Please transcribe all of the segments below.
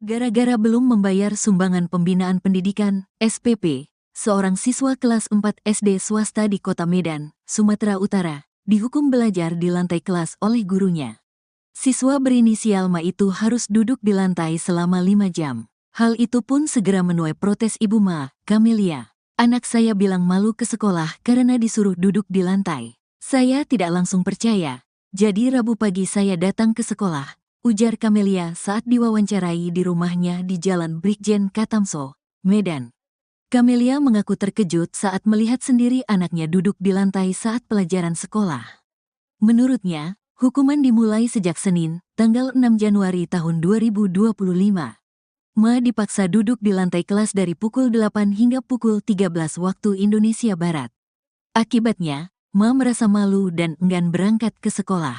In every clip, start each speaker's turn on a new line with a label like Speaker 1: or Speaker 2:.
Speaker 1: Gara-gara belum membayar sumbangan pembinaan pendidikan, SPP, seorang siswa kelas 4 SD swasta di Kota Medan, Sumatera Utara, dihukum belajar di lantai kelas oleh gurunya. Siswa berinisial Ma itu harus duduk di lantai selama 5 jam. Hal itu pun segera menuai protes ibu Ma, Camelia. Anak saya bilang malu ke sekolah karena disuruh duduk di lantai. Saya tidak langsung percaya. Jadi Rabu pagi saya datang ke sekolah, ujar Camelia saat diwawancarai di rumahnya di Jalan Brigjen Katamso, Medan. Camelia mengaku terkejut saat melihat sendiri anaknya duduk di lantai saat pelajaran sekolah. Menurutnya, hukuman dimulai sejak Senin, tanggal 6 Januari tahun 2025. Ma dipaksa duduk di lantai kelas dari pukul 8 hingga pukul 13 waktu Indonesia Barat. Akibatnya, Ma merasa malu dan enggan berangkat ke sekolah.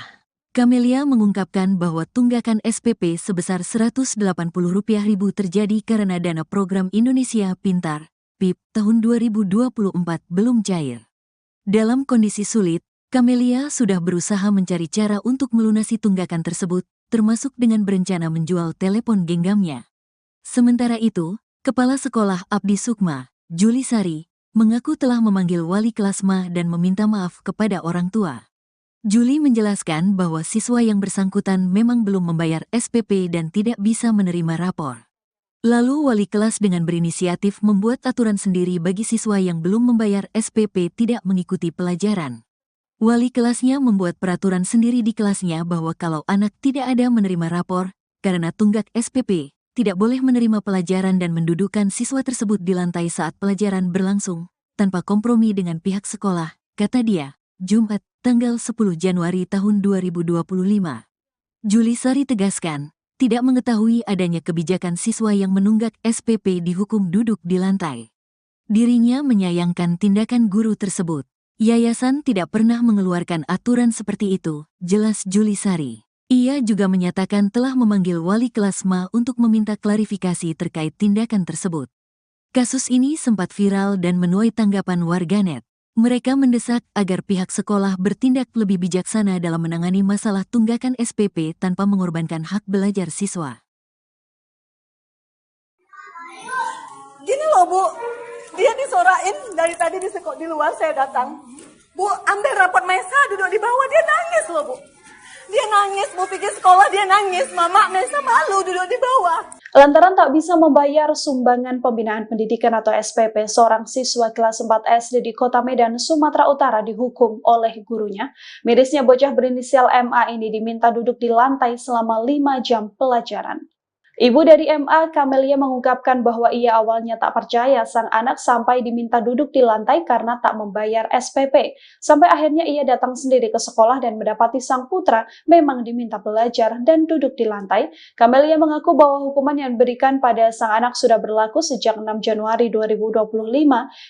Speaker 1: Camelia mengungkapkan bahwa tunggakan SPP sebesar Rp180.000 terjadi karena dana program Indonesia Pintar, PIP, tahun 2024 belum cair. Dalam kondisi sulit, Camelia sudah berusaha mencari cara untuk melunasi tunggakan tersebut, termasuk dengan berencana menjual telepon genggamnya. Sementara itu, Kepala Sekolah Abdi Sukma, Juli Sari, mengaku telah memanggil wali kelas Ma dan meminta maaf kepada orang tua. Juli menjelaskan bahwa siswa yang bersangkutan memang belum membayar SPP dan tidak bisa menerima rapor. Lalu wali kelas dengan berinisiatif membuat aturan sendiri bagi siswa yang belum membayar SPP tidak mengikuti pelajaran. Wali kelasnya membuat peraturan sendiri di kelasnya bahwa kalau anak tidak ada menerima rapor, karena tunggak SPP, tidak boleh menerima pelajaran dan mendudukkan siswa tersebut di lantai saat pelajaran berlangsung, tanpa kompromi dengan pihak sekolah, kata dia, Jumat, tanggal 10 Januari tahun 2025. Juli Sari tegaskan, tidak mengetahui adanya kebijakan siswa yang menunggak SPP dihukum duduk di lantai. Dirinya menyayangkan tindakan guru tersebut. Yayasan tidak pernah mengeluarkan aturan seperti itu, jelas Juli Sari. Ia juga menyatakan telah memanggil wali kelas Ma untuk meminta klarifikasi terkait tindakan tersebut. Kasus ini sempat viral dan menuai tanggapan warganet. Mereka mendesak agar pihak sekolah bertindak lebih bijaksana dalam menangani masalah tunggakan SPP tanpa mengorbankan hak belajar siswa.
Speaker 2: Gini loh Bu, dia disorain dari tadi di luar saya datang. Bu, ambil rapot Mesa duduk di bawah, dia nangis loh Bu. Dia nangis, Bu pikir sekolah dia nangis. Mama, Mesa malu duduk di bawah.
Speaker 3: Lantaran tak bisa membayar sumbangan pembinaan pendidikan atau SPP, seorang siswa kelas 4 SD di Kota Medan, Sumatera Utara dihukum oleh gurunya. Mirisnya bocah berinisial MA ini diminta duduk di lantai selama 5 jam pelajaran. Ibu dari MA, Camelia, mengungkapkan bahwa ia awalnya tak percaya sang anak sampai diminta duduk di lantai karena tak membayar SPP. Sampai akhirnya ia datang sendiri ke sekolah dan mendapati sang putra memang diminta belajar dan duduk di lantai. Camelia mengaku bahwa hukuman yang diberikan pada sang anak sudah berlaku sejak 6 Januari 2025.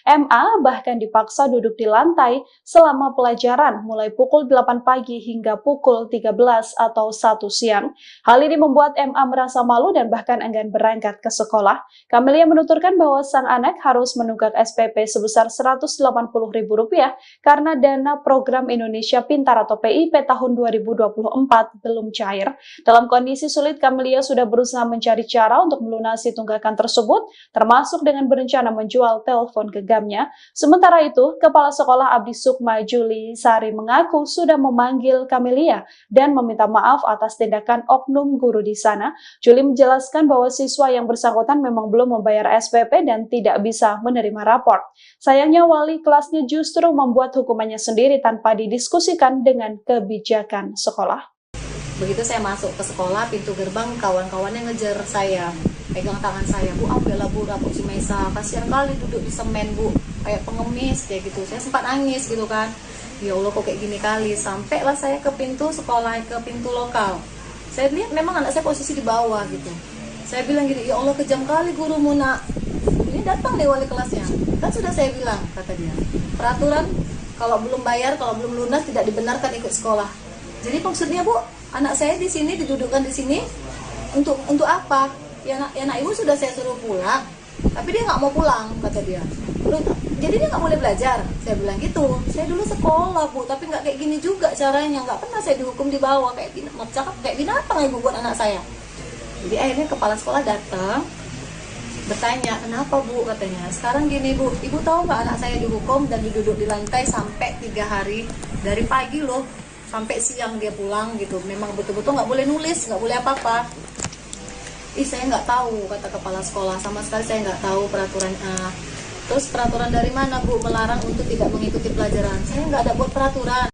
Speaker 3: MA bahkan dipaksa duduk di lantai selama pelajaran mulai pukul 8 pagi hingga pukul 13 atau 1 siang. Hal ini membuat MA merasa malu dan bahkan enggan berangkat ke sekolah. Camelia menuturkan bahwa sang anak harus menunggak SPP sebesar Rp180.000 karena dana program Indonesia Pintar atau PIP tahun 2024 belum cair. Dalam kondisi sulit, Camelia sudah berusaha mencari cara untuk melunasi tunggakan tersebut, termasuk dengan berencana menjual telepon genggamnya. Sementara itu, Kepala Sekolah Abdi Sukma, Juli Sari, mengaku sudah memanggil Camelia dan meminta maaf atas tindakan oknum guru di sana. Juli menjelaskan bahwa siswa yang bersangkutan memang belum membayar SPP dan tidak bisa menerima rapor. Sayangnya wali kelasnya justru membuat hukumannya sendiri tanpa didiskusikan dengan kebijakan sekolah.
Speaker 4: Begitu saya masuk ke sekolah, pintu gerbang kawan-kawannya ngejar saya, pegang tangan saya, Bu, ambillah Bu rapor si Mesa, kasihan kali duduk di semen Bu, kayak pengemis kayak gitu. Saya sempat nangis gitu kan, ya Allah kok kayak gini kali. Sampailah saya ke pintu sekolah, ke pintu lokal. Saya lihat memang anak saya posisi di bawah gitu. Saya bilang gini, ya Allah kejam kali gurumu nak. Ini datang deh wali kelasnya. Kan sudah saya bilang, kata dia. Peraturan kalau belum bayar, kalau belum lunas tidak dibenarkan ikut sekolah. Jadi maksudnya Bu, anak saya di sini didudukkan di sini untuk apa? Ya anak ibu sudah saya suruh pulang, tapi dia nggak mau pulang, kata dia. Jadi dia nggak boleh belajar. Saya bilang gitu. Saya dulu sekolah Bu, tapi nggak kayak gini juga caranya. Nggak pernah saya dihukum di bawah kayak binatang ibu buat anak saya. Jadi akhirnya kepala sekolah datang bertanya, kenapa Bu, katanya. Sekarang gini Bu, Ibu tahu nggak anak saya dihukum dan duduk di lantai sampai 3 hari, dari pagi loh sampai siang dia pulang gitu. Memang betul-betul nggak boleh nulis, nggak boleh apa-apa. Saya nggak tahu, kata kepala sekolah, sama sekali saya nggak tahu peraturan. Terus peraturan dari mana Bu melarang untuk tidak mengikuti pelajaran? Saya nggak ada buat peraturan.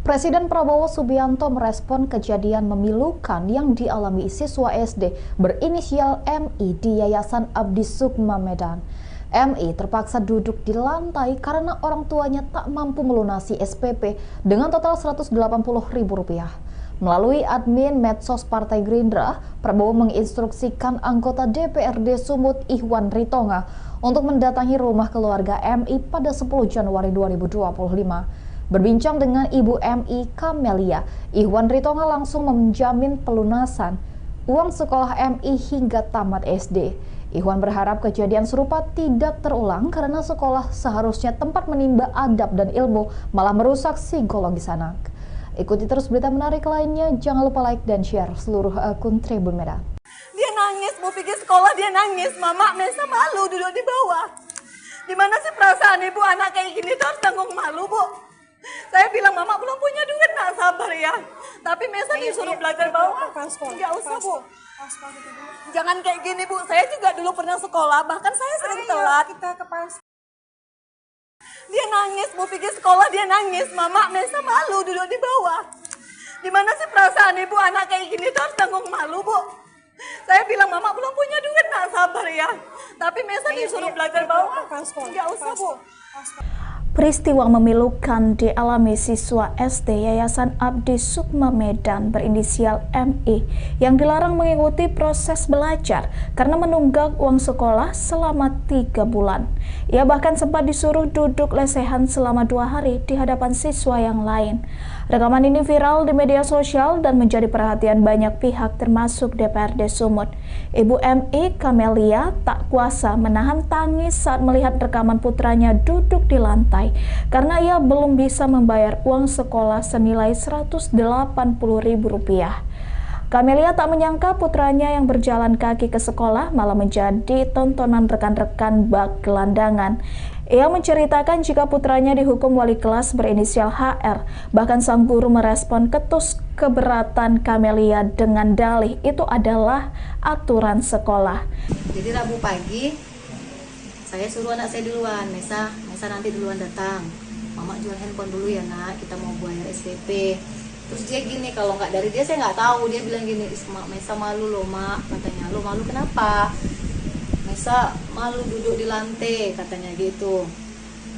Speaker 5: Presiden Prabowo Subianto merespon kejadian memilukan yang dialami siswa SD berinisial MI di Yayasan Abdi Sukma Medan. MI terpaksa duduk di lantai karena orang tuanya tak mampu melunasi SPP dengan total Rp180.000. Melalui admin medsos Partai Gerindra, Prabowo menginstruksikan anggota DPRD Sumut Ihwan Ritonga untuk mendatangi rumah keluarga MI pada 10 Januari 2025. Berbincang dengan Ibu MI Kamelia, Ihwan Ritonga langsung menjamin pelunasan uang sekolah MI hingga tamat SD. Ihwan berharap kejadian serupa tidak terulang karena sekolah seharusnya tempat menimba adab dan ilmu, malah merusak psikologis anak. Ikuti terus berita menarik lainnya, jangan lupa like dan share seluruh akun Tribun Medan.
Speaker 2: Dia nangis, mau pergi sekolah dia nangis. Mama Mesa malu duduk di bawah. Dimana sih perasaan ibu anak kayak gini tuh harus tanggung malu, Bu? Saya bilang, Mama belum punya duit, nak sabar ya. Tapi Mesa disuruh belajar bawah. Enggak usah, Bu. Jangan kayak gini, Bu. Saya juga dulu pernah sekolah, bahkan saya sering telat. Dia nangis, mau pergi sekolah dia nangis. Mama Mesa malu duduk di bawah. Dimana sih perasaan ibu anak kayak gini tuh harus tanggung malu, Bu? Saya bilang, Mama belum punya duit, nak sabar ya. Tapi Mesa disuruh belajar bawah. Enggak usah, Bu.
Speaker 5: Peristiwa memilukan dialami siswa SD Yayasan Abdi Sukma Medan berinisial MI yang dilarang mengikuti proses belajar karena menunggak uang sekolah selama 3 bulan. Ia bahkan sempat disuruh duduk lesehan selama 2 hari di hadapan siswa yang lain. Rekaman ini viral di media sosial dan menjadi perhatian banyak pihak termasuk DPRD Sumut. Ibu MI Kamelia tak kuasa menahan tangis saat melihat rekaman putranya duduk di lantai karena ia belum bisa membayar uang sekolah senilai Rp180.000. Kamelia tak menyangka putranya yang berjalan kaki ke sekolah malah menjadi tontonan rekan-rekan bak gelandangan. Ia menceritakan jika putranya dihukum wali kelas berinisial HR. Bahkan sang guru merespon ketus keberatan Kamelia dengan dalih itu adalah aturan sekolah.
Speaker 4: Jadi Rabu pagi saya suruh anak saya duluan, Mesa nanti duluan datang. Mama jual handphone dulu ya nak, kita mau bayar SPP. Terus dia gini, kalau nggak dari dia saya nggak tahu. Dia bilang gini, Mesa malu loh mak, katanya. Lo malu kenapa? Mesa malu duduk di lantai, katanya gitu.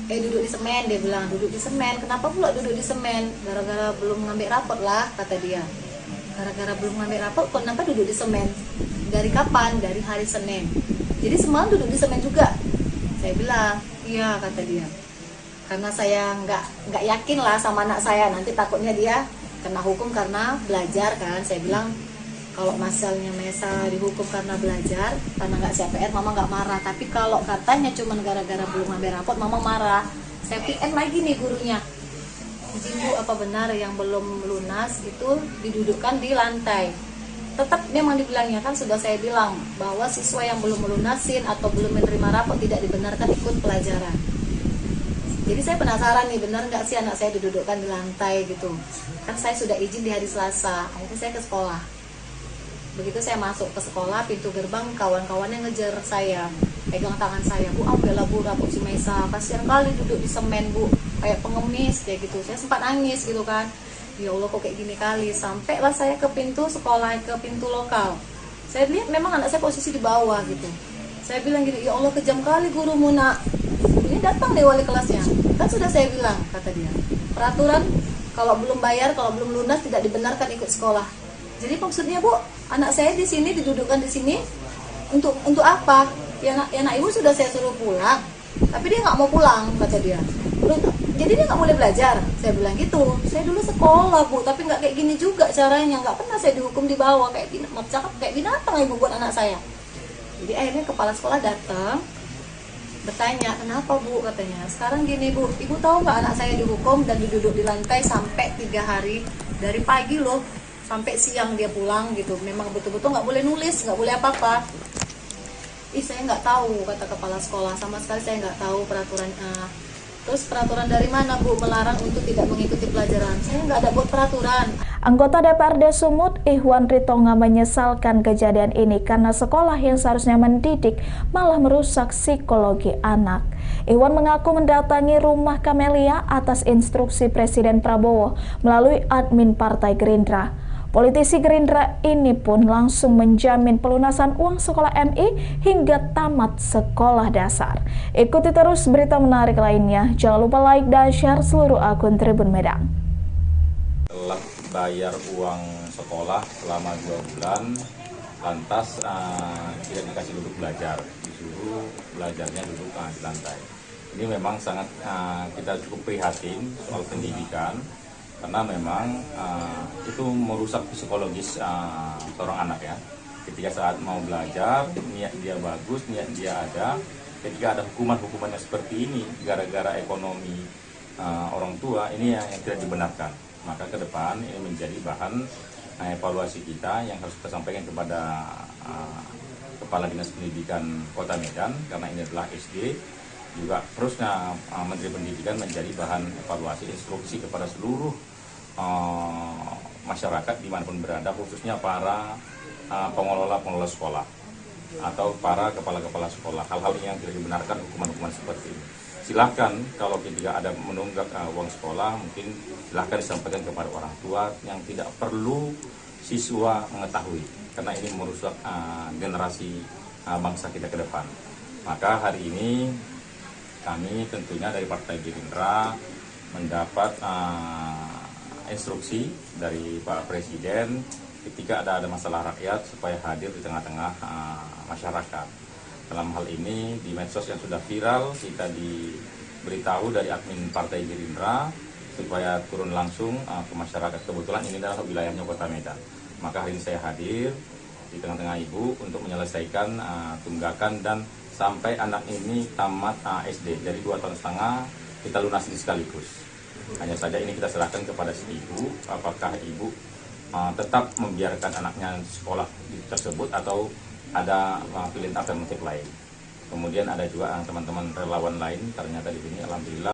Speaker 4: Duduk di semen, dia bilang, duduk di semen. Kenapa pula duduk di semen? Gara-gara belum ngambil rapot lah, kata dia. Gara-gara belum ngambil rapot, kenapa duduk di semen? Dari kapan? Dari hari Senin. Jadi semalam duduk di semen juga. Saya bilang, iya, kata dia. Karena saya nggak yakin lah sama anak saya, nanti takutnya dia kena hukum karena belajar kan. Saya bilang, kalau masalahnya Mesa dihukum karena belajar, karena nggak CPR, Mama nggak marah. Tapi kalau katanya cuma gara-gara belum ngambil rapot, Mama marah. Saya PN lagi nih gurunya. Izin Bu, apa benar yang belum lunas itu didudukkan di lantai? Tetap memang dibilangnya, kan sudah saya bilang bahwa siswa yang belum melunasin atau belum menerima rapot tidak dibenarkan ikut pelajaran. Jadi saya penasaran nih, benar nggak sih anak saya didudukkan di lantai gitu. Kan saya sudah izin di hari Selasa, akhirnya saya ke sekolah. Begitu saya masuk ke sekolah, pintu gerbang kawan-kawannya ngejar saya, pegang tangan saya, Bu, ambillah Bu rapot si Mesa, kasihan kali duduk di semen Bu, kayak pengemis kayak gitu. Saya sempat nangis gitu kan. Ya Allah kok kayak gini kali. Sampailah saya ke pintu sekolah, ke pintu lokal. Saya lihat memang anak saya posisi di bawah gitu. Saya bilang gini, ya Allah kejam kali gurumu nak. Ini datang deh wali kelasnya. Kan sudah saya bilang, kata dia, peraturan kalau belum bayar, kalau belum lunas tidak dibenarkan ikut sekolah. Jadi maksudnya Bu, anak saya di sini didudukkan di sini untuk apa? Ya anak ibu sudah saya suruh pulang, tapi dia nggak mau pulang, kata dia. Jadi dia nggak boleh belajar. Saya bilang gitu. Saya dulu sekolah Bu, tapi nggak kayak gini juga caranya. Nggak pernah saya dihukum di bawah kayak binatang ibu buat anak saya. Jadi akhirnya kepala sekolah datang bertanya, kenapa Bu, katanya. Sekarang gini Bu, Ibu tahu nggak anak saya dihukum dan duduk di lantai sampai 3 hari, dari pagi loh sampai siang dia pulang gitu. Memang betul-betul nggak boleh nulis, nggak boleh apa-apa. Saya nggak tahu, kata kepala sekolah, sama sekali saya nggak tahu peraturannya. Terus peraturan dari mana Bu melarang untuk tidak mengikuti pelajaran? Saya nggak ada buat peraturan.
Speaker 3: Anggota DPRD Sumut, Ihwan Ritonga, menyesalkan kejadian ini karena sekolah yang seharusnya mendidik malah merusak psikologi anak. Ihwan mengaku mendatangi rumah Kamelia atas instruksi Presiden Prabowo melalui admin Partai Gerindra. Politisi Gerindra ini pun langsung menjamin pelunasan uang sekolah MI hingga tamat sekolah dasar. Ikuti terus berita menarik lainnya. Jangan lupa like dan share seluruh akun Tribun Medan.
Speaker 6: Telah bayar uang sekolah selama 2 bulan, lantas tidak dikasih duduk belajar, disuruh belajarnya duduk di lantai. Ini memang sangat kita cukup prihatin soal pendidikan, karena memang itu merusak psikologis seorang anak ya. Ketika saat mau belajar, niat dia bagus, niat dia ada. Ketika ada hukuman-hukumannya seperti ini, gara-gara ekonomi orang tua, ini yang tidak dibenarkan. Maka ke depan ini menjadi bahan evaluasi kita yang harus kita sampaikan kepada Kepala Dinas Pendidikan Kota Medan, karena ini adalah SD. Juga terusnya Menteri Pendidikan menjadi bahan evaluasi instruksi kepada seluruh masyarakat dimanapun berada, khususnya para pengelola sekolah atau para kepala-kepala sekolah. Hal-hal yang tidak dibenarkan, hukuman-hukuman seperti ini. Silahkan kalau ketika ada menunggak uang sekolah, mungkin silahkan disampaikan kepada orang tua yang tidak perlu siswa mengetahui, karena ini merusak generasi bangsa kita ke depan. Maka hari ini kami tentunya dari Partai Gerindra mendapat instruksi dari Pak Presiden ketika ada masalah rakyat supaya hadir di tengah-tengah masyarakat. Dalam hal ini di medsos yang sudah viral, kita diberitahu dari admin Partai Gerindra supaya turun langsung ke masyarakat. Kebetulan ini adalah wilayahnya Kota Medan. Maka hari ini saya hadir di tengah-tengah Ibu untuk menyelesaikan tunggakan dan sampai anak ini tamat SD. Dari 2,5 tahun kita lunasi sekaligus. Hanya saja ini kita serahkan kepada si ibu, apakah ibu tetap membiarkan anaknya sekolah tersebut atau ada pilihan alternatif lain. Kemudian ada juga teman-teman relawan lain, ternyata di sini alhamdulillah.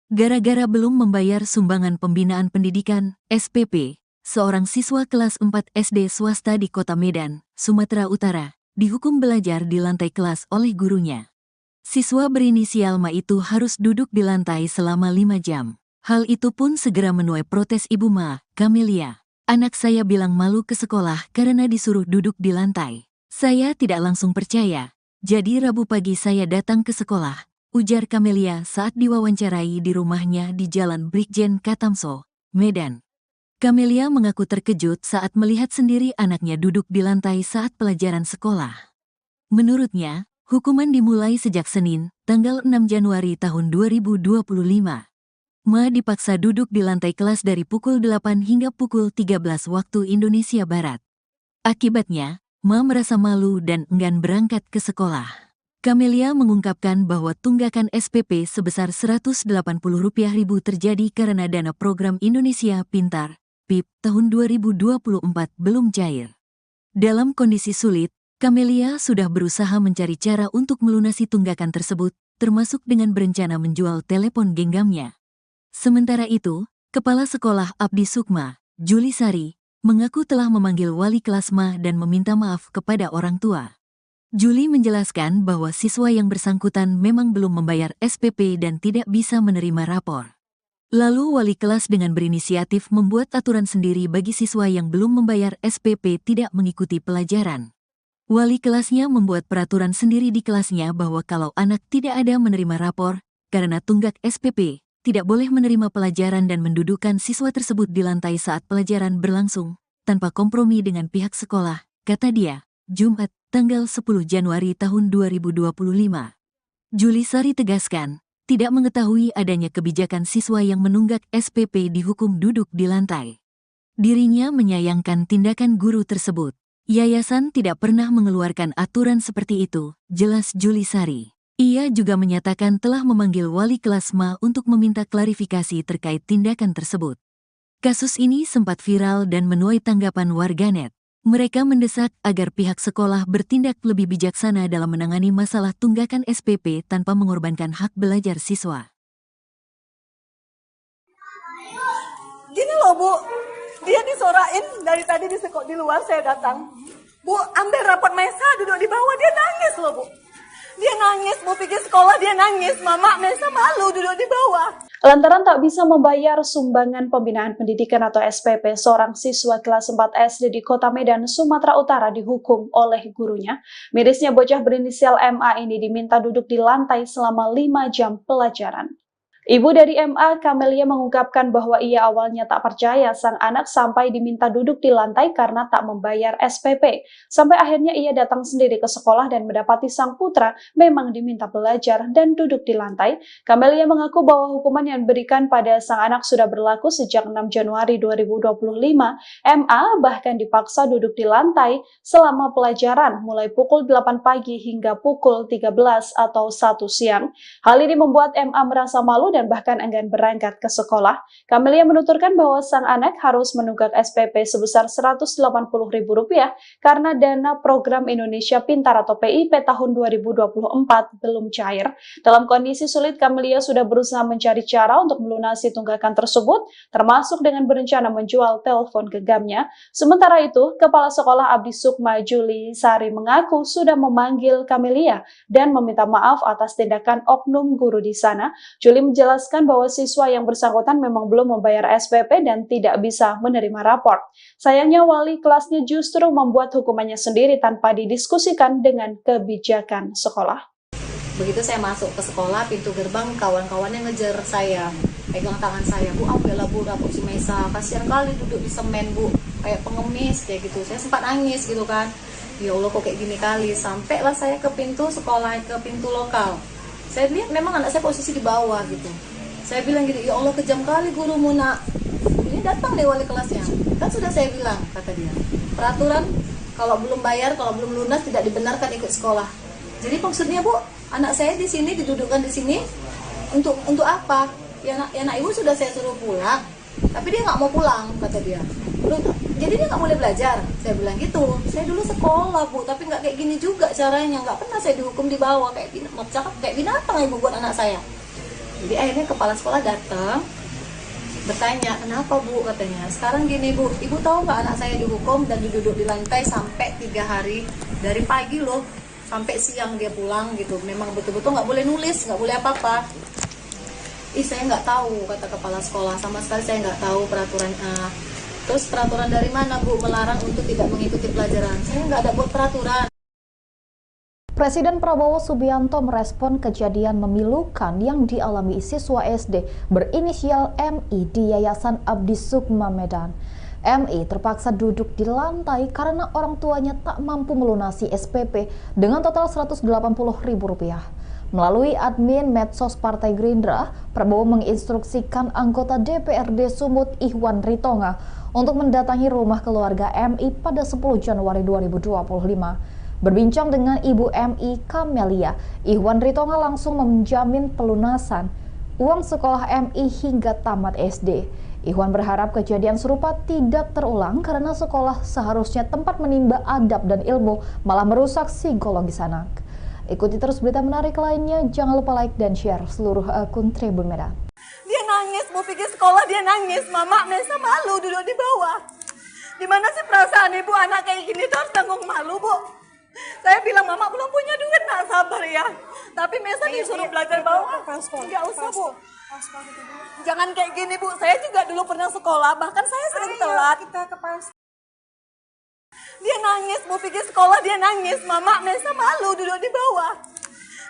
Speaker 1: Gara-gara belum membayar sumbangan pembinaan pendidikan, SPP, seorang siswa kelas 4 SD swasta di Kota Medan, Sumatera Utara, dihukum belajar di lantai kelas oleh gurunya. Siswa berinisial Ma itu harus duduk di lantai selama 5 jam. Hal itu pun segera menuai protes Ibu Ma, Kamelia. Anak saya bilang malu ke sekolah karena disuruh duduk di lantai. Saya tidak langsung percaya. Jadi Rabu pagi saya datang ke sekolah, ujar Kamelia saat diwawancarai di rumahnya di Jalan Brigjen Katamso, Medan. Kamelia mengaku terkejut saat melihat sendiri anaknya duduk di lantai saat pelajaran sekolah. Menurutnya, hukuman dimulai sejak Senin, tanggal 6 Januari tahun 2025. Ma dipaksa duduk di lantai kelas dari pukul 8 hingga pukul 13 waktu Indonesia Barat. Akibatnya, Ma merasa malu dan enggan berangkat ke sekolah. Kamelia mengungkapkan bahwa tunggakan SPP sebesar Rp180.000 terjadi karena dana program Indonesia Pintar, PIP, tahun 2024 belum cair. Dalam kondisi sulit, Kamelia sudah berusaha mencari cara untuk melunasi tunggakan tersebut, termasuk dengan berencana menjual telepon genggamnya. Sementara itu, Kepala Sekolah Abdi Sukma, Juli Sari, mengaku telah memanggil wali kelas Ma dan meminta maaf kepada orang tua. Juli menjelaskan bahwa siswa yang bersangkutan memang belum membayar SPP dan tidak bisa menerima rapor. Lalu wali kelas dengan berinisiatif membuat aturan sendiri bagi siswa yang belum membayar SPP tidak mengikuti pelajaran. Wali kelasnya membuat peraturan sendiri di kelasnya bahwa kalau anak tidak ada menerima rapor, karena tunggak SPP, tidak boleh menerima pelajaran dan mendudukkan siswa tersebut di lantai saat pelajaran berlangsung, tanpa kompromi dengan pihak sekolah, kata dia, Jumat, tanggal 10 Januari tahun 2025. Juli Sari tegaskan, tidak mengetahui adanya kebijakan siswa yang menunggak SPP dihukum duduk di lantai. Dirinya menyayangkan tindakan guru tersebut. Yayasan tidak pernah mengeluarkan aturan seperti itu, jelas Juli Sari. Ia juga menyatakan telah memanggil wali kelas Ma untuk meminta klarifikasi terkait tindakan tersebut. Kasus ini sempat viral dan menuai tanggapan warganet. Mereka mendesak agar pihak sekolah bertindak lebih bijaksana dalam menangani masalah tunggakan SPP tanpa mengorbankan hak belajar siswa.
Speaker 2: Gini loh Bu, dia disorain dari tadi di luar saya datang. Bu, ambil rapot Mesa duduk di bawah, dia nangis loh Bu. Dia nangis, Bu pikir sekolah dia nangis, Mama Mesa malu duduk di bawah.
Speaker 3: Lantaran tak bisa membayar sumbangan pembinaan pendidikan atau SPP, seorang siswa kelas 4 SD di Kota Medan, Sumatera Utara dihukum oleh gurunya. Mirisnya bocah berinisial MA ini diminta duduk di lantai selama 5 jam pelajaran. Ibu dari MA, Kamelia, mengungkapkan bahwa ia awalnya tak percaya sang anak sampai diminta duduk di lantai karena tak membayar SPP. Sampai akhirnya ia datang sendiri ke sekolah dan mendapati sang putra memang diminta belajar dan duduk di lantai. Kamelia mengaku bahwa hukuman yang diberikan pada sang anak sudah berlaku sejak 6 Januari 2025. MA bahkan dipaksa duduk di lantai selama pelajaran mulai pukul 8 pagi hingga pukul 13 atau 1 siang. Hal ini membuat MA merasa malu dan bahkan enggan berangkat ke sekolah. Kamelia menuturkan bahwa sang anak harus menunggak SPP sebesar Rp180.000 karena dana program Indonesia Pintar atau PIP tahun 2024 belum cair. Dalam kondisi sulit, Kamelia sudah berusaha mencari cara untuk melunasi tunggakan tersebut, termasuk dengan berencana menjual telepon genggamnya. Sementara itu, Kepala Sekolah Abdi Sukma Juli Sari mengaku sudah memanggil Kamelia dan meminta maaf atas tindakan oknum guru di sana. Juli menjelaskan bahwa siswa yang bersangkutan memang belum membayar SPP dan tidak bisa menerima raport. Sayangnya wali kelasnya justru membuat hukumannya sendiri tanpa didiskusikan dengan kebijakan sekolah.
Speaker 4: Begitu saya masuk ke sekolah, pintu gerbang kawan-kawannya ngejar saya, pegang tangan saya, Bu ambillah Bu rapot si Mesa, kasihan kali duduk di semen Bu, kayak pengemis kayak gitu. Saya sempat nangis gitu kan, ya Allah kok kayak gini kali. Sampailah saya ke pintu sekolah, ke pintu lokal. Saya lihat memang anak saya posisi di bawah gitu. Saya bilang gitu, ya Allah kejam kali gurumu nak. Ini datang deh wali kelasnya. Kan sudah saya bilang, kata dia. Peraturan kalau belum bayar, kalau belum lunas tidak dibenarkan ikut sekolah. Jadi maksudnya Bu, anak saya di sini didudukkan di sini untuk apa? Ya anak ibu sudah saya suruh pulang, tapi dia nggak mau pulang, kata dia. Jadi dia nggak boleh belajar. Saya bilang gitu. Saya dulu sekolah Bu, tapi nggak kayak gini juga caranya. Nggak pernah saya dihukum di bawah kayak binatang ibu buat anak saya. Jadi akhirnya kepala sekolah datang bertanya, kenapa Bu, katanya. Sekarang gini Bu, ibu tahu nggak anak saya dihukum dan duduk di lantai sampai 3 hari, dari pagi loh sampai siang dia pulang gitu. Memang betul-betul nggak boleh nulis, nggak boleh apa-apa. Saya nggak tahu, kata kepala sekolah, sama sekali saya nggak tahu peraturan. Terus peraturan dari mana Bu melarang untuk tidak mengikuti pelajaran? Saya nggak ada buat peraturan.
Speaker 5: Presiden Prabowo Subianto merespon kejadian memilukan yang dialami siswa SD berinisial MI di Yayasan Abdi Sukma Medan. MI terpaksa duduk di lantai karena orang tuanya tak mampu melunasi SPP dengan total Rp180.000. Melalui admin medsos Partai Gerindra, Prabowo menginstruksikan anggota DPRD Sumut Ihwan Ritonga untuk mendatangi rumah keluarga MI pada 10 Januari 2025. Berbincang dengan Ibu MI Kamelia, Ihwan Ritonga langsung menjamin pelunasan uang sekolah MI hingga tamat SD. Ihwan berharap kejadian serupa tidak terulang karena sekolah seharusnya tempat menimba adab dan ilmu, malah merusak psikologis anak. Ikuti terus berita menarik lainnya, jangan lupa like dan share seluruh akun Tribun Medan.
Speaker 2: Dia nangis, Bu pikir sekolah dia nangis, Mama Mesa malu duduk di bawah. Dimana sih perasaan ibu anak kayak gini tuh harus tanggung malu Bu. Saya bilang Mama belum punya duit, nak sabar ya. Tapi Mesa disuruh belajar bawah. Nggak usah Bu. Jangan kayak gini Bu, saya juga dulu pernah sekolah, bahkan saya sering telat. Dia nangis, Bu pikir sekolah dia nangis, Mama Mesa malu duduk di bawah.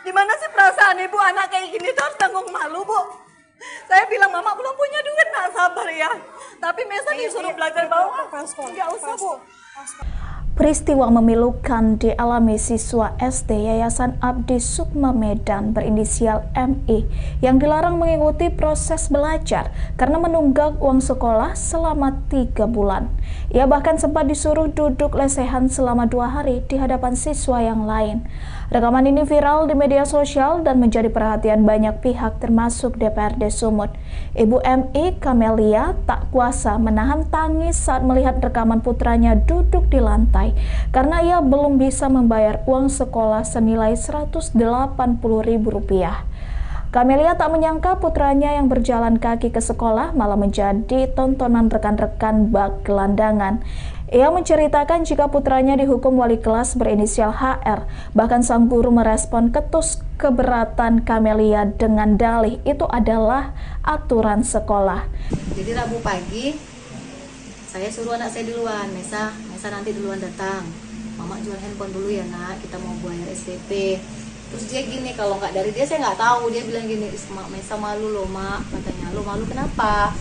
Speaker 2: Dimana sih perasaan ibu anak kayak gini tuh harus tanggung malu Bu. Saya bilang Mama belum punya duit, nak sabar ya. Tapi Mesa disuruh belajar bawah. Nggak usah Bu.
Speaker 7: Peristiwa memilukan dialami siswa SD Yayasan Abdi Sukma Medan berinisial MI yang dilarang mengikuti proses belajar karena menunggak uang sekolah selama 3 bulan. Ia bahkan sempat disuruh duduk lesehan selama 2 hari di hadapan siswa yang lain. Rekaman ini viral di media sosial dan menjadi perhatian banyak pihak termasuk DPRD Sumut. Ibu MI Camelia tak kuasa menahan tangis saat melihat rekaman putranya duduk di lantai karena ia belum bisa membayar uang sekolah senilai Rp180.000. Camelia tak menyangka putranya yang berjalan kaki ke sekolah malah menjadi tontonan rekan-rekan bak gelandangan. Ia menceritakan jika putranya dihukum wali kelas berinisial HR. Bahkan sang guru merespon ketus keberatan Camelia dengan dalih itu adalah aturan sekolah.
Speaker 4: Jadi Rabu pagi, saya suruh anak saya duluan, Mesa nanti duluan datang. Mama jual handphone dulu ya nak, kita mau bayar SPP. Terus dia gini, kalau nggak dari dia saya nggak tahu. Dia bilang gini, Mesa malu loh mak, katanya. Lo malu kenapa?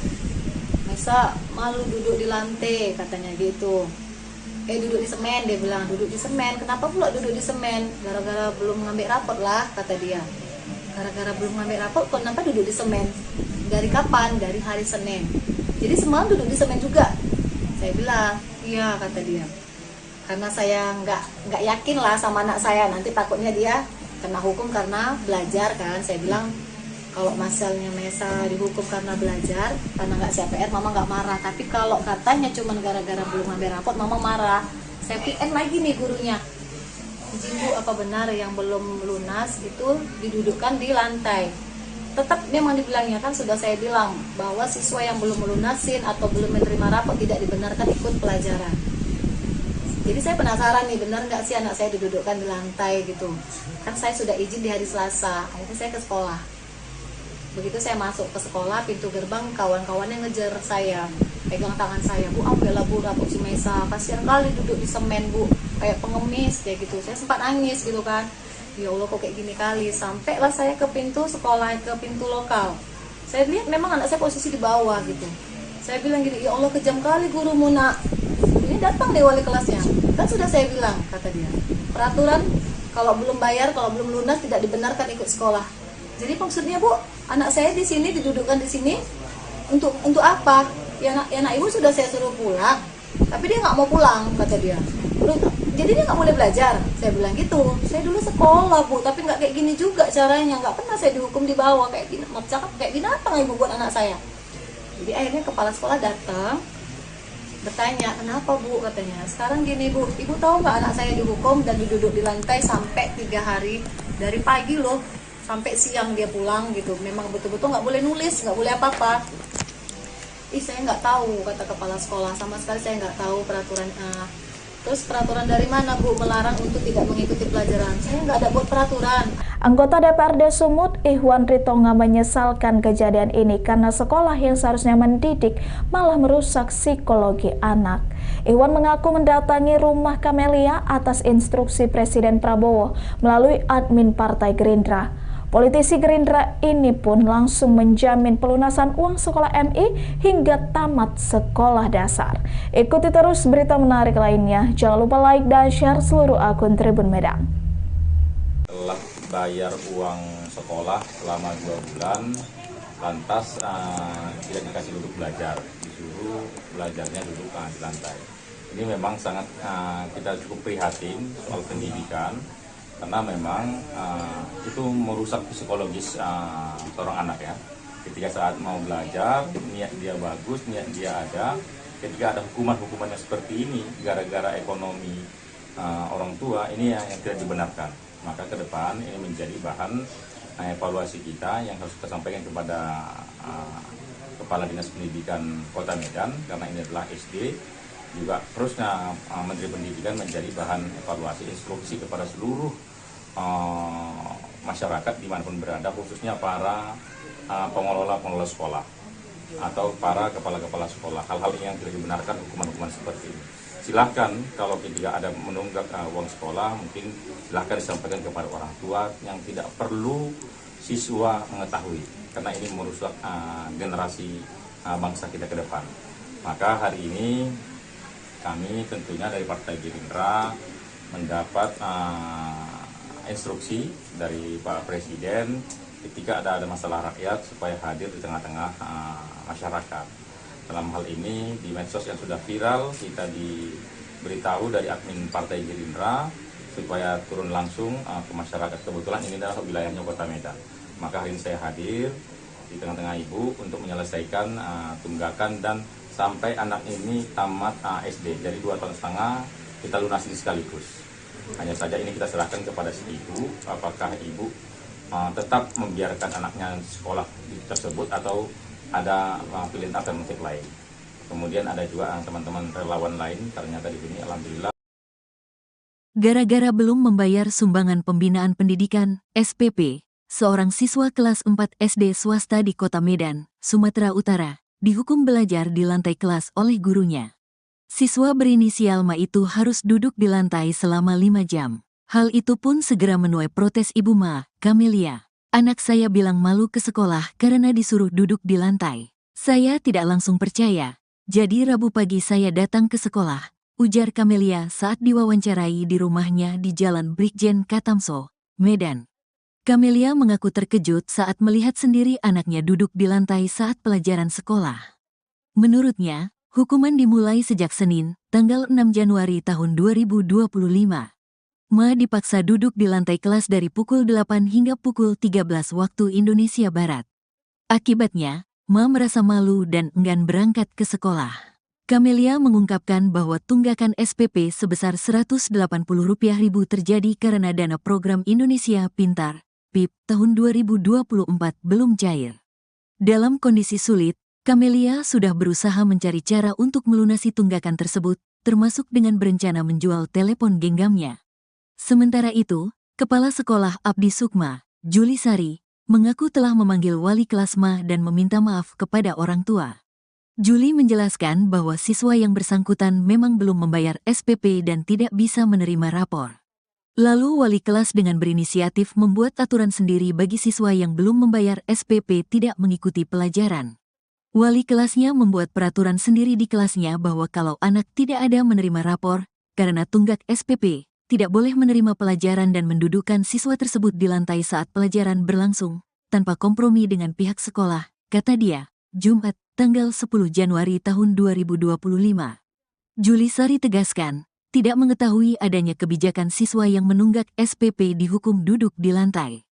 Speaker 4: Mesa malu duduk di lantai, katanya gitu. Duduk di semen, dia bilang, duduk di semen. Kenapa pula duduk di semen? Gara-gara belum ngambil rapot lah, kata dia. Gara-gara belum ngambil rapot, kenapa duduk di semen? Dari kapan? Dari hari Senin. Jadi semalam duduk di semen juga. Saya bilang, iya, kata dia. Karena saya nggak yakin lah sama anak saya, nanti takutnya dia kena hukum karena belajar kan. Saya bilang, kalau misalnya Mesa dihukum karena belajar, karena nggak CPR, mama nggak marah. Tapi kalau katanya cuma gara-gara belum ngambil rapot, mama marah. Saya PM lagi nih gurunya. Izin Bu, apa benar yang belum lunas itu didudukkan di lantai? Tetap memang dibilangnya, kan sudah saya bilang bahwa siswa yang belum melunasin atau belum menerima rapot tidak dibenarkan ikut pelajaran. Jadi saya penasaran nih, benar nggak sih anak saya didudukkan di lantai gitu? Kan saya sudah izin di hari Selasa, akhirnya saya ke sekolah. Begitu saya masuk ke sekolah, pintu gerbang kawan-kawannya ngejar saya, pegang tangan saya, Bu, ambillah Bu rapot si Mesa, kasihan kali duduk di semen Bu, kayak pengemis kayak gitu. Saya sempat nangis gitu kan, ya Allah kok kayak gini kali. Sampailah saya ke pintu sekolah, ke pintu lokal. Saya lihat memang anak saya posisi di bawah gitu. Saya bilang gini, ya Allah kejam kali gurumu nak. Ini datang deh wali kelasnya. Kan sudah saya bilang, kata dia, peraturan kalau belum bayar, kalau belum lunas tidak dibenarkan ikut sekolah. Jadi maksudnya Bu, anak saya di sini didudukkan di sini untuk apa? Ya nak ibu sudah saya suruh pulang, tapi dia nggak mau pulang, kata dia. Jadi dia nggak boleh belajar. Saya bilang gitu. Saya dulu sekolah Bu, tapi nggak kayak gini juga caranya. Nggak pernah saya dihukum di bawah kayak gini. Cakap kayak binatang ibu buat anak saya. Jadi akhirnya kepala sekolah datang, bertanya, kenapa Bu, katanya. Sekarang gini Bu, ibu tahu nggak anak saya dihukum dan duduk di lantai sampai 3 hari, dari pagi loh sampai siang dia pulang gitu. Memang betul-betul nggak boleh nulis, nggak boleh apa-apa. Saya nggak tahu, kata kepala sekolah, sama sekali saya nggak tahu peraturan. Terus peraturan dari mana Bu melarang untuk tidak mengikuti pelajaran? Saya nggak ada buat peraturan.
Speaker 7: Anggota DPRD Sumut, Ihwan Ritonga, menyesalkan kejadian ini karena sekolah yang seharusnya mendidik malah merusak psikologi anak. Ihwan mengaku mendatangi rumah Camelia atas instruksi Presiden Prabowo melalui admin Partai Gerindra. Politisi Gerindra ini pun langsung menjamin pelunasan uang sekolah MI hingga tamat sekolah dasar. Ikuti terus berita menarik lainnya. Jangan lupa like dan share seluruh akun Tribun Medan.
Speaker 6: Telah bayar uang sekolah selama 2 bulan, lantas tidak dikasih duduk belajar, disuruh belajarnya duduk di lantai. Ini memang sangat kita cukup prihatin soal pendidikan, karena memang itu merusak psikologis seorang anak ya. Ketika saat mau belajar, niat dia bagus, niat dia ada. Ketika ada hukuman-hukuman yang seperti ini, gara-gara ekonomi orang tua, ini yang tidak dibenarkan. Maka ke depan ini menjadi bahan evaluasi kita yang harus kita sampaikan kepada Kepala Dinas Pendidikan Kota Medan, karena ini adalah SD. Juga terusnya Menteri Pendidikan menjadi bahan evaluasi instruksi kepada seluruh masyarakat dimanapun berada, khususnya para pengelola sekolah atau para kepala sekolah. Hal-hal yang tidak dibenarkan, hukuman-hukuman seperti ini. Silahkan kalau ketika ada menunggak uang sekolah, mungkin silahkan disampaikan kepada orang tua, yang tidak perlu siswa mengetahui, karena ini merusak generasi bangsa kita ke depan. Maka hari ini kami tentunya dari Partai Gerindra mendapat instruksi dari Pak Presiden ketika ada masalah rakyat supaya hadir di tengah-tengah masyarakat. Dalam hal ini di medsos yang sudah viral, kita diberitahu dari admin Partai Gerindra supaya turun langsung ke masyarakat. Kebetulan ini adalah wilayahnya Kota Medan. Maka hari ini saya hadir di tengah-tengah ibu untuk menyelesaikan tunggakan dan sampai anak ini tamat SD. Jadi 2,5 tahun kita lunasi sekaligus. Hanya saja ini kita serahkan kepada si ibu, apakah ibu tetap membiarkan anaknya sekolah tersebut atau ada pilihan alternatif lain. Kemudian ada juga teman-teman relawan lain, ternyata di sini alhamdulillah.
Speaker 1: Gara-gara belum membayar sumbangan pembinaan pendidikan, SPP, seorang siswa kelas 4 SD swasta di Kota Medan, Sumatera Utara, dihukum belajar di lantai kelas oleh gurunya. Siswa berinisial Ma itu harus duduk di lantai selama 5 jam. Hal itu pun segera menuai protes Ibu Ma, Camelia. Anak saya bilang malu ke sekolah karena disuruh duduk di lantai. Saya tidak langsung percaya. Jadi Rabu pagi saya datang ke sekolah, ujar Camelia saat diwawancarai di rumahnya di Jalan Brigjen Katamso, Medan. Camelia mengaku terkejut saat melihat sendiri anaknya duduk di lantai saat pelajaran sekolah. Menurutnya, hukuman dimulai sejak Senin, tanggal 6 Januari tahun 2025. Ma dipaksa duduk di lantai kelas dari pukul 8 hingga pukul 13 waktu Indonesia Barat. Akibatnya, Ma merasa malu dan enggan berangkat ke sekolah. Camelia mengungkapkan bahwa tunggakan SPP sebesar Rp180.000 terjadi karena dana program Indonesia Pintar, PIP, tahun 2024 belum cair. Dalam kondisi sulit, Camelia sudah berusaha mencari cara untuk melunasi tunggakan tersebut, termasuk dengan berencana menjual telepon genggamnya. Sementara itu, Kepala Sekolah Abdi Sukma, Juli Sari, mengaku telah memanggil wali kelas Ma dan meminta maaf kepada orang tua. Juli menjelaskan bahwa siswa yang bersangkutan memang belum membayar SPP dan tidak bisa menerima rapor. Lalu wali kelas dengan berinisiatif membuat aturan sendiri bagi siswa yang belum membayar SPP tidak mengikuti pelajaran. Wali kelasnya membuat peraturan sendiri di kelasnya bahwa kalau anak tidak ada menerima rapor, karena tunggak SPP, tidak boleh menerima pelajaran dan mendudukkan siswa tersebut di lantai saat pelajaran berlangsung, tanpa kompromi dengan pihak sekolah, kata dia, Jumat, tanggal 10 Januari tahun 2025. Juli Sari tegaskan, tidak mengetahui adanya kebijakan siswa yang menunggak SPP dihukum duduk di lantai.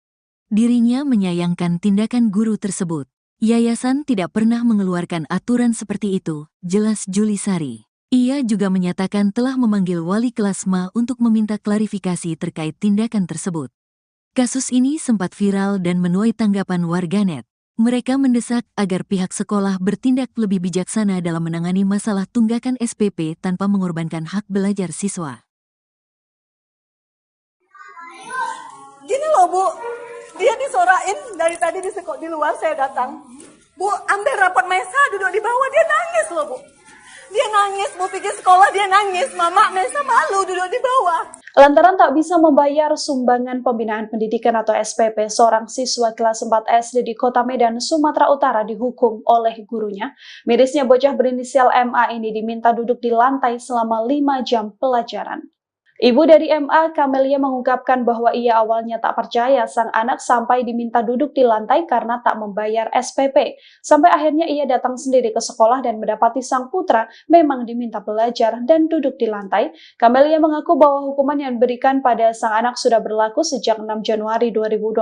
Speaker 1: Dirinya menyayangkan tindakan guru tersebut. Yayasan tidak pernah mengeluarkan aturan seperti itu, jelas Juli Sari. Ia juga menyatakan telah memanggil wali kelas Ma untuk meminta klarifikasi terkait tindakan tersebut. Kasus ini sempat viral dan menuai tanggapan warganet. Mereka mendesak agar pihak sekolah bertindak lebih bijaksana dalam menangani masalah tunggakan SPP tanpa mengorbankan hak belajar siswa.
Speaker 2: Gini loh Bu, dia disorain dari tadi di luar saya datang. Bu, ambil rapot Mesa duduk di bawah, dia nangis loh Bu. Dia nangis, Bu pikir sekolah dia nangis, Mama Mesa malu duduk di bawah.
Speaker 3: Lantaran tak bisa membayar sumbangan pembinaan pendidikan atau SPP, seorang siswa kelas 4 SD di Kota Medan, Sumatera Utara dihukum oleh gurunya. Mirisnya bocah berinisial MA ini diminta duduk di lantai selama 5 jam pelajaran. Ibu dari MA, Camelia, mengungkapkan bahwa ia awalnya tak percaya sang anak sampai diminta duduk di lantai karena tak membayar SPP. Sampai akhirnya ia datang sendiri ke sekolah dan mendapati sang putra memang diminta belajar dan duduk di lantai. Camelia mengaku bahwa hukuman yang diberikan pada sang anak sudah berlaku sejak 6 Januari 2025.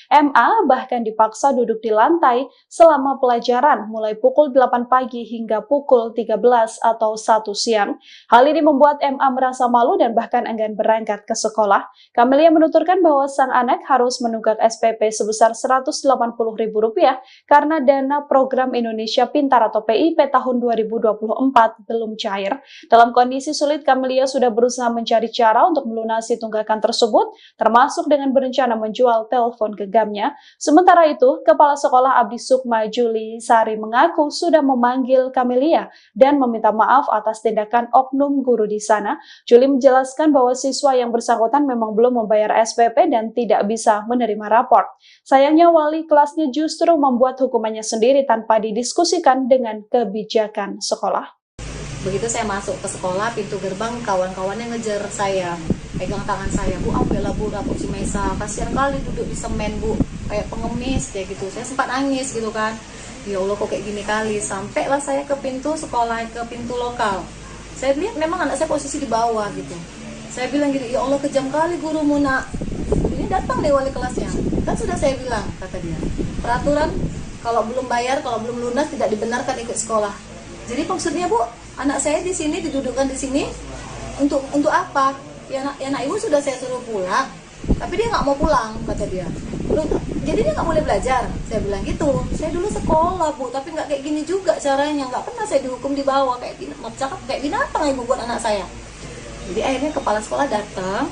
Speaker 3: MA bahkan dipaksa duduk di lantai selama pelajaran mulai pukul 8 pagi hingga pukul 13 atau 1 siang. Hal ini membuat MA merasa malu dan bahkan enggan berangkat ke sekolah. Camelia menuturkan bahwa sang anak harus menunggak SPP sebesar Rp180.000 karena dana program Indonesia Pintar atau PIP tahun 2024 belum cair. Dalam kondisi sulit, Camelia sudah berusaha mencari cara untuk melunasi tunggakan tersebut, termasuk dengan berencana menjual telepon genggamnya. Sementara itu, Kepala Sekolah Abdi Sukma, Juli Sari, mengaku sudah memanggil Camelia dan meminta maaf atas tindakan oknum guru di sana. Juli menjelaskan bahwa siswa yang bersangkutan memang belum membayar SPP dan tidak bisa menerima rapor. Sayangnya wali kelasnya justru membuat hukumannya sendiri tanpa didiskusikan dengan kebijakan sekolah.
Speaker 4: Begitu saya masuk ke sekolah, pintu gerbang kawan-kawannya ngejar saya, pegang tangan saya, Bu, ambillah Bu rapor si Mesa, kasihan kali duduk di semen Bu, kayak pengemis kayak gitu. Saya sempat nangis gitu kan, ya Allah kok kayak gini kali. Sampailah saya ke pintu sekolah, ke pintu lokal. Saya lihat memang anak saya posisi di bawah gitu. Saya bilang gini, ya Allah kejam kali gurumu nak. Ini datang deh wali kelasnya. Kan sudah saya bilang, kata dia. Peraturan kalau belum bayar, kalau belum lunas tidak dibenarkan ikut sekolah. Jadi maksudnya Bu, anak saya di sini didudukkan di sini untuk apa? Ya anak ibu sudah saya suruh pulang, tapi dia nggak mau pulang, kata dia. Jadi dia nggak boleh belajar. Saya bilang gitu. Saya dulu sekolah Bu, tapi nggak kayak gini juga caranya. Nggak pernah saya dihukum di bawah kayak binatang ibu buat anak saya. Jadi akhirnya kepala sekolah datang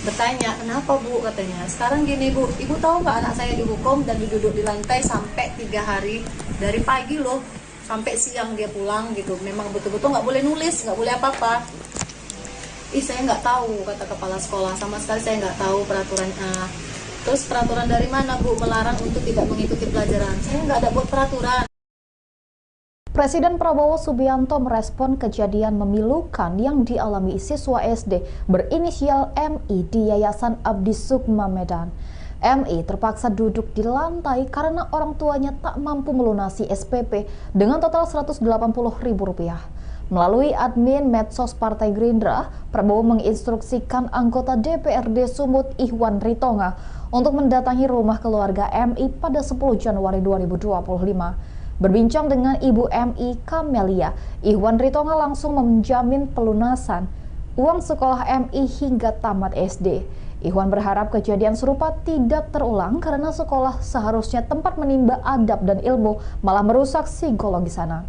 Speaker 4: bertanya, kenapa Bu, katanya. Sekarang gini Bu, ibu tahu nggak anak saya dihukum dan duduk di lantai sampai 3 hari, dari pagi loh sampai siang dia pulang gitu. Memang betul-betul nggak boleh nulis, nggak boleh apa-apa. Saya nggak tahu, kata kepala sekolah, sama sekali saya nggak tahu peraturannya. Terus peraturan dari mana Bu melarang untuk tidak mengikuti pelajaran? Saya nggak ada buat peraturan.
Speaker 5: Presiden Prabowo Subianto merespon kejadian memilukan yang dialami siswa SD berinisial MI di Yayasan Abdi Sukma Medan. MI terpaksa duduk di lantai karena orang tuanya tak mampu melunasi SPP dengan total Rp180.000. Melalui admin medsos Partai Gerindra, Prabowo menginstruksikan anggota DPRD Sumut Ihwan Ritonga untuk mendatangi rumah keluarga MI pada 10 Januari 2025. Berbincang dengan Ibu MI Kamelia, Ihwan Ritonga langsung menjamin pelunasan uang sekolah MI hingga tamat SD. Ihwan berharap kejadian serupa tidak terulang karena sekolah seharusnya tempat menimba adab dan ilmu, malah merusak psikologis anak.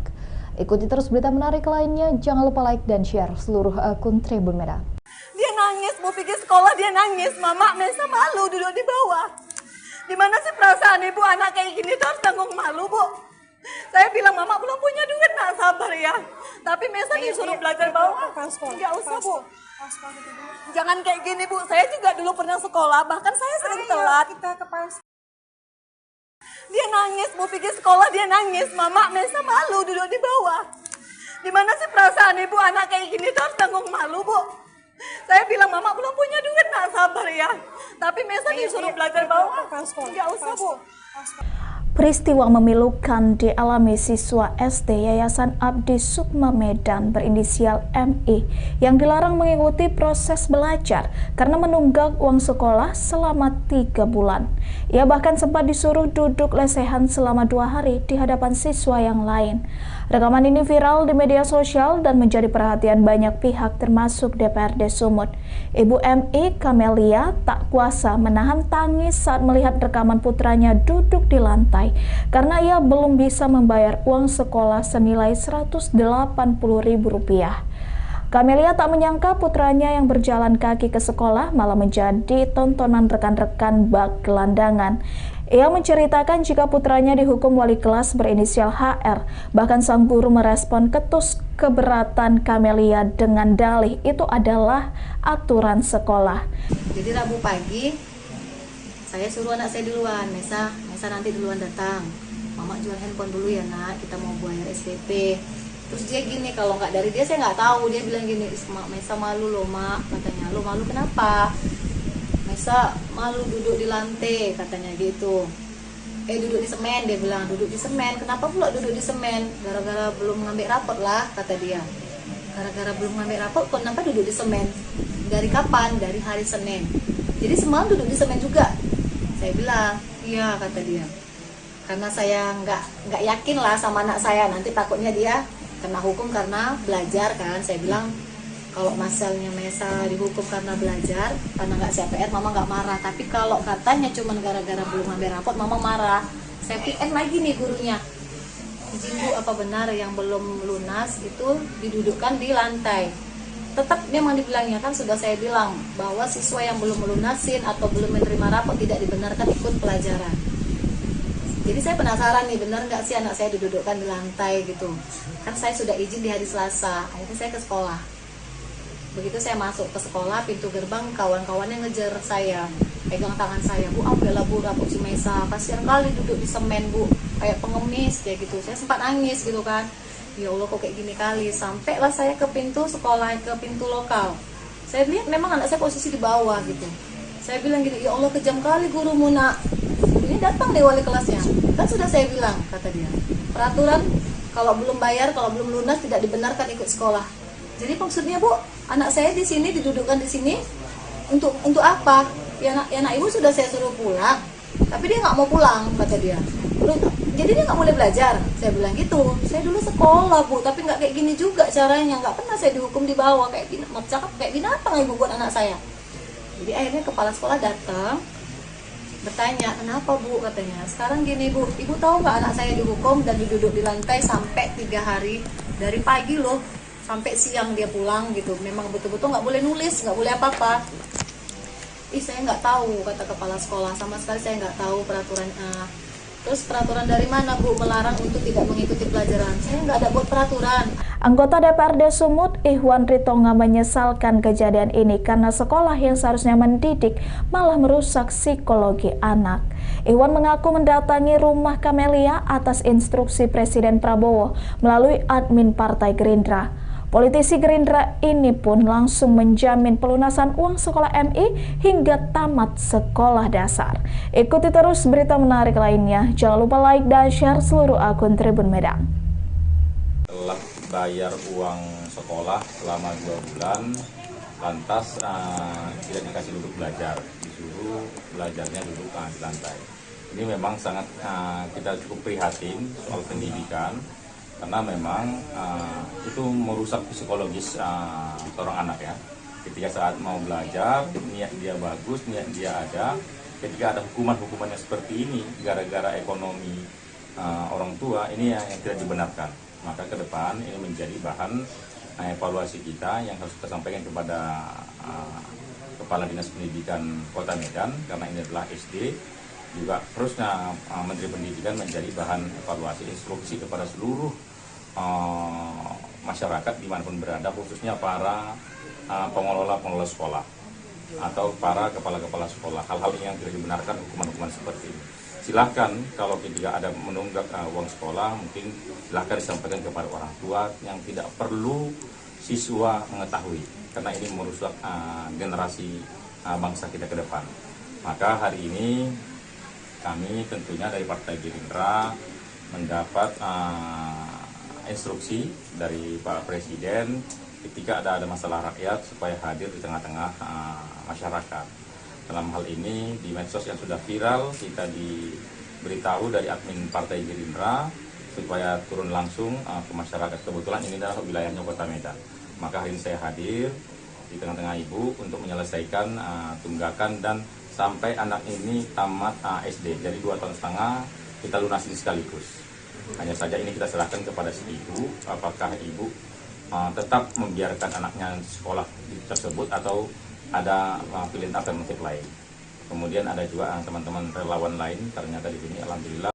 Speaker 5: Ikuti terus berita menarik lainnya, jangan lupa like dan share seluruh akun Tribun Medan.
Speaker 2: Dia nangis, mau pergi sekolah dia nangis. Mama Mesa malu duduk di bawah. Dimana sih perasaan ibu anak kayak gini tuh harus tanggung malu Bu. Saya bilang mama belum punya duit, nak sabar ya. Tapi Mesa disuruh belajar bawah. Enggak usah Bu. Jangan kayak gini Bu. Saya juga dulu pernah sekolah, bahkan saya sering telat. Dia nangis, mau pergi sekolah dia nangis. Mama Mesa malu duduk di bawah. Dimana sih perasaan ibu anak kayak gini tuh harus tanggung malu Bu. Saya bilang mama belum punya duit, nak sabar ya. Tapi Mesa disuruh belajar bawah. Enggak usah Bu.
Speaker 7: Peristiwa memilukan dialami siswa SD Yayasan Abdi Sukma Medan berinisial MI yang dilarang mengikuti proses belajar karena menunggak uang sekolah selama 3 bulan. Ia bahkan sempat disuruh duduk lesehan selama 2 hari di hadapan siswa yang lain. Rekaman ini viral di media sosial dan menjadi perhatian banyak pihak termasuk DPRD Sumut. Ibu MI Kamelia tak kuasa menahan tangis saat melihat rekaman putranya duduk di lantai karena ia belum bisa membayar uang sekolah senilai Rp180.000. Kamelia tak menyangka putranya yang berjalan kaki ke sekolah malah menjadi tontonan rekan-rekan bak gelandangan. Ia menceritakan jika putranya dihukum wali kelas berinisial HR. Bahkan sang guru merespon ketus keberatan Kamelia dengan dalih itu adalah aturan sekolah.
Speaker 4: Jadi Rabu pagi saya suruh anak saya duluan, Mesa nanti duluan datang. Mama jual handphone dulu ya nak, kita mau bayar SPP. Terus dia gini, kalau nggak dari dia saya nggak tahu. Dia bilang gini, Mesa malu loh mak, katanya. Lo malu kenapa? Mesa malu duduk di lantai, katanya gitu. Duduk di semen, dia bilang duduk di semen. Kenapa pula duduk di semen? Gara-gara belum ngambil rapot lah, kata dia. Gara-gara belum ngambil rapot, kenapa duduk di semen? Dari kapan? Dari hari Senin. Jadi semalam duduk di semen juga. Saya bilang, iya, kata dia. Karena saya nggak yakin lah sama anak saya, nanti takutnya dia kena hukum karena belajar kan. Saya bilang, kalau masalahnya Mesa dihukum karena belajar, karena nggak CPR, mama nggak marah. Tapi kalau katanya cuma gara-gara belum ngambil rapot, mama marah. Saya PN lagi nih gurunya. Izin Bu, apa benar yang belum lunas itu didudukkan di lantai? Tetap memang dibilangnya, kan sudah saya bilang bahwa siswa yang belum melunasin atau belum menerima rapot tidak dibenarkan ikut pelajaran. Jadi saya penasaran nih, benar nggak sih anak saya didudukkan di lantai gitu? Kan saya sudah izin di hari Selasa, akhirnya saya ke sekolah. Begitu saya masuk ke sekolah, pintu gerbang kawan-kawannya ngejar saya, pegang tangan saya, Bu, ambillah Bu rapot si Mesa, kasihan kali duduk di semen Bu, kayak pengemis kayak gitu. Saya sempat nangis gitu kan. Ya Allah kok kayak gini kali. Sampailah saya ke pintu sekolah, ke pintu lokal. Saya lihat memang anak saya posisi di bawah gitu. Saya bilang gini, ya Allah kejam kali gurumu nak. Ini datang deh wali kelasnya. Kan sudah saya bilang, kata dia. Peraturan kalau belum bayar, kalau belum lunas tidak dibenarkan ikut sekolah. Jadi maksudnya Bu, anak saya di sini didudukkan di sini untuk apa? Ya anak ibu sudah saya suruh pulang, tapi dia nggak mau pulang kata dia. Jadi dia nggak boleh belajar. Saya bilang gitu. Saya dulu sekolah Bu, tapi nggak kayak gini juga caranya. Nggak pernah saya dihukum di bawah kayak binatang ibu buat anak saya. Jadi akhirnya kepala sekolah datang bertanya, kenapa Bu katanya. Sekarang gini Bu, ibu tahu nggak anak saya dihukum dan duduk di lantai sampai 3 hari dari pagi loh sampai siang dia pulang gitu. Memang betul-betul nggak boleh nulis, nggak boleh apa-apa. Saya nggak tahu kata kepala sekolah, sama sekali saya nggak tahu peraturan. Terus peraturan dari mana Bu melarang untuk tidak mengikuti pelajaran? Saya nggak ada buat peraturan.
Speaker 7: Anggota DPRD Sumut, Ihwan Ritonga menyesalkan kejadian ini karena sekolah yang seharusnya mendidik malah merusak psikologi anak. Ihwan mengaku mendatangi rumah Kamelia atas instruksi Presiden Prabowo melalui admin Partai Gerindra. Politisi Gerindra ini pun langsung menjamin pelunasan uang sekolah MI hingga tamat sekolah dasar. Ikuti terus berita menarik lainnya. Jangan lupa like dan share seluruh akun Tribun Medan.
Speaker 6: Telah bayar uang sekolah selama 2 bulan, lantas tidak dikasih duduk belajar, disuruh belajarnya duduk di lantai. Ini memang sangat kita cukup prihatin soal pendidikan, karena memang itu merusak psikologis seorang anak ya. Ketika saat mau belajar, niat dia bagus, niat dia ada. Ketika ada hukuman-hukumannya seperti ini, gara-gara ekonomi orang tua, ini yang tidak dibenarkan. Maka ke depan ini menjadi bahan evaluasi kita yang harus kita sampaikan kepada Kepala Dinas Pendidikan Kota Medan, karena ini adalah SD. Juga terusnya Menteri Pendidikan menjadi bahan evaluasi instruksi kepada seluruh masyarakat dimanapun berada, khususnya para pengelola sekolah atau para kepala-kepala sekolah. Hal-hal yang tidak dibenarkan, hukuman-hukuman seperti ini. Silahkan kalau ketika ada menunggak uang sekolah, mungkin silahkan disampaikan kepada orang tua yang tidak perlu siswa mengetahui, karena ini merusak generasi bangsa kita ke depan. Maka hari ini kami tentunya dari Partai Gerindra mendapat instruksi dari Pak Presiden ketika ada masalah rakyat supaya hadir di tengah-tengah masyarakat. Dalam hal ini di medsos yang sudah viral, kita diberitahu dari admin Partai Gerindra supaya turun langsung ke masyarakat. Kebetulan ini adalah wilayahnya Kota Medan. Maka hari ini saya hadir di tengah-tengah ibu untuk menyelesaikan tunggakan dan sampai anak ini tamat SD. Jadi 2,5 tahun kita lunasi sekaligus. Hanya saja ini kita serahkan kepada si ibu, apakah ibu tetap membiarkan anaknya sekolah tersebut atau ada pilihan alternatif lain. Kemudian ada juga teman-teman relawan lain, ternyata di sini alhamdulillah.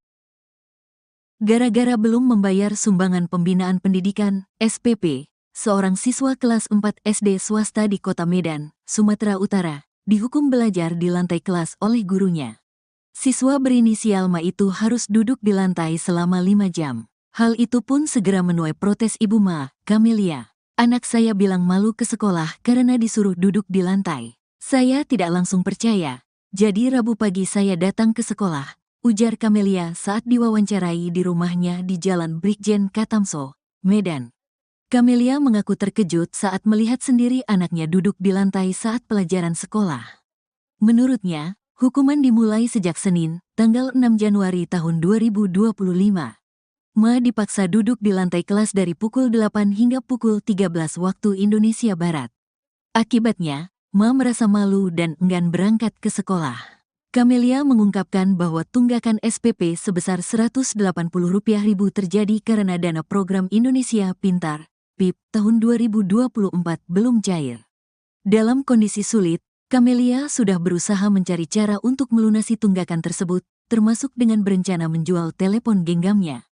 Speaker 1: Gara-gara belum membayar sumbangan pembinaan pendidikan, SPP, seorang siswa kelas 4 SD swasta di Kota Medan, Sumatera Utara, dihukum belajar di lantai kelas oleh gurunya. Siswa berinisial Ma itu harus duduk di lantai selama 5 jam. Hal itu pun segera menuai protes ibu Ma, Kamelia. Anak saya bilang malu ke sekolah karena disuruh duduk di lantai. Saya tidak langsung percaya. Jadi Rabu pagi saya datang ke sekolah, ujar Kamelia saat diwawancarai di rumahnya di Jalan Brigjen Katamso, Medan. Kamelia mengaku terkejut saat melihat sendiri anaknya duduk di lantai saat pelajaran sekolah. Menurutnya, hukuman dimulai sejak Senin, tanggal 6 Januari tahun 2025. Ma dipaksa duduk di lantai kelas dari pukul 8 hingga pukul 13 waktu Indonesia Barat. Akibatnya, Ma merasa malu dan enggan berangkat ke sekolah. Kamelia mengungkapkan bahwa tunggakan SPP sebesar Rp180.000 terjadi karena dana program Indonesia Pintar, PIP, tahun 2024 belum cair. Dalam kondisi sulit, Kamelia sudah berusaha mencari cara untuk melunasi tunggakan tersebut, termasuk dengan berencana menjual telepon genggamnya.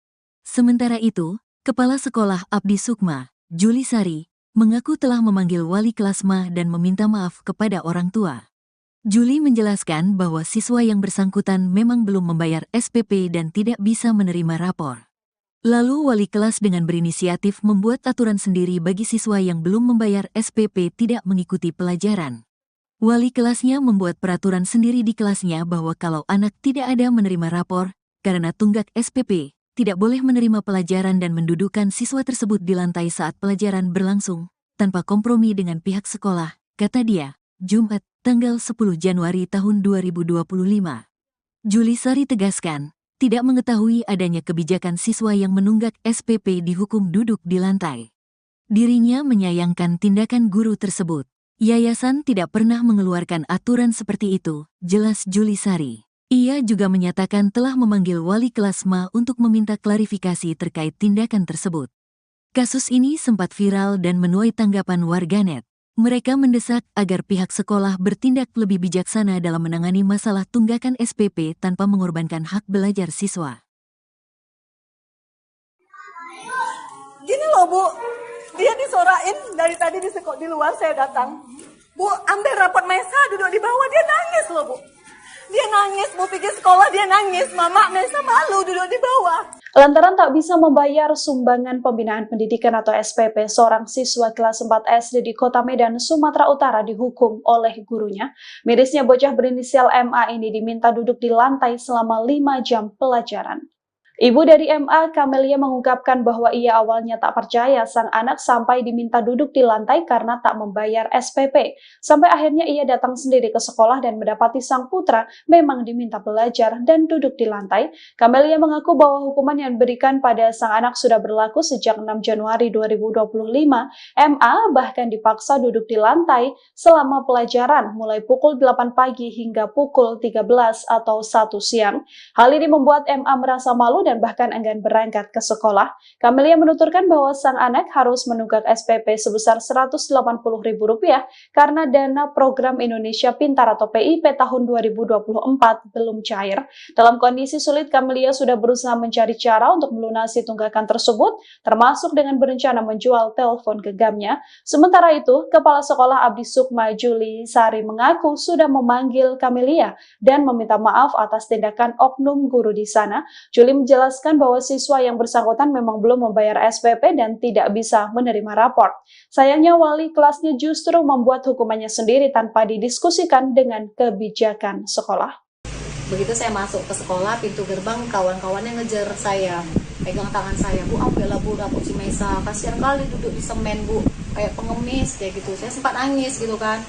Speaker 1: Sementara itu, Kepala Sekolah Abdi Sukma, Juli Sari, mengaku telah memanggil wali kelas Ma dan meminta maaf kepada orang tua. Juli menjelaskan bahwa siswa yang bersangkutan memang belum membayar SPP dan tidak bisa menerima rapor. Lalu wali kelas dengan berinisiatif membuat aturan sendiri bagi siswa yang belum membayar SPP tidak mengikuti pelajaran. Wali kelasnya membuat peraturan sendiri di kelasnya bahwa kalau anak tidak ada menerima rapor, karena tunggak SPP, tidak boleh menerima pelajaran dan mendudukkan siswa tersebut di lantai saat pelajaran berlangsung. tanpa kompromi dengan pihak sekolah, kata dia, Jumat, tanggal 10 Januari tahun 2025. Julisari tegaskan, tidak mengetahui adanya kebijakan siswa yang menunggak SPP dihukum duduk di lantai. Dirinya menyayangkan tindakan guru tersebut. Yayasan tidak pernah mengeluarkan aturan seperti itu, jelas Julisari. Ia juga menyatakan telah memanggil wali kelas MA untuk meminta klarifikasi terkait tindakan tersebut. Kasus ini sempat viral dan menuai tanggapan warganet. Mereka mendesak agar pihak sekolah bertindak lebih bijaksana dalam menangani masalah tunggakan SPP tanpa mengorbankan hak belajar siswa.
Speaker 2: Gini loh Bu, dia disorain dari tadi di luar saya datang. Bu, ambil rapot Mesa duduk di bawah, dia nangis loh Bu. Dia nangis, Bu pikir sekolah dia nangis, Mama Mesa malu duduk di bawah.
Speaker 3: Lantaran tak bisa membayar sumbangan pembinaan pendidikan atau SPP, seorang siswa kelas 4 SD di Kota Medan, Sumatera Utara dihukum oleh gurunya. Mirisnya bocah berinisial MA ini diminta duduk di lantai selama 5 jam pelajaran. Ibu dari MA, Kamelia, mengungkapkan bahwa ia awalnya tak percaya sang anak sampai diminta duduk di lantai karena tak membayar SPP. Sampai akhirnya ia datang sendiri ke sekolah dan mendapati sang putra memang diminta belajar dan duduk di lantai. Kamelia mengaku bahwa hukuman yang diberikan pada sang anak sudah berlaku sejak 6 Januari 2025. MA bahkan dipaksa duduk di lantai selama pelajaran mulai pukul 8 pagi hingga pukul 13 atau 1 siang. Hal ini membuat MA merasa malu dan bahkan enggan berangkat ke sekolah. Kamelia menuturkan bahwa sang anak harus menunggak SPP sebesar Rp180.000 karena dana program Indonesia Pintar atau PIP tahun 2024 belum cair. Dalam kondisi sulit, Kamelia sudah berusaha mencari cara untuk melunasi tunggakan tersebut, termasuk dengan berencana menjual telepon genggamnya. Sementara itu, Kepala Sekolah Abdi Sukma Julisari mengaku sudah memanggil Kamelia dan meminta maaf atas tindakan oknum guru di sana. Juli menjelaskan bahwa siswa yang bersangkutan memang belum membayar SPP dan tidak bisa menerima rapor. Sayangnya wali kelasnya justru membuat hukumannya sendiri tanpa didiskusikan dengan kebijakan sekolah.
Speaker 4: Begitu saya masuk ke sekolah, pintu gerbang kawan-kawannya ngejar saya, pegang tangan saya, Bu, ambillah Bu rapot si Mesa, kasihan kali duduk di semen Bu, kayak pengemis kayak gitu. Saya sempat nangis gitu kan,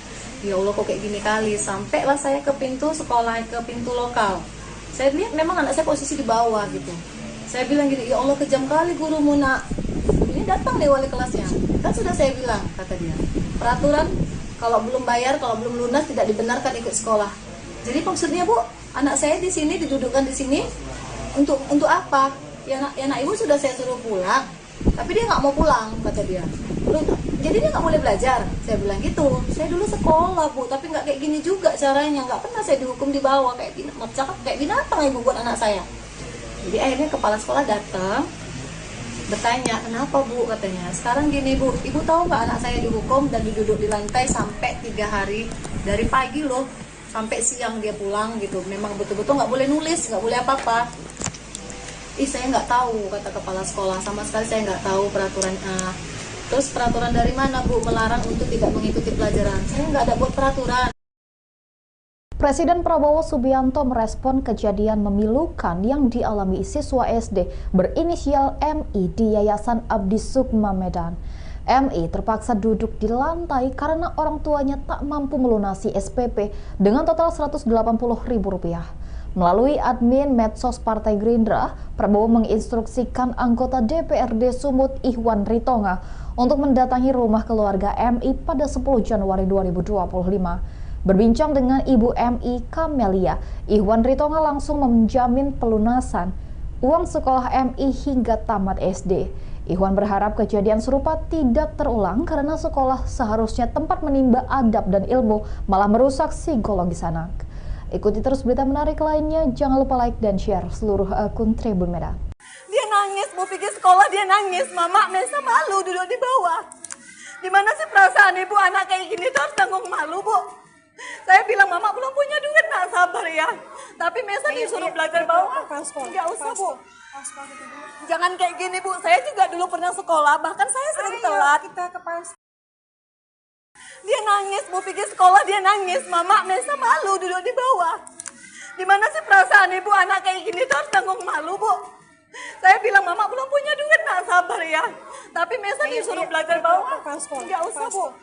Speaker 4: ya Allah kok kayak gini kali. Sampailah saya ke pintu sekolah, ke pintu lokal. Saya lihat memang anak saya posisi di bawah gitu. Saya bilang gini, ya Allah kejam kali gurumu nak. Ini datang nih wali kelasnya. Kan sudah saya bilang, kata dia, peraturan kalau belum bayar, kalau belum lunas tidak dibenarkan ikut sekolah. Jadi maksudnya Bu, anak saya di sini didudukkan di sini untuk apa? Ya anak ibu sudah saya suruh pulang, tapi dia nggak mau pulang, kata dia. Jadi dia nggak boleh belajar. Saya bilang gitu. Saya dulu sekolah Bu, tapi nggak kayak gini juga caranya. Nggak pernah saya dihukum di bawah kayak binatang ibu buat anak saya. Jadi akhirnya kepala sekolah datang, bertanya, kenapa Bu, katanya. Sekarang gini Bu, ibu tahu nggak anak saya dihukum dan duduk di lantai sampai 3 hari, dari pagi loh sampai siang dia pulang gitu. Memang betul-betul nggak boleh nulis, nggak boleh apa-apa. Saya nggak tahu, kata kepala sekolah, sama sekali saya nggak tahu peraturan. Terus peraturan dari mana Bu melarang untuk tidak mengikuti pelajaran? Saya nggak ada buat peraturan.
Speaker 5: Presiden Prabowo Subianto merespon kejadian memilukan yang dialami siswa SD berinisial MI di Yayasan Abdi Sukma Medan. MI terpaksa duduk di lantai karena orang tuanya tak mampu melunasi SPP dengan total Rp180.000. Melalui admin medsos Partai Gerindra, Prabowo menginstruksikan anggota DPRD Sumut Ihwan Ritonga untuk mendatangi rumah keluarga MI pada 10 Januari 2025. Berbincang dengan Ibu MI Kamelia, Ihwan Ritonga langsung menjamin pelunasan uang sekolah MI hingga tamat SD. Ihwan berharap kejadian serupa tidak terulang karena sekolah seharusnya tempat menimba adab dan ilmu, malah merusak psikologis anak. Ikuti terus berita menarik lainnya, jangan lupa like dan share seluruh akun Tribun Medan.
Speaker 2: Dia nangis, Bu pikir sekolah dia nangis, Mama Mesa malu duduk di bawah. Gimana sih perasaan ibu anak kayak gini tuh harus tanggung malu Bu? Saya bilang Mama belum punya duit, nak sabar ya. Tapi Mesa disuruh belajar bawah. Nggak usah Bu. Jangan kayak gini Bu, saya juga dulu pernah sekolah, bahkan saya sering telat. Dia nangis, Bu pikir sekolah dia nangis, Mama Mesa malu duduk di bawah. Gimana sih perasaan ibu anak kayak gini tuh harus tanggung malu Bu? Saya bilang, Mama belum punya duit, nak sabar ya. Tapi Mesa disuruh belajar bawah. Nggak usah, Bu.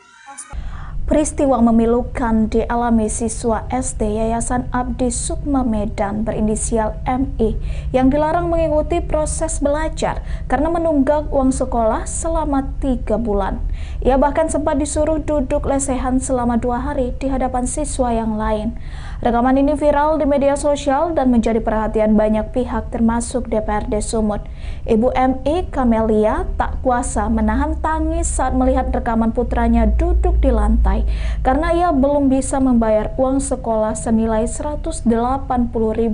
Speaker 7: Peristiwa memilukan dialami siswa SD Yayasan Abdi Sukma Medan berinisial MI yang dilarang mengikuti proses belajar karena menunggak uang sekolah selama 3 bulan. Ia bahkan sempat disuruh duduk lesehan selama 2 hari di hadapan siswa yang lain. Rekaman ini viral di media sosial dan menjadi perhatian banyak pihak termasuk DPRD Sumut. Ibu MI, Kamelia, tak kuasa menahan tangis saat melihat rekaman putranya duduk di lantai karena ia belum bisa membayar uang sekolah senilai Rp180.000.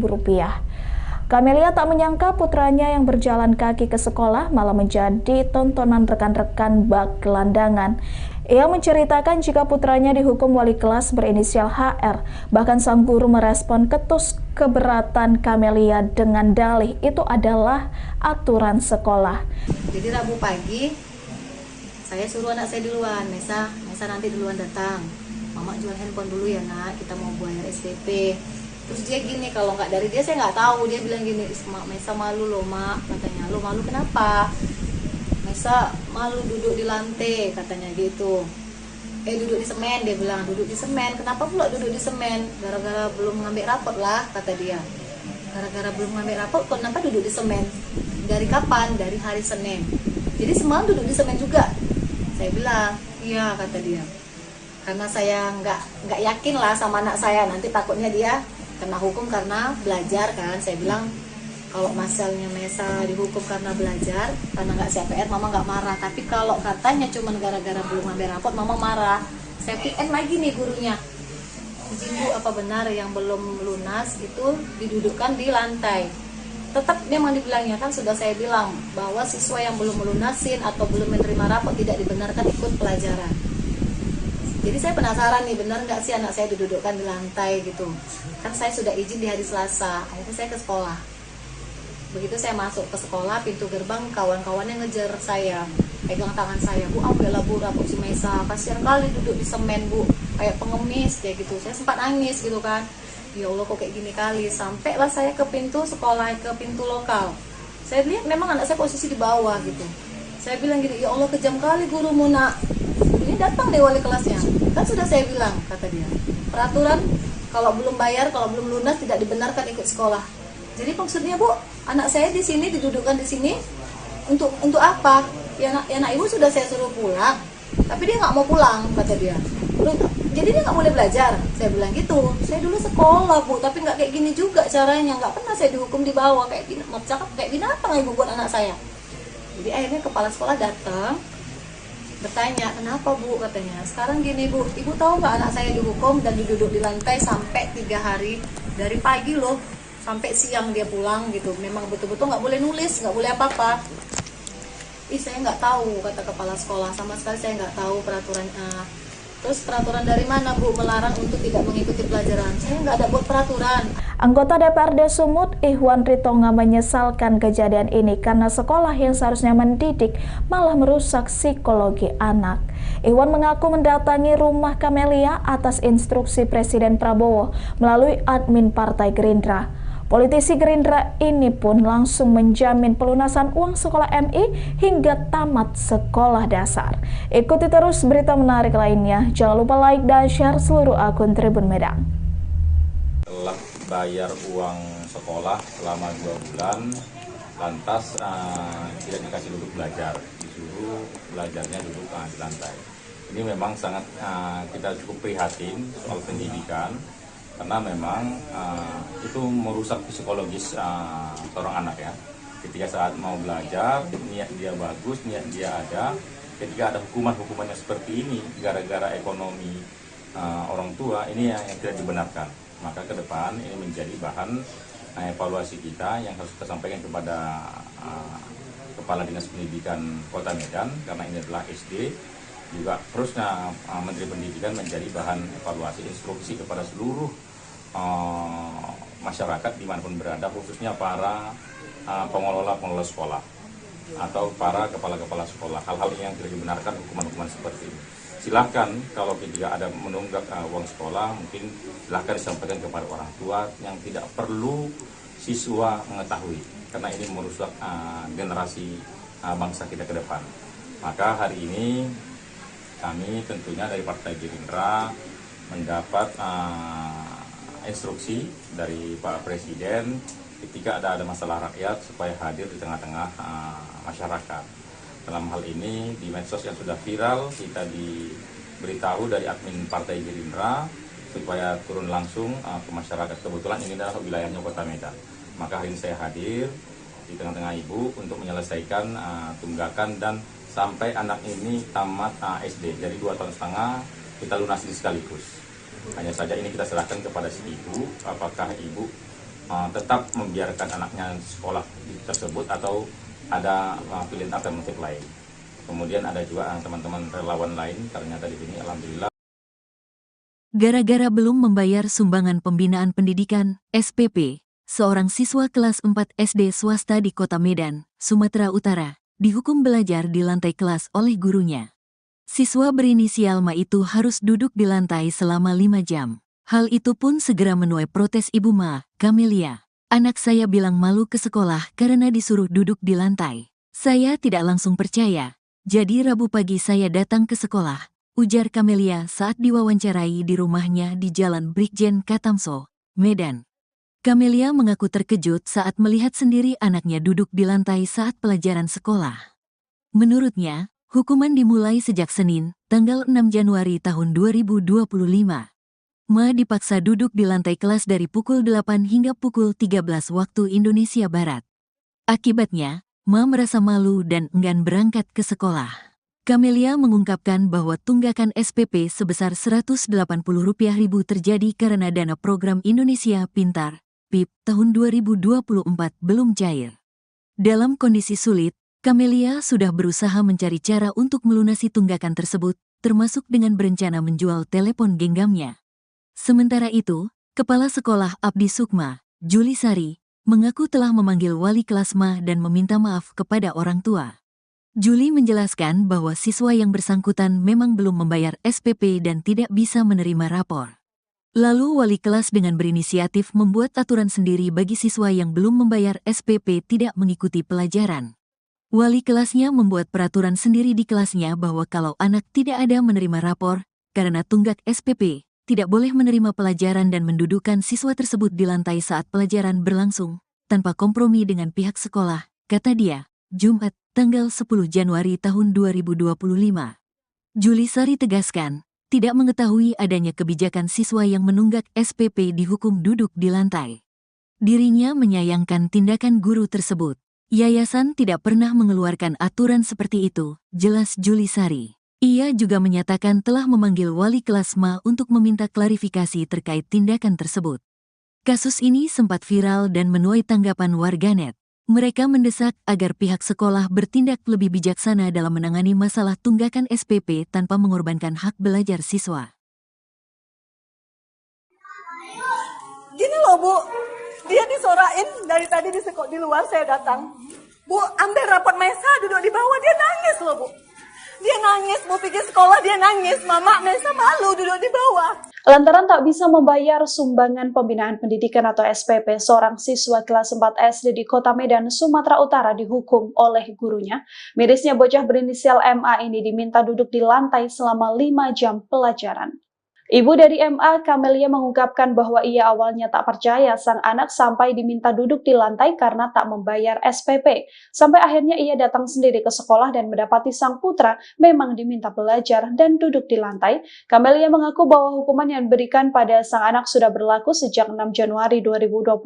Speaker 7: Kamelia tak menyangka putranya yang berjalan kaki ke sekolah malah menjadi tontonan rekan-rekan bak gelandangan. Ia menceritakan jika putranya dihukum wali kelas berinisial HR. Bahkan sang guru merespon ketus keberatan Kamelia dengan dalih itu adalah aturan sekolah.
Speaker 4: Jadi Rabu pagi saya suruh anak saya duluan, Mesa nanti duluan datang. Mama jual handphone dulu ya nak, kita mau bayar SPP. Terus dia gini, kalau nggak dari dia saya nggak tahu. Dia bilang gini, Mesa malu loh mak, katanya. Lo malu kenapa? Mesa malu duduk di lantai, katanya gitu. Duduk di semen, dia bilang duduk di semen. Kenapa pula duduk di semen? Gara-gara belum ngambil rapot lah, kata dia. Gara-gara belum ngambil rapot, kenapa duduk di semen? Dari kapan? Dari hari Senin. Jadi semalam duduk di semen juga. Saya bilang, iya, kata dia. Karena saya nggak yakin lah sama anak saya, nanti takutnya dia kena hukum karena belajar kan. Saya bilang kalau masalahnya Mesa dihukum karena belajar, karena nggak CPR, mama nggak marah. Tapi kalau katanya cuma gara-gara belum ngambil rapot, mama marah. Saya PN lagi nih gurunya. Izin Bu, apa benar yang belum lunas itu didudukkan di lantai? Tetap memang dibilangnya, kan sudah saya bilang bahwa siswa yang belum melunasin atau belum menerima rapot tidak dibenarkan ikut pelajaran. Jadi saya penasaran nih, benar nggak sih anak saya didudukkan di lantai gitu. Kan saya sudah izin di hari Selasa, akhirnya saya ke sekolah. Begitu saya masuk ke sekolah, pintu gerbang kawan-kawannya ngejar saya, pegang tangan saya, Bu, ambillah Bu rapot si Mesa, kasihan kali duduk di semen Bu, kayak pengemis kayak gitu. Saya sempat nangis gitu kan. Ya Allah kok kayak gini kali. Sampailah saya ke pintu sekolah, ke pintu lokal. Saya lihat memang anak saya posisi di bawah gitu. Saya bilang gini, ya Allah kejam kali gurumu nak. Ini datang deh wali kelasnya. Kan sudah saya bilang, kata dia. Peraturan kalau belum bayar, kalau belum lunas tidak dibenarkan ikut sekolah. Jadi maksudnya Bu, anak saya di sini didudukkan di sini untuk apa? Ya anak ibu sudah saya suruh pulang, tapi dia nggak mau pulang, kata dia. Jadi dia nggak boleh belajar. Saya bilang gitu. Saya dulu sekolah Bu, tapi nggak kayak gini juga caranya. Nggak pernah saya dihukum di bawah kayak gini. Mau cakap kayak binatang ibu buat anak saya. Jadi akhirnya kepala sekolah datang bertanya, kenapa Bu, katanya. Sekarang gini Bu, ibu tahu nggak anak saya dihukum dan duduk di lantai sampai 3 hari, dari pagi loh sampai siang dia pulang gitu. Memang betul-betul nggak boleh nulis, nggak boleh apa-apa. Saya nggak tahu, kata kepala sekolah, sama sekali saya nggak tahu peraturan. Terus peraturan dari mana Bu melarang untuk tidak mengikuti pelajaran? Saya nggak ada buat peraturan.
Speaker 7: Anggota DPRD Sumut, Ihwan Ritonga, menyesalkan kejadian ini karena sekolah yang seharusnya mendidik malah merusak psikologi anak. Ihwan mengaku mendatangi rumah Kamelia atas instruksi Presiden Prabowo melalui admin Partai Gerindra. Politisi Gerindra ini pun langsung menjamin pelunasan uang sekolah MI hingga tamat sekolah dasar. Ikuti terus berita menarik lainnya. Jangan lupa like dan share seluruh akun Tribun Medan.
Speaker 6: Telah bayar uang sekolah selama 2 bulan, lantas tidak dikasih duduk belajar, disuruh belajarnya duduk di lantai. Ini memang sangat kita cukup prihatin soal pendidikan. Karena memang itu merusak psikologis seorang anak ya. Ketika saat mau belajar, niat dia bagus, niat dia ada. Ketika ada hukuman-hukuman yang seperti ini, gara-gara ekonomi orang tua, ini yang tidak dibenarkan. Maka ke depan ini menjadi bahan evaluasi kita yang harus kita sampaikan kepada Kepala Dinas Pendidikan Kota Medan, karena ini adalah SD. Juga terusnya Menteri Pendidikan menjadi bahan evaluasi instruksi kepada seluruh masyarakat dimanapun berada, khususnya para pengelola sekolah atau para kepala-kepala sekolah. Hal-hal yang tidak dibenarkan, hukuman-hukuman seperti ini. Silahkan kalau ketika ada menunggak uang sekolah, mungkin silahkan disampaikan kepada orang tua yang tidak perlu siswa mengetahui. karena ini merusak generasi bangsa kita ke depan. Maka hari ini kami tentunya dari Partai Gerindra mendapat instruksi dari Pak Presiden ketika ada masalah rakyat supaya hadir di tengah-tengah masyarakat. Dalam hal ini di medsos yang sudah viral, kita diberitahu dari admin Partai Gerindra supaya turun langsung ke masyarakat. Kebetulan ini adalah wilayahnya Kota Medan. Maka hari ini saya hadir di tengah-tengah ibu untuk menyelesaikan tunggakan dan sampai anak ini tamat SD. Jadi 2,5 tahun kita lunasi sekaligus. Hanya saja ini kita serahkan kepada si ibu, apakah ibu tetap membiarkan anaknya sekolah tersebut atau ada pilihan alternatif lain. Kemudian ada juga teman-teman relawan lain, ternyata di sini alhamdulillah.
Speaker 1: Gara-gara belum membayar sumbangan pembinaan pendidikan, SPP, seorang siswa kelas 4 SD swasta di Kota Medan, Sumatera Utara, dihukum belajar di lantai kelas oleh gurunya. Siswa berinisial Ma itu harus duduk di lantai selama 5 jam. Hal itu pun segera menuai protes Ibu Ma, Camelia. Anak saya bilang malu ke sekolah karena disuruh duduk di lantai. Saya tidak langsung percaya. Jadi Rabu pagi saya datang ke sekolah, ujar Camelia saat diwawancarai di rumahnya di Jalan Brigjen Katamso, Medan. Camelia mengaku terkejut saat melihat sendiri anaknya duduk di lantai saat pelajaran sekolah. Menurutnya, hukuman dimulai sejak Senin, tanggal 6 Januari tahun 2025. Ma dipaksa duduk di lantai kelas dari pukul 8 hingga pukul 13 waktu Indonesia Barat. Akibatnya, Ma merasa malu dan enggan berangkat ke sekolah. Camelia mengungkapkan bahwa tunggakan SPP sebesar Rp180.000 terjadi karena dana program Indonesia Pintar, PIP, tahun 2024 belum cair. Dalam kondisi sulit, Camelia sudah berusaha mencari cara untuk melunasi tunggakan tersebut, termasuk dengan berencana menjual telepon genggamnya. Sementara itu, Kepala Sekolah Abdi Sukma, Juli Sari, mengaku telah memanggil wali kelas Ma dan meminta maaf kepada orang tua. Juli menjelaskan bahwa siswa yang bersangkutan memang belum membayar SPP dan tidak bisa menerima rapor. Lalu wali kelas dengan berinisiatif membuat aturan sendiri bagi siswa yang belum membayar SPP tidak mengikuti pelajaran. Wali kelasnya membuat peraturan sendiri di kelasnya bahwa kalau anak tidak ada menerima rapor, karena tunggak SPP, tidak boleh menerima pelajaran dan mendudukkan siswa tersebut di lantai saat pelajaran berlangsung, tanpa kompromi dengan pihak sekolah, kata dia, Jumat, tanggal 10 Januari tahun 2025. Juli Sari tegaskan, tidak mengetahui adanya kebijakan siswa yang menunggak SPP dihukum duduk di lantai. Dirinya menyayangkan tindakan guru tersebut. Yayasan tidak pernah mengeluarkan aturan seperti itu, jelas Juli Sari. Ia juga menyatakan telah memanggil wali kelas Ma untuk meminta klarifikasi terkait tindakan tersebut. Kasus ini sempat viral dan menuai tanggapan warganet. Mereka mendesak agar pihak sekolah bertindak lebih bijaksana dalam menangani masalah tunggakan SPP tanpa mengorbankan hak belajar siswa.
Speaker 2: Gini loh Bu, dia disorain dari tadi di luar saya datang. Bu, ambil rapot Mesa duduk di bawah, dia nangis loh Bu. Dia nangis, mau pergi sekolah dia nangis. Mama, Mesa malu duduk di bawah.
Speaker 3: Lantaran tak bisa membayar sumbangan pembinaan pendidikan atau SPP, seorang siswa kelas 4 SD di Kota Medan, Sumatera Utara dihukum oleh gurunya. Mirisnya bocah berinisial MA ini diminta duduk di lantai selama 5 jam pelajaran. Ibu dari MA, Camelia, mengungkapkan bahwa ia awalnya tak percaya sang anak sampai diminta duduk di lantai karena tak membayar SPP. Sampai akhirnya ia datang sendiri ke sekolah dan mendapati sang putra memang diminta belajar dan duduk di lantai. Camelia mengaku bahwa hukuman yang diberikan pada sang anak sudah berlaku sejak 6 Januari 2025.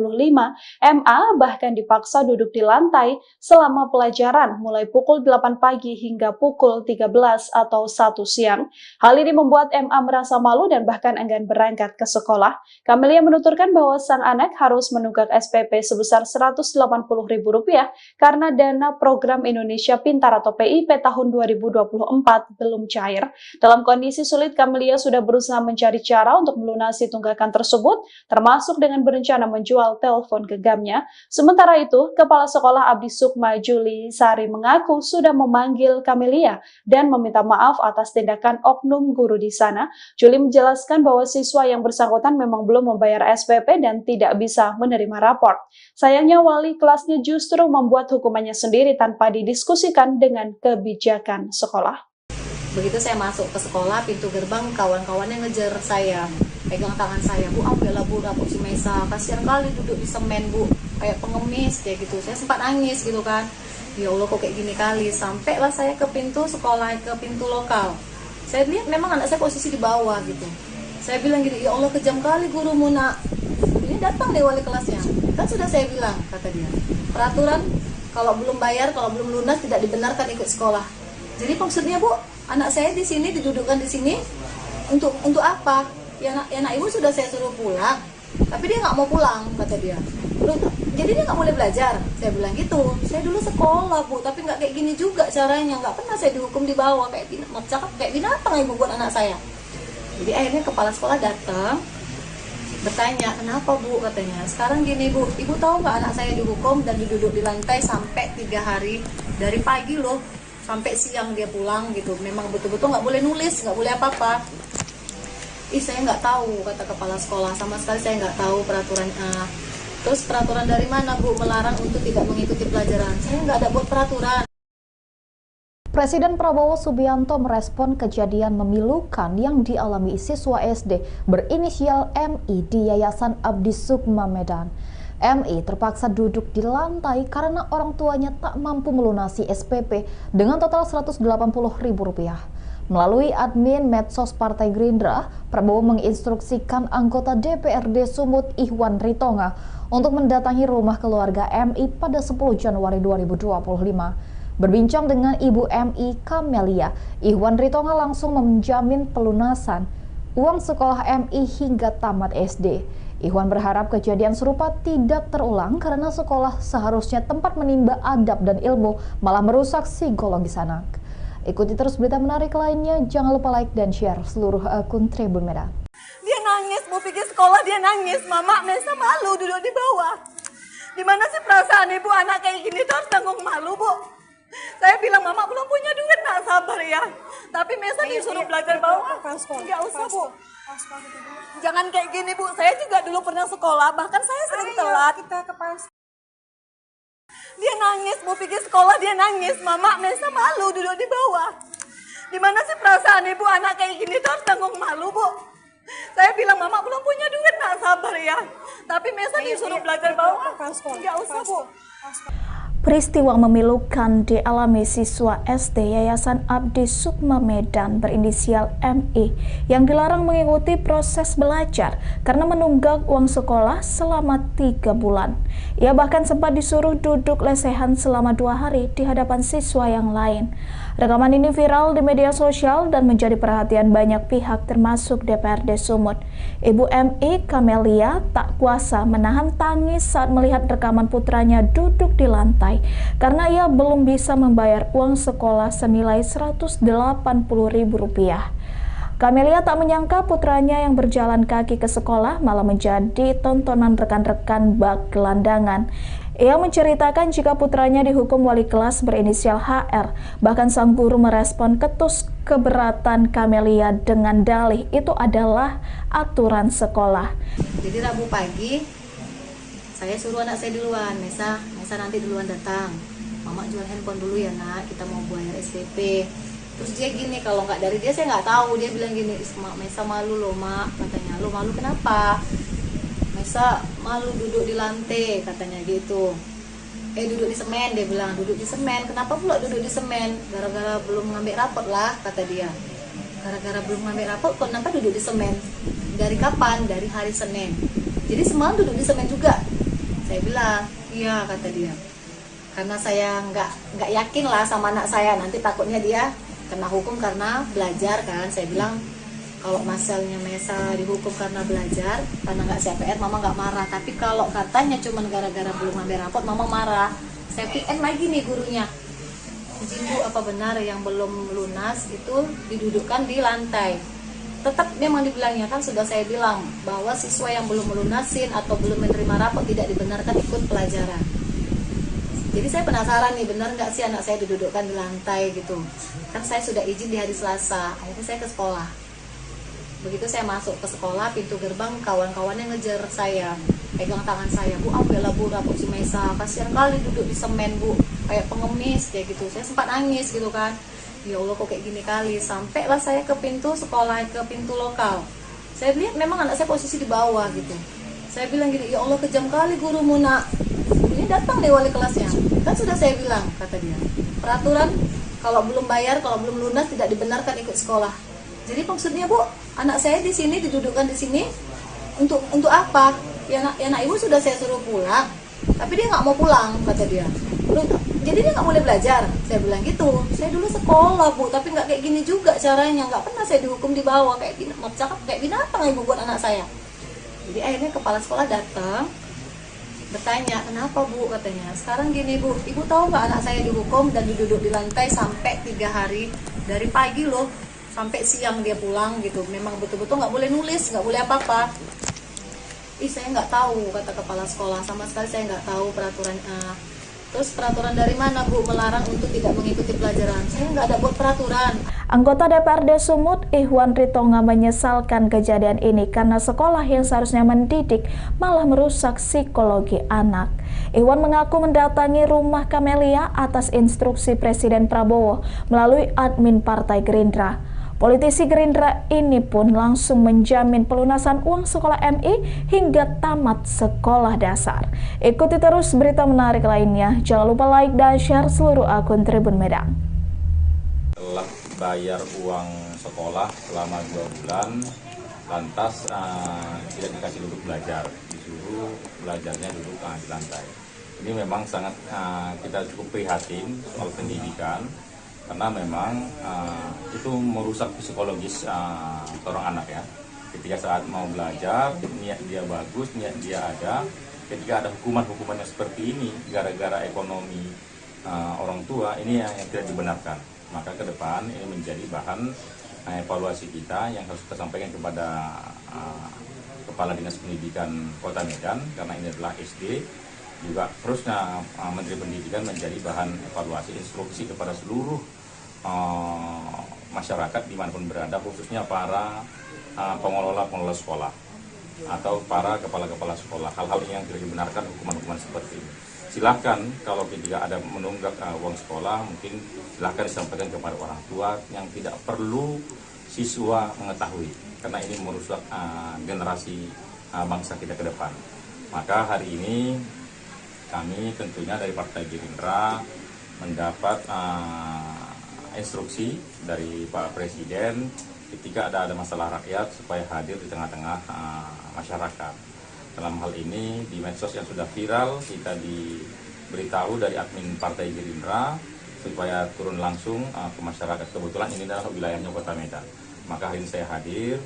Speaker 3: MA bahkan dipaksa duduk di lantai selama pelajaran mulai pukul 8 pagi hingga pukul 13 atau 1 siang. Hal ini membuat MA merasa malu dan bahkan enggan berangkat ke sekolah. Camelia menuturkan bahwa sang anak harus menunggak SPP sebesar Rp180.000 karena dana program Indonesia Pintar atau PIP tahun 2024 belum cair. Dalam kondisi sulit, Camelia sudah berusaha mencari cara untuk melunasi tunggakan tersebut, termasuk dengan berencana menjual telepon genggamnya. Sementara itu, Kepala Sekolah Abdi Sukma Juli Sari mengaku sudah memanggil Camelia dan meminta maaf atas tindakan oknum guru di sana. Juli menjelaskan bahwa siswa yang bersangkutan memang belum membayar SPP dan tidak bisa menerima rapor. Sayangnya wali kelasnya justru membuat hukumannya sendiri tanpa didiskusikan dengan kebijakan sekolah.
Speaker 4: Begitu saya masuk ke sekolah, pintu gerbang kawan-kawannya ngejar saya, pegang tangan saya, Bu ambillah Bu rapot si Mesa, kasihan kali duduk di semen Bu, kayak pengemis kayak gitu. Saya sempat nangis gitu kan, ya Allah kok kayak gini kali. Sampailah saya ke pintu sekolah, ke pintu lokal. Saya lihat memang anak saya posisi di bawah gitu. Saya bilang gini, ya Allah kejam kali gurumu nak. Ini datang deh wali kelasnya. Kan sudah saya bilang, kata dia, peraturan kalau belum bayar, kalau belum lunas tidak dibenarkan ikut sekolah. Jadi maksudnya Bu, anak saya di sini didudukkan di sini untuk apa? Ya anak ibu sudah saya suruh pulang, tapi dia nggak mau pulang, kata dia. Jadi dia nggak boleh belajar. Saya bilang gitu. Saya dulu sekolah Bu, tapi nggak kayak gini juga caranya. Nggak pernah saya dihukum di bawah kayak binatang ibu buat anak saya. Jadi akhirnya kepala sekolah datang bertanya, kenapa Bu, katanya. Sekarang gini Bu, ibu tahu nggak anak saya dihukum dan duduk di lantai sampai 3 hari, dari pagi loh sampai siang dia pulang gitu. Memang betul-betul nggak boleh nulis, nggak boleh apa-apa. Saya nggak tahu, kata kepala sekolah, sama sekali saya nggak tahu peraturan. Terus peraturan dari mana Bu melarang untuk tidak mengikuti pelajaran? Saya nggak ada buat peraturan.
Speaker 5: Presiden Prabowo Subianto merespon kejadian memilukan yang dialami siswa SD berinisial MI di Yayasan Abdi Sukma Medan. MI terpaksa duduk di lantai karena orang tuanya tak mampu melunasi SPP dengan total Rp180.000. Melalui admin medsos Partai Gerindra, Prabowo menginstruksikan anggota DPRD Sumut Ihwan Ritonga untuk mendatangi rumah keluarga MI pada 10 Januari 2025. Berbincang dengan Ibu MI Kamelia, Ihwan Ritonga langsung menjamin pelunasan uang sekolah MI hingga tamat SD. Ihwan berharap kejadian serupa tidak terulang karena sekolah seharusnya tempat menimba adab dan ilmu, malah merusak psikologis anak. Ikuti terus berita menarik lainnya, jangan lupa like dan share seluruh akun Tribun Medan.
Speaker 2: Dia nangis, mau pergi sekolah dia nangis. Mama Mesa malu duduk di bawah. Dimana sih perasaan ibu anak kayak gini tuh harus tanggung malu Bu. Saya bilang mama belum punya duit, nak sabar ya. Tapi Mesa disuruh belajar bawah. Nggak usah Bu. Jangan kayak gini Bu. Saya juga dulu pernah sekolah, bahkan saya sering telat. Dia nangis, mau pergi sekolah dia nangis. Mama Mesa malu duduk di bawah. Dimana sih perasaan ibu anak kayak gini tuh harus tanggung malu Bu. Saya bilang mama belum punya duit, nak sabar ya. Tapi Mesa disuruh belajar bawah. Nggak usah Bu.
Speaker 7: Peristiwa memilukan dialami siswa SD Yayasan Abdi Sukma Medan berinisial MI yang dilarang mengikuti proses belajar karena menunggak uang sekolah selama 3 bulan. Ia bahkan sempat disuruh duduk lesehan selama 2 hari di hadapan siswa yang lain. Rekaman ini viral di media sosial dan menjadi perhatian banyak pihak termasuk DPRD Sumut. Ibu MI Kamelia tak kuasa menahan tangis saat melihat rekaman putranya duduk di lantai karena ia belum bisa membayar uang sekolah senilai Rp180.000. Kamelia tak menyangka putranya yang berjalan kaki ke sekolah malah menjadi tontonan rekan-rekan bak gelandangan. Ia menceritakan jika putranya dihukum wali kelas berinisial HR. Bahkan sang guru merespon keberatan Kamelia dengan dalih itu adalah aturan sekolah.
Speaker 4: Jadi Rabu pagi saya suruh anak saya duluan, Mesa nanti duluan datang. Mama jual handphone dulu ya nak, kita mau bayar SPP. Terus dia gini, kalau nggak dari dia saya nggak tahu. Dia bilang gini, Mesa malu loh mak, katanya. Lo malu kenapa? Mesa malu duduk di lantai, katanya gitu. Duduk di semen, dia bilang duduk di semen. Kenapa pula duduk di semen? Gara-gara belum ngambil rapot lah, kata dia. Gara-gara belum ngambil rapot, kenapa duduk di semen? Dari kapan? Dari hari Senin. Jadi semalam duduk di semen juga. Saya bilang, iya, kata dia. Karena saya nggak yakin lah sama anak saya, nanti takutnya dia kena hukum karena belajar kan. Saya bilang kalau masalahnya Mesa dihukum karena belajar, karena nggak CPR, mama nggak marah. Tapi kalau katanya cuma gara-gara belum ngambil rapot, mama marah. Saya PN lagi nih gurunya. Izin Bu, apa benar yang belum lunas itu didudukkan di lantai? Tetap memang dibilangnya, kan sudah saya bilang bahwa siswa yang belum melunasin atau belum menerima rapot tidak dibenarkan ikut pelajaran. Jadi saya penasaran nih, benar nggak sih anak saya didudukkan di lantai gitu. Kan saya sudah izin di hari Selasa, akhirnya saya ke sekolah. Begitu saya masuk ke sekolah, pintu gerbang kawan-kawannya ngejar saya, pegang tangan saya, Bu ambillah Bu rapot si Mesa, kasihan kali duduk di semen Bu, kayak pengemis kayak gitu. Saya sempat nangis gitu kan, ya Allah kok kayak gini kali. Sampailah saya ke pintu sekolah, ke pintu lokal. Saya lihat memang anak saya posisi di bawah gitu. Saya bilang gini, ya Allah kejam kali gurumu nak. Ini datang deh wali kelasnya. Kan sudah saya bilang, kata dia, peraturan kalau belum bayar, kalau belum lunas tidak dibenarkan ikut sekolah. Jadi maksudnya Bu, anak saya di sini didudukkan di sini untuk apa? Ya nak ibu sudah saya suruh pulang, tapi dia nggak mau pulang, kata dia. Jadi dia nggak boleh belajar. Saya bilang gitu. Saya dulu sekolah Bu, tapi nggak kayak gini juga caranya. Nggak pernah saya dihukum di bawah kayak binatang ibu buat anak saya. Jadi akhirnya kepala sekolah datang, bertanya, kenapa Bu, katanya. Sekarang gini Bu, ibu tahu nggak anak saya dihukum dan duduk di lantai sampai 3 hari, dari pagi loh sampai siang dia pulang gitu. Memang betul-betul nggak boleh nulis, nggak boleh apa-apa. Saya nggak tahu, kata kepala sekolah, sama sekali saya nggak tahu peraturan. Terus peraturan dari mana Bu melarang untuk tidak mengikuti pelajaran? Saya nggak ada buat peraturan.
Speaker 7: Anggota DPRD Sumut, Ihwan Ritonga, menyesalkan kejadian ini karena sekolah yang seharusnya mendidik malah merusak psikologi anak. Ihwan mengaku mendatangi rumah Kamelia atas instruksi Presiden Prabowo melalui admin Partai Gerindra. Politisi Gerindra ini pun langsung menjamin pelunasan uang sekolah MI hingga tamat sekolah dasar. Ikuti terus berita menarik lainnya. Jangan lupa like dan share seluruh akun Tribun Medan.
Speaker 6: Telah bayar uang sekolah selama 2 bulan, lantas tidak dikasih duduk belajar, disuruh belajarnya duduk di lantai. Ini memang sangat kita cukup prihatin soal pendidikan, karena memang itu merusak psikologis seorang anak ya. Ketika saat mau belajar, niat dia bagus, niat dia ada. Ketika ada hukuman-hukuman yang seperti ini, gara-gara ekonomi orang tua, ini yang tidak dibenarkan. Maka ke depan ini menjadi bahan evaluasi kita yang harus kita sampaikan kepada Kepala Dinas Pendidikan Kota Medan, karena ini adalah SD. Juga terusnya Menteri Pendidikan menjadi bahan evaluasi instruksi kepada seluruh masyarakat dimanapun berada, khususnya para pengelola sekolah atau para kepala-kepala sekolah. Hal-hal yang tidak dibenarkan, hukuman-hukuman seperti ini. Silahkan kalau ketika ada menunggak uang sekolah, mungkin silahkan disampaikan kepada orang tua, yang tidak perlu siswa mengetahui, karena ini merusak generasi bangsa kita ke depan. Maka hari ini kami tentunya dari Partai Gerindra mendapat instruksi dari Pak Presiden ketika ada masalah rakyat supaya hadir di tengah-tengah masyarakat. Dalam hal ini di medsos yang sudah viral, kita diberitahu dari admin Partai Gerindra supaya turun langsung ke masyarakat. Kebetulan ini adalah wilayahnya Kota Medan. Maka hari ini saya hadir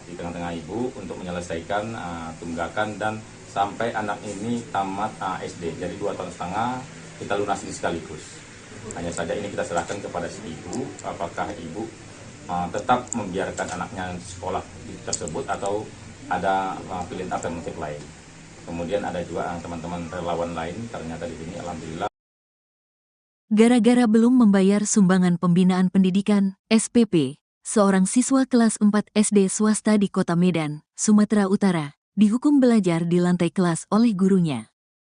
Speaker 6: di tengah-tengah Ibu untuk menyelesaikan tunggakan dan sampai anak ini tamat SD. Jadi 2,5 tahun kita lunasi sekaligus. Hanya saja ini kita serahkan kepada si ibu, apakah ibu tetap membiarkan anaknya sekolah tersebut atau ada pilihan alternatif lain. Kemudian ada juga teman-teman relawan lain, ternyata di sini alhamdulillah.
Speaker 1: Gara-gara belum membayar sumbangan pembinaan pendidikan, SPP, seorang siswa kelas 4 SD swasta di Kota Medan, Sumatera Utara, dihukum belajar di lantai kelas oleh gurunya.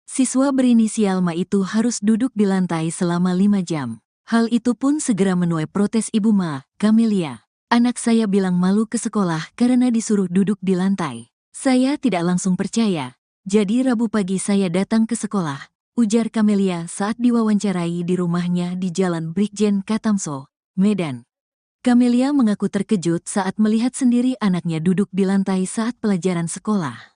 Speaker 1: Siswa berinisial Ma itu harus duduk di lantai selama 5 jam. Hal itu pun segera menuai protes Ibu Ma, Kamelia. Anak saya bilang malu ke sekolah karena disuruh duduk di lantai. Saya tidak langsung percaya. Jadi Rabu pagi saya datang ke sekolah, ujar Kamelia saat diwawancarai di rumahnya di Jalan Brigjen Katamso, Medan. Kamelia mengaku terkejut saat melihat sendiri anaknya duduk di lantai saat pelajaran sekolah.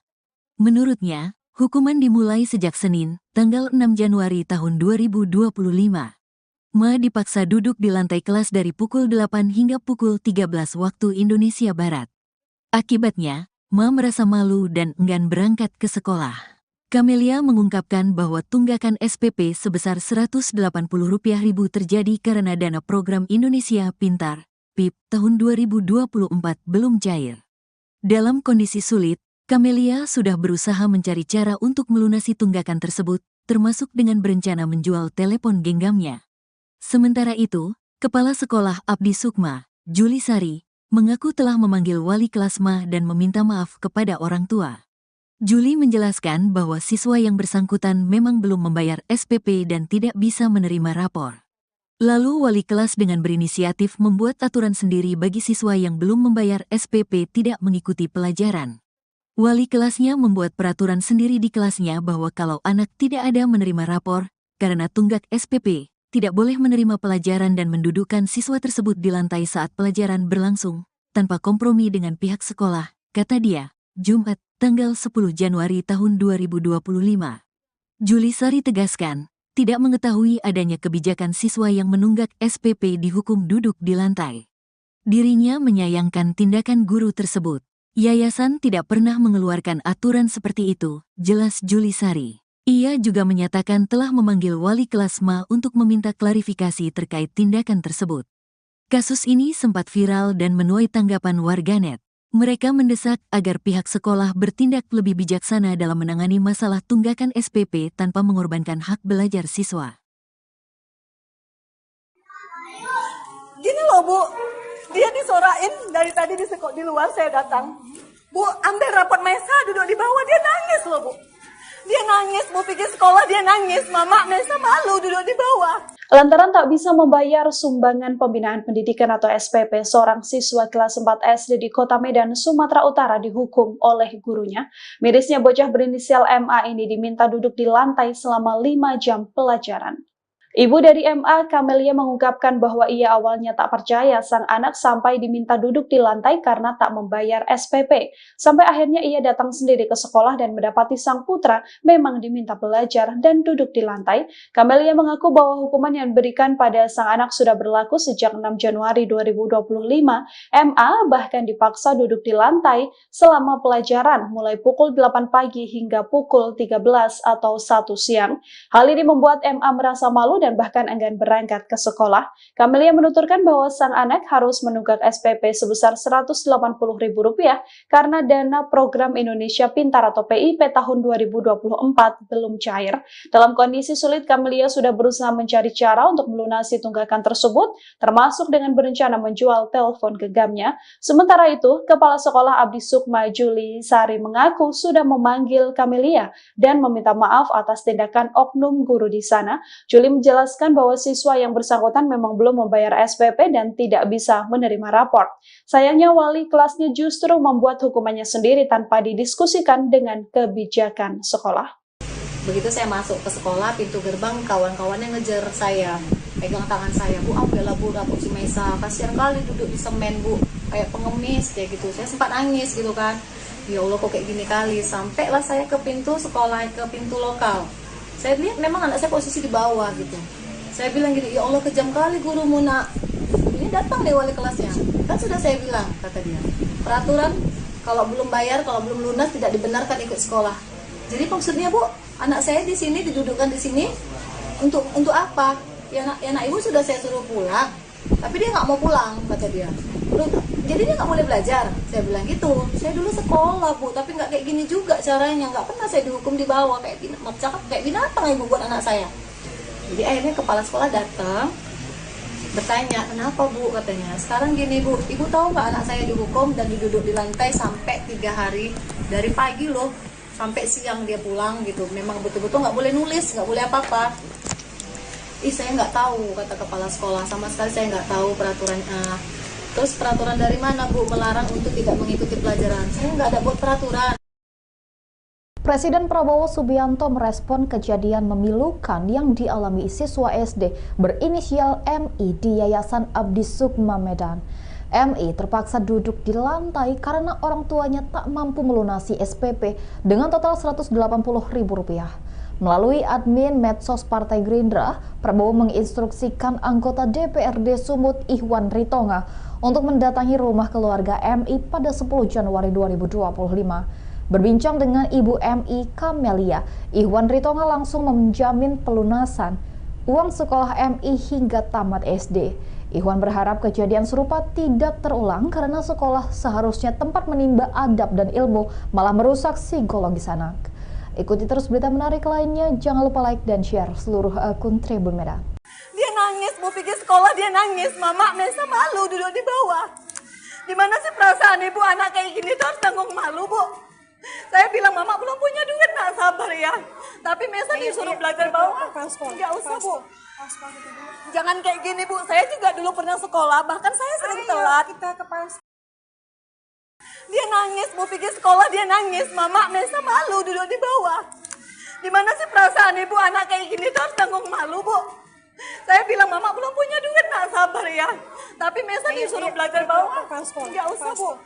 Speaker 1: Menurutnya, hukuman dimulai sejak Senin, tanggal 6 Januari tahun 2025. Ma dipaksa duduk di lantai kelas dari pukul 8 hingga pukul 13 waktu Indonesia Barat. Akibatnya, Ma merasa malu dan enggan berangkat ke sekolah. Kamelia mengungkapkan bahwa tunggakan SPP sebesar Rp180.000 terjadi karena dana program Indonesia Pintar, PIP, tahun 2024 belum cair. Dalam kondisi sulit, Kamelia sudah berusaha mencari cara untuk melunasi tunggakan tersebut, termasuk dengan berencana menjual telepon genggamnya. Sementara itu, Kepala Sekolah Abdi Sukma, Juli Sari, mengaku telah memanggil wali kelas Ma dan meminta maaf kepada orang tua. Juli menjelaskan bahwa siswa yang bersangkutan memang belum membayar SPP dan tidak bisa menerima rapor. Lalu wali kelas dengan berinisiatif membuat aturan sendiri bagi siswa yang belum membayar SPP tidak mengikuti pelajaran. Wali kelasnya membuat peraturan sendiri di kelasnya bahwa kalau anak tidak ada menerima rapor, karena tunggak SPP, tidak boleh menerima pelajaran dan mendudukkan siswa tersebut di lantai saat pelajaran berlangsung, tanpa kompromi dengan pihak sekolah, kata dia, Jumat, tanggal 10 Januari tahun 2025. Juli Sari tegaskan, tidak mengetahui adanya kebijakan siswa yang menunggak SPP dihukum duduk di lantai. Dirinya menyayangkan tindakan guru tersebut. Yayasan tidak pernah mengeluarkan aturan seperti itu, jelas Juli Sari. Ia juga menyatakan telah memanggil wali kelas Ma untuk meminta klarifikasi terkait tindakan tersebut. Kasus ini sempat viral dan menuai tanggapan warganet. Mereka mendesak agar pihak sekolah bertindak lebih bijaksana dalam menangani masalah tunggakan SPP tanpa mengorbankan hak belajar siswa.
Speaker 2: Gini loh Bu, dia disorain dari tadi di luar saya datang. Bu, ambil rapot Mesa duduk di bawah, dia nangis loh Bu. Dia nangis, Bu pikir sekolah dia nangis, Mama Mesa malu duduk di bawah.
Speaker 3: Lantaran tak bisa membayar sumbangan pembinaan pendidikan atau SPP, seorang siswa kelas 4 SD di Kota Medan, Sumatera Utara dihukum oleh gurunya. Mirisnya bocah berinisial MA ini diminta duduk di lantai selama 5 jam pelajaran. Ibu dari MA, Kamelia, mengungkapkan bahwa ia awalnya tak percaya sang anak sampai diminta duduk di lantai karena tak membayar SPP. Sampai akhirnya ia datang sendiri ke sekolah dan mendapati sang putra memang diminta belajar dan duduk di lantai. Kamelia mengaku bahwa hukuman yang diberikan pada sang anak sudah berlaku sejak 6 Januari 2025. MA bahkan dipaksa duduk di lantai selama pelajaran mulai pukul 8 pagi hingga pukul 13 atau 1 siang. Hal ini membuat MA merasa malu dan bahkan enggan berangkat ke sekolah. Kamelia menuturkan bahwa sang anak harus menunggak SPP sebesar Rp180.000 karena dana program Indonesia Pintar atau PIP tahun 2024 belum cair. Dalam kondisi sulit, Kamelia sudah berusaha mencari cara untuk melunasi tunggakan tersebut, termasuk dengan berencana menjual telepon genggamnya. Sementara itu, Kepala Sekolah Abdi Sukma Juli Sari mengaku sudah memanggil Kamelia dan meminta maaf atas tindakan oknum guru di sana. Juli menjelaskan bahwa siswa yang bersangkutan memang belum membayar SPP dan tidak bisa menerima rapor. Sayangnya wali kelasnya justru membuat hukumannya sendiri tanpa didiskusikan dengan kebijakan sekolah.
Speaker 4: Begitu saya masuk ke sekolah, pintu gerbang kawan-kawannya ngejar saya, pegang tangan saya, Bu, ambillah Bu rapor si Mesa, kasihan kali duduk di semen Bu, kayak pengemis kayak gitu. Saya sempat nangis gitu kan, ya Allah kok kayak gini kali. Sampailah saya ke pintu sekolah, ke pintu lokal. Saya lihat memang anak saya posisi di bawah gitu. Saya bilang gitu, ya Allah kejam kali gurumu nak. Ini datang nih wali kelasnya. Kan sudah saya bilang, kata dia, peraturan kalau belum bayar, kalau belum lunas tidak dibenarkan ikut sekolah. Jadi maksudnya Bu, anak saya di sini didudukkan di sini untuk apa? Ya anak ibu sudah saya suruh pulang, tapi dia nggak mau pulang, kata dia. Jadi dia nggak boleh belajar. Saya bilang gitu. Saya dulu sekolah Bu, tapi nggak kayak gini juga caranya. Nggak pernah saya dihukum di bawah kayak binatang ibu buat anak saya. Jadi akhirnya kepala sekolah datang bertanya, kenapa Bu, katanya. Sekarang gini Bu, ibu tahu nggak anak saya dihukum dan diduduk di lantai sampai 3 hari, dari pagi loh sampai siang dia pulang gitu. Memang betul-betul nggak boleh nulis, nggak boleh apa-apa. Saya nggak tahu, kata kepala sekolah, sama sekali saya nggak tahu peraturannya. Terus peraturan dari mana Bu melarang untuk tidak mengikuti pelajaran? Saya nggak ada buat peraturan.
Speaker 5: Presiden Prabowo Subianto merespon kejadian memilukan yang dialami siswa SD berinisial MI di Yayasan Abdi Sukma Medan. MI terpaksa duduk di lantai karena orang tuanya tak mampu melunasi SPP dengan total Rp180.000. Melalui admin medsos Partai Gerindra, Prabowo menginstruksikan anggota DPRD Sumut Ihwan Ritonga untuk mendatangi rumah keluarga MI pada 10 Januari 2025. Berbincang dengan Ibu MI Kamelia, Ihwan Ritonga langsung menjamin pelunasan uang sekolah MI hingga tamat SD. Ihwan berharap kejadian serupa tidak terulang karena sekolah seharusnya tempat menimba adab dan ilmu, malah merusak psikologis anak. Ikuti terus berita menarik lainnya, jangan lupa like dan share seluruh akun Tribun Medan.
Speaker 2: Dia nangis, Bu pikir sekolah dia nangis, Mama Mesa malu duduk di bawah. Gimana sih perasaan ibu anak kayak gini tuh harus tanggung malu, Bu? Saya bilang, Mama belum punya duit, nak sabar ya. Tapi Mesa disuruh belajar bawah. Nggak usah, Bu. Jangan kayak gini, Bu. Saya juga dulu pernah sekolah, bahkan saya sering telat. Dia nangis, Bu pikir sekolah dia nangis. Mama, Mesa malu duduk di bawah. Gimana sih perasaan ibu anak kayak gini tuh harus tanggung malu, Bu? Saya bilang, Mama belum punya duit, nak sabar ya. Tapi Mesa disuruh belajar bawah. Nggak usah, Bu.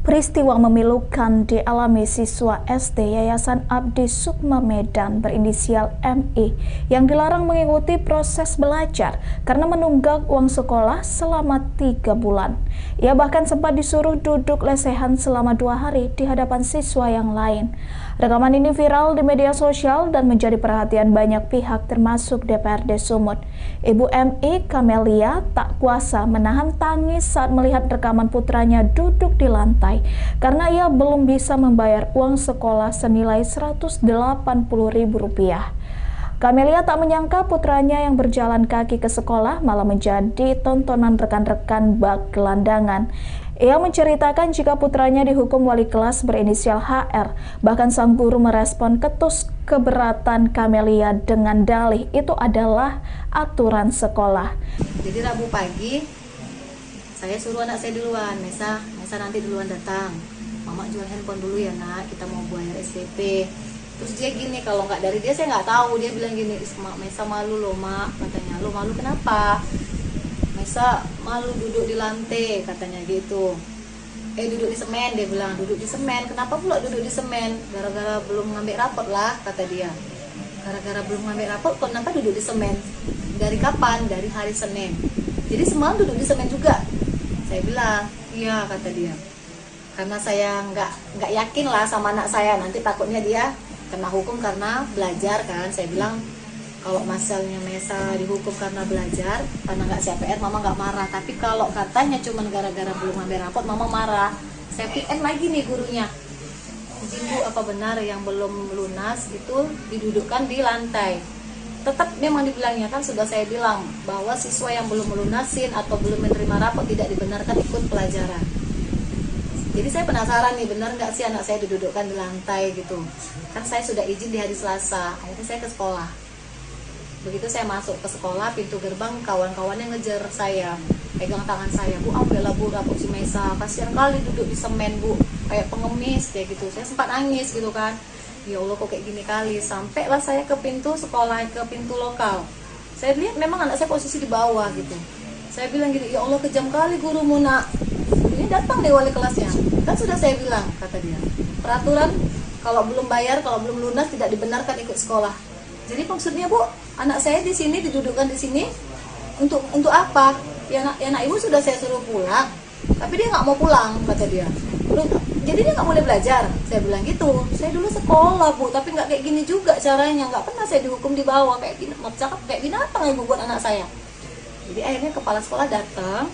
Speaker 7: Peristiwa memilukan dialami siswa SD Yayasan Abdi Sukma Medan berinisial MI yang dilarang mengikuti proses belajar karena menunggak uang sekolah selama 3 bulan. Ia bahkan sempat disuruh duduk lesehan selama 2 hari di hadapan siswa yang lain. Rekaman ini viral di media sosial dan menjadi perhatian banyak pihak termasuk DPRD Sumut. Ibu MI, Kamelia, tak kuasa menahan tangis saat melihat rekaman putranya duduk di lantai karena ia belum bisa membayar uang sekolah senilai Rp180.000. Kamelia tak menyangka putranya yang berjalan kaki ke sekolah malah menjadi tontonan rekan-rekan bak gelandangan. Ia menceritakan jika putranya dihukum wali kelas berinisial HR. Bahkan sang guru merespon ketus keberatan Kamelia dengan dalih itu adalah aturan sekolah.
Speaker 4: Jadi Rabu pagi saya suruh anak saya duluan, Mesa nanti duluan datang. Mama jual handphone dulu ya nak, kita mau bayar SPP. Terus dia gini, kalau nggak dari dia saya nggak tahu. Dia bilang gini, Mesa malu loh mak, katanya. Lo malu kenapa? Mesa malu duduk di lantai, katanya gitu. Duduk di semen, dia bilang duduk di semen. Kenapa pula duduk di semen? Gara-gara belum ngambil rapot lah, kata dia. Gara-gara belum ngambil rapot, kenapa duduk di semen? Dari kapan? Dari hari Senin. Jadi semalam duduk di semen juga. Saya bilang, iya, kata dia. Karena saya nggak yakin lah sama anak saya, nanti takutnya dia kena hukum karena belajar kan. Saya bilang, kalau masalahnya Mesa dihukum karena belajar, karena nggak CPR, Mama nggak marah. Tapi kalau katanya cuma gara-gara belum ngambil rapot, Mama marah. Saya PM lagi nih gurunya. Izin Bu, apa benar yang belum lunas itu didudukkan di lantai? Tetap memang dibilangnya, kan sudah saya bilang bahwa siswa yang belum melunasin atau belum menerima rapot tidak dibenarkan ikut pelajaran. Jadi saya penasaran nih, benar nggak sih anak saya didudukkan di lantai gitu? Kan saya sudah izin di hari Selasa, akhirnya saya ke sekolah. Begitu saya masuk ke sekolah, pintu gerbang kawan-kawannya ngejar saya, pegang tangan saya, Bu, ambillah Bu rapot si Mesa, kasihan kali duduk di semen Bu, kayak pengemis kayak gitu. Saya sempat nangis gitu kan. Ya Allah kok kayak gini kali. Sampailah saya ke pintu sekolah, ke pintu lokal. Saya lihat memang anak saya posisi di bawah gitu. Saya bilang gini, ya Allah kejam kali gurumu nak. Ini datang deh wali kelasnya. Kan sudah saya bilang, kata dia. Peraturan kalau belum bayar, kalau belum lunas tidak dibenarkan ikut sekolah. Jadi maksudnya Bu, anak saya di sini didudukkan di sini untuk apa? Ya anak ibu sudah saya suruh pulang, tapi dia nggak mau pulang, kata dia. Jadi dia nggak boleh belajar. Saya bilang gitu. Saya dulu sekolah Bu, tapi nggak kayak gini juga caranya. Nggak pernah saya dihukum di bawah kayak gini. Cakap kayak binatang ibu buat anak saya. Jadi akhirnya kepala sekolah datang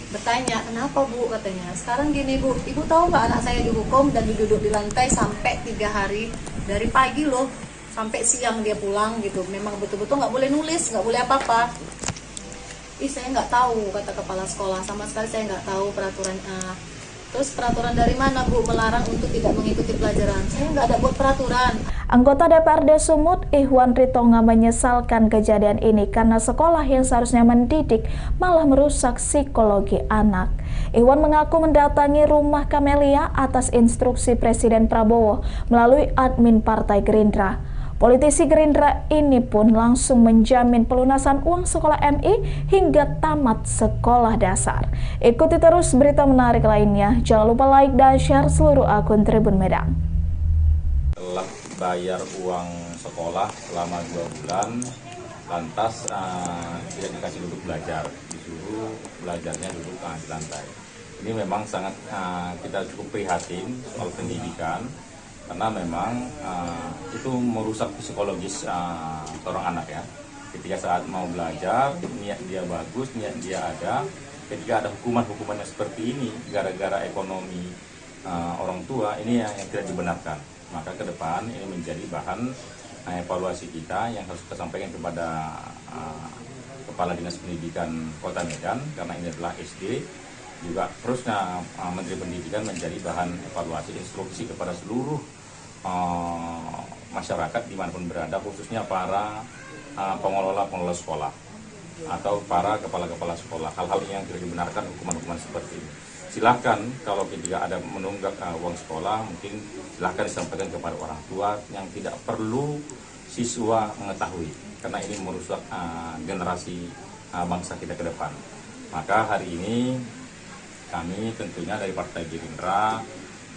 Speaker 4: bertanya, kenapa Bu, katanya. Sekarang gini Bu, ibu tahu nggak anak saya dihukum dan duduk di lantai sampai 3 hari, dari pagi loh sampai siang dia pulang gitu. Memang betul-betul nggak boleh nulis, nggak boleh apa-apa. Saya nggak tahu, kata kepala sekolah, sama sekali saya nggak tahu peraturan. Terus peraturan dari mana Bu melarang untuk tidak mengikuti pelajaran? Saya nggak ada buat peraturan.
Speaker 7: Anggota DPRD Sumut, Ihwan Ritonga, menyesalkan kejadian ini karena sekolah yang seharusnya mendidik malah merusak psikologi anak. Ihwan mengaku mendatangi rumah Kamelia atas instruksi Presiden Prabowo melalui admin Partai Gerindra. Politisi Gerindra ini pun langsung menjamin pelunasan uang sekolah MI hingga tamat sekolah dasar. Ikuti terus berita menarik lainnya. Jangan lupa like dan share seluruh akun Tribun Medan.
Speaker 6: Telah bayar uang sekolah selama 2 bulan, lantas tidak dikasih duduk belajar, disuruh belajarnya duduk di lantai. Ini memang sangat kita cukup prihatin soal pendidikan. Karena memang itu merusak psikologis seorang anak ya. Ketika saat mau belajar, niat dia bagus, niat dia ada. Ketika ada hukuman-hukuman yang seperti ini, gara-gara ekonomi orang tua, ini yang tidak dibenarkan. Maka ke depan ini menjadi bahan evaluasi kita yang harus kita sampaikan kepada Kepala Dinas Pendidikan Kota Medan, karena ini adalah SD Juga terusnya Menteri Pendidikan menjadi bahan evaluasi instruksi kepada seluruh masyarakat dimanapun berada, khususnya para pengelola sekolah atau para kepala-kepala sekolah. Hal-hal yang tidak dibenarkan hukuman-hukuman seperti ini. Silahkan kalau tidak ada menunggak uang sekolah, mungkin silahkan disampaikan kepada orang tua yang tidak perlu siswa mengetahui, karena ini merusak generasi bangsa kita ke depan. Maka hari ini kami tentunya dari Partai Gerindra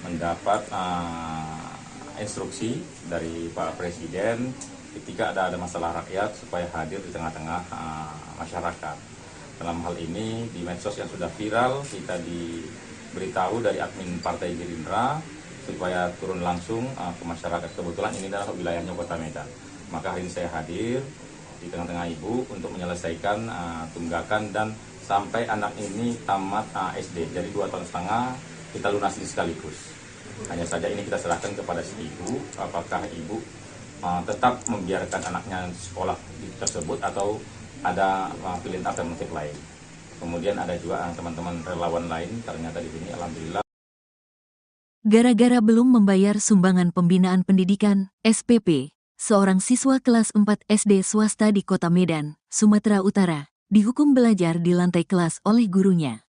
Speaker 6: mendapat instruksi dari Pak Presiden ketika ada masalah rakyat supaya hadir di tengah-tengah masyarakat. Dalam hal ini di medsos yang sudah viral, kita diberitahu dari admin Partai Gerindra supaya turun langsung ke masyarakat. Kebetulan ini adalah wilayahnya Kota Medan. Maka hari ini saya hadir di tengah-tengah ibu untuk menyelesaikan tunggakan dan sampai anak ini tamat SD. Jadi 2,5 tahun kita lunasi sekaligus. Hanya saja ini kita serahkan kepada si ibu, apakah ibu tetap membiarkan anaknya sekolah tersebut atau ada pilihan alternatif lain. Kemudian ada juga teman-teman relawan lain, ternyata di sini alhamdulillah.
Speaker 1: Gara-gara belum membayar sumbangan pembinaan pendidikan, SPP, seorang siswa kelas 4 SD swasta di Kota Medan, Sumatera Utara, dihukum belajar di lantai kelas oleh gurunya.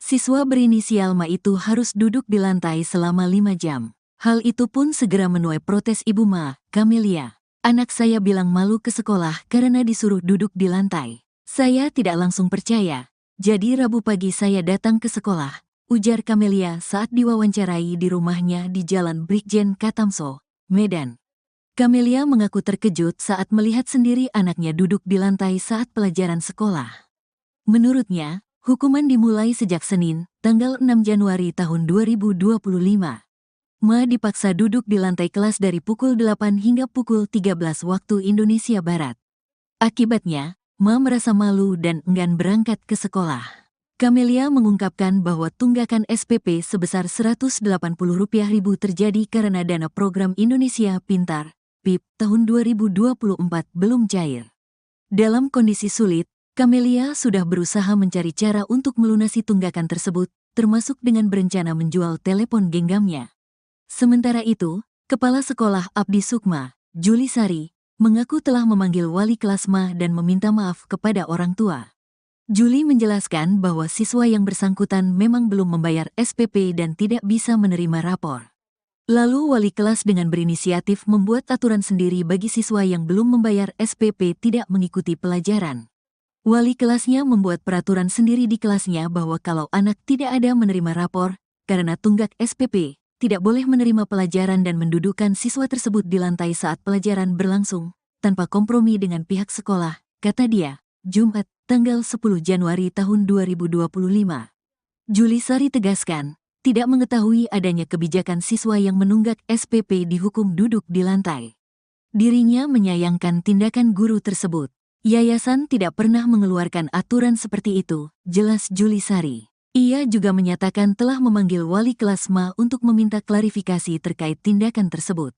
Speaker 1: Siswa berinisial Ma itu harus duduk di lantai selama 5 jam. Hal itu pun segera menuai protes Ibu Ma, Camelia. Anak saya bilang malu ke sekolah karena disuruh duduk di lantai. Saya tidak langsung percaya. Jadi Rabu pagi saya datang ke sekolah, ujar Camelia saat diwawancarai di rumahnya di Jalan Brigjen Katamso, Medan. Camelia mengaku terkejut saat melihat sendiri anaknya duduk di lantai saat pelajaran sekolah. Menurutnya, hukuman dimulai sejak Senin, tanggal 6 Januari tahun 2025. Ma dipaksa duduk di lantai kelas dari pukul 8 hingga pukul 13 waktu Indonesia Barat. Akibatnya, Ma merasa malu dan enggan berangkat ke sekolah. Camelia mengungkapkan bahwa tunggakan SPP sebesar Rp180.000 terjadi karena dana program Indonesia Pintar PIP tahun 2024 belum cair. Dalam kondisi sulit, Camelia sudah berusaha mencari cara untuk melunasi tunggakan tersebut, termasuk dengan berencana menjual telepon genggamnya. Sementara itu, Kepala Sekolah Abdi Sukma, Juli Sari, mengaku telah memanggil wali kelas Ma dan meminta maaf kepada orang tua. Juli menjelaskan bahwa siswa yang bersangkutan memang belum membayar SPP dan tidak bisa menerima rapor. Lalu wali kelas dengan berinisiatif membuat aturan sendiri bagi siswa yang belum membayar SPP tidak mengikuti pelajaran. Wali kelasnya membuat peraturan sendiri di kelasnya bahwa kalau anak tidak ada menerima rapor, karena tunggak SPP, tidak boleh menerima pelajaran dan mendudukkan siswa tersebut di lantai saat pelajaran berlangsung, tanpa kompromi dengan pihak sekolah, kata dia, Jumat, tanggal 10 Januari tahun 2025. Juli Sari tegaskan, tidak mengetahui adanya kebijakan siswa yang menunggak SPP dihukum duduk di lantai. Dirinya menyayangkan tindakan guru tersebut. Yayasan tidak pernah mengeluarkan aturan seperti itu, jelas Juli Sari. Ia juga menyatakan telah memanggil wali kelas Ma untuk meminta klarifikasi terkait tindakan tersebut.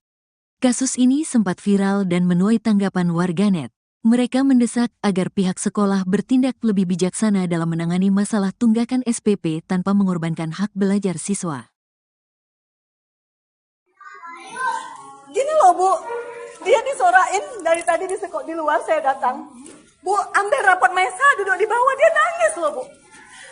Speaker 1: Kasus ini sempat viral dan menuai tanggapan warganet. Mereka mendesak agar pihak sekolah bertindak lebih bijaksana dalam menangani masalah tunggakan SPP tanpa mengorbankan hak belajar siswa.
Speaker 2: Gini loh Bu, dia disorain dari tadi di luar saya datang. Bu, ambil rapot Mesa duduk di bawah, dia nangis loh Bu.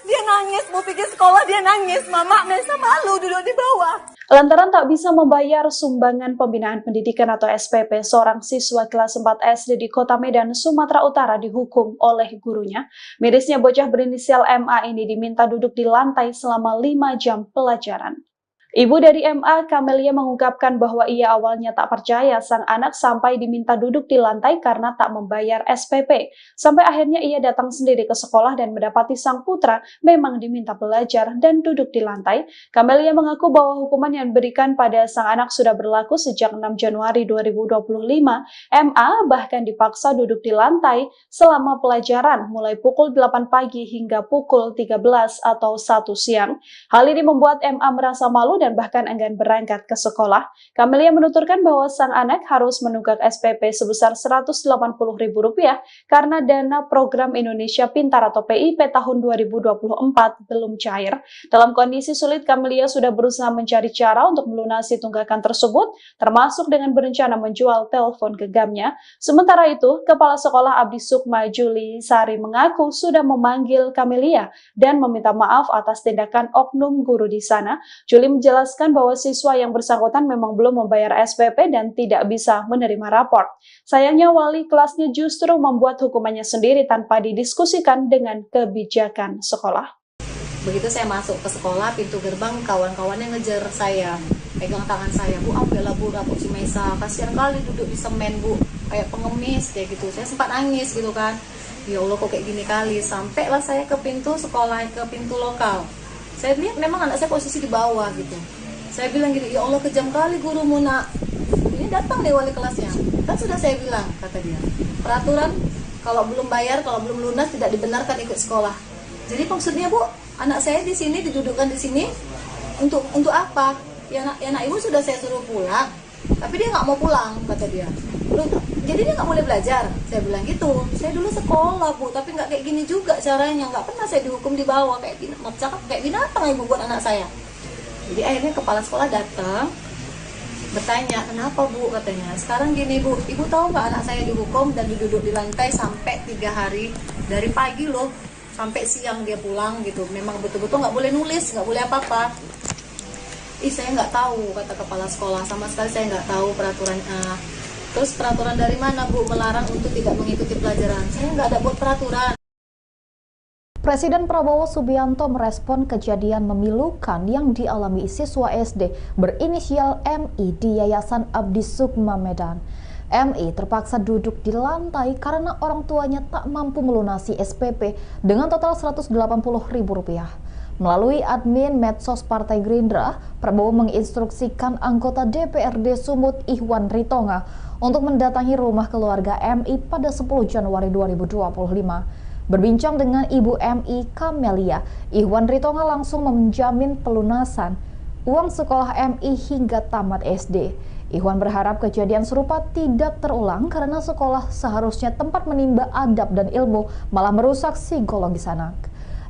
Speaker 2: Dia nangis, Bu pikir sekolah dia nangis, Mama Mesa malu duduk di bawah.
Speaker 3: Lantaran tak bisa membayar sumbangan pembinaan pendidikan atau SPP, seorang siswa kelas 4 SD di Kota Medan, Sumatera Utara dihukum oleh gurunya. Mirisnya bocah berinisial MA ini diminta duduk di lantai selama 5 jam pelajaran. Ibu dari MA, Camelia, mengungkapkan bahwa ia awalnya tak percaya sang anak sampai diminta duduk di lantai karena tak membayar SPP. Sampai akhirnya ia datang sendiri ke sekolah dan mendapati sang putra memang diminta belajar dan duduk di lantai. Camelia mengaku bahwa hukuman yang diberikan pada sang anak sudah berlaku sejak 6 Januari 2025. MA bahkan dipaksa duduk di lantai selama pelajaran mulai pukul 8 pagi hingga pukul 13 atau 1 siang. Hal ini membuat MA merasa malu dan bahkan enggan berangkat ke sekolah. Kamelia menuturkan bahwa sang anak harus menunggak SPP sebesar Rp180.000 karena dana program Indonesia Pintar atau PIP tahun 2024 belum cair. Dalam kondisi sulit, Kamelia sudah berusaha mencari cara untuk melunasi tunggakan tersebut, termasuk dengan berencana menjual telepon genggamnya. Sementara itu, Kepala Sekolah Abdi Sukma Juli Sari mengaku sudah memanggil Kamelia dan meminta maaf atas tindakan oknum guru di sana. Juli menjelaskan bahwa siswa yang bersangkutan memang belum membayar SPP dan tidak bisa menerima rapor. Sayangnya wali kelasnya justru membuat hukumannya sendiri tanpa didiskusikan dengan kebijakan sekolah.
Speaker 4: Begitu saya masuk ke sekolah, pintu gerbang kawan-kawannya ngejar saya, pegang tangan saya, Bu ambillah Bu rapor si Mesa, kasihan kali duduk di semen Bu, kayak pengemis kayak gitu. Saya sempat nangis gitu kan, ya Allah kok kayak gini kali. Sampailah saya ke pintu sekolah, ke pintu lokal. Saya lihat memang anak saya posisi di bawah gitu. Saya bilang gini, ya Allah kejam kali gurumu nak. Ini datang deh wali kelasnya. Kan sudah saya bilang, kata dia, peraturan kalau belum bayar, kalau belum lunas tidak dibenarkan ikut sekolah. Jadi maksudnya Bu, anak saya di sini didudukkan di sini untuk apa? Ya anak ibu sudah saya suruh pulang, tapi dia nggak mau pulang, kata dia. Jadi dia nggak boleh belajar. Saya bilang gitu. Saya dulu sekolah Bu, tapi nggak kayak gini juga caranya. Nggak pernah saya dihukum di bawah kayak binatang ibu buat anak saya. Jadi akhirnya kepala sekolah datang bertanya, kenapa Bu, katanya. Sekarang gini Bu, ibu tahu nggak anak saya dihukum dan duduk di lantai sampai 3 hari, dari pagi loh sampai siang dia pulang gitu. Memang betul-betul nggak boleh nulis, nggak boleh apa-apa. Saya nggak tahu, kata kepala sekolah, sama sekali saya nggak tahu peraturan. Terus peraturan dari mana Bu melarang untuk tidak mengikuti pelajaran? Saya nggak ada buat peraturan.
Speaker 5: Presiden Prabowo Subianto merespon kejadian memilukan yang dialami siswa SD berinisial MI di Yayasan Abdi Sukma Medan. MI terpaksa duduk di lantai karena orang tuanya tak mampu melunasi SPP dengan total Rp180.000. Melalui admin medsos Partai Gerindra, Prabowo menginstruksikan anggota DPRD Sumut Ihwan Ritonga untuk mendatangi rumah keluarga MI pada 10 Januari 2025. Berbincang dengan Ibu MI Kamelia, Ihwan Ritonga langsung menjamin pelunasan uang sekolah MI hingga tamat SD. Ihwan berharap kejadian serupa tidak terulang karena sekolah seharusnya tempat menimba adab dan ilmu, malah merusak psikologis anak.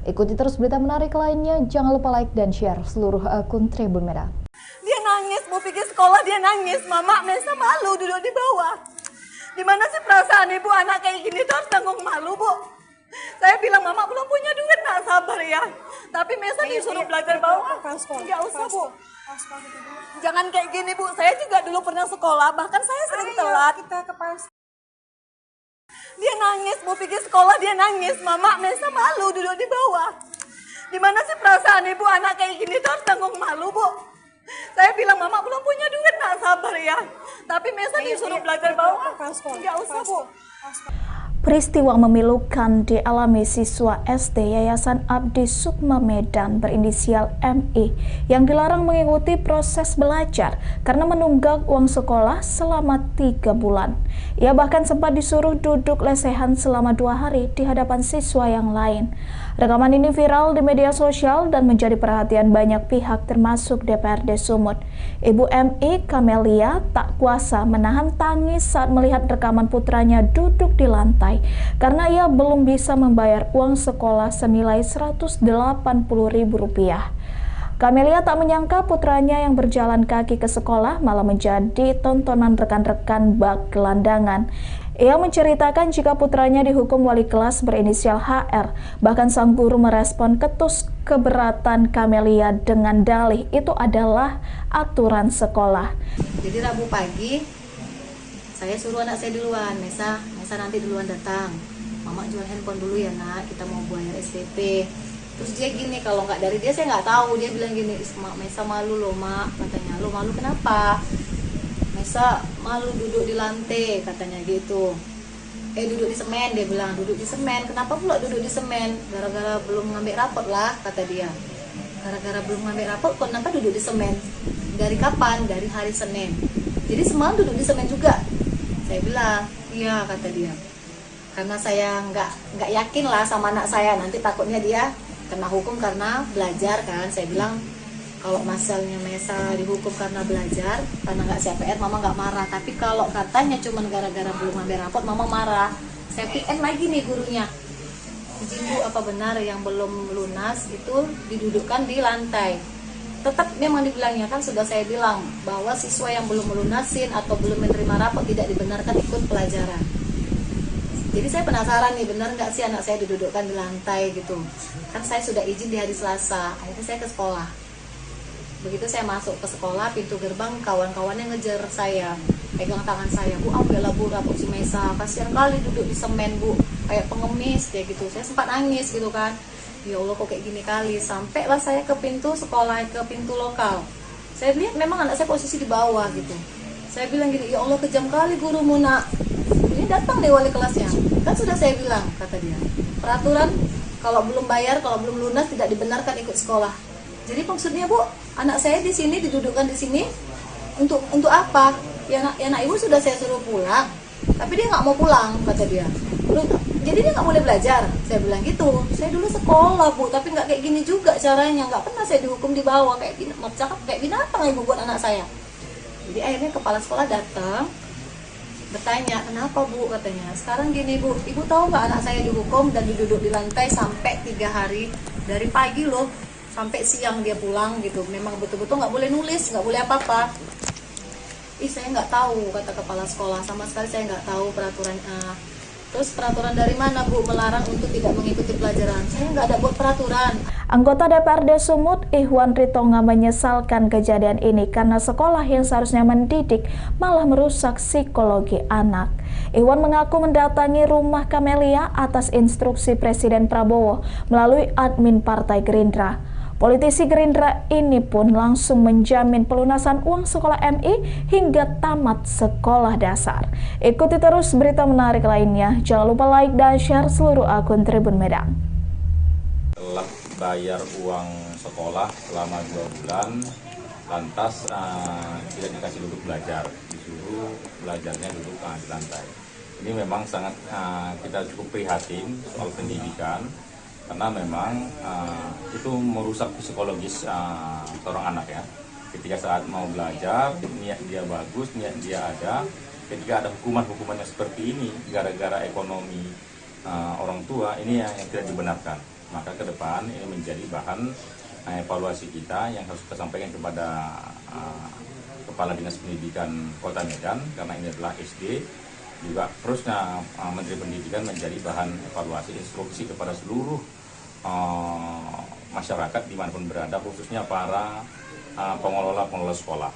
Speaker 5: Ikuti terus berita menarik lainnya, jangan lupa like dan share seluruh akun Tribun Medan.
Speaker 2: Dia nangis, mau pergi sekolah dia nangis. Mama Mesa malu duduk di bawah. Di mana sih perasaan ibu anak kayak gini tuh harus tanggung malu Bu. Saya bilang mama belum punya duit, nak sabar ya. Tapi Mesa disuruh belajar bawah. Nggak usah Bu. Jangan kayak gini Bu, saya juga dulu pernah sekolah, bahkan saya sering telat. Dia nangis, mau pergi sekolah dia nangis. Mama Mesa malu duduk di bawah. Di mana sih perasaan ibu anak kayak gini tuh harus tanggung malu Bu. Saya bilang mama belum punya duit, nak sabar ya. Tapi Mesa disuruh belajar bawah. Nggak usah Bu.
Speaker 7: Peristiwa memilukan dialami siswa SD Yayasan Abdi Sukma Medan berinisial MI yang dilarang mengikuti proses belajar karena menunggak uang sekolah selama 3 bulan. Ia bahkan sempat disuruh duduk lesehan selama 2 hari di hadapan siswa yang lain. Rekaman ini viral di media sosial dan menjadi perhatian banyak pihak termasuk DPRD Sumut. Ibu MI Kamelia tak kuasa menahan tangis saat melihat rekaman putranya duduk di lantai karena ia belum bisa membayar uang sekolah senilai Rp180.000. Kamelia tak menyangka putranya yang berjalan kaki ke sekolah malah menjadi tontonan rekan-rekan bak gelandangan. Ia menceritakan jika putranya dihukum wali kelas berinisial HR. Bahkan sang guru merespon ketus keberatan Kamelia dengan dalih itu adalah aturan sekolah.
Speaker 4: Jadi Rabu pagi saya suruh anak saya duluan, Mesa nanti duluan datang. Mama jual handphone dulu ya nak, kita mau bayar SPP. Terus dia gini, kalau nggak dari dia saya nggak tahu. Dia bilang gini, Mesa malu loh mak, katanya. Lo malu kenapa? Mesa malu duduk di lantai, katanya gitu. Duduk di semen, dia bilang duduk di semen. Kenapa pula duduk di semen? Gara-gara belum ngambil rapot lah, kata dia. Gara-gara belum ngambil rapot, kenapa duduk di semen? Dari kapan? Dari hari Senin. Jadi semalam duduk di semen juga. Saya bilang, iya, kata dia. Karena saya nggak yakin lah sama anak saya, nanti takutnya dia kena hukum karena belajar kan. Saya bilang Kalau misalnya Mesa dihukum karena belajar, karena nggak CPR, mama nggak marah. Tapi kalau katanya cuma gara-gara belum ngambil rapot, mama marah. Saya PM lagi nih gurunya. Izin Bu, apa benar yang belum lunas itu didudukkan di lantai? Tetap memang dibilangnya, kan sudah saya bilang bahwa siswa yang belum melunasin atau belum menerima rapot tidak dibenarkan ikut pelajaran. Jadi saya penasaran nih, benar nggak sih anak saya didudukkan di lantai gitu? Kan saya sudah izin di hari Selasa, akhirnya saya ke sekolah. Begitu saya masuk ke sekolah, pintu gerbang kawan-kawannya ngejar saya, pegang tangan saya, Bu, ambillah Bu rapot si Mesa, kasihan kali duduk di semen Bu, kayak pengemis kayak gitu. Saya sempat nangis gitu kan, ya Allah kok kayak gini kali. Sampailah saya ke pintu sekolah, ke pintu lokal. Saya lihat memang anak saya posisi di bawah gitu. Saya bilang gini, ya Allah kejam kali gurumu nak. Ini datang deh wali kelasnya. Kan sudah saya bilang, kata dia, peraturan kalau belum bayar, kalau belum lunas tidak dibenarkan ikut sekolah. Jadi maksudnya Bu, anak saya di sini didudukkan di sini untuk apa? Ya anak ibu sudah saya suruh pulang, tapi dia nggak mau pulang, kata dia. Jadi dia nggak boleh belajar. Saya bilang gitu. Saya dulu sekolah Bu, tapi nggak kayak gini juga caranya. Nggak pernah saya dihukum di bawah kayak binatang ibu buat anak saya. Jadi akhirnya kepala sekolah datang, bertanya, kenapa Bu, katanya. Sekarang gini Bu, ibu tahu nggak anak saya dihukum dan diduduk di lantai sampai 3 hari, dari pagi loh sampai siang dia pulang gitu. Memang betul-betul nggak boleh nulis, nggak boleh apa-apa. Saya nggak tahu, kata kepala sekolah, sama sekali saya nggak tahu peraturan. Terus peraturan dari mana Bu melarang untuk tidak mengikuti pelajaran? Saya nggak ada buat peraturan.
Speaker 7: Anggota DPRD Sumut, Ihwan Ritonga, menyesalkan kejadian ini karena sekolah yang seharusnya mendidik malah merusak psikologi anak. Ihwan mengaku mendatangi rumah Kamelia atas instruksi Presiden Prabowo melalui admin Partai Gerindra. Politisi Gerindra ini pun langsung menjamin pelunasan uang sekolah MI hingga tamat sekolah dasar. Ikuti terus berita menarik lainnya. Jangan lupa like dan share seluruh akun Tribun Medan.
Speaker 6: Telah bayar uang sekolah selama 2 bulan, lantas tidak dikasih duduk belajar, disuruh belajarnya duduk di lantai. Ini memang sangat kita cukup prihatin soal pendidikan, karena memang itu merusak psikologis seorang anak ya. Ketika saat mau belajar, niat dia bagus, niat dia ada. Ketika ada hukuman-hukumannya seperti ini, gara-gara ekonomi orang tua, ini yang tidak dibenarkan. Maka ke depan ini menjadi bahan evaluasi kita yang harus kita sampaikan kepada Kepala Dinas Pendidikan Kota Medan, karena ini adalah SD. Juga terusnya Menteri Pendidikan menjadi bahan evaluasi instruksi kepada seluruh masyarakat dimanapun berada, khususnya para pengelola sekolah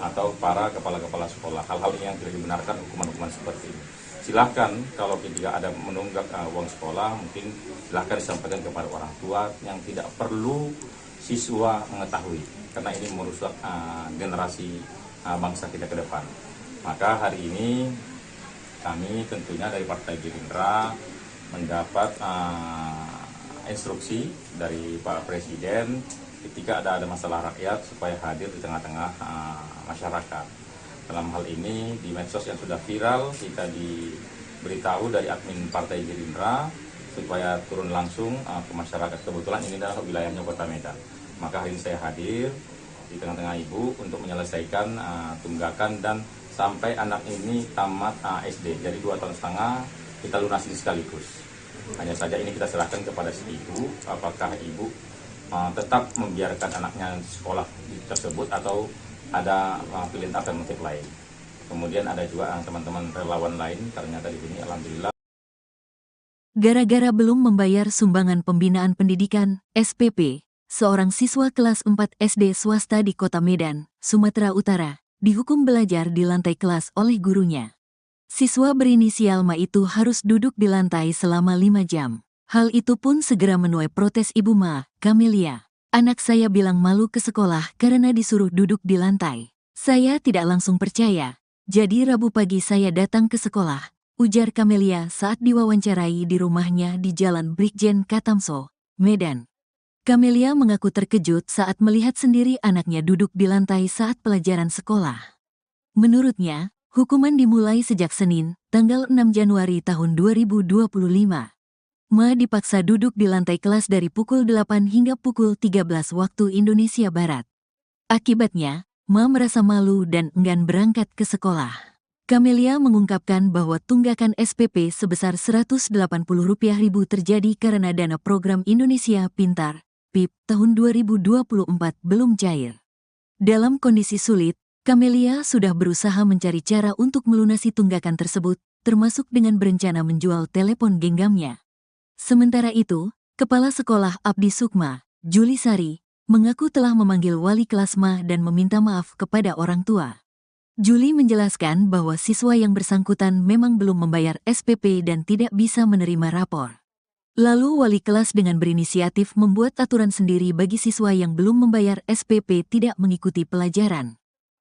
Speaker 6: atau para kepala-kepala sekolah. Hal-hal yang tidak dibenarkan, hukuman-hukuman seperti ini. Silahkan kalau ketika ada menunggak uang sekolah, mungkin silahkan disampaikan kepada orang tua, yang tidak perlu siswa mengetahui, karena ini merusak generasi bangsa kita ke depan. Maka hari ini kami tentunya dari Partai Gerindra mendapat instruksi dari Pak Presiden ketika ada masalah rakyat supaya hadir di tengah-tengah masyarakat. Dalam hal ini di medsos yang sudah viral, kita diberitahu dari admin Partai Gerindra supaya turun langsung ke masyarakat. Kebetulan ini adalah wilayahnya Kota Medan. Maka hari ini saya hadir di tengah-tengah Ibu untuk menyelesaikan tunggakan dan sampai anak ini tamat SD. Jadi 2,5 tahun kita lunasi sekaligus. Hanya saja ini kita serahkan kepada si ibu, apakah ibu tetap membiarkan anaknya sekolah tersebut atau ada pilihan alternatif lain. Kemudian ada juga teman-teman relawan lain, ternyata di sini alhamdulillah.
Speaker 1: Gara-gara belum membayar sumbangan pembinaan pendidikan, SPP, seorang siswa kelas 4 SD swasta di Kota Medan, Sumatera Utara, dihukum belajar di lantai kelas oleh gurunya. Siswa berinisial Ma itu harus duduk di lantai selama 5 jam. Hal itu pun segera menuai protes Ibu Ma, Kamelia. Anak saya bilang malu ke sekolah karena disuruh duduk di lantai. Saya tidak langsung percaya. Jadi Rabu pagi saya datang ke sekolah, ujar Kamelia saat diwawancarai di rumahnya di Jalan Brigjen Katamso, Medan. Kamelia mengaku terkejut saat melihat sendiri anaknya duduk di lantai saat pelajaran sekolah. Menurutnya, hukuman dimulai sejak Senin, tanggal 6 Januari tahun 2025. Ma dipaksa duduk di lantai kelas dari pukul 8 hingga pukul 13 waktu Indonesia Barat. Akibatnya, Ma merasa malu dan enggan berangkat ke sekolah. Camelia mengungkapkan bahwa tunggakan SPP sebesar Rp180.000 terjadi karena dana program Indonesia Pintar, PIP, tahun 2024 belum cair. Dalam kondisi sulit, Camelia sudah berusaha mencari cara untuk melunasi tunggakan tersebut, termasuk dengan berencana menjual telepon genggamnya. Sementara itu, Kepala Sekolah Abdi Sukma, Juli Sari, mengaku telah memanggil wali kelas Ma dan meminta maaf kepada orang tua. Juli menjelaskan bahwa siswa yang bersangkutan memang belum membayar SPP dan tidak bisa menerima rapor. Lalu wali kelas dengan berinisiatif membuat aturan sendiri bagi siswa yang belum membayar SPP tidak mengikuti pelajaran.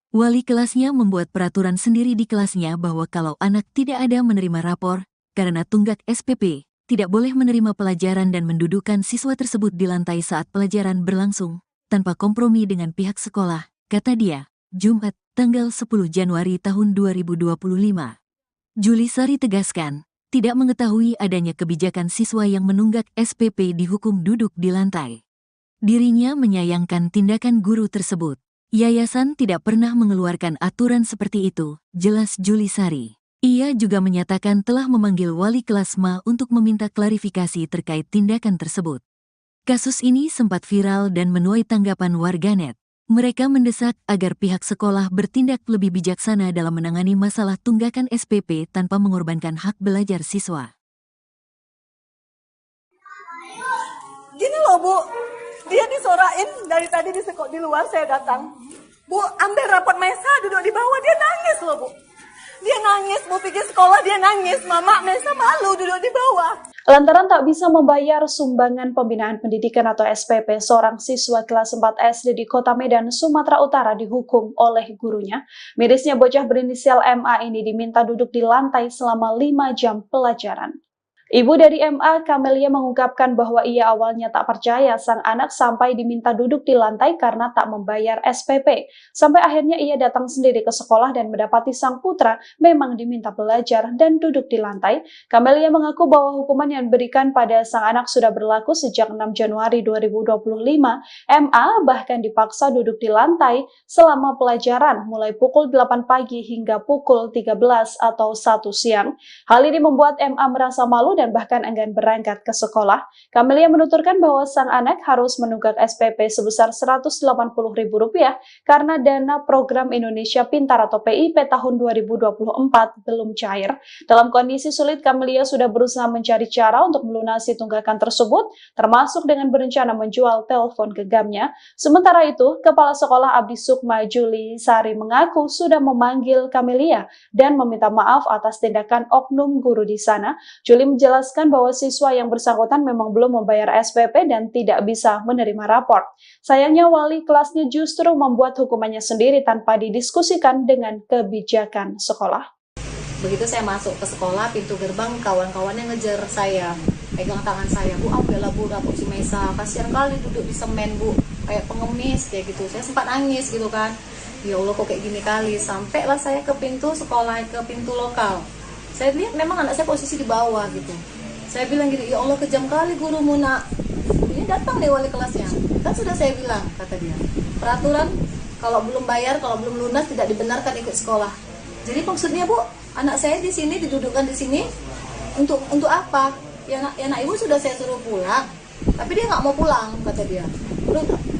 Speaker 1: Wali kelasnya membuat peraturan sendiri di kelasnya bahwa kalau anak tidak ada menerima rapor, karena tunggak SPP, tidak boleh menerima pelajaran dan mendudukkan siswa tersebut di lantai saat pelajaran berlangsung, tanpa kompromi dengan pihak sekolah, kata dia, Jumat, tanggal 10 Januari tahun 2025. Juli Sari tegaskan, tidak mengetahui adanya kebijakan siswa yang menunggak SPP dihukum duduk di lantai. Dirinya menyayangkan tindakan guru tersebut. Yayasan tidak pernah mengeluarkan aturan seperti itu, jelas Juli Sari. Ia juga menyatakan telah memanggil wali kelas Ma untuk meminta klarifikasi terkait tindakan tersebut. Kasus ini sempat viral dan menuai tanggapan warganet. Mereka mendesak agar pihak sekolah bertindak lebih bijaksana dalam menangani masalah tunggakan SPP tanpa mengorbankan hak belajar siswa.
Speaker 2: Gini loh Bu, dia disorain dari tadi di luar saya datang. Bu, ambil rapot Mesa duduk di bawah, dia nangis loh Bu. Dia nangis, Bu pikir sekolah dia nangis, Mama Mesa malu duduk di bawah.
Speaker 3: Lantaran tak bisa membayar sumbangan pembinaan pendidikan atau SPP, seorang siswa kelas 4 SD di Kota Medan, Sumatera Utara dihukum oleh gurunya. Mirisnya bocah berinisial MA ini diminta duduk di lantai selama 5 jam pelajaran. Ibu dari MA, Camelia, mengungkapkan bahwa ia awalnya tak percaya sang anak sampai diminta duduk di lantai karena tak membayar SPP. Sampai akhirnya ia datang sendiri ke sekolah dan mendapati sang putra memang diminta belajar dan duduk di lantai. Camelia mengaku bahwa hukuman yang diberikan pada sang anak sudah berlaku sejak 6 Januari 2025. MA bahkan dipaksa duduk di lantai selama pelajaran mulai pukul 8 pagi hingga pukul 13 atau 1 siang. Hal ini membuat MA merasa malu dan bahkan enggan berangkat ke sekolah. Camelia menuturkan bahwa sang anak harus menunggak SPP sebesar Rp180.000 karena dana program Indonesia Pintar atau PIP tahun 2024 belum cair. Dalam kondisi sulit, Camelia sudah berusaha mencari cara untuk melunasi tunggakan tersebut, termasuk dengan berencana menjual telepon genggamnya. Sementara itu, Kepala Sekolah Abdi Sukma, Juli Sari, mengaku sudah memanggil Camelia dan meminta maaf atas tindakan oknum guru di sana. Juli menjelaskan bahwa siswa yang bersangkutan memang belum membayar SPP dan tidak bisa menerima rapor. Sayangnya wali kelasnya justru membuat hukumannya sendiri tanpa didiskusikan dengan kebijakan sekolah.
Speaker 4: Begitu saya masuk ke sekolah, pintu gerbang kawan-kawannya ngejar saya, pegang tangan saya, Bu, ambillah Bu rapor si Mesa, kasihan kali duduk di semen Bu, kayak pengemis kayak gitu. Saya sempat nangis gitu kan, ya Allah kok kayak gini kali. Sampailah saya ke pintu sekolah, ke pintu lokal. Saya lihat memang anak saya posisi di bawah gitu. Saya bilang gini, ya Allah kejam kali gurumu nak. Ini datang nih wali kelasnya. Kan sudah saya bilang, kata dia, peraturan kalau belum bayar, kalau belum lunas tidak dibenarkan ikut sekolah. Jadi maksudnya Bu, anak saya di sini didudukkan di sini untuk apa? Ya anak ibu sudah saya suruh pulang, tapi dia nggak mau pulang, kata dia.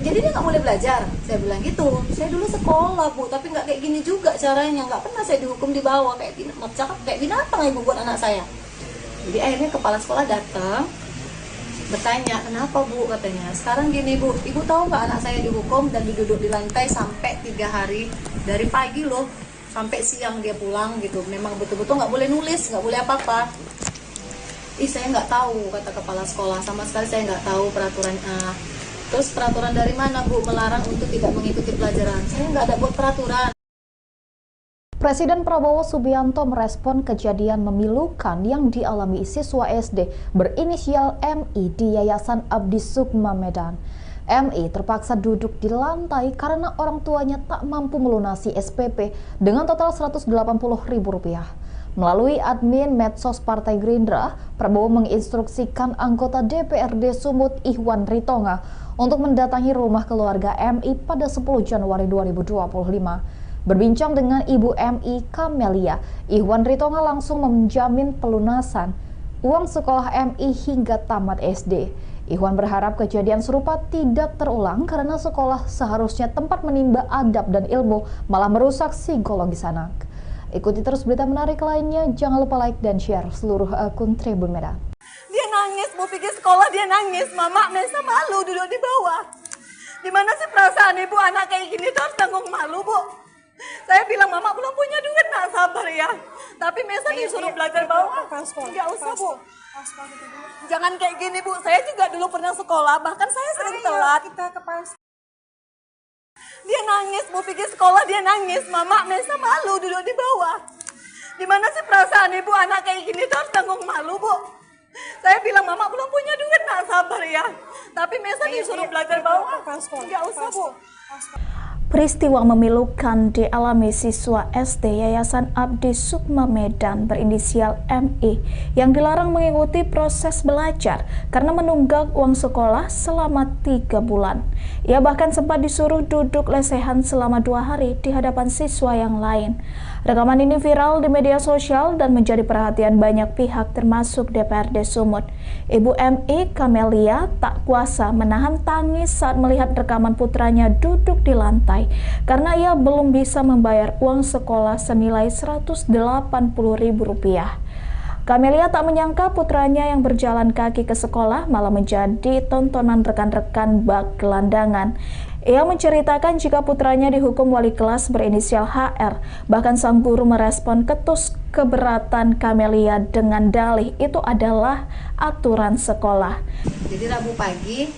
Speaker 4: Jadi dia nggak boleh belajar. Saya bilang gitu. Saya dulu sekolah Bu, tapi nggak kayak gini juga caranya. Nggak pernah saya dihukum di bawah kayak binatang ibu buat anak saya. Jadi akhirnya kepala sekolah datang, bertanya, kenapa Bu, katanya. Sekarang gini Bu, ibu tahu nggak anak saya dihukum dan duduk di lantai sampai 3 hari, dari pagi loh sampai siang dia pulang gitu. Memang betul-betul nggak boleh nulis, nggak boleh apa-apa. Saya nggak tahu, kata kepala sekolah, sama sekali saya nggak tahu peraturan. Terus peraturan dari mana Bu melarang untuk tidak mengikuti pelajaran? Saya nggak ada buat peraturan.
Speaker 5: Presiden Prabowo Subianto merespon kejadian memilukan yang dialami siswa SD berinisial MI di Yayasan Abdi Sukma Medan. MI terpaksa duduk di lantai karena orang tuanya tak mampu melunasi SPP dengan total Rp180.000. Melalui admin medsos Partai Gerindra, Prabowo menginstruksikan anggota DPRD Sumut Ihwan Ritonga untuk mendatangi rumah keluarga MI pada 10 Januari 2025. Berbincang dengan Ibu MI Kamelia, Ihwan Ritonga langsung menjamin pelunasan uang sekolah MI hingga tamat SD. Ihwan berharap kejadian serupa tidak terulang karena sekolah seharusnya tempat menimba adab dan ilmu, malah merusak psikologis anak. Ikuti terus berita menarik lainnya, jangan lupa like dan share seluruh akun Tribun Medan.
Speaker 2: Dia nangis, mau pergi sekolah dia nangis. Mama Mesa malu duduk di bawah. Gimana sih perasaan ibu anak kayak gini tuh harus tanggung malu, Bu? Saya bilang, Mama belum punya duit, nak sabar ya. Tapi Mesa disuruh belajar bawah. Nggak usah, Bu. Jangan kayak gini, Bu. Saya juga dulu pernah sekolah, bahkan saya sering telat. Dia nangis, mau pergi sekolah dia nangis. Mama Mesa malu duduk di bawah. Gimana sih perasaan ibu anak kayak gini tuh harus tanggung malu, Bu? Saya bilang, Mama belum punya duit, nak sabar ya. Tapi Mesa disuruh belajar bawah. Nggak usah, Bu.
Speaker 7: Peristiwa memilukan dialami siswa SD Yayasan Abdi Sukma Medan berinisial MI yang dilarang mengikuti proses belajar karena menunggak uang sekolah selama 3 bulan. Ia bahkan sempat disuruh duduk lesehan selama 2 hari di hadapan siswa yang lain. Rekaman ini viral di media sosial dan menjadi perhatian banyak pihak termasuk DPRD Sumut. Ibu MI Kamelia tak kuasa menahan tangis saat melihat rekaman putranya duduk di lantai karena ia belum bisa membayar uang sekolah senilai Rp180.000. Kamelia tak menyangka putranya yang berjalan kaki ke sekolah malah menjadi tontonan rekan-rekan bak gelandangan. Ia menceritakan jika putranya dihukum wali kelas berinisial HR. Bahkan sang guru merespon ketus keberatan Kamelia dengan dalih itu adalah aturan sekolah.
Speaker 4: Jadi Rabu pagi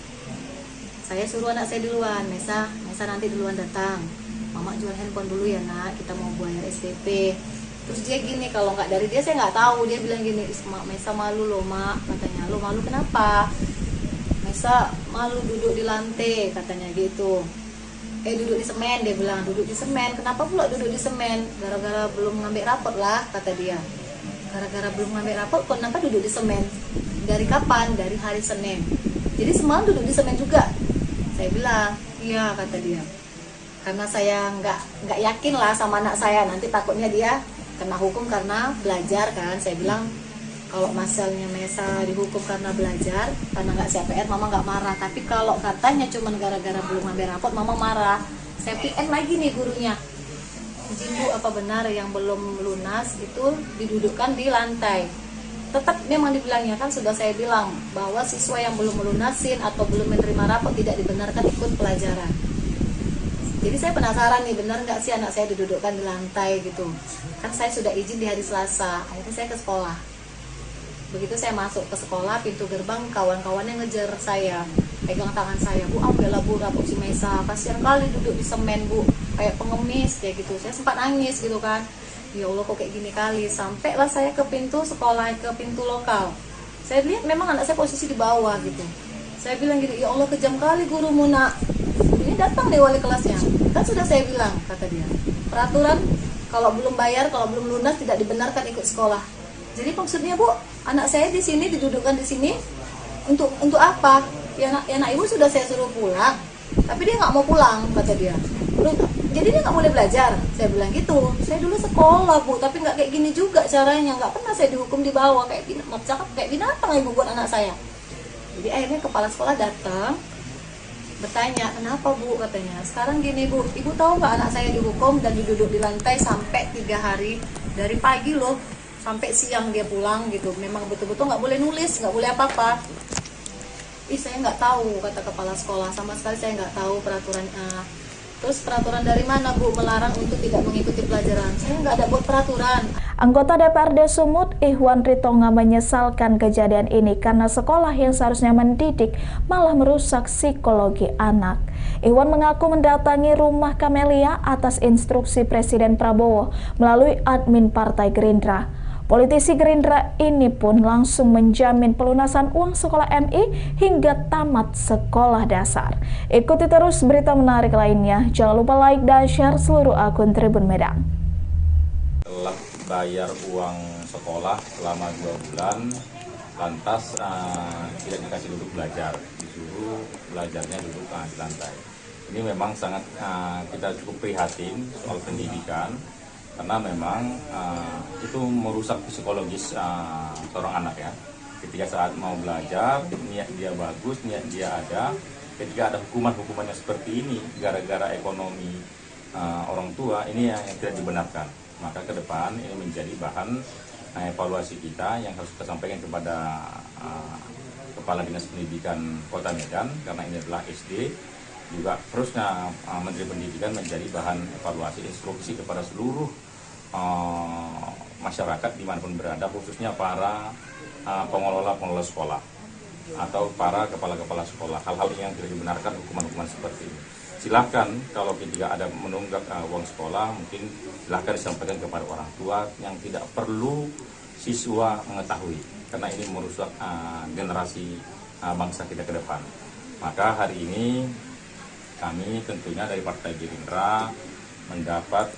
Speaker 4: saya suruh anak saya duluan, Mesa nanti duluan datang. Mama jual handphone dulu ya nak, kita mau bayar SPP. Terus dia gini, kalau nggak dari dia saya nggak tahu. Dia bilang gini, Mesa malu loh mak, katanya. Lo malu kenapa? Mesa malu duduk di lantai, katanya gitu. Duduk di semen, dia bilang duduk di semen. Kenapa pula duduk di semen? Gara-gara belum ngambil rapot lah, kata dia. Gara-gara belum ngambil rapot, kenapa duduk di semen? Dari kapan? Dari hari Senin. Jadi semalam duduk di semen juga. Saya bilang, iya kata dia. Karena saya nggak yakin lah sama anak saya, nanti takutnya dia kena hukum karena belajar kan. Saya bilang kalau masalahnya Mesa dihukum karena belajar, karena nggak CPR, mama nggak marah. Tapi kalau katanya cuma gara-gara belum ngambil rapot, mama marah. Saya PM lagi nih gurunya. Izin Bu, apa benar yang belum lunas itu didudukkan di lantai? Tetap memang dibilangnya, kan sudah saya bilang bahwa siswa yang belum melunasin atau belum menerima rapot tidak dibenarkan ikut pelajaran. Jadi saya penasaran nih, benar nggak sih anak saya didudukkan di lantai gitu. Kan saya sudah izin di hari Selasa, akhirnya saya ke sekolah. Begitu saya masuk ke sekolah, pintu gerbang kawan-kawannya ngejar saya, pegang tangan saya, Bu ambillah Bu rapot si Mesa, kasihan kali duduk di semen Bu, kayak pengemis kayak gitu. Saya sempat nangis gitu kan. Ya Allah kok kayak gini kali. Sampailah saya ke pintu sekolah, ke pintu lokal. Saya lihat memang anak saya posisi di bawah gitu. Saya bilang gitu, ya Allah kejam kali gurumu nak. Ini datang deh wali kelasnya. Kan sudah saya bilang, kata dia. Peraturan kalau belum bayar, kalau belum lunas tidak dibenarkan ikut sekolah. Jadi maksudnya Bu, anak saya di sini didudukkan di sini untuk apa? Ya anak ibu sudah saya suruh pulang, tapi dia nggak mau pulang, kata dia. Jadi dia nggak boleh belajar. Saya bilang gitu. Saya dulu sekolah Bu, tapi nggak kayak gini juga caranya. Nggak pernah saya dihukum di bawah kayak binatang ibu buat anak saya. Jadi akhirnya kepala sekolah datang bertanya, kenapa Bu, katanya. Sekarang gini Bu, ibu tahu nggak anak saya dihukum dan duduk di lantai sampai 3 hari, dari pagi loh sampai siang dia pulang gitu. Memang betul-betul nggak boleh nulis, nggak boleh apa-apa. Saya nggak tahu, kata kepala sekolah, sama sekali saya nggak tahu peraturannya. Terus peraturan dari mana Bu melarang untuk tidak mengikuti pelajaran? Saya nggak ada buat peraturan.
Speaker 7: Anggota DPRD Sumut Ihwan Ritonga menyesalkan kejadian ini karena sekolah yang seharusnya mendidik malah merusak psikologi anak. Ihwan mengaku mendatangi rumah Kamelia atas instruksi Presiden Prabowo melalui admin Partai Gerindra. Politisi Gerindra ini pun langsung menjamin pelunasan uang sekolah MI hingga tamat sekolah dasar. Ikuti terus berita menarik lainnya. Jangan lupa like dan share seluruh akun Tribun Medan.
Speaker 6: bayar uang sekolah selama 2 bulan, lantas tidak dikasih duduk belajar, disuruh belajarnya duduk di lantai. Ini memang sangat kita cukup prihatin soal pendidikan, karena memang itu merusak psikologis seorang anak ya. Ketika saat mau belajar, niat dia bagus, niat dia ada, ketika ada hukuman-hukumannya seperti ini, gara-gara ekonomi orang tua, ini yang tidak dibenarkan. Maka ke depan ini menjadi bahan evaluasi kita yang harus kita sampaikan kepada Kepala Dinas Pendidikan Kota Medan, karena ini adalah SD. Juga terusnya Menteri Pendidikan menjadi bahan evaluasi instruksi kepada seluruh masyarakat dimanapun berada, khususnya para pengelola sekolah atau para kepala-kepala sekolah. Hal-hal yang tidak dibenarkan, hukuman-hukuman seperti ini. Silahkan kalau ketika ada menunggak uang sekolah, mungkin silahkan disampaikan kepada orang tua yang tidak perlu siswa mengetahui, karena ini merusak generasi bangsa kita ke depan. Maka hari ini kami tentunya dari Partai Gerindra mendapat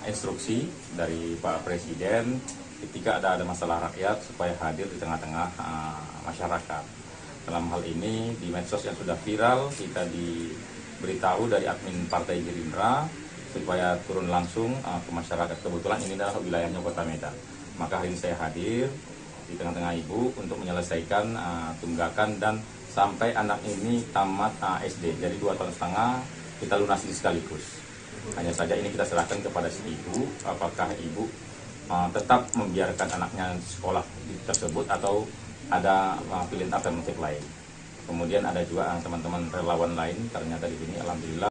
Speaker 6: instruksi dari Pak Presiden ketika ada masalah rakyat supaya hadir di tengah-tengah masyarakat. Dalam hal ini di medsos yang sudah viral, kita diberitahu dari admin Partai Gerindra supaya turun langsung ke masyarakat. Kebetulan ini adalah wilayahnya Kota Medan. Maka hari ini saya hadir di tengah-tengah Ibu untuk menyelesaikan tunggakan dan sampai anak ini tamat SD. Jadi 2,5 tahun kita lunasi sekaligus. Hanya saja ini kita serahkan kepada si ibu, apakah ibu tetap membiarkan anaknya sekolah tersebut atau ada pilihan alternatif lain. Kemudian ada juga teman-teman relawan lain, ternyata di sini alhamdulillah.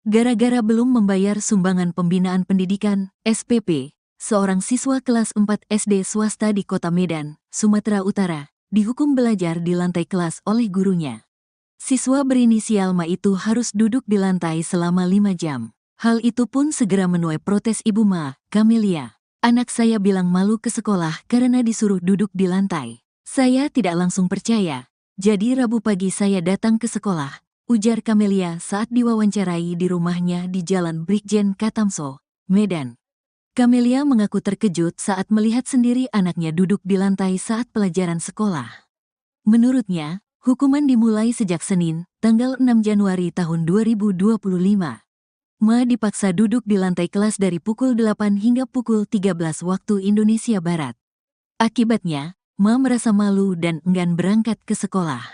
Speaker 1: Gara-gara belum membayar sumbangan pembinaan pendidikan, SPP, seorang siswa kelas 4 SD swasta di Kota Medan, Sumatera Utara, dihukum belajar di lantai kelas oleh gurunya. Siswa berinisial Ma itu harus duduk di lantai selama 5 jam. Hal itu pun segera menuai protes Ibu Ma, Camelia. Anak saya bilang malu ke sekolah karena disuruh duduk di lantai. Saya tidak langsung percaya. Jadi Rabu pagi saya datang ke sekolah, ujar Camelia saat diwawancarai di rumahnya di Jalan Brigjen Katamso, Medan. Camelia mengaku terkejut saat melihat sendiri anaknya duduk di lantai saat pelajaran sekolah. Menurutnya, hukuman dimulai sejak Senin, tanggal 6 Januari tahun 2025. Ma dipaksa duduk di lantai kelas dari pukul 8 hingga pukul 13 waktu Indonesia Barat. Akibatnya, Ma merasa malu dan enggan berangkat ke sekolah.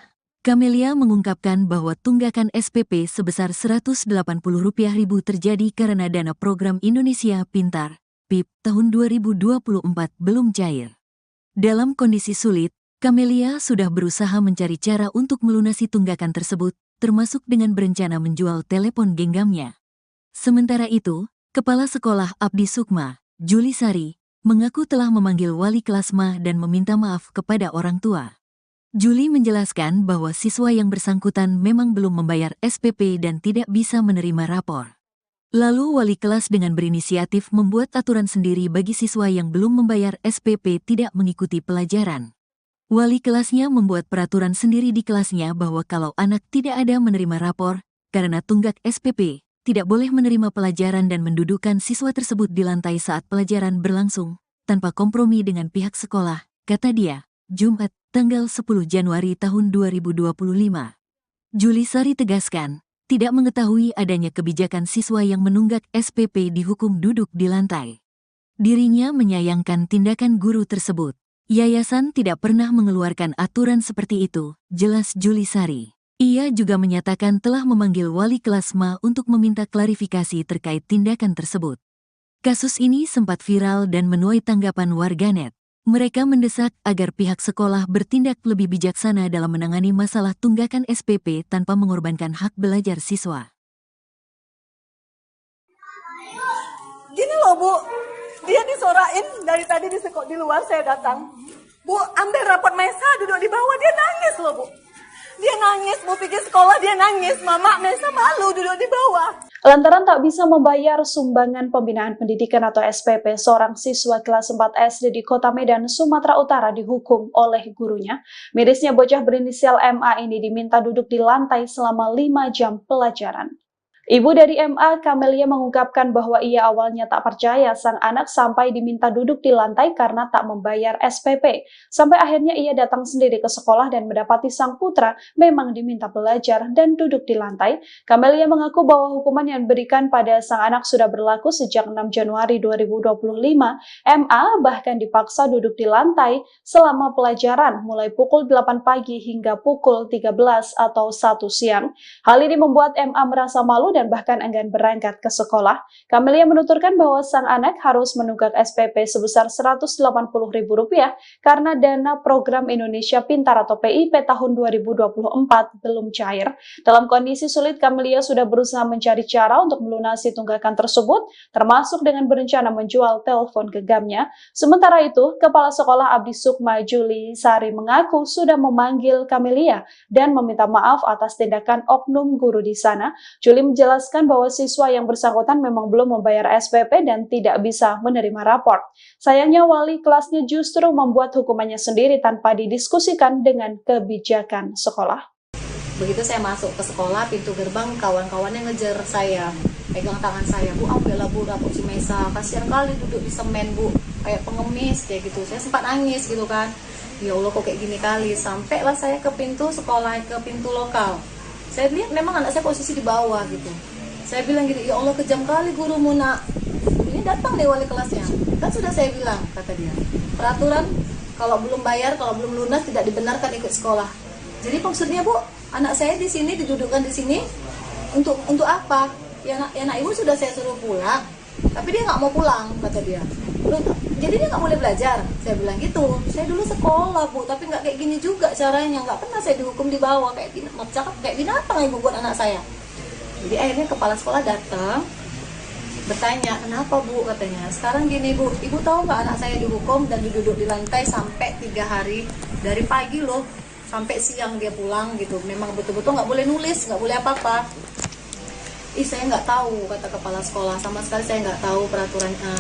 Speaker 1: Camelia mengungkapkan bahwa tunggakan SPP sebesar Rp180.000 terjadi karena dana program Indonesia Pintar, PIP, tahun 2024 belum cair. Dalam kondisi sulit, Camelia sudah berusaha mencari cara untuk melunasi tunggakan tersebut, termasuk dengan berencana menjual telepon genggamnya. Sementara itu, Kepala Sekolah Abdi Sukma, Juli Sari, mengaku telah memanggil wali kelas Ma dan meminta maaf kepada orang tua. Juli menjelaskan bahwa siswa yang bersangkutan memang belum membayar SPP dan tidak bisa menerima rapor. Lalu wali kelas dengan berinisiatif membuat aturan sendiri bagi siswa yang belum membayar SPP tidak mengikuti pelajaran. Wali kelasnya membuat peraturan sendiri di kelasnya bahwa kalau anak tidak ada menerima rapor, karena tunggak SPP, tidak boleh menerima pelajaran dan mendudukkan siswa tersebut di lantai saat pelajaran berlangsung, tanpa kompromi dengan pihak sekolah, kata dia, Jumat, tanggal 10 Januari tahun 2025. Juli Sari tegaskan, tidak mengetahui adanya kebijakan siswa yang menunggak SPP dihukum duduk di lantai. Dirinya menyayangkan tindakan guru tersebut. Yayasan tidak pernah mengeluarkan aturan seperti itu, jelas Juli Sari. Ia juga menyatakan telah memanggil wali kelas Ma untuk meminta klarifikasi terkait tindakan tersebut. Kasus ini sempat viral dan menuai tanggapan warganet. Mereka mendesak agar pihak sekolah bertindak lebih bijaksana dalam menangani masalah tunggakan SPP tanpa mengorbankan hak belajar siswa.
Speaker 2: Gini loh Bu, dia disorain dari tadi di luar saya datang. Bu, ambil rapot Mesa duduk di bawah, dia nangis loh Bu. Dia nangis, mau pergi sekolah dia nangis. Mama, Mesa malu duduk di bawah.
Speaker 3: Lantaran tak bisa membayar sumbangan pembinaan pendidikan atau SPP, seorang siswa kelas 4 SD di Kota Medan, Sumatera Utara dihukum oleh gurunya. Mirisnya bocah berinisial MA ini diminta duduk di lantai selama 5 jam pelajaran. Ibu dari MA, Camelia, mengungkapkan bahwa ia awalnya tak percaya sang anak sampai diminta duduk di lantai karena tak membayar SPP. Sampai akhirnya ia datang sendiri ke sekolah dan mendapati sang putra memang diminta belajar dan duduk di lantai. Camelia mengaku bahwa hukuman yang diberikan pada sang anak sudah berlaku sejak 6 Januari 2025. MA bahkan dipaksa duduk di lantai selama pelajaran mulai pukul 8 pagi hingga pukul 13 atau 1 siang. Hal ini membuat MA merasa malu dan bahkan enggan berangkat ke sekolah. Camelia menuturkan bahwa sang anak harus menunggak SPP sebesar Rp180.000 karena dana program Indonesia Pintar atau PIP tahun 2024 belum cair. Dalam kondisi sulit, Camelia sudah berusaha mencari cara untuk melunasi tunggakan tersebut, termasuk dengan berencana menjual telepon genggamnya. Sementara itu, Kepala Sekolah Abdi Sukma Juli Sari mengaku sudah memanggil Camelia dan meminta maaf atas tindakan oknum guru di sana. Juli menjelaskan bahwa siswa yang bersangkutan memang belum membayar SPP dan tidak bisa menerima rapor. Sayangnya wali kelasnya justru membuat hukumannya sendiri tanpa didiskusikan dengan kebijakan sekolah.
Speaker 4: Begitu saya masuk ke sekolah, pintu gerbang kawan-kawannya ngejar saya, pegang tangan saya, Bu, ambillah Bu rapor si Mesa, kasihan kali duduk di semen Bu, kayak pengemis kayak gitu. Saya sempat nangis gitu kan, ya Allah kok kayak gini kali. Sampailah saya ke pintu sekolah, ke pintu lokal. Saya lihat memang anak saya posisi di bawah gitu. Saya bilang gitu, ya Allah kejam kali gurumu nak. Ini datang nih wali kelasnya. Kan sudah saya bilang, kata dia, peraturan kalau belum bayar, kalau belum lunas tidak dibenarkan ikut sekolah. Jadi maksudnya Bu, anak saya di sini didudukkan di sini untuk apa? Ya nak ibu sudah saya suruh pulang, tapi dia nggak mau pulang, kata dia. Jadi dia nggak boleh belajar. Saya bilang gitu. Saya dulu sekolah Bu, tapi nggak kayak gini juga caranya. Nggak pernah saya dihukum di bawah kayak binatang ibu buat anak saya. Jadi akhirnya kepala sekolah datang, bertanya, kenapa Bu, katanya. Sekarang gini Bu, ibu tahu nggak anak saya dihukum dan duduk di lantai sampai 3 hari, dari pagi loh sampai siang dia pulang gitu. Memang betul-betul nggak boleh nulis, nggak boleh apa-apa. Saya nggak tahu, kata kepala sekolah, sama sekali saya nggak tahu peraturannya.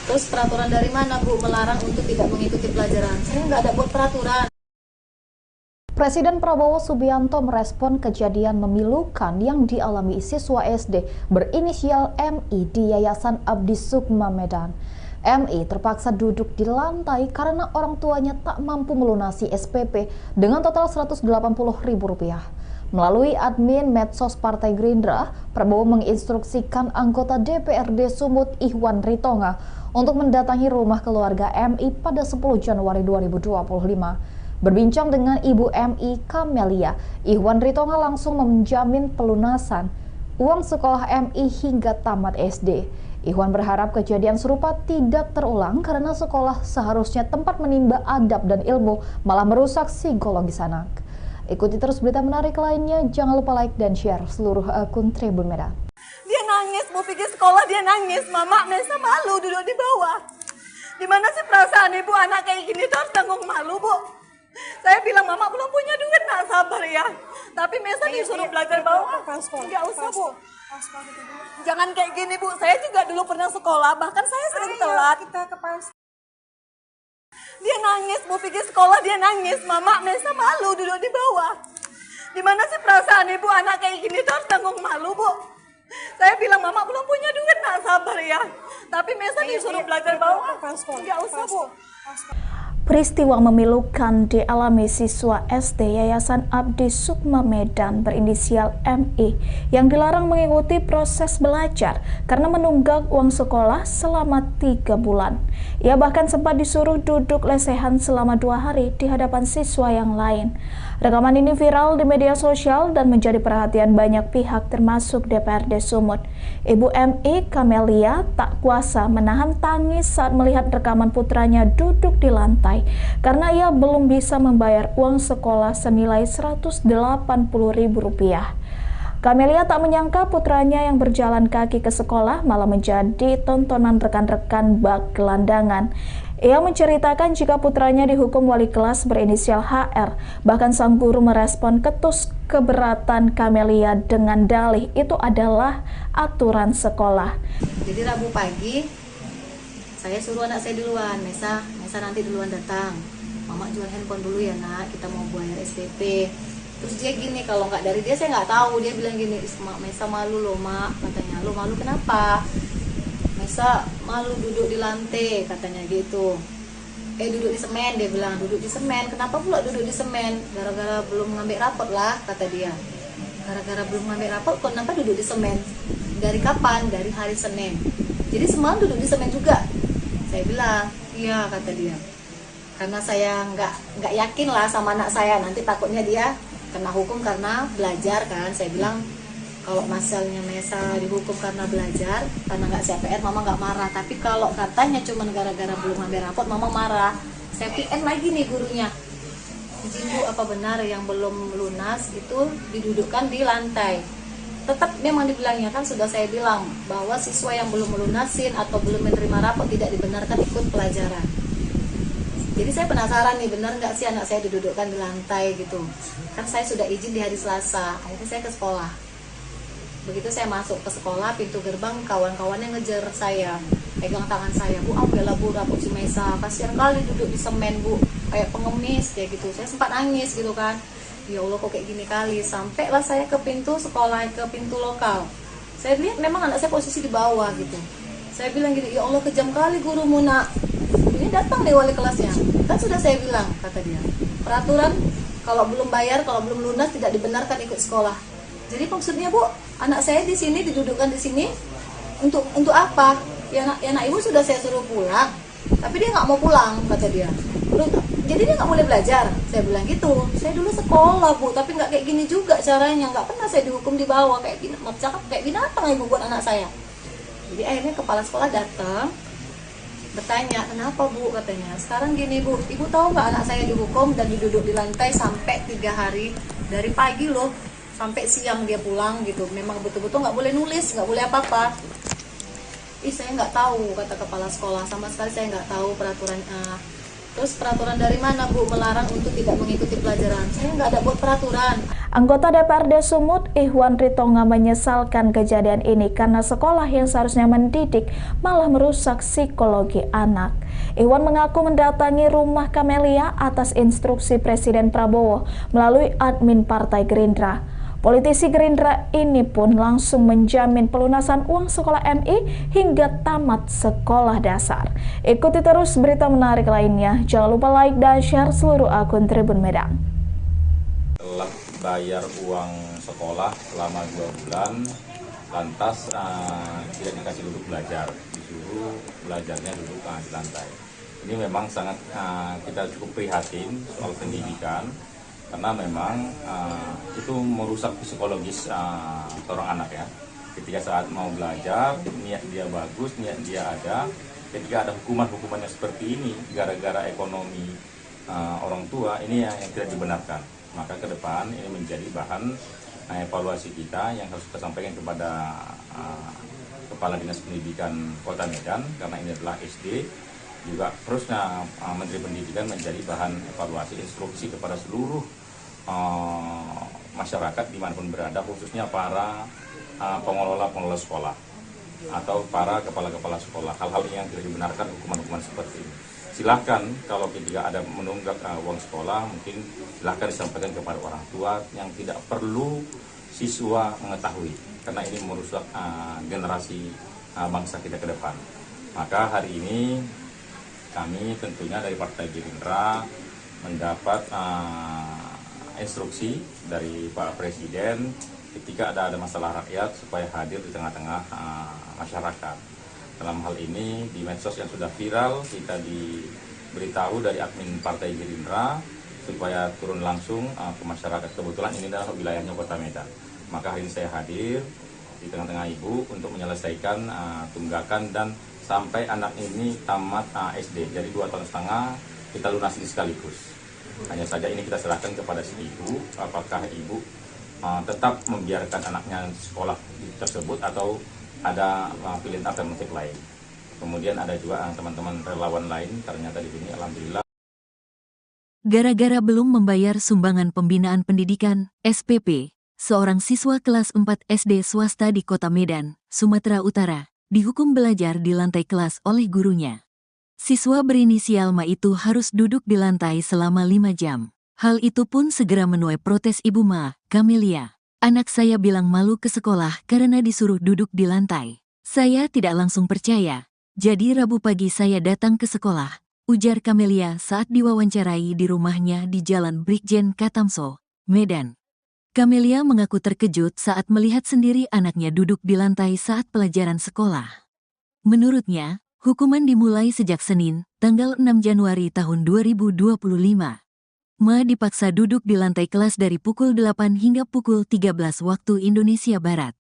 Speaker 4: Terus peraturan dari mana Bu melarang untuk tidak mengikuti pelajaran? Saya nggak ada buat peraturan.
Speaker 5: Presiden Prabowo Subianto merespon kejadian memilukan yang dialami siswa SD berinisial MI di Yayasan Abdi Sukma Medan. MI terpaksa duduk di lantai karena orang tuanya tak mampu melunasi SPP dengan total Rp180.000. Melalui admin medsos Partai Gerindra, Prabowo menginstruksikan anggota DPRD Sumut Ihwan Ritonga untuk mendatangi rumah keluarga MI pada 10 Januari 2025. Berbincang dengan Ibu MI Camelia, Ihwan Ritonga langsung menjamin pelunasan uang sekolah MI hingga tamat SD. Ihwan berharap kejadian serupa tidak terulang karena sekolah seharusnya tempat menimba adab dan ilmu, malah merusak psikologis anak. Ikuti terus berita menarik lainnya, jangan lupa like dan share seluruh akun Tribun Medan.
Speaker 2: Dia nangis, mau pergi sekolah dia nangis. Mama, Mesa malu duduk di bawah. Gimana sih perasaan ibu anak kayak gini tuh harus tanggung malu Bu? Saya bilang Mama belum punya duit, nak sabar ya. Tapi Mesa disuruh belajar bawah. Nggak usah Bu. Jangan kayak gini Bu, saya juga dulu pernah sekolah, bahkan saya sering telat. Dia nangis, mau pergi sekolah dia nangis. Mama, Mesa malu duduk di bawah. Gimana sih perasaan ibu anak kayak gini tuh harus tanggung malu Bu? Saya bilang Mama belum punya duit, nak sabar ya. Tapi Mesa disuruh belajar bawah. Nggak usah Bu.
Speaker 7: Peristiwa memilukan dialami siswa SD Yayasan Abdi Sukma Medan berinisial MI yang dilarang mengikuti proses belajar karena menunggak uang sekolah selama 3 bulan. Ia bahkan sempat disuruh duduk lesehan selama 2 hari di hadapan siswa yang lain. Rekaman ini viral di media sosial dan menjadi perhatian banyak pihak termasuk DPRD Sumut. Ibu MI Camelia tak kuasa menahan tangis saat melihat rekaman putranya duduk di lantai karena ia belum bisa membayar uang sekolah senilai Rp180.000. Camelia tak menyangka putranya yang berjalan kaki ke sekolah malah menjadi tontonan rekan-rekan bak gelandangan. Ia menceritakan jika putranya dihukum wali kelas berinisial HR. Bahkan sang guru merespon keberatan Camelia dengan dalih itu adalah aturan sekolah.
Speaker 4: Jadi Rabu pagi, saya suruh anak saya duluan, Mesa nanti duluan datang. Mama jual handphone dulu ya nak, kita mau bayar SPP. Terus dia gini, kalau nggak dari dia saya nggak tahu. Dia bilang gini, "Mak, Mesa malu loh mak," katanya. "Lo malu kenapa?" "Mesa malu duduk di lantai," katanya gitu. Duduk di semen," dia bilang. "Duduk di semen, kenapa pula duduk di semen?" "Gara-gara belum ngambil rapot lah," kata dia. "Gara-gara belum ngambil rapot, kenapa duduk di semen?" "Dari kapan?" "Dari hari Senin." "Jadi semalam duduk di semen juga?" Saya bilang, "Iya," kata dia. Karena saya nggak yakin lah sama anak saya, nanti takutnya dia kena hukum karena belajar kan. Saya bilang, kalau masalahnya Mesa dihukum karena belajar, karena nggak CPR, mama nggak marah. Tapi kalau katanya cuma gara-gara belum ngambil rapot, mama marah. Saya PN lagi nih gurunya. "Izin Bu, apa benar yang belum lunas itu didudukkan di lantai?" Tetap memang dibilangnya, kan sudah saya bilang bahwa siswa yang belum melunasin atau belum menerima rapot tidak dibenarkan ikut pelajaran. Jadi saya penasaran nih, benar nggak sih anak saya didudukkan di lantai gitu. Kan saya sudah izin di hari Selasa, akhirnya saya ke sekolah. Begitu saya masuk ke sekolah, pintu gerbang kawan-kawannya ngejar saya, pegang tangan saya, "Bu, ambillah Bu rapot si Mesa, kasihan kali duduk di semen Bu, kayak pengemis," kayak gitu. Saya sempat nangis gitu kan. Ya Allah, kok kayak gini kali. Sampailah saya ke pintu sekolah, ke pintu lokal. Saya lihat memang anak saya posisi di bawah gitu. Saya bilang gini, "Ya Allah, kejam kali gurumu nak. Ini datang deh wali kelasnya. Kan sudah saya bilang," kata dia, "peraturan kalau belum bayar, kalau belum lunas tidak dibenarkan ikut sekolah." Jadi maksudnya Bu, anak saya di sini didudukkan di sini untuk apa? Ya nak ibu sudah saya suruh pulang, tapi dia nggak mau pulang, kata dia. Jadi dia nggak boleh belajar. Saya bilang gitu. Saya dulu sekolah Bu, tapi nggak kayak gini juga caranya. Nggak pernah saya dihukum di bawah kayak gini. Cakap kayak binatang ibu buat anak saya. Jadi akhirnya kepala sekolah datang, bertanya, "Kenapa Bu?" katanya. "Sekarang gini Bu, ibu tahu nggak anak saya dihukum dan diduduk di lantai sampai 3 hari, dari pagi loh sampai siang dia pulang gitu. Memang betul-betul nggak boleh nulis, nggak boleh apa-apa." "Ih, saya nggak tahu," kata kepala sekolah, "sama sekali saya nggak tahu peraturan." "Terus peraturan dari mana Bu melarang untuk tidak mengikuti pelajaran?" "Saya nggak ada buat peraturan."
Speaker 7: Anggota DPRD Sumut, Ihwan Ritonga, menyesalkan kejadian ini karena sekolah yang seharusnya mendidik malah merusak psikologi anak. Ihwan mengaku mendatangi rumah Kamelia atas instruksi Presiden Prabowo melalui admin Partai Gerindra. Politisi Gerindra ini pun langsung menjamin pelunasan uang sekolah MI hingga tamat sekolah dasar. Ikuti terus berita menarik lainnya. Jangan lupa like dan share seluruh akun Tribun Medan.
Speaker 6: Telah bayar uang sekolah selama 2 bulan, lantas tidak dikasih duduk belajar, disuruh belajarnya duduk di lantai. Ini memang sangat kita cukup prihatin soal pendidikan, karena memang itu merusak psikologis seorang anak ya. Ketika saat mau belajar, niat dia bagus, niat dia ada. Ketika ada hukuman-hukumannya seperti ini, gara-gara ekonomi orang tua, ini yang tidak dibenarkan. Maka ke depan ini menjadi bahan evaluasi kita yang harus kita sampaikan kepada Kepala Dinas Pendidikan Kota Medan, karena ini adalah SD. Juga terusnya Menteri Pendidikan menjadi bahan evaluasi instruksi kepada seluruh masyarakat dimanapun berada, khususnya para pengelola sekolah atau para kepala-kepala sekolah. Hal-hal yang tidak dibenarkan, hukuman-hukuman seperti ini. Silahkan kalau ketika ada menunggak uang sekolah, mungkin silahkan disampaikan kepada orang tua, yang tidak perlu siswa mengetahui, karena ini merusak generasi bangsa kita ke depan. Maka hari ini kami tentunya dari Partai Gerindra mendapat instruksi dari Pak Presiden ketika ada masalah rakyat supaya hadir di tengah-tengah masyarakat. Dalam hal ini di medsos yang sudah viral, kita diberitahu dari admin Partai Gerindra supaya turun langsung ke masyarakat. Kebetulan ini adalah wilayahnya Kota Medan. Maka hari ini saya hadir di tengah-tengah ibu untuk menyelesaikan tunggakan dan sampai anak ini tamat SD. Jadi 2,5 tahun kita lunasi sekaligus. Hanya saja ini kita serahkan kepada si ibu, apakah ibu tetap membiarkan anaknya sekolah tersebut atau ada pilihan alternatif lain. Kemudian ada juga teman-teman relawan lain, ternyata di sini alhamdulillah.
Speaker 1: Gara-gara belum membayar sumbangan pembinaan pendidikan, SPP, seorang siswa kelas 4 SD swasta di Kota Medan, Sumatera Utara, dihukum belajar di lantai kelas oleh gurunya. Siswa berinisial Ma itu harus duduk di lantai selama 5 jam. Hal itu pun segera menuai protes Ibu Ma, Camelia. Anak saya bilang malu ke sekolah karena disuruh duduk di lantai. Saya tidak langsung percaya. Jadi Rabu pagi saya datang ke sekolah, ujar Camelia saat diwawancarai di rumahnya di Jalan Brigjen Katamso, Medan. Camelia mengaku terkejut saat melihat sendiri anaknya duduk di lantai saat pelajaran sekolah. Menurutnya, hukuman dimulai sejak Senin, tanggal 6 Januari tahun 2025. Ma dipaksa duduk di lantai kelas dari pukul 8 hingga pukul 13 waktu Indonesia Barat.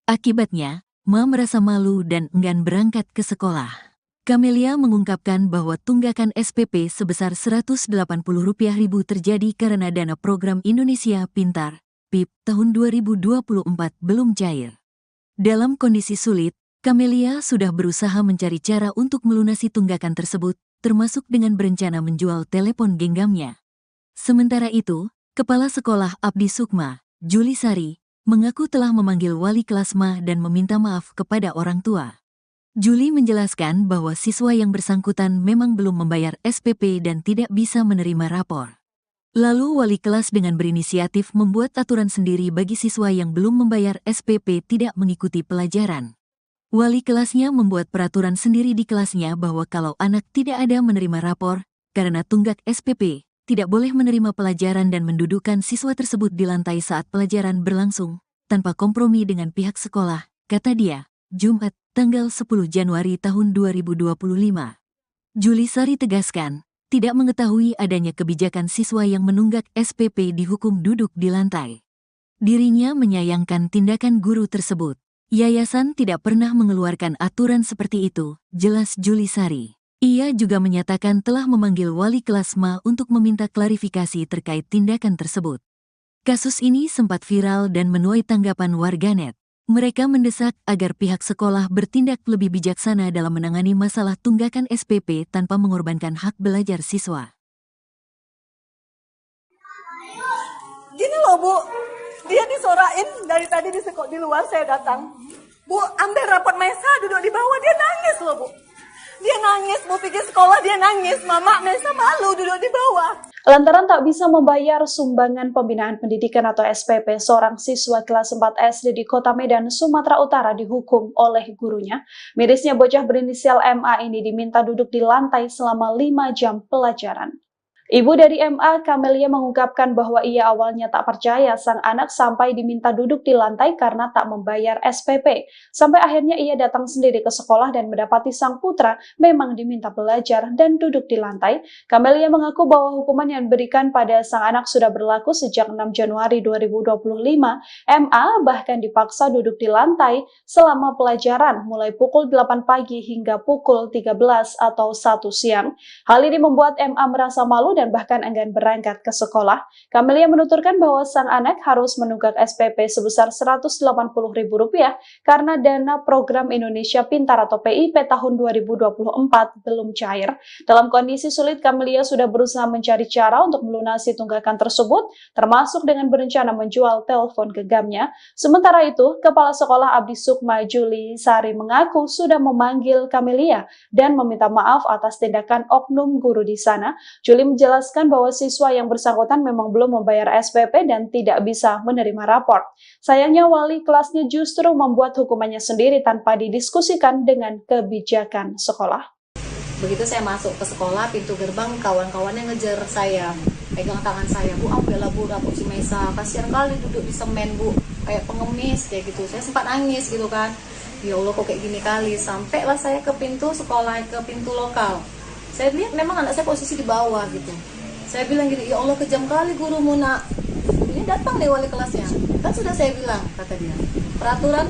Speaker 1: Akibatnya, Ma merasa malu dan enggan berangkat ke sekolah. Camelia mengungkapkan bahwa tunggakan SPP sebesar Rp180.000 terjadi karena dana program Indonesia Pintar, PIP, tahun 2024 belum cair. Dalam kondisi sulit, Camelia sudah berusaha mencari cara untuk melunasi tunggakan tersebut, termasuk dengan berencana menjual telepon genggamnya. Sementara itu, Kepala Sekolah Abdi Sukma, Juli Sari, mengaku telah memanggil wali kelas Ma dan meminta maaf kepada orang tua. Juli menjelaskan bahwa siswa yang bersangkutan memang belum membayar SPP dan tidak bisa menerima rapor. Lalu wali kelas dengan berinisiatif membuat aturan sendiri bagi siswa yang belum membayar SPP tidak mengikuti pelajaran. Wali kelasnya membuat peraturan sendiri di kelasnya bahwa kalau anak tidak ada menerima rapor, karena tunggak SPP, tidak boleh menerima pelajaran dan mendudukkan siswa tersebut di lantai saat pelajaran berlangsung, tanpa kompromi dengan pihak sekolah, kata dia, Jumat, tanggal 10 Januari tahun 2025. Juli Sari tegaskan, tidak mengetahui adanya kebijakan siswa yang menunggak SPP dihukum duduk di lantai. Dirinya menyayangkan tindakan guru tersebut. Yayasan tidak pernah mengeluarkan aturan seperti itu, jelas Juli Sari. Ia juga menyatakan telah memanggil wali kelas Ma untuk meminta klarifikasi terkait tindakan tersebut. Kasus ini sempat viral dan menuai tanggapan warganet. Mereka mendesak agar pihak sekolah bertindak lebih bijaksana dalam menangani masalah tunggakan SPP tanpa mengorbankan hak belajar siswa.
Speaker 2: Gini loh Bu, dia disorain dari tadi di luar saya datang. Bu, ambil rapot Mesa duduk di bawah, dia nangis loh Bu. Dia nangis, Bu pikir sekolah dia nangis, Mama Mesa malu duduk di bawah.
Speaker 3: Lantaran tak bisa membayar sumbangan pembinaan pendidikan atau SPP, seorang siswa kelas 4 SD di Kota Medan, Sumatera Utara dihukum oleh gurunya. Mirisnya bocah berinisial MA ini diminta duduk di lantai selama 5 jam pelajaran. Ibu dari MA, Camelia, mengungkapkan bahwa ia awalnya tak percaya sang anak sampai diminta duduk di lantai karena tak membayar SPP. Sampai akhirnya ia datang sendiri ke sekolah dan mendapati sang putra memang diminta belajar dan duduk di lantai. Camelia mengaku bahwa hukuman yang diberikan pada sang anak sudah berlaku sejak 6 Januari 2025. MA bahkan dipaksa duduk di lantai selama pelajaran mulai pukul 8 pagi hingga pukul 13 atau 1 siang. Hal ini membuat MA merasa malu dan bahkan enggan berangkat ke sekolah. Camelia menuturkan bahwa sang anak harus menunggak SPP sebesar Rp180.000 karena dana program Indonesia Pintar atau PIP tahun 2024 belum cair. Dalam kondisi sulit, Camelia sudah berusaha mencari cara untuk melunasi tunggakan tersebut, termasuk dengan berencana menjual telepon genggamnya. Sementara itu, Kepala Sekolah Abdi Sukma, Juli Sari, mengaku sudah memanggil Camelia dan meminta maaf atas tindakan oknum guru di sana. Juli menjelaskan bahwa siswa yang bersangkutan memang belum membayar SPP dan tidak bisa menerima rapor. Sayangnya wali kelasnya justru membuat hukumannya sendiri tanpa didiskusikan dengan kebijakan sekolah.
Speaker 4: Begitu saya masuk ke sekolah, pintu gerbang kawan-kawannya ngejar saya, pegang tangan saya, Bu, ambillah Bu rapor si Mesa, kasihan kali duduk di semen Bu, kayak pengemis kayak gitu. Saya sempat nangis gitu kan, ya Allah kok kayak gini kali. Sampailah saya ke pintu sekolah, ke pintu lokal. Saya lihat memang anak saya posisi di bawah gitu. Saya bilang gini, ya Allah kejam kali gurumu nak. Ini datang nih wali kelasnya. Kan sudah saya bilang, kata dia, peraturan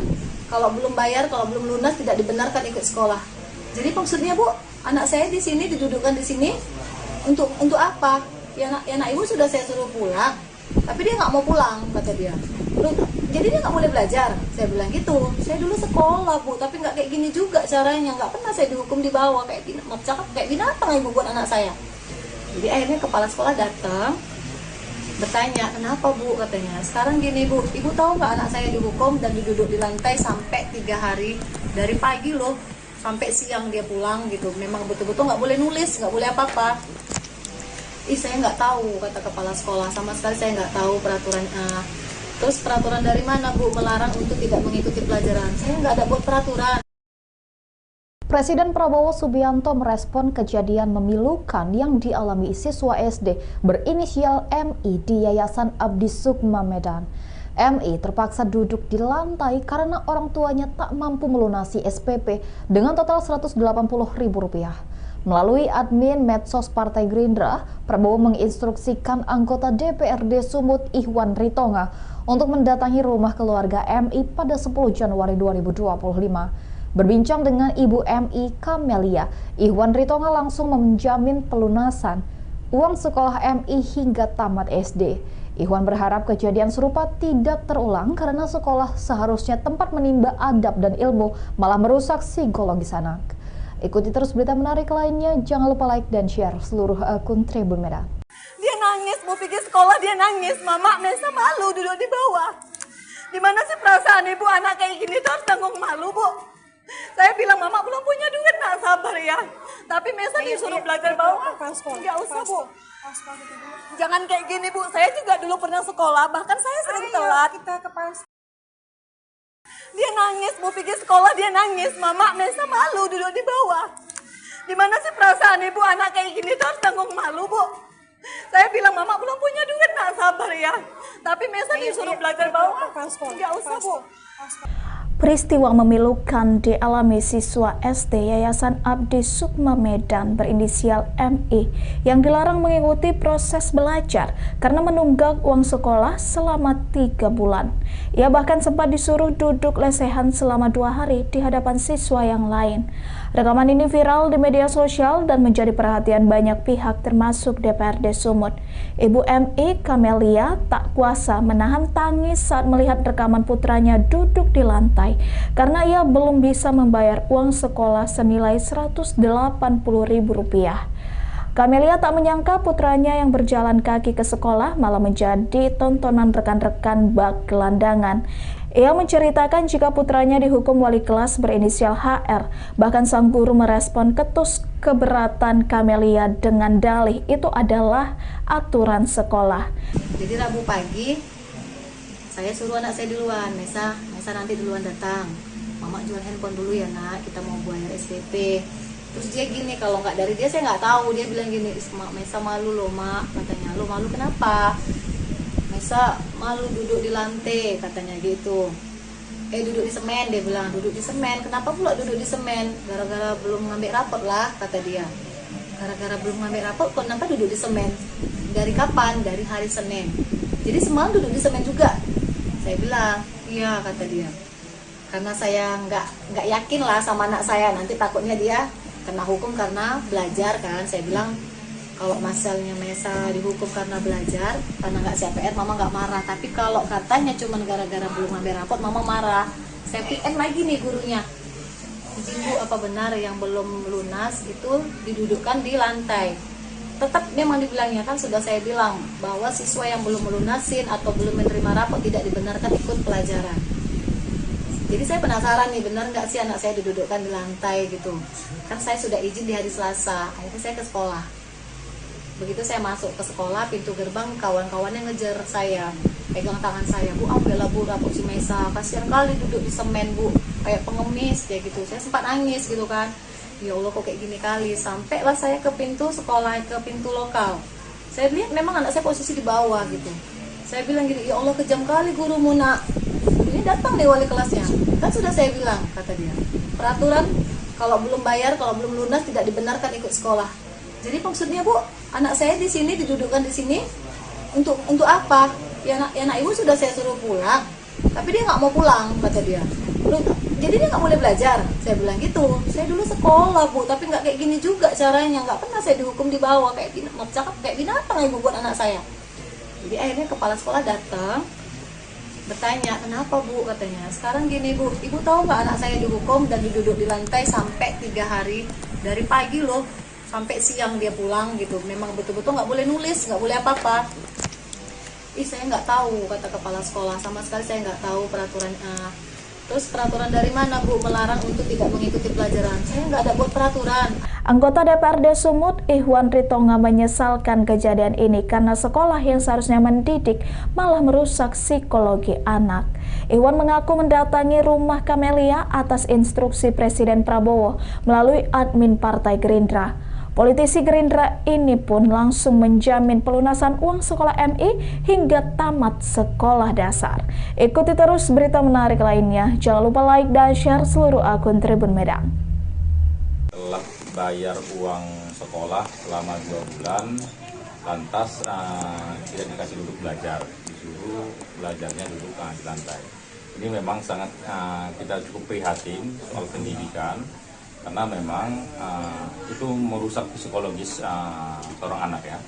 Speaker 4: kalau belum bayar, kalau belum lunas tidak dibenarkan ikut sekolah. Jadi maksudnya Bu, anak saya di sini didudukkan di sini untuk apa? Ya anak ibu sudah saya suruh pulang, tapi dia nggak mau pulang, kata dia. Jadi dia nggak boleh belajar. Saya bilang gitu. Saya dulu sekolah Bu, tapi nggak kayak gini juga caranya. Nggak pernah saya dihukum di bawah kayak binatang ibu buat anak saya. Jadi akhirnya kepala sekolah datang, bertanya, kenapa Bu, katanya. Sekarang gini Bu, ibu tahu nggak anak saya dihukum dan duduk di lantai sampai 3 hari, dari pagi loh sampai siang dia pulang gitu. Memang betul-betul nggak boleh nulis, nggak boleh apa-apa. Saya nggak tahu, kata kepala sekolah, sama sekali saya nggak tahu peraturan. Terus peraturan dari mana Bu melarang untuk tidak mengikuti pelajaran? Saya nggak ada buat peraturan.
Speaker 5: Presiden Prabowo Subianto merespon kejadian memilukan yang dialami siswa SD berinisial MI di Yayasan Abdi Sukma Medan. MI terpaksa duduk di lantai karena orang tuanya tak mampu melunasi SPP dengan total Rp180.000. Melalui admin medsos Partai Gerindra, Prabowo menginstruksikan anggota DPRD Sumut Ihwan Ritonga untuk mendatangi rumah keluarga MI pada 10 Januari 2025. Berbincang dengan Ibu MI Kamelia, Ihwan Ritonga langsung menjamin pelunasan uang sekolah MI hingga tamat SD. Ihwan berharap kejadian serupa tidak terulang karena sekolah seharusnya tempat menimba adab dan ilmu, malah merusak psikologis anak. Ikuti terus berita menarik lainnya, jangan lupa like dan share seluruh akun Tribun Medan.
Speaker 2: Dia nangis, mau pergi sekolah dia nangis. Mama Mesa malu duduk di bawah. Gimana sih perasaan ibu anak kayak gini tuh harus tanggung malu, Bu? Saya bilang, Mama belum punya duit, nak sabar ya. Tapi Mesa disuruh belajar bawah. Nggak usah, Bu. Jangan kayak gini, Bu. Saya juga dulu pernah sekolah, bahkan saya sering telat. Dia nangis, mau pergi sekolah dia nangis. Mama Mesa malu duduk di bawah. Gimana sih perasaan ibu anak kayak gini tuh harus tanggung malu, Bu? Saya bilang, Mama belum punya duit, nak sabar ya. Tapi Mesa disuruh belajar bawah. Nggak usah, Bu.
Speaker 7: Peristiwa memilukan dialami siswa SD Yayasan Abdi Sukma Medan berinisial MI yang dilarang mengikuti proses belajar karena menunggak uang sekolah selama 3 bulan. Ia bahkan sempat disuruh duduk lesehan selama 2 hari di hadapan siswa yang lain. Rekaman ini viral di media sosial dan menjadi perhatian banyak pihak termasuk DPRD Sumut. Ibu MI Kamelia tak kuasa menahan tangis saat melihat rekaman putranya duduk di lantai karena ia belum bisa membayar uang sekolah senilai Rp180.000. Kamelia tak menyangka putranya yang berjalan kaki ke sekolah malah menjadi tontonan rekan-rekan bak gelandangan. Ia menceritakan jika putranya dihukum wali kelas berinisial HR. Bahkan sang guru merespon ketus keberatan Kamelia dengan dalih itu adalah aturan sekolah.
Speaker 4: Jadi Rabu pagi saya suruh anak saya duluan, Mesa nanti duluan datang. Mama jual handphone dulu ya nak, kita mau bayar SPP. Terus dia gini, kalau nggak dari dia saya nggak tahu. Dia bilang gini, Mesa malu loh mak, katanya. Lo malu kenapa? Mesa malu duduk di lantai, katanya gitu. Duduk di semen, dia bilang duduk di semen. Kenapa pula duduk di semen? Gara-gara belum ngambil rapot lah, kata dia. Gara-gara belum ngambil rapot, kenapa duduk di semen? Dari kapan? Dari hari Senin. Jadi semalam duduk di semen juga. Saya bilang, iya kata dia. Karena saya nggak yakin lah sama anak saya, nanti takutnya dia kena hukum karena belajar kan. Saya bilang kalau masalahnya Mesa dihukum karena belajar, karena nggak CPR, mama nggak marah. Tapi kalau katanya cuma gara-gara belum ngambil rapot, mama marah. Saya PM lagi nih gurunya. Izin Bu, apa benar yang belum lunas itu didudukkan di lantai? Tetap memang dibilangnya, kan sudah saya bilang bahwa siswa yang belum melunasin atau belum menerima rapot tidak dibenarkan ikut pelajaran. Jadi saya penasaran nih, benar nggak sih anak saya didudukkan di lantai gitu. Kan saya sudah izin di hari Selasa, akhirnya saya ke sekolah. Begitu saya masuk ke sekolah, pintu gerbang kawan-kawannya ngejar saya, pegang tangan saya, Bu, ambillah Bu rapot si Mesa, kasihan kali duduk di semen Bu, kayak pengemis kayak gitu. Saya sempat nangis gitu kan. Ya Allah kok kayak gini kali. Sampailah saya ke pintu sekolah, ke pintu lokal. Saya lihat memang anak saya posisi di bawah gitu. Saya bilang gini, ya Allah kejam kali gurumu nak. Ini datang nih wali kelasnya. Kan sudah saya bilang, kata dia. Peraturan kalau belum bayar, kalau belum lunas tidak dibenarkan ikut sekolah. Jadi maksudnya Bu, anak saya di sini didudukkan di sini untuk apa? Ya anak ibu sudah saya suruh pulang, tapi dia nggak mau pulang, kata dia. Jadi dia nggak boleh belajar. Saya bilang gitu. Saya dulu sekolah Bu, tapi nggak kayak gini juga caranya. Nggak pernah saya dihukum di bawah kayak binatang ibu buat anak saya. Jadi akhirnya kepala sekolah datang, bertanya, kenapa Bu, katanya. Sekarang gini Bu, ibu tahu nggak anak saya dihukum dan duduk di lantai sampai 3 hari, dari pagi loh sampai siang dia pulang gitu. Memang betul-betul nggak boleh nulis, nggak boleh apa-apa. Saya nggak tahu, kata kepala sekolah, sama sekali saya nggak tahu peraturan. Terus peraturan dari mana Bu melarang untuk tidak mengikuti pelajaran? Saya nggak ada buat peraturan.
Speaker 7: Anggota DPRD Sumut, Ihwan Ritonga menyesalkan kejadian ini karena sekolah yang seharusnya mendidik malah merusak psikologi anak. Ihwan mengaku mendatangi rumah Kamelia atas instruksi Presiden Prabowo melalui admin Partai Gerindra. Politisi Gerindra ini pun langsung menjamin pelunasan uang sekolah MI hingga tamat sekolah dasar. Ikuti terus berita menarik lainnya. Jangan lupa like dan share seluruh akun Tribun Medan.
Speaker 6: Telah bayar uang sekolah selama 2 bulan, lantas tidak dikasih duduk belajar, disuruh belajarnya duduk di lantai. Ini memang sangat kita cukup prihatin soal pendidikan, karena memang itu merusak psikologis seorang anak ya.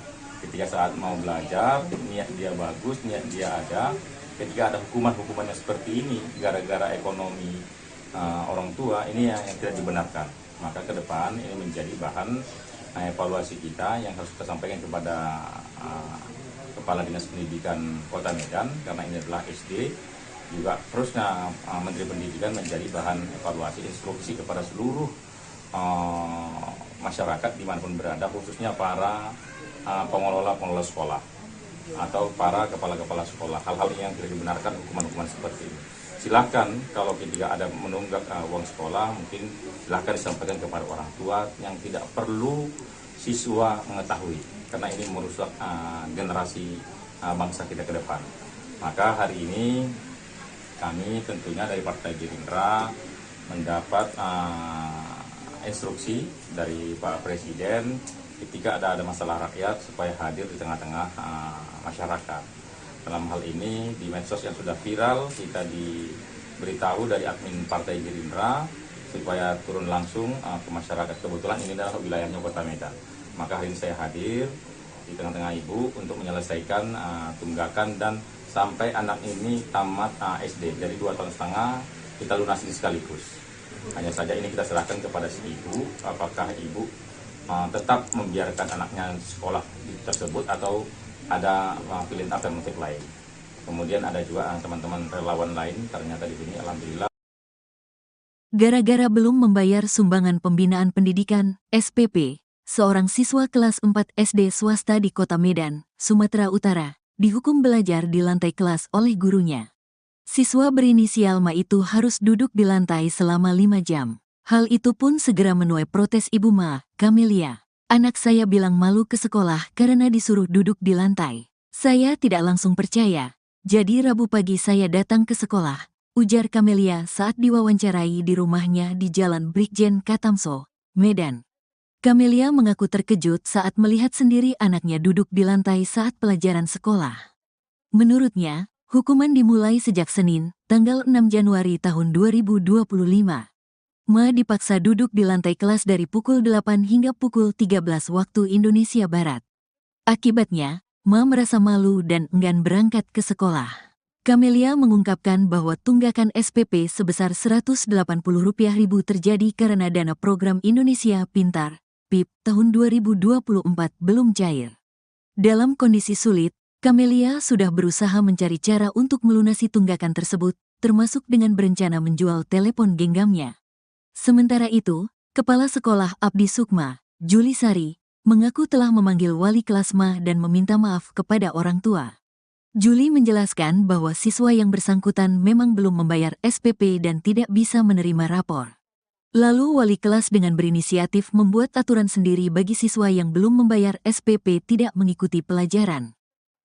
Speaker 6: Ketika saat mau belajar, niat dia bagus, niat dia ada. Ketika ada hukuman-hukumannya seperti ini, gara-gara ekonomi orang tua, ini yang tidak dibenarkan. Maka ke depan ini menjadi bahan evaluasi kita yang harus kita sampaikan kepada Kepala Dinas Pendidikan Kota Medan, karena ini adalah SD. Juga terusnya Menteri Pendidikan menjadi bahan evaluasi instruksi kepada seluruh masyarakat dimanapun berada, khususnya para pengelola sekolah atau para kepala-kepala sekolah. Hal-hal yang tidak dibenarkan, hukuman-hukuman seperti ini. Silahkan kalau ketika ada menunggak uang sekolah, mungkin silahkan disampaikan kepada orang tua, yang tidak perlu siswa mengetahui, karena ini merusak generasi bangsa kita ke depan. Maka hari ini kami tentunya dari Partai Gerindra mendapat instruksi dari Pak Presiden ketika ada masalah rakyat supaya hadir di tengah-tengah masyarakat. Dalam hal ini di medsos yang sudah viral, kita diberitahu dari admin Partai Gerindra supaya turun langsung ke masyarakat. Kebetulan ini adalah wilayahnya Kota Medan. Maka hari ini saya hadir di tengah-tengah Ibu untuk menyelesaikan tunggakan dan sampai anak ini tamat SD. Jadi 2,5 tahun kita lunasi sekaligus. Hanya saja ini kita serahkan kepada si ibu, apakah ibu tetap membiarkan anaknya sekolah tersebut atau ada pilihan alternatif lain. Kemudian ada juga teman-teman relawan lain, ternyata di sini alhamdulillah.
Speaker 1: Gara-gara belum membayar sumbangan pembinaan pendidikan, SPP, seorang siswa kelas 4 SD swasta di Kota Medan, Sumatera Utara, dihukum belajar di lantai kelas oleh gurunya. Siswa berinisial Ma itu harus duduk di lantai selama 5 jam. Hal itu pun segera menuai protes Ibu Ma, Kamelia. Anak saya bilang malu ke sekolah karena disuruh duduk di lantai. Saya tidak langsung percaya. Jadi Rabu pagi saya datang ke sekolah, ujar Kamelia saat diwawancarai di rumahnya di Jalan Brigjen Katamso, Medan. Kamelia mengaku terkejut saat melihat sendiri anaknya duduk di lantai saat pelajaran sekolah. Menurutnya, hukuman dimulai sejak Senin, tanggal 6 Januari tahun 2025. Ma dipaksa duduk di lantai kelas dari pukul 8 hingga pukul 13 waktu Indonesia Barat. Akibatnya, Ma merasa malu dan enggan berangkat ke sekolah. Kamelia mengungkapkan bahwa tunggakan SPP sebesar Rp180.000 terjadi karena dana program Indonesia Pintar, PIP, tahun 2024 belum cair. Dalam kondisi sulit, Kamelia sudah berusaha mencari cara untuk melunasi tunggakan tersebut, termasuk dengan berencana menjual telepon genggamnya. Sementara itu, Kepala Sekolah Abdi Sukma, Juli Sari, mengaku telah memanggil wali kelas Ma dan meminta maaf kepada orang tua. Juli menjelaskan bahwa siswa yang bersangkutan memang belum membayar SPP dan tidak bisa menerima rapor. Lalu wali kelas dengan berinisiatif membuat aturan sendiri bagi siswa yang belum membayar SPP tidak mengikuti pelajaran.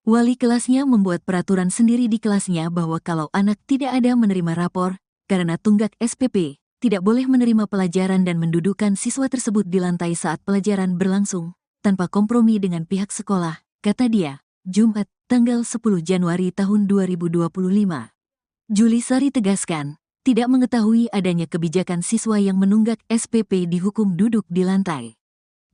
Speaker 1: Wali kelasnya membuat peraturan sendiri di kelasnya bahwa kalau anak tidak ada menerima rapor, karena tunggak SPP, tidak boleh menerima pelajaran dan mendudukkan siswa tersebut di lantai saat pelajaran berlangsung, tanpa kompromi dengan pihak sekolah, kata dia, Jumat, tanggal 10 Januari tahun 2025. Juli Sari tegaskan, tidak mengetahui adanya kebijakan siswa yang menunggak SPP dihukum duduk di lantai.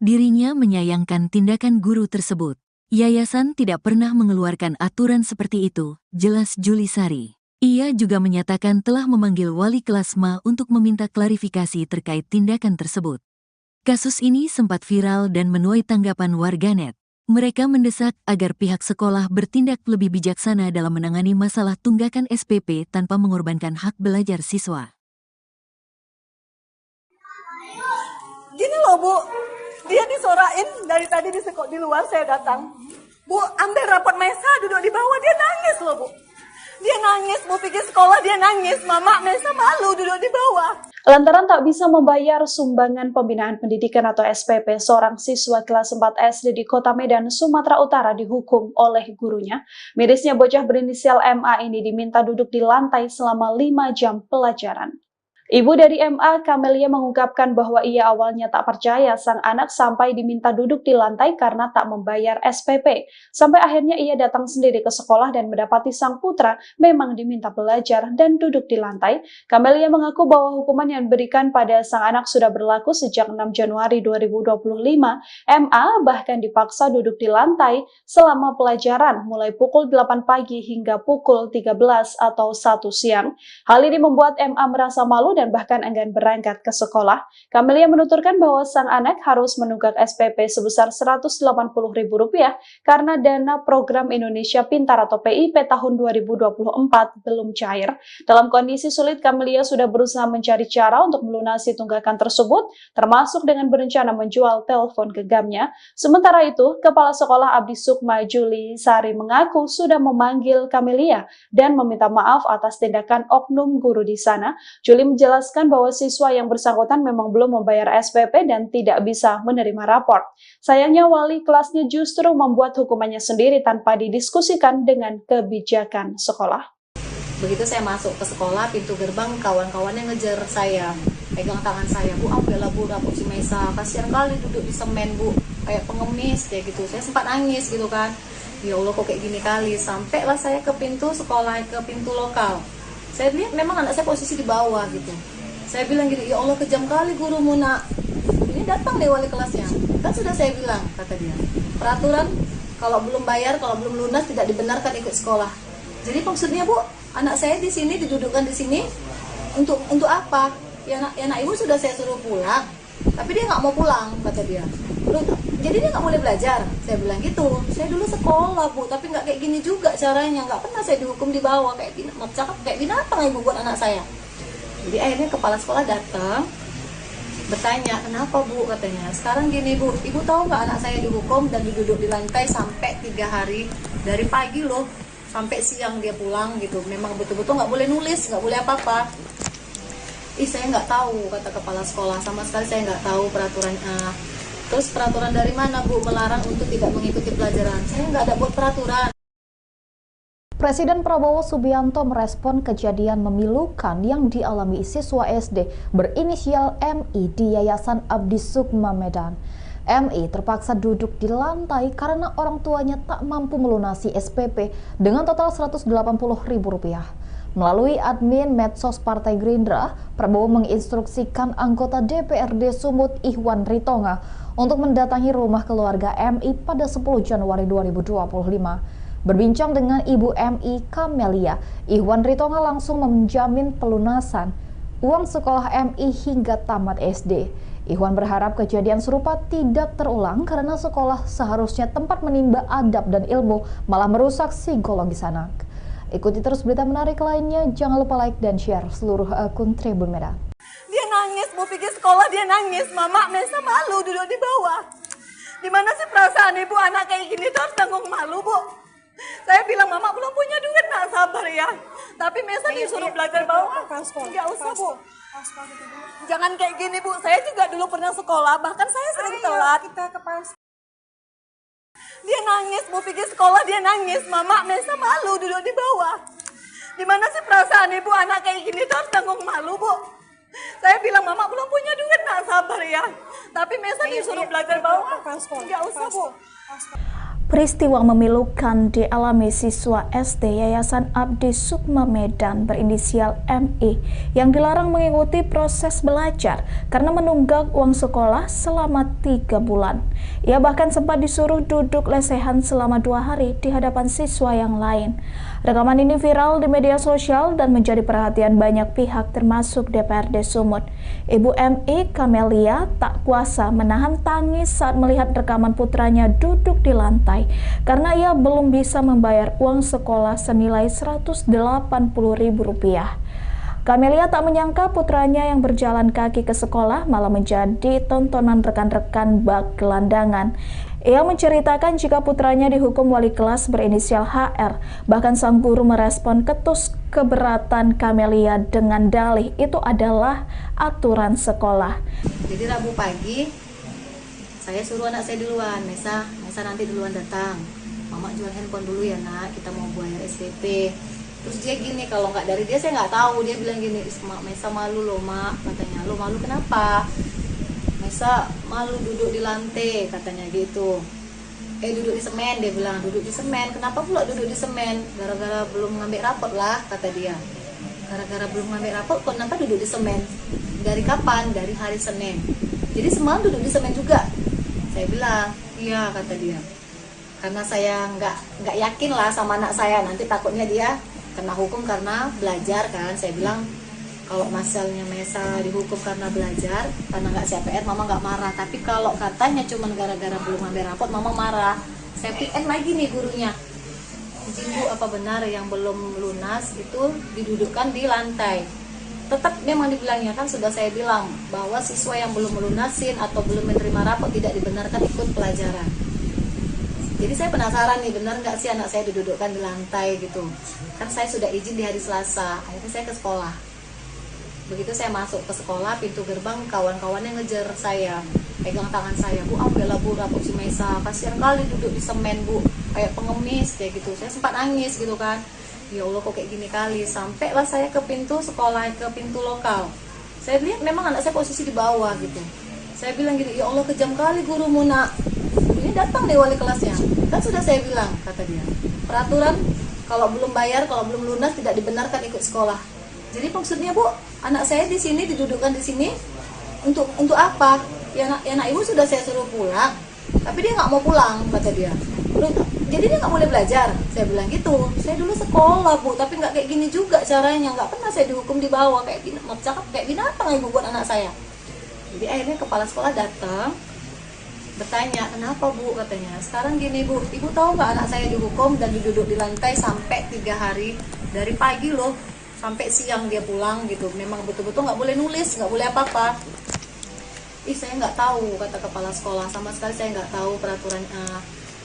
Speaker 1: Dirinya menyayangkan tindakan guru tersebut. Yayasan tidak pernah mengeluarkan aturan seperti itu, jelas Juli Sari. Ia juga menyatakan telah memanggil wali kelas Ma untuk meminta klarifikasi terkait tindakan tersebut. Kasus ini sempat viral dan menuai tanggapan warganet. Mereka mendesak agar pihak sekolah bertindak lebih bijaksana dalam menangani masalah tunggakan SPP tanpa mengorbankan hak belajar siswa.
Speaker 2: Gini loh Bu, dia disorain dari tadi di luar saya datang. Bu, ambil rapot Mesa duduk di bawah, dia nangis loh Bu. Dia nangis, Bu pikir sekolah dia nangis, Mama Mesa malu duduk di bawah.
Speaker 3: Lantaran tak bisa membayar sumbangan pembinaan pendidikan atau SPP, seorang siswa kelas 4 SD di Kota Medan, Sumatera Utara dihukum oleh gurunya. Mirisnya bocah berinisial MA ini diminta duduk di lantai selama 5 jam pelajaran. Ibu dari MA, Kamelia, mengungkapkan bahwa ia awalnya tak percaya sang anak sampai diminta duduk di lantai karena tak membayar SPP. Sampai akhirnya ia datang sendiri ke sekolah dan mendapati sang putra memang diminta belajar dan duduk di lantai. Kamelia mengaku bahwa hukuman yang diberikan pada sang anak sudah berlaku sejak 6 Januari 2025. MA bahkan dipaksa duduk di lantai selama pelajaran mulai pukul 8 pagi hingga pukul 13 atau 1 siang. Hal ini membuat MA merasa malu dan bahkan enggan berangkat ke sekolah. Kamelia menuturkan bahwa sang anak harus menunggak SPP sebesar Rp180.000 karena dana program Indonesia Pintar atau PIP tahun 2024 belum cair. Dalam kondisi sulit, Kamelia sudah berusaha mencari cara untuk melunasi tunggakan tersebut, termasuk dengan berencana menjual telepon genggamnya. Sementara itu, Kepala Sekolah Abdi Sukma Juli Sari mengaku sudah memanggil Kamelia dan meminta maaf atas tindakan oknum guru di sana. Juli menjelaskan bahwa siswa yang bersangkutan memang belum membayar SPP dan tidak bisa menerima rapor. Sayangnya wali kelasnya justru membuat hukumannya sendiri tanpa didiskusikan dengan kebijakan sekolah.
Speaker 4: Begitu saya masuk ke sekolah, pintu gerbang kawan-kawannya ngejar saya, pegang tangan saya, Bu, ambillah Bu rapot si Mesa, kasihan kali duduk di semen Bu, kayak pengemis kayak gitu. Saya sempat nangis gitu kan, ya Allah kok kayak gini kali. Sampailah saya ke pintu sekolah, ke pintu lokal. Saya lihat memang anak saya posisi di bawah gitu. Saya bilang gitu, ya Allah kejam kali gurumu nak. Ini datang deh wali kelasnya. Kan sudah saya bilang, kata dia, peraturan kalau belum bayar, kalau belum lunas tidak dibenarkan ikut sekolah. Jadi maksudnya Bu, anak saya di sini didudukkan di sini untuk apa? Ya anak ibu sudah saya suruh pulang, tapi dia nggak mau pulang, kata dia. Jadi dia nggak boleh belajar. Saya bilang gitu. Saya dulu sekolah Bu, tapi nggak kayak gini juga caranya. Nggak pernah saya dihukum di bawah kayak binatang ibu buat anak saya. Jadi akhirnya kepala sekolah datang bertanya, kenapa Bu, katanya. Sekarang gini Bu, ibu tahu nggak anak saya dihukum dan duduk di lantai sampai 3 hari, dari pagi loh sampai siang dia pulang gitu. Memang betul-betul nggak boleh nulis, nggak boleh apa-apa. Saya nggak tahu, kata kepala sekolah, sama sekali saya nggak tahu peraturannya. Terus peraturan dari mana Bu melarang untuk tidak mengikuti pelajaran? Saya nggak ada buat peraturan.
Speaker 5: Presiden Prabowo Subianto merespon kejadian memilukan yang dialami siswa SD berinisial MI di Yayasan Abdi Sukma Medan. MI terpaksa duduk di lantai karena orang tuanya tak mampu melunasi SPP dengan total Rp180.000. Melalui admin medsos Partai Gerindra, Prabowo menginstruksikan anggota DPRD Sumut Ihwan Ritonga untuk mendatangi rumah keluarga MI pada 10 Januari 2025. Berbincang dengan Ibu MI Kamelia, Ihwan Ritonga langsung menjamin pelunasan uang sekolah MI hingga tamat SD. Ihwan berharap kejadian serupa tidak terulang karena sekolah seharusnya tempat menimba adab dan ilmu, malah merusak psikologis anak. Ikuti terus berita menarik lainnya, jangan lupa like dan share seluruh akun Tribun Medan.
Speaker 2: Dia nangis, Bu pikir sekolah dia nangis, Mama Mesa malu duduk di bawah. Gimana sih perasaan ibu anak kayak gini tuh harus tanggung malu Bu. Saya bilang Mama belum punya duit, nak sabar ya. Tapi Mesa disuruh belajar bawah. Nggak usah Bu. Jangan kayak gini Bu, saya juga dulu pernah sekolah, bahkan saya sering telat. Dia nangis, Bu pikir sekolah dia nangis, Mama Mesa malu duduk di bawah. Gimana sih perasaan ibu anak kayak gini tuh harus tanggung malu Bu. Saya bilang Mama belum punya duit, nak sabar ya. Tapi Mesa disuruh belajar bawah. Nggak usah Bu.
Speaker 7: Peristiwa memilukan dialami siswa SD Yayasan Abdi Sukma Medan berinisial MI yang dilarang mengikuti proses belajar karena menunggak uang sekolah selama 3 bulan. Ia bahkan sempat disuruh duduk lesehan selama 2 hari di hadapan siswa yang lain. Rekaman ini viral di media sosial dan menjadi perhatian banyak pihak termasuk DPRD Sumut. Ibu MI, Kamelia, tak kuasa menahan tangis saat melihat rekaman putranya duduk di lantai karena ia belum bisa membayar uang sekolah senilai Rp180.000. Kamelia tak menyangka putranya yang berjalan kaki ke sekolah malah menjadi tontonan rekan-rekan bak gelandangan. Ia menceritakan jika putranya dihukum wali kelas berinisial HR. Bahkan sang guru merespon keberatan Kamelia dengan dalih itu adalah aturan sekolah.
Speaker 4: Jadi Rabu pagi saya suruh anak saya duluan, Mesa nanti duluan datang. Mama jual handphone dulu ya nak, kita mau bayar SPP. Terus dia gini, kalau nggak dari dia saya nggak tahu. Dia bilang gini, Mesa malu loh mak, katanya. Lo malu kenapa? Mesa malu duduk di lantai, katanya gitu. Duduk di semen, dia bilang, duduk di semen. Kenapa pula duduk di semen? Gara-gara belum ngambil rapot lah, kata dia. Gara-gara belum ngambil rapot, kenapa duduk di semen? Dari kapan? Dari hari Senin. Jadi semalam duduk di semen juga. Saya bilang, iya, kata dia. Karena saya nggak yakin lah sama anak saya, nanti takutnya dia kena hukum karena belajar kan. Saya bilang, kalau masalahnya Mesa dihukum karena belajar, karena nggak CPR, mama nggak marah. Tapi kalau katanya cuma gara-gara belum ngambil rapot, mama marah. Saya PN lagi nih gurunya. Ibu, apa benar yang belum lunas itu didudukkan di lantai? Tetap memang dibilangnya, kan sudah saya bilang bahwa siswa yang belum melunasin atau belum menerima rapot tidak dibenarkan ikut pelajaran. Jadi saya penasaran nih, benar nggak sih anak saya didudukkan di lantai gitu. Kan saya sudah izin di hari Selasa, akhirnya saya ke sekolah. Begitu saya masuk ke sekolah, pintu gerbang kawan-kawannya ngejar saya, pegang tangan saya, Bu, ambillah Bu rapot si Mesa, kasihan kali duduk di semen Bu, kayak pengemis kayak gitu. Saya sempat nangis gitu kan, ya Allah kok kayak gini kali. Sampailah saya ke pintu sekolah, ke pintu lokal. Saya lihat memang anak saya posisi di bawah gitu. Saya bilang gini, ya Allah kejam kali gurumu nak. Ini datang deh wali kelasnya. Kan sudah saya bilang, kata dia, peraturan kalau belum bayar, kalau belum lunas tidak dibenarkan ikut sekolah. Jadi maksudnya Bu, anak saya di sini didudukkan di sini untuk apa? Ya nak ibu sudah saya suruh pulang, tapi dia nggak mau pulang, kata dia. Jadi dia nggak boleh belajar. Saya bilang gitu. Saya dulu sekolah Bu, tapi nggak kayak gini juga caranya. Nggak pernah saya dihukum di bawah kayak binatang ibu buat anak saya. Jadi akhirnya kepala sekolah datang, bertanya, kenapa Bu, katanya. Sekarang gini Bu, ibu tahu nggak anak saya dihukum dan duduk di lantai sampai 3 hari, dari pagi loh sampai siang dia pulang gitu. Memang betul-betul nggak boleh nulis, nggak boleh apa-apa. Saya nggak tahu, kata kepala sekolah, sama sekali saya nggak tahu peraturannya.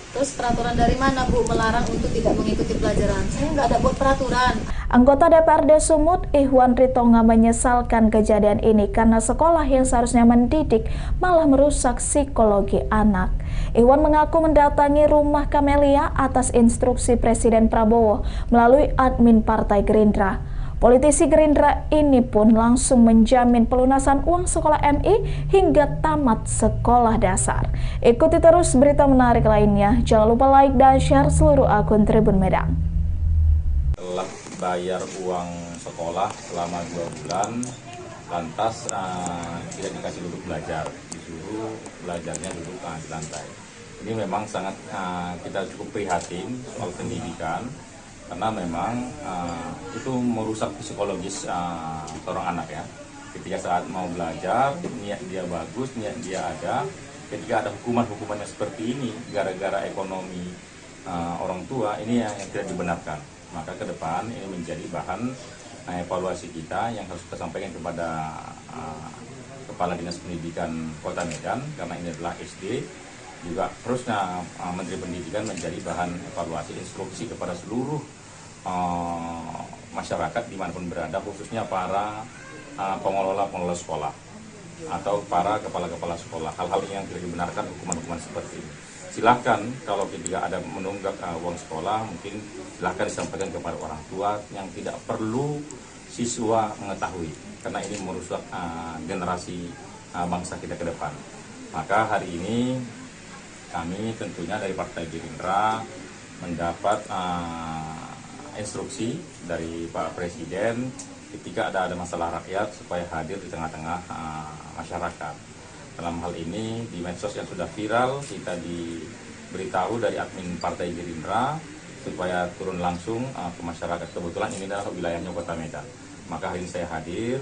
Speaker 4: Terus peraturan dari mana Bu melarang untuk tidak mengikuti pelajaran? Saya nggak ada buat peraturan.
Speaker 7: Anggota DPRD Sumut, Ihwan Ritonga, menyesalkan kejadian ini karena sekolah yang seharusnya mendidik malah merusak psikologi anak. Ihwan mengaku mendatangi rumah Kamelia atas instruksi Presiden Prabowo melalui admin Partai Gerindra. Politisi Gerindra ini pun langsung menjamin pelunasan uang sekolah MI hingga tamat sekolah dasar. Ikuti terus berita menarik lainnya. Jangan lupa like dan share seluruh akun Tribun Medan.
Speaker 6: Telah bayar uang sekolah selama 2 bulan, lantas tidak dikasih duduk belajar, disuruh belajarnya duduk di lantai. Ini memang sangat kita cukup prihatin soal pendidikan, karena memang itu merusak psikologis seorang anak ya. Ketika saat mau belajar, niat dia bagus, niat dia ada. Ketika ada hukuman-hukumannya seperti ini, gara-gara ekonomi orang tua, ini yang tidak dibenarkan. Maka ke depan ini menjadi bahan evaluasi kita yang harus kita sampaikan kepada Kepala Dinas Pendidikan Kota Medan, karena ini adalah SD. Juga terusnya Menteri Pendidikan menjadi bahan evaluasi instruksi kepada seluruh masyarakat dimanapun berada, khususnya para pengelola sekolah atau para kepala sekolah. Hal-hal yang tidak dibenarkan, hukuman-hukuman seperti ini. Silahkan kalau ketika ada menunggak uang sekolah, mungkin silahkan disampaikan kepada orang tua yang tidak perlu siswa mengetahui, karena ini merusak generasi bangsa kita ke depan. Maka hari ini Kami tentunya dari Partai Gerindra mendapat instruksi dari Pak Presiden ketika ada masalah rakyat supaya hadir di tengah-tengah masyarakat. Dalam hal ini di medsos yang sudah viral, kita diberitahu dari admin Partai Gerindra supaya turun langsung ke masyarakat. Kebetulan ini adalah wilayahnya Kota Medan. Maka hari ini saya hadir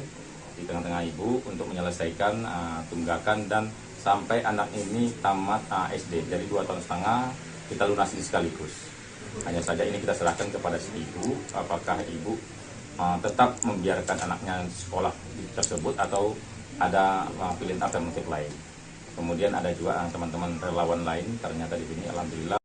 Speaker 6: di tengah-tengah Ibu untuk menyelesaikan tunggakan dan sampai anak ini tamat SD. Jadi 2,5 tahun kita lunasi sekaligus. Hanya saja ini kita serahkan kepada si ibu, apakah ibu tetap membiarkan anaknya sekolah tersebut atau ada pilihan alternatif lain. Kemudian ada juga teman-teman relawan lain, ternyata di sini alhamdulillah.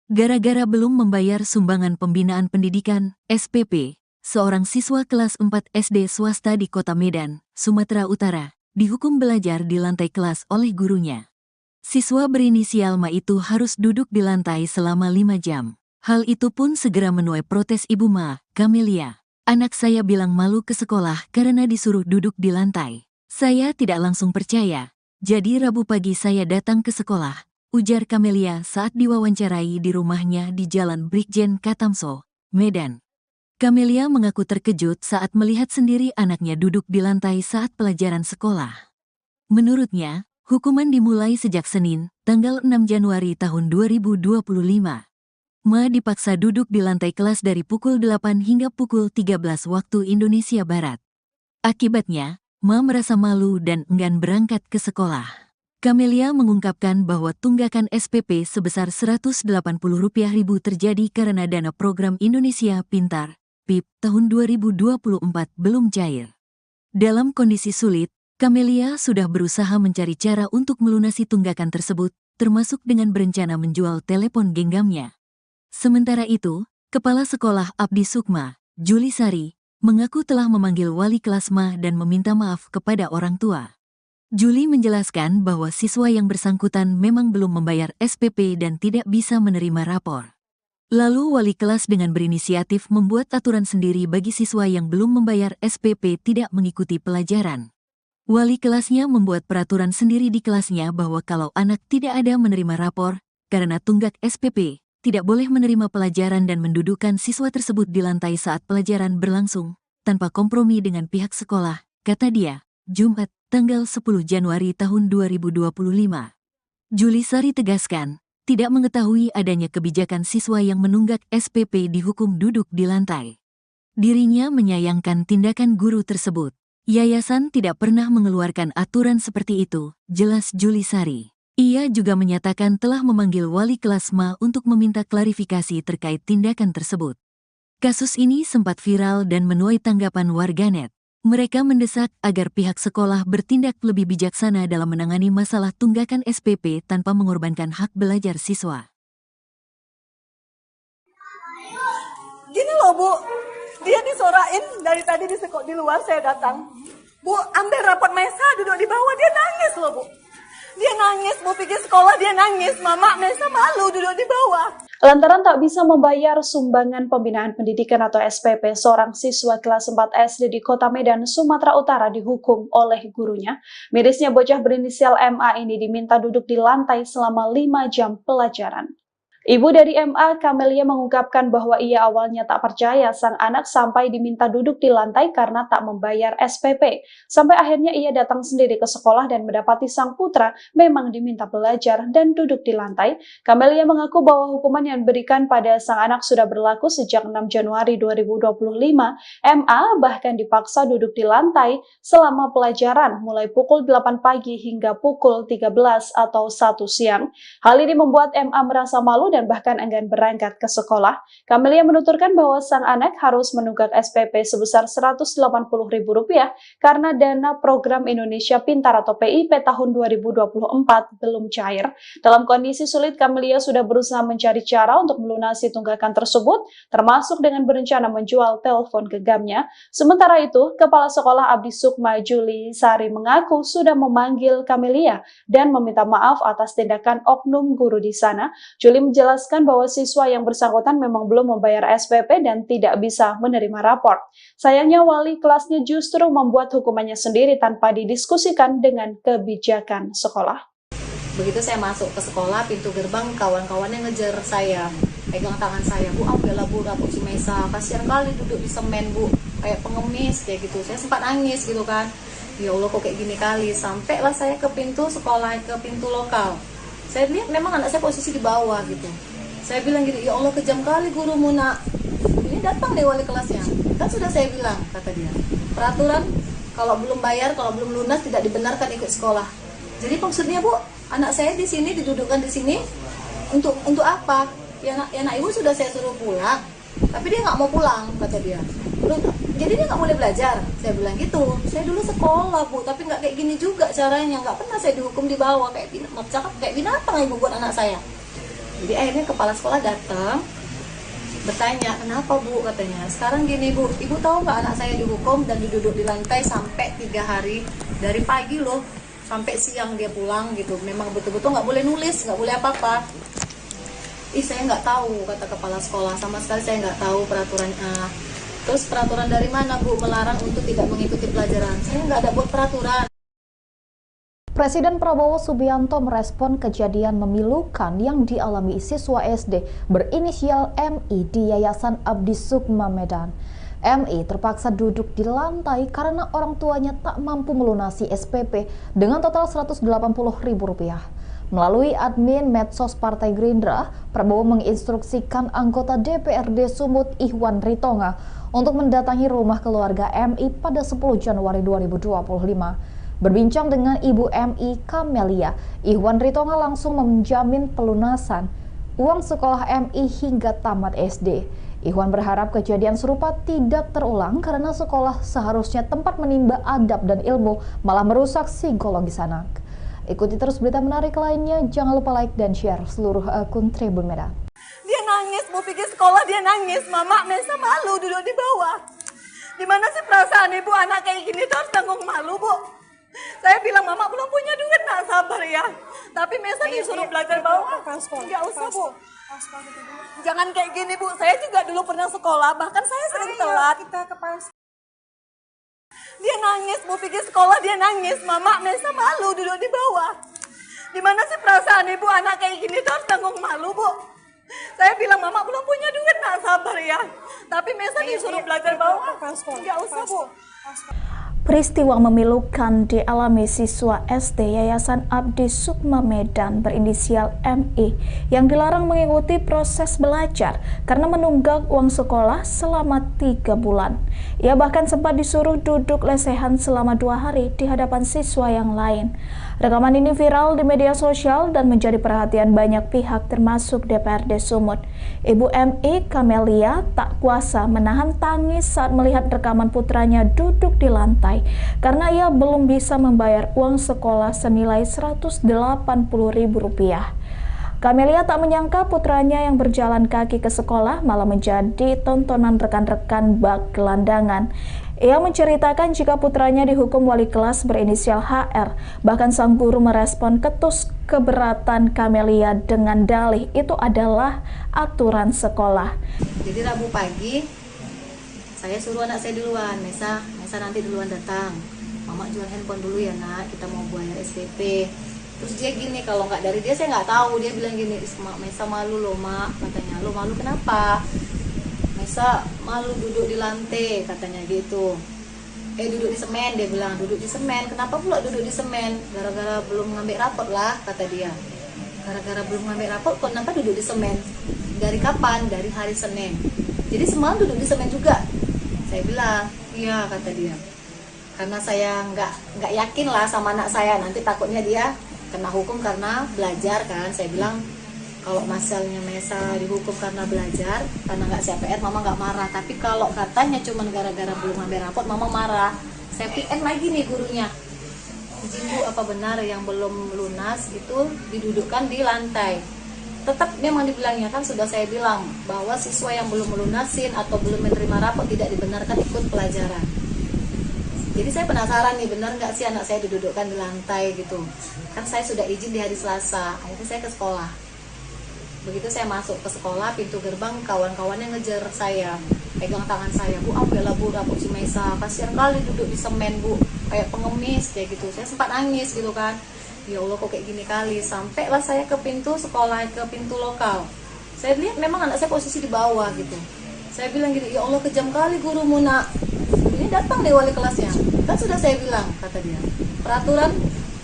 Speaker 1: Gara-gara belum membayar sumbangan pembinaan pendidikan, SPP, seorang siswa kelas 4 SD swasta di Kota Medan, Sumatera Utara, dihukum belajar di lantai kelas oleh gurunya. Siswa berinisial Ma itu harus duduk di lantai selama 5 jam. Hal itu pun segera menuai protes Ibu Ma, Camelia. Anak saya bilang malu ke sekolah karena disuruh duduk di lantai. Saya tidak langsung percaya. Jadi Rabu pagi saya datang ke sekolah, ujar Camelia saat diwawancarai di rumahnya di Jalan Brigjen Katamso, Medan. Camelia mengaku terkejut saat melihat sendiri anaknya duduk di lantai saat pelajaran sekolah. Menurutnya, hukuman dimulai sejak Senin, tanggal 6 Januari tahun 2025. Ma dipaksa duduk di lantai kelas dari pukul 8 hingga pukul 13 waktu Indonesia Barat. Akibatnya, Ma merasa malu dan enggan berangkat ke sekolah. Camelia mengungkapkan bahwa tunggakan SPP sebesar Rp180.000 terjadi karena dana program Indonesia Pintar, PIP, tahun 2024 belum cair. Dalam kondisi sulit, Camelia sudah berusaha mencari cara untuk melunasi tunggakan tersebut, termasuk dengan berencana menjual telepon genggamnya. Sementara itu, Kepala Sekolah Abdi Sukma, Juli Sari, mengaku telah memanggil wali kelas Ma dan meminta maaf kepada orang tua. Juli menjelaskan bahwa siswa yang bersangkutan memang belum membayar SPP dan tidak bisa menerima rapor. Lalu wali kelas dengan berinisiatif membuat aturan sendiri bagi siswa yang belum membayar SPP tidak mengikuti pelajaran. Wali kelasnya membuat peraturan sendiri di kelasnya bahwa kalau anak tidak ada menerima rapor, karena tunggak SPP, tidak boleh menerima pelajaran dan mendudukkan siswa tersebut di lantai saat pelajaran berlangsung, tanpa kompromi dengan pihak sekolah, kata dia, Jumat, tanggal 10 Januari tahun 2025. Juli Sari tegaskan, tidak mengetahui adanya kebijakan siswa yang menunggak SPP dihukum duduk di lantai. Dirinya menyayangkan tindakan guru tersebut. Yayasan tidak pernah mengeluarkan aturan seperti itu, jelas Juli Sari. Ia juga menyatakan telah memanggil wali kelas Ma untuk meminta klarifikasi terkait tindakan tersebut. Kasus ini sempat viral dan menuai tanggapan warganet. Mereka mendesak agar pihak sekolah bertindak lebih bijaksana dalam menangani masalah tunggakan SPP tanpa mengorbankan hak belajar siswa.
Speaker 2: Gini loh Bu, dia disorain dari tadi di luar saya datang. Bu, ambil rapot Mesa duduk di bawah, dia nangis loh Bu. Dia nangis, Bu pergi sekolah dia nangis, Mama Mesa malu duduk di bawah.
Speaker 3: Lantaran tak bisa membayar sumbangan pembinaan pendidikan atau SPP, seorang siswa kelas 4 SD di Kota Medan, Sumatera Utara dihukum oleh gurunya. Mirisnya bocah berinisial MA ini diminta duduk di lantai selama 5 jam pelajaran. Ibu dari MA, Camelia, mengungkapkan bahwa ia awalnya tak percaya sang anak sampai diminta duduk di lantai karena tak membayar SPP. Sampai akhirnya ia datang sendiri ke sekolah dan mendapati sang putra memang diminta belajar dan duduk di lantai. Camelia mengaku bahwa hukuman yang diberikan pada sang anak sudah berlaku sejak 6 Januari 2025. MA bahkan dipaksa duduk di lantai selama pelajaran mulai pukul 8 pagi hingga pukul 13 atau 1 siang. Hal ini membuat MA merasa malu dan bahkan enggan berangkat ke sekolah. Camelia menuturkan bahwa sang anak harus menunggak SPP sebesar Rp180.000 karena dana program Indonesia Pintar atau PIP tahun 2024 belum cair. Dalam kondisi sulit, Camelia sudah berusaha mencari cara untuk melunasi tunggakan tersebut, termasuk dengan berencana menjual telepon genggamnya. Sementara itu, Kepala Sekolah Abdi Sukma Juli Sari mengaku sudah memanggil Camelia dan meminta maaf atas tindakan oknum guru di sana. Juli menjelaskan bahwa siswa yang bersangkutan memang belum membayar SPP dan tidak bisa menerima rapor. Sayangnya wali kelasnya justru membuat hukumannya sendiri tanpa didiskusikan dengan kebijakan sekolah.
Speaker 4: Begitu saya masuk ke sekolah, pintu gerbang kawan-kawannya ngejar saya, pegang tangan saya, Bu ambillah Bu rapot si Mesa, kasihan kali duduk di semen Bu, kayak pengemis kayak gitu. Saya sempat nangis gitu kan, ya Allah kok kayak gini kali. Sampailah saya ke pintu sekolah, ke pintu lokal. Saya lihat memang anak saya posisi di bawah gitu. Saya bilang gini, ya Allah kejam kali gurumu nak. Ini datang deh wali kelasnya. Kan sudah saya bilang, kata dia, peraturan kalau belum bayar, kalau belum lunas tidak dibenarkan ikut sekolah. Jadi maksudnya Bu, anak saya di sini didudukkan di sini untuk apa? Ya anak ibu sudah saya suruh pulang, tapi dia nggak mau pulang, kata dia. Jadi dia nggak boleh belajar. Saya bilang gitu. Saya dulu sekolah Bu, tapi nggak kayak gini juga caranya. Nggak pernah saya dihukum di bawah kayak binatang ibu buat anak saya. Jadi akhirnya kepala sekolah datang bertanya, kenapa Bu, katanya. Sekarang gini Bu, ibu tahu nggak anak saya dihukum dan duduk di lantai sampai 3 hari, dari pagi loh sampai siang dia pulang gitu. Memang betul-betul nggak boleh nulis, nggak boleh apa-apa. Saya nggak tahu, kata kepala sekolah, sama sekali saya nggak tahu peraturannya. Terus peraturan dari mana Bu melarang untuk tidak mengikuti pelajaran? Saya nggak ada buat peraturan.
Speaker 5: Presiden Prabowo Subianto merespon kejadian memilukan yang dialami siswa SD berinisial MI di Yayasan Abdi Sukma Medan. MI terpaksa duduk di lantai karena orang tuanya tak mampu melunasi SPP dengan total Rp180.000. Melalui admin medsos Partai Gerindra, Prabowo menginstruksikan anggota DPRD Sumut Ihwan Ritonga untuk mendatangi rumah keluarga MI pada 10 Januari 2025. Berbincang dengan Ibu MI Kamelia, Ihwan Ritonga langsung menjamin pelunasan uang sekolah MI hingga tamat SD. Ihwan berharap kejadian serupa tidak terulang karena sekolah seharusnya tempat menimba adab dan ilmu, malah merusak psikologis anak. Ikuti terus berita menarik lainnya, jangan lupa like dan share seluruh akun Tribun Medan.
Speaker 2: Dia nangis, mau pergi sekolah dia nangis. Mama Mesa malu duduk di bawah. Gimana sih perasaan ibu anak kayak gini tuh harus tanggung malu Bu? Saya bilang mama belum punya duit, nak sabar ya. Tapi Mesa disuruh belajar bawah. Enggak usah Bu. Jangan kayak gini Bu. Saya juga dulu pernah sekolah, bahkan saya sering telat. Dia nangis, mau pergi sekolah dia nangis. Mama Mesa malu duduk di bawah. Gimana sih perasaan ibu anak kayak gini tuh harus tanggung malu Bu? Saya bilang mama belum punya duit, nak sabar ya. Tapi Mesa disuruh belajar bawah. Enggak usah Bu.
Speaker 7: Peristiwa memilukan dialami siswa SD Yayasan Abdi Sukma Medan berinisial MI yang dilarang mengikuti proses belajar karena menunggak uang sekolah selama 3 bulan. Ia bahkan sempat disuruh duduk lesehan selama 2 hari di hadapan siswa yang lain. Rekaman ini viral di media sosial dan menjadi perhatian banyak pihak termasuk DPRD Sumut. Ibu MI Kamelia tak kuasa menahan tangis saat melihat rekaman putranya duduk di lantai karena ia belum bisa membayar uang sekolah senilai Rp180.000. Kamelia tak menyangka putranya yang berjalan kaki ke sekolah malah menjadi tontonan rekan-rekan bak gelandangan. Ia menceritakan jika putranya dihukum wali kelas berinisial HR. Bahkan sang guru merespon ketus keberatan Kamelia dengan dalih itu adalah aturan sekolah.
Speaker 4: Jadi Rabu pagi saya suruh anak saya duluan, Mesa nanti duluan datang. Mama jual handphone dulu ya nak, kita mau bayar SPP. Terus dia gini, kalau nggak dari dia saya nggak tahu. Dia bilang gini, Mesa malu loh mak, katanya. Lo malu kenapa? Mesa malu duduk di lantai, katanya gitu. Duduk di semen, dia bilang duduk di semen. Kenapa pula duduk di semen? Gara-gara belum ngambil rapot lah, kata dia. Gara-gara belum ngambil rapot, kok kenapa duduk di semen? Dari kapan? Dari hari Senin. Jadi semalam duduk di semen juga. Saya bilang, iya, kata dia. Karena saya nggak yakin lah sama anak saya, nanti takutnya dia kena hukum karena belajar kan. Saya bilang kalau masalahnya Mesa dihukum karena belajar, karena nggak CPR, mama nggak marah. Tapi kalau katanya cuma gara-gara belum ngambil rapot, mama marah. Saya PN lagi nih gurunya. Izin Bu, apa benar yang belum lunas itu didudukkan di lantai? Tetap memang dibilangnya, kan sudah saya bilang bahwa siswa yang belum melunasin atau belum menerima rapot tidak dibenarkan ikut pelajaran. Jadi saya penasaran nih, benar nggak sih anak saya didudukkan di lantai gitu. Kan saya sudah izin di hari Selasa, akhirnya saya ke sekolah. Begitu saya masuk ke sekolah, pintu gerbang kawan-kawannya ngejar saya, pegang tangan saya, Bu ambillah Bu rapot si Mesa, kasihan kali duduk di semen Bu, kayak pengemis kayak gitu. Saya sempat nangis gitu kan. ya Allah kok kayak gini kali. Sampailah saya ke pintu sekolah, ke pintu lokal. Saya lihat memang anak saya posisi di bawah gitu. Saya bilang gini, ya Allah kejam kali gurumu nak. Ini datang nih wali kelasnya. Kan sudah saya bilang, kata dia, peraturan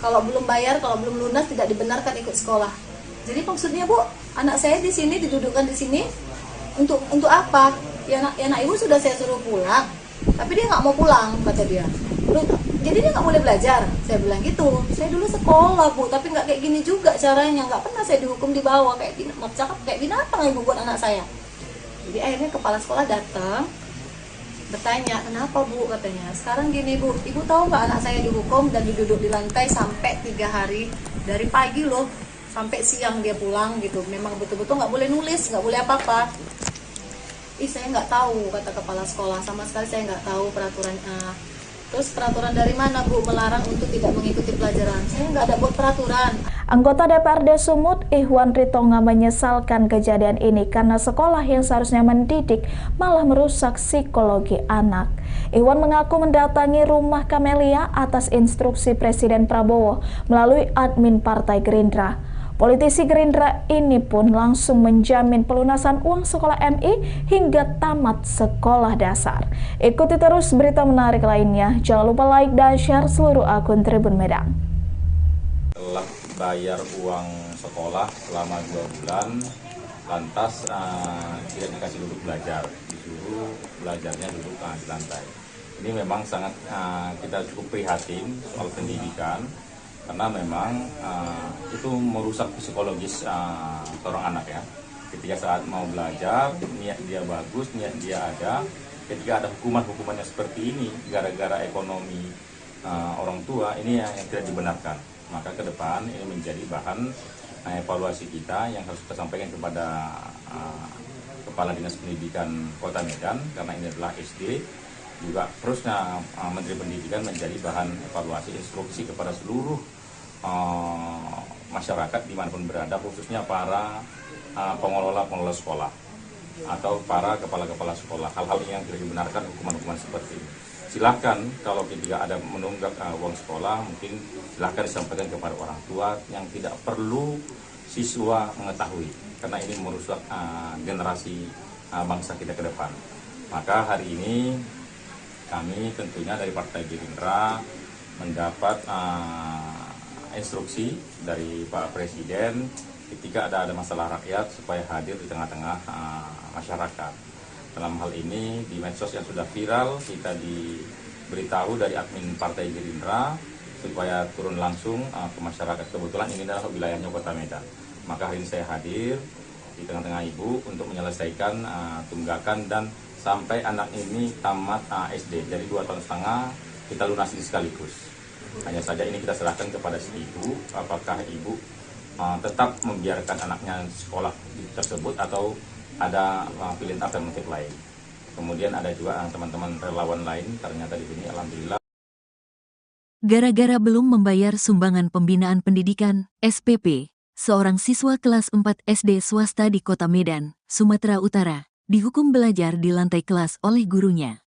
Speaker 4: kalau belum bayar, kalau belum lunas tidak dibenarkan ikut sekolah. Jadi maksudnya Bu, anak saya di sini didudukkan di sini untuk apa? Ya anak ibu sudah saya suruh pulang, tapi dia nggak mau pulang, kata dia. Jadi dia nggak boleh belajar. Saya bilang gitu. Saya dulu sekolah Bu, tapi nggak kayak gini juga caranya. Nggak pernah saya dihukum di bawah kayak binatang ibu buat anak saya. Jadi akhirnya kepala sekolah datang, bertanya, kenapa Bu, katanya. Sekarang gini Bu, ibu tahu nggak anak saya dihukum dan diduduk di lantai sampai 3 hari, dari pagi loh sampai siang dia pulang gitu. Memang betul-betul nggak boleh nulis, nggak boleh apa-apa. Saya nggak tahu, kata kepala sekolah, sama sekali saya nggak tahu peraturan. Terus peraturan dari mana Bu melarang untuk tidak mengikuti pelajaran? Saya nggak ada buat peraturan.
Speaker 7: Anggota DPRD Sumut, Ihwan Ritonga, menyesalkan kejadian ini karena sekolah yang seharusnya mendidik malah merusak psikologi anak. Ihwan mengaku mendatangi rumah Kamelia atas instruksi Presiden Prabowo melalui admin Partai Gerindra. Politisi Gerindra ini pun langsung menjamin pelunasan uang sekolah MI hingga tamat sekolah dasar. Ikuti terus berita menarik lainnya. Jangan lupa like dan share seluruh akun Tribun Medan.
Speaker 6: Telah bayar uang sekolah selama 2 bulan, lantas tidak dikasih duduk belajar, disuruh belajarnya duduk di lantai. Ini memang sangat kita cukup prihatin soal pendidikan, karena memang itu merusak psikologis seorang anak ya. Ketika saat mau belajar, niat dia bagus, niat dia ada. Ketika ada hukuman-hukumannya seperti ini, gara-gara ekonomi orang tua, ini yang tidak dibenarkan. Maka ke depan ini menjadi bahan evaluasi kita yang harus kita sampaikan kepada Kepala Dinas Pendidikan Kota Medan, karena ini adalah SD. Juga terusnya Menteri Pendidikan menjadi bahan evaluasi instruksi kepada seluruh masyarakat dimanapun berada, khususnya para pengelola sekolah atau para kepala-kepala sekolah. Hal-hal yang tidak dibenarkan, hukuman-hukuman seperti ini. Silahkan kalau ketika ada menunggak uang sekolah, mungkin silahkan disampaikan kepada orang tua yang tidak perlu siswa mengetahui, karena ini merusak generasi bangsa kita ke depan. Maka hari ini kami tentunya dari Partai Gerindra mendapat instruksi dari Pak Presiden ketika ada masalah rakyat supaya hadir di tengah-tengah masyarakat. Dalam hal ini di medsos yang sudah viral, kita diberitahu dari admin Partai Gerindra supaya turun langsung ke masyarakat. Kebetulan ini adalah wilayahnya Kota Medan. Maka hari ini saya hadir di tengah-tengah Ibu untuk menyelesaikan tunggakan dan sampai anak ini tamat SD. Jadi 2,5 tahun kita lunasi sekaligus. Hanya saja ini kita serahkan kepada si ibu, apakah ibu tetap membiarkan anaknya sekolah tersebut atau ada pilihan alternatif lain. Kemudian ada juga teman-teman relawan lain, ternyata di sini alhamdulillah.
Speaker 1: Gara-gara belum membayar sumbangan pembinaan pendidikan, SPP, seorang siswa kelas 4 SD swasta di Kota Medan, Sumatera Utara, dihukum belajar di lantai kelas oleh gurunya.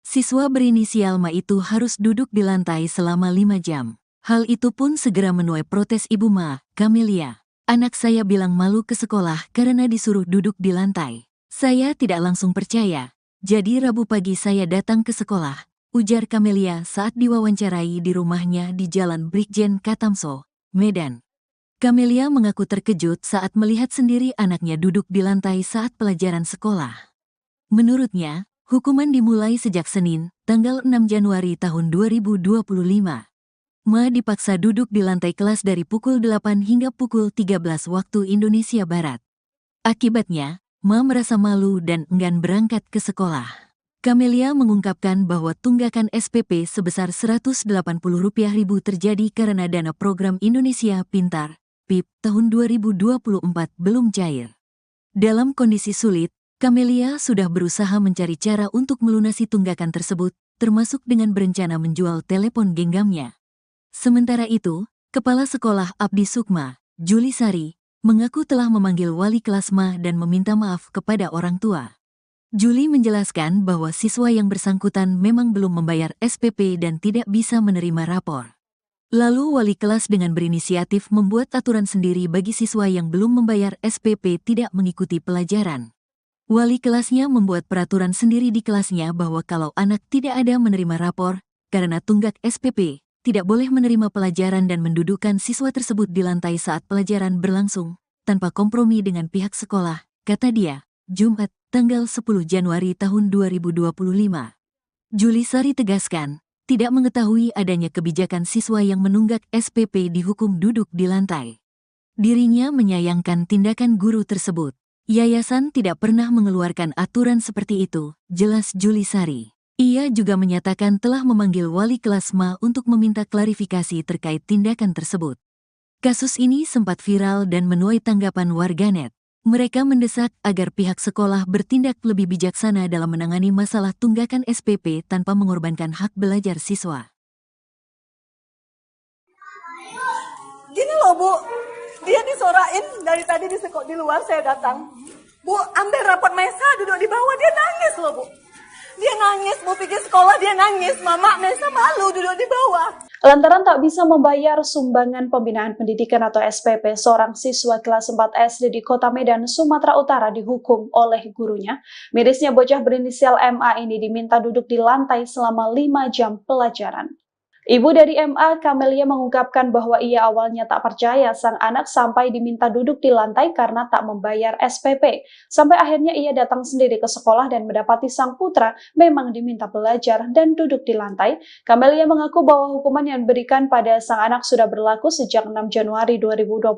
Speaker 1: Siswa berinisial Ma itu harus duduk di lantai selama 5 jam. Hal itu pun segera menuai protes Ibu Ma, Kamelia. Anak saya bilang malu ke sekolah karena disuruh duduk di lantai. Saya tidak langsung percaya. Jadi Rabu pagi saya datang ke sekolah, ujar Kamelia saat diwawancarai di rumahnya di Jalan Brigjen Katamso, Medan. Kamelia mengaku terkejut saat melihat sendiri anaknya duduk di lantai saat pelajaran sekolah. Menurutnya, hukuman dimulai sejak Senin, tanggal 6 Januari tahun 2025. Ma dipaksa duduk di lantai kelas dari pukul 8 hingga pukul 13 waktu Indonesia Barat. Akibatnya, Ma merasa malu dan enggan berangkat ke sekolah. Kamelia mengungkapkan bahwa tunggakan SPP sebesar Rp180.000 terjadi karena dana program Indonesia Pintar PIP tahun 2024 belum cair. Dalam kondisi sulit, Kamelia sudah berusaha mencari cara untuk melunasi tunggakan tersebut, termasuk dengan berencana menjual telepon genggamnya. Sementara itu, Kepala Sekolah Abdi Sukma, Juli Sari, mengaku telah memanggil wali kelas Ma dan meminta maaf kepada orang tua. Juli menjelaskan bahwa siswa yang bersangkutan memang belum membayar SPP dan tidak bisa menerima rapor. Lalu wali kelas dengan berinisiatif membuat aturan sendiri bagi siswa yang belum membayar SPP tidak mengikuti pelajaran. Wali kelasnya membuat peraturan sendiri di kelasnya bahwa kalau anak tidak ada menerima rapor karena tunggak SPP, tidak boleh menerima pelajaran dan mendudukkan siswa tersebut di lantai saat pelajaran berlangsung, tanpa kompromi dengan pihak sekolah, kata dia, Jumat, tanggal 10 Januari tahun 2025. Julisari tegaskan, tidak mengetahui adanya kebijakan siswa yang menunggak SPP dihukum duduk di lantai. Dirinya menyayangkan tindakan guru tersebut. Yayasan tidak pernah mengeluarkan aturan seperti itu, jelas Julisari. Ia juga menyatakan telah memanggil wali kelas MA untuk meminta klarifikasi terkait tindakan tersebut. Kasus ini sempat viral dan menuai tanggapan warganet. Mereka mendesak agar pihak sekolah bertindak lebih bijaksana dalam menangani masalah tunggakan SPP tanpa mengorbankan hak belajar siswa.
Speaker 2: Gini loh Bu, dia disorain dari tadi di luar saya datang. Bu, ambil rapot Mesa duduk di bawah, dia nangis loh Bu. Dia nangis, Bu pikir sekolah dia nangis, Mama Mesa malu duduk di bawah.
Speaker 3: Lantaran tak bisa membayar sumbangan pembinaan pendidikan atau SPP, seorang siswa kelas 4 SD di Kota Medan, Sumatera Utara dihukum oleh gurunya. Mirisnya bocah berinisial MA ini diminta duduk di lantai selama 5 jam pelajaran. Ibu dari MA, Kamelia, mengungkapkan bahwa ia awalnya tak percaya sang anak sampai diminta duduk di lantai karena tak membayar SPP. Sampai akhirnya ia datang sendiri ke sekolah dan mendapati sang putra memang diminta belajar dan duduk di lantai. Kamelia mengaku bahwa hukuman yang diberikan pada sang anak sudah berlaku sejak 6 Januari 2025.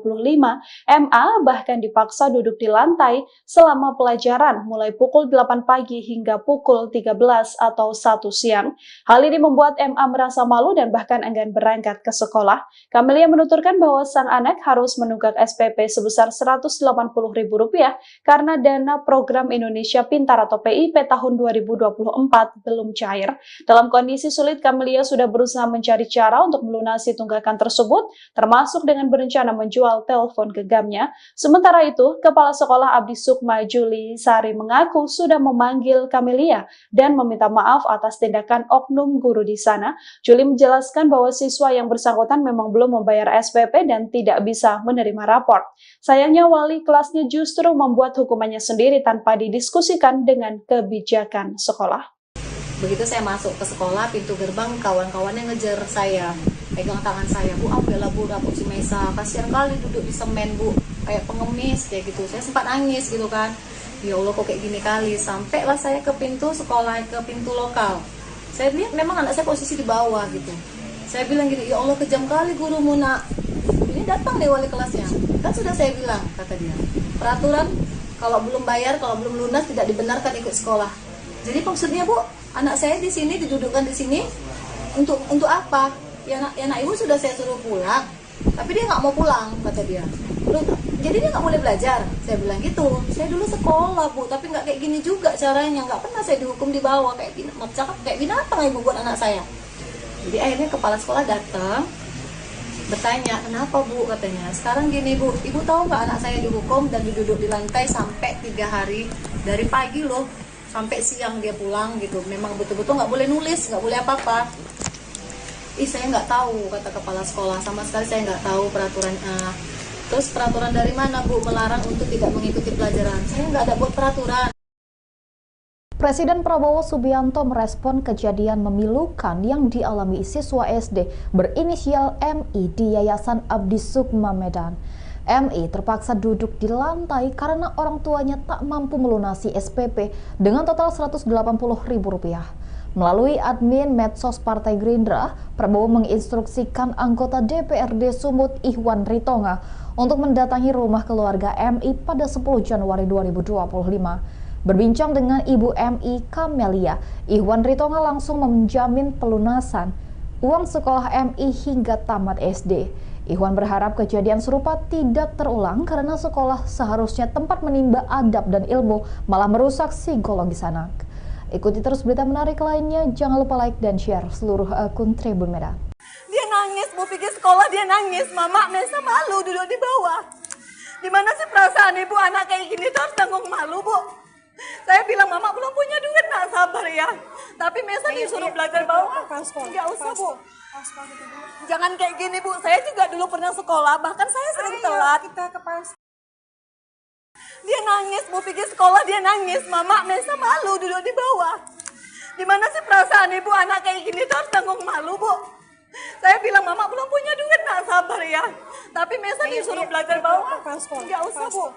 Speaker 3: MA bahkan dipaksa duduk di lantai selama pelajaran mulai pukul 8 pagi hingga pukul 13 atau 1 siang. Hal ini membuat MA merasa malu dan bahkan enggan berangkat ke sekolah. Kamelia menuturkan bahwa sang anak harus menunggak SPP sebesar Rp180.000 karena dana program Indonesia Pintar atau PIP tahun 2024 belum cair. Dalam kondisi sulit, Kamelia sudah berusaha mencari cara untuk melunasi tunggakan tersebut, termasuk dengan berencana menjual telepon genggamnya. Sementara itu, Kepala Sekolah Abdi Sukma Julisari mengaku sudah memanggil Kamelia dan meminta maaf atas tindakan oknum guru di sana. Juli menjelaskan bahwa siswa yang bersangkutan memang belum membayar SPP dan tidak bisa menerima rapor. Sayangnya wali kelasnya justru membuat hukumannya sendiri tanpa didiskusikan dengan kebijakan sekolah.
Speaker 4: Begitu saya masuk ke sekolah, pintu gerbang kawan-kawannya ngejar saya, pegang tangan saya, Bu ambillah Bu rapot si Mesa, kasihan kali duduk di semen Bu, kayak pengemis kayak gitu. Saya sempat nangis gitu kan, ya Allah kok kayak gini kali. Sampailah saya ke pintu sekolah, ke pintu lokal. Saya lihat memang anak saya posisi di bawah gitu. Saya bilang gini, ya Allah kejam kali gurumu nak. Ini datang nih wali kelasnya. Kan sudah saya bilang, kata dia, peraturan kalau belum bayar, kalau belum lunas tidak dibenarkan ikut sekolah. Jadi maksudnya Bu, anak saya di sini didudukkan di sini untuk apa? Ya anak ibu sudah saya suruh pulang, tapi dia nggak mau pulang, kata dia. Jadi dia nggak boleh belajar. Saya bilang gitu. Saya dulu sekolah Bu, tapi nggak kayak gini juga caranya. Nggak pernah saya dihukum di bawah kayak binatang ibu buat anak saya. Jadi akhirnya kepala sekolah datang, bertanya, kenapa Bu, katanya. Sekarang gini Bu, ibu tahu nggak anak saya dihukum dan duduk di lantai sampai 3 hari, dari pagi loh sampai siang dia pulang gitu. Memang betul-betul nggak boleh nulis, nggak boleh apa-apa. Saya nggak tahu, kata kepala sekolah, sama sekali saya nggak tahu peraturannya. Terus peraturan dari mana Bu melarang untuk tidak mengikuti pelajaran? Saya nggak ada buat peraturan.
Speaker 5: Presiden Prabowo Subianto merespon kejadian memilukan yang dialami siswa SD berinisial MI di Yayasan Abdi Sukma Medan. MI terpaksa duduk di lantai karena orang tuanya tak mampu melunasi SPP dengan total Rp180.000. Melalui admin medsos Partai Gerindra, Prabowo menginstruksikan anggota DPRD Sumut Ihwan Ritonga untuk mendatangi rumah keluarga MI pada 10 Januari 2025. Berbincang dengan Ibu MI Kamelia, Ihwan Ritonga langsung menjamin pelunasan uang sekolah MI hingga tamat SD. Ihwan berharap kejadian serupa tidak terulang karena sekolah seharusnya tempat menimba adab dan ilmu, malah merusak psikologis anak. Ikuti terus berita menarik lainnya, jangan lupa like dan share seluruh akun Tribun Medan.
Speaker 2: Dia nangis, Bu pikir sekolah dia nangis, Mama Mesa malu duduk di bawah. Dimana sih perasaan ibu anak kayak gini tuh harus tanggung malu Bu. Saya bilang Mama belum punya duit, nak sabar ya. Tapi Mesa disuruh belajar bawah, nggak usah Bu. Jangan kayak gini Bu, saya juga dulu pernah sekolah, bahkan saya sering telat. Dia nangis, mau pergi sekolah dia nangis. Mama Mesa malu duduk di bawah. Di mana sih perasaan ibu anak kayak gini tuh harus tanggung malu Bu. Saya bilang Mama belum punya duit, nak sabar ya. Tapi Mesa disuruh belajar bawah. Enggak usah Bu.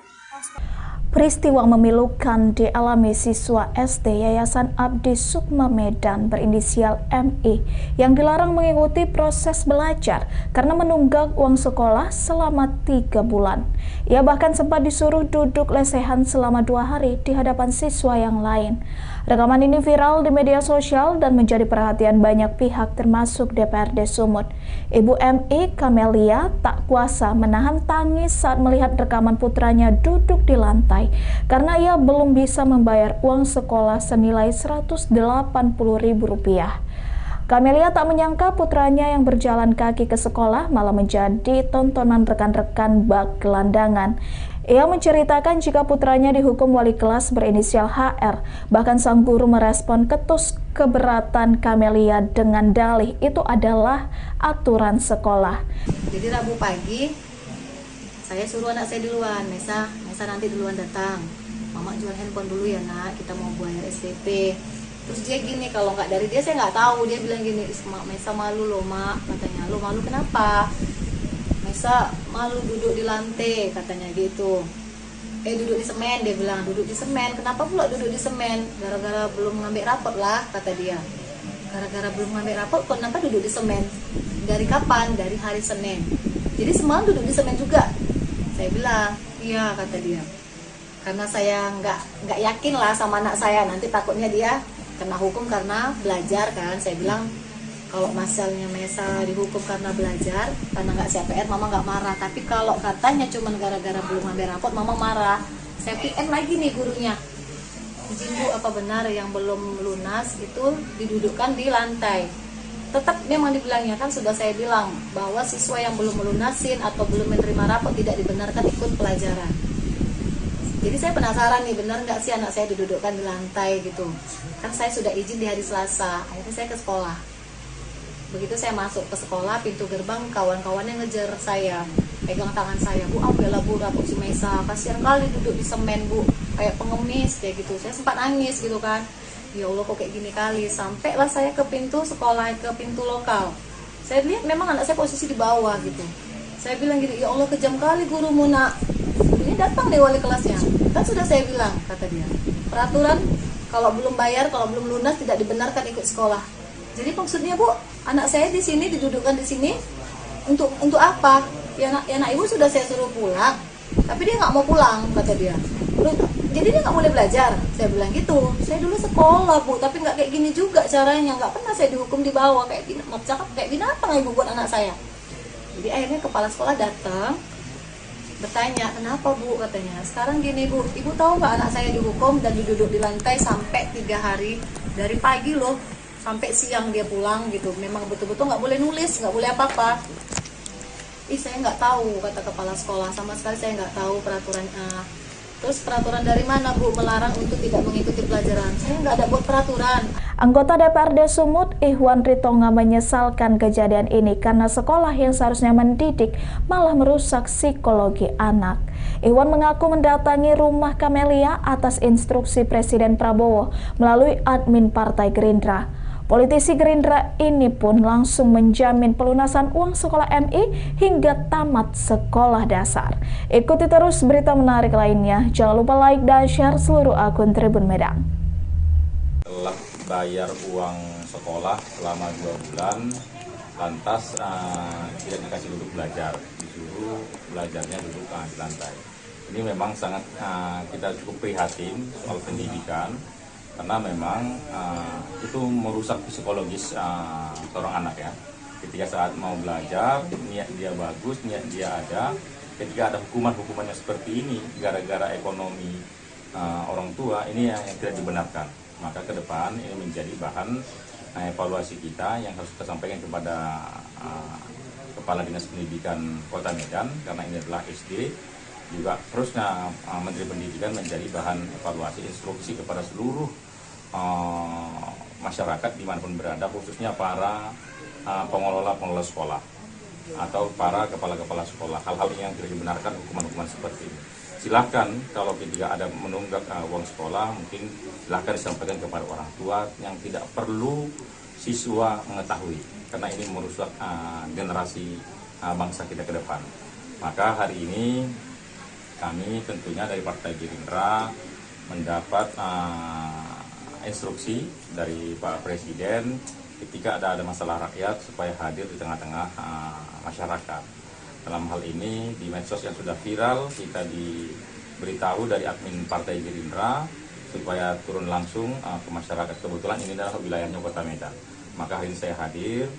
Speaker 7: Peristiwa memilukan dialami siswa SD Yayasan Abdi Sukma Medan berinisial MI yang dilarang mengikuti proses belajar karena menunggak uang sekolah selama 3 bulan. Ia bahkan sempat disuruh duduk lesehan selama 2 hari di hadapan siswa yang lain. Rekaman ini viral di media sosial dan menjadi perhatian banyak pihak termasuk DPRD Sumut. Ibu MI, Kamelia, tak kuasa menahan tangis saat melihat rekaman putranya duduk di lantai karena ia belum bisa membayar uang sekolah senilai Rp180.000. Kamelia tak menyangka putranya yang berjalan kaki ke sekolah malah menjadi tontonan rekan-rekan bak gelandangan. Ia menceritakan jika putranya dihukum wali kelas berinisial HR. Bahkan sang guru merespon ketus keberatan Kamelia dengan dalih itu adalah aturan sekolah.
Speaker 4: Jadi Rabu pagi saya suruh anak saya duluan, Mesa nanti duluan datang. Mama jual handphone dulu ya nak, kita mau bayar SPP. Terus dia gini, kalau nggak dari dia saya nggak tahu. Dia bilang gini, Mesa malu loh mak, katanya. Lo malu kenapa? Mesa malu duduk di lantai, katanya gitu. Duduk di semen, dia bilang duduk di semen. Kenapa pula duduk di semen? Gara-gara belum ngambil rapot lah, kata dia. Gara-gara belum ngambil rapot, kenapa duduk di semen? Dari kapan? Dari hari Senin. Jadi semalam duduk di semen juga. Saya bilang, iya kata dia. Karena saya nggak yakin lah sama anak saya, nanti takutnya dia kena hukum karena belajar kan. Saya bilang kalau misalnya Mesa dihukum karena belajar, karena nggak CPR, mama nggak marah. Tapi kalau katanya cuma gara-gara belum ngambil rapot, mama marah. Saya PM lagi nih gurunya. Izin Bu, apa benar yang belum lunas itu didudukkan di lantai? Tetap memang dibilangnya, kan sudah saya bilang bahwa siswa yang belum melunasin atau belum menerima rapot tidak dibenarkan ikut pelajaran. Jadi saya penasaran nih, benar nggak sih anak saya didudukkan di lantai gitu. Kan saya sudah izin di hari Selasa, akhirnya saya ke sekolah. Begitu saya masuk ke sekolah, pintu gerbang kawan-kawannya ngejar saya, pegang tangan saya, Bu ambillah Bu rapot si Mesa, kasihan kali duduk di semen Bu, kayak pengemis kayak gitu. Saya sempat nangis gitu kan. Ya Allah kok kayak gini kali. Sampailah saya ke pintu sekolah, ke pintu lokal. Saya lihat memang anak saya posisi di bawah gitu. Saya bilang gini, ya Allah kejam kali gurumu nak. Ini datang deh wali kelasnya. Kan sudah saya bilang, kata dia. Peraturan kalau belum bayar, kalau belum lunas tidak dibenarkan ikut sekolah. Jadi maksudnya Bu, anak saya di sini didudukkan di sini untuk apa? Ya nak ibu sudah saya suruh pulang, tapi dia nggak mau pulang, kata dia. Jadi dia nggak boleh belajar. Saya bilang gitu. Saya dulu sekolah Bu, tapi nggak kayak gini juga caranya. Nggak pernah saya dihukum di bawah kayak binatang ibu buat anak saya. Jadi akhirnya kepala sekolah datang bertanya, kenapa Bu, katanya. Sekarang gini Bu, ibu tahu nggak anak saya dihukum dan duduk di lantai sampai 3 hari, dari pagi loh sampai siang dia pulang gitu. Memang betul-betul nggak boleh nulis, nggak boleh apa-apa. Saya nggak tahu, kata kepala sekolah, sama sekali saya nggak tahu peraturan. Terus peraturan dari mana Bu melarang untuk tidak mengikuti pelajaran? Saya nggak ada buat peraturan.
Speaker 7: Anggota DPRD Sumut, Ihwan Ritonga menyesalkan kejadian ini karena sekolah yang seharusnya mendidik malah merusak psikologi anak. Ihwan mengaku mendatangi rumah Kamelia atas instruksi Presiden Prabowo melalui admin Partai Gerindra. Politisi Gerindra ini pun langsung menjamin pelunasan uang sekolah MI hingga tamat sekolah dasar. Ikuti terus berita menarik lainnya. Jangan lupa like dan share seluruh akun Tribun Medan.
Speaker 6: Telah bayar uang sekolah selama 2 bulan, lantas tidak dikasih duduk belajar, disuruh belajarnya duduk di lantai. Ini memang sangat kita cukup prihatin soal pendidikan, karena memang itu merusak psikologis seorang anak ya. Ketika saat mau belajar, niat dia bagus, niat dia ada. Ketika ada hukuman-hukumannya seperti ini, gara-gara ekonomi orang tua, ini yang tidak dibenarkan. Maka ke depan ini menjadi bahan evaluasi kita yang harus kita sampaikan kepada Kepala Dinas Pendidikan Kota Medan, karena ini adalah SD. Juga terusnya Menteri Pendidikan menjadi bahan evaluasi instruksi kepada seluruh masyarakat dimanapun berada, khususnya para pengelola sekolah atau para kepala-kepala sekolah. Hal-hal yang tidak dibenarkan, hukuman-hukuman seperti ini. Silahkan kalau ketika ada menunggak uang sekolah, mungkin silahkan disampaikan kepada orang tua yang tidak perlu siswa mengetahui, karena ini merusak generasi bangsa kita ke depan. Maka hari ini kami tentunya dari Partai Gerindra mendapat instruksi dari Pak Presiden ketika ada masalah rakyat supaya hadir di tengah-tengah masyarakat. Dalam hal ini di medsos yang sudah viral, kita diberitahu dari admin Partai Gerindra supaya turun langsung ke masyarakat. Kebetulan ini adalah wilayahnya Kota Medan. Maka hari ini saya hadir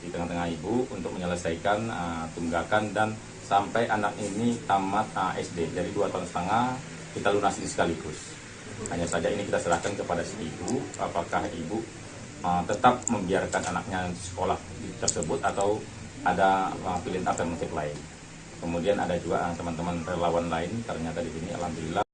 Speaker 6: di tengah-tengah ibu untuk menyelesaikan tunggakan dan sampai anak ini tamat SD. Jadi 2,5 tahun kita lunasi sekaligus. Hanya saja ini kita serahkan kepada si ibu, apakah ibu tetap membiarkan anaknya sekolah tersebut atau ada pilihan alternatif lain. Kemudian ada juga teman-teman relawan lain, ternyata di sini alhamdulillah.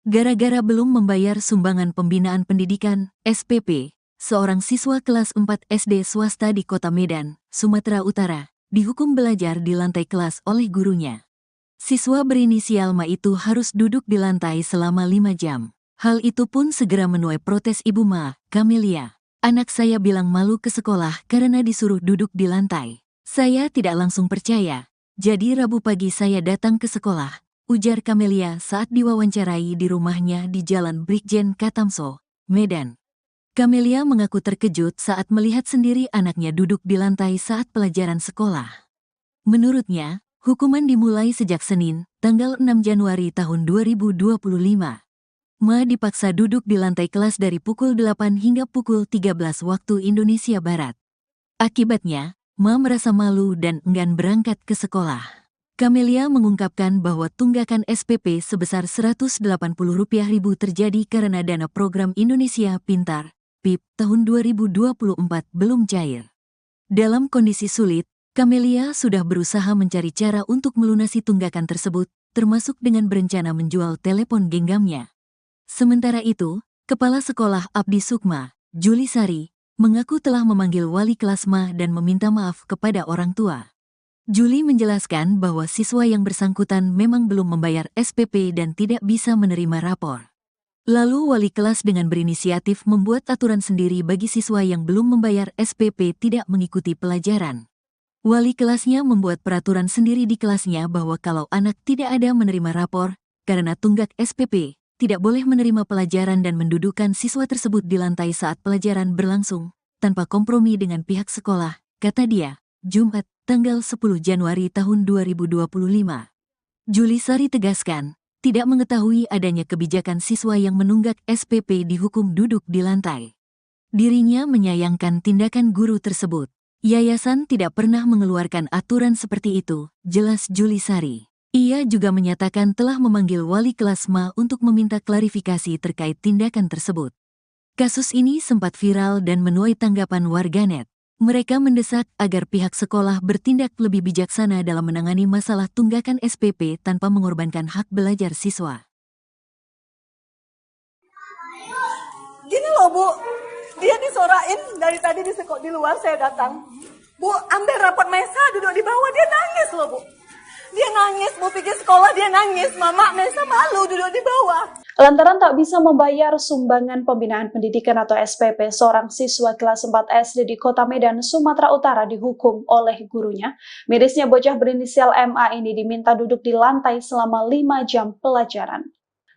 Speaker 1: Gara-gara belum membayar sumbangan pembinaan pendidikan, SPP, seorang siswa kelas 4 SD swasta di Kota Medan, Sumatera Utara, dihukum belajar di lantai kelas oleh gurunya. Siswa berinisial Ma itu harus duduk di lantai selama 5 jam. Hal itu pun segera menuai protes Ibu Ma, Camelia. Anak saya bilang malu ke sekolah karena disuruh duduk di lantai. Saya tidak langsung percaya. Jadi Rabu pagi saya datang ke sekolah, ujar Camelia saat diwawancarai di rumahnya di Jalan Brigjen Katamso, Medan. Camelia mengaku terkejut saat melihat sendiri anaknya duduk di lantai saat pelajaran sekolah. Menurutnya, hukuman dimulai sejak Senin, tanggal 6 Januari tahun 2025. Ma dipaksa duduk di lantai kelas dari pukul 8 hingga pukul 13 waktu Indonesia Barat. Akibatnya, Ma merasa malu dan enggan berangkat ke sekolah. Camelia mengungkapkan bahwa tunggakan SPP sebesar Rp180.000 terjadi karena dana program Indonesia Pintar, PIP, tahun 2024 belum cair. Dalam kondisi sulit, Camelia sudah berusaha mencari cara untuk melunasi tunggakan tersebut, termasuk dengan berencana menjual telepon genggamnya. Sementara itu, Kepala Sekolah Abdi Sukma, Juli Sari, mengaku telah memanggil wali kelas Ma dan meminta maaf kepada orang tua. Juli menjelaskan bahwa siswa yang bersangkutan memang belum membayar SPP dan tidak bisa menerima rapor. Lalu wali kelas dengan berinisiatif membuat aturan sendiri bagi siswa yang belum membayar SPP tidak mengikuti pelajaran. Wali kelasnya membuat peraturan sendiri di kelasnya bahwa kalau anak tidak ada menerima rapor, karena tunggak SPP, tidak boleh menerima pelajaran dan mendudukkan siswa tersebut di lantai saat pelajaran berlangsung, tanpa kompromi dengan pihak sekolah, kata dia, Jumat, tanggal 10 Januari tahun 2025. Juli Sari tegaskan, tidak mengetahui adanya kebijakan siswa yang menunggak SPP dihukum duduk di lantai. Dirinya menyayangkan tindakan guru tersebut. Yayasan tidak pernah mengeluarkan aturan seperti itu, jelas Juli Sari. Ia juga menyatakan telah memanggil wali kelas Ma untuk meminta klarifikasi terkait tindakan tersebut. Kasus ini sempat viral dan menuai tanggapan warganet. Mereka mendesak agar pihak sekolah bertindak lebih bijaksana dalam menangani masalah tunggakan SPP tanpa mengorbankan hak belajar siswa.
Speaker 2: Gini loh Bu, dia disorain dari tadi di luar saya datang. Bu, ambil rapot Mesa duduk di bawah, dia nangis loh Bu. Dia nangis, Bu pikir sekolah dia nangis, Mama Mesa malu duduk di bawah.
Speaker 3: Lantaran tak bisa membayar sumbangan pembinaan pendidikan atau SPP, seorang siswa kelas 4 SD di Kota Medan, Sumatera Utara dihukum oleh gurunya. Mirisnya bocah berinisial MA ini diminta duduk di lantai selama 5 jam pelajaran.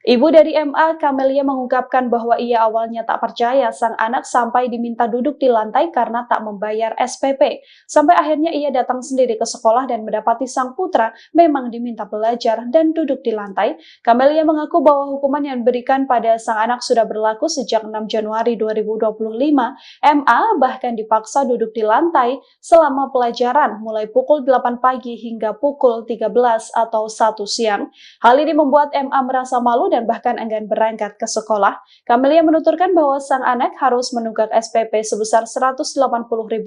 Speaker 3: Ibu dari MA, Camelia, mengungkapkan bahwa ia awalnya tak percaya sang anak sampai diminta duduk di lantai karena tak membayar SPP. Sampai akhirnya ia datang sendiri ke sekolah dan mendapati sang putra memang diminta belajar dan duduk di lantai. Camelia mengaku bahwa hukuman yang diberikan pada sang anak sudah berlaku sejak 6 Januari 2025. MA bahkan dipaksa duduk di lantai selama pelajaran mulai pukul 8 pagi hingga pukul 13 atau 1 siang. Hal ini membuat MA merasa malu dan bahkan enggan berangkat ke sekolah. Kamelia menuturkan bahwa sang anak harus menunggak SPP sebesar Rp180.000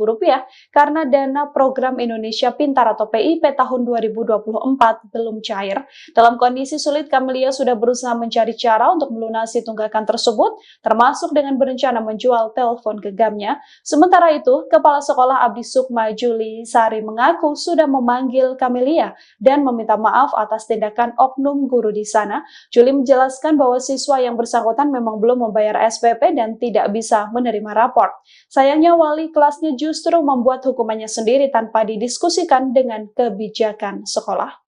Speaker 3: karena dana program Indonesia Pintar atau PIP tahun 2024 belum cair. Dalam kondisi sulit, Kamelia sudah berusaha mencari cara untuk melunasi tunggakan tersebut, termasuk dengan berencana menjual telepon genggamnya. Sementara itu, Kepala Sekolah Abdi Sukma Juli Sari mengaku sudah memanggil Kamelia dan meminta maaf atas tindakan oknum guru di sana. Juli menjelaskan bahwa siswa yang bersangkutan memang belum membayar SPP dan tidak bisa menerima rapor. Sayangnya wali kelasnya justru membuat hukumannya sendiri tanpa didiskusikan dengan kebijakan sekolah.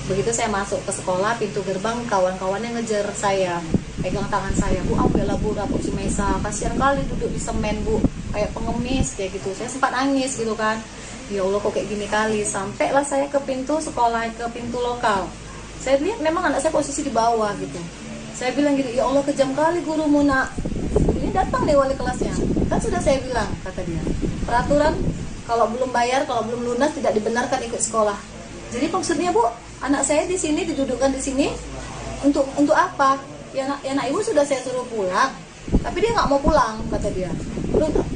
Speaker 4: Begitu saya masuk ke sekolah, pintu gerbang kawan-kawannya ngejar saya, pegang tangan saya, Bu, ambillah Bu rapor si Mesa, kasihan kali duduk di semen Bu, kayak pengemis kayak gitu. Saya sempat nangis gitu kan, ya Allah kok kayak gini kali. Sampailah saya ke pintu sekolah, ke pintu lokal. Saya lihat memang anak saya posisi di bawah gitu. Saya bilang gitu, ya Allah kejam kali gurumu nak. Ini datang deh wali kelasnya, kan sudah saya bilang, kata dia, peraturan kalau belum bayar, kalau belum lunas tidak dibenarkan ikut sekolah. Jadi maksudnya Bu, anak saya di sini didudukkan di sini untuk apa? Ya nak ibu sudah saya suruh pulang, tapi dia nggak mau pulang, kata dia.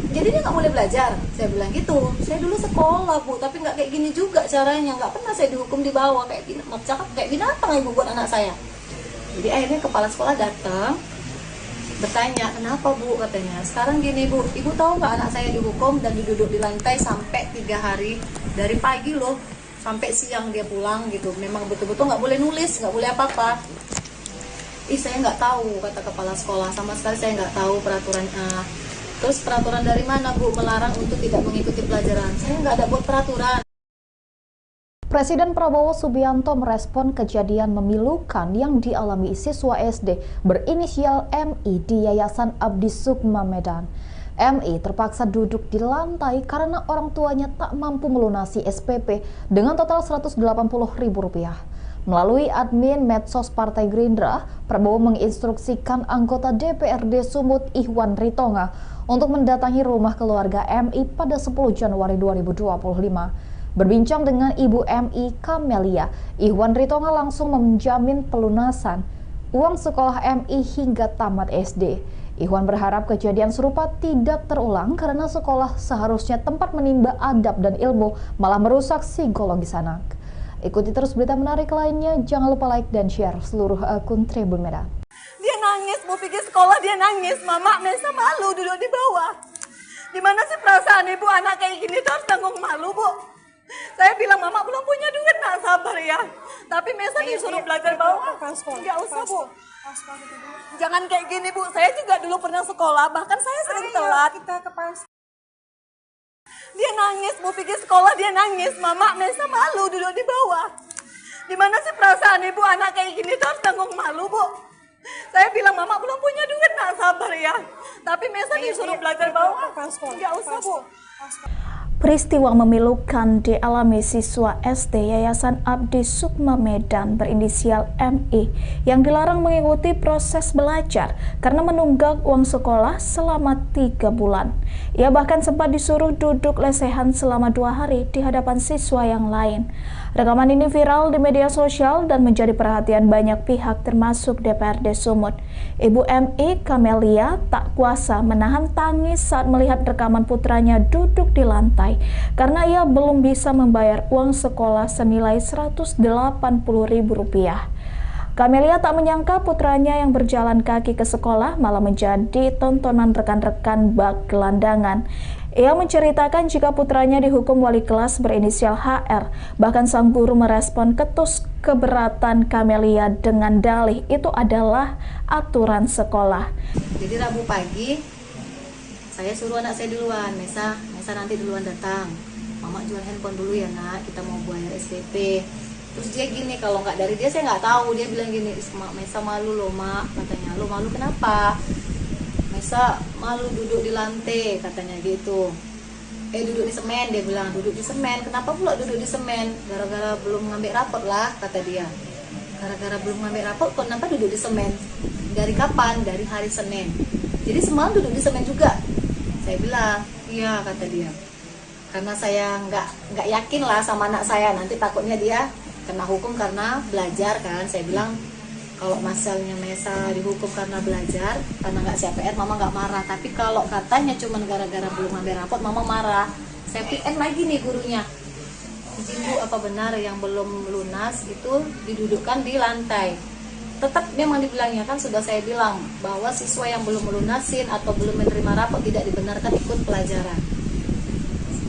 Speaker 4: Jadi dia nggak boleh belajar. Saya bilang gitu. Saya dulu sekolah Bu, tapi nggak kayak gini juga caranya. Nggak pernah saya dihukum di bawah kayak binatang ibu buat anak saya. Jadi akhirnya kepala sekolah datang, bertanya, kenapa Bu, katanya. Sekarang gini Bu, ibu tahu nggak anak saya dihukum dan duduk di lantai sampai 3 hari, dari pagi loh sampai siang dia pulang gitu. Memang betul-betul nggak boleh nulis, nggak boleh apa-apa. Saya nggak tahu, kata kepala sekolah, sama sekali saya nggak tahu peraturan. Terus peraturan dari mana Bu melarang untuk tidak mengikuti pelajaran? Saya nggak ada buat peraturan.
Speaker 5: Presiden Prabowo Subianto merespon kejadian memilukan yang dialami siswa SD berinisial MI di Yayasan Abdi Sukma Medan. MI terpaksa duduk di lantai karena orang tuanya tak mampu melunasi SPP dengan total Rp180.000. Melalui admin medsos Partai Gerindra, Prabowo menginstruksikan anggota DPRD Sumut Ihwan Ritonga untuk mendatangi rumah keluarga MI pada 10 Januari 2025. Berbincang dengan Ibu MI Kamelia, Ihwan Ritonga langsung menjamin pelunasan uang sekolah MI hingga tamat SD. Ihwan berharap kejadian serupa tidak terulang karena sekolah seharusnya tempat menimba adab dan ilmu, malah merusak psikologis anak. Ikuti terus berita menarik lainnya, jangan lupa like dan share seluruh akun Tribun Medan.
Speaker 2: Dia nangis, mau pergi sekolah dia nangis. Mama Mesa malu duduk di bawah. Gimana sih perasaan ibu anak kayak gini tuh harus tanggung malu Bu. Saya bilang mama belum punya duit, nak sabar ya. Tapi Mesa disuruh belajar bawah. Enggak usah Bu. Jangan kayak gini Bu, saya juga dulu pernah sekolah, bahkan saya sering telat. Dia nangis, mau pergi sekolah dia nangis. Mama Mesa malu duduk di bawah. Gimana sih perasaan ibu anak kayak gini tuh harus tanggung malu Bu. Saya bilang mama belum punya duit, nak sabar ya. Tapi Mesa disuruh belajar bawah. Enggak usah Bu.
Speaker 7: Peristiwa memilukan dialami siswa SD Yayasan Abdi Sukma Medan berinisial MI yang dilarang mengikuti proses belajar karena menunggak uang sekolah selama 3 bulan. Ia bahkan sempat disuruh duduk lesehan selama 2 hari di hadapan siswa yang lain. Rekaman ini viral di media sosial dan menjadi perhatian banyak pihak termasuk DPRD Sumut. Ibu MI Kamelia tak kuasa menahan tangis saat melihat rekaman putranya duduk di lantai karena ia belum bisa membayar uang sekolah senilai Rp180.000. Kamelia tak menyangka putranya yang berjalan kaki ke sekolah malah menjadi tontonan rekan-rekan bak gelandangan. Ia menceritakan jika putranya dihukum wali kelas berinisial HR. Bahkan sang guru merespon ketus keberatan Kamelia dengan dalih itu adalah aturan sekolah.
Speaker 4: Jadi Rabu pagi saya suruh anak saya duluan, Mesa nanti duluan datang. Mama jual handphone dulu ya nak, kita mau bayar SPP. Terus dia gini, kalau nggak dari dia saya nggak tahu. Dia bilang gini, Mesa malu loh mak, katanya. Lo malu kenapa? Mesa malu duduk di lantai, katanya gitu. Duduk di semen, dia bilang duduk di semen. Kenapa pula duduk di semen? Gara-gara belum ngambil rapot lah, kata dia. Gara-gara belum ngambil rapot, kenapa duduk di semen? Dari kapan? Dari hari Senin. Jadi semalam duduk di semen juga. Saya bilang, iya, kata dia. Karena saya nggak yakin lah sama anak saya, nanti takutnya dia kena hukum karena belajar kan. Saya bilang Kalau misalnya Mesa dihukum karena belajar, karena nggak siap PR, mama nggak marah. Tapi kalau katanya cuma gara-gara belum ambil rapot, mama marah. Saya PM lagi nih gurunya. Izin Bu, apa benar yang belum lunas itu didudukkan di lantai? Tetap memang dibilangnya, kan sudah saya bilang bahwa siswa yang belum melunasin atau belum menerima rapot tidak dibenarkan ikut pelajaran.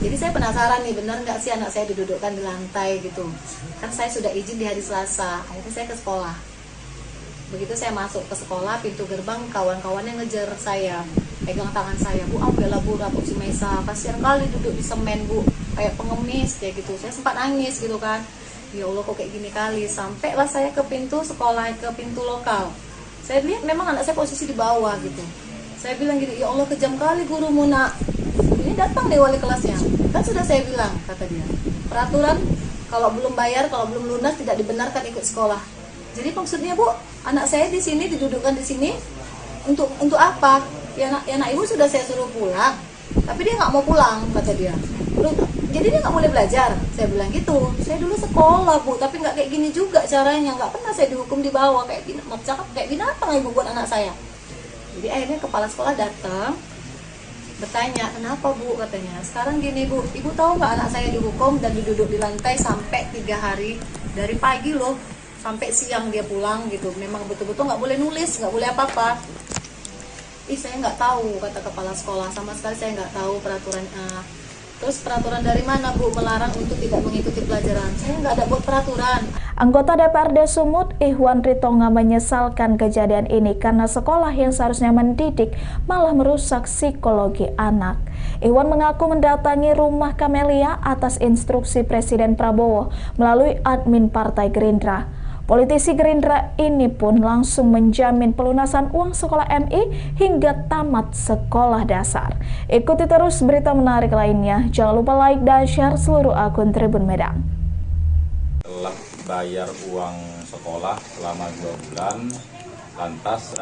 Speaker 4: Jadi saya penasaran nih, benar nggak sih anak saya didudukkan di lantai gitu? Kan saya sudah izin di hari Selasa, akhirnya saya ke sekolah. Begitu saya masuk ke sekolah, pintu gerbang kawan-kawannya ngejar saya, pegang tangan saya, Bu ambillah Bu rapot si Mesa, kasihan kali duduk di semen Bu, kayak pengemis kayak gitu. Saya sempat nangis gitu kan, ya Allah kok kayak gini kali. Sampailah saya ke pintu sekolah, ke pintu lokal. Saya lihat memang anak saya posisi di bawah gitu. Saya bilang gini, ya Allah kejam kali gurumu nak. Ini datang deh wali kelasnya, kan sudah saya bilang, kata dia, peraturan kalau belum bayar, kalau belum lunas tidak dibenarkan ikut sekolah. Jadi maksudnya Bu, anak saya di sini didudukkan di sini untuk apa? Ya anak ibu sudah saya suruh pulang, tapi dia nggak mau pulang, kata dia. Jadi dia nggak boleh belajar. Saya bilang gitu. Saya dulu sekolah Bu, tapi nggak kayak gini juga caranya. Nggak pernah saya dihukum di bawah kayak binatang ibu buat anak saya. Jadi akhirnya kepala sekolah datang, bertanya, kenapa Bu, katanya. Sekarang gini Bu, ibu tahu nggak anak saya dihukum dan diduduk di lantai sampai 3 hari, dari pagi loh sampai siang dia pulang gitu. Memang betul-betul nggak boleh nulis, nggak boleh apa-apa. Saya nggak tahu, kata kepala sekolah, sama sekali saya nggak tahu peraturan. Terus peraturan dari mana Bu melarang untuk tidak mengikuti pelajaran? Saya nggak ada buat peraturan.
Speaker 7: Anggota DPRD Sumut, Ihwan Ritonga, menyesalkan kejadian ini karena sekolah yang seharusnya mendidik malah merusak psikologi anak. Ihwan mengaku mendatangi rumah Kamelia atas instruksi Presiden Prabowo melalui admin Partai Gerindra. Politisi Gerindra ini pun langsung menjamin pelunasan uang sekolah MI hingga tamat sekolah dasar. Ikuti terus berita menarik lainnya. Jangan lupa like dan share seluruh akun Tribun Medan.
Speaker 6: Telah bayar uang sekolah selama 2 bulan, lantas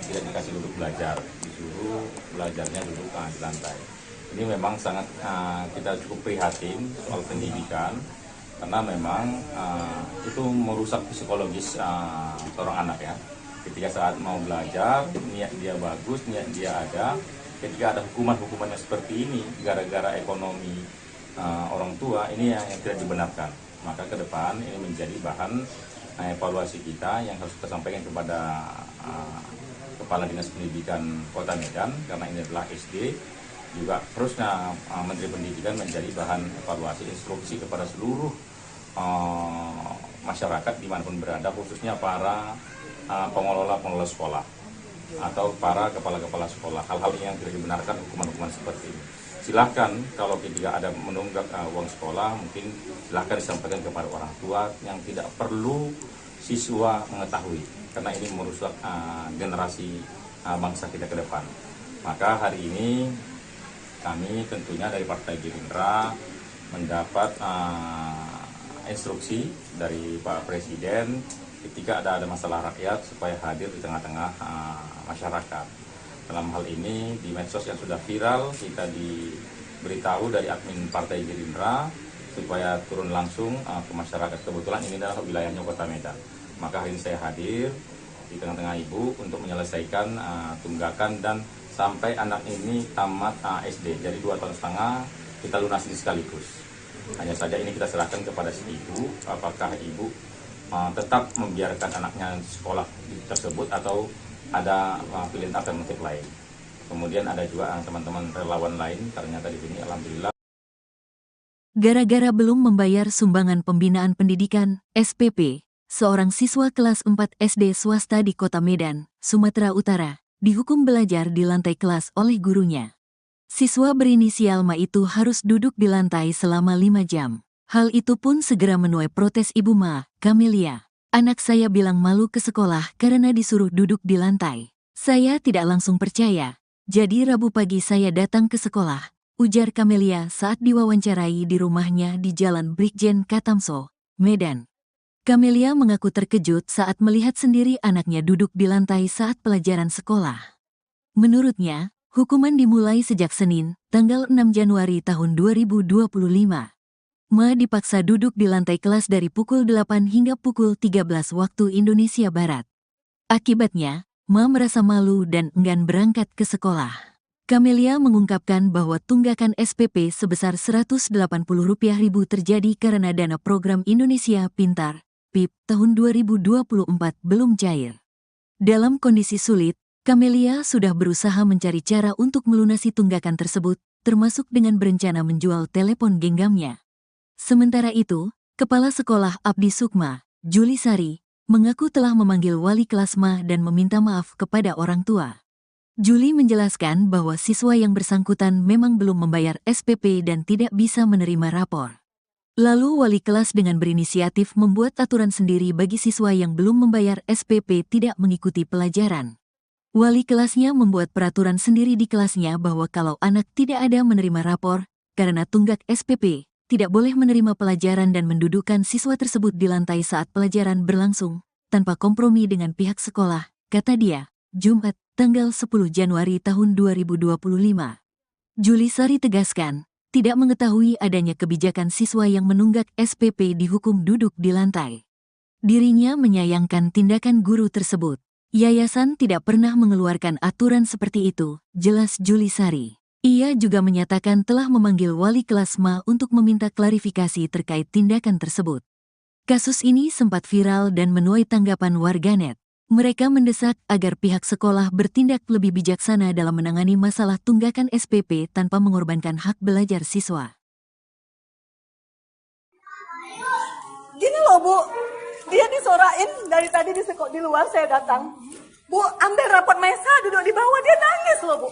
Speaker 6: tidak dikasih duduk belajar, disuruh belajarnya duduk di lantai. Ini memang sangat kita cukup prihatin soal pendidikan, karena memang itu merusak psikologis seorang anak ya. Ketika saat mau belajar, niat dia bagus, niat dia ada, ketika ada hukuman-hukumannya seperti ini gara-gara ekonomi orang tua, ini yang tidak dibenarkan. Maka ke depan ini menjadi bahan evaluasi kita yang harus kita sampaikan kepada Kepala Dinas Pendidikan Kota Medan, karena ini adalah SD. Juga terusnya Menteri Pendidikan menjadi bahan evaluasi instruksi kepada seluruh masyarakat dimanapun berada, khususnya para pengelola sekolah atau para kepala-kepala sekolah. Hal-hal yang tidak dibenarkan, hukuman-hukuman seperti ini. Silahkan kalau tidak ada menunggak uang sekolah, mungkin silahkan disampaikan kepada orang tua, yang tidak perlu siswa mengetahui, karena ini merusak generasi bangsa kita ke depan. Maka hari ini kami tentunya dari Partai Gerindra mendapat instruksi dari Pak Presiden ketika ada masalah rakyat supaya hadir di tengah-tengah masyarakat. Dalam hal ini di medsos yang sudah viral, kita diberitahu dari admin Partai Gerindra supaya turun langsung ke masyarakat. Kebetulan ini adalah wilayahnya Kota Medan. Maka hari ini saya hadir di tengah-tengah ibu untuk menyelesaikan tunggakan dan sampai anak ini tamat SD. Jadi 2,5 tahun kita lunasi sekaligus. Hanya saja ini kita serahkan kepada si ibu, apakah ibu tetap membiarkan anaknya sekolah tersebut atau ada pilihan alternatif lain. Kemudian ada juga teman-teman relawan lain, ternyata di sini alhamdulillah.
Speaker 1: Gara-gara belum membayar sumbangan pembinaan pendidikan, SPP, seorang siswa kelas 4 SD swasta di Kota Medan, Sumatera Utara, dihukum belajar di lantai kelas oleh gurunya. Siswa berinisial Ma itu harus duduk di lantai selama 5 jam. Hal itu pun segera menuai protes ibu Ma, Kamelia. Anak saya bilang malu ke sekolah karena disuruh duduk di lantai. Saya tidak langsung percaya. Jadi Rabu pagi saya datang ke sekolah, ujar Kamelia saat diwawancarai di rumahnya di Jalan Brigjen Katamso, Medan. Kamelia mengaku terkejut saat melihat sendiri anaknya duduk di lantai saat pelajaran sekolah. Menurutnya, hukuman dimulai sejak Senin, tanggal 6 Januari tahun 2025. Ma dipaksa duduk di lantai kelas dari pukul 8 hingga pukul 13 waktu Indonesia Barat. Akibatnya, Ma merasa malu dan enggan berangkat ke sekolah. Camelia mengungkapkan bahwa tunggakan SPP sebesar Rp180.000 terjadi karena dana program Indonesia Pintar, PIP, tahun 2024 belum cair. Dalam kondisi sulit, Camelia sudah berusaha mencari cara untuk melunasi tunggakan tersebut, termasuk dengan berencana menjual telepon genggamnya. Sementara itu, Kepala Sekolah Abdi Sukma, Juli Sari, mengaku telah memanggil wali kelas Ma dan meminta maaf kepada orang tua. Juli menjelaskan bahwa siswa yang bersangkutan memang belum membayar SPP dan tidak bisa menerima rapor. Lalu wali kelas dengan berinisiatif membuat aturan sendiri bagi siswa yang belum membayar SPP tidak mengikuti pelajaran. Wali kelasnya membuat peraturan sendiri di kelasnya bahwa kalau anak tidak ada menerima rapor, karena tunggak SPP, tidak boleh menerima pelajaran dan mendudukkan siswa tersebut di lantai saat pelajaran berlangsung, tanpa kompromi dengan pihak sekolah, kata dia, Jumat, tanggal 10 Januari tahun 2025. Juli Sari tegaskan, tidak mengetahui adanya kebijakan siswa yang menunggak SPP dihukum duduk di lantai. Dirinya menyayangkan tindakan guru tersebut. Yayasan tidak pernah mengeluarkan aturan seperti itu, jelas Juli Sari. Ia juga menyatakan telah memanggil wali kelas Ma untuk meminta klarifikasi terkait tindakan tersebut. Kasus ini sempat viral dan menuai tanggapan warganet. Mereka mendesak agar pihak sekolah bertindak lebih bijaksana dalam menangani masalah tunggakan SPP tanpa mengorbankan hak belajar siswa.
Speaker 2: Gini loh Bu, dia disorain dari tadi di luar saya datang. Bu, ambil rapot Mesa duduk di bawah, dia nangis loh Bu.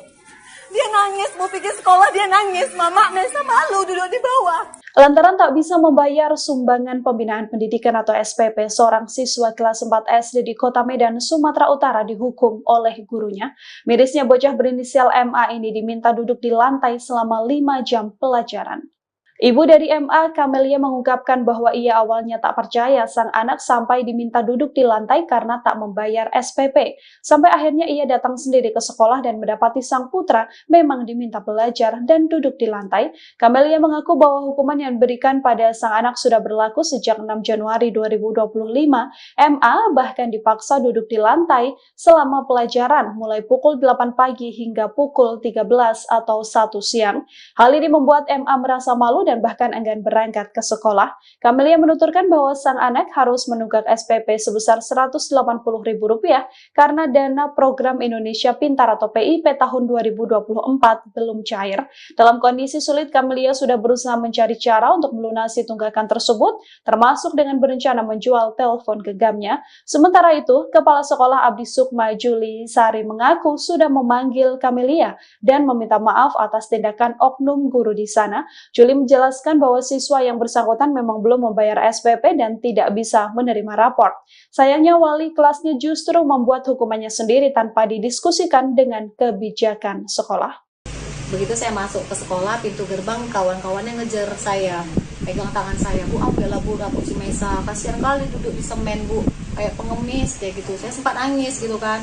Speaker 2: Dia nangis, Bu pikir sekolah dia nangis, Mama Mesa malu duduk di bawah.
Speaker 3: Lantaran tak bisa membayar sumbangan pembinaan pendidikan atau SPP, seorang siswa kelas 4 SD di Kota Medan, Sumatera Utara dihukum oleh gurunya. Mirisnya bocah berinisial MA ini diminta duduk di lantai selama 5 jam pelajaran. Ibu dari MA, Camelia, mengungkapkan bahwa ia awalnya tak percaya sang anak sampai diminta duduk di lantai karena tak membayar SPP. Sampai akhirnya ia datang sendiri ke sekolah dan mendapati sang putra memang diminta belajar dan duduk di lantai. Camelia mengaku bahwa hukuman yang diberikan pada sang anak sudah berlaku sejak 6 Januari 2025. MA bahkan dipaksa duduk di lantai selama pelajaran mulai pukul 8 pagi hingga pukul 13 atau 1 siang. Hal ini membuat MA merasa malu dan bahkan enggan berangkat ke sekolah. Camelia menuturkan bahwa sang anak harus menunggak SPP sebesar Rp180.000 karena dana program Indonesia Pintar atau PIP tahun 2024 belum cair. Dalam kondisi sulit, Camelia sudah berusaha mencari cara untuk melunasi tunggakan tersebut, termasuk dengan berencana menjual telepon genggamnya. Sementara itu, Kepala Sekolah Abdi Sukma, Juli Sari, mengaku sudah memanggil Camelia dan meminta maaf atas tindakan oknum guru di sana. Juli menjelaskan bahwa siswa yang bersangkutan memang belum membayar SPP dan tidak bisa menerima rapor. Sayangnya wali kelasnya justru membuat hukumannya sendiri tanpa didiskusikan dengan kebijakan sekolah.
Speaker 4: Begitu saya masuk ke sekolah, pintu gerbang kawan-kawannya ngejar saya, pegang tangan saya, Bu, ambillah Bu rapor si Mesa, kasihan kali duduk di semen Bu, kayak pengemis kayak gitu. Saya sempat nangis gitu kan,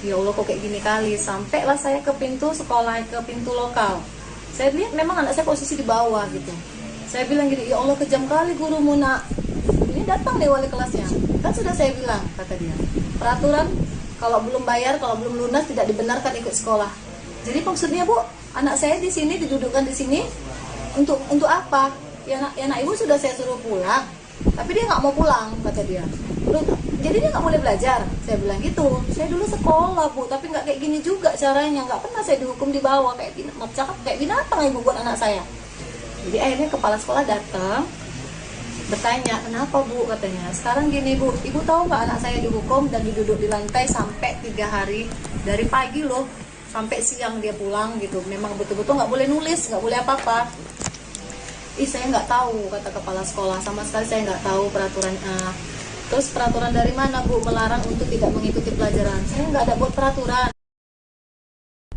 Speaker 4: ya Allah kok kayak gini kali. Sampailah saya ke pintu sekolah, ke pintu lokal. Saya lihat memang anak saya posisi di bawah gitu. Saya bilang gini, ya Allah kejam kali gurumu nak. Ini datang nih wali kelasnya. Kan sudah saya bilang, kata dia, peraturan kalau belum bayar, kalau belum lunas tidak dibenarkan ikut sekolah. Jadi maksudnya Bu, anak saya di sini didudukkan di sini untuk apa? Ya anak ibu sudah saya suruh pulang, tapi dia nggak mau pulang, kata dia. Jadi dia nggak boleh belajar. Saya bilang gitu. Saya dulu sekolah Bu, tapi nggak kayak gini juga caranya. Nggak pernah saya dihukum di bawah kayak binatang ibu buat anak saya. Jadi akhirnya kepala sekolah datang, bertanya, kenapa Bu, katanya. Sekarang gini Bu, ibu tahu nggak anak saya dihukum dan duduk di lantai sampai 3 hari, dari pagi loh sampai siang dia pulang gitu. Memang betul-betul nggak boleh nulis, nggak boleh apa-apa. Saya nggak tahu, kata kepala sekolah, sama sekali saya nggak tahu peraturan. Terus peraturan dari mana Bu melarang untuk tidak mengikuti pelajaran? Saya nggak ada buat peraturan.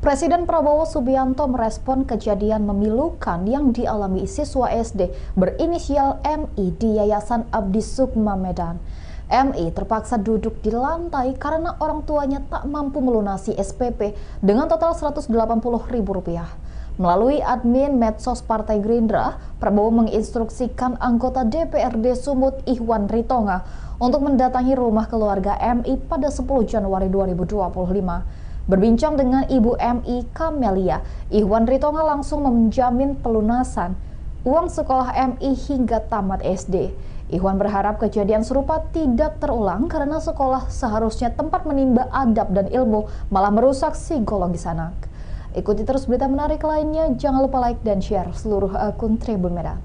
Speaker 5: Presiden Prabowo Subianto merespon kejadian memilukan yang dialami siswa SD berinisial MI di Yayasan Abdi Sukma Medan. MI terpaksa duduk di lantai karena orang tuanya tak mampu melunasi SPP dengan total Rp180.000. Melalui admin medsos Partai Gerindra, Prabowo menginstruksikan anggota DPRD Sumut Ihwan Ritonga untuk mendatangi rumah keluarga MI pada 10 Januari 2025. Berbincang dengan Ibu MI Kamelia, Ihwan Ritonga langsung menjamin pelunasan uang sekolah MI hingga tamat SD. Ihwan berharap kejadian serupa tidak terulang karena sekolah seharusnya tempat menimba adab dan ilmu, malah merusak psikologis anak. Ikuti terus berita menarik lainnya, jangan lupa like dan share seluruh akun Tribun Medan.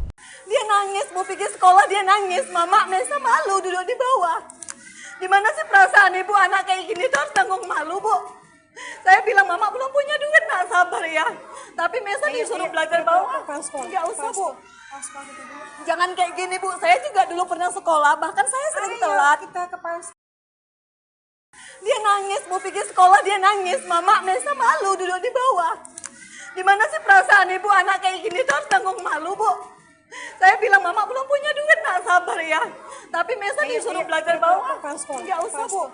Speaker 2: Dia nangis, mau pergi sekolah dia nangis. Mama Mesa malu duduk di bawah. Gimana sih perasaan ibu anak kayak gini tuh harus tanggung malu, Bu? Saya bilang, Mama belum punya duit, nak sabar ya. Tapi Mesa disuruh belajar bawah. Nggak usah, Bu. Jangan kayak gini, Bu. Saya juga dulu pernah sekolah, bahkan saya sering telat. Dia nangis, mau pergi sekolah dia nangis. Mama Mesa malu duduk di bawah. Gimana sih perasaan ibu anak kayak gini tuh harus tanggung malu, Bu? Saya bilang, Mama belum punya duit, nak sabar ya. Tapi Mesa disuruh belajar bawah. Nggak usah, Bu.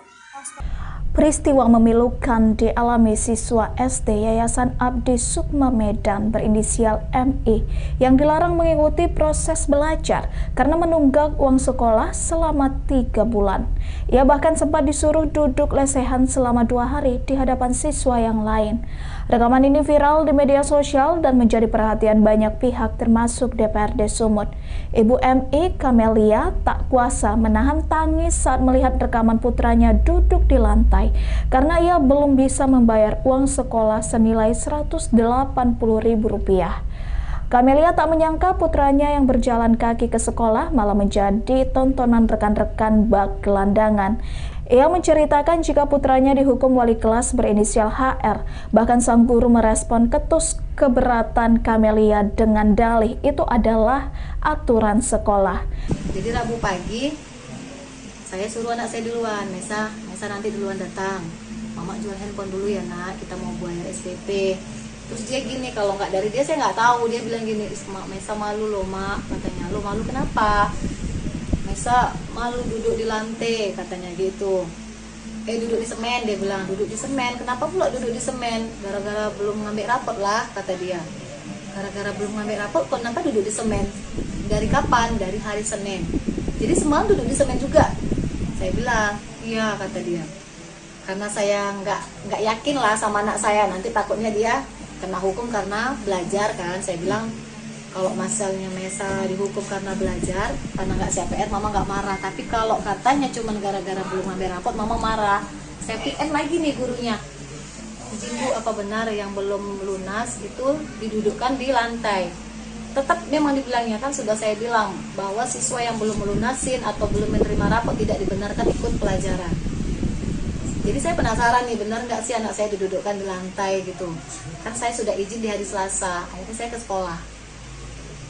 Speaker 7: Peristiwa memilukan dialami siswa SD Yayasan Abdi Sukma Medan berinisial MI yang dilarang mengikuti proses belajar karena menunggak uang sekolah selama 3 bulan. Ia bahkan sempat disuruh duduk lesehan selama 2 hari di hadapan siswa yang lain. Rekaman ini viral di media sosial dan menjadi perhatian banyak pihak termasuk DPRD Sumut. Ibu MI Kamelia tak kuasa menahan tangis saat melihat rekaman putranya duduk di lantai karena ia belum bisa membayar uang sekolah senilai Rp180.000. Kamelia tak menyangka putranya yang berjalan kaki ke sekolah malah menjadi tontonan rekan-rekan bak gelandangan. Ia menceritakan jika putranya dihukum wali kelas berinisial HR. Bahkan sang guru merespon ketus keberatan Kamelia dengan dalih itu adalah aturan sekolah.
Speaker 4: Jadi Rabu pagi saya suruh anak saya duluan, Mesa nanti duluan datang. Mama jual handphone dulu ya nak, kita mau bayar SPP. Terus dia gini, kalau nggak dari dia saya nggak tahu. Dia bilang gini, Mesa malu loh mak, katanya. Lo malu kenapa? Mesa malu duduk di lantai, katanya gitu. Duduk di semen, dia bilang duduk di semen. Kenapa pula duduk di semen? Gara-gara belum ngambil rapot lah, kata dia. Gara-gara belum ngambil rapot, kok kenapa duduk di semen? Dari kapan? Dari hari Senin. Jadi semalam duduk di semen juga. Saya bilang, iya kata dia. Karena saya nggak yakin lah sama anak saya, nanti takutnya dia kena hukum karena belajar kan. Saya bilang kalau masalahnya Mesa dihukum karena belajar, karena nggak CPR, mama nggak marah. Tapi kalau katanya cuma gara-gara belum ngambil rapot, mama marah. Saya PM lagi nih gurunya. Izin Bu, apa benar yang belum lunas itu didudukkan di lantai? Tetap memang dibilangnya, kan sudah saya bilang bahwa siswa yang belum melunasin atau belum menerima rapot tidak dibenarkan ikut pelajaran. Jadi saya penasaran nih, benar nggak sih anak saya didudukkan di lantai gitu. Kan saya sudah izin di hari Selasa, akhirnya saya ke sekolah.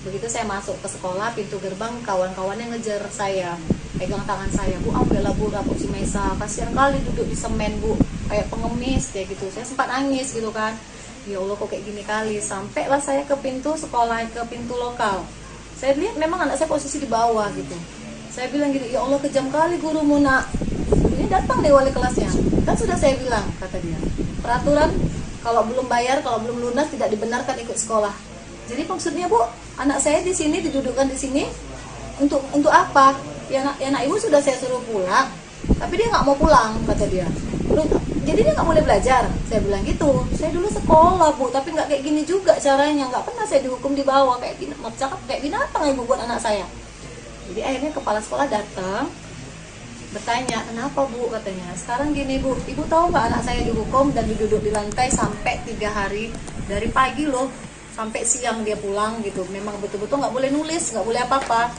Speaker 4: Begitu saya masuk ke sekolah, pintu gerbang kawan-kawannya ngejar saya, pegang tangan saya, Bu ambillah Bu rapot si Mesa, kasihan kali duduk di semen Bu, kayak pengemis kayak gitu. Saya sempat nangis gitu kan. Ya Allah kok kayak gini kali. Sampailah saya ke pintu sekolah, ke pintu lokal. Saya lihat memang anak saya posisi di bawah gitu. Saya bilang gitu, ya Allah kejam kali gurumu nak. Ini datang deh wali kelasnya. Kan sudah saya bilang, kata dia. Peraturan kalau belum bayar, kalau belum lunas tidak dibenarkan ikut sekolah. Jadi maksudnya Bu, anak saya di sini didudukkan di sini untuk apa? Ya anak ibu sudah saya suruh pulang, tapi dia nggak mau pulang, kata dia. Jadi dia nggak boleh belajar. Saya bilang gitu. Saya dulu sekolah Bu, tapi nggak kayak gini juga caranya. Nggak pernah saya dihukum di bawah kayak gini. Cakap kayak binatang ibu buat anak saya. Jadi akhirnya kepala sekolah datang bertanya, kenapa Bu, katanya. Sekarang gini Bu, ibu tahu nggak anak saya dihukum dan duduk di lantai sampai 3 hari, dari pagi loh sampai siang dia pulang gitu. Memang betul-betul nggak boleh nulis, nggak boleh apa-apa.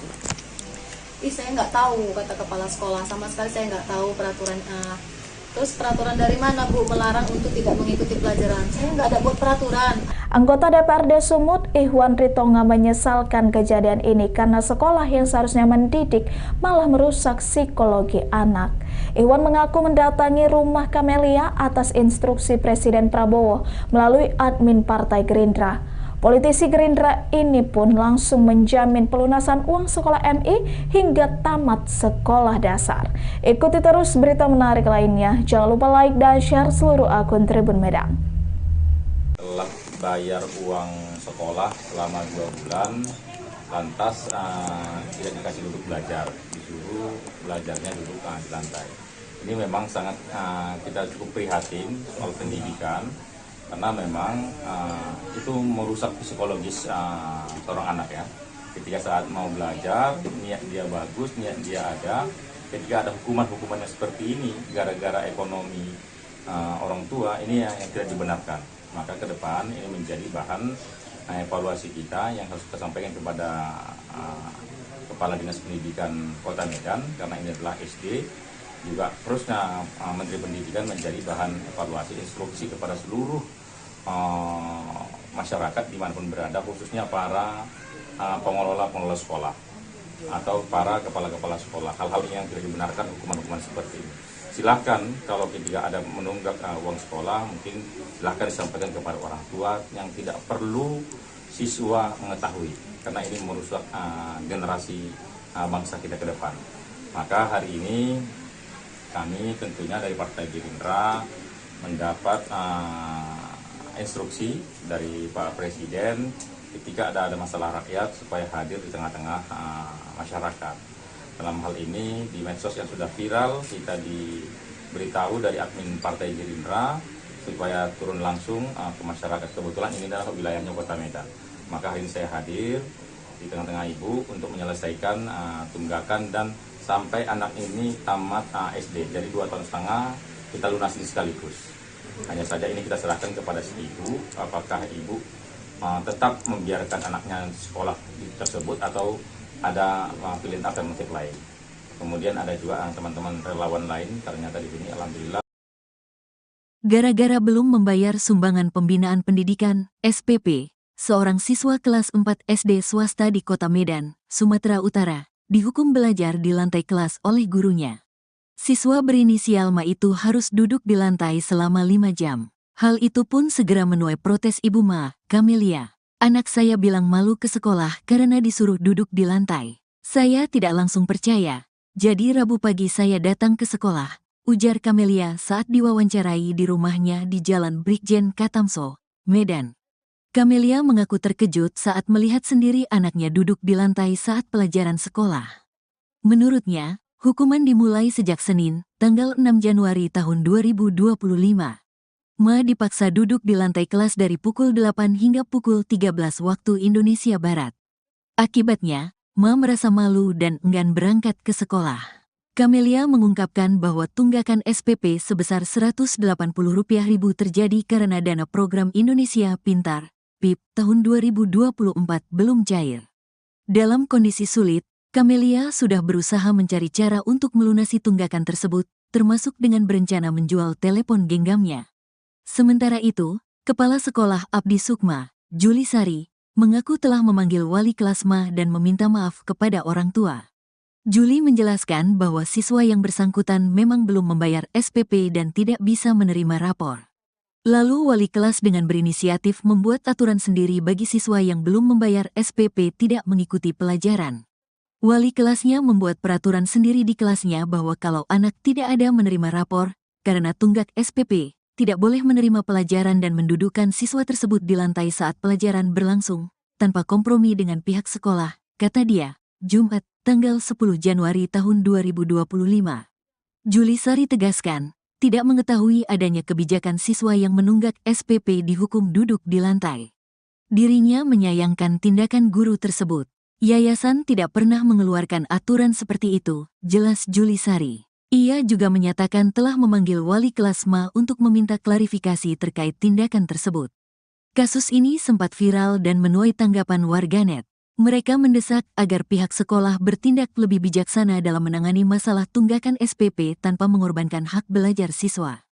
Speaker 4: Saya nggak tahu, kata kepala sekolah, sama sekali saya nggak tahu peraturan. Terus peraturan dari mana Bu melarang untuk tidak mengikuti pelajaran? Saya nggak ada buat peraturan.
Speaker 7: Anggota DPRD Sumut Ihwan Ritonga menyesalkan kejadian ini karena sekolah yang seharusnya mendidik malah merusak psikologi anak. Ihwan mengaku mendatangi rumah Kamelia atas instruksi Presiden Prabowo melalui admin Partai Gerindra. Politisi Gerindra ini pun langsung menjamin pelunasan uang sekolah MI hingga tamat sekolah dasar. Ikuti terus berita menarik lainnya. Jangan lupa like dan share seluruh akun Tribun Medan.
Speaker 6: Telah bayar uang sekolah selama 2 bulan, lantas tidak dikasih duduk belajar, disuruh belajarnya duduk di lantai. Ini memang sangat kita cukup prihatin soal pendidikan, karena memang itu merusak psikologis seorang anak ya. Ketika saat mau belajar, niat dia bagus, niat dia ada, ketika ada hukuman-hukuman yang seperti ini, gara-gara ekonomi orang tua, ini yang tidak dibenarkan. Maka ke depan ini menjadi bahan evaluasi kita yang harus kita sampaikan kepada Kepala Dinas Pendidikan Kota Medan, karena ini adalah SD. Juga terusnya Menteri Pendidikan menjadi bahan evaluasi instruksi kepada seluruh masyarakat dimanapun berada, khususnya para pengelola sekolah atau para kepala-kepala sekolah. Hal-hal yang tidak dibenarkan, hukuman-hukuman seperti ini. Silahkan kalau ketika ada menunggak uang sekolah, mungkin silahkan disampaikan kepada orang tua, yang tidak perlu siswa mengetahui, karena ini merusak generasi bangsa kita ke depan. Maka hari ini kami tentunya dari Partai Gerindra mendapat instruksi dari Pak Presiden ketika ada masalah rakyat supaya hadir di tengah-tengah masyarakat. Dalam hal ini di medsos yang sudah viral, kita diberitahu dari admin Partai Gerindra supaya turun langsung ke masyarakat. Kebetulan ini adalah wilayahnya Kota Medan. Maka hari ini saya hadir di tengah-tengah Ibu untuk menyelesaikan tunggakan dan sampai anak ini tamat SD. Jadi 2,5 tahun kita lunasin sekaligus. Hanya saja ini kita serahkan kepada si ibu, apakah ibu tetap membiarkan anaknya sekolah tersebut atau ada pilihan alternatif lain. Kemudian ada juga teman-teman relawan lain, ternyata di sini alhamdulillah.
Speaker 1: Gara-gara belum membayar sumbangan pembinaan pendidikan, SPP, seorang siswa kelas 4 SD swasta di Kota Medan, Sumatera Utara, dihukum belajar di lantai kelas oleh gurunya. Siswa berinisial Ma itu harus duduk di lantai selama 5 jam. Hal itu pun segera menuai protes Ibu Ma, Camelia. Anak saya bilang malu ke sekolah karena disuruh duduk di lantai. Saya tidak langsung percaya. Jadi Rabu pagi saya datang ke sekolah, ujar Camelia saat diwawancarai di rumahnya di Jalan Brigjen Katamso, Medan. Camelia mengaku terkejut saat melihat sendiri anaknya duduk di lantai saat pelajaran sekolah. Menurutnya, hukuman dimulai sejak Senin, tanggal 6 Januari tahun 2025. Ma dipaksa duduk di lantai kelas dari pukul 8 hingga pukul 13 waktu Indonesia Barat. Akibatnya, Ma merasa malu dan enggan berangkat ke sekolah. Camelia mengungkapkan bahwa tunggakan SPP sebesar Rp180.000 terjadi karena dana program Indonesia Pintar, PIP, tahun 2024 belum cair. Dalam kondisi sulit, Camelia sudah berusaha mencari cara untuk melunasi tunggakan tersebut, termasuk dengan berencana menjual telepon genggamnya. Sementara itu, Kepala Sekolah Abdi Sukma, Juli Sari, mengaku telah memanggil wali kelas Ma dan meminta maaf kepada orang tua. Juli menjelaskan bahwa siswa yang bersangkutan memang belum membayar SPP dan tidak bisa menerima rapor. Lalu wali kelas dengan berinisiatif membuat aturan sendiri bagi siswa yang belum membayar SPP tidak mengikuti pelajaran. Wali kelasnya membuat peraturan sendiri di kelasnya bahwa kalau anak tidak ada menerima rapor, karena tunggak SPP, tidak boleh menerima pelajaran dan mendudukkan siswa tersebut di lantai saat pelajaran berlangsung, tanpa kompromi dengan pihak sekolah, kata dia, Jumat, tanggal 10 Januari tahun 2025. Juli Sari tegaskan, tidak mengetahui adanya kebijakan siswa yang menunggak SPP dihukum duduk di lantai. Dirinya menyayangkan tindakan guru tersebut. Yayasan tidak pernah mengeluarkan aturan seperti itu, jelas Juli Sari. Ia juga menyatakan telah memanggil wali kelas Ma untuk meminta klarifikasi terkait tindakan tersebut. Kasus ini sempat viral dan menuai tanggapan warganet. Mereka mendesak agar pihak sekolah bertindak lebih bijaksana dalam menangani masalah tunggakan SPP tanpa mengorbankan hak belajar siswa.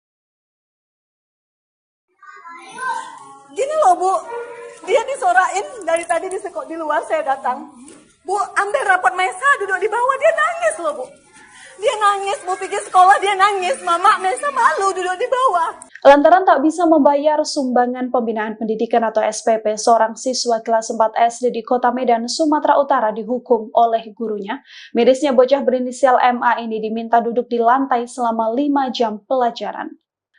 Speaker 2: Gini loh Bu, dia disorain dari tadi di luar saya datang. Bu, ambil rapot Mesa duduk di bawah, dia nangis loh Bu. Dia nangis, mau pergi sekolah dia nangis. Mama, Mesa malu duduk di bawah.
Speaker 3: Lantaran tak bisa membayar sumbangan pembinaan pendidikan atau SPP, seorang siswa kelas 4 SD di Kota Medan, Sumatera Utara dihukum oleh gurunya. Mirisnya bocah berinisial MA ini diminta duduk di lantai selama 5 jam pelajaran.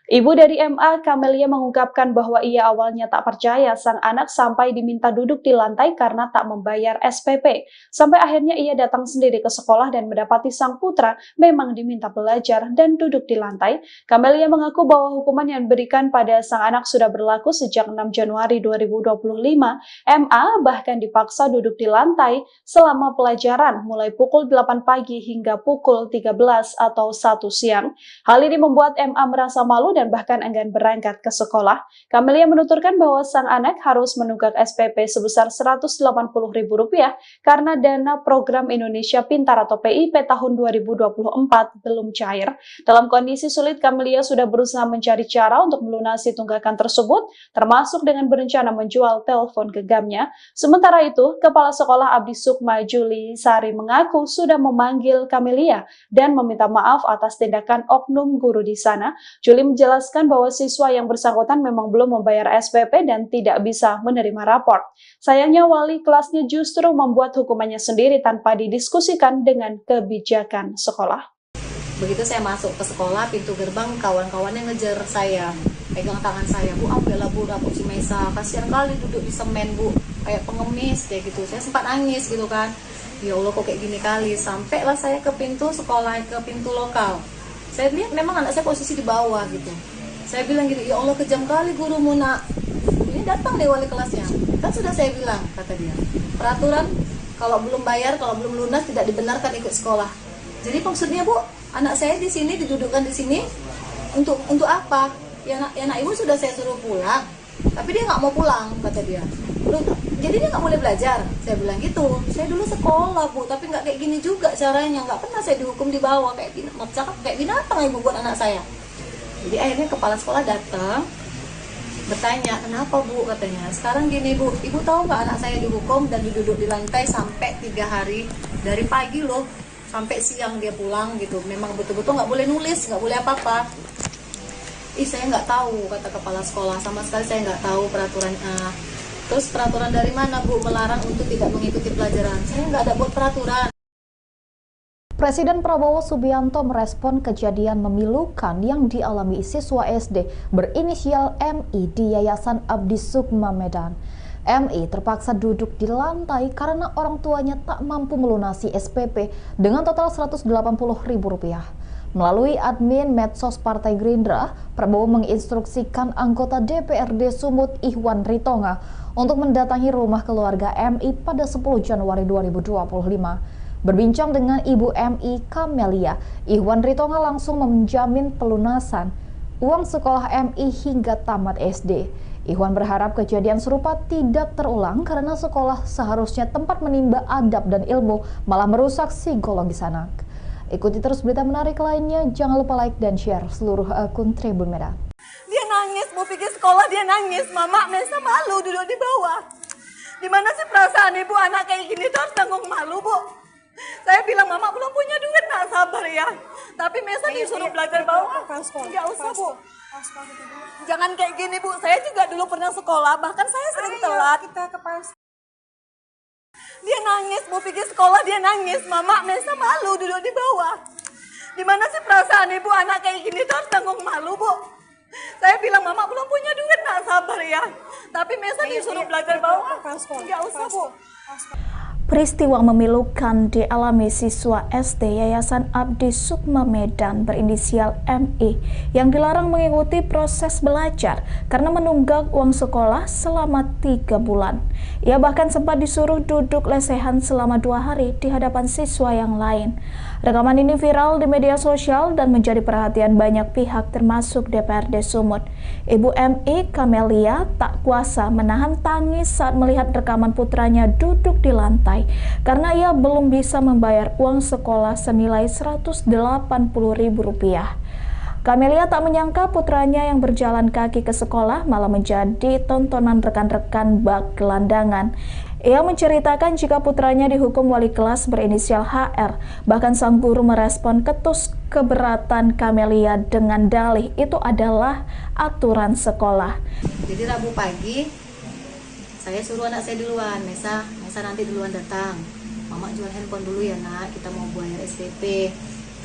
Speaker 3: Ibu dari MA, Camelia, mengungkapkan bahwa ia awalnya tak percaya sang anak sampai diminta duduk di lantai karena tak membayar SPP. Sampai akhirnya ia datang sendiri ke sekolah dan mendapati sang putra memang diminta belajar dan duduk di lantai. Camelia mengaku bahwa hukuman yang diberikan pada sang anak sudah berlaku sejak 6 Januari 2025. MA bahkan dipaksa duduk di lantai selama pelajaran mulai pukul 8 pagi hingga pukul 13 atau 1 siang. Hal ini membuat MA merasa malu dan bahkan enggan berangkat ke sekolah. Camelia menuturkan bahwa sang anak harus menunggak SPP sebesar Rp180.000 karena dana program Indonesia Pintar atau PIP tahun 2024 belum cair. Dalam kondisi sulit, Camelia sudah berusaha mencari cara untuk melunasi tunggakan tersebut, termasuk dengan berencana menjual telepon genggamnya. Sementara itu, Kepala Sekolah Abdi Sukma Juli Sari mengaku sudah memanggil Camelia dan meminta maaf atas tindakan oknum guru di sana. Juli menjelaskan bahwa siswa yang bersangkutan memang belum membayar SPP dan tidak bisa menerima rapor. Sayangnya wali kelasnya justru membuat hukumannya sendiri tanpa didiskusikan dengan kebijakan sekolah.
Speaker 4: Begitu saya masuk ke sekolah, pintu gerbang kawan-kawannya ngejar saya, pegang tangan saya, Bu, ambillah Bu rapor si Mesa, kasihan kali duduk di semen Bu, kayak pengemis kayak gitu. Saya sempat nangis gitu kan, ya Allah kok kayak gini kali. Sampailah saya ke pintu sekolah, ke pintu lokal. Saya lihat memang anak saya posisi di bawah gitu. Saya bilang gitu, ya Allah kejam kali gurumu nak. Ini datang deh wali kelasnya. Kan sudah saya bilang, kata dia, peraturan kalau belum bayar, kalau belum lunas tidak dibenarkan ikut sekolah. Jadi maksudnya Bu, anak saya di sini didudukkan di sini untuk apa? Ya nak ibu sudah saya suruh pulang, tapi dia nggak mau pulang, kata dia. Jadi dia nggak boleh belajar. Saya bilang gitu. Saya dulu sekolah Bu, tapi nggak kayak gini juga caranya. Nggak pernah saya dihukum di bawah kayak binatang ibu buat anak saya. Jadi akhirnya kepala sekolah datang bertanya, kenapa Bu, katanya. Sekarang gini Bu, ibu tahu nggak anak saya dihukum dan duduk di lantai sampai 3 hari, dari pagi loh sampai siang dia pulang gitu. Memang betul-betul nggak boleh nulis, nggak boleh apa-apa. Saya nggak tahu, kata kepala sekolah, sama sekali saya nggak tahu peraturannya. Terus peraturan dari mana Bu melarang untuk tidak mengikuti pelajaran? Saya nggak ada buat peraturan.
Speaker 5: Presiden Prabowo Subianto merespon kejadian memilukan yang dialami siswa SD berinisial MI di Yayasan Abdi Sukma Medan. MI terpaksa duduk di lantai karena orang tuanya tak mampu melunasi SPP dengan total Rp180.000. Melalui admin medsos Partai Gerindra, Prabowo menginstruksikan anggota DPRD Sumut Ihwan Ritonga untuk mendatangi rumah keluarga MI pada 10 Januari 2025. Berbincang dengan Ibu MI Camelia, Ihwan Ritonga langsung menjamin pelunasan uang sekolah MI hingga tamat SD. Ihwan berharap kejadian serupa tidak terulang karena sekolah seharusnya tempat menimba adab dan ilmu, malah merusak psikologis anak. Ikuti terus berita menarik lainnya, jangan lupa like dan share seluruh akun Tribun Medan.
Speaker 2: Dia nangis, mau pergi sekolah dia nangis. Mama, Mesa malu duduk di bawah. Dimana sih perasaan ibu anak kayak gini tuh harus tanggung malu Bu. Saya bilang, Mama belum punya duit, nak sabar ya. Tapi Mesa disuruh belajar bawah. Nggak usah Bu. Jangan kayak gini Bu, saya juga dulu pernah sekolah, bahkan saya sering telat. Dia nangis, mau pergi sekolah dia nangis. Mama, Mesa malu duduk di bawah. Dimana sih perasaan ibu anak kayak gini tuh harus tanggung malu Bu. Saya bilang, Mama belum punya duit, nak sabar ya. Tapi Mesa disuruh belajar bawah. Nggak usah Bu.
Speaker 7: Peristiwa memilukan dialami siswa SD Yayasan Abdi Sukma Medan berinisial MI yang dilarang mengikuti proses belajar karena menunggak uang sekolah selama 3 bulan. Ia bahkan sempat disuruh duduk lesehan selama 2 hari di hadapan siswa yang lain. Rekaman ini viral di media sosial dan menjadi perhatian banyak pihak termasuk DPRD Sumut. Ibu MI Camelia tak kuasa menahan tangis saat melihat rekaman putranya duduk di lantai karena ia belum bisa membayar uang sekolah senilai Rp180.000. Camelia tak menyangka putranya yang berjalan kaki ke sekolah malah menjadi tontonan rekan-rekan bak gelandangan. Ia menceritakan jika putranya dihukum wali kelas berinisial HR. Bahkan sang guru merespon ketus keberatan Camelia dengan dalih itu adalah aturan sekolah.
Speaker 4: Jadi Rabu pagi saya suruh anak saya duluan, Mesa nanti duluan datang. Mama jual handphone dulu ya nak, kita mau bayar SPP.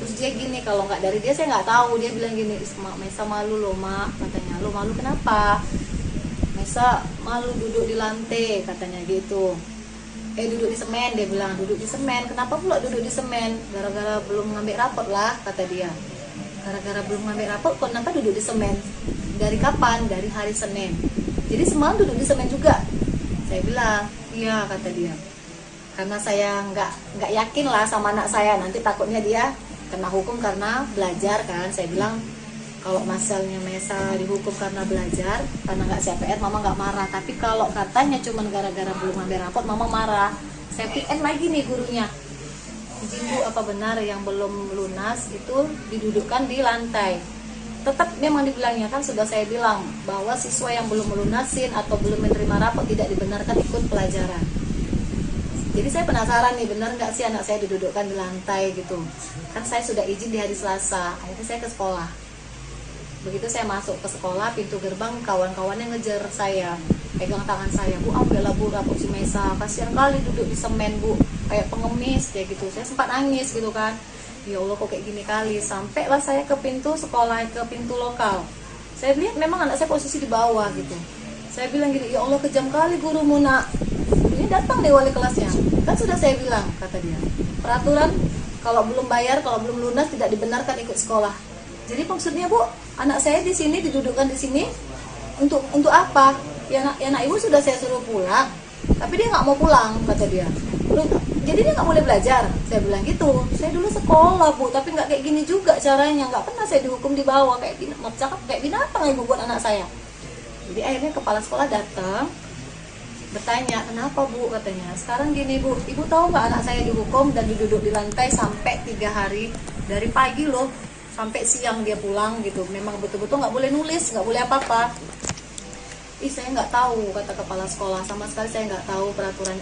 Speaker 4: Terus dia gini, kalau nggak dari dia saya nggak tahu. Dia bilang gini, "Mak, Mesa malu loh mak," katanya. "Lo malu kenapa?" "Mesa malu duduk di lantai," katanya gitu. Duduk di semen," dia bilang. "Duduk di semen, kenapa pula duduk di semen?" "Gara-gara belum ngambil rapot lah," kata dia. "Gara-gara belum ngambil rapot, kok kenapa duduk di semen?" "Dari kapan?" "Dari hari Senin." "Jadi semalam duduk di semen juga?" Saya bilang, "Iya," kata dia. Karena saya nggak yakin lah sama anak saya, nanti takutnya dia kena hukum karena belajar kan. Saya bilang, kalau masalahnya Mesa dihukum karena belajar, karena nggak CPR, mama nggak marah. Tapi kalau katanya cuma gara-gara belum ngambil rapot, mama marah. Saya PN lagi nih gurunya. "Izin Bu, apa benar yang belum lunas itu didudukkan di lantai?" Tetap memang dibilangnya, kan sudah saya bilang bahwa siswa yang belum melunasin atau belum menerima rapot tidak dibenarkan ikut pelajaran. Jadi saya penasaran nih, benar nggak sih anak saya didudukkan di lantai gitu. Kan saya sudah izin di hari Selasa, akhirnya saya ke sekolah. Begitu saya masuk ke sekolah, pintu gerbang kawan-kawannya ngejar saya, pegang tangan saya, "Bu, ambillah Bu rapot si Mesa, kasihan kali duduk di semen Bu, kayak pengemis," kayak gitu. Saya sempat nangis gitu kan. Ya Allah, kok kayak gini kali. Sampailah saya ke pintu sekolah, ke pintu lokal. Saya lihat memang anak saya posisi di bawah gitu. Saya bilang gini, "Ya Allah, kejam kali gurumu nak. Ini datang deh wali kelasnya. Kan sudah saya bilang," kata dia, "peraturan kalau belum bayar, kalau belum lunas tidak dibenarkan ikut sekolah." Jadi maksudnya Bu, anak saya di sini didudukkan di sini untuk apa? Ya nak ibu sudah saya suruh pulang, tapi dia nggak mau pulang, kata dia. Jadi dia nggak boleh belajar. Saya bilang gitu. Saya dulu sekolah Bu, tapi nggak kayak gini juga caranya. Nggak pernah saya dihukum di bawah kayak binatang ibu buat anak saya. Jadi akhirnya kepala sekolah datang, bertanya, "Kenapa Bu?" katanya. "Sekarang gini Bu, ibu tahu nggak anak saya dihukum dan diduduk di lantai sampai 3 hari, dari pagi loh sampai siang dia pulang gitu. Memang betul-betul nggak boleh nulis, nggak boleh apa-apa." "Ih, saya nggak tahu," kata kepala sekolah, "sama sekali saya nggak tahu peraturan."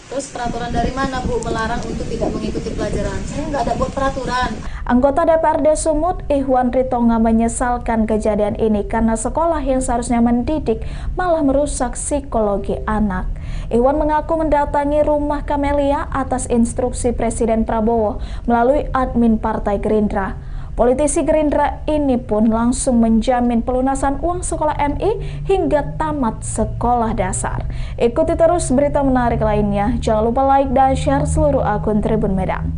Speaker 4: "Terus peraturan dari mana Bu melarang untuk tidak mengikuti pelajaran?" "Saya nggak ada buat peraturan."
Speaker 7: Anggota DPRD Sumut, Ihwan Ritonga, menyesalkan kejadian ini karena sekolah yang seharusnya mendidik malah merusak psikologi anak. Ihwan mengaku mendatangi rumah Kamelia atas instruksi Presiden Prabowo melalui admin Partai Gerindra. Politisi Gerindra ini pun langsung menjamin pelunasan uang sekolah MI hingga tamat sekolah dasar. Ikuti terus berita menarik lainnya. Jangan lupa like dan share seluruh akun Tribun Medan.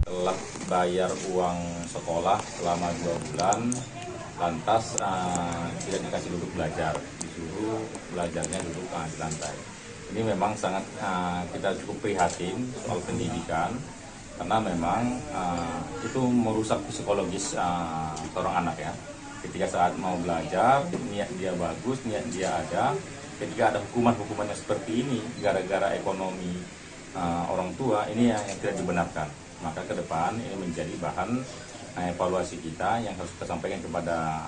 Speaker 6: Telah bayar uang sekolah selama 2 bulan, lantas tidak dikasih duduk belajar, disuruh belajarnya duduk di lantai. Ini memang sangat kita cukup prihatin soal pendidikan, karena memang itu merusak psikologis seorang anak ya. Ketika saat mau belajar, niat dia bagus, niat dia ada. Ketika ada hukuman-hukumannya seperti ini, gara-gara ekonomi orang tua, ini yang tidak dibenarkan. Maka ke depan ini menjadi bahan evaluasi kita yang harus kita sampaikan kepada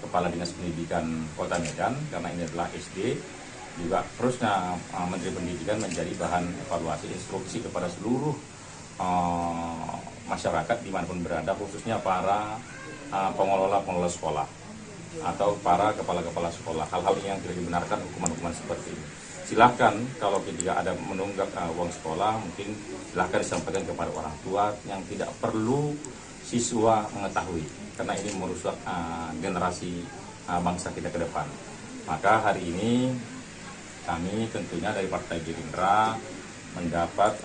Speaker 6: Kepala Dinas Pendidikan Kota Medan, karena ini adalah SD. Juga terusnya Menteri Pendidikan menjadi bahan evaluasi instruksi kepada seluruh masyarakat dimanapun berada, khususnya para pengelola sekolah atau para kepala-kepala sekolah. Hal-hal yang tidak dibenarkan, hukuman-hukuman seperti ini. Silahkan kalau ketika ada menunggak uang sekolah, mungkin silahkan disampaikan kepada orang tua, yang tidak perlu siswa mengetahui, karena ini merusak generasi bangsa kita ke depan. Maka hari ini kami tentunya dari Partai Gerindra mendapat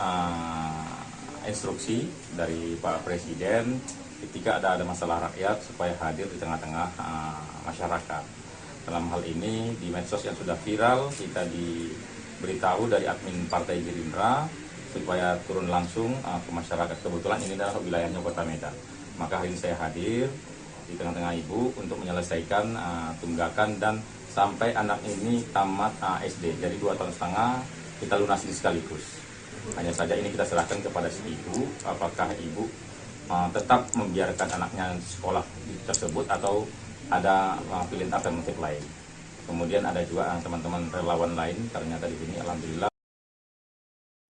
Speaker 6: instruksi dari Pak Presiden ketika ada masalah rakyat supaya hadir di tengah-tengah masyarakat. Dalam hal ini di medsos yang sudah viral, kita diberitahu dari admin Partai Gerindra supaya turun langsung ke masyarakat. Kebetulan ini adalah wilayahnya Kota Medan. Maka hari ini saya hadir di tengah-tengah Ibu untuk menyelesaikan tunggakan dan sampai anak ini tamat SD. Jadi 2,5 tahun kita lunasi sekaligus. Hanya saja ini kita serahkan kepada si ibu, apakah ibu tetap membiarkan anaknya sekolah tersebut atau ada pilihan alternatif lain. Kemudian ada juga teman-teman relawan lain, ternyata di sini alhamdulillah.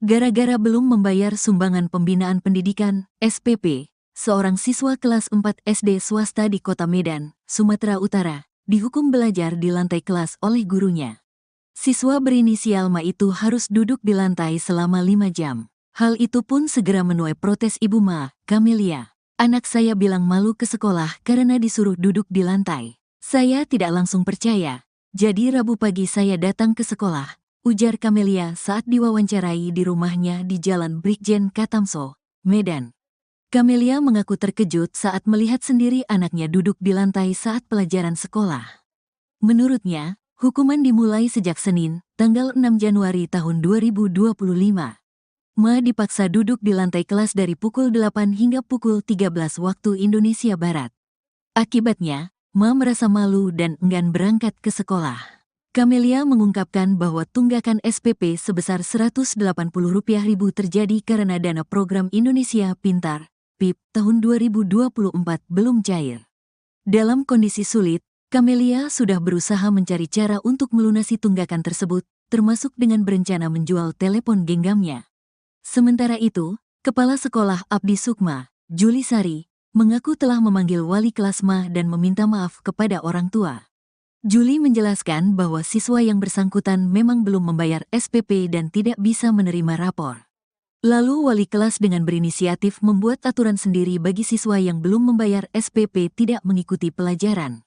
Speaker 1: Gara-gara belum membayar sumbangan pembinaan pendidikan, SPP, seorang siswa kelas 4 SD swasta di Kota Medan, Sumatera Utara, dihukum belajar di lantai kelas oleh gurunya. Siswa berinisial Ma itu harus duduk di lantai selama 5 jam. Hal itu pun segera menuai protes Ibu Ma, Camelia. Anak saya bilang malu ke sekolah karena disuruh duduk di lantai. Saya tidak langsung percaya. Jadi Rabu pagi saya datang ke sekolah, ujar Camelia saat diwawancarai di rumahnya di Jalan Brigjen Katamso, Medan. Camelia mengaku terkejut saat melihat sendiri anaknya duduk di lantai saat pelajaran sekolah. Menurutnya, hukuman dimulai sejak Senin, tanggal 6 Januari tahun 2025. Ma dipaksa duduk di lantai kelas dari pukul 8 hingga pukul 13 waktu Indonesia Barat. Akibatnya, Ma merasa malu dan enggan berangkat ke sekolah. Camelia mengungkapkan bahwa tunggakan SPP sebesar Rp180.000 terjadi karena dana program Indonesia Pintar, PIP, tahun 2024 belum cair. Dalam kondisi sulit, Camelia sudah berusaha mencari cara untuk melunasi tunggakan tersebut, termasuk dengan berencana menjual telepon genggamnya. Sementara itu, Kepala Sekolah Abdi Sukma, Juli Sari, mengaku telah memanggil wali kelas Ma dan meminta maaf kepada orang tua. Juli menjelaskan bahwa siswa yang bersangkutan memang belum membayar SPP dan tidak bisa menerima rapor. Lalu wali kelas dengan berinisiatif membuat aturan sendiri bagi siswa yang belum membayar SPP tidak mengikuti pelajaran.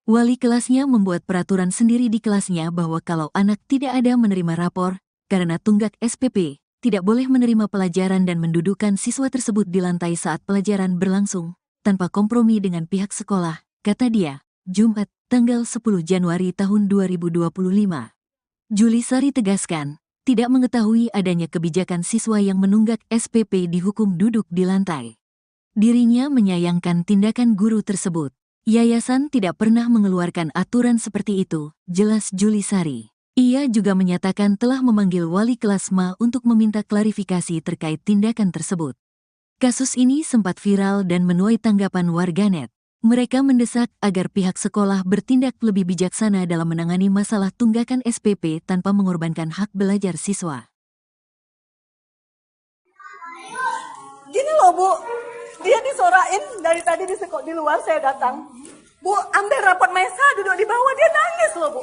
Speaker 1: Wali kelasnya membuat peraturan sendiri di kelasnya bahwa kalau anak tidak ada menerima rapor, karena tunggak SPP, tidak boleh menerima pelajaran dan mendudukkan siswa tersebut di lantai saat pelajaran berlangsung, tanpa kompromi dengan pihak sekolah, kata dia, Jumat, tanggal 10 Januari tahun 2025. Juli Sari tegaskan, tidak mengetahui adanya kebijakan siswa yang menunggak SPP dihukum duduk di lantai. Dirinya menyayangkan tindakan guru tersebut. Yayasan tidak pernah mengeluarkan aturan seperti itu, jelas Juli Sari. Ia juga menyatakan telah memanggil wali kelas Ma untuk meminta klarifikasi terkait tindakan tersebut. Kasus ini sempat viral dan menuai tanggapan warganet. Mereka mendesak agar pihak sekolah bertindak lebih bijaksana dalam menangani masalah tunggakan SPP tanpa mengorbankan hak belajar siswa.
Speaker 2: Gini loh Bu, dia disorain dari tadi di luar saya datang. Bu, ambil rapot Mesa duduk di bawah, dia nangis loh Bu.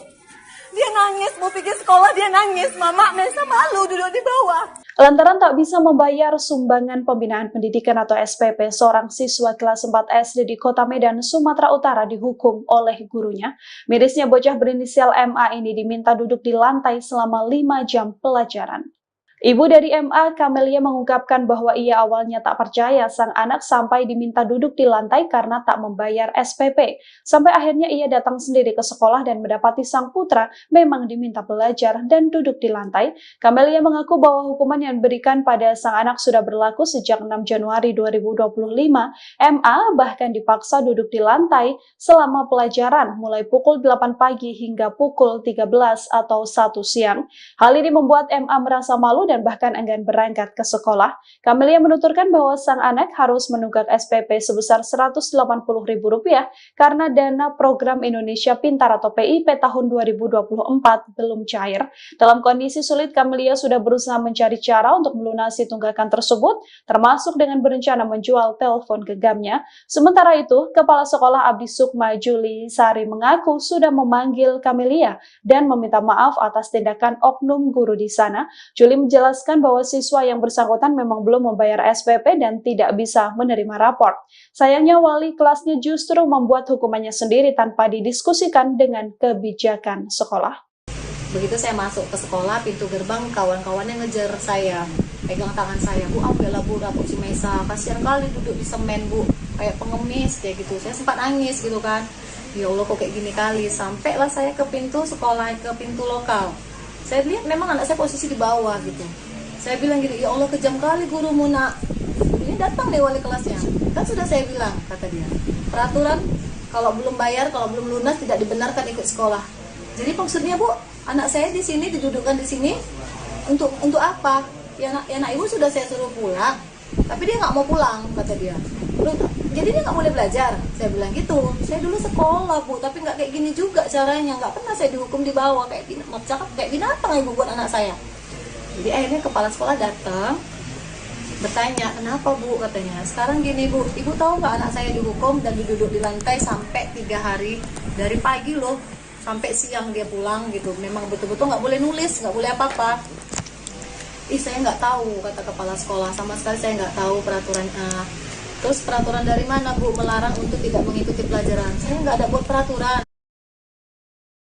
Speaker 2: Dia nangis, Bu pergi sekolah dia nangis, Mama Mesa malu duduk di bawah.
Speaker 3: Lantaran tak bisa membayar sumbangan pembinaan pendidikan atau SPP, seorang siswa kelas 4 SD di Kota Medan, Sumatera Utara dihukum oleh gurunya. Mirisnya bocah berinisial MA ini diminta duduk di lantai selama 5 jam pelajaran. Ibu dari MA, Camelia, mengungkapkan bahwa ia awalnya tak percaya sang anak sampai diminta duduk di lantai karena tak membayar SPP. Sampai akhirnya ia datang sendiri ke sekolah dan mendapati sang putra memang diminta belajar dan duduk di lantai. Camelia mengaku bahwa hukuman yang diberikan pada sang anak sudah berlaku sejak 6 Januari 2025. MA bahkan dipaksa duduk di lantai selama pelajaran mulai pukul 8 pagi hingga pukul 13 atau 1 siang. Hal ini membuat MA merasa malu dan bahkan enggan berangkat ke sekolah. Camelia menuturkan bahwa sang anak harus menunggak SPP sebesar Rp180.000 karena dana program Indonesia Pintar atau PIP tahun 2024 belum cair. Dalam kondisi sulit, Camelia sudah berusaha mencari cara untuk melunasi tunggakan tersebut, termasuk dengan berencana menjual telepon genggamnya. Sementara itu, Kepala Sekolah Abdi Sukma, Juli Sari, mengaku sudah memanggil Camelia dan meminta maaf atas tindakan oknum guru di sana. Juli menjelaskan bahwa siswa yang bersangkutan memang belum membayar SPP dan tidak bisa menerima rapor. Sayangnya wali kelasnya justru membuat hukumannya sendiri tanpa didiskusikan dengan kebijakan sekolah.
Speaker 4: Begitu saya masuk ke sekolah, pintu gerbang kawan-kawannya ngejar saya, pegang tangan saya, Bu ambillah Bu rapot si Mesa, kasihan kali duduk di semen Bu, kayak pengemis kayak gitu. Saya sempat nangis gitu kan, ya Allah kok kayak gini kali. Sampailah saya ke pintu sekolah, ke pintu lokal. Saya lihat memang anak saya posisi di bawah gitu. Saya bilang gitu, ya Allah kejam kali gurumu nak. Ini datang deh wali kelasnya. Kan sudah saya bilang, kata dia. Peraturan kalau belum bayar, kalau belum lunas tidak dibenarkan ikut sekolah. Jadi maksudnya Bu, anak saya di sini didudukkan di sini untuk apa? Ya anak ibu sudah saya suruh pulang, tapi dia nggak mau pulang, kata dia. Jadi dia nggak boleh belajar. Saya bilang gitu. Saya dulu sekolah Bu, tapi nggak kayak gini juga caranya. Nggak pernah saya dihukum di bawah kayak binatang ibu buat anak saya. Jadi akhirnya kepala sekolah datang, bertanya, kenapa Bu, katanya. Sekarang gini Bu, ibu tahu nggak anak saya dihukum dan duduk di lantai sampai 3 hari, dari pagi loh sampai siang dia pulang gitu. Memang betul-betul nggak boleh nulis, nggak boleh apa-apa. Saya nggak tahu, kata kepala sekolah, sama sekali saya nggak tahu peraturan. Terus peraturan dari mana Bu melarang untuk tidak mengikuti pelajaran? Saya nggak ada buat peraturan.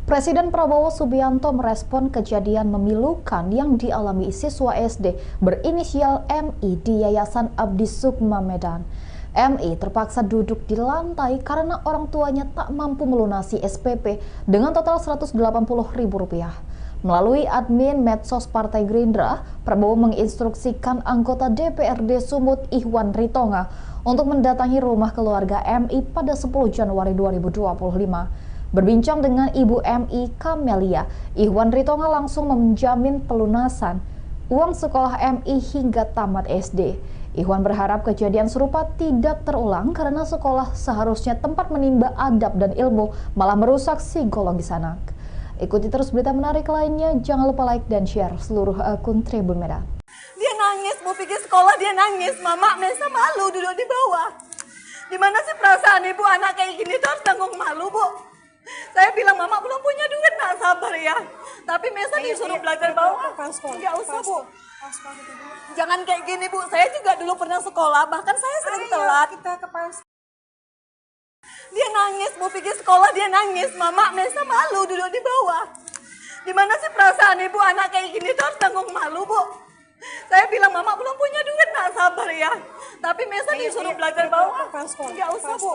Speaker 5: Presiden Prabowo Subianto merespon kejadian memilukan yang dialami siswa SD berinisial MI di Yayasan Abdi Sukma Medan. MI terpaksa duduk di lantai karena orang tuanya tak mampu melunasi SPP dengan total Rp180.000. Melalui admin medsos Partai Gerindra, Prabowo menginstruksikan anggota DPRD Sumut Ihwan Ritonga untuk mendatangi rumah keluarga MI pada 10 Januari 2025. Berbincang dengan Ibu MI Kamelia, Ihwan Ritonga langsung menjamin pelunasan uang sekolah MI hingga tamat SD. Ihwan berharap kejadian serupa tidak terulang karena sekolah seharusnya tempat menimba adab dan ilmu, malah merusak psikologis anak. Ikuti terus berita menarik lainnya, jangan lupa like dan share seluruh akun Tribun Medan.
Speaker 2: Dia nangis, mau pergi sekolah dia nangis. Mama Mesa malu duduk di bawah. Di mana sih perasaan ibu anak kayak gini tuh harus tanggung malu, Bu? Saya bilang mama belum punya duit, nak sabar ya. Tapi Mesa disuruh belajar bawah. Nggak usah, Bu. Jangan kayak gini, Bu. Saya juga dulu pernah sekolah, bahkan saya sering telat. Dia nangis, mau pergi sekolah dia nangis. Mama Mesa malu duduk di bawah. Di mana sih perasaan ibu anak kayak gini tuh harus tanggung malu, Bu? Saya bilang mama belum punya duit, nak sabar ya. Tapi Mesa disuruh belajar bawah. Nggak usah, Bu.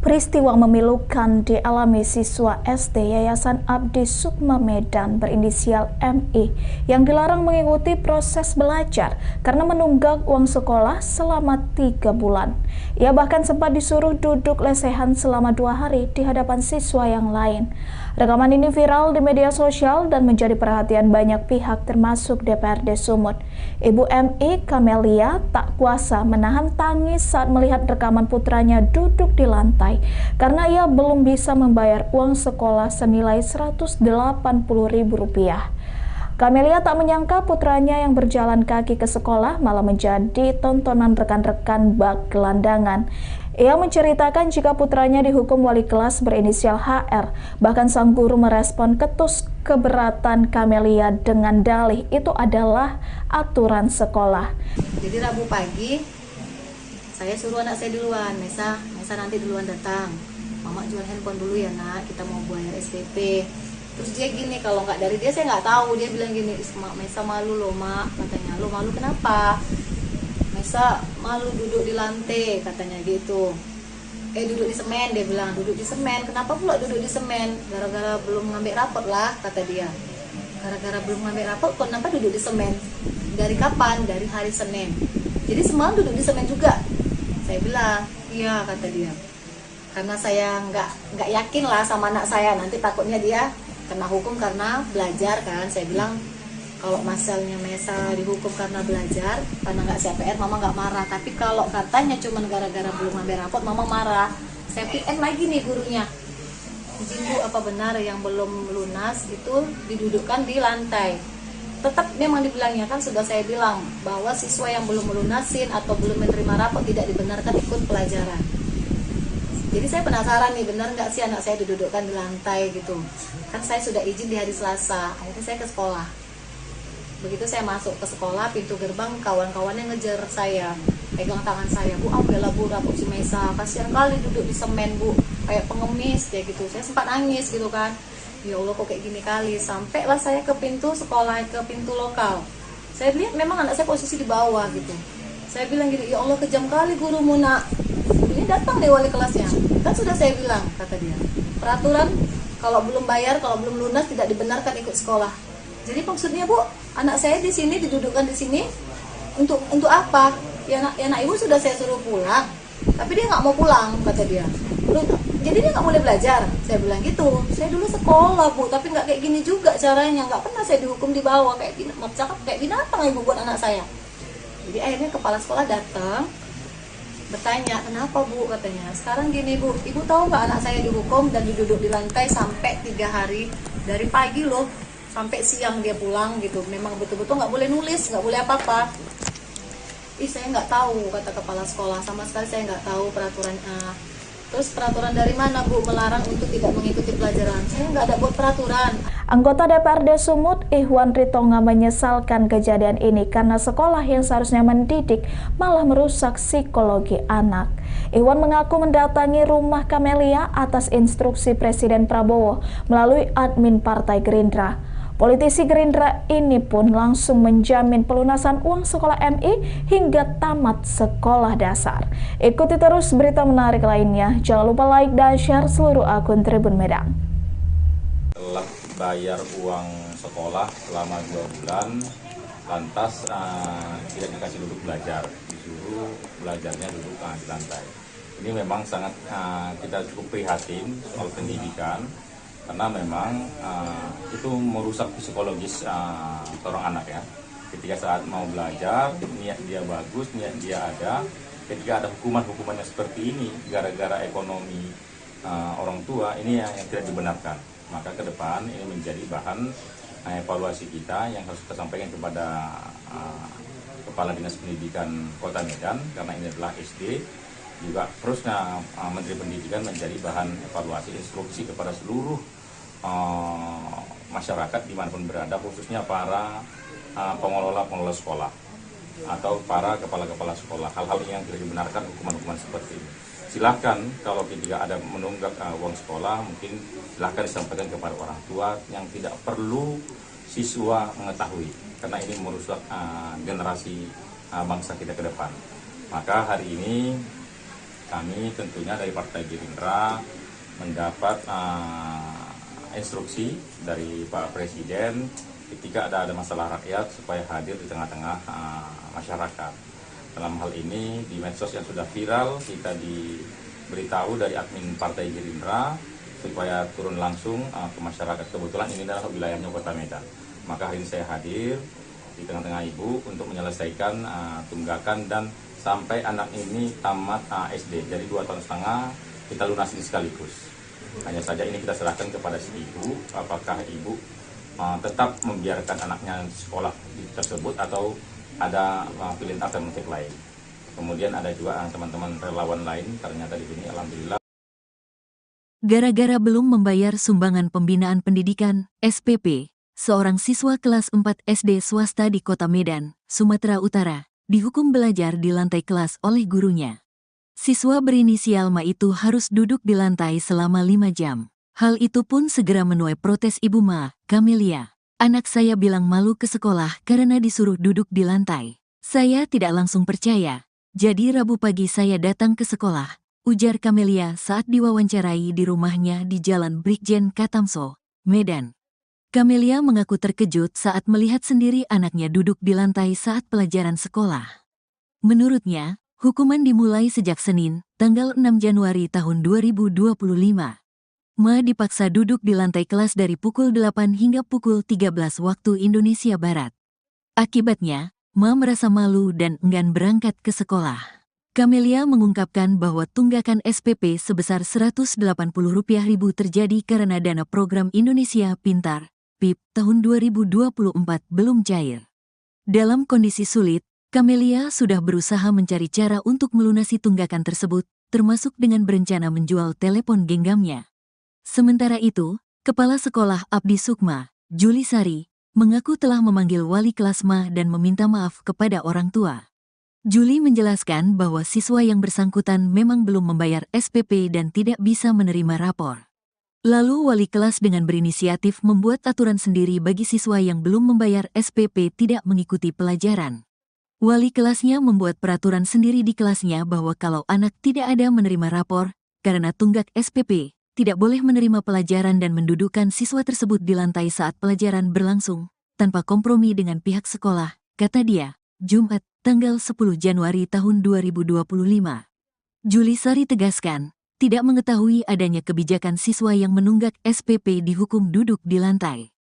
Speaker 7: Peristiwa memilukan dialami siswa SD Yayasan Abdi Sukma Medan berinisial MI yang dilarang mengikuti proses belajar karena menunggak uang sekolah selama 3 bulan. Ia bahkan sempat disuruh duduk lesehan selama 2 hari di hadapan siswa yang lain. Rekaman ini viral di media sosial dan menjadi perhatian banyak pihak termasuk DPRD Sumut. Ibu MI Kamelia tak kuasa menahan tangis saat melihat rekaman putranya duduk di lantai karena ia belum bisa membayar uang sekolah senilai Rp180.000. Kamelia tak menyangka putranya yang berjalan kaki ke sekolah malah menjadi tontonan rekan-rekan bak gelandangan. Ia menceritakan jika putranya dihukum wali kelas berinisial HR. Bahkan sang guru merespon ketus keberatan Kamelia dengan dalih itu adalah aturan sekolah.
Speaker 4: Jadi Rabu pagi saya suruh anak saya duluan, Mesa nanti duluan datang. Mama jual handphone dulu ya nak, kita mau bayar SPP. Terus dia gini, kalau nggak dari dia saya nggak tahu. Dia bilang gini, Mesa malu loh mak, katanya. Lo malu kenapa? Mesa malu duduk di lantai, katanya gitu. Duduk di semen, dia bilang, duduk di semen. Kenapa pula duduk di semen? Gara-gara belum ngambil rapot lah, kata dia. Gara-gara belum ngambil rapot, kenapa duduk di semen? Dari kapan? Dari hari Senin. Jadi semalam duduk di semen juga. Saya bilang, iya, kata dia. Karena saya nggak yakin lah sama anak saya, nanti takutnya dia kena hukum karena belajar kan. Saya bilang, kalau masalahnya Mesa dihukum karena belajar, karena nggak CPR, mama nggak marah. Tapi kalau katanya cuma gara-gara belum ngambil rapot, mama marah. Saya PM lagi nih gurunya. Izin Bu, apa benar yang belum lunas itu didudukkan di lantai? Tetap memang dibilangnya, kan sudah saya bilang bahwa siswa yang belum melunasin atau belum menerima rapot tidak dibenarkan ikut pelajaran. Jadi saya penasaran nih, benar nggak sih anak saya didudukkan di lantai gitu. Kan saya sudah izin di hari Selasa, akhirnya saya ke sekolah. Begitu saya masuk ke sekolah, pintu gerbang kawan-kawannya ngejar saya, pegang tangan saya, Bu, ambillah Bu rapot si Mesa, kasihan kali duduk di semen Bu, kayak pengemis kayak gitu. Saya sempat nangis gitu kan. Ya Allah kok kayak gini kali. Sampailah saya ke pintu sekolah, ke pintu lokal. Saya lihat memang anak saya posisi di bawah gitu. Saya bilang gini, ya Allah kejam kali gurumu nak. Ini datang deh wali kelasnya. Kan sudah saya bilang, kata dia, peraturan kalau belum bayar, kalau belum lunas tidak dibenarkan ikut sekolah. Jadi maksudnya Bu, anak saya di sini didudukkan di sini untuk apa? Ya nak ibu sudah saya suruh pulang, tapi dia nggak mau pulang, kata dia. Jadi dia nggak boleh belajar. Saya bilang gitu. Saya dulu sekolah Bu, tapi nggak kayak gini juga caranya. Nggak pernah saya dihukum di bawah kayak binatang ibu buat anak saya. Jadi akhirnya kepala sekolah datang, bertanya, kenapa Bu, katanya. Sekarang gini Bu, ibu tahu nggak anak saya dihukum dan diduduk di lantai sampai 3 hari, dari pagi loh sampai siang dia pulang gitu. Memang betul-betul nggak boleh nulis, nggak boleh apa-apa. Saya nggak tahu, kata kepala sekolah, sama sekali saya nggak tahu peraturan. Terus peraturan dari mana Bu melarang untuk tidak mengikuti pelajaran? Saya nggak ada buat peraturan.
Speaker 7: Anggota DPRD Sumut, Ihwan Ritonga menyesalkan kejadian ini karena sekolah yang seharusnya mendidik malah merusak psikologi anak. Ihwan mengaku mendatangi rumah Kamelia atas instruksi Presiden Prabowo melalui admin Partai Gerindra. Politisi Gerindra ini pun langsung menjamin pelunasan uang sekolah MI hingga tamat sekolah dasar. Ikuti terus berita menarik lainnya. Jangan lupa like dan share seluruh akun Tribun Medan.
Speaker 6: Telah bayar uang sekolah selama 2 bulan, lantas tidak dikasih duduk belajar, disuruh belajarnya duduk di lantai. Ini memang sangat kita cukup prihatin soal pendidikan, karena memang itu merusak psikologis seorang anak ya. Ketika saat mau belajar, niat dia bagus, niat dia ada. Ketika ada hukuman-hukumannya seperti ini, gara-gara ekonomi orang tua, ini yang tidak dibenarkan. Maka ke depan ini menjadi bahan evaluasi kita yang harus kita sampaikan kepada Kepala Dinas Pendidikan Kota Medan, karena ini adalah SD. Juga terusnya Menteri Pendidikan menjadi bahan evaluasi instruksi kepada seluruh masyarakat dimanapun berada, khususnya para pengelola sekolah atau para kepala-kepala sekolah. Hal-hal yang tidak dibenarkan, hukuman-hukuman seperti ini. Silahkan kalau ketika ada menunggak uang sekolah, mungkin silahkan disampaikan kepada orang tua, yang tidak perlu siswa mengetahui, karena ini merusak generasi bangsa kita ke depan. Maka hari ini kami tentunya dari Partai Gerindra mendapat instruksi dari Pak Presiden ketika ada masalah rakyat supaya hadir di tengah-tengah masyarakat. Dalam hal ini di medsos yang sudah viral, kita diberitahu dari admin Partai Gerindra supaya turun langsung ke masyarakat. Kebetulan ini adalah wilayahnya Kota Medan. Maka hari ini saya hadir di tengah-tengah Ibu untuk menyelesaikan tunggakan dan sampai anak ini tamat SD, jadi 2,5 tahun kita lunasin sekaligus. Hanya saja ini kita serahkan kepada si ibu, apakah ibu tetap membiarkan anaknya sekolah tersebut atau ada pilihan alternatif lain. Kemudian ada juga teman-teman relawan lain, ternyata di sini alhamdulillah.
Speaker 1: Gara-gara belum membayar sumbangan pembinaan pendidikan, SPP, seorang siswa kelas 4 SD swasta di Kota Medan, Sumatera Utara, dihukum belajar di lantai kelas oleh gurunya. Siswa berinisial Ma itu harus duduk di lantai selama 5 jam. Hal itu pun segera menuai protes Ibu Ma, Kamelia. Anak saya bilang malu ke sekolah karena disuruh duduk di lantai. Saya tidak langsung percaya. Jadi Rabu pagi saya datang ke sekolah, ujar Kamelia saat diwawancarai di rumahnya di Jalan Brigjen Katamso, Medan. Kamelia mengaku terkejut saat melihat sendiri anaknya duduk di lantai saat pelajaran sekolah. Menurutnya, hukuman dimulai sejak Senin, tanggal 6 Januari tahun 2025. Ma dipaksa duduk di lantai kelas dari pukul 8 hingga pukul 13 waktu Indonesia Barat. Akibatnya, Ma merasa malu dan enggan berangkat ke sekolah. Kamelia mengungkapkan bahwa tunggakan SPP sebesar Rp180.000 terjadi karena dana program Indonesia Pintar PIP tahun 2024 belum cair. Dalam kondisi sulit, Kamelia sudah berusaha mencari cara untuk melunasi tunggakan tersebut, termasuk dengan berencana menjual telepon genggamnya. Sementara itu, Kepala Sekolah Abdi Sukma, Juli Sari, mengaku telah memanggil wali kelas Ma dan meminta maaf kepada orang tua. Juli menjelaskan bahwa siswa yang bersangkutan memang belum membayar SPP dan tidak bisa menerima rapor. Lalu wali kelas dengan berinisiatif membuat aturan sendiri bagi siswa yang belum membayar SPP tidak mengikuti pelajaran. Wali kelasnya membuat peraturan sendiri di kelasnya bahwa kalau anak tidak ada menerima rapor, karena tunggak SPP, tidak boleh menerima pelajaran dan mendudukkan siswa tersebut di lantai saat pelajaran berlangsung, tanpa kompromi dengan pihak sekolah, kata dia, Jumat, tanggal 10 Januari tahun 2025. Juli Sari tegaskan, tidak mengetahui adanya kebijakan siswa yang menunggak SPP dihukum duduk di lantai.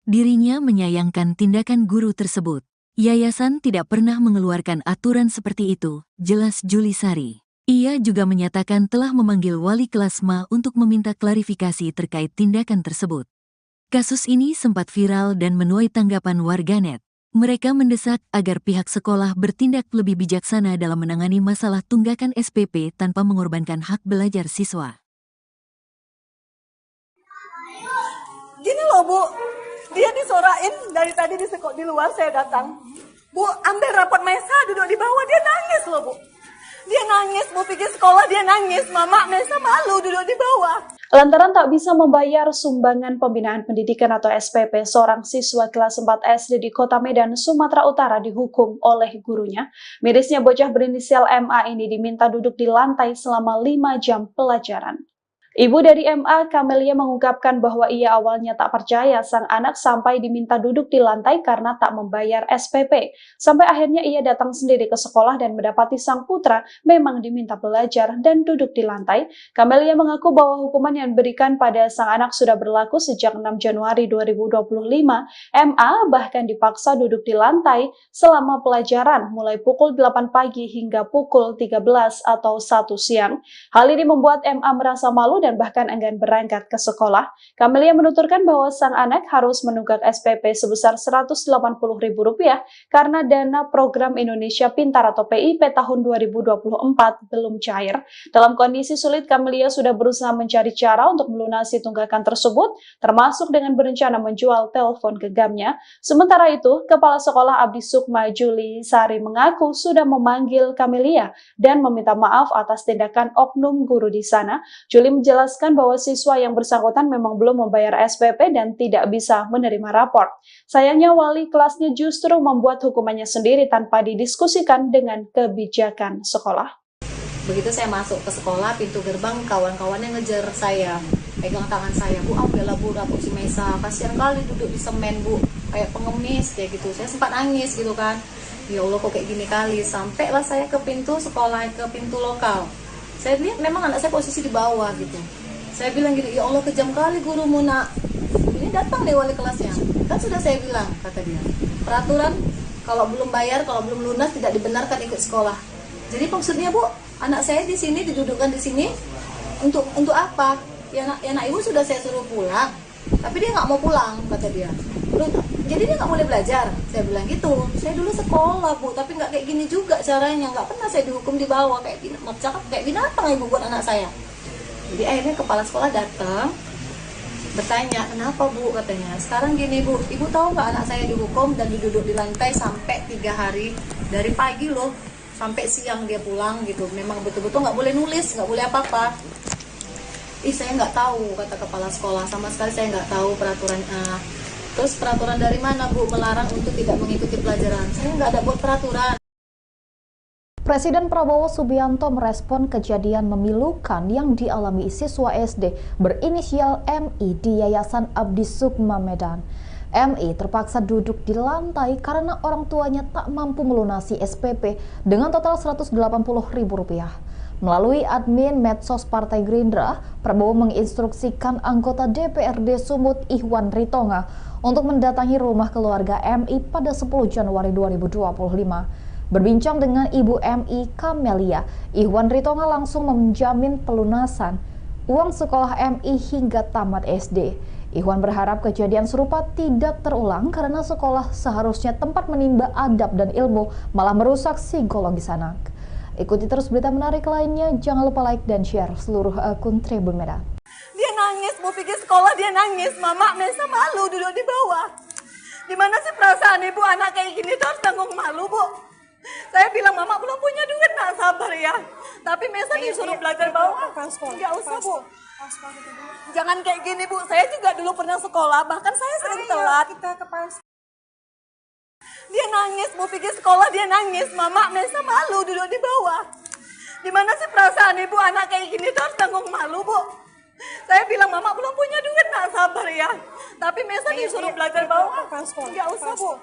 Speaker 1: Dirinya menyayangkan tindakan guru tersebut. Yayasan tidak pernah mengeluarkan aturan seperti itu, jelas Juli Sari. Ia juga menyatakan telah memanggil wali kelas Ma untuk meminta klarifikasi terkait tindakan tersebut. Kasus ini sempat viral dan menuai tanggapan warganet. Mereka mendesak agar pihak sekolah bertindak lebih bijaksana dalam menangani masalah tunggakan SPP tanpa mengorbankan hak belajar siswa.
Speaker 2: Gini loh Bu, dia disorain dari tadi di luar saya datang. Bu, ambil rapot Mesa duduk di bawah, dia nangis loh Bu. Dia nangis, Bu pergi sekolah dia nangis, Mama Mesa malu duduk di bawah.
Speaker 3: Lantaran tak bisa membayar sumbangan pembinaan pendidikan atau SPP, seorang siswa kelas 4 SD di Kota Medan, Sumatera Utara dihukum oleh gurunya. Mirisnya bocah berinisial MA ini diminta duduk di lantai selama 5 jam pelajaran. Ibu dari MA, Kamelia, mengungkapkan bahwa ia awalnya tak percaya sang anak sampai diminta duduk di lantai karena tak membayar SPP. Sampai akhirnya ia datang sendiri ke sekolah dan mendapati sang putra memang diminta belajar dan duduk di lantai. Kamelia mengaku bahwa hukuman yang diberikan pada sang anak sudah berlaku sejak 6 Januari 2025. MA bahkan dipaksa duduk di lantai selama pelajaran mulai pukul 8 pagi hingga pukul 13 atau 1 siang. Hal ini membuat MA merasa malu dan bahkan enggan berangkat ke sekolah. Kamelia menuturkan bahwa sang anak harus menunggak SPP sebesar Rp180.000 karena dana program Indonesia Pintar atau PIP tahun 2024 belum cair. Dalam kondisi sulit, Kamelia sudah berusaha mencari cara untuk melunasi tunggakan tersebut, termasuk dengan berencana menjual telepon genggamnya. Sementara itu, Kepala Sekolah Abdi Sukma Juli Sari mengaku sudah memanggil Kamelia dan meminta maaf atas tindakan oknum guru di sana. Juli menjelaskan bahwa siswa yang bersangkutan memang belum membayar SPP dan tidak bisa menerima rapor. Sayangnya wali kelasnya justru membuat hukumannya sendiri tanpa didiskusikan dengan kebijakan sekolah.
Speaker 4: Begitu saya masuk ke sekolah, pintu gerbang kawan-kawannya ngejar saya, pegang tangan saya, Bu ambillah Bu rapor si Mesa, kasihan kali duduk di semen Bu, kayak pengemis kayak gitu. Saya sempat nangis gitu kan, ya Allah kok kayak gini kali. Sampailah saya ke pintu sekolah, ke pintu lokal. Saya lihat memang anak saya posisi di bawah gitu. Saya bilang gini, ya Allah kejam kali gurumu nak. Ini datang deh wali kelasnya. Kan sudah saya bilang, kata dia. Peraturan kalau belum bayar, kalau belum lunas tidak dibenarkan ikut sekolah. Jadi maksudnya Bu, anak saya di sini didudukkan di sini untuk apa? Ya anak ibu sudah saya suruh pulang, tapi dia nggak mau pulang, kata dia. Jadi dia nggak boleh belajar. Saya bilang gitu. Saya dulu sekolah Bu, tapi nggak kayak gini juga caranya. Nggak pernah saya dihukum di bawah kayak binatang ibu buat anak saya. Jadi akhirnya kepala sekolah datang bertanya, kenapa Bu, katanya. Sekarang gini Bu, ibu tahu nggak anak saya dihukum dan duduk di lantai sampai 3 hari, dari pagi loh sampai siang dia pulang gitu. Memang betul-betul nggak boleh nulis, nggak boleh apa-apa. Saya nggak tahu, kata kepala sekolah, sama sekali saya nggak tahu peraturan. Terus peraturan dari mana Bu melarang untuk tidak mengikuti pelajaran? Saya nggak ada buat peraturan.
Speaker 5: Presiden Prabowo Subianto merespon kejadian memilukan yang dialami siswa SD berinisial MI di Yayasan Abdi Sukma Medan. MI terpaksa duduk di lantai karena orang tuanya tak mampu melunasi SPP dengan total Rp180.000. Melalui admin medsos Partai Gerindra, Prabowo menginstruksikan anggota DPRD Sumut Ihwan Ritonga untuk mendatangi rumah keluarga MI pada 10 Januari 2025. Berbincang dengan Ibu MI Kamelia, Ihwan Ritonga langsung menjamin pelunasan uang sekolah MI hingga tamat SD. Ihwan berharap kejadian serupa tidak terulang karena sekolah seharusnya tempat menimba adab dan ilmu, malah merusak psikologis anak. Ikuti terus berita menarik lainnya, jangan lupa like dan share seluruh akun Tribun Medan.
Speaker 2: Dia nangis, mau pergi sekolah dia nangis, Mama Mesa malu duduk di bawah. Gimana sih perasaan ibu anak kayak gini tuh harus tanggung malu Bu? Saya bilang Mama belum punya duit, nak sabar ya. Tapi Mesa disuruh belajar bawah, nggak usah Bu. Jangan kayak gini Bu, saya juga dulu pernah sekolah, bahkan saya sering telat. Dia nangis, mau pergi sekolah dia nangis, Mama Mesa malu duduk di bawah. Gimana sih perasaan ibu anak kayak gini tuh harus tanggung malu Bu? Saya bilang Mama belum punya duit, nak sabar ya. Tapi Mesa disuruh belajar bawah, nggak usah Bu.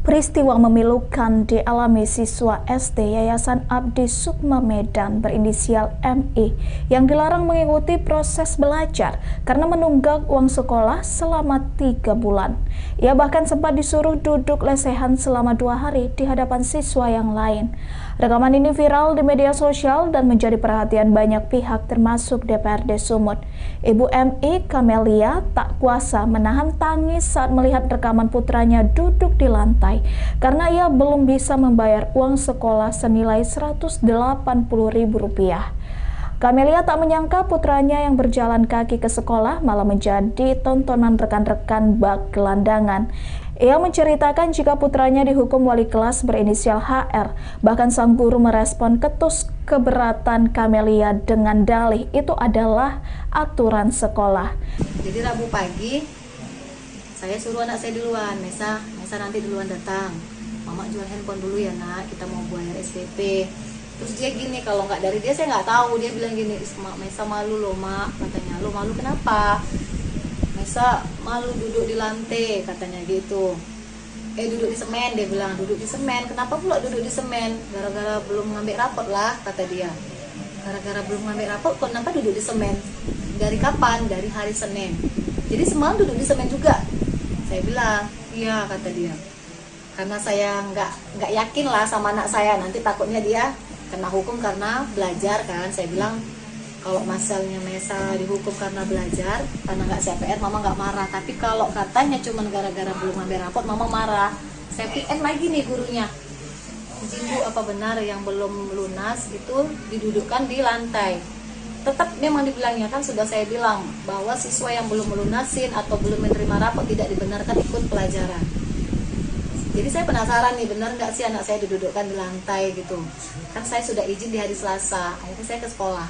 Speaker 7: Peristiwa memilukan dialami siswa SD Yayasan Abdi Sukma Medan berinisial MI yang dilarang mengikuti proses belajar karena menunggak uang sekolah selama 3 bulan. Ia bahkan sempat disuruh duduk lesehan selama 2 hari di hadapan siswa yang lain. Rekaman ini viral di media sosial dan menjadi perhatian banyak pihak termasuk DPRD Sumut. Ibu MI Camelia tak kuasa menahan tangis saat melihat rekaman putranya duduk di lantai karena ia belum bisa membayar uang sekolah senilai Rp180.000. Camelia tak menyangka putranya yang berjalan kaki ke sekolah malah menjadi tontonan rekan-rekan bak gelandangan. Ia menceritakan jika putranya dihukum wali kelas berinisial HR. Bahkan sang guru merespon ketus keberatan Camelia dengan dalih itu adalah aturan sekolah.
Speaker 4: Jadi Rabu pagi, saya suruh anak saya duluan, Mesa nanti duluan datang. Mama jual handphone dulu ya nak, kita mau bayar SPP. Terus dia gini, kalau nggak dari dia saya nggak tahu. Dia bilang gini, Mesa malu loh mak, katanya. Lo malu kenapa? Mesa malu duduk di lantai, katanya gitu. Duduk di semen, dia bilang, duduk di semen. Kenapa pula duduk di semen? Gara-gara belum ngambil rapot lah, kata dia. Gara-gara belum ngambil rapot, kenapa duduk di semen? Dari kapan? Dari hari Senin. Jadi semalam duduk di semen juga. Saya bilang, iya, kata dia. Karena saya nggak yakin lah sama anak saya, nanti takutnya dia kena hukum karena belajar kan. Saya bilang, kalau masalahnya Mesa dihukum karena belajar, karena nggak CPR, mama nggak marah. Tapi kalau katanya cuma gara-gara belum ngambil rapot, mama marah. Saya PM lagi nih gurunya. Ibu, apa benar yang belum lunas itu didudukkan di lantai? Tetap memang dibilangnya kan, sudah saya bilang bahwa siswa yang belum melunasin atau belum menerima rapot tidak dibenarkan ikut pelajaran. Jadi saya penasaran nih, benar nggak sih anak saya didudukkan di lantai gitu? Kan saya sudah izin di hari Selasa, akhirnya saya ke sekolah.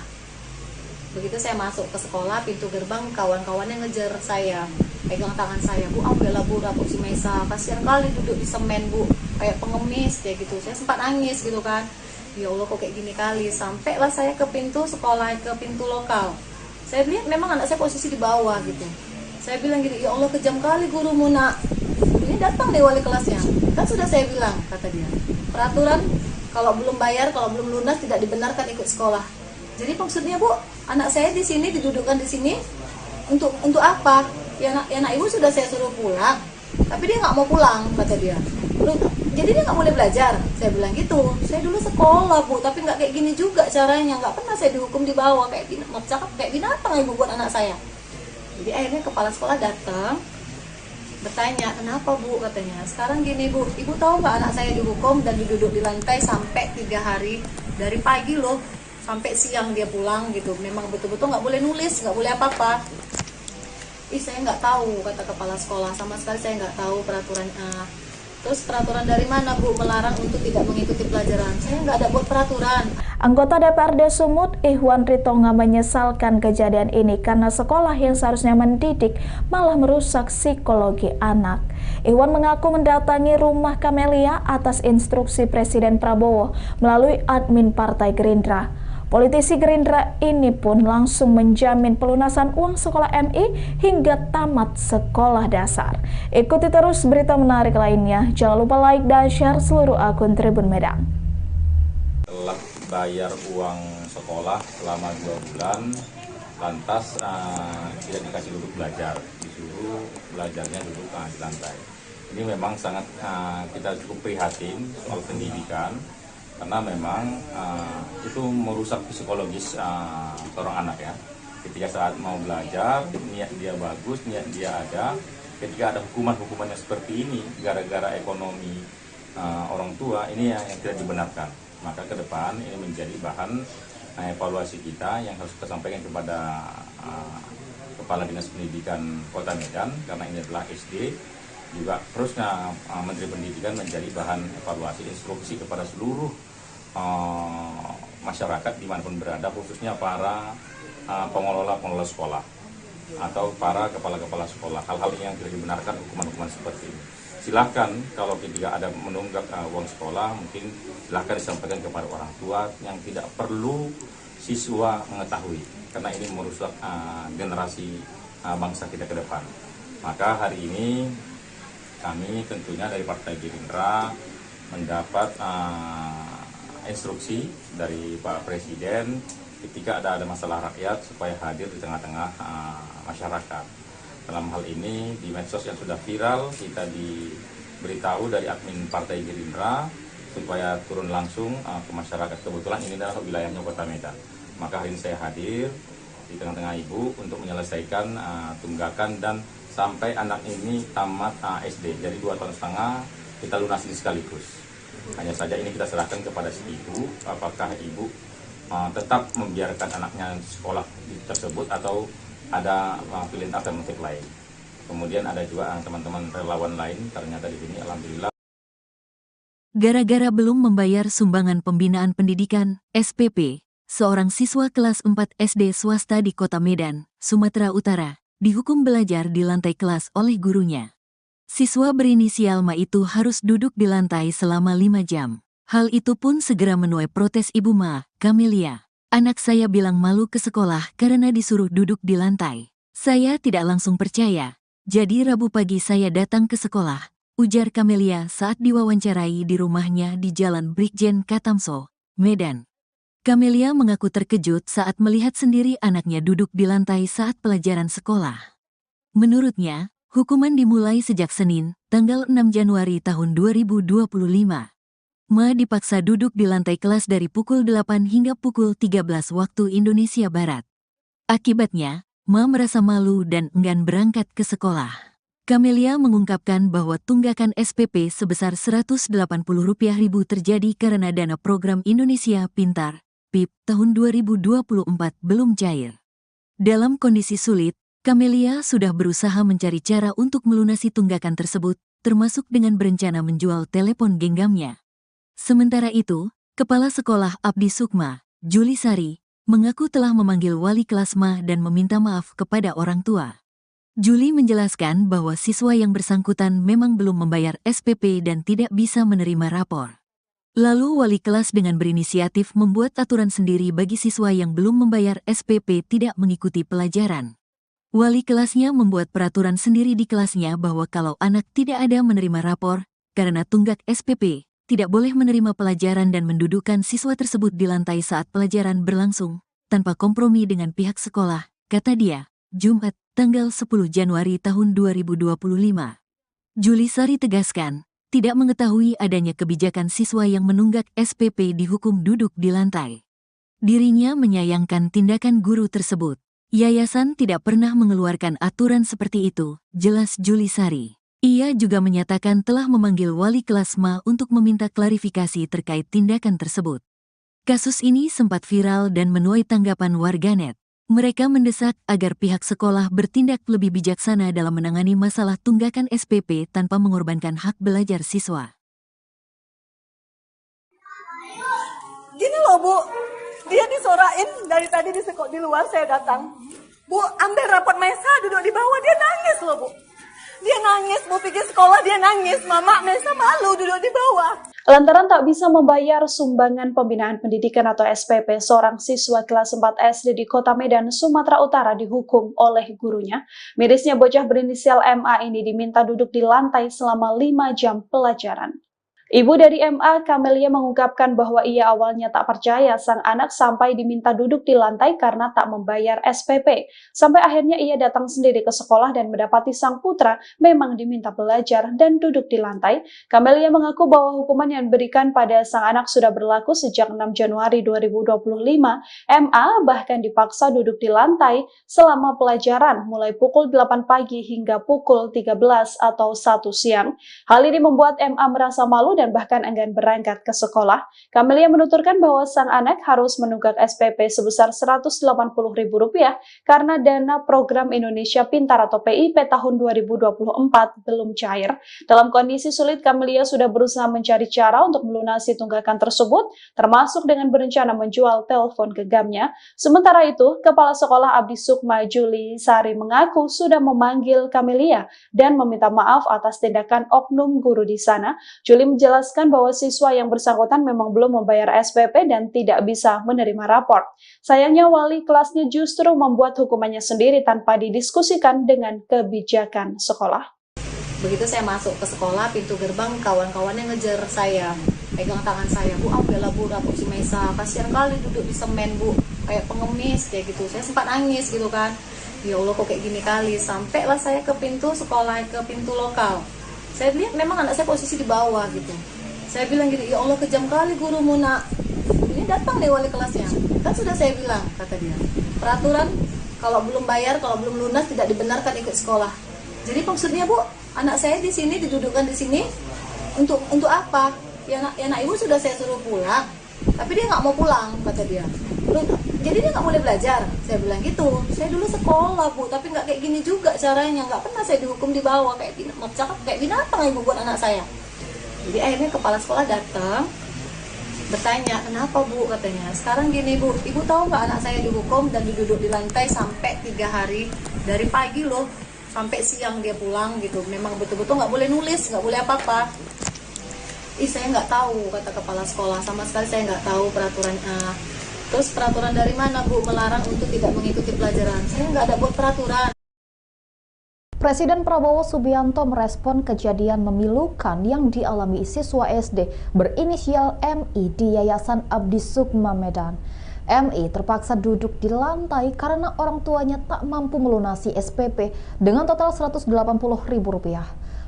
Speaker 4: Begitu saya masuk ke sekolah, pintu gerbang kawan-kawannya ngejar saya, pegang tangan saya, Bu, ambillah Bu rapot si Mesa, kasihan kali duduk di semen Bu, kayak pengemis kayak gitu. Saya sempat nangis gitu kan, ya Allah kok kayak gini kali. Sampailah saya ke pintu sekolah, ke pintu lokal. Saya lihat memang anak saya posisi di bawah gitu. Saya bilang gini, ya Allah kejam kali gurumu nak. Ini datang deh wali kelasnya, kan sudah saya bilang, kata dia, peraturan kalau belum bayar, kalau belum lunas tidak dibenarkan ikut sekolah. Jadi maksudnya Bu, anak saya di sini didudukkan di sini untuk apa? Ya anak ibu sudah saya suruh pulang, tapi dia nggak mau pulang, kata dia. Jadi dia nggak boleh belajar. Saya bilang gitu. Saya dulu sekolah Bu, tapi nggak kayak gini juga caranya. Nggak pernah saya dihukum di bawah kayak binatang ibu buat anak saya. Jadi akhirnya kepala sekolah datang, bertanya, kenapa Bu, katanya. Sekarang gini Bu, ibu tahu nggak anak saya dihukum dan diduduk di lantai sampai 3 hari, dari pagi loh sampai siang dia pulang gitu. Memang betul-betul nggak boleh nulis, nggak boleh apa-apa. Saya nggak tahu, kata kepala sekolah, sama sekali saya nggak tahu peraturan. Terus peraturan dari mana Bu melarang untuk tidak mengikuti pelajaran? Saya nggak ada buat peraturan.
Speaker 7: Anggota DPRD Sumut, Ihwan Ritonga, menyesalkan kejadian ini karena sekolah yang seharusnya mendidik malah merusak psikologi anak. Ihwan mengaku mendatangi rumah Camelia atas instruksi Presiden Prabowo melalui admin Partai Gerindra. Politisi Gerindra ini pun langsung menjamin pelunasan uang sekolah MI hingga tamat sekolah dasar. Ikuti terus berita menarik lainnya. Jangan lupa like dan share seluruh akun Tribun Medan.
Speaker 6: Telah bayar uang sekolah selama 2 bulan, lantas tidak dikasih duduk belajar, disuruh belajarnya duduk di lantai. Ini memang sangat kita cukup prihatin soal pendidikan, karena memang itu merusak psikologis seorang anak ya. Ketika saat mau belajar, niat dia bagus, niat dia ada. Ketika ada hukuman-hukumannya seperti ini, gara-gara ekonomi orang tua, ini yang tidak dibenarkan. Maka ke depan ini menjadi bahan evaluasi kita yang harus kita sampaikan kepada Kepala Dinas Pendidikan Kota Medan, karena ini adalah SD. Juga terusnya Menteri Pendidikan menjadi bahan evaluasi instruksi kepada seluruh masyarakat dimanapun berada, khususnya para pengelola sekolah atau para kepala-kepala sekolah. Hal-hal yang tidak dibenarkan, hukuman-hukuman seperti ini. Silahkan kalau ketika ada menunggak uang sekolah, mungkin silahkan disampaikan kepada orang tua, yang tidak perlu siswa mengetahui, karena ini merusak generasi bangsa kita ke depan. Maka hari ini kami tentunya dari Partai Gerindra mendapat instruksi dari Pak Presiden ketika ada masalah rakyat supaya hadir di tengah-tengah masyarakat. Dalam hal ini di medsos yang sudah viral, kita diberitahu dari admin Partai Gerindra supaya turun langsung ke masyarakat. Kebetulan ini adalah wilayahnya Kota Medan. Maka hari ini saya hadir di tengah-tengah ibu untuk menyelesaikan tunggakan dan sampai anak ini tamat SD. Jadi 2,5 tahun kita lunasi sekaligus. Hanya saja ini kita serahkan kepada si ibu, apakah ibu tetap membiarkan anaknya sekolah tersebut atau ada pilihan alternatif lain. Kemudian ada juga teman-teman relawan lain, ternyata di sini alhamdulillah.
Speaker 1: Gara-gara belum membayar sumbangan pembinaan pendidikan, SPP, seorang siswa kelas 4 SD swasta di Kota Medan, Sumatera Utara, dihukum belajar di lantai kelas oleh gurunya. Siswa berinisial Ma itu harus duduk di lantai selama 5 jam. Hal itu pun segera menuai protes ibu Ma, Camelia. Anak saya bilang malu ke sekolah karena disuruh duduk di lantai. Saya tidak langsung percaya. Jadi Rabu pagi saya datang ke sekolah, ujar Camelia saat diwawancarai di rumahnya di Jalan Brigjen Katamso, Medan. Camelia mengaku terkejut saat melihat sendiri anaknya duduk di lantai saat pelajaran sekolah. Menurutnya, hukuman dimulai sejak Senin, tanggal 6 Januari tahun 2025. Ma dipaksa duduk di lantai kelas dari pukul 8 hingga pukul 13 waktu Indonesia Barat. Akibatnya, Ma merasa malu dan enggan berangkat ke sekolah. Camelia mengungkapkan bahwa tunggakan SPP sebesar Rp180.000 terjadi karena dana program Indonesia Pintar, PIP, tahun 2024 belum cair. Dalam kondisi sulit, Camelia sudah berusaha mencari cara untuk melunasi tunggakan tersebut, termasuk dengan berencana menjual telepon genggamnya. Sementara itu, Kepala Sekolah Abdi Sukma, Juli Sari, mengaku telah memanggil wali kelas Ma dan meminta maaf kepada orang tua. Juli menjelaskan bahwa siswa yang bersangkutan memang belum membayar SPP dan tidak bisa menerima rapor. Lalu wali kelas dengan berinisiatif membuat aturan sendiri bagi siswa yang belum membayar SPP tidak mengikuti pelajaran. Wali kelasnya membuat peraturan sendiri di kelasnya bahwa kalau anak tidak ada menerima rapor, karena tunggak SPP, tidak boleh menerima pelajaran dan mendudukkan siswa tersebut di lantai saat pelajaran berlangsung, tanpa kompromi dengan pihak sekolah, kata dia, Jumat, tanggal 10 Januari tahun 2025. Juli Sari tegaskan, tidak mengetahui adanya kebijakan siswa yang menunggak SPP dihukum duduk di lantai. Dirinya menyayangkan tindakan guru tersebut. Yayasan tidak pernah mengeluarkan aturan seperti itu, jelas Juli Sari. Ia juga menyatakan telah memanggil wali kelas Ma untuk meminta klarifikasi terkait tindakan tersebut. Kasus ini sempat viral dan menuai tanggapan warganet. Mereka mendesak agar pihak sekolah bertindak lebih bijaksana dalam menangani masalah tunggakan SPP tanpa mengorbankan hak belajar siswa.
Speaker 2: Gini loh Bu, dia disorain dari tadi di luar saya datang. Bu, ambil rapot Mesa duduk di bawah, dia nangis loh Bu. Dia nangis, Bu pikir sekolah dia nangis, Mama Mesa malu duduk di bawah.
Speaker 3: Lantaran tak bisa membayar sumbangan pembinaan pendidikan atau SPP, seorang siswa kelas 4 SD di Kota Medan, Sumatera Utara dihukum oleh gurunya. Mirisnya bocah berinisial MA ini diminta duduk di lantai selama 5 jam pelajaran. Ibu dari MA, Camelia, mengungkapkan bahwa ia awalnya tak percaya sang anak sampai diminta duduk di lantai karena tak membayar SPP. Sampai akhirnya ia datang sendiri ke sekolah dan mendapati sang putra memang diminta belajar dan duduk di lantai. Camelia mengaku bahwa hukuman yang diberikan pada sang anak sudah berlaku sejak 6 Januari 2025. MA bahkan dipaksa duduk di lantai selama pelajaran mulai pukul 8 pagi hingga pukul 13 atau 1 siang. Hal ini membuat MA merasa malu dan bahkan enggan berangkat ke sekolah. Camelia menuturkan bahwa sang anak harus menunggak SPP sebesar Rp180.000 karena dana program Indonesia Pintar atau PIP tahun 2024 belum cair. Dalam kondisi sulit, Camelia sudah berusaha mencari cara untuk melunasi tunggakan tersebut, termasuk dengan berencana menjual telepon genggamnya. Sementara itu, Kepala Sekolah Abdi Sukma Juli Sari mengaku sudah memanggil Camelia dan meminta maaf atas tindakan oknum guru di sana. Juli menjelaskan bahwa siswa yang bersangkutan memang belum membayar SPP dan tidak bisa menerima rapor. Sayangnya wali kelasnya justru membuat hukumannya sendiri tanpa didiskusikan dengan kebijakan sekolah.
Speaker 4: Begitu saya masuk ke sekolah, pintu gerbang kawan-kawannya ngejar saya, pegang tangan saya, Bu, ambillah Bu rapor si Mesa, kasihan kali duduk di semen Bu, kayak pengemis kayak gitu. Saya sempat nangis gitu kan, ya Allah kok kayak gini kali. Sampailah saya ke pintu sekolah, ke pintu lokal. Saya lihat memang anak saya posisi di bawah gitu. Saya bilang gini, ya Allah kejam kali gurumu nak. Ini datang nih wali kelasnya. Kan sudah saya bilang, kata dia. Peraturan kalau belum bayar, kalau belum lunas tidak dibenarkan ikut sekolah. Jadi maksudnya Bu, anak saya di sini didudukkan di sini untuk apa? Ya nak ibu sudah saya suruh pulang, tapi dia nggak mau pulang, kata dia. Jadi dia nggak boleh belajar. Saya bilang gitu. Saya dulu sekolah Bu, tapi nggak kayak gini juga caranya. Nggak pernah saya dihukum di bawah kayak binatang ibu buat anak saya. Jadi akhirnya kepala sekolah datang bertanya, kenapa Bu, katanya. Sekarang gini Bu, ibu tahu nggak anak saya dihukum dan duduk di lantai sampai 3 hari, dari pagi loh sampai siang dia pulang gitu. Memang betul-betul nggak boleh nulis, nggak boleh apa-apa. Saya nggak tahu, kata kepala sekolah, sama sekali saya nggak tahu peraturan. Terus peraturan dari mana Bu melarang untuk tidak mengikuti pelajaran? Saya nggak ada buat peraturan.
Speaker 5: Presiden Prabowo Subianto merespon kejadian memilukan yang dialami siswa SD berinisial MI di Yayasan Abdi Sukma Medan. MI terpaksa duduk di lantai karena orang tuanya tak mampu melunasi SPP dengan total Rp180.000.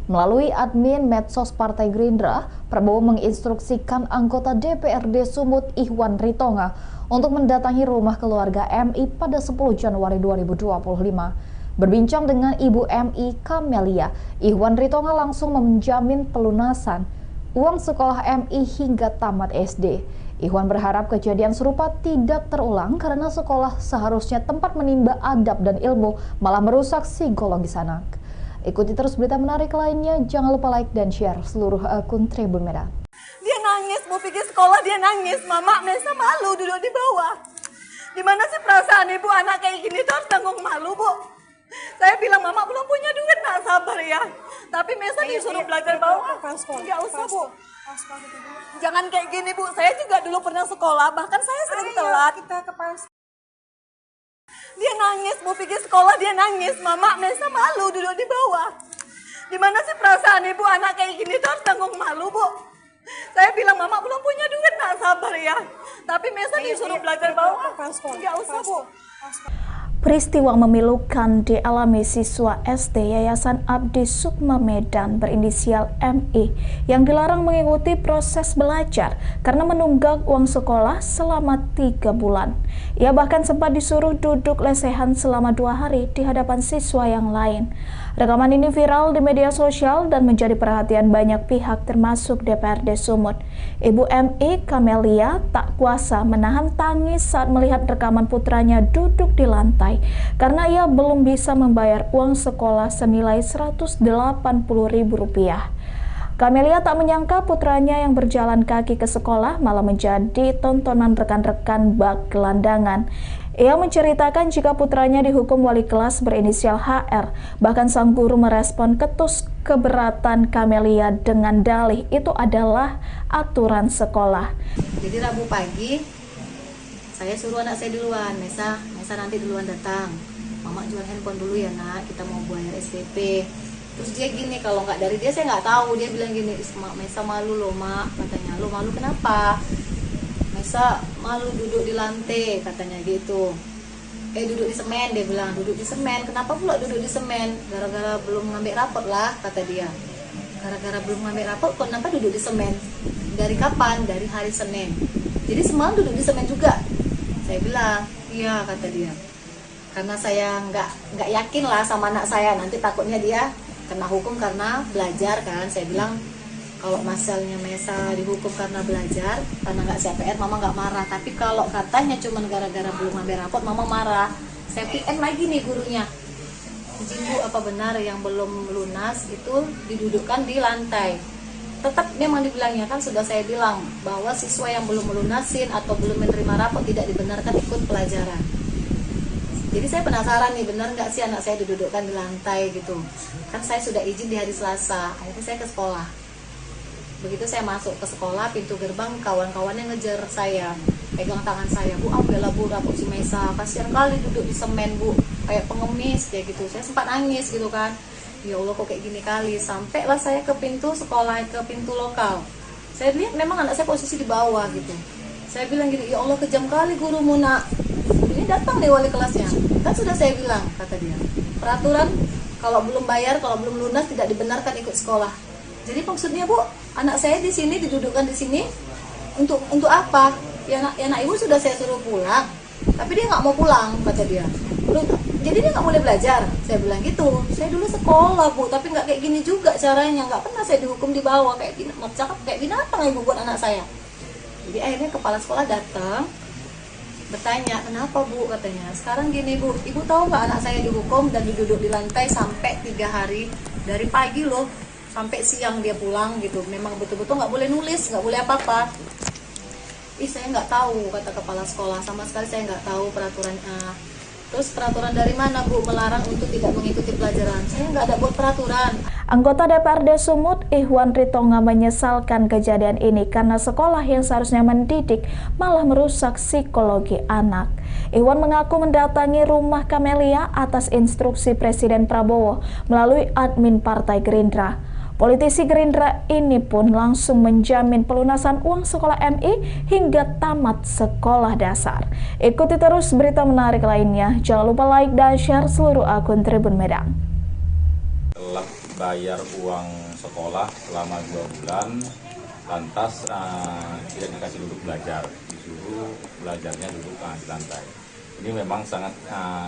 Speaker 5: Melalui admin medsos Partai Gerindra, Prabowo menginstruksikan anggota DPRD Sumut Ihwan Ritonga untuk mendatangi rumah keluarga MI pada 10 Januari 2025. Berbincang dengan Ibu MI Kamelia, Ihwan Ritonga langsung menjamin pelunasan uang sekolah MI hingga tamat SD. Ihwan berharap kejadian serupa tidak terulang karena sekolah seharusnya tempat menimba adab dan ilmu, malah merusak psikologis anak. Ikuti terus berita menarik lainnya, jangan lupa like dan share seluruh akun Tribun Medan.
Speaker 2: Dia nangis, mau pergi sekolah dia nangis. Mama Mesa malu duduk di bawah. Gimana sih perasaan ibu anak kayak gini tuh harus tanggung malu Bu. Saya bilang mama belum punya duit, nak sabar ya. Tapi Mesa disuruh belajar bawah. Nggak usah Bu. Jangan kayak gini Bu. Saya juga dulu pernah sekolah, bahkan saya sering telat. Dia nangis, mau pergi sekolah dia nangis. Mama Mesa malu duduk di bawah. Gimana sih perasaan ibu anak kayak gini tuh harus tanggung malu Bu. Saya bilang mama belum punya duit, nak sabar ya. Tapi Mesa disuruh belajar bawah. Nggak usah Bu.
Speaker 7: Peristiwa memilukan dialami siswa SD Yayasan Abdi Sukma Medan berinisial MI yang dilarang mengikuti proses belajar karena menunggak uang sekolah selama 3 bulan. Ia bahkan sempat disuruh duduk lesehan selama 2 hari di hadapan siswa yang lain. Rekaman ini viral di media sosial dan menjadi perhatian banyak pihak termasuk DPRD Sumut. Ibu MI Kamelia tak kuasa menahan tangis saat melihat rekaman putranya duduk di lantai karena ia belum bisa membayar uang sekolah senilai Rp180.000. Kamelia tak menyangka putranya yang berjalan kaki ke sekolah malah menjadi tontonan rekan-rekan bak gelandangan. Ia menceritakan jika putranya dihukum wali kelas berinisial HR. Bahkan sang guru merespon ketus keberatan Kamelia dengan dalih itu adalah aturan sekolah.
Speaker 4: Jadi Rabu pagi saya suruh anak saya duluan, Mesa nanti duluan datang. Mama jual handphone dulu ya nak, kita mau bayar SPP. Terus dia gini, kalau nggak dari dia saya nggak tahu. Dia bilang gini, Mesa malu loh mak, katanya. Lo malu kenapa? Mesa malu duduk di lantai, katanya gitu. Duduk di semen, dia bilang duduk di semen. Kenapa pula duduk di semen? Gara-gara belum ngambil rapot lah, kata dia. Gara-gara belum ngambil rapot, kenapa duduk di semen? Dari kapan? Dari hari Senin. Jadi semalam duduk di semen juga. Saya bilang, iya, kata dia. Karena saya nggak yakin lah sama anak saya, nanti takutnya dia kena hukum karena belajar kan. Saya bilang kalau masalahnya Mesa dihukum karena belajar, karena nggak CPR, mama nggak marah. Tapi kalau katanya cuma gara-gara belum ngambil rapot, mama marah. Saya PM lagi nih gurunya, izin Bu, apa benar yang belum lunas itu didudukkan di lantai? Tetap memang dibilangnya, kan sudah saya bilang bahwa siswa yang belum melunasin atau belum menerima rapot tidak dibenarkan ikut pelajaran. Jadi saya penasaran nih, benar nggak sih anak saya didudukkan di lantai gitu. Kan saya sudah izin di hari Selasa, akhirnya saya ke sekolah. Begitu saya masuk ke sekolah, pintu gerbang kawan-kawannya ngejar saya, pegang tangan saya, Bu, ambillah Bu rapot si Mesa, kasihan kali duduk di semen Bu, kayak pengemis kayak gitu. Saya sempat nangis gitu kan. Ya Allah kok kayak gini kali. Sampailah saya ke pintu sekolah, ke pintu lokal. Saya lihat memang anak saya posisi di bawah gitu. Saya bilang gini, ya Allah kejam kali gurumu nak. Ini datang nih wali kelasnya. Kan sudah saya bilang, kata dia. Peraturan kalau belum bayar, kalau belum lunas tidak dibenarkan ikut sekolah. Jadi maksudnya Bu, anak saya di sini didudukkan di sini untuk apa? Ya anak ibu sudah saya suruh pulang, tapi dia nggak mau pulang kata dia. Jadi dia nggak boleh belajar. Saya bilang gitu. Saya dulu sekolah Bu, tapi nggak kayak gini juga caranya. Nggak pernah saya dihukum di bawah kayak gini. Cakap kayak binatang ibu buat anak saya. Jadi akhirnya kepala sekolah datang bertanya, kenapa Bu katanya. Sekarang gini Bu, ibu tahu nggak anak saya dihukum dan duduk di lantai sampai 3 hari dari pagi loh sampai siang dia pulang gitu. Memang betul-betul nggak boleh nulis, nggak boleh apa-apa. Saya nggak tahu kata kepala sekolah, sama sekali saya nggak tahu peraturan. Terus peraturan dari mana Bu melarang untuk tidak mengikuti pelajaran? Saya nggak ada buat peraturan.
Speaker 7: Anggota DPRD Sumut, Ihwan Ritonga menyesalkan kejadian ini karena sekolah yang seharusnya mendidik malah merusak psikologi anak. Ihwan mengaku mendatangi rumah Kamelia atas instruksi Presiden Prabowo melalui admin Partai Gerindra. Politisi Gerindra ini pun langsung menjamin pelunasan uang sekolah MI hingga tamat sekolah dasar. Ikuti terus berita menarik lainnya. Jangan lupa like dan share seluruh akun Tribun Medan.
Speaker 6: Telah bayar uang sekolah selama 2 bulan, lantas tidak dikasih duduk belajar, disuruh belajarnya duduk di lantai. Ini memang sangat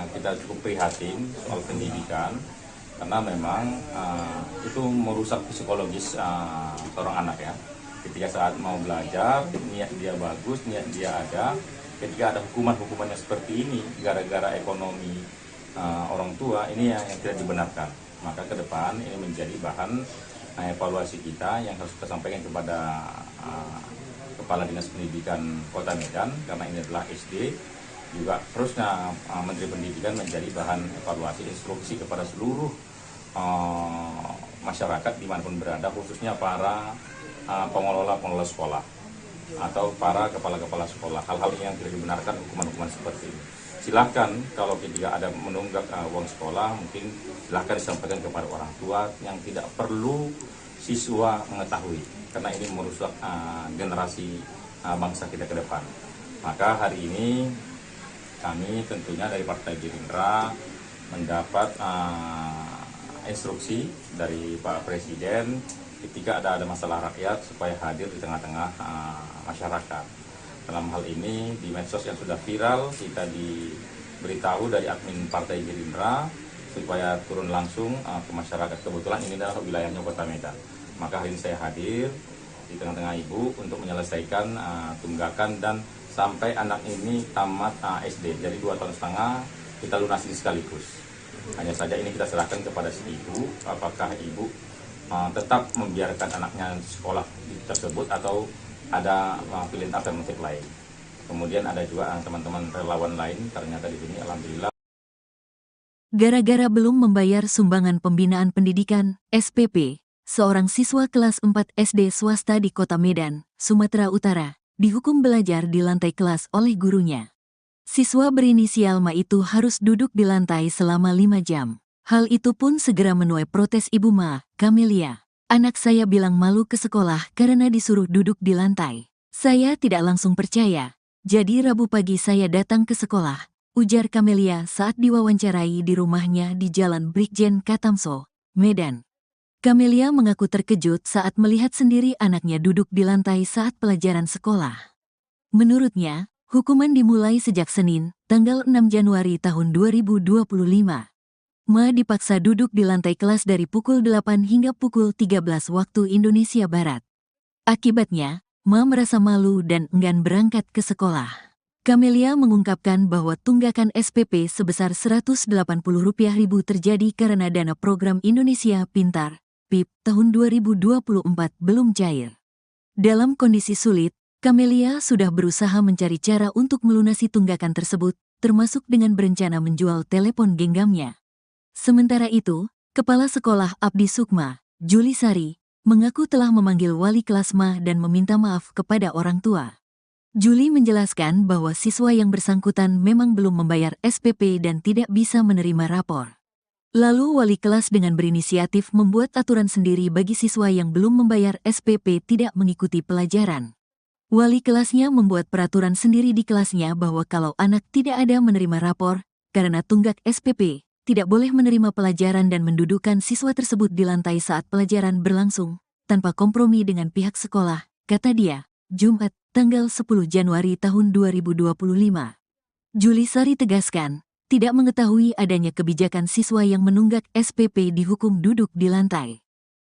Speaker 6: kita cukup prihatin soal pendidikan, karena memang itu merusak psikologis seorang anak ya. Ketika saat mau belajar, niat dia bagus, niat dia ada. Ketika ada hukuman-hukumannya seperti ini, gara-gara ekonomi orang tua, ini yang tidak dibenarkan. Maka ke depan ini menjadi bahan evaluasi kita yang harus kita sampaikan kepada Kepala Dinas Pendidikan Kota Medan, karena ini adalah SD. Juga terusnya Menteri Pendidikan menjadi bahan evaluasi instruksi kepada seluruh masyarakat dimanapun berada, khususnya para pengelola sekolah atau para kepala-kepala sekolah. Hal-hal yang tidak dibenarkan, hukuman-hukuman seperti ini. Silahkan kalau ketika ada menunggak uang sekolah, mungkin silahkan disampaikan kepada orang tua yang tidak perlu siswa mengetahui, karena ini merusak generasi bangsa kita ke depan. Maka hari ini kami tentunya dari Partai Gerindra mendapat instruksi dari Pak Presiden ketika ada masalah rakyat supaya hadir di tengah-tengah masyarakat. Dalam hal ini di medsos yang sudah viral, kita diberitahu dari admin Partai Gerindra supaya turun langsung ke masyarakat. Kebetulan ini adalah wilayahnya Kota Medan. Maka hari ini saya hadir di tengah-tengah ibu untuk menyelesaikan tunggakan dan sampai anak ini tamat SD, jadi 2,5 tahun kita lunasi sekaligus. Hanya saja ini kita serahkan kepada si ibu, apakah ibu tetap membiarkan anaknya sekolah tersebut atau ada pilihan alternatif lain. Kemudian ada juga teman-teman relawan lain, ternyata di sini alhamdulillah.
Speaker 1: Gara-gara belum membayar sumbangan pembinaan pendidikan, SPP, seorang siswa kelas 4 SD swasta di Kota Medan, Sumatera Utara, dihukum belajar di lantai kelas oleh gurunya. Siswa berinisial Ma itu harus duduk di lantai selama 5 jam. Hal itu pun segera menuai protes ibu Ma, Kamelia. Anak saya bilang malu ke sekolah karena disuruh duduk di lantai. Saya tidak langsung percaya. Jadi Rabu pagi saya datang ke sekolah, ujar Kamelia saat diwawancarai di rumahnya di Jalan Brigjen Katamso, Medan. Kamelia mengaku terkejut saat melihat sendiri anaknya duduk di lantai saat pelajaran sekolah. Menurutnya, hukuman dimulai sejak Senin, tanggal 6 Januari tahun 2025. Ma dipaksa duduk di lantai kelas dari pukul 8 hingga pukul 13 waktu Indonesia Barat. Akibatnya, Ma merasa malu dan enggan berangkat ke sekolah. Kamelia mengungkapkan bahwa tunggakan SPP sebesar Rp180.000 terjadi karena dana program Indonesia Pintar PIP tahun 2024 belum cair. Dalam kondisi sulit, Kamelia sudah berusaha mencari cara untuk melunasi tunggakan tersebut, termasuk dengan berencana menjual telepon genggamnya. Sementara itu, Kepala Sekolah Abdi Sukma, Juli Sari, mengaku telah memanggil wali kelas Ma dan meminta maaf kepada orang tua. Juli menjelaskan bahwa siswa yang bersangkutan memang belum membayar SPP dan tidak bisa menerima rapor. Lalu wali kelas dengan berinisiatif membuat aturan sendiri bagi siswa yang belum membayar SPP tidak mengikuti pelajaran. Wali kelasnya membuat peraturan sendiri di kelasnya bahwa kalau anak tidak ada menerima rapor, karena tunggak SPP, tidak boleh menerima pelajaran dan mendudukkan siswa tersebut di lantai saat pelajaran berlangsung. tanpa kompromi dengan pihak sekolah, kata dia. Jumat, tanggal 10 Januari tahun 2025. Julisari tegaskan, tidak mengetahui adanya kebijakan siswa yang menunggak SPP dihukum duduk di lantai.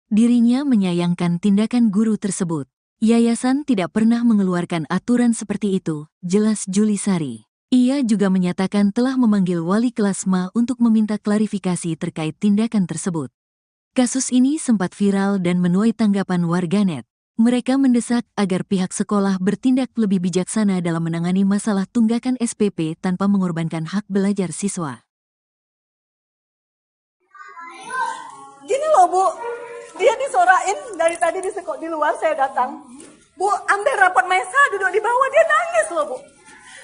Speaker 1: Dirinya menyayangkan tindakan guru tersebut. Yayasan tidak pernah mengeluarkan aturan seperti itu, jelas Julisari. Ia juga menyatakan telah memanggil wali kelas MA untuk meminta klarifikasi terkait tindakan tersebut. Kasus ini sempat viral dan menuai tanggapan warganet. Mereka mendesak agar pihak sekolah bertindak lebih bijaksana dalam menangani masalah tunggakan SPP tanpa mengorbankan hak belajar siswa.
Speaker 2: Gini loh Bu, dia disorain dari tadi di luar saya datang. Bu, ambil rapot Mesa duduk di bawah, dia nangis loh Bu.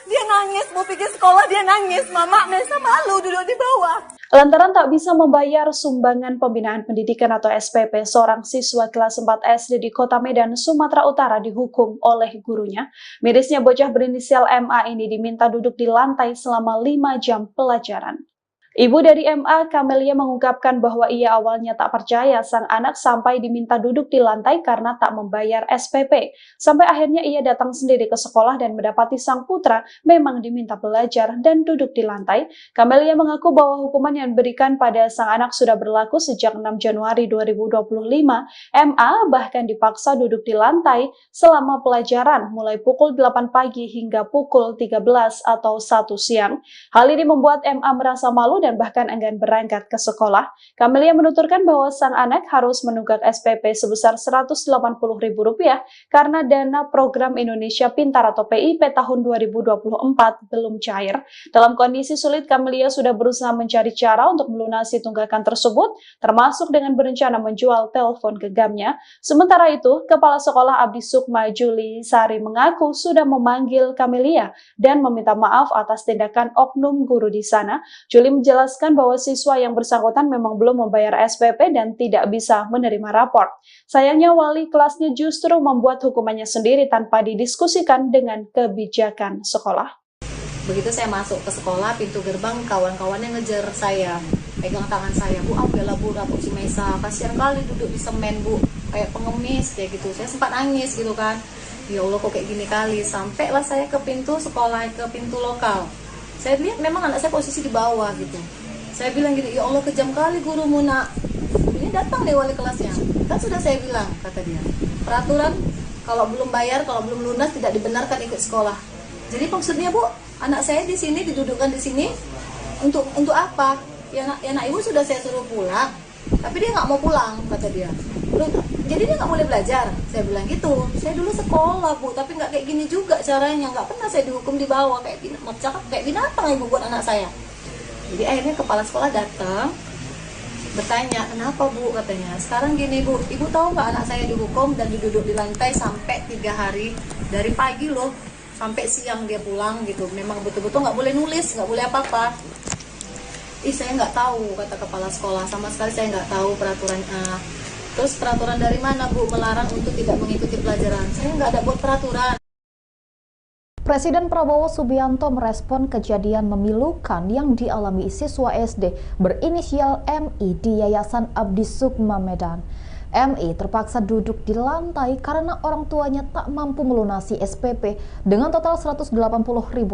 Speaker 2: Dia nangis, Bu pergi sekolah dia nangis, Mama Mesa malu duduk di bawah.
Speaker 3: Lantaran tak bisa membayar sumbangan pembinaan pendidikan atau SPP, seorang siswa kelas 4 SD di Kota Medan, Sumatera Utara dihukum oleh gurunya. Mirisnya bocah berinisial MA ini diminta duduk di lantai selama 5 jam pelajaran. Ibu dari MA, Kamelia, mengungkapkan bahwa ia awalnya tak percaya sang anak sampai diminta duduk di lantai karena tak membayar SPP. Sampai akhirnya ia datang sendiri ke sekolah dan mendapati sang putra memang diminta belajar dan duduk di lantai. Kamelia mengaku bahwa hukuman yang diberikan pada sang anak sudah berlaku sejak 6 Januari 2025. MA bahkan dipaksa duduk di lantai selama pelajaran mulai pukul 8 pagi hingga pukul 13 atau 1 siang. Hal ini membuat MA merasa malu dan bahkan enggan berangkat ke sekolah. Kamelia menuturkan bahwa sang anak harus menunggak SPP sebesar Rp180.000 karena dana program Indonesia Pintar atau PIP tahun 2024 belum cair. Dalam kondisi sulit, Kamelia sudah berusaha mencari cara untuk melunasi tunggakan tersebut, termasuk dengan berencana menjual telepon genggamnya. Sementara itu, Kepala Sekolah Abdi Sukma Julisari mengaku sudah memanggil Kamelia dan meminta maaf atas tindakan oknum guru di sana. Juli menjelaskan bahwa siswa yang bersangkutan memang belum membayar SPP dan tidak bisa menerima rapor. Sayangnya wali kelasnya justru membuat hukumannya sendiri tanpa didiskusikan dengan kebijakan sekolah.
Speaker 4: Begitu saya masuk ke sekolah, pintu gerbang kawan-kawannya ngejar saya, pegang tangan saya, Bu, ambillah Bu rapot si Mesa, kasihan kali duduk di semen Bu, kayak pengemis kayak gitu. Saya sempat nangis gitu kan, ya Allah kok kayak gini kali. Sampailah saya ke pintu sekolah, ke pintu lokal. Saya lihat memang anak saya posisi di bawah gitu. Saya bilang gitu, ya Allah kejam kali gurumu nak. Ini datang deh wali kelasnya. Kan sudah saya bilang, kata dia. Peraturan kalau belum bayar, kalau belum lunas tidak dibenarkan ikut sekolah. Jadi maksudnya Bu, anak saya di sini didudukkan di sini untuk apa? Ya nak ibu sudah saya suruh pulang, tapi dia nggak mau pulang, kata dia. Jadi dia nggak boleh belajar. Saya bilang gitu. Saya dulu sekolah Bu, tapi nggak kayak gini juga caranya. Nggak pernah saya dihukum di bawah kayak binatang ibu buat anak saya. Jadi akhirnya kepala sekolah datang bertanya, kenapa Bu, katanya. Sekarang gini Bu, ibu tahu nggak anak saya dihukum dan duduk di lantai sampai 3 hari, dari pagi loh sampai siang dia pulang gitu. Memang betul-betul nggak boleh nulis, nggak boleh apa-apa. Saya nggak tahu, kata kepala sekolah, sama sekali saya nggak tahu peraturannya. Terus peraturan dari mana Bu melarang untuk tidak mengikuti pelajaran? Saya nggak ada buat peraturan.
Speaker 5: Presiden Prabowo Subianto merespon kejadian memilukan yang dialami siswa SD berinisial MI di Yayasan Abdi Sukma Medan. MI terpaksa duduk di lantai karena orang tuanya tak mampu melunasi SPP dengan total Rp180.000.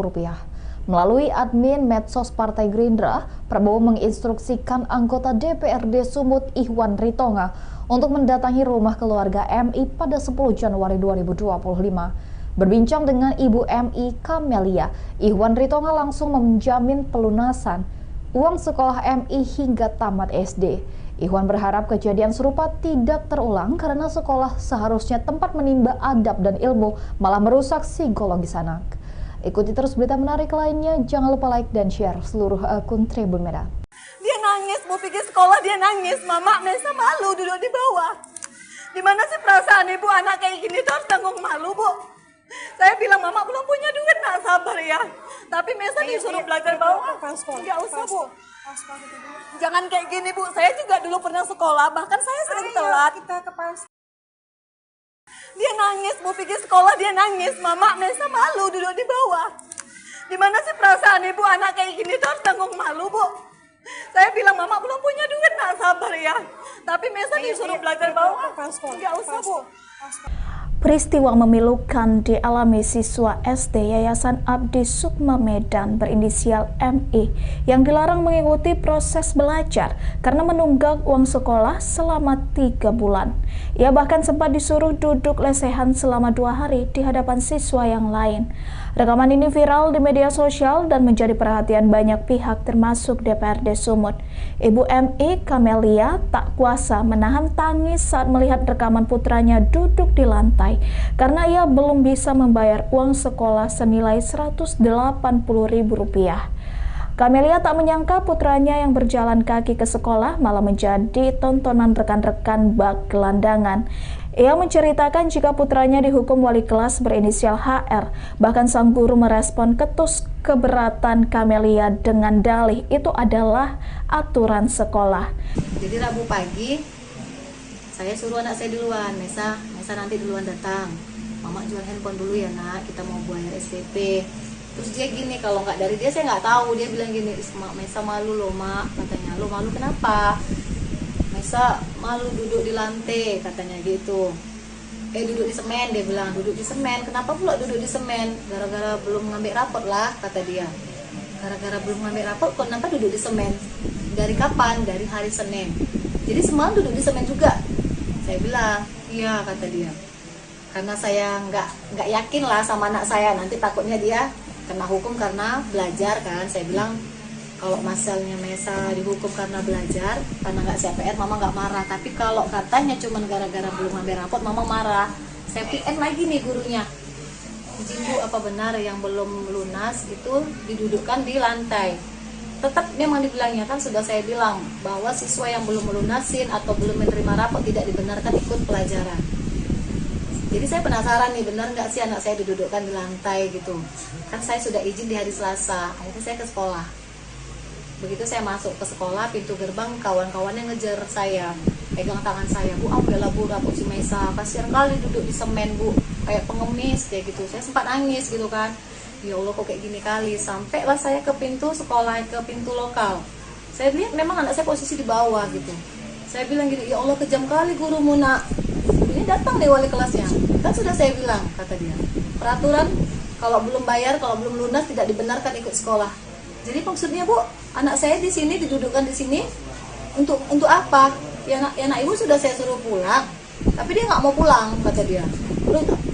Speaker 5: Melalui admin medsos Partai Gerindra, Prabowo menginstruksikan anggota DPRD Sumut Ihwan Ritonga untuk mendatangi rumah keluarga MI pada 10 Januari 2025. Berbincang dengan Ibu MI Kamelia, Ihwan Ritonga langsung menjamin pelunasan uang sekolah MI hingga tamat SD. Ihwan berharap kejadian serupa tidak terulang karena sekolah seharusnya tempat menimba adab dan ilmu, malah merusak psikologis anak. Ikuti terus berita menarik lainnya, jangan lupa like dan share seluruh akun Tribun Medan.
Speaker 2: Dia nangis, mau pergi sekolah dia nangis, Mama Mesa malu duduk di bawah. Dimana sih perasaan ibu anak kayak gini tuh harus tanggung malu Bu. Saya bilang Mama belum punya duit, nak sabar ya. Tapi Mesa disuruh belajar bawah, nggak usah Bu. Jangan kayak gini Bu, saya juga dulu pernah sekolah, bahkan saya sering telat. Dia nangis, mau pergi sekolah dia nangis, Mama Mesa malu duduk di bawah. Dimana sih perasaan ibu anak kayak gini tuh harus tanggung malu Bu. Saya bilang Mama belum punya duit, nak sabar ya. Tapi Mesa disuruh belajar bawah. Nggak usah, Bu.
Speaker 7: Peristiwa memilukan dialami siswa SD Yayasan Abdi Sukma Medan berinisial MI yang dilarang mengikuti proses belajar karena menunggak uang sekolah selama 3 bulan. Ia bahkan sempat disuruh duduk lesehan selama 2 hari di hadapan siswa yang lain. Rekaman ini viral di media sosial dan menjadi perhatian banyak pihak termasuk DPRD Sumut. Ibu MI, Kamelia, tak kuasa menahan tangis saat melihat rekaman putranya duduk di lantai karena ia belum bisa membayar uang sekolah senilai Rp180.000. Kamelia tak menyangka putranya yang berjalan kaki ke sekolah malah menjadi tontonan rekan-rekan bak gelandangan. Ia menceritakan jika putranya dihukum wali kelas berinisial HR. Bahkan sang guru merespon ketus keberatan Kamelia dengan dalih itu adalah aturan sekolah.
Speaker 4: Jadi Rabu pagi saya suruh anak saya duluan, Mesa nanti duluan datang. Mama jual handphone dulu ya nak, kita mau bayar SPP. Terus dia gini, kalau nggak dari dia saya nggak tahu. Dia bilang gini, Mesa malu loh mak, katanya. Lo malu kenapa? Mesa malu duduk di lantai, katanya gitu. Duduk di semen, dia bilang, duduk di semen. Kenapa pula duduk di semen? Gara-gara belum ngambil rapot lah, kata dia. Gara-gara belum ngambil rapot, kenapa duduk di semen? Dari kapan? Dari hari Senin. Jadi semalam duduk di semen juga. Saya bilang, iya, kata dia. Karena saya nggak yakin lah sama anak saya, nanti takutnya dia kena hukum karena belajar kan. Saya bilang, kalau masalahnya Mesa dihukum karena belajar, karena nggak CPR, mama nggak marah. Tapi kalau katanya cuma gara-gara belum ngambil rapot, mama marah. Saya PN lagi nih gurunya. Izin Bu, apa benar yang belum lunas itu didudukkan di lantai? Tetap memang dibilangnya, kan sudah saya bilang bahwa siswa yang belum melunasin atau belum menerima rapot tidak dibenarkan ikut pelajaran. Jadi saya penasaran nih, benar nggak sih anak saya didudukkan di lantai gitu? Kan saya sudah izin di hari Selasa, akhirnya saya ke sekolah. Begitu saya masuk ke sekolah, pintu gerbang kawan-kawannya ngejar saya, pegang tangan saya, Bu, ambillah Bu rapot si Mesa, kasihan kali duduk di semen Bu, kayak pengemis kayak gitu. Saya sempat nangis gitu kan. Ya Allah kok kayak gini kali. Sampailah saya ke pintu sekolah, ke pintu lokal. Saya lihat memang anak saya posisi di bawah gitu. Saya bilang gini, ya Allah kejam kali gurumu nak. Ini datang deh wali kelasnya. Kan sudah saya bilang, kata dia, peraturan kalau belum bayar, kalau belum lunas tidak dibenarkan ikut sekolah. Jadi maksudnya Bu, anak saya di sini didudukkan di sini untuk apa? Ya anak ibu sudah saya suruh pulang, tapi dia nggak mau pulang, kata dia.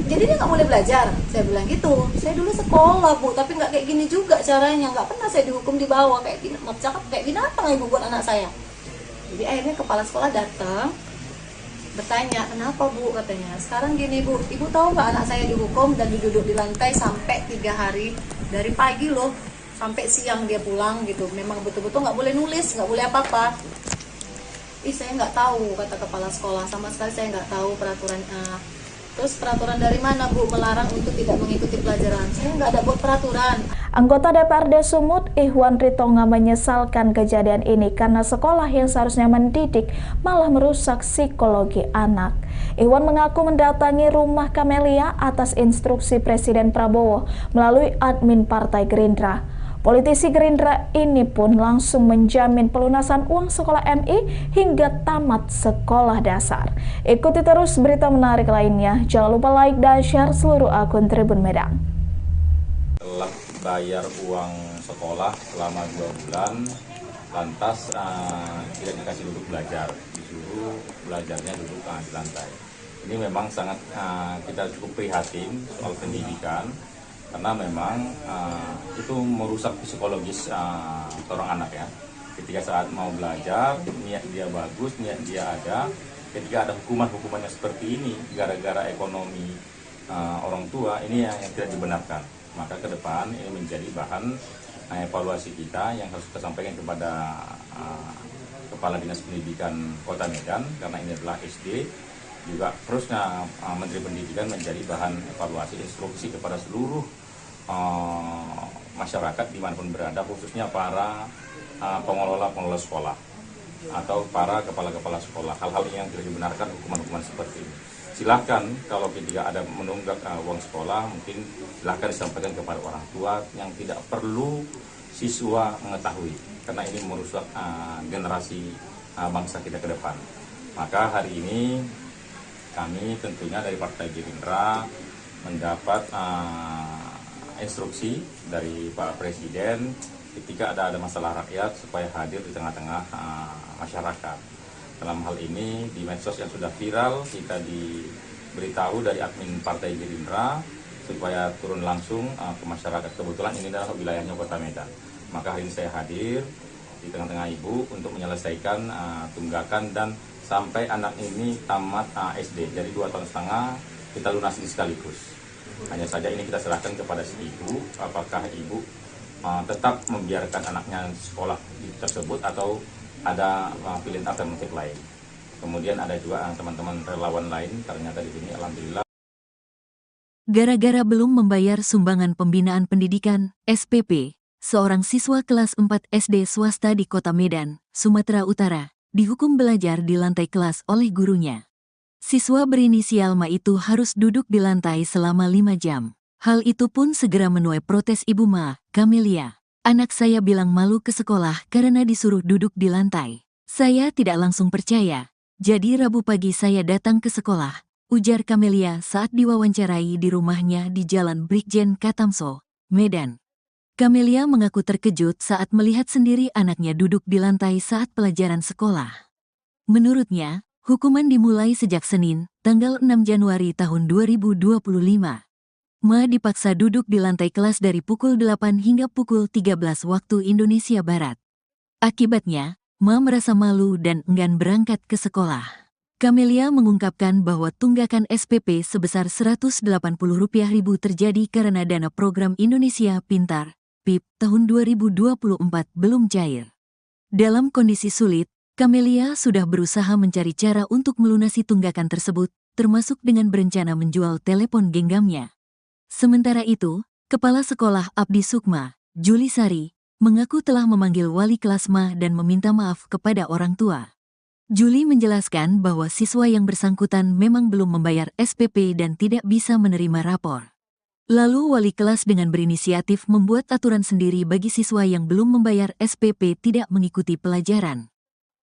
Speaker 4: Jadi dia nggak boleh belajar. Saya bilang gitu. Saya dulu sekolah Bu, tapi nggak kayak gini juga caranya. Nggak pernah saya dihukum di bawah kayak gini. Cakap kayak binatang ibu buat anak saya. Jadi akhirnya kepala sekolah datang bertanya, kenapa Bu, katanya. Sekarang gini Bu, ibu tahu nggak anak saya dihukum dan duduk di lantai sampai 3 hari, dari pagi loh sampai siang dia pulang gitu. Memang betul-betul nggak boleh nulis, nggak boleh apa-apa. Saya nggak tahu, kata kepala sekolah, sama sekali saya nggak tahu peraturan. Terus peraturan dari mana Bu melarang untuk tidak mengikuti pelajaran? Saya nggak ada buat peraturan.
Speaker 7: Anggota DPRD Sumut, Ihwan Ritonga, menyesalkan kejadian ini karena sekolah yang seharusnya mendidik malah merusak psikologi anak. Ihwan mengaku mendatangi rumah Kamelia atas instruksi Presiden Prabowo melalui admin Partai Gerindra. Politisi Gerindra ini pun langsung menjamin pelunasan uang sekolah MI hingga tamat sekolah dasar. Ikuti terus berita menarik lainnya. Jangan lupa like dan share seluruh akun Tribun Medan.
Speaker 6: Telah bayar uang sekolah selama 2 bulan, lantas tidak dikasih duduk belajar, disuruh belajarnya duduk di lantai. Ini memang sangat kita cukup prihatin soal pendidikan. Karena memang itu merusak psikologis seorang anak ya. Ketika saat mau belajar, niat dia bagus, niat dia ada. Ketika ada hukuman-hukumannya seperti ini, gara-gara ekonomi orang tua, ini yang tidak dibenarkan. Maka ke depan ini menjadi bahan evaluasi kita yang harus kita sampaikan kepada Kepala Dinas Pendidikan Kota Medan, karena ini adalah SD. Juga terusnya Menteri Pendidikan menjadi bahan evaluasi instruksi kepada seluruh masyarakat dimanapun berada, khususnya para pengelola sekolah atau para kepala-kepala sekolah. Hal-hal yang tidak dibenarkan, hukuman-hukuman seperti ini. Silahkan kalau ketika ada menunggak uang sekolah, mungkin silahkan disampaikan kepada orang tua yang tidak perlu siswa mengetahui, karena ini merusak generasi bangsa kita ke depan. Maka hari ini kami tentunya dari Partai Gerindra mendapat instruksi dari Pak Presiden ketika ada masalah rakyat supaya hadir di tengah-tengah masyarakat. Dalam hal ini di medsos yang sudah viral, kita diberitahu dari admin Partai Gerindra supaya turun langsung ke masyarakat. Kebetulan ini adalah wilayahnya Kota Medan. Maka hari ini saya hadir di tengah-tengah Ibu untuk menyelesaikan tunggakan dan sampai anak ini tamat SD. Jadi 2,5 tahun kita lunasi sekaligus. Hanya saja ini kita serahkan kepada si ibu, apakah ibu tetap membiarkan anaknya sekolah tersebut atau ada pilihan alternatif lain. Kemudian ada juga teman-teman relawan lain, ternyata di sini alhamdulillah.
Speaker 1: Gara-gara belum membayar sumbangan pembinaan pendidikan, SPP, seorang siswa kelas 4 SD swasta di Kota Medan, Sumatera Utara, dihukum belajar di lantai kelas oleh gurunya. Siswa berinisial Ma itu harus duduk di lantai selama 5 jam. Hal itu pun segera menuai protes Ibu Ma, Camelia. Anak saya bilang malu ke sekolah karena disuruh duduk di lantai. Saya tidak langsung percaya. Jadi Rabu pagi saya datang ke sekolah, ujar Camelia saat diwawancarai di rumahnya di Jalan Brigjen Katamso, Medan. Camelia mengaku terkejut saat melihat sendiri anaknya duduk di lantai saat pelajaran sekolah. Menurutnya, hukuman dimulai sejak Senin, tanggal 6 Januari tahun 2025. Ma dipaksa duduk di lantai kelas dari pukul 8 hingga pukul 13 waktu Indonesia Barat. Akibatnya, Ma merasa malu dan enggan berangkat ke sekolah. Camelia mengungkapkan bahwa tunggakan SPP sebesar Rp180.000 terjadi karena dana program Indonesia Pintar, PIP, tahun 2024 belum cair. Dalam kondisi sulit, Camelia sudah berusaha mencari cara untuk melunasi tunggakan tersebut, termasuk dengan berencana menjual telepon genggamnya. Sementara itu, Kepala Sekolah Abdi Sukma, Juli Sari, mengaku telah memanggil wali kelas Ma dan meminta maaf kepada orang tua. Juli menjelaskan bahwa siswa yang bersangkutan memang belum membayar SPP dan tidak bisa menerima rapor. Lalu wali kelas dengan berinisiatif membuat aturan sendiri bagi siswa yang belum membayar SPP tidak mengikuti pelajaran.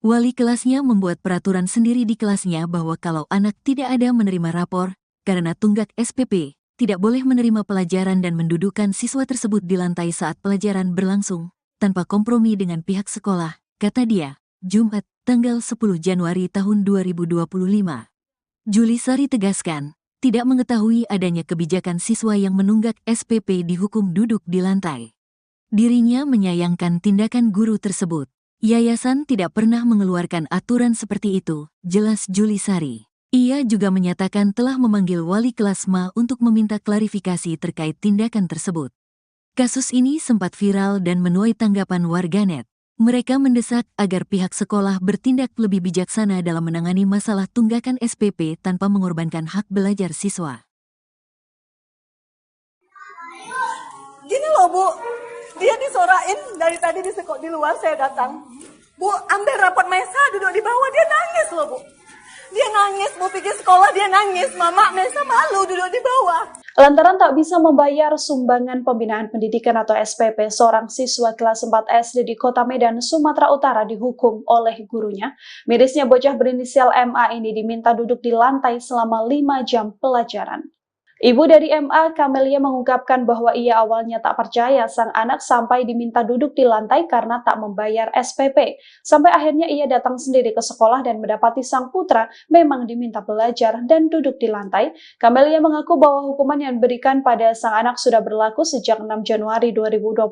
Speaker 1: Wali kelasnya membuat peraturan sendiri di kelasnya bahwa kalau anak tidak ada menerima rapor, karena tunggak SPP, tidak boleh menerima pelajaran dan mendudukkan siswa tersebut di lantai saat pelajaran berlangsung, tanpa kompromi dengan pihak sekolah, kata dia, Jumat, tanggal 10 Januari tahun 2025. Juli Sari tegaskan, tidak mengetahui adanya kebijakan siswa yang menunggak SPP dihukum duduk di lantai. Dirinya menyayangkan tindakan guru tersebut. Yayasan tidak pernah mengeluarkan aturan seperti itu, jelas Juli Sari. Ia juga menyatakan telah memanggil wali kelas Ma untuk meminta klarifikasi terkait tindakan tersebut. Kasus ini sempat viral dan menuai tanggapan warganet. Mereka mendesak agar pihak sekolah bertindak lebih bijaksana dalam menangani masalah tunggakan SPP tanpa mengorbankan hak belajar siswa.
Speaker 2: Gini loh Bu, dia disorain dari tadi di luar saya datang. Bu, ambil rapot Mesa duduk di bawah, dia nangis loh Bu. Dia nangis, Bu pikir sekolah dia nangis, Mama Mesa malu duduk di bawah.
Speaker 3: Lantaran tak bisa membayar sumbangan pembinaan pendidikan atau SPP, seorang siswa kelas 4 SD di Kota Medan, Sumatera Utara dihukum oleh gurunya. Mirisnya bocah berinisial MA ini diminta duduk di lantai selama 5 jam pelajaran. Ibu dari MA, Camelia, mengungkapkan bahwa ia awalnya tak percaya sang anak sampai diminta duduk di lantai karena tak membayar SPP. Sampai akhirnya ia datang sendiri ke sekolah dan mendapati sang putra memang diminta belajar dan duduk di lantai. Camelia mengaku bahwa hukuman yang diberikan pada sang anak sudah berlaku sejak 6 Januari 2025.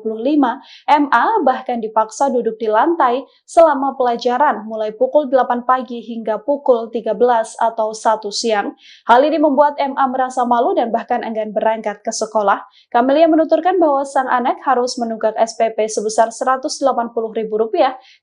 Speaker 3: MA bahkan dipaksa duduk di lantai selama pelajaran mulai pukul 8 pagi hingga pukul 13 atau 1 siang. Hal ini membuat MA merasa malu dan bahkan enggan berangkat ke sekolah. Camelia menuturkan bahwa sang anak harus menunggak SPP sebesar Rp180.000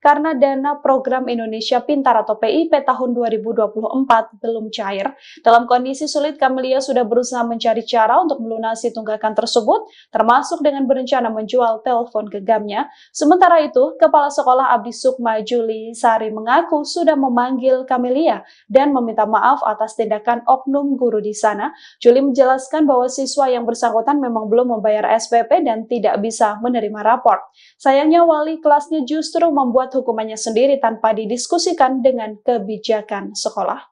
Speaker 3: karena dana program Indonesia Pintar atau PIP tahun 2024 belum cair. Dalam kondisi sulit, Camelia sudah berusaha mencari cara untuk melunasi tunggakan tersebut, termasuk dengan berencana menjual telepon genggamnya. Sementara itu, Kepala Sekolah Abdi Sukma, Juli Sari, mengaku sudah memanggil Camelia dan meminta maaf atas tindakan oknum guru di sana. Juli menjelaskan menjelaskan bahwa siswa yang bersangkutan memang belum membayar SPP dan tidak bisa menerima rapor. Sayangnya wali kelasnya justru membuat hukumannya sendiri tanpa didiskusikan dengan kebijakan sekolah.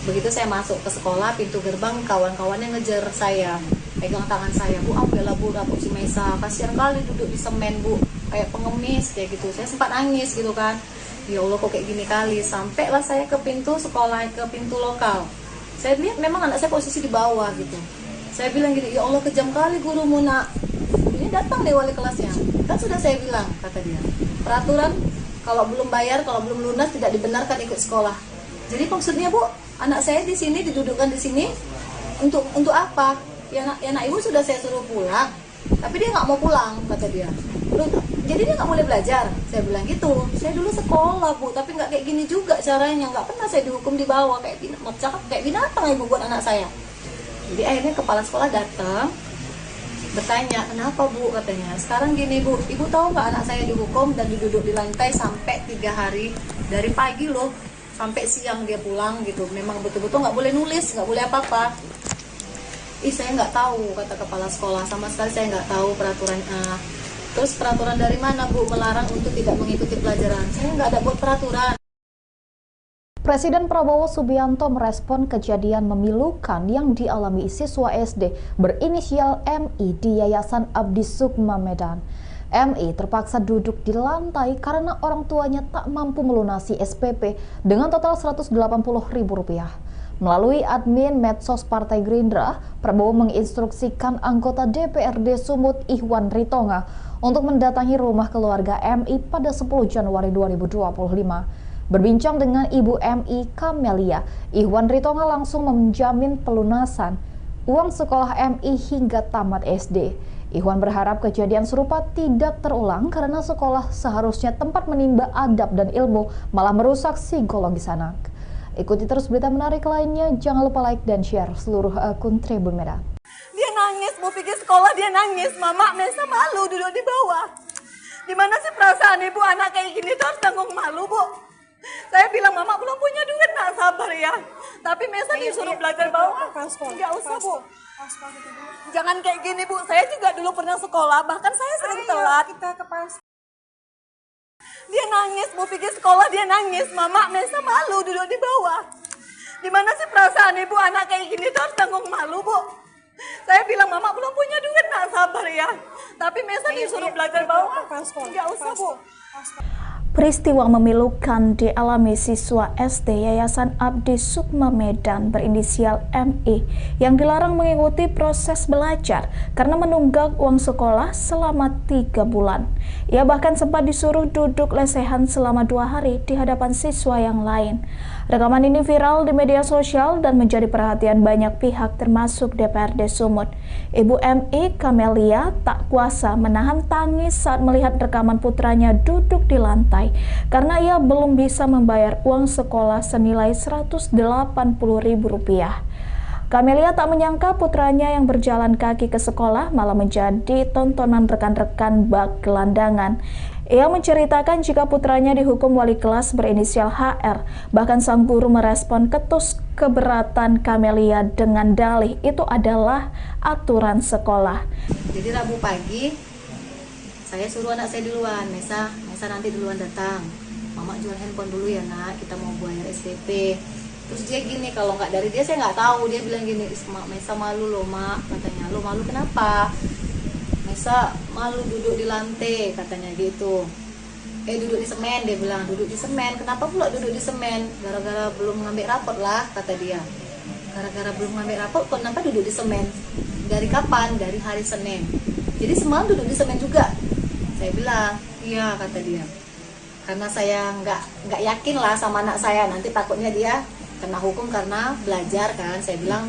Speaker 4: Begitu saya masuk ke sekolah, pintu gerbang kawan-kawannya ngejar saya, pegang tangan saya, Bu, ambillah Bu rapor si Mesa, kasihan kali duduk di semen Bu, kayak pengemis kayak gitu. Saya sempat nangis gitu kan, ya Allah kok kayak gini kali. Sampailah saya ke pintu sekolah, ke pintu lokal. Saya lihat memang anak saya posisi di bawah gitu. Saya bilang gini, ya Allah kejam kali gurumu nak. Ini datang deh wali kelasnya. Kan sudah saya bilang, kata dia, peraturan kalau belum bayar, kalau belum lunas tidak dibenarkan ikut sekolah. Jadi maksudnya Bu, anak saya di sini didudukkan di sini untuk apa? Ya anak ibu sudah saya suruh pulang, tapi dia nggak mau pulang, kata dia. Jadi dia nggak boleh belajar. Saya bilang gitu. Saya dulu sekolah Bu, tapi nggak kayak gini juga caranya. Nggak pernah saya dihukum di bawah kayak binatang ibu buat anak saya. Jadi akhirnya kepala sekolah datang bertanya, kenapa Bu, katanya. Sekarang gini Bu, ibu tahu nggak anak saya dihukum dan duduk di lantai sampai 3 hari, dari pagi loh sampai siang dia pulang gitu. Memang betul-betul nggak boleh nulis, nggak boleh apa-apa. Saya nggak tahu, kata kepala sekolah, sama sekali saya nggak tahu peraturan. Terus peraturan dari mana Bu melarang untuk tidak mengikuti pelajaran? Saya nggak ada buat peraturan.
Speaker 5: Presiden Prabowo Subianto merespon kejadian memilukan yang dialami siswa SD berinisial MI di Yayasan Abdi Sukma Medan. MI terpaksa duduk di lantai karena orang tuanya tak mampu melunasi SPP dengan total Rp180.000. Melalui admin medsos Partai Gerindra, Prabowo menginstruksikan anggota DPRD Sumut Ihwan Ritonga untuk mendatangi rumah keluarga MI pada 10 Januari 2025. Berbincang dengan Ibu MI Kamelia, Ihwan Ritonga langsung menjamin pelunasan uang sekolah MI hingga tamat SD. Ihwan berharap kejadian serupa tidak terulang karena sekolah seharusnya tempat menimba adab dan ilmu, malah merusak psikologis anak. Ikuti terus berita menarik lainnya, jangan lupa like dan share seluruh akun Tribun Medan.
Speaker 2: Dia nangis, mau pergi sekolah dia nangis. Mama Mesa malu duduk di bawah. Gimana sih perasaan ibu anak kayak gini tuh harus tanggung malu Bu? Saya bilang Mama belum punya duit, nak sabar ya. Tapi Mesa disuruh belajar bawah. Nggak usah Bu. Jangan kayak gini Bu, saya juga dulu pernah sekolah, bahkan saya sering telat. Dia nangis, mau pergi sekolah dia nangis. Mama Mesa malu duduk di bawah. Gimana sih perasaan ibu anak kayak gini tuh harus tanggung malu Bu? Saya bilang Mama belum punya duit, nak sabar ya. Tapi Mesa disuruh belajar bawah. Nggak usah Bu.
Speaker 7: Peristiwa memilukan dialami siswa SD Yayasan Abdi Sukma Medan berinisial MI yang dilarang mengikuti proses belajar karena menunggak uang sekolah selama 3 bulan. Ia bahkan sempat disuruh duduk lesehan selama 2 hari di hadapan siswa yang lain. Rekaman ini viral di media sosial dan menjadi perhatian banyak pihak termasuk DPRD Sumut. Ibu MI Kamelia tak kuasa menahan tangis saat melihat rekaman putranya duduk di lantai karena ia belum bisa membayar uang sekolah senilai Rp180.000. Kamelia tak menyangka putranya yang berjalan kaki ke sekolah malah menjadi tontonan rekan-rekan bak gelandangan. Ia menceritakan jika putranya dihukum wali kelas berinisial HR. Bahkan sang guru merespon ketus keberatan Kamelia dengan dalih itu adalah aturan sekolah.
Speaker 4: Jadi Rabu pagi saya suruh anak saya duluan, Mesa nanti duluan datang. Mama jual handphone dulu ya nak, kita mau bayar SPP. Terus dia gini, kalau nggak dari dia saya nggak tahu. Dia bilang gini, Mesa malu loh mak, katanya. Lo malu kenapa? Mesa malu duduk di lantai, katanya gitu. Duduk di semen, dia bilang duduk di semen. Kenapa pula duduk di semen? Gara-gara belum ngambil rapot lah, kata dia. Gara-gara belum ngambil rapot, kenapa duduk di semen? Dari kapan? Dari hari Senin. Jadi semalam duduk di semen juga. Saya bilang, iya, kata dia. Karena saya nggak yakin lah sama anak saya, nanti takutnya dia kena hukum karena belajar kan. Saya bilang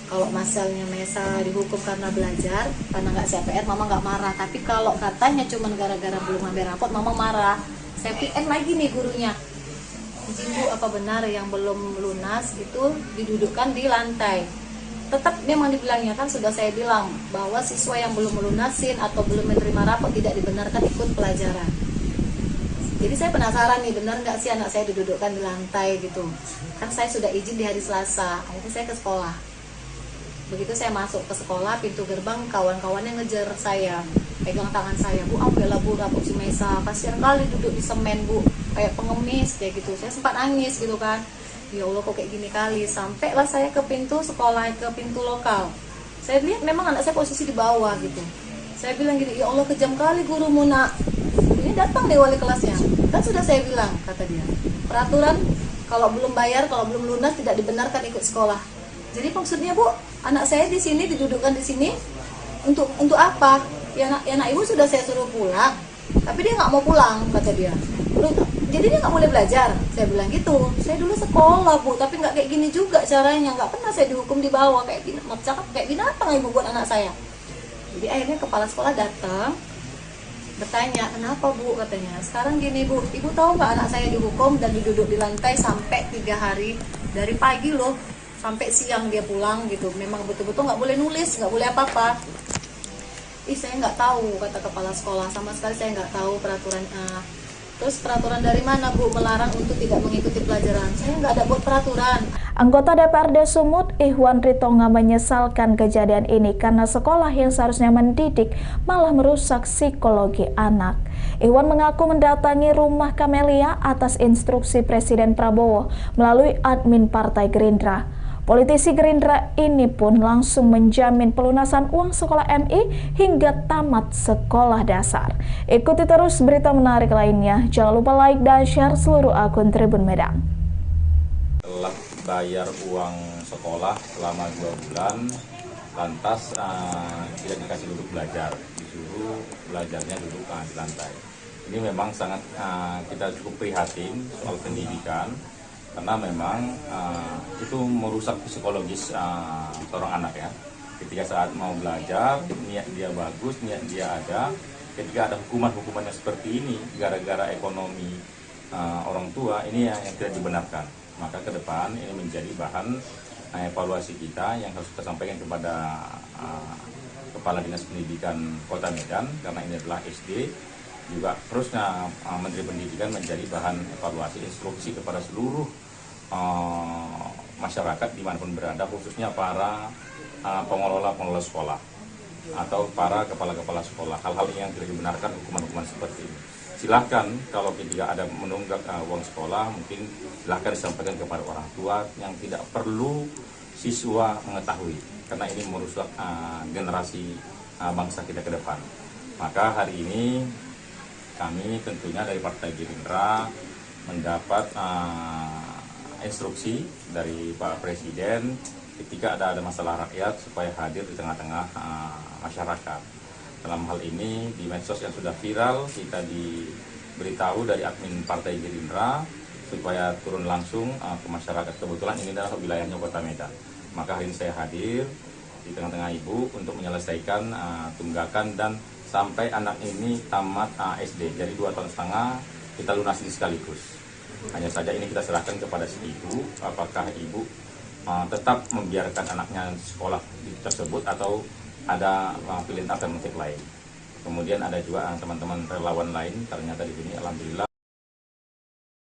Speaker 4: kalau masalahnya Mesa dihukum karena belajar, karena nggak CPR, Mama nggak marah. Tapi kalau katanya cuma gara-gara belum ngambil rapot, Mama marah. Saya PM lagi nih gurunya. Izin Bu, apa benar yang belum lunas itu didudukkan di lantai? Tetap memang dibilangnya, kan sudah saya bilang bahwa siswa yang belum melunasin atau belum menerima rapot tidak dibenarkan ikut pelajaran. Jadi saya penasaran nih, benar nggak sih anak saya didudukkan di lantai gitu? Kan saya sudah izin di hari Selasa, akhirnya saya ke sekolah. Begitu saya masuk ke sekolah, pintu gerbang kawan-kawannya ngejar saya, pegang tangan saya, Bu ambillah Bu rapot si Mesa, kasihan kali duduk di semen Bu, kayak pengemis kayak gitu. Saya sempat nangis gitu kan, ya Allah kok kayak gini kali. Sampailah saya ke pintu sekolah, ke pintu lokal. Saya lihat memang anak saya posisi di bawah gitu. Saya bilang gini, ya Allah kejam kali gurumu nak. Ini datang nih wali kelasnya. Kan sudah saya bilang, kata dia, peraturan kalau belum bayar, kalau belum lunas tidak dibenarkan ikut sekolah. Jadi maksudnya Bu, anak saya di sini didudukkan di sini untuk apa? Ya anak ibu sudah saya suruh pulang, tapi dia nggak mau pulang, kata dia. Jadi dia nggak boleh belajar. Saya bilang gitu. Saya dulu sekolah Bu, tapi nggak kayak gini juga caranya. Nggak pernah saya dihukum di bawah kayak gini. Cakap kayak binatang ibu buat anak saya. Jadi akhirnya kepala sekolah datang, bertanya, kenapa Bu, katanya. Sekarang gini Bu, ibu tahu nggak anak saya dihukum dan diduduk di lantai sampai 3 hari, dari pagi loh sampai siang dia pulang gitu. Memang betul-betul nggak boleh nulis, nggak boleh apa-apa. Saya nggak tahu, kata kepala sekolah, sama sekali saya nggak tahu peraturan. Terus peraturan dari mana Bu melarang untuk tidak mengikuti pelajaran? Saya nggak ada buat peraturan.
Speaker 7: Anggota DPRD Sumut, Ihwan Ritonga, menyesalkan kejadian ini karena sekolah yang seharusnya mendidik malah merusak psikologi anak. Ihwan mengaku mendatangi rumah Kamelia atas instruksi Presiden Prabowo melalui admin Partai Gerindra. Politisi Gerindra ini pun langsung menjamin pelunasan uang sekolah MI hingga tamat sekolah dasar. Ikuti terus berita menarik lainnya. Jangan lupa like dan share seluruh akun Tribun Medan.
Speaker 6: Telah bayar uang sekolah selama 2 bulan, lantas tidak dikasih duduk belajar, disuruh belajarnya duduk di lantai. Ini memang sangat kita cukup prihatin soal pendidikan, karena memang itu merusak psikologis seorang anak ya. Ketika saat mau belajar, niat dia bagus, niat dia ada. Ketika ada hukuman-hukuman yang seperti ini, gara-gara ekonomi orang tua, ini yang tidak dibenarkan. Maka ke depan ini menjadi bahan evaluasi kita yang harus kita sampaikan kepada Kepala Dinas Pendidikan Kota Medan, karena ini adalah SD. Juga terusnya Menteri Pendidikan menjadi bahan evaluasi instruksi kepada seluruh masyarakat dimanapun berada, khususnya para pengelola sekolah atau para kepala-kepala sekolah. Hal-hal yang tidak dibenarkan, hukuman-hukuman seperti ini. Silahkan kalau ketika ada menunggak uang sekolah, mungkin silahkan disampaikan kepada orang tua, yang tidak perlu siswa mengetahui, karena ini merusak generasi bangsa kita ke depan. Maka hari ini kami tentunya dari Partai Gerindra mendapat instruksi dari Pak Presiden ketika ada masalah rakyat supaya hadir di tengah-tengah masyarakat. Dalam hal ini di medsos yang sudah viral, kita diberitahu dari admin Partai Gerindra supaya turun langsung ke masyarakat. Kebetulan ini adalah wilayahnya Kota Medan. Maka hari ini saya hadir di tengah-tengah ibu untuk menyelesaikan tunggakan dan sampai anak ini tamat SD, jadi 2,5 tahun kita lunasi sekaligus. Hanya saja ini kita serahkan kepada si ibu, apakah ibu tetap membiarkan anaknya sekolah tersebut atau ada pilihan alternatif lain. Kemudian ada juga teman-teman relawan lain, ternyata di sini alhamdulillah.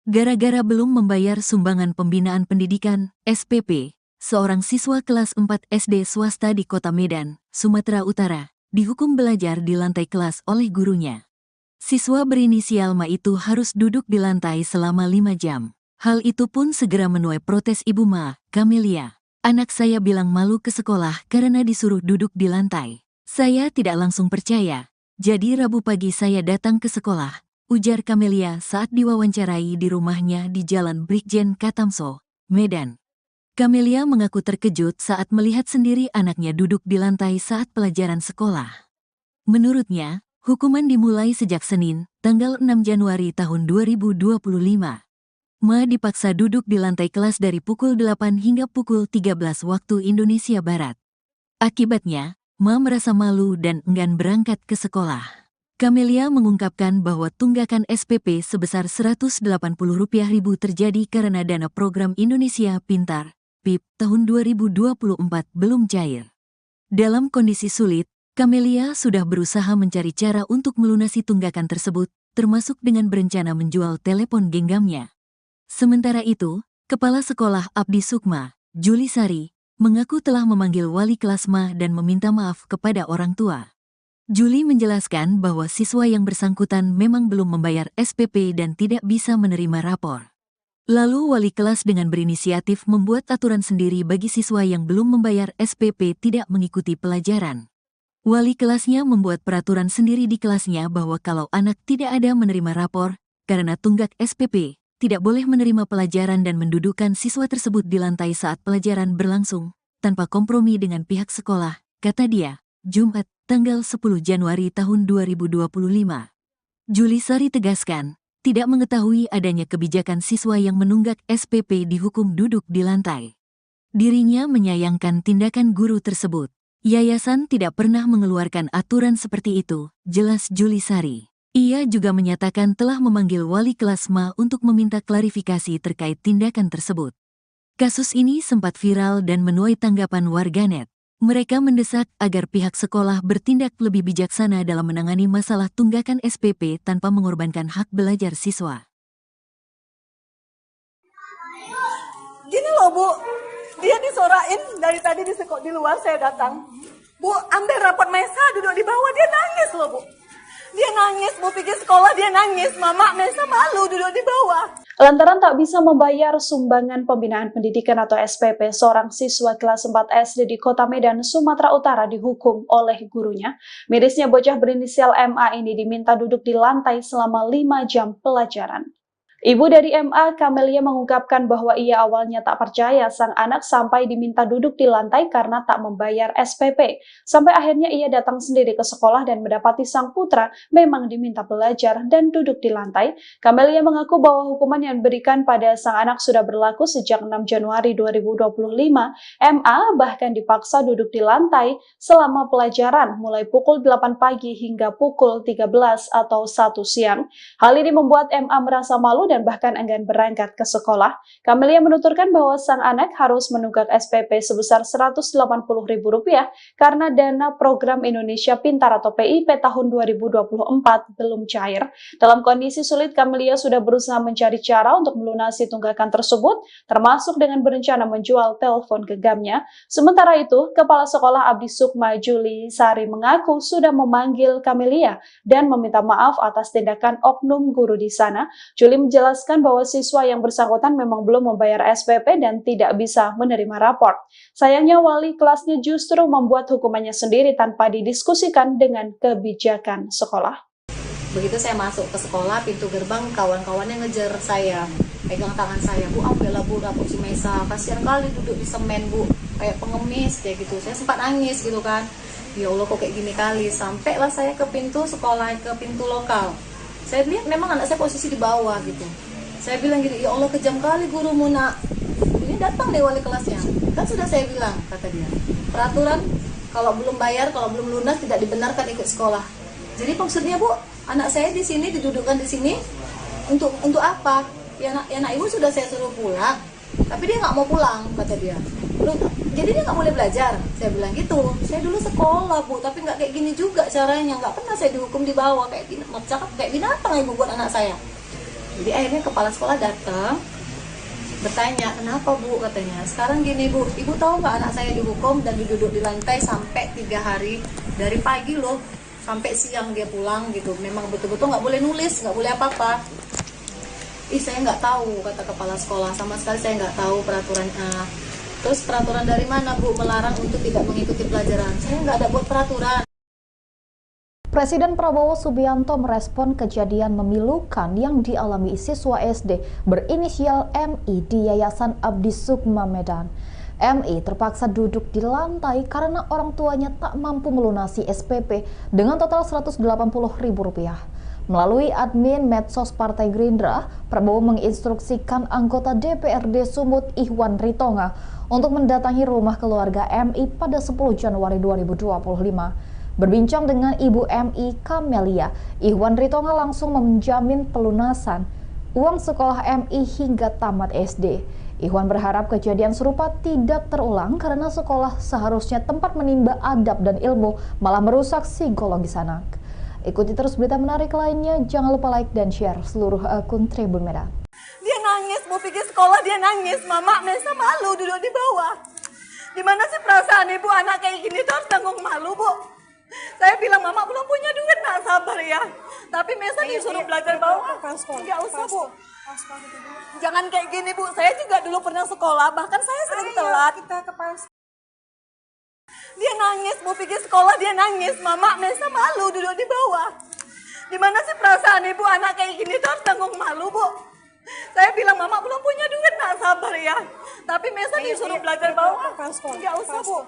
Speaker 1: Gara-gara belum membayar sumbangan pembinaan pendidikan, SPP, seorang siswa kelas 4 SD swasta di Kota Medan, Sumatera Utara, dihukum belajar di lantai kelas oleh gurunya. Siswa berinisial Ma itu harus duduk di lantai selama 5 jam. Hal itu pun segera menuai protes ibu Ma, Kamelia. Anak saya bilang malu ke sekolah karena disuruh duduk di lantai. Saya tidak langsung percaya. Jadi Rabu pagi saya datang ke sekolah, ujar Kamelia saat diwawancarai di rumahnya di Jalan Brigjen Katamso, Medan. Kamelia mengaku terkejut saat melihat sendiri anaknya duduk di lantai saat pelajaran sekolah. Menurutnya, hukuman dimulai sejak Senin, tanggal 6 Januari tahun 2025. Ma dipaksa duduk di lantai kelas dari pukul 8 hingga pukul 13 waktu Indonesia Barat. Akibatnya, Ma merasa malu dan enggan berangkat ke sekolah. Kamelia mengungkapkan bahwa tunggakan SPP sebesar Rp180.000 terjadi karena dana program Indonesia Pintar PIP tahun 2024 belum cair. Dalam kondisi sulit, Kamelia sudah berusaha mencari cara untuk melunasi tunggakan tersebut, termasuk dengan berencana menjual telepon genggamnya. Sementara itu, Kepala Sekolah Abdi Sukma, Juli Sari, mengaku telah memanggil wali kelas Ma dan meminta maaf kepada orang tua. Juli menjelaskan bahwa siswa yang bersangkutan memang belum membayar SPP dan tidak bisa menerima rapor. Lalu wali kelas dengan berinisiatif membuat aturan sendiri bagi siswa yang belum membayar SPP tidak mengikuti pelajaran. Wali kelasnya membuat peraturan sendiri di kelasnya bahwa kalau anak tidak ada menerima rapor karena tunggak SPP, tidak boleh menerima pelajaran dan mendudukkan siswa tersebut di lantai saat pelajaran berlangsung, tanpa kompromi dengan pihak sekolah, kata dia, Jumat, tanggal 10 Januari tahun 2025. Juli Sari tegaskan, tidak mengetahui adanya kebijakan siswa yang menunggak SPP dihukum duduk di lantai. Dirinya menyayangkan tindakan guru tersebut. Yayasan tidak pernah mengeluarkan aturan seperti itu, jelas Juli Sari. Ia juga menyatakan telah memanggil wali kelas Ma untuk meminta klarifikasi terkait tindakan tersebut. Kasus ini sempat viral dan menuai tanggapan warganet. Mereka mendesak agar pihak sekolah bertindak lebih bijaksana dalam menangani masalah tunggakan SPP tanpa mengorbankan hak belajar siswa.
Speaker 2: Gini loh Bu, dia disorain dari tadi di luar saya datang. Bu, ambil rapot Mesa duduk di bawah, dia nangis loh Bu. Dia nangis, Bu pikir sekolah dia nangis, Mama Mesa malu duduk di bawah.
Speaker 3: Lantaran tak bisa membayar sumbangan pembinaan pendidikan atau SPP, seorang siswa kelas 4 SD di Kota Medan, Sumatera Utara dihukum oleh gurunya. Mirisnya bocah berinisial MA ini diminta duduk di lantai selama 5 jam pelajaran. Ibu dari MA, Kamelia, mengungkapkan bahwa ia awalnya tak percaya sang anak sampai diminta duduk di lantai karena tak membayar SPP. Sampai akhirnya ia datang sendiri ke sekolah dan mendapati sang putra memang diminta belajar dan duduk di lantai. Kamelia mengaku bahwa hukuman yang diberikan pada sang anak sudah berlaku sejak 6 Januari 2025. MA bahkan dipaksa duduk di lantai selama pelajaran mulai pukul 8 pagi hingga pukul 13 atau 1 siang. Hal ini membuat MA merasa malu dan bahkan enggan berangkat ke sekolah. Kamelia menuturkan bahwa sang anak harus menunggak SPP sebesar Rp180.000 karena dana program Indonesia Pintar atau PIP tahun 2024 belum cair. Dalam kondisi sulit, Kamelia sudah berusaha mencari cara untuk melunasi tunggakan tersebut, termasuk dengan berencana menjual telepon genggamnya. Sementara itu, Kepala Sekolah Abdi Sukma Juli Sari mengaku sudah memanggil Kamelia dan meminta maaf atas tindakan oknum guru di sana. Juli menjelaskan bahwa siswa yang bersangkutan memang belum membayar SPP dan tidak bisa menerima rapor. Sayangnya wali kelasnya justru membuat hukumannya sendiri tanpa didiskusikan dengan kebijakan sekolah.
Speaker 4: Begitu saya masuk ke sekolah, pintu gerbang kawan-kawannya ngejar saya, pegang tangan saya, Bu, ambillah Bu rapot si Mesa, kasihan kali duduk di semen Bu, kayak pengemis kayak gitu. Saya sempat nangis gitu kan, ya Allah kok kayak gini kali. Sampailah saya ke pintu sekolah, ke pintu lokal. Saya lihat memang anak saya posisi di bawah gitu. Saya bilang gini, ya Allah kejam kali gurumu nak. Ini datang deh wali kelasnya. Kan sudah saya bilang, kata dia, peraturan kalau belum bayar, kalau belum lunas tidak dibenarkan ikut sekolah. Jadi maksudnya Bu, anak saya di sini didudukkan di sini untuk apa? Ya anak ibu sudah saya suruh pulang, tapi dia nggak mau pulang, kata dia. Jadi dia nggak boleh belajar. Saya bilang gitu. Saya dulu sekolah Bu, tapi nggak kayak gini juga caranya. Nggak pernah saya dihukum di bawah kayak binatang ibu buat anak saya. Jadi akhirnya kepala sekolah datang, bertanya, kenapa Bu, katanya. Sekarang gini Bu, ibu tahu nggak anak saya dihukum dan duduk di lantai sampai 3 hari, dari pagi loh sampai siang dia pulang gitu. Memang betul-betul nggak boleh nulis, nggak boleh apa-apa. Saya nggak tahu, kata kepala sekolah, sama sekali saya nggak tahu peraturannya. Terus peraturan dari mana Bu melarang untuk tidak mengikuti pelajaran? Saya nggak ada buat peraturan.
Speaker 5: Presiden Prabowo Subianto merespon kejadian memilukan yang dialami siswa SD berinisial MI di Yayasan Abdi Sukma Medan. MI terpaksa duduk di lantai karena orang tuanya tak mampu melunasi SPP dengan total Rp180.000. Melalui admin medsos Partai Gerindra, Prabowo menginstruksikan anggota DPRD Sumut Ihwan Ritonga untuk mendatangi rumah keluarga MI pada 10 Januari 2025. Berbincang dengan Ibu MI Kamelia, Ihwan Ritonga langsung menjamin pelunasan uang sekolah MI hingga tamat SD. Ihwan berharap kejadian serupa tidak terulang karena sekolah seharusnya tempat menimba adab dan ilmu, malah merusak psikologis anak. Ikuti terus berita menarik lainnya, jangan lupa like dan share seluruh akun Tribun Medan.
Speaker 2: Dia nangis, mau pikir sekolah dia nangis, Mama Mesa malu duduk di bawah. Gimana sih perasaan ibu anak kayak gini tuh harus tanggung malu, Bu? Saya bilang, Mama belum punya duit, nak sabar ya. Tapi Mesa disuruh belajar bawah. Nggak usah, Bu. Jangan kayak gini, Bu. Saya juga dulu pernah sekolah, bahkan saya sering telat. Dia nangis, Bu, pergi sekolah dia nangis. Mama, Mesa malu duduk di bawah. Gimana sih perasaan ibu anak kayak gini tuh harus tanggung malu, Bu? Saya bilang, Mama belum punya duit, nak sabar ya. Tapi Mesa disuruh belajar bawah. Nggak usah, Bu.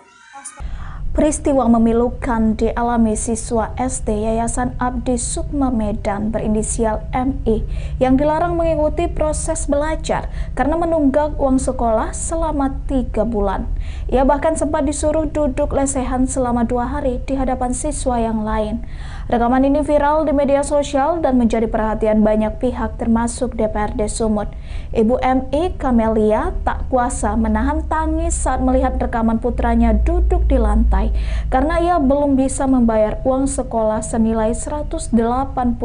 Speaker 7: Peristiwa memilukan dialami siswa SD Yayasan Abdi Sukma Medan berinisial MI yang dilarang mengikuti proses belajar karena menunggak uang sekolah selama 3 bulan. Ia bahkan sempat disuruh duduk lesehan selama 2 hari di hadapan siswa yang lain. Rekaman ini viral di media sosial dan menjadi perhatian banyak pihak termasuk DPRD Sumut. Ibu MI, Kamelia, tak kuasa menahan tangis saat melihat rekaman putranya duduk di lantai karena ia belum bisa membayar uang sekolah senilai Rp180.000.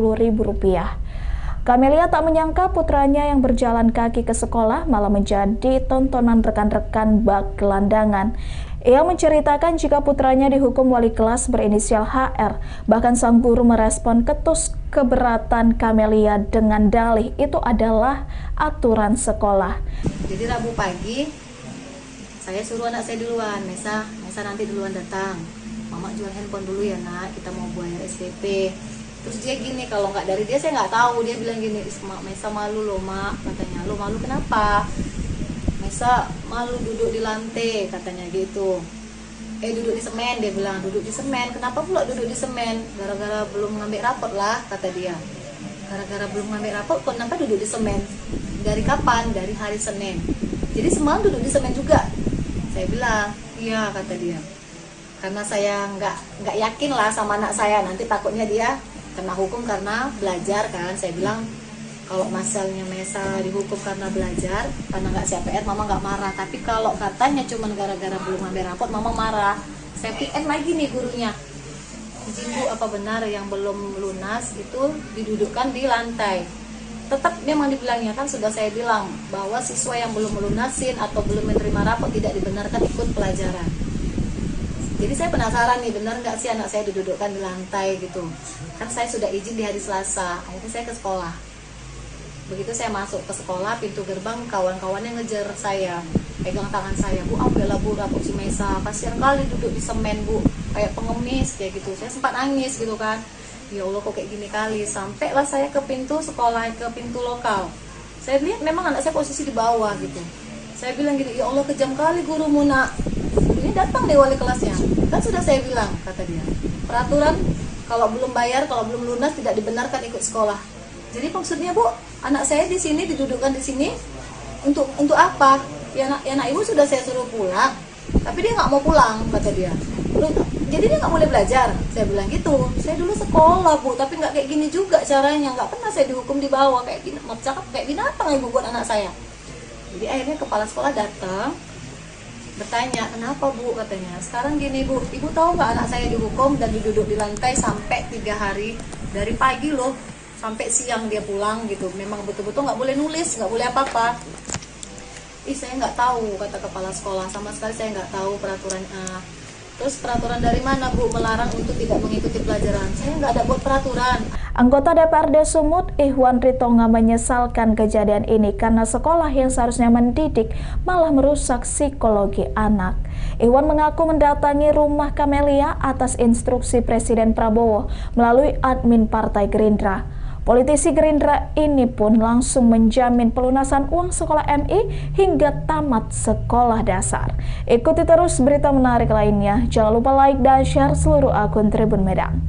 Speaker 7: Kamelia tak menyangka putranya yang berjalan kaki ke sekolah malah menjadi tontonan rekan-rekan bak gelandangan. Ia menceritakan jika putranya dihukum wali kelas berinisial HR. Bahkan sang guru merespon keberatan Kamelia dengan dalih itu adalah aturan sekolah.
Speaker 4: Jadi Rabu pagi saya suruh anak saya duluan, Mesa nanti duluan datang. Mama jual handphone dulu ya nak, kita mau bayar SPP. Terus dia gini, kalau nggak dari dia saya nggak tahu. Dia bilang gini, Mesa malu loh mak, katanya. Lo malu kenapa? Mesa malu duduk di lantai, katanya gitu. Duduk di semen, dia bilang, duduk di semen. Kenapa pula duduk di semen? Gara-gara belum ngambil rapot lah, kata dia. Gara-gara belum ngambil rapot, kenapa duduk di semen? Dari kapan? Dari hari Senin. Jadi semalam duduk di semen juga. Saya bilang, iya, kata dia. Karena saya nggak yakin lah sama anak saya, nanti takutnya dia kena hukum karena belajar kan. Saya bilang, kalau masalahnya Mesa dihukum karena belajar, karena nggak siap PR, Mama nggak marah. Tapi kalau katanya cuma gara-gara belum ngambil rapot, Mama marah. Saya PM lagi nih gurunya. Izin Bu, apa benar yang belum lunas itu didudukkan di lantai? Tetap memang dibilangnya, kan sudah saya bilang bahwa siswa yang belum melunasin atau belum menerima rapot tidak dibenarkan ikut pelajaran. Jadi saya penasaran nih, benar nggak sih anak saya didudukkan di lantai gitu? Kan saya sudah izin di hari Selasa, akhirnya saya ke sekolah. Begitu saya masuk ke sekolah, pintu gerbang kawan-kawannya ngejar saya, pegang tangan saya, Bu, ambillah Bu rapot si Mesa, kasihan kali duduk di semen Bu, kayak pengemis kayak gitu. Saya sempat nangis gitu kan, ya Allah kok kayak gini kali. Sampailah saya ke pintu sekolah, ke pintu lokal. Saya lihat memang anak saya posisi di bawah gitu. Saya bilang gini, ya Allah kejam kali gurumu nak. Ini datang deh wali kelasnya. Kan sudah saya bilang, kata dia, peraturan kalau belum bayar, kalau belum lunas tidak dibenarkan ikut sekolah. Jadi maksudnya Bu, anak saya di sini didudukkan di sini untuk apa? Ya anak ibu sudah saya suruh pulang, tapi dia nggak mau pulang, kata dia. Jadi dia nggak boleh belajar. Saya bilang gitu. Saya dulu sekolah Bu, tapi nggak kayak gini juga caranya. Nggak pernah saya dihukum di bawah kayak gini. Cakap kayak binatang ibu buat anak saya. Jadi akhirnya kepala sekolah datang, bertanya, kenapa Bu, katanya. Sekarang gini Bu, ibu tahu nggak anak saya dihukum dan duduk di lantai sampai 3 hari, dari pagi loh sampai siang dia pulang gitu. Memang betul-betul nggak boleh nulis, nggak boleh apa-apa. Saya nggak tahu, kata kepala sekolah, sama sekali saya nggak tahu peraturan. Terus peraturan dari mana Bu melarang untuk tidak mengikuti pelajaran? Saya nggak ada buat peraturan.
Speaker 7: Anggota DPRD Sumut, Ihwan Ritonga, menyesalkan kejadian ini karena sekolah yang seharusnya mendidik malah merusak psikologi anak. Ihwan mengaku mendatangi rumah Kamelia atas instruksi Presiden Prabowo melalui admin Partai Gerindra. Politisi Gerindra ini pun langsung menjamin pelunasan uang sekolah MI hingga tamat sekolah dasar. Ikuti terus berita menarik lainnya. Jangan lupa like dan share seluruh akun Tribun Medan.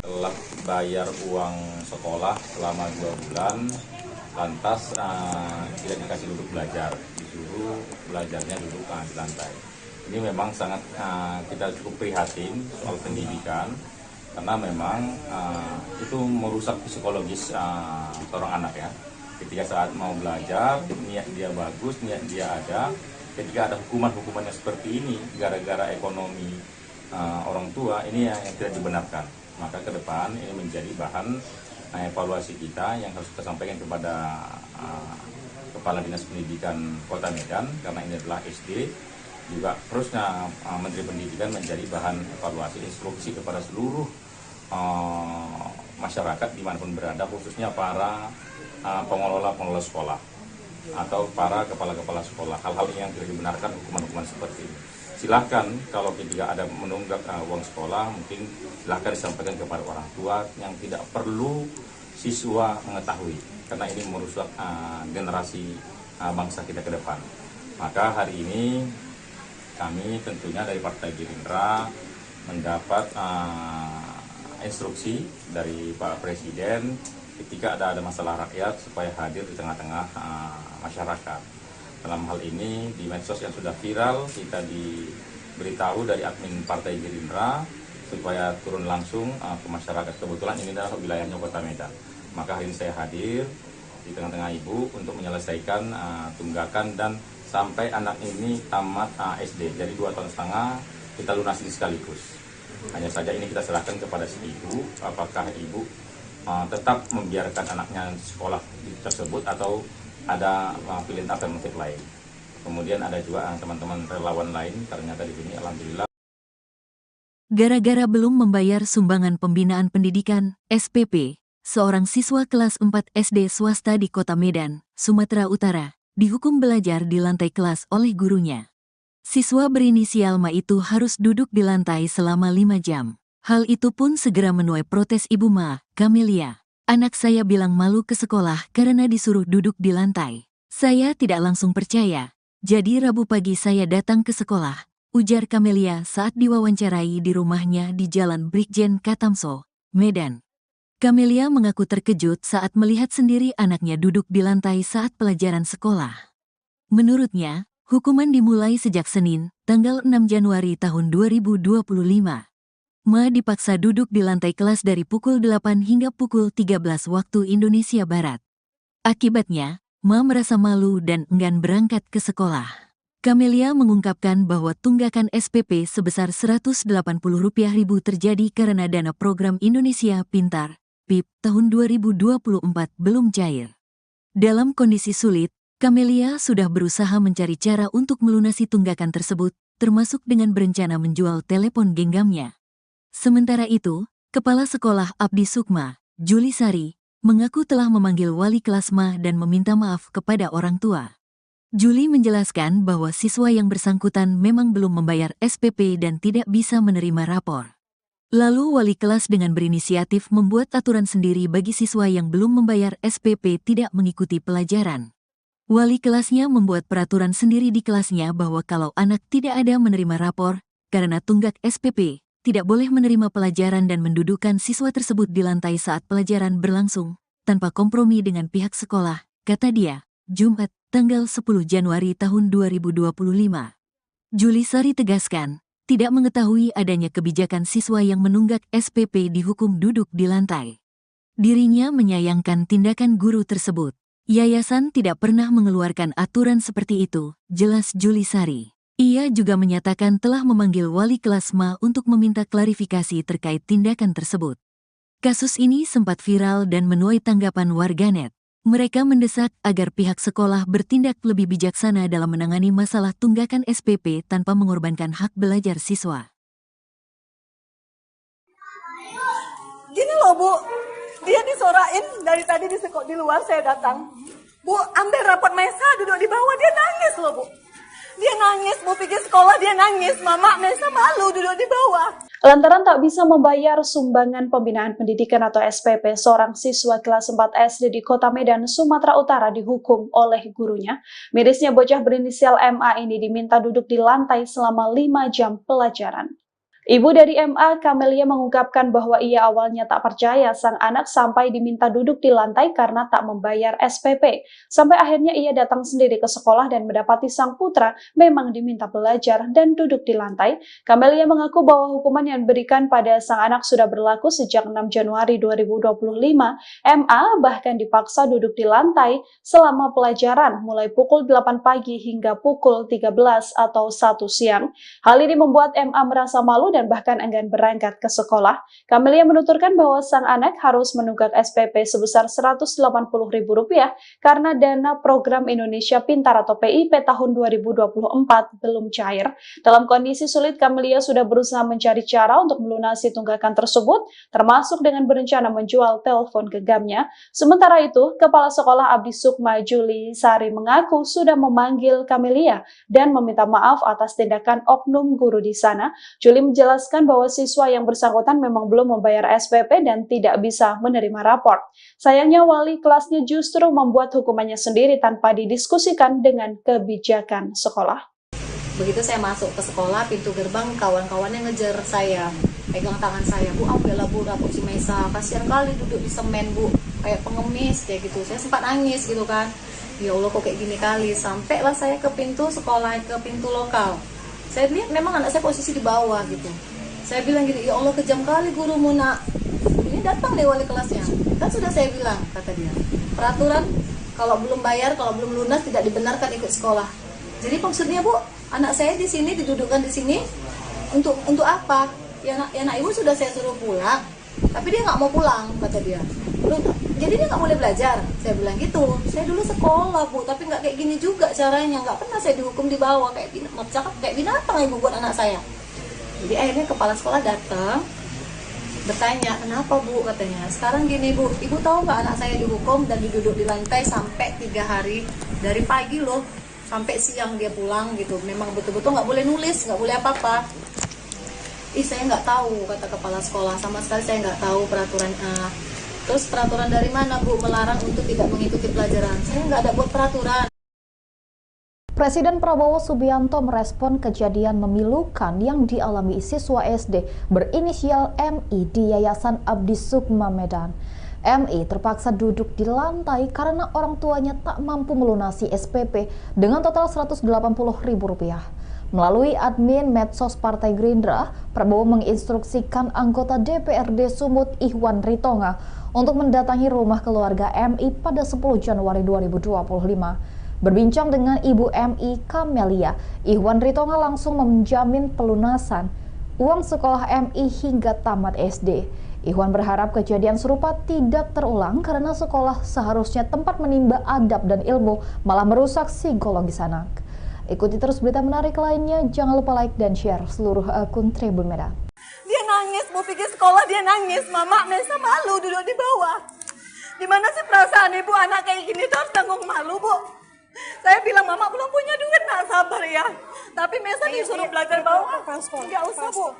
Speaker 6: Telah bayar uang sekolah selama 2 bulan, lantas tidak dikasih duduk belajar, disuruh belajarnya duduk di lantai. Ini memang sangat kita cukup prihatin soal pendidikan, karena memang itu merusak psikologis seorang anak ya. Ketika saat mau belajar, niat dia bagus, niat dia ada. Ketika ada hukuman-hukumannya seperti ini, gara-gara ekonomi orang tua, ini yang tidak dibenarkan. Maka ke depan ini menjadi bahan evaluasi kita yang harus kita sampaikan kepada Kepala Dinas Pendidikan Kota Medan, karena ini adalah SD Juga terusnya Menteri Pendidikan menjadi bahan evaluasi instruksi kepada seluruh masyarakat dimanapun berada, khususnya para pengelola sekolah atau para kepala sekolah. Hal-hal yang tidak dibenarkan, hukuman-hukuman seperti ini. Silahkan kalau tidak ada menunggak uang sekolah, mungkin silahkan disampaikan kepada orang tua yang tidak perlu siswa mengetahui, karena ini merusak generasi bangsa kita ke depan. Maka hari ini kami tentunya dari Partai Gerindra mendapat instruksi dari Pak Presiden ketika ada masalah rakyat supaya hadir di tengah-tengah masyarakat. Dalam hal ini di medsos yang sudah viral, kita diberitahu dari admin Partai Gerindra supaya turun langsung ke masyarakat. Kebetulan ini adalah wilayahnya Kota Medan. Maka hari ini saya hadir di tengah-tengah Ibu untuk menyelesaikan tunggakan dan sampai anak ini tamat SD. Jadi 2,5 tahun kita lunasi sekaligus. Hanya saja ini kita serahkan kepada si ibu, apakah ibu tetap membiarkan anaknya sekolah tersebut atau ada pilihan alternatif lain. Kemudian ada juga teman-teman relawan lain, ternyata di sini alhamdulillah.
Speaker 1: Gara-gara belum membayar sumbangan pembinaan pendidikan, SPP, seorang siswa kelas 4 SD swasta di Kota Medan, Sumatera Utara, dihukum belajar di lantai kelas oleh gurunya. Siswa berinisial Ma itu harus duduk di lantai selama 5 jam. Hal itu pun segera menuai protes Ibu Ma, Camelia. Anak saya bilang malu ke sekolah karena disuruh duduk di lantai. Saya tidak langsung percaya. Jadi Rabu pagi saya datang ke sekolah, ujar Camelia saat diwawancarai di rumahnya di Jalan Brigjen Katamso, Medan. Camelia mengaku terkejut saat melihat sendiri anaknya duduk di lantai saat pelajaran sekolah. Menurutnya, hukuman dimulai sejak Senin, tanggal 6 Januari tahun 2025. Ma dipaksa duduk di lantai kelas dari pukul 8 hingga pukul 13 waktu Indonesia Barat. Akibatnya, Ma merasa malu dan enggan berangkat ke sekolah. Camelia mengungkapkan bahwa tunggakan SPP sebesar Rp180.000 terjadi karena dana program Indonesia Pintar, PIP, tahun 2024 belum cair. Dalam kondisi sulit, Camelia sudah berusaha mencari cara untuk melunasi tunggakan tersebut, termasuk dengan berencana menjual telepon genggamnya. Sementara itu, Kepala Sekolah Abdi Sukma, Juli Sari, mengaku telah memanggil wali kelas Ma dan meminta maaf kepada orang tua. Juli menjelaskan bahwa siswa yang bersangkutan memang belum membayar SPP dan tidak bisa menerima rapor. Lalu wali kelas dengan berinisiatif membuat aturan sendiri bagi siswa yang belum membayar SPP tidak mengikuti pelajaran. Wali kelasnya membuat peraturan sendiri di kelasnya bahwa kalau anak tidak ada menerima rapor, karena tunggak SPP, tidak boleh menerima pelajaran dan mendudukkan siswa tersebut di lantai saat pelajaran berlangsung, tanpa kompromi dengan pihak sekolah, kata dia, Jumat, tanggal 10 Januari tahun 2025. Juli Sari tegaskan, tidak mengetahui adanya kebijakan siswa yang menunggak SPP dihukum duduk di lantai. Dirinya menyayangkan tindakan guru tersebut. Yayasan tidak pernah mengeluarkan aturan seperti itu, jelas Juli Sari. Ia juga menyatakan telah memanggil wali kelas Ma untuk meminta klarifikasi terkait tindakan tersebut. Kasus ini sempat viral dan menuai tanggapan warganet. Mereka mendesak agar pihak sekolah bertindak lebih bijaksana dalam menangani masalah tunggakan SPP tanpa mengorbankan hak belajar siswa.
Speaker 2: Gini loh Bu, dia disorain dari tadi di luar saya datang. Bu, ambil rapot Mesa duduk di bawah, dia nangis loh Bu. Dia nangis, Bu pergi sekolah dia nangis. Mama, Mesa malu duduk di bawah.
Speaker 3: Lantaran tak bisa membayar sumbangan pembinaan pendidikan atau SPP, seorang siswa kelas 4 SD di Kota Medan, Sumatera Utara dihukum oleh gurunya. Mirisnya bocah berinisial MA ini diminta duduk di lantai selama 5 jam pelajaran. Ibu dari MA, Camelia, mengungkapkan bahwa ia awalnya tak percaya sang anak sampai diminta duduk di lantai karena tak membayar SPP. Sampai akhirnya ia datang sendiri ke sekolah dan mendapati sang putra memang diminta belajar dan duduk di lantai. Camelia mengaku bahwa hukuman yang diberikan pada sang anak sudah berlaku sejak 6 Januari 2025. MA bahkan dipaksa duduk di lantai selama pelajaran mulai pukul 8 pagi hingga pukul 13 atau 1 siang. Hal ini membuat MA merasa malu dan bahkan enggan berangkat ke sekolah. Camelia menuturkan bahwa sang anak harus menunggak SPP sebesar Rp180.000 karena dana program Indonesia Pintar atau PIP tahun 2024 belum cair. Dalam kondisi sulit, Camelia sudah berusaha mencari cara untuk melunasi tunggakan tersebut, termasuk dengan berencana menjual telepon genggamnya. Sementara itu, Kepala Sekolah Abdi Sukma Juli Sari mengaku sudah memanggil Camelia dan meminta maaf atas tindakan oknum guru di sana. Juli menjelaskan bahwa siswa yang bersangkutan memang belum membayar SPP dan tidak bisa menerima rapor. Sayangnya wali kelasnya justru membuat hukumannya sendiri tanpa didiskusikan dengan kebijakan sekolah.
Speaker 4: Begitu saya masuk ke sekolah, pintu gerbang kawan-kawannya ngejar saya, pegang tangan saya, Bu, ambillah Bu rapor si Mesa, kasihan kali duduk di semen Bu, kayak pengemis kayak gitu. Saya sempat nangis gitu kan, ya Allah kok kayak gini kali. Sampailah saya ke pintu sekolah, ke pintu lokal. Saya lihat memang anak saya posisi di bawah gitu. Saya bilang gini, ya Allah kejam kali gurumu nak. Ini datang deh wali kelasnya. Kan sudah saya bilang, kata dia, peraturan kalau belum bayar, kalau belum lunas tidak dibenarkan ikut sekolah. Jadi maksudnya Bu, anak saya di sini didudukkan di sini untuk apa? Ya anak ibu sudah saya suruh pulang, tapi dia nggak mau pulang, kata dia. Jadi dia nggak boleh belajar. Saya bilang gitu. Saya dulu sekolah Bu, tapi nggak kayak gini juga caranya. Nggak pernah saya dihukum di bawah kayak binatang ibu buat anak saya. Jadi akhirnya kepala sekolah datang, bertanya, kenapa Bu, katanya. Sekarang gini Bu, ibu tahu nggak anak saya dihukum dan diduduk di lantai sampai 3 hari, dari pagi loh sampai siang dia pulang gitu. Memang betul-betul nggak boleh nulis, nggak boleh apa-apa. Saya nggak tahu, kata kepala sekolah, sama sekali saya nggak tahu peraturan. Terus peraturan dari mana Bu melarang untuk tidak mengikuti pelajaran? Saya nggak ada buat peraturan.
Speaker 5: Presiden Prabowo Subianto merespon kejadian memilukan yang dialami siswa SD berinisial MI di Yayasan Abdi Sukma Medan. MI terpaksa duduk di lantai karena orang tuanya tak mampu melunasi SPP dengan total Rp180.000. Melalui admin medsos Partai Gerindra, Prabowo menginstruksikan anggota DPRD Sumut Ihwan Ritonga untuk mendatangi rumah keluarga MI pada 10 Januari 2025. Berbincang dengan Ibu MI Camelia, Ihwan Ritonga langsung menjamin pelunasan uang sekolah MI hingga tamat SD. Ihwan berharap kejadian serupa tidak terulang karena sekolah seharusnya tempat menimba adab dan ilmu, malah merusak psikologis anak. Ikuti terus berita menarik lainnya, jangan lupa like dan share seluruh akun Tribun Medan.
Speaker 2: Dia nangis, mau pergi sekolah dia nangis. Mama Mesa malu duduk di bawah. Gimana sih perasaan ibu anak kayak gini tuh harus tanggung malu Bu? Saya bilang mama belum punya duit, nak sabar ya. Tapi Mesa disuruh belajar bawah. Enggak usah Bu.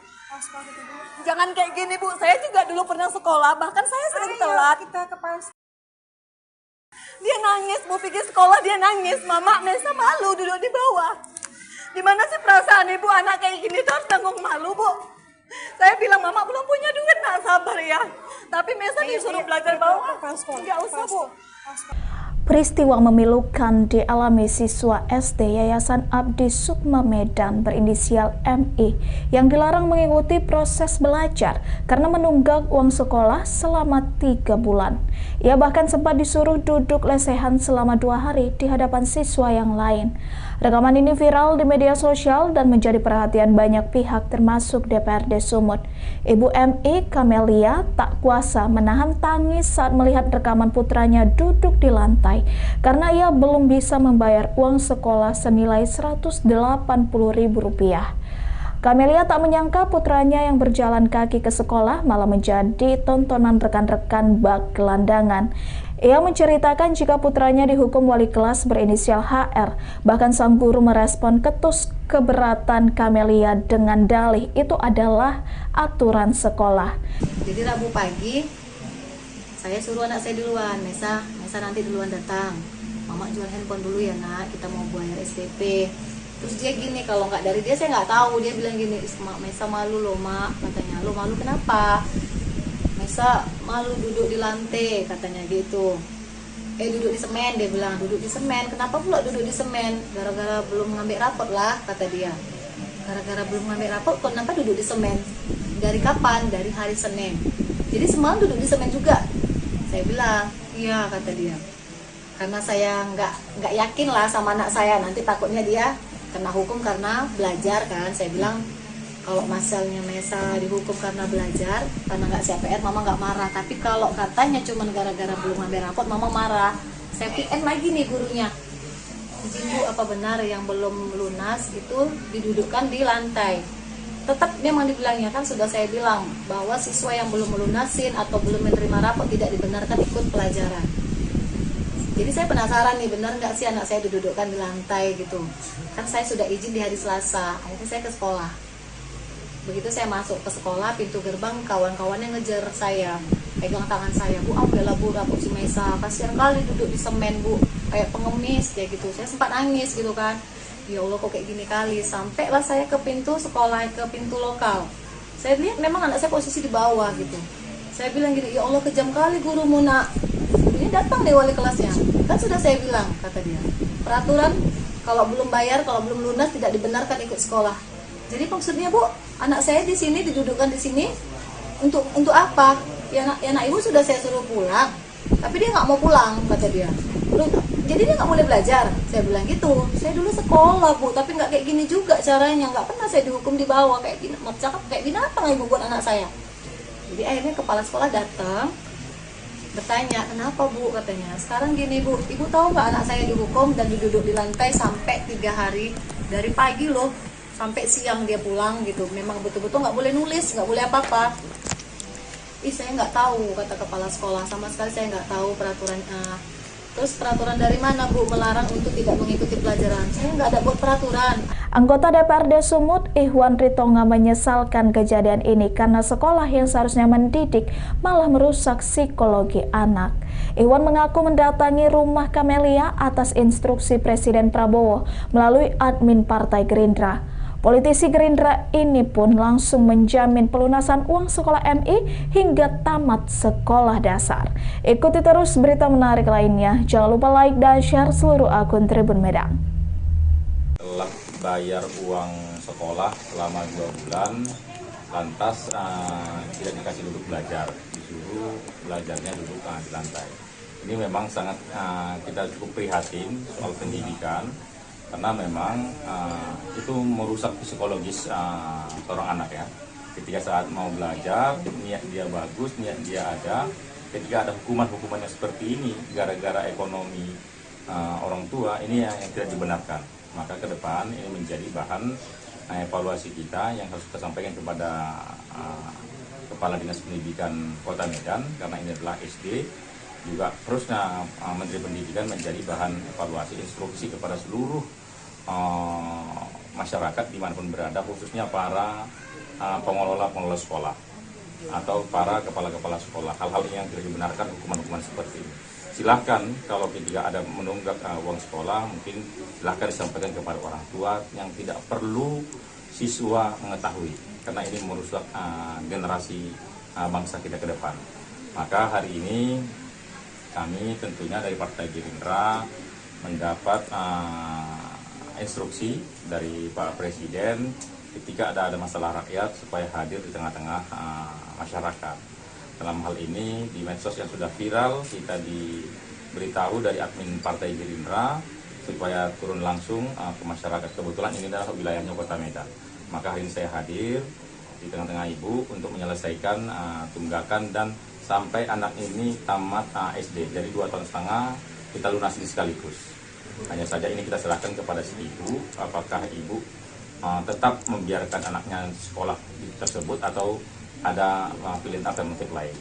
Speaker 2: Jangan kayak gini Bu. Saya juga dulu pernah sekolah, bahkan saya sering telat. Dia nangis, mau pergi sekolah dia nangis. Mama Mesa malu duduk di bawah. Gimana sih perasaan ibu anak kayak gini tuh harus tanggung malu Bu? Saya bilang mama belum punya duit, nak sabar ya. Tapi Mesa disuruh belajar bawah. Enggak usah Bu.
Speaker 7: Peristiwa memilukan dialami siswa SD Yayasan Abdi Sukma Medan berinisial MI yang dilarang mengikuti proses belajar karena menunggak uang sekolah selama 3 bulan. Ia bahkan sempat disuruh duduk lesehan selama 2 hari di hadapan siswa yang lain. Rekaman ini viral di media sosial dan menjadi perhatian banyak pihak termasuk DPRD Sumut. Ibu MI Camelia tak kuasa menahan tangis saat melihat rekaman putranya duduk di lantai karena ia belum bisa membayar uang sekolah senilai Rp180.000. Camelia tak menyangka putranya yang berjalan kaki ke sekolah malah menjadi tontonan rekan-rekan bak gelandangan. Ia menceritakan jika putranya dihukum wali kelas berinisial HR. Bahkan sang guru merespon ketus keberatan Camelia dengan dalih itu adalah aturan sekolah.
Speaker 4: Jadi Rabu pagi saya suruh anak saya duluan, Mesa nanti duluan datang. Mama jual handphone dulu ya nak, kita mau bayar SPP. Terus dia gini, kalau nggak dari dia saya nggak tahu. Dia bilang gini, Mesa malu loh mak, katanya. Lo malu kenapa? Mesa malu duduk di lantai, katanya gitu. Duduk di semen, dia bilang duduk di semen. Kenapa pula duduk di semen? Gara-gara belum ngambil rapot lah, kata dia. Gara-gara belum ngambil rapot, kenapa duduk di semen? Dari kapan? Dari hari Senin. Jadi semalam duduk di semen juga. Saya bilang, iya, kata dia. Karena saya nggak yakin lah sama anak saya, nanti takutnya dia kena hukum karena belajar kan. Saya bilang Kalau masalahnya Mesa dihukum karena belajar, karena nggak siap PR, mama nggak marah. Tapi kalau katanya cuma gara-gara belum ngambil rapot, mama marah. Saya PN lagi nih gurunya. Izin Bu, apa benar yang belum lunas itu didudukkan di lantai? Tetap memang dibilangnya, kan sudah saya bilang bahwa siswa yang belum melunasin atau belum menerima rapot tidak dibenarkan ikut pelajaran. Jadi saya penasaran nih, benar nggak sih anak saya didudukkan di lantai gitu? Kan saya sudah izin di hari Selasa, akhirnya saya ke sekolah. Begitu saya masuk ke sekolah, pintu gerbang kawan-kawannya ngejar saya, pegang tangan saya, Bu, ambillah Bu rapot si Mesa, kasihan kali duduk di semen Bu, kayak pengemis kayak gitu. Saya sempat nangis gitu kan, ya Allah kok kayak gini kali. Sampailah saya ke pintu sekolah, ke pintu lokal. Saya lihat memang anak saya posisi di bawah gitu. Saya bilang gini, ya Allah kejam kali gurumu nak. Ini datang deh wali kelasnya, kan sudah saya bilang, kata dia, peraturan kalau belum bayar, kalau belum lunas tidak dibenarkan ikut sekolah. Jadi maksudnya Bu, anak saya di sini didudukkan di sini untuk apa? Ya anak ibu sudah saya suruh pulang, tapi dia nggak mau pulang, kata dia. Jadi dia nggak boleh belajar. Saya bilang gitu. Saya dulu sekolah Bu, tapi nggak kayak gini juga caranya. Nggak pernah saya dihukum di bawah kayak gini. Cakap kayak binatang ibu buat anak saya. Jadi akhirnya kepala sekolah datang, bertanya, kenapa Bu, katanya. Sekarang gini Bu, ibu tahu nggak anak saya dihukum dan diduduk di lantai sampai 3 hari, dari pagi loh sampai siang dia pulang gitu. Memang betul-betul nggak boleh nulis, nggak boleh apa-apa. Saya nggak tahu, kata kepala sekolah, sama sekali saya nggak tahu peraturan. Terus peraturan dari mana Bu melarang untuk tidak mengikuti pelajaran? Saya nggak ada buat peraturan.
Speaker 7: Anggota DPRD Sumut, Ihwan Ritonga, menyesalkan kejadian ini karena sekolah yang seharusnya mendidik malah merusak psikologi anak. Ihwan mengaku mendatangi rumah Kamelia atas instruksi Presiden Prabowo melalui admin Partai Gerindra. Politisi Gerindra ini pun langsung menjamin pelunasan uang sekolah MI hingga tamat sekolah dasar. Ikuti terus berita menarik lainnya. Jangan lupa like dan share seluruh akun Tribun Medan.
Speaker 6: Telah bayar uang sekolah selama 2 bulan, lantas tidak dikasih duduk belajar, disuruh belajarnya duduk di lantai. Ini memang sangat kita cukup prihatin soal pendidikan, karena memang itu merusak psikologis seorang anak ya. Ketika saat mau belajar, niat dia bagus, niat dia ada. Ketika ada hukuman-hukuman yang seperti ini, gara-gara ekonomi orang tua, ini yang tidak dibenarkan. Maka ke depan ini menjadi bahan evaluasi kita yang harus kita sampaikan kepada Kepala Dinas Pendidikan Kota Medan, karena ini adalah SD. Juga terusnya Menteri Pendidikan menjadi bahan evaluasi instruksi kepada seluruh masyarakat dimanapun berada, khususnya para pengelola sekolah atau para kepala-kepala sekolah. Hal-hal yang tidak dibenarkan, hukuman-hukuman seperti ini. Silahkan kalau ketika ada menunggak uang sekolah, mungkin silahkan disampaikan kepada orang tua yang tidak perlu siswa mengetahui, karena ini merusak generasi bangsa kita ke depan. Maka hari ini kami tentunya dari Partai Gerindra mendapat instruksi dari Pak Presiden ketika ada masalah rakyat supaya hadir di tengah-tengah masyarakat. Dalam hal ini di medsos yang sudah viral, kita diberitahu dari admin Partai Gerindra supaya turun langsung ke masyarakat. Kebetulan ini adalah wilayahnya Kota Medan. Maka hari ini saya hadir di tengah-tengah Ibu untuk menyelesaikan tunggakan dan sampai anak ini tamat SD. Jadi 2,5 tahun kita lunasi sekaligus. Hanya saja ini kita serahkan kepada si ibu, apakah ibu tetap membiarkan anaknya sekolah tersebut atau ada pilihan alternatif lain.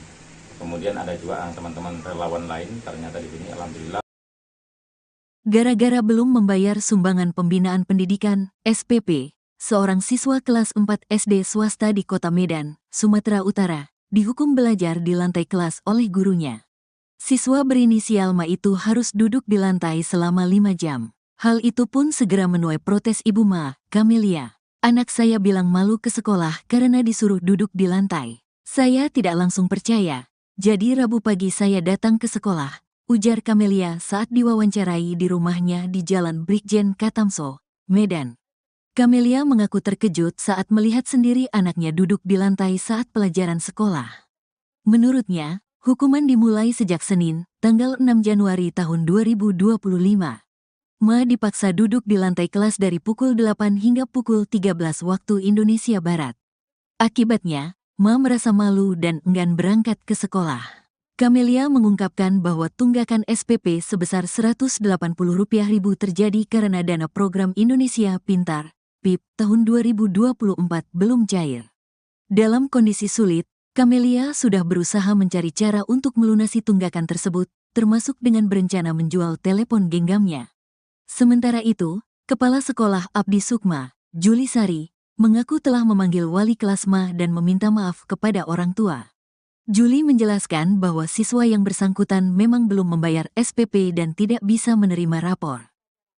Speaker 6: Kemudian ada juga teman-teman relawan lain, ternyata di sini alhamdulillah.
Speaker 1: Gara-gara belum membayar sumbangan pembinaan pendidikan, SPP, seorang siswa kelas 4 SD swasta di Kota Medan, Sumatera Utara, dihukum belajar di lantai kelas oleh gurunya. Siswa berinisial Ma itu harus duduk di lantai selama 5 jam. Hal itu pun segera menuai protes Ibu Ma, Kamelia. Anak saya bilang malu ke sekolah karena disuruh duduk di lantai. Saya tidak langsung percaya. Jadi Rabu pagi saya datang ke sekolah, ujar Kamelia saat diwawancarai di rumahnya di Jalan Brigjen Katamso, Medan. Kamelia mengaku terkejut saat melihat sendiri anaknya duduk di lantai saat pelajaran sekolah. Menurutnya, hukuman dimulai sejak Senin, tanggal 6 Januari tahun 2025. Ma dipaksa duduk di lantai kelas dari pukul 8 hingga pukul 13 waktu Indonesia Barat. Akibatnya, Ma merasa malu dan enggan berangkat ke sekolah. Camelia mengungkapkan bahwa tunggakan SPP sebesar Rp180.000 terjadi karena dana program Indonesia Pintar, PIP, tahun 2024 belum cair. Dalam kondisi sulit, Camelia sudah berusaha mencari cara untuk melunasi tunggakan tersebut, termasuk dengan berencana menjual telepon genggamnya. Sementara itu, Kepala Sekolah Abdi Sukma, Juli Sari, mengaku telah memanggil wali kelas Ma dan meminta maaf kepada orang tua. Juli menjelaskan bahwa siswa yang bersangkutan memang belum membayar SPP dan tidak bisa menerima rapor.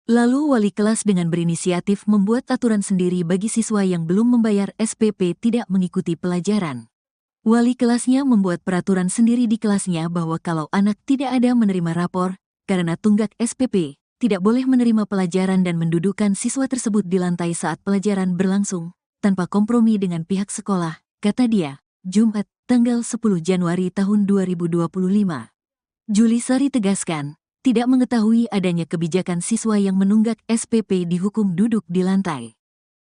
Speaker 1: Lalu wali kelas dengan berinisiatif membuat aturan sendiri bagi siswa yang belum membayar SPP tidak mengikuti pelajaran. Wali kelasnya membuat peraturan sendiri di kelasnya bahwa kalau anak tidak ada menerima rapor, karena tunggak SPP, tidak boleh menerima pelajaran dan mendudukkan siswa tersebut di lantai saat pelajaran berlangsung, tanpa kompromi dengan pihak sekolah, kata dia, Jumat, tanggal 10 Januari tahun 2025. Juli Sari tegaskan, tidak mengetahui adanya kebijakan siswa yang menunggak SPP dihukum duduk di lantai.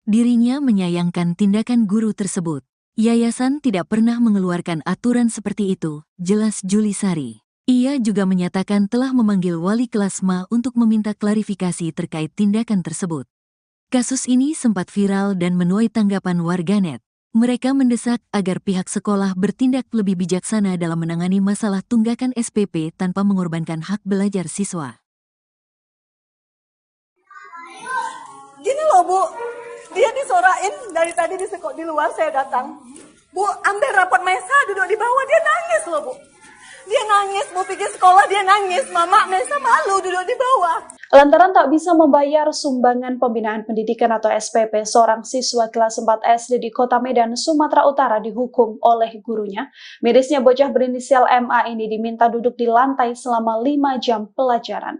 Speaker 1: Dirinya menyayangkan tindakan guru tersebut. Yayasan tidak pernah mengeluarkan aturan seperti itu, jelas Juli Sari. Ia juga menyatakan telah memanggil wali kelas Ma untuk meminta klarifikasi terkait tindakan tersebut. Kasus ini sempat viral dan menuai tanggapan warganet. Mereka mendesak agar pihak sekolah bertindak lebih bijaksana dalam menangani masalah tunggakan SPP tanpa mengorbankan hak belajar siswa.
Speaker 2: Gini loh Bu, dia disorain dari tadi di luar saya datang. Bu, ambil rapot Mesa duduk di bawah, dia nangis loh Bu. Dia nangis, Bu pergi sekolah dia nangis, Mama Mesa malu duduk di bawah.
Speaker 3: Lantaran tak bisa membayar sumbangan pembinaan pendidikan atau SPP, seorang siswa kelas 4 SD di Kota Medan, Sumatera Utara dihukum oleh gurunya. Mirisnya bocah berinisial MA ini diminta duduk di lantai selama 5 jam pelajaran.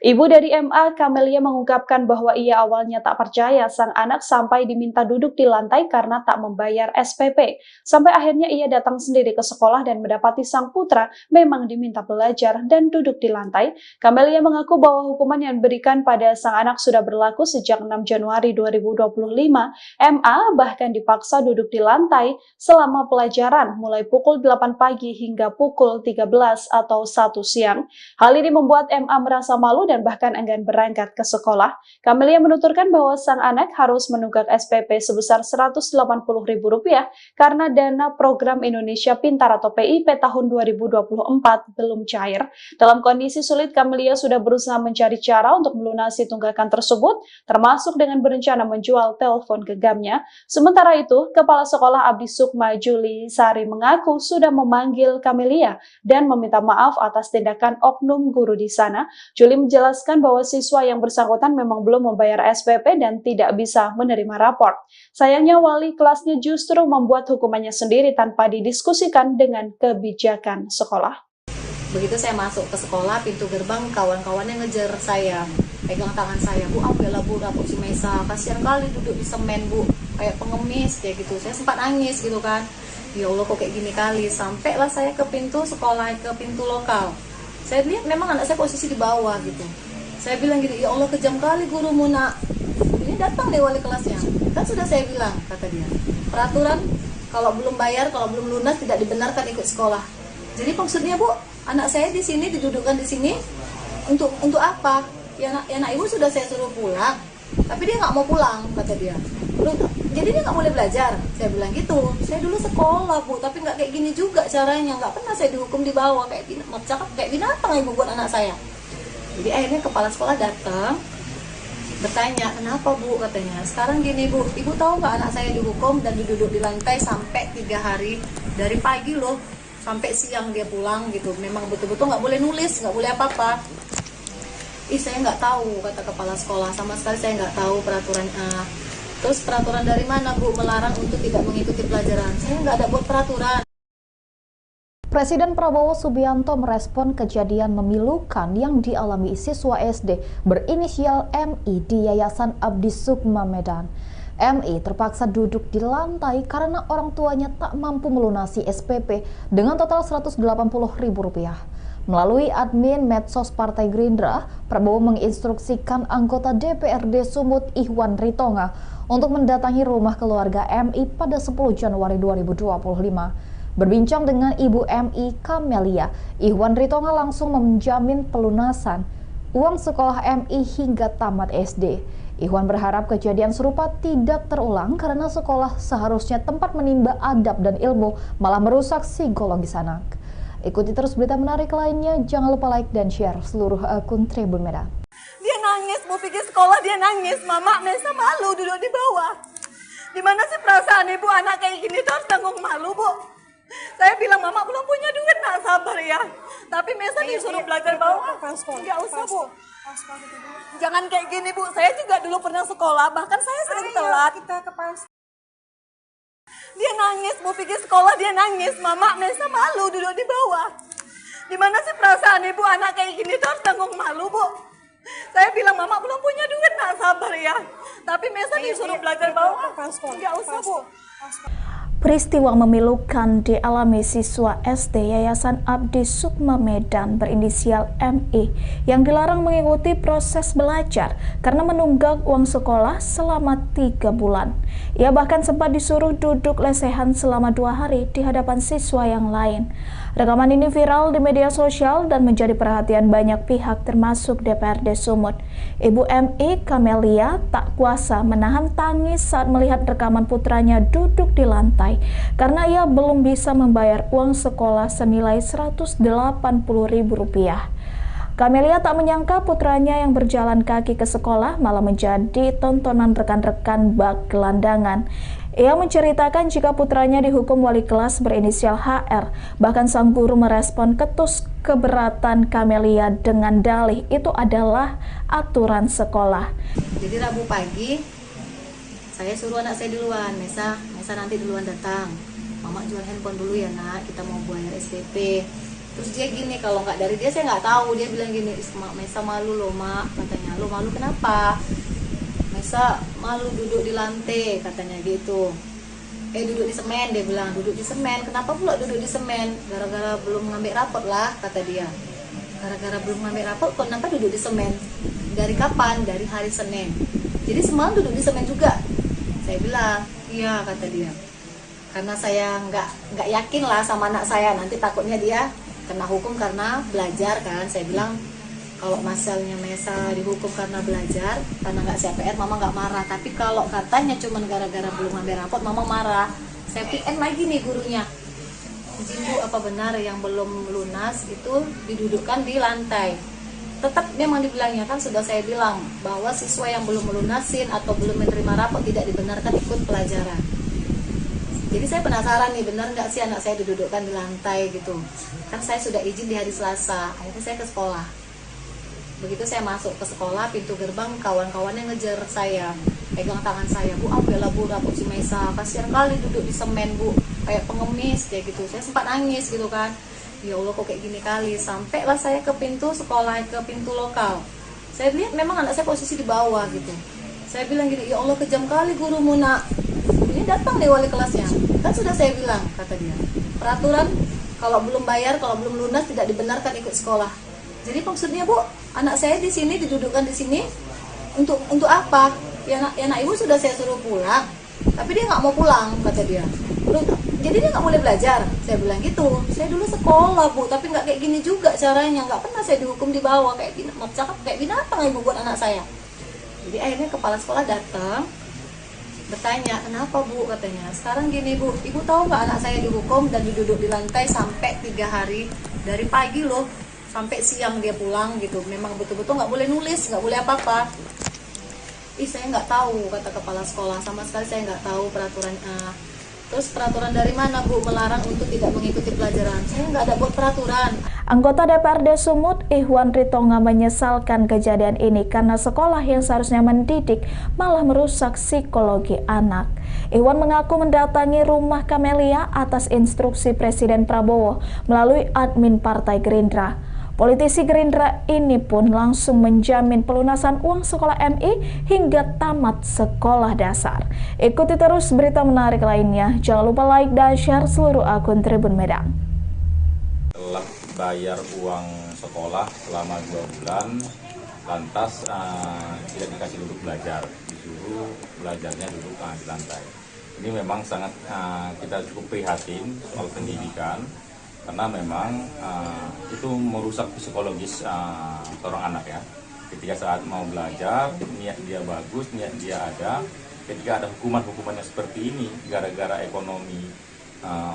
Speaker 3: Ibu dari MA, Camelia, mengungkapkan bahwa ia awalnya tak percaya sang anak sampai diminta duduk di lantai karena tak membayar SPP. Sampai akhirnya ia datang sendiri ke sekolah dan mendapati sang putra memang diminta belajar dan duduk di lantai. Camelia mengaku bahwa hukuman yang diberikan pada sang anak sudah berlaku sejak 6 Januari 2025. MA bahkan dipaksa duduk di lantai selama pelajaran mulai pukul 8 pagi hingga pukul 13 atau 1 siang. Hal ini membuat MA merasa malu dan bahkan enggan berangkat ke sekolah. Camelia menuturkan bahwa sang anak harus menunggak SPP sebesar Rp180.000 karena dana program Indonesia Pintar atau PIP tahun 2024 belum cair. Dalam kondisi sulit, Camelia sudah berusaha mencari cara untuk melunasi tunggakan tersebut, termasuk dengan berencana menjual telepon genggamnya. Sementara itu, Kepala Sekolah Abdi Sukma, Juli Sari, mengaku sudah memanggil Camelia dan meminta maaf atas tindakan oknum guru di sana. Juli menjelaskan bahwa siswa yang bersangkutan memang belum membayar SPP dan tidak bisa menerima rapor. Sayangnya wali kelasnya justru membuat hukumannya sendiri tanpa didiskusikan dengan kebijakan sekolah.
Speaker 4: Begitu saya masuk ke sekolah, pintu gerbang kawan-kawannya ngejar saya, pegang tangan saya, Bu ambillah Bu rapot si Mesa, kasihan kali duduk di semen Bu, kayak pengemis kayak gitu. Saya sempat nangis gitu kan, ya Allah kok kayak gini kali. Sampailah saya ke pintu sekolah, ke pintu lokal. Saya lihat memang anak saya posisi di bawah gitu. Saya bilang gitu, ya Allah kejam kali gurumu nak. Ini datang deh wali kelasnya. Kan sudah saya bilang, kata dia. Peraturan kalau belum bayar, kalau belum lunas tidak dibenarkan ikut sekolah. Jadi maksudnya Bu, anak saya di sini didudukkan di sini untuk apa? Ya anak ibu sudah saya suruh pulang, tapi dia nggak mau pulang, kata dia. Jadi dia nggak boleh belajar. Saya bilang gitu. Saya dulu sekolah Bu, tapi nggak kayak gini juga caranya. Nggak pernah saya dihukum di bawah kayak binatang ibu buat anak saya. Jadi akhirnya kepala sekolah datang, bertanya, kenapa Bu, katanya. Sekarang gini Bu, ibu tahu nggak anak saya dihukum dan duduk di lantai sampai 3 hari, dari pagi loh sampai siang dia pulang gitu. Memang betul-betul nggak boleh nulis, nggak boleh apa-apa. Saya nggak tahu, kata kepala sekolah, sama sekali saya nggak tahu peraturan. Terus peraturan dari mana Bu melarang untuk tidak mengikuti pelajaran? Saya nggak ada buat peraturan.
Speaker 5: Presiden Prabowo Subianto merespon kejadian memilukan yang dialami siswa SD berinisial MI di Yayasan Abdi Sukma Medan. MI terpaksa duduk di lantai karena orang tuanya tak mampu melunasi SPP dengan total Rp180.000. Melalui admin medsos Partai Gerindra, Prabowo menginstruksikan anggota DPRD Sumut Ihwan Ritonga untuk mendatangi rumah keluarga MI pada 10 Januari 2025. Berbincang dengan Ibu MI Kamelia, Ihwan Ritonga langsung menjamin pelunasan uang sekolah MI hingga tamat SD. Ihwan berharap kejadian serupa tidak terulang karena sekolah seharusnya tempat menimba adab dan ilmu, malah merusak psikologis anak. Ikuti terus berita menarik lainnya, jangan lupa like dan share seluruh akun Tribun Medan.
Speaker 2: Dia nangis, mau pergi sekolah dia nangis. Mama, Mesa malu duduk di bawah. Di mana sih perasaan ibu anak kayak gini tuh harus tanggung malu, Bu? Saya bilang, Mama belum punya duit, nak sabar ya. Tapi Mesa disuruh belajar bawah. Nggak usah, Bu. Jangan kayak gini, Bu. Saya juga dulu pernah sekolah, bahkan saya sering telat. Dia nangis, mau pergi sekolah dia nangis. Mama, Mesa malu duduk di bawah. Di mana sih perasaan ibu anak kayak gini tuh harus tanggung malu, Bu? Saya bilang, Mama belum punya duit, nak sabar ya. Tapi Mesa disuruh belajar bawah. Nggak usah, Bu.
Speaker 7: Peristiwa memilukan dialami siswa SD Yayasan Abdi Sukma Medan berinisial MI yang dilarang mengikuti proses belajar karena menunggak uang sekolah selama 3 bulan. Ia bahkan sempat disuruh duduk lesehan selama 2 hari di hadapan siswa yang lain. Rekaman ini viral di media sosial dan menjadi perhatian banyak pihak termasuk DPRD Sumut. Ibu MI Kamelia tak kuasa menahan tangis saat melihat rekaman putranya duduk di lantai karena ia belum bisa membayar uang sekolah senilai Rp180.000. Kamelia tak menyangka putranya yang berjalan kaki ke sekolah malah menjadi tontonan rekan-rekan bak gelandangan. Ia menceritakan jika putranya dihukum wali kelas berinisial HR. Bahkan sang guru merespon ketus keberatan Kamelia dengan dalih itu adalah aturan sekolah.
Speaker 4: Jadi Rabu pagi saya suruh anak saya duluan, Mesa nanti duluan datang. Mama jual handphone dulu ya nak, kita mau bayar SPP. Terus dia gini, kalau nggak dari dia saya nggak tahu. Dia bilang gini, Mesa malu loh mak, katanya. Lo malu kenapa? Mesa malu duduk di lantai, katanya gitu. Duduk di semen, dia bilang, duduk di semen. Kenapa pula duduk di semen? Gara-gara belum ngambil rapot lah, kata dia. Gara-gara belum ngambil rapot, kenapa duduk di semen? Dari kapan? Dari hari Senin. Jadi semalam duduk di semen juga. Saya bilang, iya, kata dia. Karena saya nggak yakin lah sama anak saya, nanti takutnya dia kena hukum karena belajar kan. Saya bilang, kalau misalnya Mesa dihukum karena belajar, karena nggak CPR, Mama nggak marah. Tapi kalau katanya cuma gara-gara belum ngambil rapot, Mama marah. Saya PN lagi nih gurunya. Izin Bu, apa benar yang belum lunas itu didudukkan di lantai? Tetap memang dibilangnya, kan sudah saya bilang bahwa siswa yang belum melunasin atau belum menerima rapot tidak dibenarkan ikut pelajaran. Jadi saya penasaran nih, benar nggak sih anak saya didudukkan di lantai gitu? Kan saya sudah izin di hari Selasa, akhirnya saya ke sekolah. Begitu saya masuk ke sekolah, pintu gerbang kawan-kawannya ngejar saya, pegang tangan saya, Bu, ambillah Bu rapot si Mesa, kasihan kali duduk di semen Bu, kayak pengemis kayak gitu. Saya sempat nangis gitu kan. Ya Allah kok kayak gini kali. Sampailah saya ke pintu sekolah, ke pintu lokal. Saya lihat memang anak saya posisi di bawah gitu. Saya bilang gini, ya Allah kejam kali gurumu nak. Ini datang nih wali kelasnya. Kan sudah saya bilang, kata dia. Peraturan kalau belum bayar, kalau belum lunas tidak dibenarkan ikut sekolah. Jadi maksudnya Bu, anak saya di sini didudukkan di sini untuk apa? Ya nak ibu sudah saya suruh pulang, tapi dia nggak mau pulang, kata dia. Jadi dia nggak boleh belajar. Saya bilang gitu. Saya dulu sekolah Bu, tapi nggak kayak gini juga caranya. Nggak pernah saya dihukum di bawah kayak binatang ibu buat anak saya. Jadi akhirnya kepala sekolah datang, bertanya, kenapa Bu, katanya. Sekarang gini Bu, ibu tahu nggak anak saya dihukum dan diduduk di lantai sampai 3 hari, dari pagi loh sampai siang dia pulang gitu. Memang betul-betul nggak boleh nulis, nggak boleh apa-apa. Saya nggak tahu, kata kepala sekolah, sama sekali saya nggak tahu peraturan. Terus peraturan dari mana Bu melarang untuk tidak mengikuti pelajaran? Saya nggak ada buat peraturan.
Speaker 7: Anggota DPRD Sumut Ihwan Ritonga menyesalkan kejadian ini karena sekolah yang seharusnya mendidik malah merusak psikologi anak. Ihwan mengaku mendatangi rumah Kamelia atas instruksi Presiden Prabowo melalui admin Partai Gerindra. Politisi Gerindra ini pun langsung menjamin pelunasan uang sekolah MI hingga tamat sekolah dasar. Ikuti terus berita menarik lainnya. Jangan lupa like dan share seluruh akun Tribun Medan.
Speaker 6: bayar uang sekolah selama 2 bulan, lantas tidak dikasih duduk belajar, disuruh belajarnya duduk di lantai. Ini memang sangat kita cukup prihatin soal pendidikan, karena memang itu merusak psikologis seorang anak ya. Ketika saat mau belajar, niat dia bagus, niat dia ada. Ketika ada hukuman-hukuman yang seperti ini, gara-gara ekonomi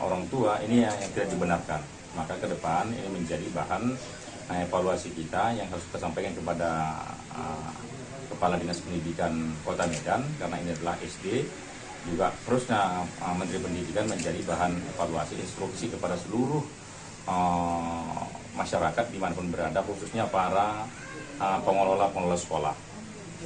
Speaker 6: orang tua, ini yang tidak dibenarkan. Maka ke depan ini menjadi bahan evaluasi kita yang harus kita sampaikan kepada Kepala Dinas Pendidikan Kota Medan, karena ini adalah SD. Juga terusnya Menteri Pendidikan menjadi bahan evaluasi instruksi kepada seluruh masyarakat dimanapun berada, khususnya para pengelola sekolah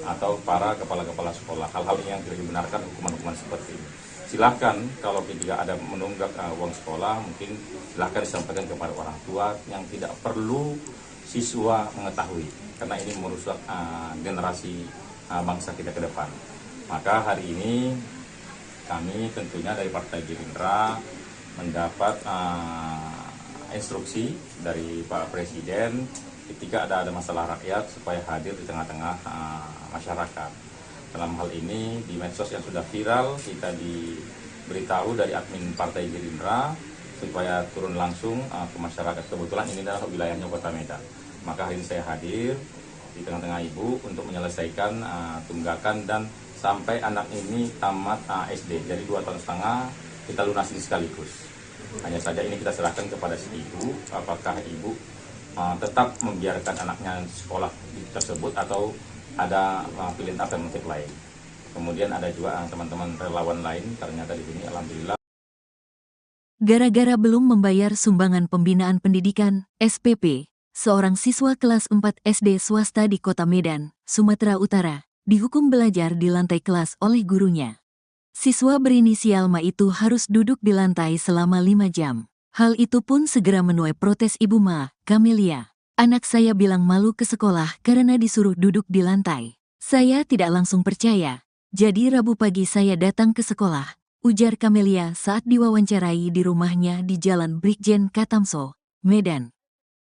Speaker 6: atau para kepala-kepala sekolah. Hal-hal yang tidak dibenarkan, hukuman-hukuman seperti ini. Silahkan kalau ketika ada menunggak uang sekolah, mungkin silahkan disampaikan kepada orang tua, yang tidak perlu siswa mengetahui, karena ini merusak generasi bangsa kita ke depan. Maka hari ini kami tentunya dari Partai Gerindra mendapat instruksi dari Pak Presiden ketika ada masalah rakyat supaya hadir di tengah-tengah masyarakat. Dalam hal ini di medsos yang sudah viral, kita diberitahu dari admin Partai Gerindra supaya turun langsung ke masyarakat. Kebetulan ini adalah wilayahnya Kota Medan. Maka hari ini saya hadir di tengah-tengah Ibu untuk menyelesaikan tunggakan dan sampai anak ini tamat SD. Jadi 2,5 tahun kita lunasi sekaligus. Hanya saja ini kita serahkan kepada si ibu, apakah ibu tetap membiarkan anaknya sekolah tersebut atau ada pilihan alternatif lain. Kemudian ada juga teman-teman relawan lain, ternyata di sini alhamdulillah.
Speaker 1: Gara-gara belum membayar sumbangan pembinaan pendidikan, SPP, seorang siswa kelas 4 SD swasta di Kota Medan, Sumatera Utara, dihukum belajar di lantai kelas oleh gurunya. Siswa berinisial Ma itu harus duduk di lantai selama 5 jam. Hal itu pun segera menuai protes Ibu Ma, Camelia. Anak saya bilang malu ke sekolah karena disuruh duduk di lantai. Saya tidak langsung percaya. Jadi Rabu pagi saya datang ke sekolah, ujar Camelia saat diwawancarai di rumahnya di Jalan Brigjen Katamso, Medan.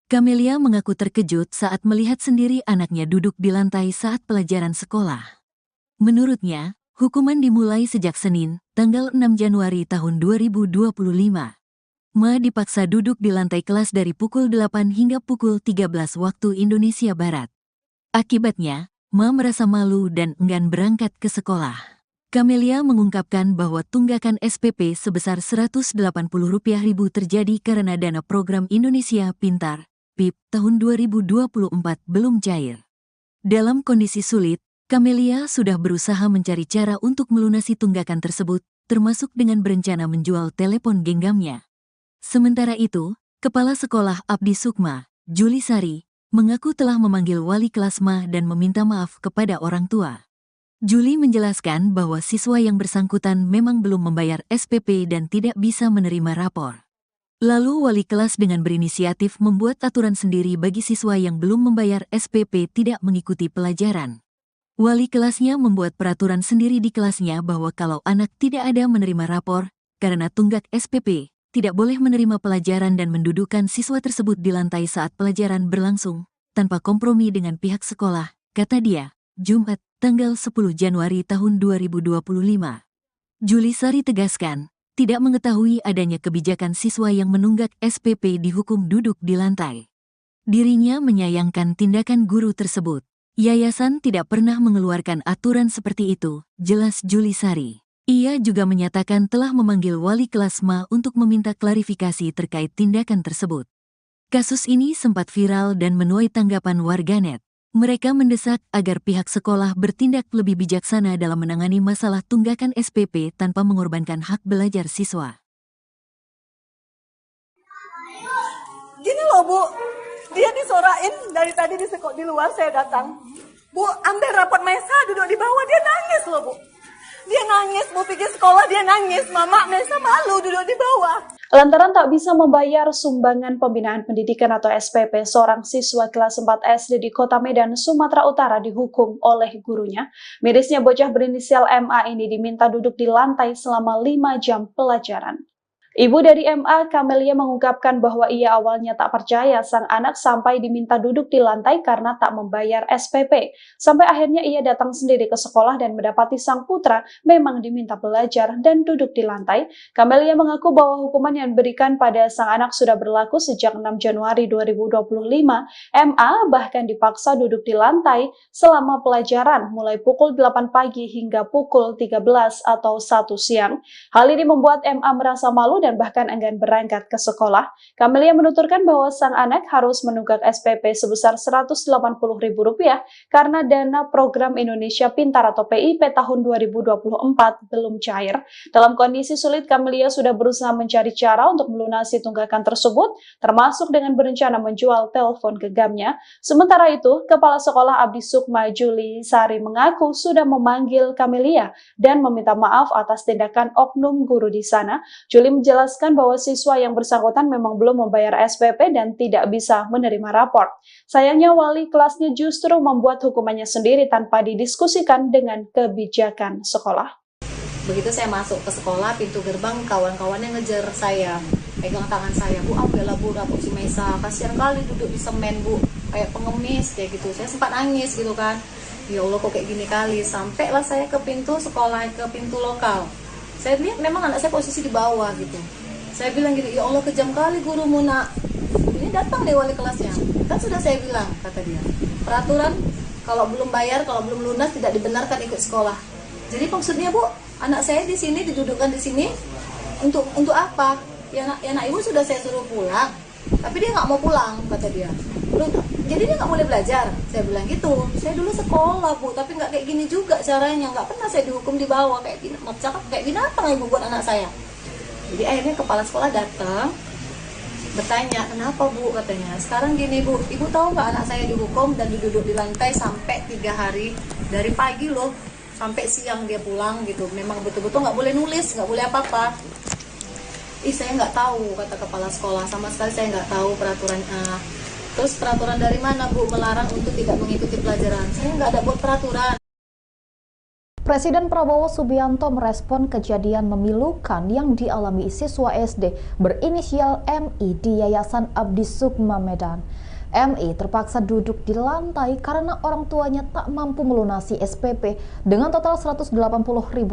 Speaker 1: Camelia mengaku terkejut saat melihat sendiri anaknya duduk di lantai saat pelajaran sekolah. Menurutnya, hukuman dimulai sejak Senin, tanggal 6 Januari tahun 2025. Ma dipaksa duduk di lantai kelas dari pukul 8 hingga pukul 13 waktu Indonesia Barat. Akibatnya, Ma merasa malu dan enggan berangkat ke sekolah. Camelia mengungkapkan bahwa tunggakan SPP sebesar Rp180.000 terjadi karena dana program Indonesia Pintar PIP tahun 2024 belum cair. Dalam kondisi sulit, Camelia sudah berusaha mencari cara untuk melunasi tunggakan tersebut, termasuk dengan berencana menjual telepon genggamnya. Sementara itu, Kepala Sekolah Abdi Sukma, Juli Sari, mengaku telah memanggil wali kelas Ma dan meminta maaf kepada orang tua. Juli menjelaskan bahwa siswa yang bersangkutan memang belum membayar SPP dan tidak bisa menerima rapor. Lalu wali kelas dengan berinisiatif membuat aturan sendiri bagi siswa yang belum membayar SPP tidak mengikuti pelajaran. Wali kelasnya membuat peraturan sendiri di kelasnya bahwa kalau anak tidak ada menerima rapor, karena tunggak SPP, tidak boleh menerima pelajaran dan mendudukkan siswa tersebut di lantai saat pelajaran berlangsung, tanpa kompromi dengan pihak sekolah, kata dia, Jumat, tanggal 10 Januari tahun 2025. Juli Sari tegaskan, tidak mengetahui adanya kebijakan siswa yang menunggak SPP dihukum duduk di lantai. Dirinya menyayangkan tindakan guru tersebut. Yayasan tidak pernah mengeluarkan aturan seperti itu, jelas Juli Sari. Ia juga menyatakan telah memanggil wali kelas Ma untuk meminta klarifikasi terkait tindakan tersebut. Kasus ini sempat viral dan menuai tanggapan warganet. Mereka mendesak agar pihak sekolah bertindak lebih bijaksana dalam menangani masalah tunggakan SPP tanpa mengorbankan hak belajar siswa.
Speaker 2: Gini loh Bu, dia disorain dari tadi di luar saya datang. Bu, ambil rapot Mesa duduk di bawah, dia nangis loh Bu. Dia nangis, Bu pikir sekolah dia nangis, Mama Mesa malu duduk di bawah.
Speaker 3: Lantaran tak bisa membayar sumbangan pembinaan pendidikan atau SPP, seorang siswa kelas 4 SD di Kota Medan, Sumatera Utara dihukum oleh gurunya. Mirisnya bocah berinisial MA ini diminta duduk di lantai selama 5 jam pelajaran. Ibu dari MA, Camelia, mengungkapkan bahwa ia awalnya tak percaya sang anak sampai diminta duduk di lantai karena tak membayar SPP. Sampai akhirnya ia datang sendiri ke sekolah dan mendapati sang putra memang diminta belajar dan duduk di lantai. Camelia mengaku bahwa hukuman yang diberikan pada sang anak sudah berlaku sejak 6 Januari 2025. MA bahkan dipaksa duduk di lantai selama pelajaran mulai pukul 8 pagi hingga pukul 13 atau 1 siang. Hal ini membuat MA merasa malu dan bahkan enggan berangkat ke sekolah. Camelia menuturkan bahwa sang anak harus menunggak SPP sebesar Rp180.000 karena dana program Indonesia Pintar atau PIP tahun 2024 belum cair. Dalam kondisi sulit, Camelia sudah berusaha mencari cara untuk melunasi tunggakan tersebut, termasuk dengan berencana menjual telepon genggamnya. Sementara itu, Kepala Sekolah Abdi Sukma Juli Sari mengaku sudah memanggil Camelia dan meminta maaf atas tindakan oknum guru di sana. Juli menjelaskan bahwa siswa yang bersangkutan memang belum membayar SPP dan tidak bisa menerima rapor. Sayangnya wali kelasnya justru membuat hukumannya sendiri tanpa didiskusikan dengan kebijakan sekolah.
Speaker 4: Begitu saya masuk ke sekolah, pintu gerbang kawan-kawannya ngejar saya, pegang tangan saya, Bu, ambillah Bu rapor si Mesa, kasihan kali duduk di semen Bu, kayak pengemis kayak gitu. Saya sempat nangis gitu kan, ya Allah kok kayak gini kali. Sampailah saya ke pintu sekolah, ke pintu lokal. Saya lihat memang anak saya posisi di bawah gitu. Saya bilang gitu, ya Allah kejam kali gurumu nak. Ini datang deh wali kelasnya. Kan sudah saya bilang, kata dia, peraturan kalau belum bayar, kalau belum lunas tidak dibenarkan ikut sekolah. Jadi maksudnya Bu, anak saya di sini didudukkan di sini untuk apa? Ya anak ibu sudah saya suruh pulang, tapi dia nggak mau pulang, kata dia. Jadi dia nggak boleh belajar. Saya bilang gitu. Saya dulu sekolah Bu, tapi nggak kayak gini juga caranya. Nggak pernah saya dihukum di bawah kayak gini. Kayak binatang ibu buat anak saya. Jadi akhirnya kepala sekolah datang, bertanya, kenapa Bu, katanya. Sekarang gini Bu, ibu tahu nggak anak saya dihukum dan duduk di lantai sampai 3 hari, dari pagi loh sampai siang dia pulang gitu. Memang betul-betul nggak boleh nulis, nggak boleh apa-apa. Saya nggak tahu, kata kepala sekolah, sama sekali saya nggak tahu peraturannya. Terus peraturan dari mana Bu melarang untuk tidak mengikuti pelajaran? Saya nggak ada buat peraturan.
Speaker 5: Presiden Prabowo Subianto merespon kejadian memilukan yang dialami siswa SD berinisial MI di Yayasan Abdi Sukma Medan. MI terpaksa duduk di lantai karena orang tuanya tak mampu melunasi SPP dengan total Rp180.000.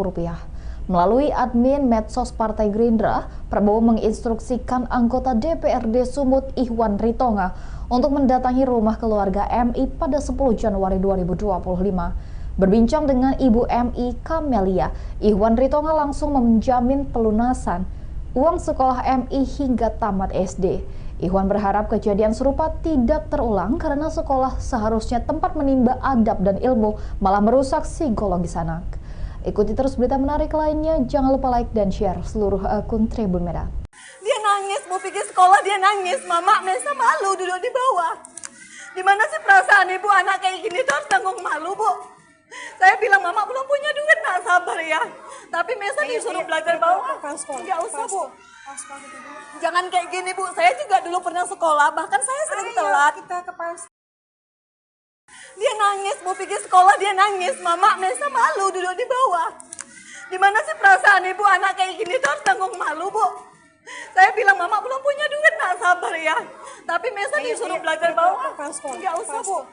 Speaker 5: Melalui admin medsos Partai Gerindra, Prabowo menginstruksikan anggota DPRD Sumut Ihwan Ritonga untuk mendatangi rumah keluarga MI pada 10 Januari 2025. Berbincang dengan Ibu MI Camelia, Ihwan Ritonga langsung menjamin pelunasan uang sekolah MI hingga tamat SD. Ihwan berharap kejadian serupa tidak terulang karena sekolah seharusnya tempat menimba adab dan ilmu, malah merusak psikologis anak. Ikuti terus berita menarik lainnya, jangan lupa like dan share seluruh akun Tribun Medan.
Speaker 2: Dia nangis, mau pergi sekolah dia nangis. Mama Mesa malu duduk di bawah. Dimana sih perasaan ibu anak kayak gini tuh harus tanggung malu Bu. Saya bilang mama belum punya duit, nak sabar ya. Tapi Mesa disuruh belajar bawah. Nggak usah Bu. Jangan kayak gini Bu. Saya juga dulu pernah sekolah, bahkan saya sering telat. Dia nangis, mau pergi sekolah dia nangis. Mama Mesa malu duduk di bawah. Dimana sih perasaan ibu anak kayak gini tuh harus tanggung malu Bu. Saya bilang mama belum punya duit, nak sabar ya. Tapi Mesa disuruh belajar bawah. Nggak usah Bu.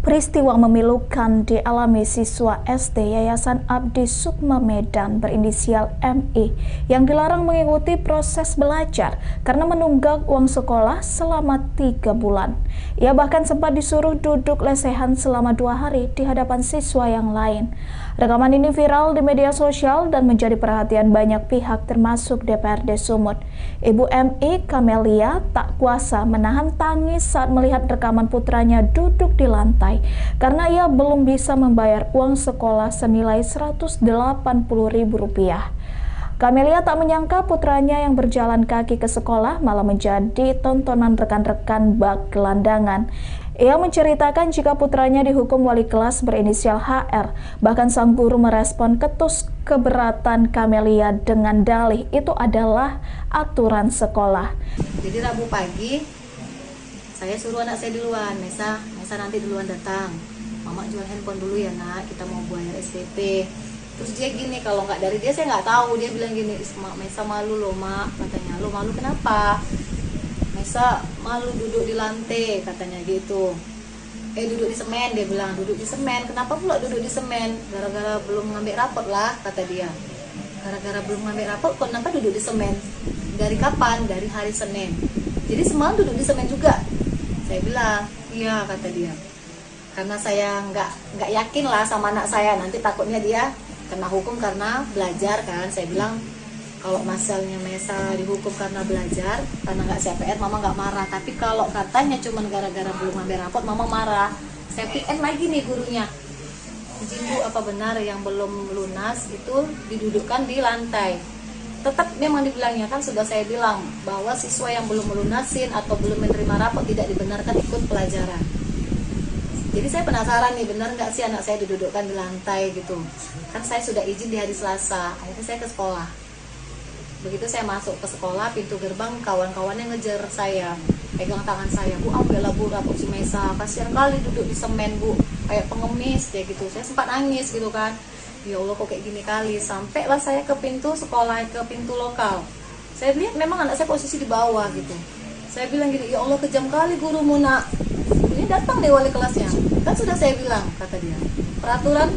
Speaker 7: Peristiwa memilukan dialami siswa SD Yayasan Abdi Sukma Medan berinisial MI yang dilarang mengikuti proses belajar karena menunggak uang sekolah selama 3 bulan. Ia bahkan sempat disuruh duduk lesehan selama 2 hari di hadapan siswa yang lain. Rekaman ini viral di media sosial dan menjadi perhatian banyak pihak termasuk DPRD Sumut. Ibu MI Camelia tak kuasa menahan tangis saat melihat rekaman putranya duduk di lantai karena ia belum bisa membayar uang sekolah senilai Rp180.000. Camelia tak menyangka putranya yang berjalan kaki ke sekolah malah menjadi tontonan rekan-rekan bak gelandangan. Ia menceritakan jika putranya dihukum wali kelas berinisial HR. Bahkan sang guru merespon ketus keberatan Camelia dengan dalih itu adalah aturan sekolah.
Speaker 4: Jadi Rabu pagi saya suruh anak saya duluan, Mesa nanti duluan datang. Mama jual handphone dulu ya nak, kita mau bayar SPP. Terus dia gini, kalau nggak dari dia saya nggak tahu. Dia bilang gini, "Mak, Mesa malu loh mak," katanya. "Lo malu kenapa?" "Mesa malu duduk di lantai," katanya gitu. Duduk di semen," dia bilang. "Duduk di semen, kenapa pula duduk di semen?" "Gara-gara belum ngambil rapot lah," kata dia. "Gara-gara belum ngambil rapot, kenapa duduk di semen?" "Dari kapan?" "Dari hari Senin." "Jadi semalam duduk di semen juga?" Saya bilang, "Iya," kata dia. Karena saya nggak yakin lah sama anak saya, nanti takutnya dia kena hukum karena belajar kan. Saya bilang, kalau masalahnya Mesa dihukum karena belajar, karena nggak CPR, mama nggak marah. Tapi kalau katanya cuma gara-gara belum ngambil rapot, mama marah. Saya PN lagi nih gurunya. "Izin Bu, apa benar yang belum lunas itu didudukkan di lantai?" Tetap memang dibilangnya, kan sudah saya bilang bahwa siswa yang belum melunasin atau belum menerima rapot tidak dibenarkan ikut pelajaran. Jadi saya penasaran nih, benar nggak sih anak saya didudukkan di lantai gitu. Kan saya sudah izin di hari Selasa, akhirnya saya ke sekolah. Begitu saya masuk ke sekolah, pintu gerbang kawan-kawannya ngejar saya, pegang tangan saya, "Bu, ambillah Bu rapot si Mesa, kasihan kali duduk di semen Bu, kayak pengemis," kayak gitu. Saya sempat nangis gitu kan. Ya Allah, kok kayak gini kali. Sampailah saya ke pintu sekolah, ke pintu lokal. Saya lihat memang anak saya posisi di bawah gitu. Saya bilang gini, "Ya Allah, kejam kali gurumu nak. Ini datang deh wali kelasnya. Kan sudah saya bilang," kata dia, "peraturan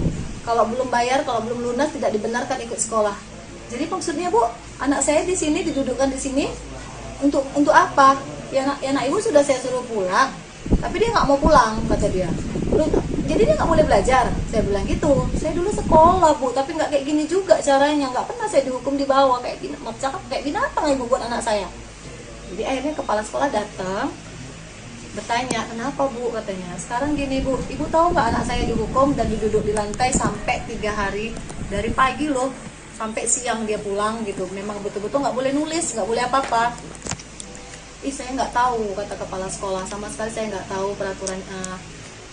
Speaker 4: kalau belum bayar, kalau belum lunas tidak dibenarkan ikut sekolah." Jadi maksudnya Bu, anak saya di sini didudukkan di sini untuk apa? Ya anak ibu sudah saya suruh pulang, tapi dia nggak mau pulang, kata dia. Jadi dia nggak boleh belajar. Saya bilang gitu. Saya dulu sekolah Bu, tapi nggak kayak gini juga caranya. Nggak pernah saya dihukum di bawah kayak gini. Cakap kayak binatang ibu buat anak saya. Jadi akhirnya kepala sekolah datang bertanya, "Kenapa Bu?" katanya. "Sekarang gini Bu, ibu tahu nggak anak saya dihukum dan diduduk di lantai sampai 3 hari dari pagi loh sampai siang dia pulang gitu. Memang betul-betul nggak boleh nulis, nggak boleh apa-apa." "Ih, saya nggak tahu," kata kepala sekolah. "Sama sekali saya nggak tahu peraturan."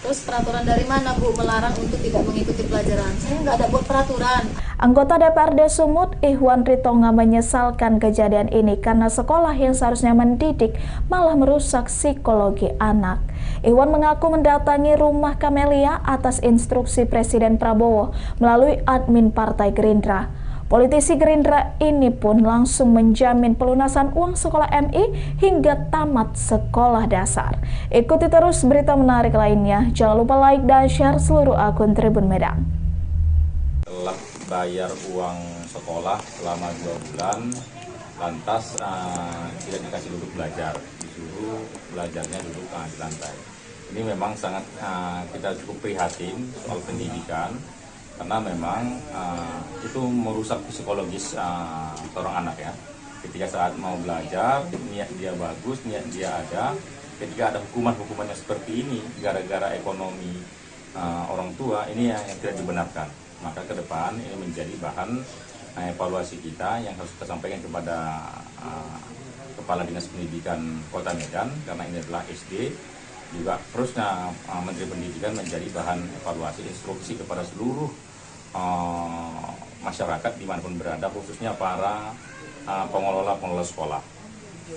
Speaker 4: "Terus peraturan dari mana Bu melarang untuk tidak mengikuti pelajaran?" "Saya nggak ada buat peraturan."
Speaker 7: Anggota DPRD Sumut, Ihwan Ritonga, menyesalkan kejadian ini karena sekolah yang seharusnya mendidik malah merusak psikologi anak. Ihwan mengaku mendatangi rumah Kamelia atas instruksi Presiden Prabowo melalui admin Partai Gerindra. Politisi Gerindra ini pun langsung menjamin pelunasan uang sekolah MI hingga tamat sekolah dasar. Ikuti terus berita menarik lainnya. Jangan lupa like dan share seluruh akun Tribun Medan.
Speaker 6: Telah bayar uang sekolah selama 2 bulan, lantas tidak dikasih duduk belajar, disuruh belajarnya duduk di lantai. Ini memang sangat kita cukup prihatin soal pendidikan, karena memang itu merusak psikologis seorang anak ya. Ketika saat mau belajar, niat dia bagus, niat dia ada, ketika ada hukuman-hukumannya seperti ini gara-gara ekonomi orang tua, ini yang tidak dibenarkan. Maka ke depan ini menjadi bahan evaluasi kita yang harus kita sampaikan kepada Kepala Dinas Pendidikan Kota Medan, karena ini adalah SD. Juga terusnya Menteri Pendidikan menjadi bahan evaluasi instruksi kepada seluruh masyarakat dimanapun berada, khususnya para pengelola sekolah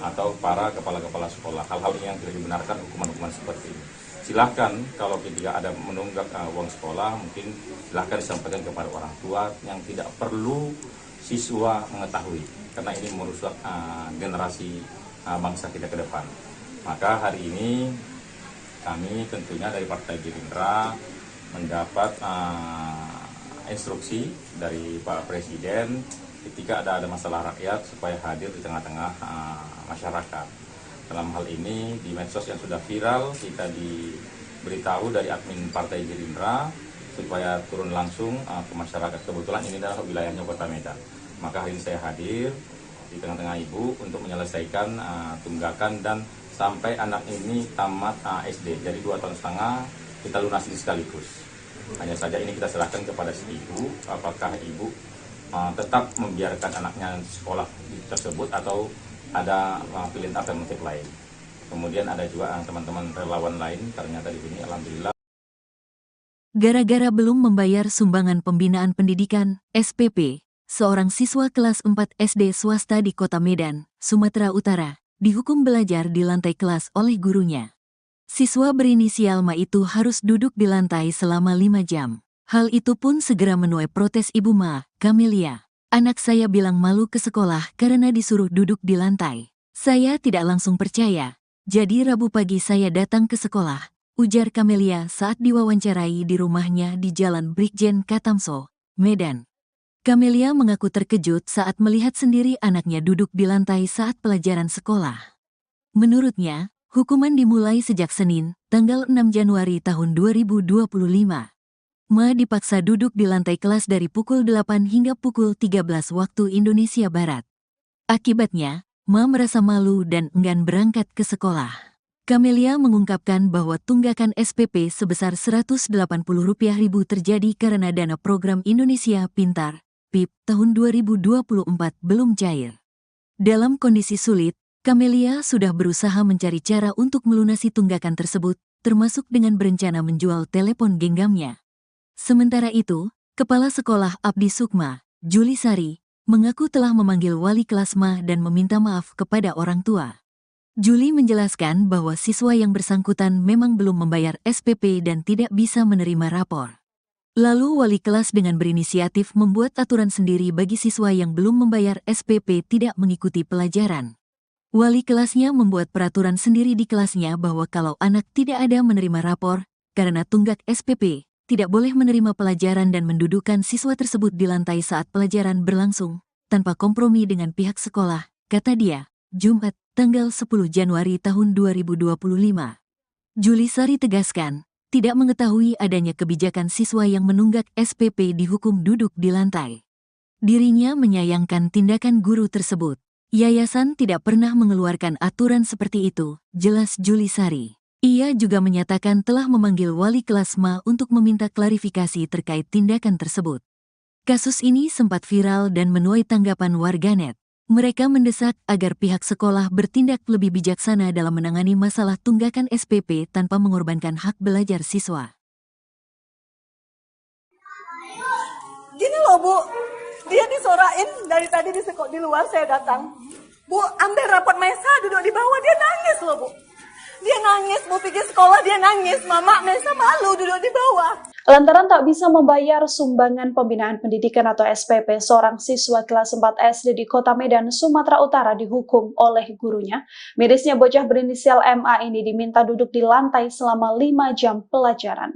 Speaker 6: atau para kepala-kepala sekolah. Hal-hal yang tidak dibenarkan, hukuman-hukuman seperti ini. Silahkan kalau ketika ada menunggak uang sekolah, mungkin silahkan disampaikan kepada orang tua, yang tidak perlu siswa mengetahui, karena ini merusak generasi bangsa kita ke depan. Maka hari ini kami tentunya dari Partai Gerindra mendapat instruksi dari Pak Presiden ketika ada masalah rakyat supaya hadir di tengah-tengah masyarakat. Dalam hal ini di medsos yang sudah viral, kita diberitahu dari admin Partai Gerindra supaya turun langsung ke masyarakat. Kebetulan ini adalah wilayahnya Kota Medan. Maka hari ini saya hadir di tengah-tengah ibu untuk menyelesaikan tunggakan dan sampai anak ini tamat SD. Jadi 2,5 tahun kita lunasi sekaligus. Hanya saja ini kita serahkan kepada si ibu, apakah ibu tetap membiarkan anaknya sekolah tersebut atau ada pilihan alternatif lain. Kemudian ada juga teman-teman relawan lain, ternyata di sini alhamdulillah.
Speaker 1: Gara-gara belum membayar sumbangan pembinaan pendidikan, SPP, seorang siswa kelas 4 SD swasta di Kota Medan, Sumatera Utara, dihukum belajar di lantai kelas oleh gurunya. Siswa berinisial Ma itu harus duduk di lantai selama 5 jam. Hal itu pun segera menuai protes Ibu Ma, Camelia. Anak saya bilang malu ke sekolah karena disuruh duduk di lantai. Saya tidak langsung percaya. Jadi Rabu pagi saya datang ke sekolah, ujar Camelia saat diwawancarai di rumahnya di Jalan Brigjen Katamso, Medan. Camelia mengaku terkejut saat melihat sendiri anaknya duduk di lantai saat pelajaran sekolah. Menurutnya, hukuman dimulai sejak Senin, tanggal 6 Januari tahun 2025. Ma dipaksa duduk di lantai kelas dari pukul 8 hingga pukul 13 waktu Indonesia Barat. Akibatnya, Ma merasa malu dan enggan berangkat ke sekolah. Camelia mengungkapkan bahwa tunggakan SPP sebesar Rp180.000 terjadi karena dana program Indonesia Pintar, PIP, tahun 2024 belum cair. Dalam kondisi sulit, Camelia sudah berusaha mencari cara untuk melunasi tunggakan tersebut, termasuk dengan berencana menjual telepon genggamnya. Sementara itu, Kepala Sekolah Abdi Sukma, Juli Sari, mengaku telah memanggil wali kelas Ma dan meminta maaf kepada orang tua. Juli menjelaskan bahwa siswa yang bersangkutan memang belum membayar SPP dan tidak bisa menerima rapor. Lalu wali kelas dengan berinisiatif membuat aturan sendiri bagi siswa yang belum membayar SPP tidak mengikuti pelajaran. Wali kelasnya membuat peraturan sendiri di kelasnya bahwa kalau anak tidak ada menerima rapor, karena tunggak SPP, tidak boleh menerima pelajaran dan mendudukkan siswa tersebut di lantai saat pelajaran berlangsung, tanpa kompromi dengan pihak sekolah, kata dia, Jumat, tanggal 10 Januari tahun 2025. Juli Sari tegaskan, tidak mengetahui adanya kebijakan siswa yang menunggak SPP dihukum duduk di lantai. Dirinya menyayangkan tindakan guru tersebut. Yayasan tidak pernah mengeluarkan aturan seperti itu, jelas Juli Sari. Ia juga menyatakan telah memanggil wali kelas Ma untuk meminta klarifikasi terkait tindakan tersebut. Kasus ini sempat viral dan menuai tanggapan warganet. Mereka mendesak agar pihak sekolah bertindak lebih bijaksana dalam menangani masalah tunggakan SPP tanpa mengorbankan hak belajar siswa.
Speaker 2: Gini loh Bu, dia disorain dari tadi di luar saya datang. Bu, ambil rapot Mesa duduk di bawah, dia nangis loh Bu. Dia nangis, Bu pergi sekolah dia nangis, Mama Mesa malu duduk di bawah.
Speaker 3: Lantaran tak bisa membayar sumbangan pembinaan pendidikan atau SPP, seorang siswa kelas 4 SD di Kota Medan, Sumatera Utara dihukum oleh gurunya. Mirisnya bocah berinisial MA ini diminta duduk di lantai selama 5 jam pelajaran.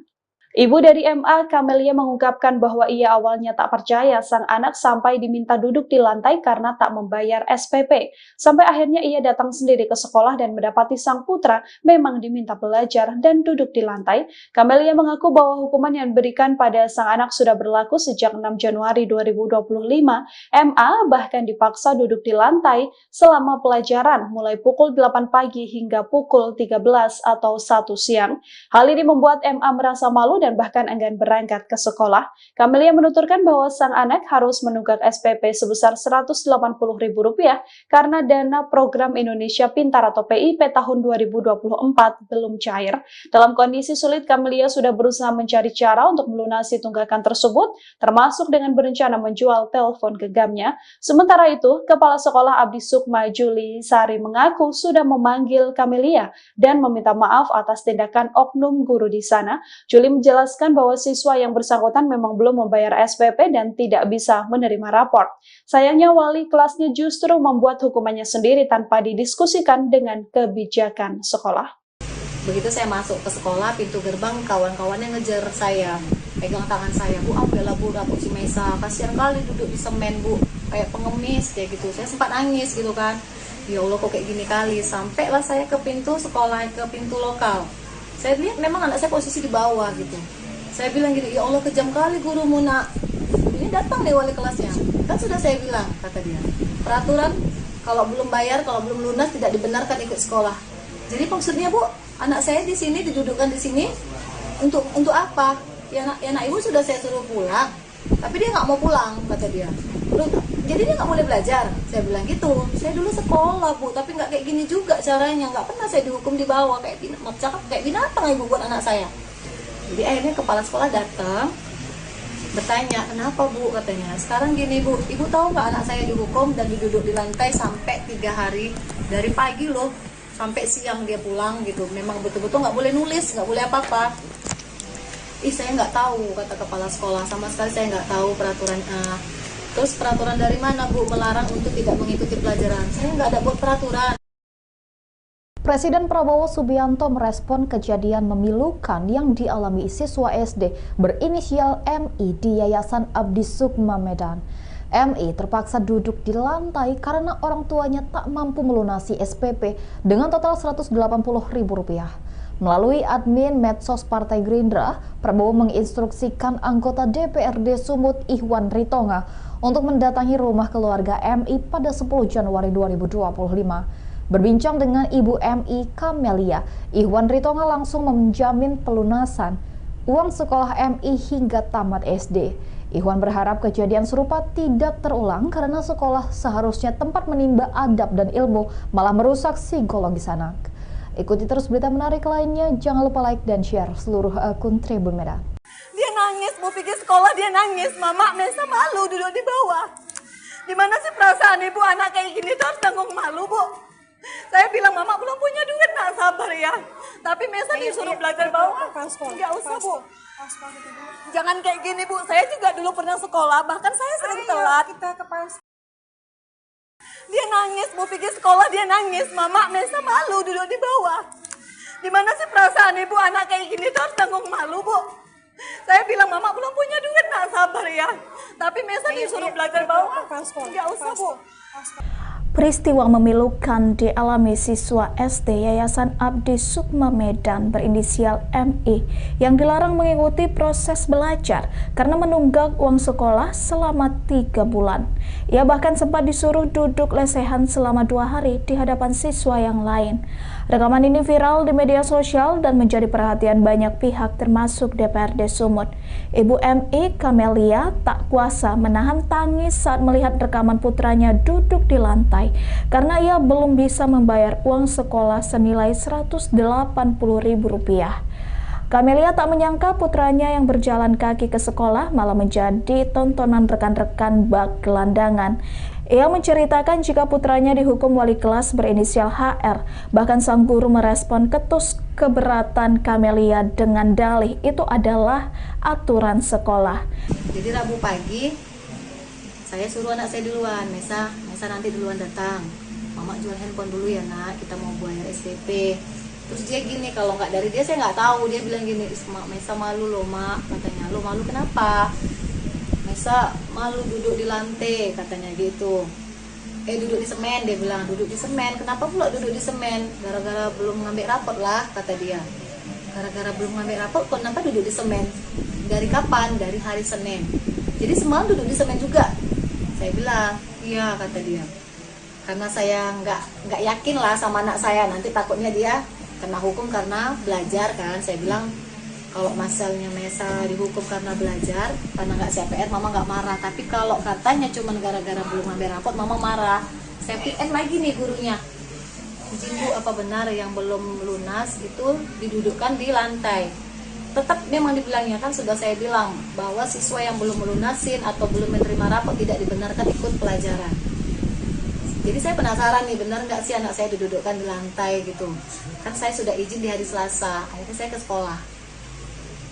Speaker 3: Ibu dari MA, Camelia, mengungkapkan bahwa ia awalnya tak percaya sang anak sampai diminta duduk di lantai karena tak membayar SPP. Sampai akhirnya ia datang sendiri ke sekolah dan mendapati sang putra memang diminta belajar dan duduk di lantai. Camelia mengaku bahwa hukuman yang diberikan pada sang anak sudah berlaku sejak 6 Januari 2025. MA bahkan dipaksa duduk di lantai selama pelajaran mulai pukul 8 pagi hingga pukul 13 atau 1 siang. Hal ini membuat MA merasa malu dan bahkan enggan berangkat ke sekolah. Camelia menuturkan bahwa sang anak harus menunggak SPP sebesar Rp180.000 karena dana program Indonesia Pintar atau PIP tahun 2024 belum cair. Dalam kondisi sulit, Camelia sudah berusaha mencari cara untuk melunasi tunggakan tersebut, termasuk dengan berencana menjual telepon genggamnya. Sementara itu, Kepala Sekolah Abdi Sukma, Juli Sari, mengaku sudah memanggil Camelia dan meminta maaf atas tindakan oknum guru di sana. Juli menjelaskan bahwa siswa yang bersangkutan memang belum membayar SPP dan tidak bisa menerima rapor. Sayangnya wali kelasnya justru membuat hukumannya sendiri tanpa didiskusikan dengan kebijakan sekolah.
Speaker 4: Begitu saya masuk ke sekolah, pintu gerbang kawan-kawannya ngejar saya, pegang tangan saya, Bu ambillah Bu rapot si Mesa, kasihan kali duduk di semen Bu, kayak pengemis kayak gitu. Saya sempat nangis gitu kan, ya Allah kok kayak gini kali. Sampailah saya ke pintu sekolah, ke pintu lokal. Saya lihat memang anak saya posisi di bawah gitu. Saya bilang gitu, ya Allah kejam kali gurumu nak. Ini datang nih wali kelasnya. Kan sudah saya bilang, kata dia. Peraturan kalau belum bayar, kalau belum lunas tidak dibenarkan ikut sekolah. Jadi maksudnya Bu, anak saya di sini didudukkan di sini untuk apa? Ya anak ibu sudah saya suruh pulang, tapi dia nggak mau pulang, kata dia. Jadi dia nggak boleh belajar. Saya bilang gitu. Saya dulu sekolah Bu, tapi nggak kayak gini juga caranya. Nggak pernah saya dihukum di bawah kayak binatang ibu buat anak saya. Jadi akhirnya kepala sekolah datang, bertanya, kenapa Bu, katanya. Sekarang gini Bu, ibu tahu nggak anak saya dihukum dan duduk di lantai sampai 3 hari, dari pagi loh sampai siang dia pulang gitu. Memang betul-betul nggak boleh nulis, nggak boleh apa-apa. Saya nggak tahu, kata kepala sekolah, sama sekali saya nggak tahu peraturan. Terus peraturan dari mana Bu melarang untuk tidak mengikuti pelajaran? Saya nggak ada buat peraturan.
Speaker 5: Presiden Prabowo Subianto merespon kejadian memilukan yang dialami siswa SD berinisial MI di Yayasan Abdi Sukma Medan. MI terpaksa duduk di lantai karena orang tuanya tak mampu melunasi SPP dengan total Rp180.000. Melalui admin medsos Partai Gerindra, Prabowo menginstruksikan anggota DPRD Sumut Ihwan Ritonga untuk mendatangi rumah keluarga MI pada 10 Januari 2025. Berbincang dengan Ibu MI Kamelia, Ihwan Ritonga langsung menjamin pelunasan uang sekolah MI hingga tamat SD. Ihwan berharap kejadian serupa tidak terulang karena sekolah seharusnya tempat menimba adab dan ilmu, malah merusak psikologis anak. Ikuti terus berita menarik lainnya, jangan lupa like dan share seluruh akun Tribun Medan.
Speaker 2: Dia nangis, mau pergi sekolah dia nangis. Mama Mesa malu duduk di bawah. Dimana sih perasaan ibu anak kayak gini tuh harus tanggung malu, Bu? Saya bilang, Mama belum punya duit, nak sabar ya. Tapi Mesa disuruh belajar bawah. Nggak usah, Bu. Jangan kayak gini, Bu. Saya juga dulu pernah sekolah, bahkan saya sering telat. Dia nangis, mau pergi sekolah dia nangis. Mama Mesa malu duduk di bawah. Dimana sih perasaan ibu anak kayak gini tuh harus tanggung malu, Bu? Saya bilang, Mama belum punya duit, nak sabar ya. Tapi Mesa disuruh belajar bawah. Nggak usah, Bu.
Speaker 7: Peristiwa memilukan dialami siswa SD Yayasan Abdi Sukma Medan berinisial MI yang dilarang mengikuti proses belajar karena menunggak uang sekolah selama 3 bulan. Ia bahkan sempat disuruh duduk lesehan selama 2 hari di hadapan siswa yang lain. Rekaman ini viral di media sosial dan menjadi perhatian banyak pihak termasuk DPRD Sumut. Ibu MI Kamelia tak kuasa menahan tangis saat melihat rekaman putranya duduk di lantai karena ia belum bisa membayar uang sekolah senilai Rp180.000. Kamelia tak menyangka putranya yang berjalan kaki ke sekolah malah menjadi tontonan rekan-rekan bak gelandangan. Ia menceritakan jika putranya dihukum wali kelas berinisial HR. Bahkan sang guru merespon ketus keberatan Kamelia dengan dalih itu adalah aturan sekolah.
Speaker 4: Jadi Rabu pagi saya suruh anak saya duluan, Mesa nanti duluan datang. Mama jual handphone dulu ya nak, kita mau bayar SPP. Terus dia gini, kalau nggak dari dia saya nggak tahu. Dia bilang gini, Mesa malu loh mak, katanya. Lo malu kenapa? Mesa malu duduk di lantai, katanya gitu. Duduk di semen, dia bilang, duduk di semen. Kenapa pula duduk di semen? Gara-gara belum ngambil rapot lah, kata dia. Gara-gara belum ngambil rapot, kenapa duduk di semen? Dari kapan? Dari hari Senin. Jadi semalam duduk di semen juga. Saya bilang, iya, kata dia. Karena saya nggak yakin lah sama anak saya, nanti takutnya dia kena hukum karena belajar kan. Saya bilang, kalau masalahnya Mesa dihukum karena belajar, karena nggak CPR, Mama nggak marah. Tapi kalau katanya cuma gara-gara belum ngambil rapot, Mama marah. Saya PN lagi nih gurunya. Izin Bu, apa benar yang belum lunas itu didudukkan di lantai? Tetap memang dibilangnya, kan sudah saya bilang bahwa siswa yang belum melunasin atau belum menerima rapot tidak dibenarkan ikut pelajaran. Jadi saya penasaran nih, benar nggak sih anak saya didudukkan di lantai gitu. Kan saya sudah izin di hari Selasa, akhirnya saya ke sekolah.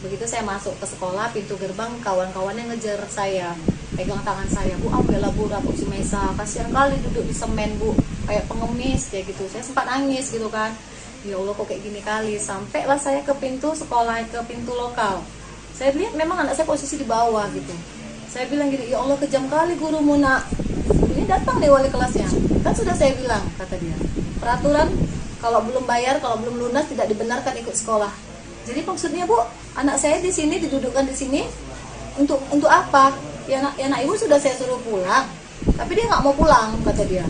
Speaker 4: Begitu saya masuk ke sekolah, pintu gerbang kawan-kawannya ngejar saya, pegang tangan saya, Bu, ambillah Bu rapot si Mesa, kasihan kali duduk di semen Bu, kayak pengemis kayak gitu. Saya sempat nangis gitu kan. Ya Allah kok kayak gini kali. Sampailah saya ke pintu sekolah, ke pintu lokal. Saya lihat memang anak saya posisi di bawah gitu. Saya bilang gini, ya Allah kejam kali gurumu nak. Ini datang deh wali kelasnya. Kan sudah saya bilang, kata dia. Peraturan kalau belum bayar, kalau belum lunas tidak dibenarkan ikut sekolah. Jadi maksudnya Bu, anak saya di sini didudukkan di sini untuk apa? Ya nak ibu sudah saya suruh pulang, tapi dia nggak mau pulang, kata dia.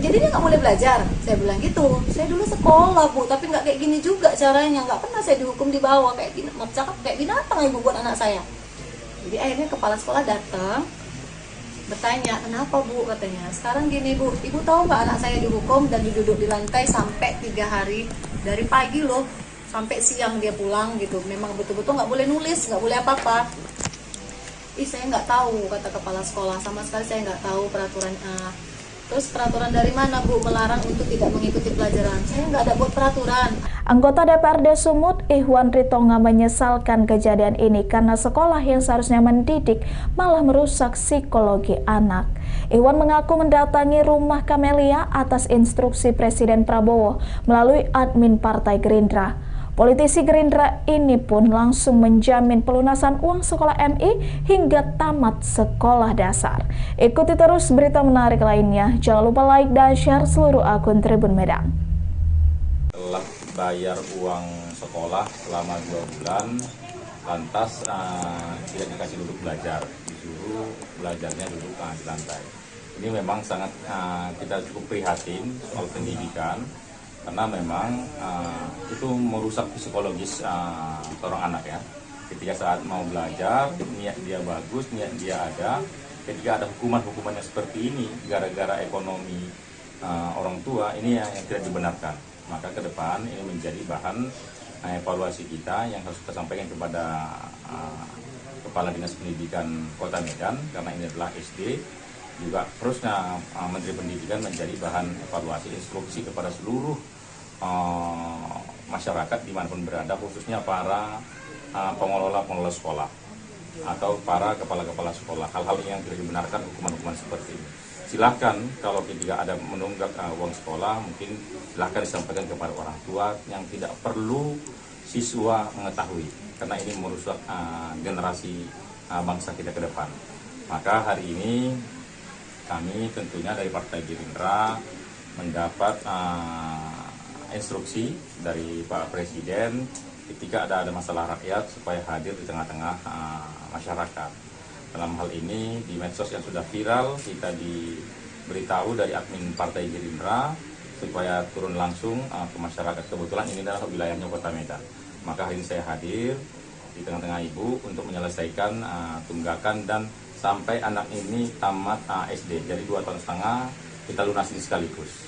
Speaker 4: Jadi dia nggak boleh belajar. Saya bilang gitu. Saya dulu sekolah Bu, tapi nggak kayak gini juga caranya. Nggak pernah saya dihukum di bawah kayak binatang ibu buat anak saya. Jadi akhirnya kepala sekolah datang bertanya, kenapa Bu, katanya. Sekarang gini Bu, ibu tahu nggak anak saya dihukum dan duduk di lantai sampai 3 hari, dari pagi loh sampai siang dia pulang gitu. Memang betul-betul nggak boleh nulis, nggak boleh apa-apa. Saya nggak tahu, kata kepala sekolah, sama sekali saya nggak tahu peraturan. Terus peraturan dari mana Bu melarang untuk tidak mengikuti pelajaran? Saya nggak ada buat peraturan.
Speaker 7: Anggota DPRD Sumut, Ihwan Ritonga menyesalkan kejadian ini karena sekolah yang seharusnya mendidik malah merusak psikologi anak. Ihwan mengaku mendatangi rumah Kamelia atas instruksi Presiden Prabowo melalui admin Partai Gerindra. Politisi Gerindra ini pun langsung menjamin pelunasan uang sekolah MI hingga tamat sekolah dasar. Ikuti terus berita menarik lainnya. Jangan lupa like dan share seluruh akun Tribun Medan.
Speaker 6: Telah bayar uang sekolah selama 2 bulan, lantas tidak dikasih duduk belajar, disuruh belajarnya duduk di lantai. Ini memang sangat kita cukup prihatin soal pendidikan, karena memang itu merusak psikologis seorang anak ya. Ketika saat mau belajar, niat dia bagus, niat dia ada. Ketika ada hukuman-hukumannya seperti ini, gara-gara ekonomi orang tua, ini yang tidak dibenarkan. Maka ke depan ini menjadi bahan evaluasi kita yang harus kita sampaikan kepada Kepala Dinas Pendidikan Kota Medan, karena ini adalah SD. Juga terusnya Menteri Pendidikan menjadi bahan evaluasi instruksi kepada seluruh masyarakat dimanapun berada, khususnya para pengelola sekolah atau para kepala-kepala sekolah. Hal-hal yang tidak dibenarkan, hukuman-hukuman seperti ini. Silahkan kalau ketika ada menunggak uang sekolah, mungkin silahkan disampaikan kepada orang tua, yang tidak perlu siswa mengetahui, karena ini merusak generasi bangsa kita ke depan. Maka hari ini kami tentunya dari Partai Gerindra mendapat instruksi dari Pak Presiden ketika ada masalah rakyat supaya hadir di tengah-tengah masyarakat. Dalam hal ini di medsos yang sudah viral, kita diberitahu dari admin Partai Gerindra supaya turun langsung ke masyarakat. Kebetulan ini adalah wilayahnya Kota Medan. Maka hari ini saya hadir di tengah-tengah Ibu untuk menyelesaikan tunggakan dan sampai anak ini tamat SD, jadi 2,5 tahun kita lunasin sekaligus.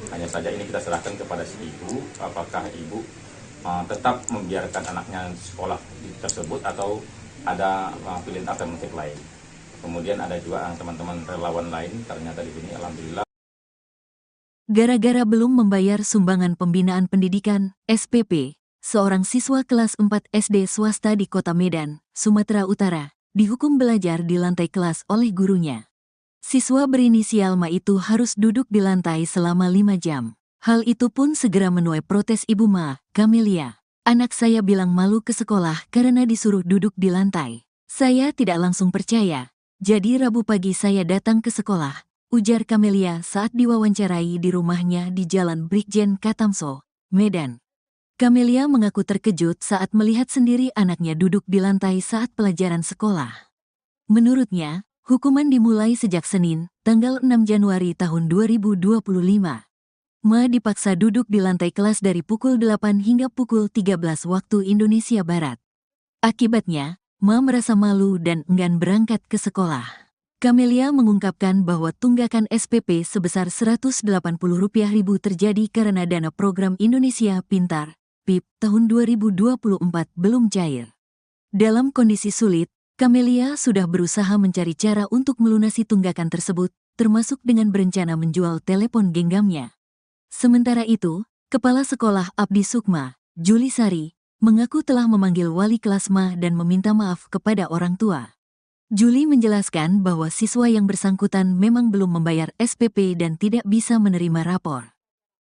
Speaker 6: Hanya saja ini kita serahkan kepada si ibu, apakah ibu tetap membiarkan anaknya sekolah tersebut atau ada pilihan alternatif lain. Kemudian ada juga teman-teman relawan lain, ternyata di sini alhamdulillah.
Speaker 1: Gara-gara belum membayar sumbangan pembinaan pendidikan, SPP, seorang siswa kelas 4 SD swasta di Kota Medan, Sumatera Utara, dihukum belajar di lantai kelas oleh gurunya. Siswa berinisial Ma itu harus duduk di lantai selama 5 jam. Hal itu pun segera menuai protes Ibu Ma, Kamelia. Anak saya bilang malu ke sekolah karena disuruh duduk di lantai. Saya tidak langsung percaya. Jadi Rabu pagi saya datang ke sekolah, ujar Kamelia saat diwawancarai di rumahnya di Jalan Brigjen Katamso, Medan. Kamelia mengaku terkejut saat melihat sendiri anaknya duduk di lantai saat pelajaran sekolah. Menurutnya, hukuman dimulai sejak Senin, tanggal 6 Januari tahun 2025. Ma dipaksa duduk di lantai kelas dari pukul 8 hingga pukul 13 waktu Indonesia Barat. Akibatnya, Ma merasa malu dan enggan berangkat ke sekolah. Kamelia mengungkapkan bahwa tunggakan SPP sebesar Rp180.000 terjadi karena dana program Indonesia Pintar PIP tahun 2024 belum cair. Dalam kondisi sulit, Kamelia sudah berusaha mencari cara untuk melunasi tunggakan tersebut, termasuk dengan berencana menjual telepon genggamnya. Sementara itu, Kepala Sekolah Abdi Sukma, Juli Sari, mengaku telah memanggil wali kelas Ma dan meminta maaf kepada orang tua. Juli menjelaskan bahwa siswa yang bersangkutan memang belum membayar SPP dan tidak bisa menerima rapor.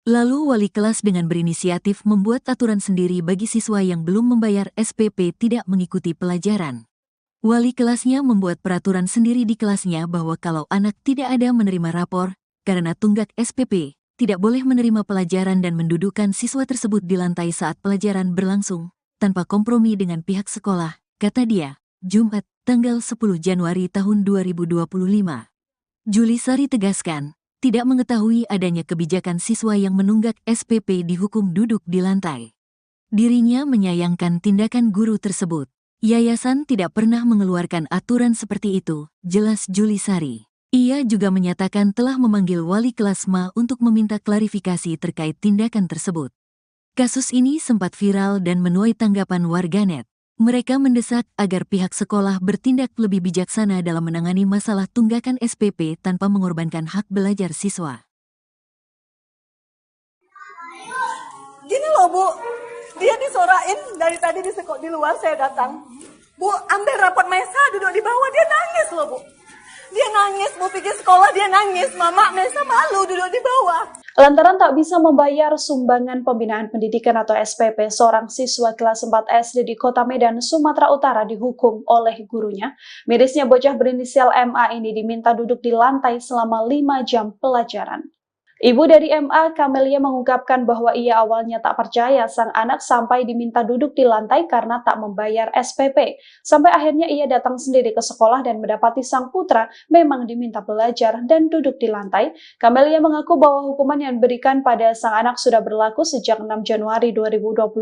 Speaker 1: Lalu wali kelas dengan berinisiatif membuat aturan sendiri bagi siswa yang belum membayar SPP tidak mengikuti pelajaran. Wali kelasnya membuat peraturan sendiri di kelasnya bahwa kalau anak tidak ada menerima rapor, karena tunggak SPP, tidak boleh menerima pelajaran dan mendudukkan siswa tersebut di lantai saat pelajaran berlangsung, tanpa kompromi dengan pihak sekolah, kata dia, Jumat, tanggal 10 Januari tahun 2025. Juli Sari tegaskan, tidak mengetahui adanya kebijakan siswa yang menunggak SPP dihukum duduk di lantai. Dirinya menyayangkan tindakan guru tersebut. Yayasan tidak pernah mengeluarkan aturan seperti itu, jelas Juli Sari. Ia juga menyatakan telah memanggil wali kelas Ma untuk meminta klarifikasi terkait tindakan tersebut. Kasus ini sempat viral dan menuai tanggapan warganet. Mereka mendesak agar pihak sekolah bertindak lebih bijaksana dalam menangani masalah tunggakan SPP tanpa mengorbankan hak belajar siswa.
Speaker 2: Gini loh Bu, dia disorain dari tadi di luar saya datang. Bu, ambil rapot Mesa duduk di bawah, dia nangis loh Bu. Dia nangis, mau pergi sekolah dia nangis, Mama Mesa malu duduk di bawah.
Speaker 3: Lantaran tak bisa membayar sumbangan pembinaan pendidikan atau SPP, seorang siswa kelas 4 SD di Kota Medan, Sumatera Utara dihukum oleh gurunya. Mirisnya bocah berinisial MA ini diminta duduk di lantai selama 5 jam pelajaran. Ibu dari MA, Kamelia, mengungkapkan bahwa ia awalnya tak percaya sang anak sampai diminta duduk di lantai karena tak membayar SPP. Sampai akhirnya ia datang sendiri ke sekolah dan mendapati sang putra memang diminta belajar dan duduk di lantai. Kamelia mengaku bahwa hukuman yang diberikan pada sang anak sudah berlaku sejak 6 Januari 2025.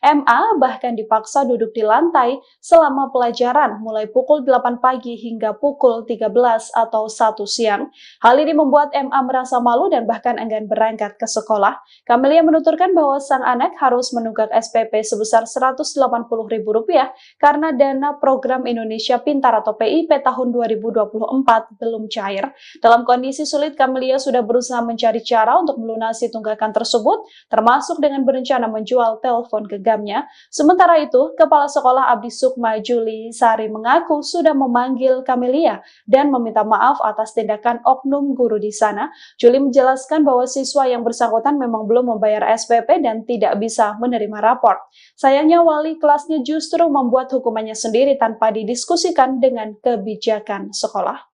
Speaker 3: MA bahkan dipaksa duduk di lantai selama pelajaran mulai pukul 8 pagi hingga pukul 13 atau 1 siang. Hal ini membuat MA merasa malu dan bahkan enggan berangkat ke sekolah. Kamelia menuturkan bahwa sang anak harus menunggak SPP sebesar Rp180.000 karena dana program Indonesia Pintar atau PIP tahun 2024 belum cair. Dalam kondisi sulit, Kamelia sudah berusaha mencari cara untuk melunasi tunggakan tersebut, termasuk dengan berencana menjual telepon genggamnya. Sementara itu, Kepala Sekolah Abdi Sukma Juli Sari mengaku sudah memanggil Kamelia dan meminta maaf atas tindakan oknum guru di sana. Juli menjelaskan bahwa siswa yang bersangkutan memang belum membayar SPP dan tidak bisa menerima rapor. Sayangnya wali kelasnya justru membuat hukumannya sendiri tanpa didiskusikan dengan kebijakan sekolah.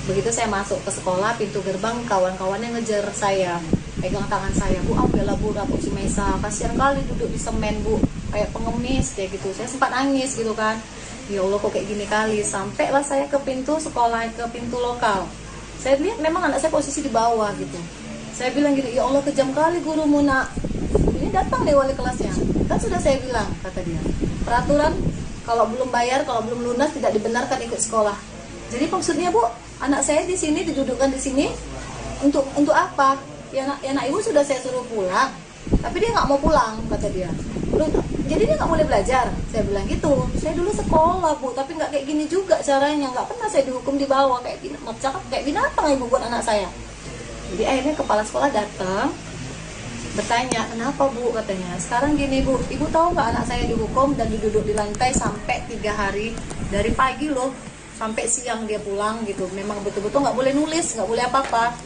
Speaker 4: Begitu saya masuk ke sekolah, pintu gerbang kawan-kawannya ngejar saya, pegang tangan saya, Bu ambillah Bu rapot si Mesa, kasihan kali duduk di semen Bu, kayak pengemis kayak gitu. Saya sempat nangis gitu kan, ya Allah kok kayak gini kali. Sampailah saya ke pintu sekolah, ke pintu lokal. Saya lihat memang anak saya posisi di bawah gitu. Saya bilang gini, ya Allah kejam kali gurumu nak. Ini datang deh wali kelasnya. Kan sudah saya bilang, kata dia. Peraturan kalau belum bayar, kalau belum lunas tidak dibenarkan ikut sekolah. Jadi maksudnya Bu, anak saya di sini didudukkan di sini untuk apa? Ya nak ibu sudah saya suruh pulang, tapi dia nggak mau pulang, kata dia. Jadi dia nggak boleh belajar. Saya bilang gitu. Saya dulu sekolah Bu, tapi nggak kayak gini juga caranya. Nggak pernah saya dihukum di bawah kayak binatang ibu buat anak saya. Jadi akhirnya kepala sekolah datang bertanya, kenapa Bu, katanya. Sekarang gini Bu, ibu tahu nggak anak saya dihukum dan duduk di lantai sampai 3 hari, dari pagi loh sampai siang dia pulang gitu. Memang betul-betul nggak boleh nulis, nggak boleh apa-apa.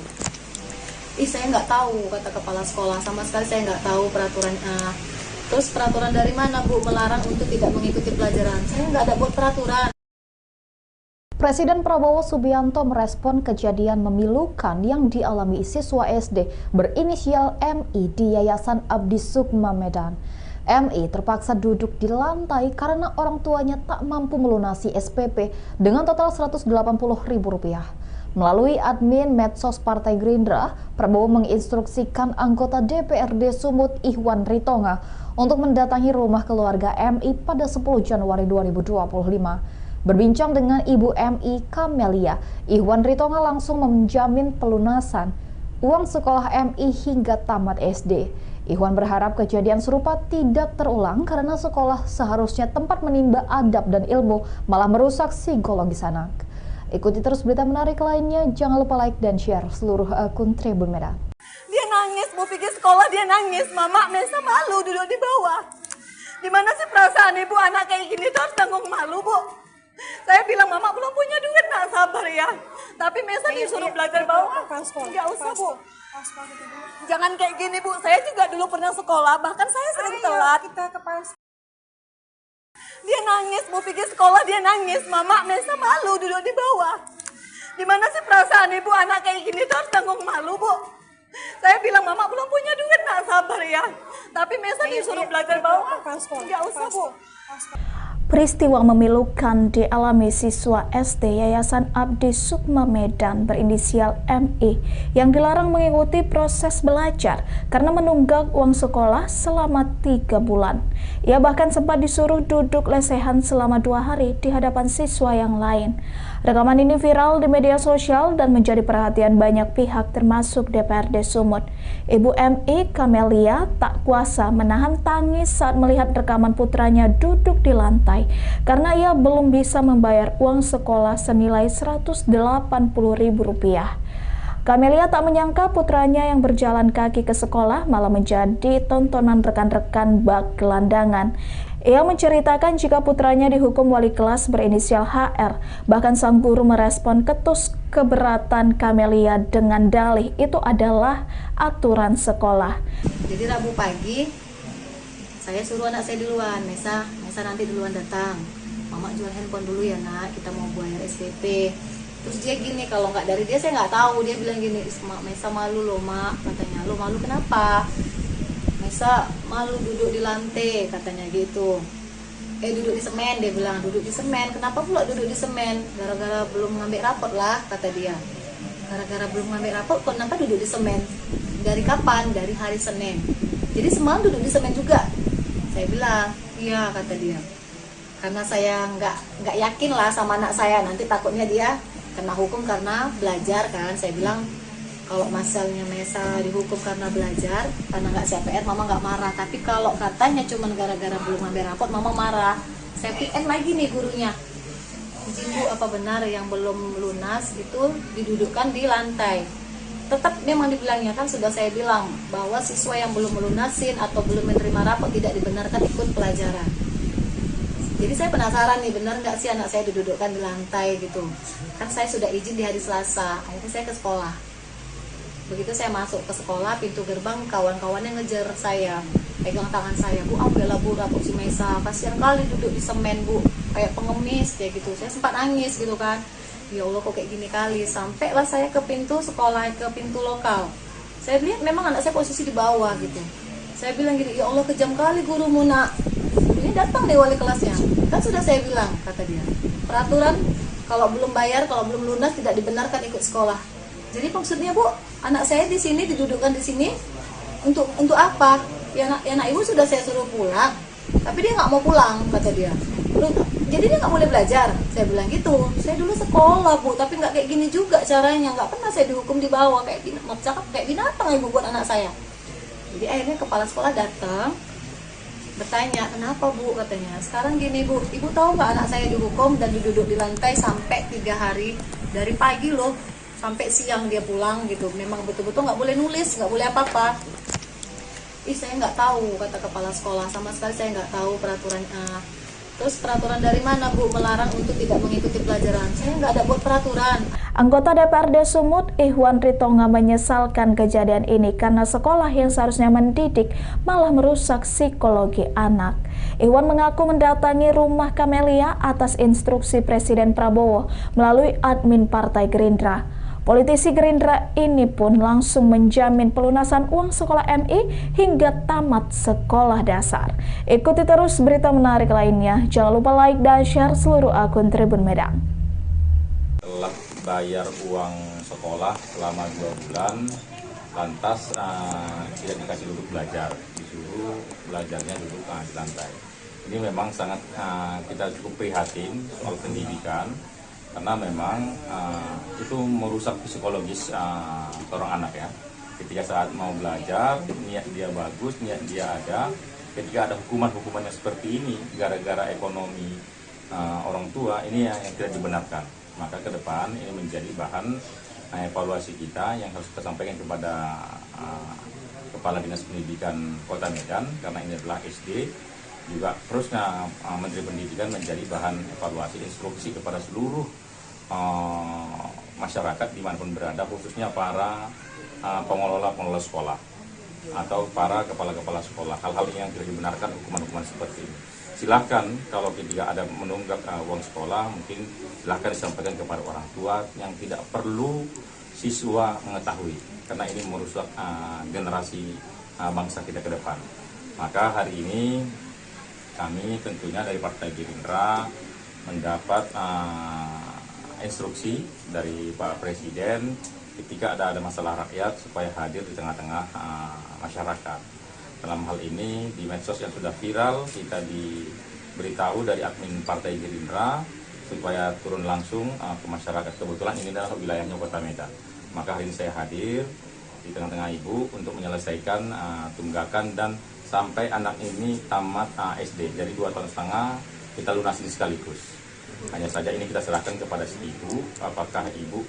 Speaker 4: Saya nggak tahu, kata kepala sekolah, sama sekali saya nggak tahu peraturan. Terus peraturan dari mana Bu melarang untuk tidak mengikuti pelajaran? Saya nggak ada buat peraturan.
Speaker 5: Presiden Prabowo Subianto merespon kejadian memilukan yang dialami siswa SD berinisial MI di Yayasan Abdi Sukma Medan. MI terpaksa duduk di lantai karena orang tuanya tak mampu melunasi SPP dengan total Rp180.000. Melalui admin medsos Partai Gerindra, Prabowo menginstruksikan anggota DPRD Sumut Ihwan Ritonga untuk mendatangi rumah keluarga MI pada 10 Januari 2025. Berbincang dengan Ibu MI Kamelia, Ihwan Ritonga langsung menjamin pelunasan uang sekolah MI hingga tamat SD. Ihwan berharap kejadian serupa tidak terulang karena sekolah seharusnya tempat menimba adab dan ilmu, malah merusak psikologis anak. Ikuti terus berita menarik lainnya, jangan lupa like dan share seluruh akun Tribun Medan.
Speaker 2: Dia nangis, mau pergi sekolah dia nangis, Mama Mesa malu duduk di bawah. Gimana sih perasaan ibu anak kayak gini tuh harus tanggung malu Bu? Saya bilang Mama belum punya duit, nak sabar ya. Tapi Mesa disuruh belajar bawah, nggak usah Bu. Jangan kayak gini Bu, saya juga dulu pernah sekolah, bahkan saya sering telat. Dia nangis, mau pergi sekolah dia nangis, Mama Mesa malu duduk di bawah. Gimana sih perasaan ibu anak kayak gini tuh harus tanggung malu Bu? Saya bilang Mama belum punya duit, nak sabar ya. Tapi Mesa disuruh belajar bawah, nggak usah Bu.
Speaker 7: Peristiwa memilukan dialami siswa SD Yayasan Abdi Sukma Medan berinisial MI yang dilarang mengikuti proses belajar karena menunggak uang sekolah selama 3 bulan. Ia bahkan sempat disuruh duduk lesehan selama 2 hari di hadapan siswa yang lain. Rekaman ini viral di media sosial dan menjadi perhatian banyak pihak termasuk DPRD Sumut. Ibu MI Camelia tak kuasa menahan tangis saat melihat rekaman putranya duduk di lantai karena ia belum bisa membayar uang sekolah senilai Rp180.000. Camelia tak menyangka putranya yang berjalan kaki ke sekolah malah menjadi tontonan rekan-rekan bak gelandangan. Ia menceritakan jika putranya dihukum wali kelas berinisial HR. Bahkan sang guru merespon ketus keberatan Camelia dengan dalih itu adalah aturan sekolah.
Speaker 4: Jadi Rabu pagi, saya suruh anak saya duluan, Mesa nanti duluan datang. Mama jual handphone dulu ya nak, kita mau bayar SPP. Terus dia gini, kalau nggak dari dia saya nggak tahu. Dia bilang gini, Mesa malu loh mak, katanya. Lo malu kenapa? Mesa malu duduk di lantai, katanya gitu. Duduk di semen, dia bilang, duduk di semen. Kenapa pula duduk di semen? Gara-gara belum ngambil rapot lah, kata dia. Gara-gara belum ngambil rapot, kenapa duduk di semen? Dari kapan? Dari hari Senin. Jadi semalam duduk di semen juga. Saya bilang, iya, kata dia. Karena saya nggak yakin lah sama anak saya, nanti takutnya dia kena hukum karena belajar kan. Saya bilang kalau masalahnya Mesa dihukum karena belajar, karena nggak CPR, mama nggak marah. Tapi kalau katanya cuma gara-gara belum ngambil rapot, mama marah. Saya PN lagi nih gurunya. Ibu, apa benar yang belum lunas itu didudukkan di lantai? Tetap memang dibilangnya kan, sudah saya bilang bahwa siswa yang belum melunasin atau belum menerima rapot tidak dibenarkan ikut pelajaran. Jadi saya penasaran nih, benar nggak sih anak saya didudukkan di lantai gitu. Kan saya sudah izin di hari Selasa, akhirnya saya ke sekolah. Begitu saya masuk ke sekolah, pintu gerbang kawan-kawannya ngejar saya, pegang tangan saya, Bu, ambillah Bu rapot si Mesa, kasihan kali duduk di semen Bu, kayak pengemis kayak gitu. Saya sempat nangis gitu kan, ya Allah kok kayak gini kali. Sampailah saya ke pintu sekolah, ke pintu lokal. Saya lihat memang anak saya posisi di bawah gitu. Saya bilang gini, ya Allah kejam kali gurumu nak. Ini datang deh wali kelasnya. Kan sudah saya bilang, kata dia, peraturan kalau belum bayar, kalau belum lunas tidak dibenarkan ikut sekolah. Jadi maksudnya Bu, anak saya di sini didudukkan di sini untuk apa? Ya anak ibu sudah saya suruh pulang, tapi dia nggak mau pulang, kata dia. Jadi dia nggak boleh belajar. Saya bilang gitu. Saya dulu sekolah Bu, tapi nggak kayak gini juga caranya. Nggak pernah saya dihukum di bawah kayak binatang ibu buat anak saya. Jadi akhirnya kepala sekolah datang, bertanya, kenapa Bu, katanya. Sekarang gini Bu, ibu tahu nggak anak saya dihukum dan duduk di lantai sampai 3 hari, dari pagi loh sampai siang dia pulang gitu. Memang betul-betul nggak boleh nulis, nggak boleh apa-apa. Saya nggak tahu, kata kepala sekolah, sama sekali saya nggak tahu peraturan. Terus peraturan dari mana Bu melarang untuk tidak mengikuti pelajaran? Saya nggak ada buat peraturan.
Speaker 7: Anggota DPRD Sumut, Ihwan Ritonga, menyesalkan kejadian ini karena sekolah yang seharusnya mendidik malah merusak psikologi anak. Ihwan mengaku mendatangi rumah Camelia atas instruksi Presiden Prabowo melalui admin Partai Gerindra. Politisi Gerindra ini pun langsung menjamin pelunasan uang sekolah MI hingga tamat sekolah dasar. Ikuti terus berita menarik lainnya. Jangan lupa like dan share seluruh akun Tribun Medan.
Speaker 6: Telah bayar uang sekolah selama 2 bulan, lantas tidak dikasih duduk belajar, disuruh belajarnya duduk di lantai. Ini memang sangat kita cukup prihatin soal pendidikan, karena memang itu merusak psikologis seorang anak ya. Ketika saat mau belajar, niat dia bagus, niat dia ada. Ketika ada hukuman-hukumannya seperti ini, gara-gara ekonomi orang tua, ini yang tidak dibenarkan. Maka ke depan ini menjadi bahan evaluasi kita yang harus kita sampaikan kepada Kepala Dinas Pendidikan Kota Medan, karena ini adalah SD. Juga terusnya Menteri Pendidikan menjadi bahan evaluasi instruksi kepada seluruh masyarakat dimanapun berada, khususnya para pengelola sekolah atau para kepala-kepala sekolah. Hal-hal yang tidak dibenarkan, hukuman-hukuman seperti ini. Silahkan kalau ketika ada menunggak uang sekolah, mungkin silahkan disampaikan kepada orang tua yang tidak perlu siswa mengetahui, karena ini merusak generasi bangsa kita ke depan. Maka hari ini kami tentunya dari Partai Gerindra mendapat instruksi dari Pak Presiden ketika ada masalah rakyat supaya hadir di tengah-tengah masyarakat. dalam hal ini di medsos yang sudah viral, kita diberitahu dari admin Partai Gerindra supaya turun langsung ke masyarakat. Kebetulan ini adalah wilayahnya Kota Medan. Maka hari ini saya hadir di tengah-tengah ibu untuk menyelesaikan tunggakan dan sampai anak ini tamat SD. Jadi 2,5 tahun kita lunasi sekaligus. Hanya saja ini kita serahkan kepada si ibu, apakah ibu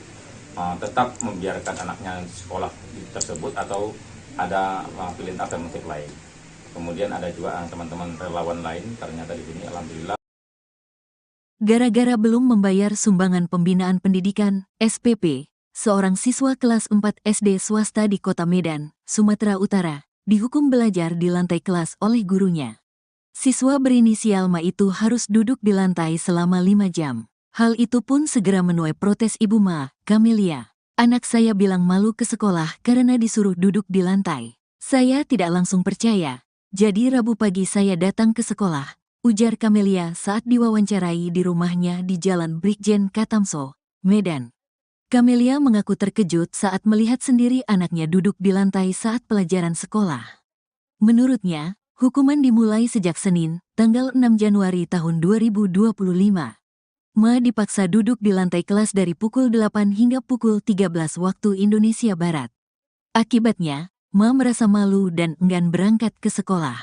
Speaker 6: tetap membiarkan anaknya sekolah tersebut atau ada pilihan alternatif lain. Kemudian ada juga teman-teman relawan lain, ternyata di sini alhamdulillah.
Speaker 1: Gara-gara belum membayar sumbangan pembinaan pendidikan, SPP, seorang siswa kelas 4 SD swasta di Kota Medan, Sumatera Utara, dihukum belajar di lantai kelas oleh gurunya. Siswa berinisial Ma itu harus duduk di lantai selama 5 jam. Hal itu pun segera menuai protes Ibu Ma, Camelia. Anak saya bilang malu ke sekolah karena disuruh duduk di lantai. Saya tidak langsung percaya. Jadi Rabu pagi saya datang ke sekolah, ujar Camelia saat diwawancarai di rumahnya di Jalan Brigjen Katamso, Medan. Camelia mengaku terkejut saat melihat sendiri anaknya duduk di lantai saat pelajaran sekolah. Menurutnya, hukuman dimulai sejak Senin, tanggal 6 Januari tahun 2025. Ma dipaksa duduk di lantai kelas dari pukul 8 hingga pukul 13 waktu Indonesia Barat. Akibatnya, Ma merasa malu dan enggan berangkat ke sekolah.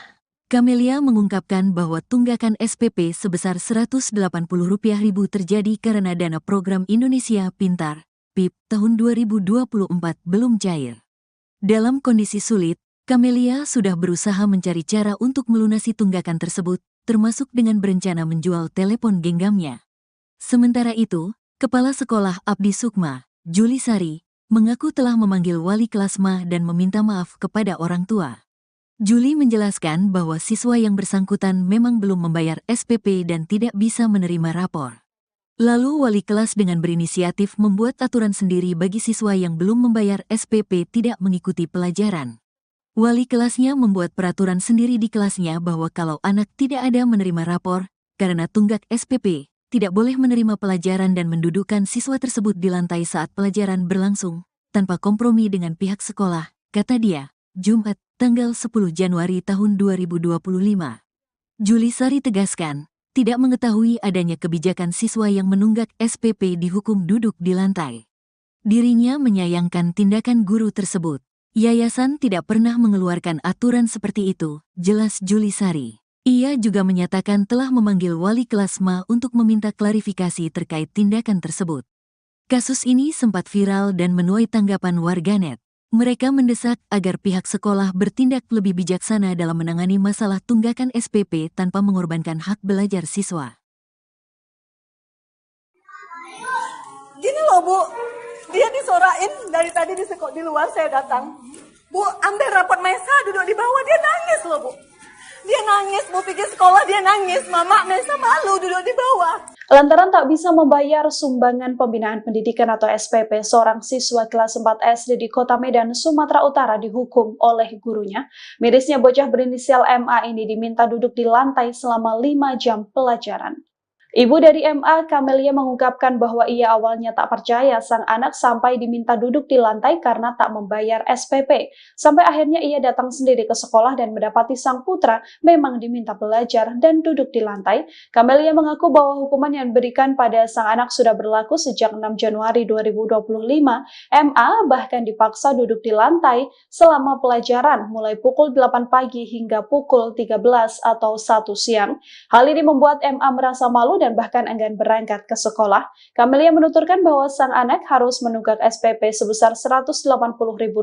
Speaker 1: Camelia mengungkapkan bahwa tunggakan SPP sebesar Rp180.000 terjadi karena dana program Indonesia Pintar, PIP, tahun 2024 belum cair. Dalam kondisi sulit, Camelia sudah berusaha mencari cara untuk melunasi tunggakan tersebut, termasuk dengan berencana menjual telepon genggamnya. Sementara itu, Kepala Sekolah Abdi Sukma, Juli Sari, mengaku telah memanggil wali kelas Ma dan meminta maaf kepada orang tua. Juli menjelaskan bahwa siswa yang bersangkutan memang belum membayar SPP dan tidak bisa menerima rapor. Lalu wali kelas dengan berinisiatif membuat aturan sendiri bagi siswa yang belum membayar SPP tidak mengikuti pelajaran. Wali kelasnya membuat peraturan sendiri di kelasnya bahwa kalau anak tidak ada menerima rapor, karena tunggak SPP, tidak boleh menerima pelajaran dan mendudukkan siswa tersebut di lantai saat pelajaran berlangsung, tanpa kompromi dengan pihak sekolah, kata dia, Jumat, tanggal 10 Januari tahun 2025. Juli Sari tegaskan, tidak mengetahui adanya kebijakan siswa yang menunggak SPP dihukum duduk di lantai. Dirinya menyayangkan tindakan guru tersebut. Yayasan tidak pernah mengeluarkan aturan seperti itu, jelas Juli Sari. Ia juga menyatakan telah memanggil wali kelas Ma untuk meminta klarifikasi terkait tindakan tersebut. Kasus ini sempat viral dan menuai tanggapan warganet. Mereka mendesak agar pihak sekolah bertindak lebih bijaksana dalam menangani masalah tunggakan SPP tanpa mengorbankan hak belajar siswa.
Speaker 2: Gini loh Bu, dia disorain dari tadi di luar saya datang. Bu, ambil rapot Mesa duduk di bawah, dia nangis loh Bu. Dia nangis, Bu pikir sekolah dia nangis, Mama Mesa malu duduk di bawah.
Speaker 3: Lantaran tak bisa membayar sumbangan pembinaan pendidikan atau SPP, seorang siswa kelas 4 SD di Kota Medan, Sumatera Utara dihukum oleh gurunya. Mirisnya bocah berinisial MA ini diminta duduk di lantai selama 5 jam pelajaran. Ibu dari MA, Camelia, mengungkapkan bahwa ia awalnya tak percaya sang anak sampai diminta duduk di lantai karena tak membayar SPP. Sampai akhirnya ia datang sendiri ke sekolah dan mendapati sang putra memang diminta belajar dan duduk di lantai. Camelia mengaku bahwa hukuman yang diberikan pada sang anak sudah berlaku sejak 6 Januari 2025. MA bahkan dipaksa duduk di lantai selama pelajaran mulai pukul 8 pagi hingga pukul 13 atau 1 siang. Hal ini membuat MA merasa malu dan bahkan enggan berangkat ke sekolah. Camelia menuturkan bahwa sang anak harus menunggak SPP sebesar Rp180.000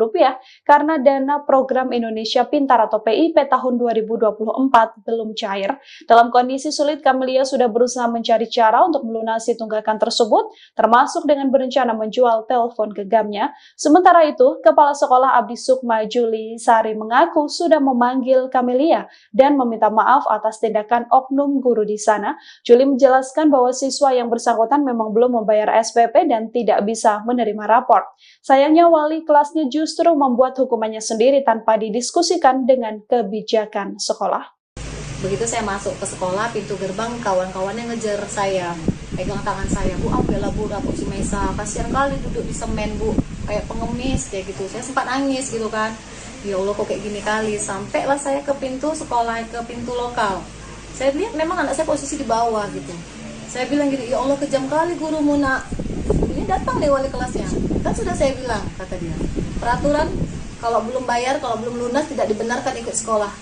Speaker 3: karena dana program Indonesia Pintar atau PIP tahun 2024 belum cair. Dalam kondisi sulit, Camelia sudah berusaha mencari cara untuk melunasi tunggakan tersebut, termasuk dengan berencana menjual telepon genggamnya. Sementara itu, Kepala Sekolah Abdi Sukma Juli Sari mengaku sudah memanggil Camelia dan meminta maaf atas tindakan oknum guru di sana. Juli menjelaskan bahwa siswa yang bersangkutan memang belum membayar SPP dan tidak bisa menerima rapor. Sayangnya wali kelasnya justru membuat hukumannya sendiri tanpa didiskusikan dengan kebijakan sekolah.
Speaker 4: Begitu saya masuk ke sekolah, pintu gerbang kawan-kawannya ngejar saya, pegang tangan saya, Bu, ambillah Bu rapot si Mesa, kasihan kali duduk di semen Bu, kayak pengemis kayak gitu. Saya sempat nangis gitu kan. ya Allah kok kayak gini kali. Sampailah saya ke pintu sekolah, ke pintu lokal. Saya lihat memang anak saya posisi di bawah gitu. Saya bilang gini, ya Allah kejam kali gurumu nak. Ini datang nih wali kelasnya. Kan sudah saya bilang, kata dia, peraturan kalau belum bayar, kalau belum lunas tidak dibenarkan ikut sekolah.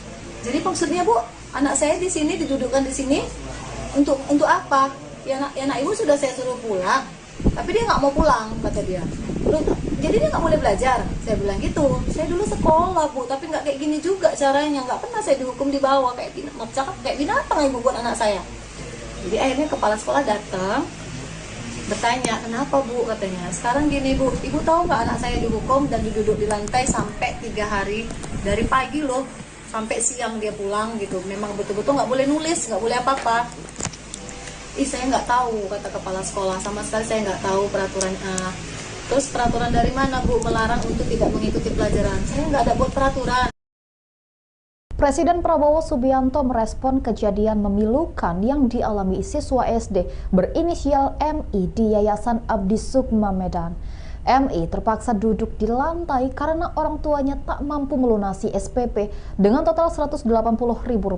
Speaker 4: Jadi maksudnya Bu, anak saya di sini didudukkan di sini untuk apa? Ya anak ibu sudah saya suruh pulang, tapi dia nggak mau pulang, kata dia. Jadi dia nggak boleh belajar. Saya bilang gitu. Saya dulu sekolah Bu, tapi nggak kayak gini juga caranya. Nggak pernah saya dihukum di bawah kayak binatang ibu buat anak saya. Jadi akhirnya kepala sekolah datang bertanya, kenapa Bu, katanya. Sekarang gini Bu, ibu tahu nggak anak saya dihukum dan duduk di lantai sampai 3 hari, dari pagi loh sampai siang dia pulang gitu. Memang betul-betul nggak boleh nulis, nggak boleh apa-apa. Saya nggak tahu, kata kepala sekolah, sama sekali saya nggak tahu peraturan. Terus peraturan dari mana Bu melarang untuk tidak mengikuti pelajaran? Saya nggak ada buat peraturan.
Speaker 5: Presiden Prabowo Subianto merespon kejadian memilukan yang dialami siswa SD berinisial MI di Yayasan Abdi Sukma Medan. MI terpaksa duduk di lantai karena orang tuanya tak mampu melunasi SPP dengan total Rp180.000.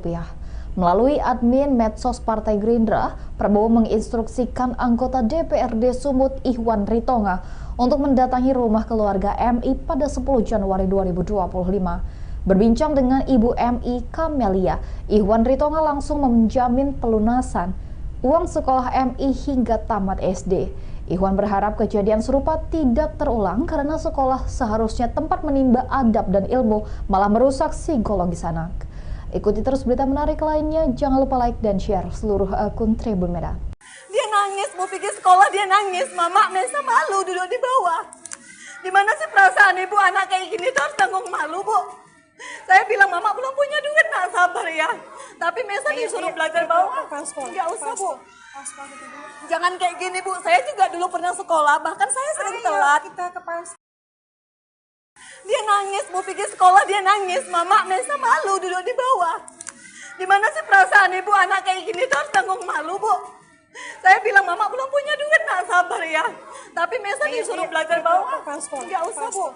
Speaker 5: Melalui admin medsos Partai Gerindra, Prabowo menginstruksikan anggota DPRD Sumut Ihwan Ritonga untuk mendatangi rumah keluarga MI pada 10 Januari 2025. Berbincang dengan Ibu MI Kamelia, Ihwan Ritonga langsung menjamin pelunasan uang sekolah MI hingga tamat SD. Ihwan berharap kejadian serupa tidak terulang karena sekolah seharusnya tempat menimba adab dan ilmu, malah merusak psikologis anak. Ikuti terus berita menarik lainnya, jangan lupa like dan share seluruh akun Tribun Medan.
Speaker 2: Dia nangis, mau pergi sekolah dia nangis. Mama Mesa malu duduk di bawah. Gimana sih perasaan ibu anak kayak gini tuh harus tanggung malu Bu. Saya bilang mama belum punya duit, nak sabar ya. Tapi Mesa disuruh belajar bawah. Nggak usah Bu. Jangan kayak gini Bu, saya juga dulu pernah sekolah, bahkan saya sering telat. Dia nangis, mau pergi sekolah dia nangis. Mama Mesa malu duduk di bawah. Gimana sih perasaan ibu anak kayak gini tuh harus tanggung malu Bu. Saya bilang mama belum punya duit, nak sabar ya. Tapi Mesa disuruh belajar bawah. Nggak usah Bu.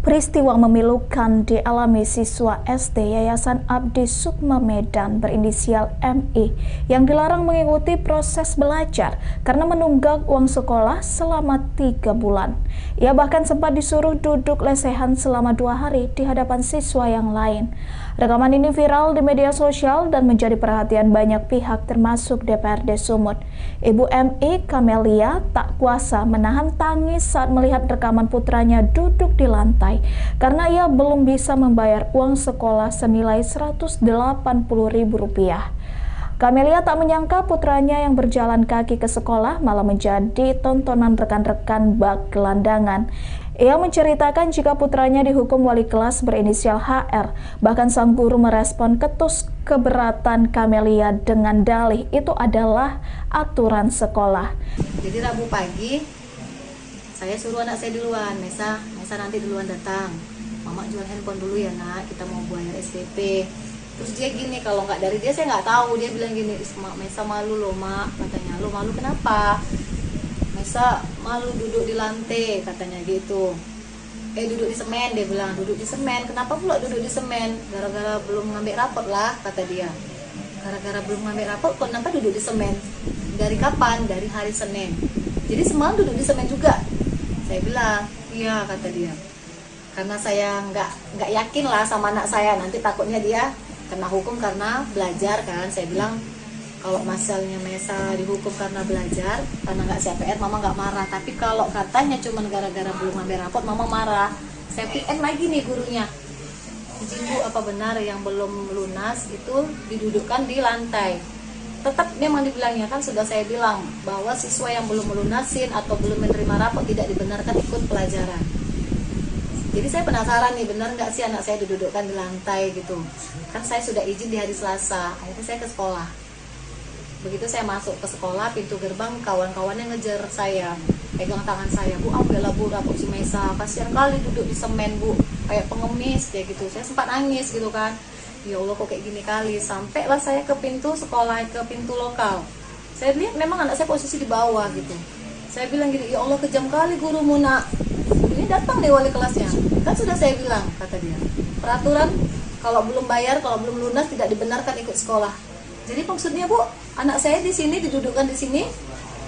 Speaker 7: Peristiwa memilukan dialami siswa SD Yayasan Abdi Sukma Medan berinisial MI yang dilarang mengikuti proses belajar karena menunggak uang sekolah selama 3 bulan. Ia bahkan sempat disuruh duduk lesehan selama 2 hari di hadapan siswa yang lain. Rekaman ini viral di media sosial dan menjadi perhatian banyak pihak termasuk DPRD Sumut. Ibu MI Kamelia tak kuasa menahan tangis saat melihat rekaman putranya duduk di lantai karena ia belum bisa membayar uang sekolah senilai Rp180.000. Kamelia tak menyangka putranya yang berjalan kaki ke sekolah malah menjadi tontonan rekan-rekan bak gelandangan. Ia menceritakan jika putranya dihukum wali kelas berinisial HR. Bahkan sang guru merespon ketus keberatan Kamelia dengan dalih itu adalah aturan sekolah.
Speaker 4: Jadi Rabu pagi saya suruh anak saya duluan, Mesa nanti duluan datang. Mama jual handphone dulu ya nak, kita mau bayar SPP. Terus dia gini, kalau nggak dari dia saya nggak tahu. Dia bilang gini, Mesa malu loh mak, katanya. Lo malu kenapa? Mesa malu duduk di lantai, katanya gitu. Duduk di semen, dia bilang duduk di semen. Kenapa pula duduk di semen? Gara-gara belum ngambil rapot lah, kata dia. Gara-gara belum ngambil rapot, kenapa duduk di semen? Dari kapan? Dari hari Senin. Jadi semalam duduk di semen juga. Saya bilang, iya, kata dia. Karena saya nggak yakin lah sama anak saya, nanti takutnya dia kena hukum karena belajar kan. Saya bilang kalau masalahnya Mesa dihukum karena belajar, karena nggak CPR, mama nggak marah. Tapi kalau katanya cuma gara-gara belum ngambil rapot, mama marah. Saya PM lagi nih gurunya, izin Bu, apa benar yang belum lunas itu didudukkan di lantai? Tetap memang dibilangnya, kan sudah saya bilang bahwa siswa yang belum melunasin atau belum menerima rapot tidak dibenarkan ikut pelajaran. Jadi saya penasaran nih, benar nggak sih anak saya didudukkan di lantai gitu. Kan saya sudah izin di hari Selasa, akhirnya saya ke sekolah. Begitu saya masuk ke sekolah, pintu gerbang kawan-kawannya ngejar saya, pegang tangan saya, Bu, ambillah Bu rapot si Mesa, kasihan kali duduk di semen Bu, kayak pengemis kayak gitu. Saya sempat nangis gitu kan. Ya Allah kok kayak gini kali. Sampailah saya ke pintu sekolah, ke pintu lokal. Saya lihat memang anak saya posisi di bawah gitu. Saya bilang gini, ya Allah kejam kali gurumu nak. Ini datang nih wali kelasnya. Kan sudah saya bilang, kata dia, peraturan kalau belum bayar, kalau belum lunas tidak dibenarkan ikut sekolah. Jadi maksudnya Bu, anak saya di sini didudukkan di sini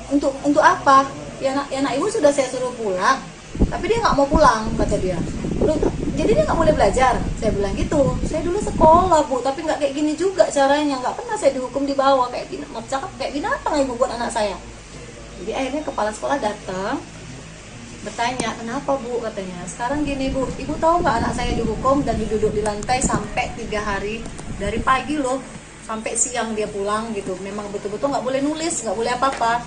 Speaker 4: untuk apa? Ya anak ibu sudah saya suruh pulang, tapi dia nggak mau pulang, kata dia. Jadi dia nggak boleh belajar. Saya bilang gitu. Saya dulu sekolah Bu, tapi nggak kayak gini juga caranya. Nggak pernah saya dihukum di bawah kayak gini. Mau cakap kayak binatang ibu buat anak saya. Jadi akhirnya kepala sekolah datang, bertanya, kenapa Bu, katanya. Sekarang gini Bu, ibu tahu nggak anak saya dihukum dan diduduk di lantai sampai 3 hari, dari pagi loh sampai siang dia pulang gitu. Memang betul-betul nggak boleh nulis, nggak boleh apa-apa.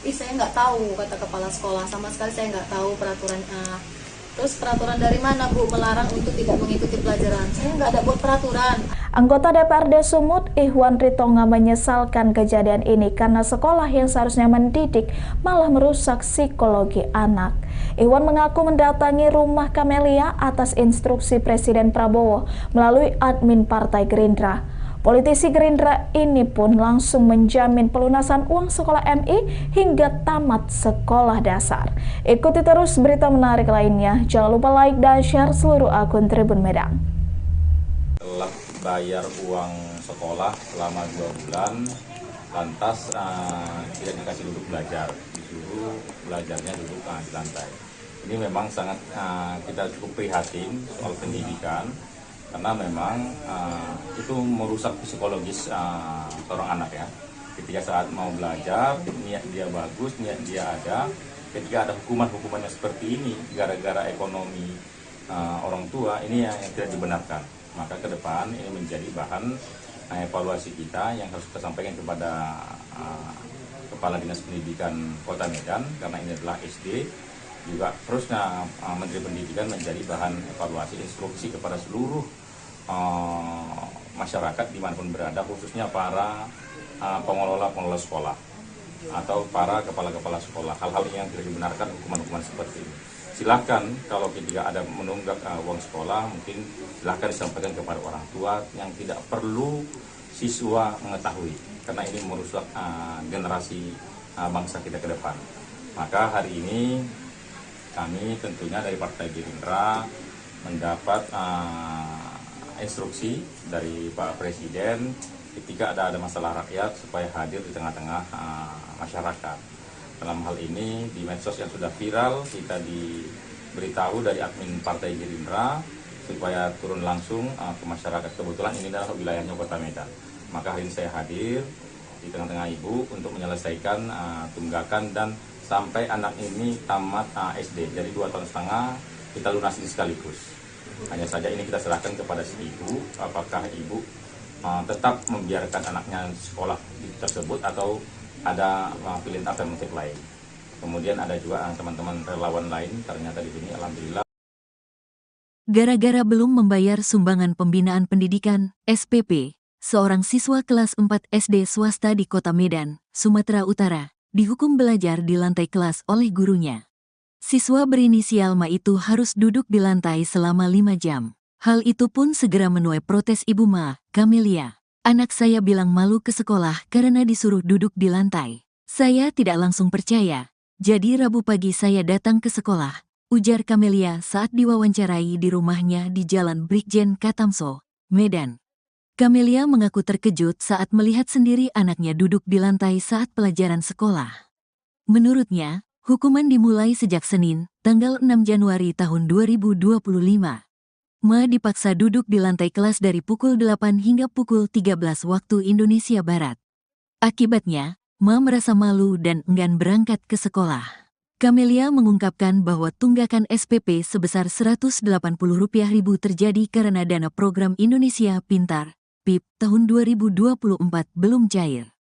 Speaker 4: Saya nggak tahu, kata kepala sekolah, sama sekali saya nggak tahu peraturan. Terus peraturan dari mana Bu melarang untuk tidak mengikuti pelajaran? Saya nggak ada buat peraturan.
Speaker 7: Anggota DPRD Sumut, Ihwan Ritonga, menyesalkan kejadian ini karena sekolah yang seharusnya mendidik malah merusak psikologi anak. Ihwan mengaku mendatangi rumah Kamelia atas instruksi Presiden Prabowo melalui admin Partai Gerindra. Politisi Gerindra ini pun langsung menjamin pelunasan uang sekolah MI hingga tamat sekolah dasar. Ikuti terus berita menarik lainnya. Jangan lupa like dan share seluruh akun Tribun Medan.
Speaker 6: Telah bayar uang sekolah selama 2 bulan, lantas tidak dikasih duduk belajar, disuruh belajarnya duduk di lantai. Ini memang sangat kita cukup prihatin soal pendidikan, karena memang itu merusak psikologis seorang anak ya. Ketika saat mau belajar, niat dia bagus, niat dia ada. Ketika ada hukuman-hukuman yang seperti ini, gara-gara ekonomi orang tua, ini yang tidak dibenarkan. Maka ke depan ini menjadi bahan evaluasi kita yang harus kita sampaikan kepada Kepala Dinas Pendidikan Kota Medan, karena ini adalah SD. Juga terusnya Menteri Pendidikan menjadi bahan evaluasi instruksi kepada seluruh masyarakat dimanapun berada, khususnya para pengelola sekolah atau para kepala-kepala sekolah. Hal-hal yang tidak dibenarkan, hukuman-hukuman seperti ini. Silahkan kalau ketika ada menunggak uang sekolah, mungkin silahkan disampaikan kepada orang tua, yang tidak perlu siswa mengetahui, karena ini merusak generasi bangsa kita ke depan. Maka hari ini kami tentunya dari Partai Gerindra mendapat instruksi dari Pak Presiden ketika ada masalah rakyat supaya hadir di tengah-tengah masyarakat. Dalam hal ini di medsos yang sudah viral, kita diberitahu dari admin Partai Gerindra supaya turun langsung ke masyarakat. Kebetulan ini adalah wilayahnya Kota Medan. Maka hari ini saya hadir di tengah-tengah ibu untuk menyelesaikan tunggakan dan sampai anak ini tamat SD. Jadi 2,5 tahun kita lunasi sekaligus. Hanya saja ini kita serahkan kepada si ibu, apakah ibu tetap membiarkan anaknya sekolah tersebut atau ada pilihan alternatif lain. Kemudian ada juga teman-teman relawan lain, ternyata di sini alhamdulillah.
Speaker 1: Gara-gara belum membayar sumbangan pembinaan pendidikan, SPP, seorang siswa kelas 4 SD swasta di Kota Medan, Sumatera Utara, dihukum belajar di lantai kelas oleh gurunya. Siswa berinisial Ma itu harus duduk di lantai selama 5 jam. Hal itu pun segera menuai protes Ibu Ma, Kamelia. Anak saya bilang malu ke sekolah karena disuruh duduk di lantai. Saya tidak langsung percaya. Jadi Rabu pagi saya datang ke sekolah, ujar Kamelia saat diwawancarai di rumahnya di Jalan Brigjen Katamso, Medan. Kamelia mengaku terkejut saat melihat sendiri anaknya duduk di lantai saat pelajaran sekolah. Menurutnya, hukuman dimulai sejak Senin, tanggal 6 Januari tahun 2025. Ma dipaksa duduk di lantai kelas dari pukul 8 hingga pukul 13 waktu Indonesia Barat. Akibatnya, Ma merasa malu dan enggan berangkat ke sekolah. Kamelia mengungkapkan bahwa tunggakan SPP sebesar Rp180.000 terjadi karena dana program Indonesia Pintar PIP tahun 2024 belum cair.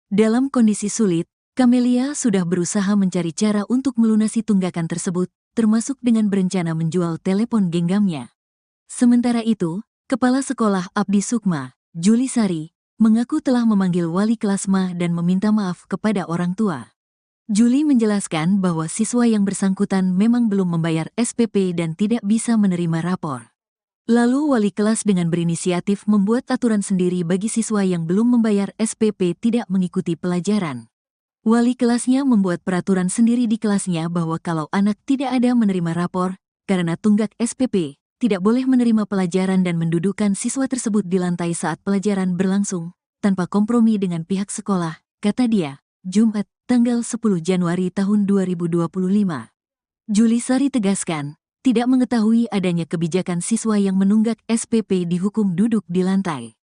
Speaker 1: Dalam kondisi sulit, Kamelia sudah berusaha mencari cara untuk melunasi tunggakan tersebut, termasuk dengan berencana menjual telepon genggamnya. Sementara itu, Kepala Sekolah Abdi Sukma, Juli Sari, mengaku telah memanggil wali kelas Ma dan meminta maaf kepada orang tua. Juli menjelaskan bahwa siswa yang bersangkutan memang belum membayar SPP dan tidak bisa menerima rapor. Lalu wali kelas dengan berinisiatif membuat aturan sendiri bagi siswa yang belum membayar SPP tidak mengikuti pelajaran. Wali kelasnya membuat peraturan sendiri di kelasnya bahwa kalau anak tidak ada menerima rapor, karena tunggak SPP tidak boleh menerima pelajaran dan mendudukkan siswa tersebut di lantai saat pelajaran berlangsung, tanpa kompromi dengan pihak sekolah, kata dia, Jumat, tanggal 10 Januari tahun 2025. Julisari tegaskan, tidak mengetahui adanya kebijakan siswa yang menunggak SPP dihukum duduk di lantai.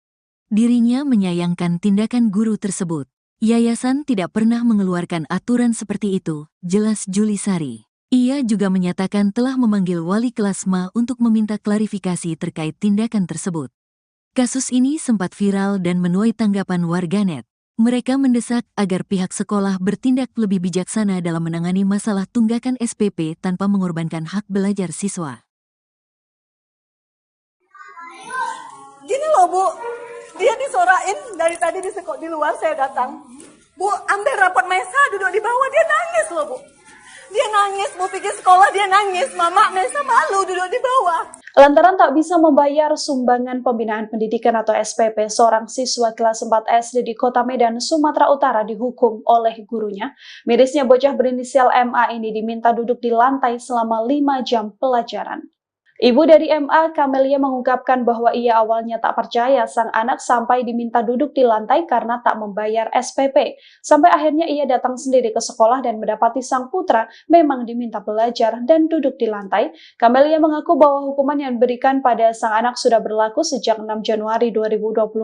Speaker 1: Dirinya menyayangkan tindakan guru tersebut. Yayasan tidak pernah mengeluarkan aturan seperti itu, jelas Julisari. Ia juga menyatakan telah memanggil wali kelas MA untuk meminta klarifikasi terkait tindakan tersebut. Kasus ini sempat viral dan menuai tanggapan warganet. Mereka mendesak agar pihak sekolah bertindak lebih bijaksana dalam menangani masalah tunggakan SPP tanpa mengorbankan hak belajar siswa.
Speaker 2: Gini loh Bu, dia disorain dari tadi di luar saya datang. Bu, ambil rapot Mesa duduk di bawah, dia nangis loh Bu. Dia nangis, Bu pikir sekolah dia nangis, Mama Mesa malu duduk di bawah.
Speaker 3: Lantaran tak bisa membayar sumbangan pembinaan pendidikan atau SPP, seorang siswa kelas 4 SD di Kota Medan, Sumatera Utara dihukum oleh gurunya. Mirisnya bocah berinisial MA ini diminta duduk di lantai selama 5 jam pelajaran. Ibu dari MA, Kamelia, mengungkapkan bahwa ia awalnya tak percaya sang anak sampai diminta duduk di lantai karena tak membayar SPP. Sampai akhirnya ia datang sendiri ke sekolah dan mendapati sang putra memang diminta belajar dan duduk di lantai. Kamelia mengaku bahwa hukuman yang diberikan pada sang anak sudah berlaku sejak 6 Januari 2025.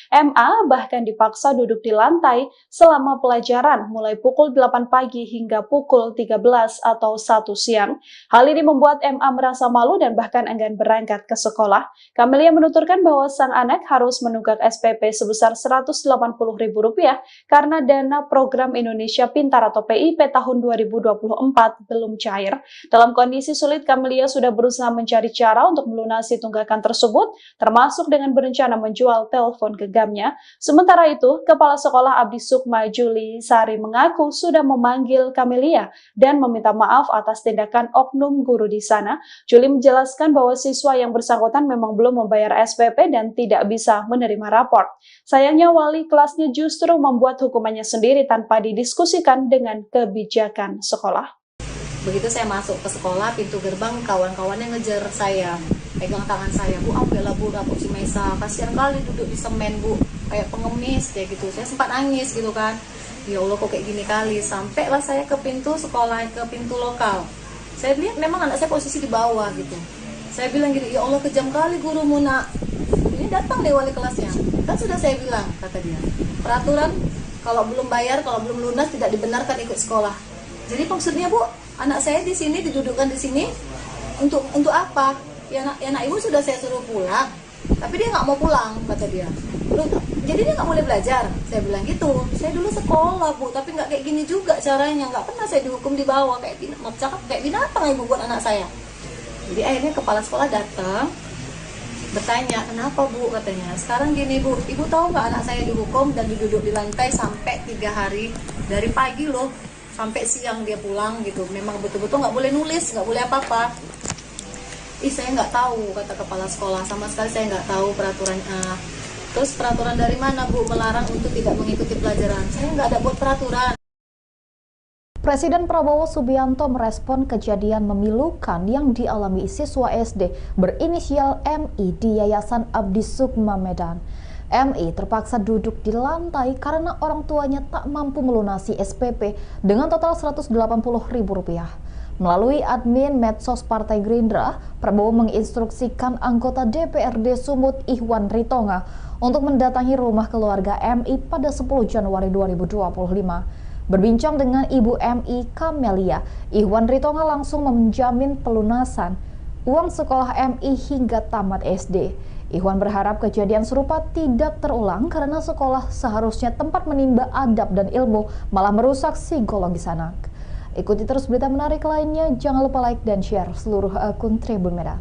Speaker 3: MA bahkan dipaksa duduk di lantai selama pelajaran mulai pukul 8 pagi hingga pukul 13 atau 1 siang. Hal ini membuat MA merasa malu dan bahkan enggan berangkat ke sekolah. Kamelia menuturkan bahwa sang anak harus menunggak SPP sebesar Rp180.000 karena dana program Indonesia Pintar atau PIP tahun 2024 belum cair. Dalam kondisi sulit, Kamelia sudah berusaha mencari cara untuk melunasi tunggakan tersebut, termasuk dengan berencana menjual telepon genggamnya. Sementara itu, Kepala Sekolah Abdi Sukma Julisari mengaku sudah memanggil Kamelia dan meminta maaf atas tindakan oknum guru di sana. Juli menjelaskan bahwa siswa yang bersangkutan memang belum membayar SPP dan tidak bisa menerima rapor. Sayangnya wali kelasnya justru membuat hukumannya sendiri tanpa didiskusikan dengan kebijakan sekolah.
Speaker 4: Begitu saya masuk ke sekolah, pintu gerbang kawan-kawannya ngejar saya, pegang tangan saya, Bu, ambillah Bu rapot si Mesa, kasihan kali duduk di semen Bu, kayak pengemis kayak gitu. Saya sempat nangis gitu kan, ya Allah kok kayak gini kali. Sampailah saya ke pintu sekolah, ke pintu lokal. Saya lihat memang anak saya posisi di bawah gitu. Saya bilang gini, ya Allah kejam kali gurumu nak. Ini datang deh wali kelasnya. Kan sudah saya bilang, kata dia, peraturan kalau belum bayar, kalau belum lunas tidak dibenarkan ikut sekolah. Jadi maksudnya Bu, anak saya di sini didudukkan di sini untuk apa? Ya anak ibu sudah saya suruh pulang, tapi dia nggak mau pulang, kata dia. Jadi dia nggak boleh belajar. Saya bilang gitu. Saya dulu sekolah Bu, tapi nggak kayak gini juga caranya. Nggak pernah saya dihukum di bawah kayak binatang ibu buat anak saya. Jadi akhirnya kepala sekolah datang bertanya, kenapa Bu, katanya. Sekarang gini Bu, ibu tahu nggak anak saya dihukum dan duduk di lantai sampai 3 hari, dari pagi loh sampai siang dia pulang gitu. Memang betul-betul nggak boleh nulis, nggak boleh apa-apa. Saya nggak tahu, kata kepala sekolah, sama sekali saya nggak tahu peraturannya. Terus peraturan dari mana Bu melarang untuk tidak mengikuti pelajaran? Saya nggak ada buat peraturan.
Speaker 5: Presiden Prabowo Subianto merespon kejadian memilukan yang dialami siswa SD berinisial MI di Yayasan Abdi Sukma Medan. MI terpaksa duduk di lantai karena orang tuanya tak mampu melunasi SPP dengan total Rp180.000. Melalui admin medsos Partai Gerindra, Prabowo menginstruksikan anggota DPRD Sumut Ihwan Ritonga untuk mendatangi rumah keluarga MI pada 10 Januari 2025. Berbincang dengan Ibu MI Kamelia, Ihwan Ritonga langsung menjamin pelunasan uang sekolah MI hingga tamat SD. Ihwan berharap kejadian serupa tidak terulang karena sekolah seharusnya tempat menimba adab dan ilmu, malah merusak psikologis anak. Ikuti terus berita menarik lainnya, jangan lupa like dan share seluruh akun Tribun Medan.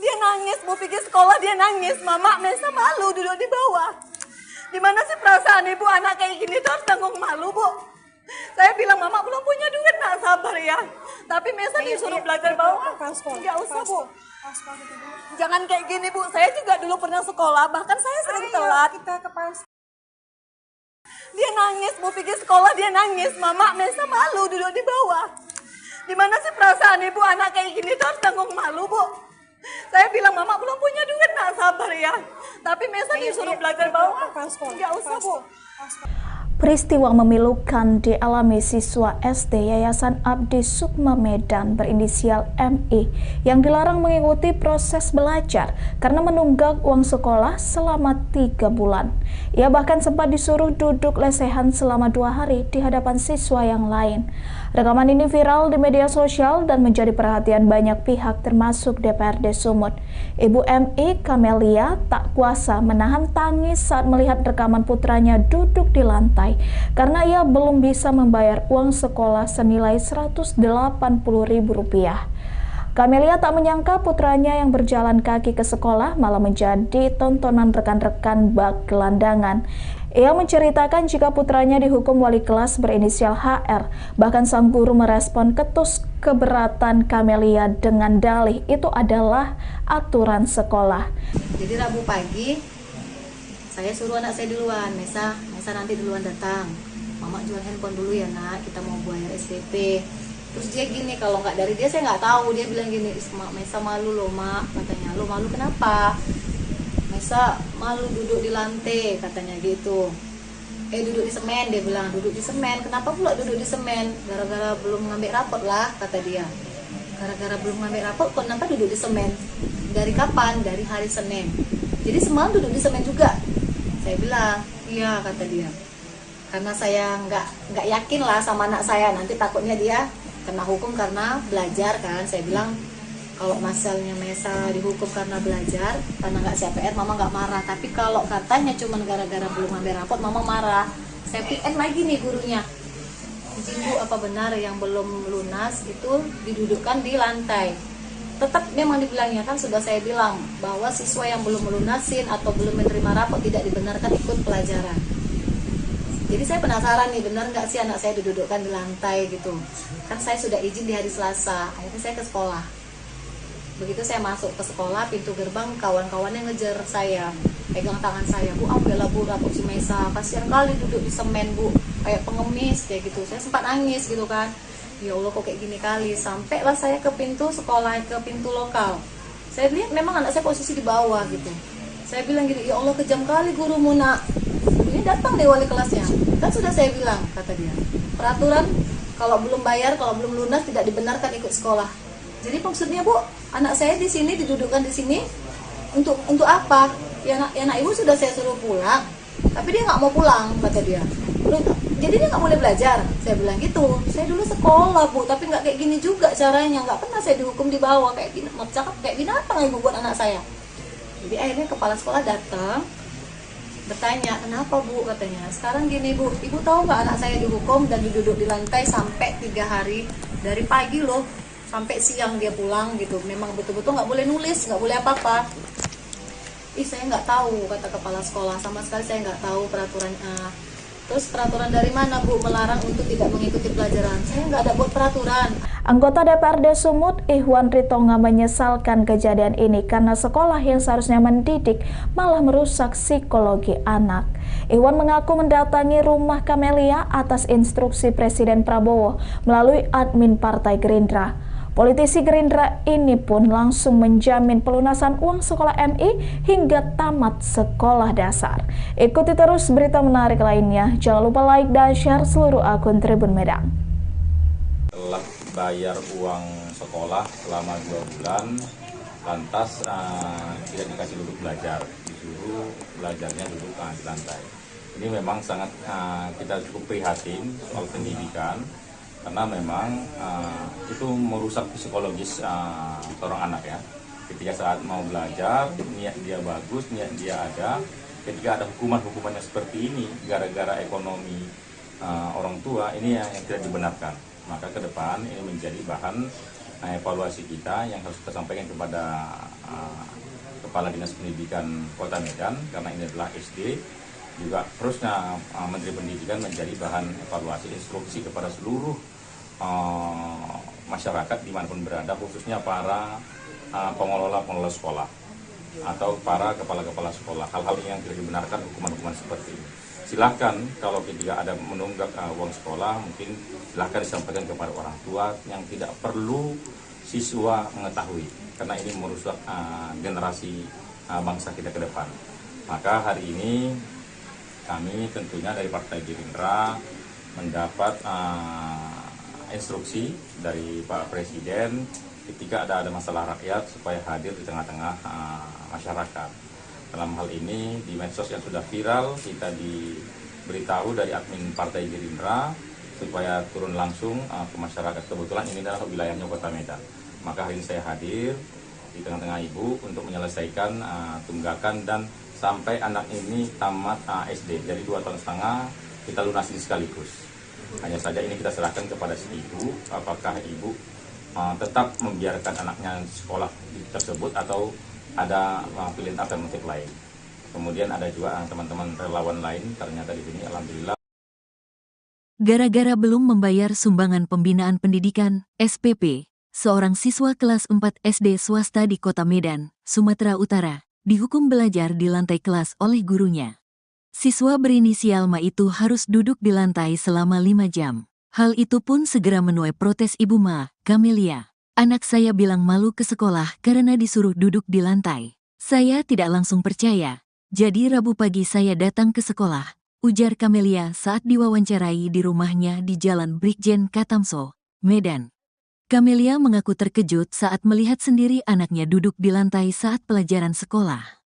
Speaker 2: Dia nangis, Bu pikir sekolah dia nangis, Mama Mesa malu duduk di bawah. Gimana sih perasaan ibu anak kayak gini tuh harus tanggung malu Bu. Saya bilang Mama belum punya duit, nak sabar ya. Tapi Mesa disuruh belajar bawah, nggak usah Bu. Jangan kayak gini Bu, saya juga dulu pernah sekolah, bahkan saya sering telat. Dia nangis, Bu pikir sekolah dia nangis, Mama Mesa malu duduk di bawah. Gimana sih perasaan ibu anak kayak gini tuh harus tanggung malu, Bu? Saya bilang, Mama belum punya duit, nak sabar ya. Tapi Mesa disuruh belajar bawah. Nggak usah, Bu.
Speaker 7: Peristiwa memilukan dialami siswa SD Yayasan Abdi Sukma Medan berinisial MI yang dilarang mengikuti proses belajar karena menunggak uang sekolah selama 3 bulan. Ia bahkan sempat disuruh duduk lesehan selama 2 hari di hadapan siswa yang lain. Rekaman ini viral di media sosial dan menjadi perhatian banyak pihak termasuk DPRD Sumut. Ibu MI, Kamelia, tak kuasa menahan tangis saat melihat rekaman putranya duduk di lantai karena ia belum bisa membayar uang sekolah senilai Rp180.000. Kamelia tak menyangka putranya yang berjalan kaki ke sekolah malah menjadi tontonan rekan-rekan bak gelandangan. Ia menceritakan jika putranya dihukum wali kelas berinisial HR. Bahkan sang guru merespon ketus keberatan Kamelia dengan dalih itu adalah aturan sekolah.
Speaker 4: Jadi Rabu pagi saya suruh anak saya duluan, Mesa nanti duluan datang. Mama jual handphone dulu ya nak, kita mau bayar SPP. Terus dia gini, kalau nggak dari dia saya nggak tahu. Dia bilang gini, Mesa malu loh mak, katanya. Lo malu kenapa? Mesa malu duduk di lantai, katanya gitu. Duduk di semen, dia bilang, duduk di semen. Kenapa pula duduk di semen? Gara-gara belum ngambil rapot lah, kata dia. Gara-gara belum ngambil rapot, kenapa duduk di semen? Dari kapan? Dari hari Senin. Jadi semalam duduk di semen juga. Saya bilang, iya, kata dia. Karena saya nggak yakin lah sama anak saya, nanti takutnya dia kena hukum karena belajar kan. Saya bilang, kalau masalahnya Mesa dihukum karena belajar, karena nggak CPR, Mama nggak marah. Tapi kalau katanya cuma gara-gara belum ngambil rapot, Mama marah. Saya PN lagi nih gurunya. Izin Bu, apa benar yang belum lunas itu didudukkan di lantai? Tetap memang dibilangnya, kan sudah saya bilang bahwa siswa yang belum melunasin atau belum menerima rapot tidak dibenarkan ikut pelajaran. Jadi saya penasaran nih, benar nggak sih anak saya didudukkan di lantai gitu. Kan saya sudah izin di hari Selasa, akhirnya saya ke sekolah. Begitu saya masuk ke sekolah, pintu gerbang kawan-kawannya ngejar saya, pegang tangan saya, Bu, ambillah Bu rapot si Mesa, kasihan kali duduk di semen Bu, kayak pengemis kayak gitu. Saya sempat nangis gitu kan, ya Allah kok kayak gini kali. Sampailah saya ke pintu sekolah, ke pintu lokal. Saya lihat memang anak saya posisi di bawah gitu. Saya bilang gini, ya Allah kejam kali gurumu nak. Ini datang deh wali kelasnya. Kan sudah saya bilang, kata dia, peraturan kalau belum bayar, kalau belum lunas tidak dibenarkan ikut sekolah. Jadi maksudnya Bu, anak saya di sini didudukkan di sini untuk apa? Ya anak ibu sudah saya suruh pulang, tapi dia nggak mau pulang, kata dia. Jadi dia nggak boleh belajar. Saya bilang gitu. Saya dulu sekolah Bu, tapi nggak kayak gini juga caranya. Nggak pernah saya dihukum di bawah kayak gini. Cakap kayak binatang ibu buat anak saya. Jadi akhirnya kepala sekolah datang, bertanya, kenapa Bu, katanya. Sekarang gini Bu, ibu tahu nggak anak saya dihukum dan duduk di lantai sampai 3 hari, dari pagi loh sampai siang dia pulang gitu. Memang betul-betul nggak boleh nulis, nggak boleh apa-apa. Saya nggak tahu, kata kepala sekolah, sama sekali saya nggak tahu peraturannya. Terus peraturan dari mana Bu melarang untuk tidak mengikuti pelajaran? Saya nggak ada buat peraturan.
Speaker 7: Anggota DPRD Sumut, Ihwan Ritonga, menyesalkan kejadian ini karena sekolah yang seharusnya mendidik malah merusak psikologi anak. Ihwan mengaku mendatangi rumah Kamelia atas instruksi Presiden Prabowo melalui admin Partai Gerindra. Politisi Gerindra ini pun langsung menjamin pelunasan uang sekolah MI hingga tamat sekolah dasar. Ikuti terus berita menarik lainnya. Jangan lupa like dan share seluruh akun Tribun Medan.
Speaker 6: Telah bayar uang sekolah selama 2 bulan, lantas tidak dikasih duduk belajar, disuruh belajarnya duduk di lantai. Ini memang sangat kita cukup prihatin soal pendidikan, karena memang itu merusak psikologis seorang anak ya. Ketika saat mau belajar, niat dia bagus, niat dia ada. Ketika ada hukuman-hukumannya seperti ini, gara-gara ekonomi orang tua, ini yang tidak dibenarkan. Maka ke depan ini menjadi bahan evaluasi kita yang harus kita sampaikan kepada Kepala Dinas Pendidikan Kota Medan, karena ini adalah SD. Juga terusnya Menteri Pendidikan menjadi bahan evaluasi instruksi kepada seluruh masyarakat dimanapun berada, khususnya para pengelola sekolah atau para kepala-kepala sekolah. Hal-hal yang tidak dibenarkan, hukuman-hukuman seperti ini. silahkan kalau tidak ada menunggak uang sekolah, mungkin silahkan disampaikan kepada orang tua yang tidak perlu siswa mengetahui, karena ini merusak generasi bangsa kita ke depan. Maka hari ini kami tentunya dari Partai Gerindra mendapat instruksi dari Pak Presiden ketika ada masalah rakyat supaya hadir di tengah-tengah masyarakat. Dalam hal ini di medsos yang sudah viral, kita diberitahu dari admin Partai Gerindra supaya turun langsung ke masyarakat. Kebetulan ini adalah wilayahnya Kota Medan. Maka hari ini saya hadir di tengah-tengah ibu untuk menyelesaikan tunggakan dan sampai anak ini tamat SD. Jadi 2,5 tahun kita lunasin sekaligus. Hanya saja ini kita serahkan kepada si ibu, apakah ibu tetap membiarkan anaknya sekolah tersebut atau ada pilihan alternatif lain. Kemudian ada juga teman-teman relawan lain, ternyata di sini alhamdulillah.
Speaker 1: Gara-gara belum membayar sumbangan pembinaan pendidikan, SPP, seorang siswa kelas 4 SD swasta di Kota Medan, Sumatera Utara, dihukum belajar di lantai kelas oleh gurunya. Siswa berinisial Ma itu harus duduk di lantai selama 5 jam. Hal itu pun segera menuai protes Ibu Ma, Camelia. Anak saya bilang malu ke sekolah karena disuruh duduk di lantai. Saya tidak langsung percaya. Jadi Rabu pagi saya datang ke sekolah, ujar Camelia saat diwawancarai di rumahnya di Jalan Brigjen Katamso, Medan. Camelia mengaku terkejut saat melihat sendiri anaknya duduk di lantai saat pelajaran sekolah.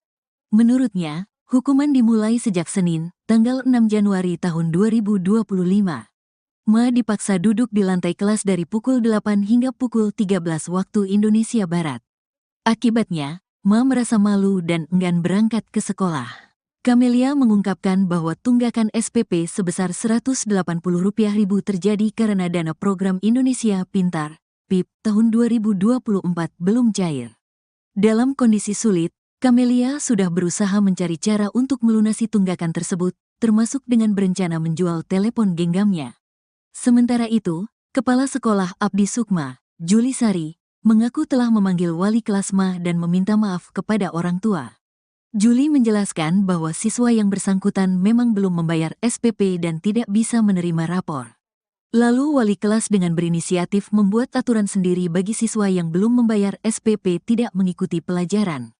Speaker 1: Menurutnya, hukuman dimulai sejak Senin, tanggal 6 Januari tahun 2025. Ma dipaksa duduk di lantai kelas dari pukul 8 hingga pukul 13 waktu Indonesia Barat. Akibatnya, Ma merasa malu dan enggan berangkat ke sekolah. Camelia mengungkapkan bahwa tunggakan SPP sebesar Rp180.000 terjadi karena dana program Indonesia Pintar, PIP, tahun 2024 belum cair. Dalam kondisi sulit, Camelia sudah berusaha mencari cara untuk melunasi tunggakan tersebut, termasuk dengan berencana menjual telepon genggamnya. Sementara itu, Kepala Sekolah Abdi Sukma, Juli Sari, mengaku telah memanggil wali kelas Ma dan meminta maaf kepada orang tua. Juli menjelaskan bahwa siswa yang bersangkutan memang belum membayar SPP dan tidak bisa menerima rapor. Lalu wali kelas dengan berinisiatif membuat aturan sendiri bagi siswa yang belum membayar SPP tidak mengikuti pelajaran.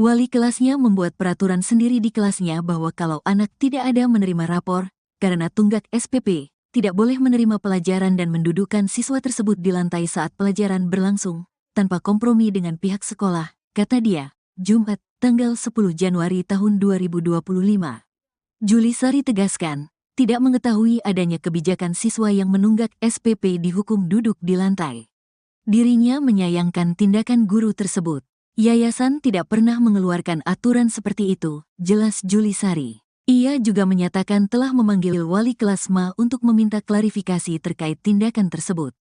Speaker 1: Wali kelasnya membuat peraturan sendiri di kelasnya bahwa kalau anak tidak ada menerima rapor, karena tunggak SPP, tidak boleh menerima pelajaran dan mendudukkan siswa tersebut di lantai saat pelajaran berlangsung, tanpa kompromi dengan pihak sekolah, kata dia, Jumat, tanggal 10 Januari tahun 2025. Juli Sari tegaskan, tidak mengetahui adanya kebijakan siswa yang menunggak SPP dihukum duduk di lantai. Dirinya menyayangkan tindakan guru tersebut. Yayasan tidak pernah mengeluarkan aturan seperti itu, jelas Juli Sari. Ia juga menyatakan telah memanggil wali kelas Ma untuk meminta klarifikasi terkait tindakan tersebut.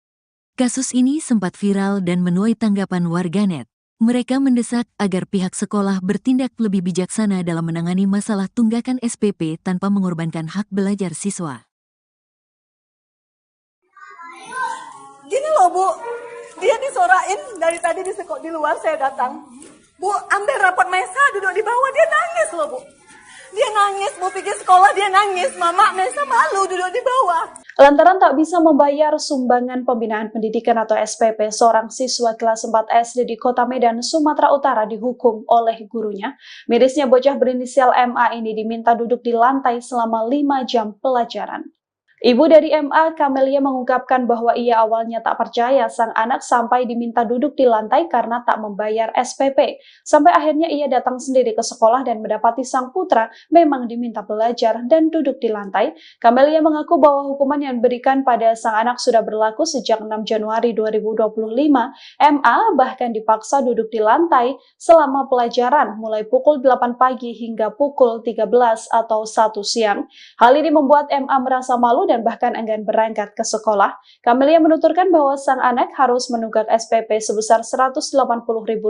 Speaker 1: Kasus ini sempat viral dan menuai tanggapan warganet. Mereka mendesak agar pihak sekolah bertindak lebih bijaksana dalam menangani masalah tunggakan SPP tanpa mengorbankan hak belajar siswa.
Speaker 2: Gini loh Bu, dia disorain dari tadi di luar saya datang. Bu, ambil rapot Mesa duduk di bawah, dia nangis loh Bu. Dia nangis, Bu pikir sekolah dia nangis. Mama, Mesa malu duduk di bawah.
Speaker 3: Lantaran tak bisa membayar sumbangan pembinaan pendidikan atau SPP, seorang siswa kelas 4 SD di Kota Medan, Sumatera Utara dihukum oleh gurunya. Mirisnya bocah berinisial MA ini diminta duduk di lantai selama 5 jam pelajaran. Ibu dari MA, Camelia, mengungkapkan bahwa ia awalnya tak percaya sang anak sampai diminta duduk di lantai karena tak membayar SPP. Sampai akhirnya ia datang sendiri ke sekolah dan mendapati sang putra memang diminta belajar dan duduk di lantai. Camelia mengaku bahwa hukuman yang diberikan pada sang anak sudah berlaku sejak 6 Januari 2025. MA bahkan dipaksa duduk di lantai selama pelajaran mulai pukul 8 pagi hingga pukul 13 atau 1 siang. Hal ini membuat MA merasa malu dan bahkan enggan berangkat ke sekolah. Camelia menuturkan bahwa sang anak harus menunggak SPP sebesar Rp180.000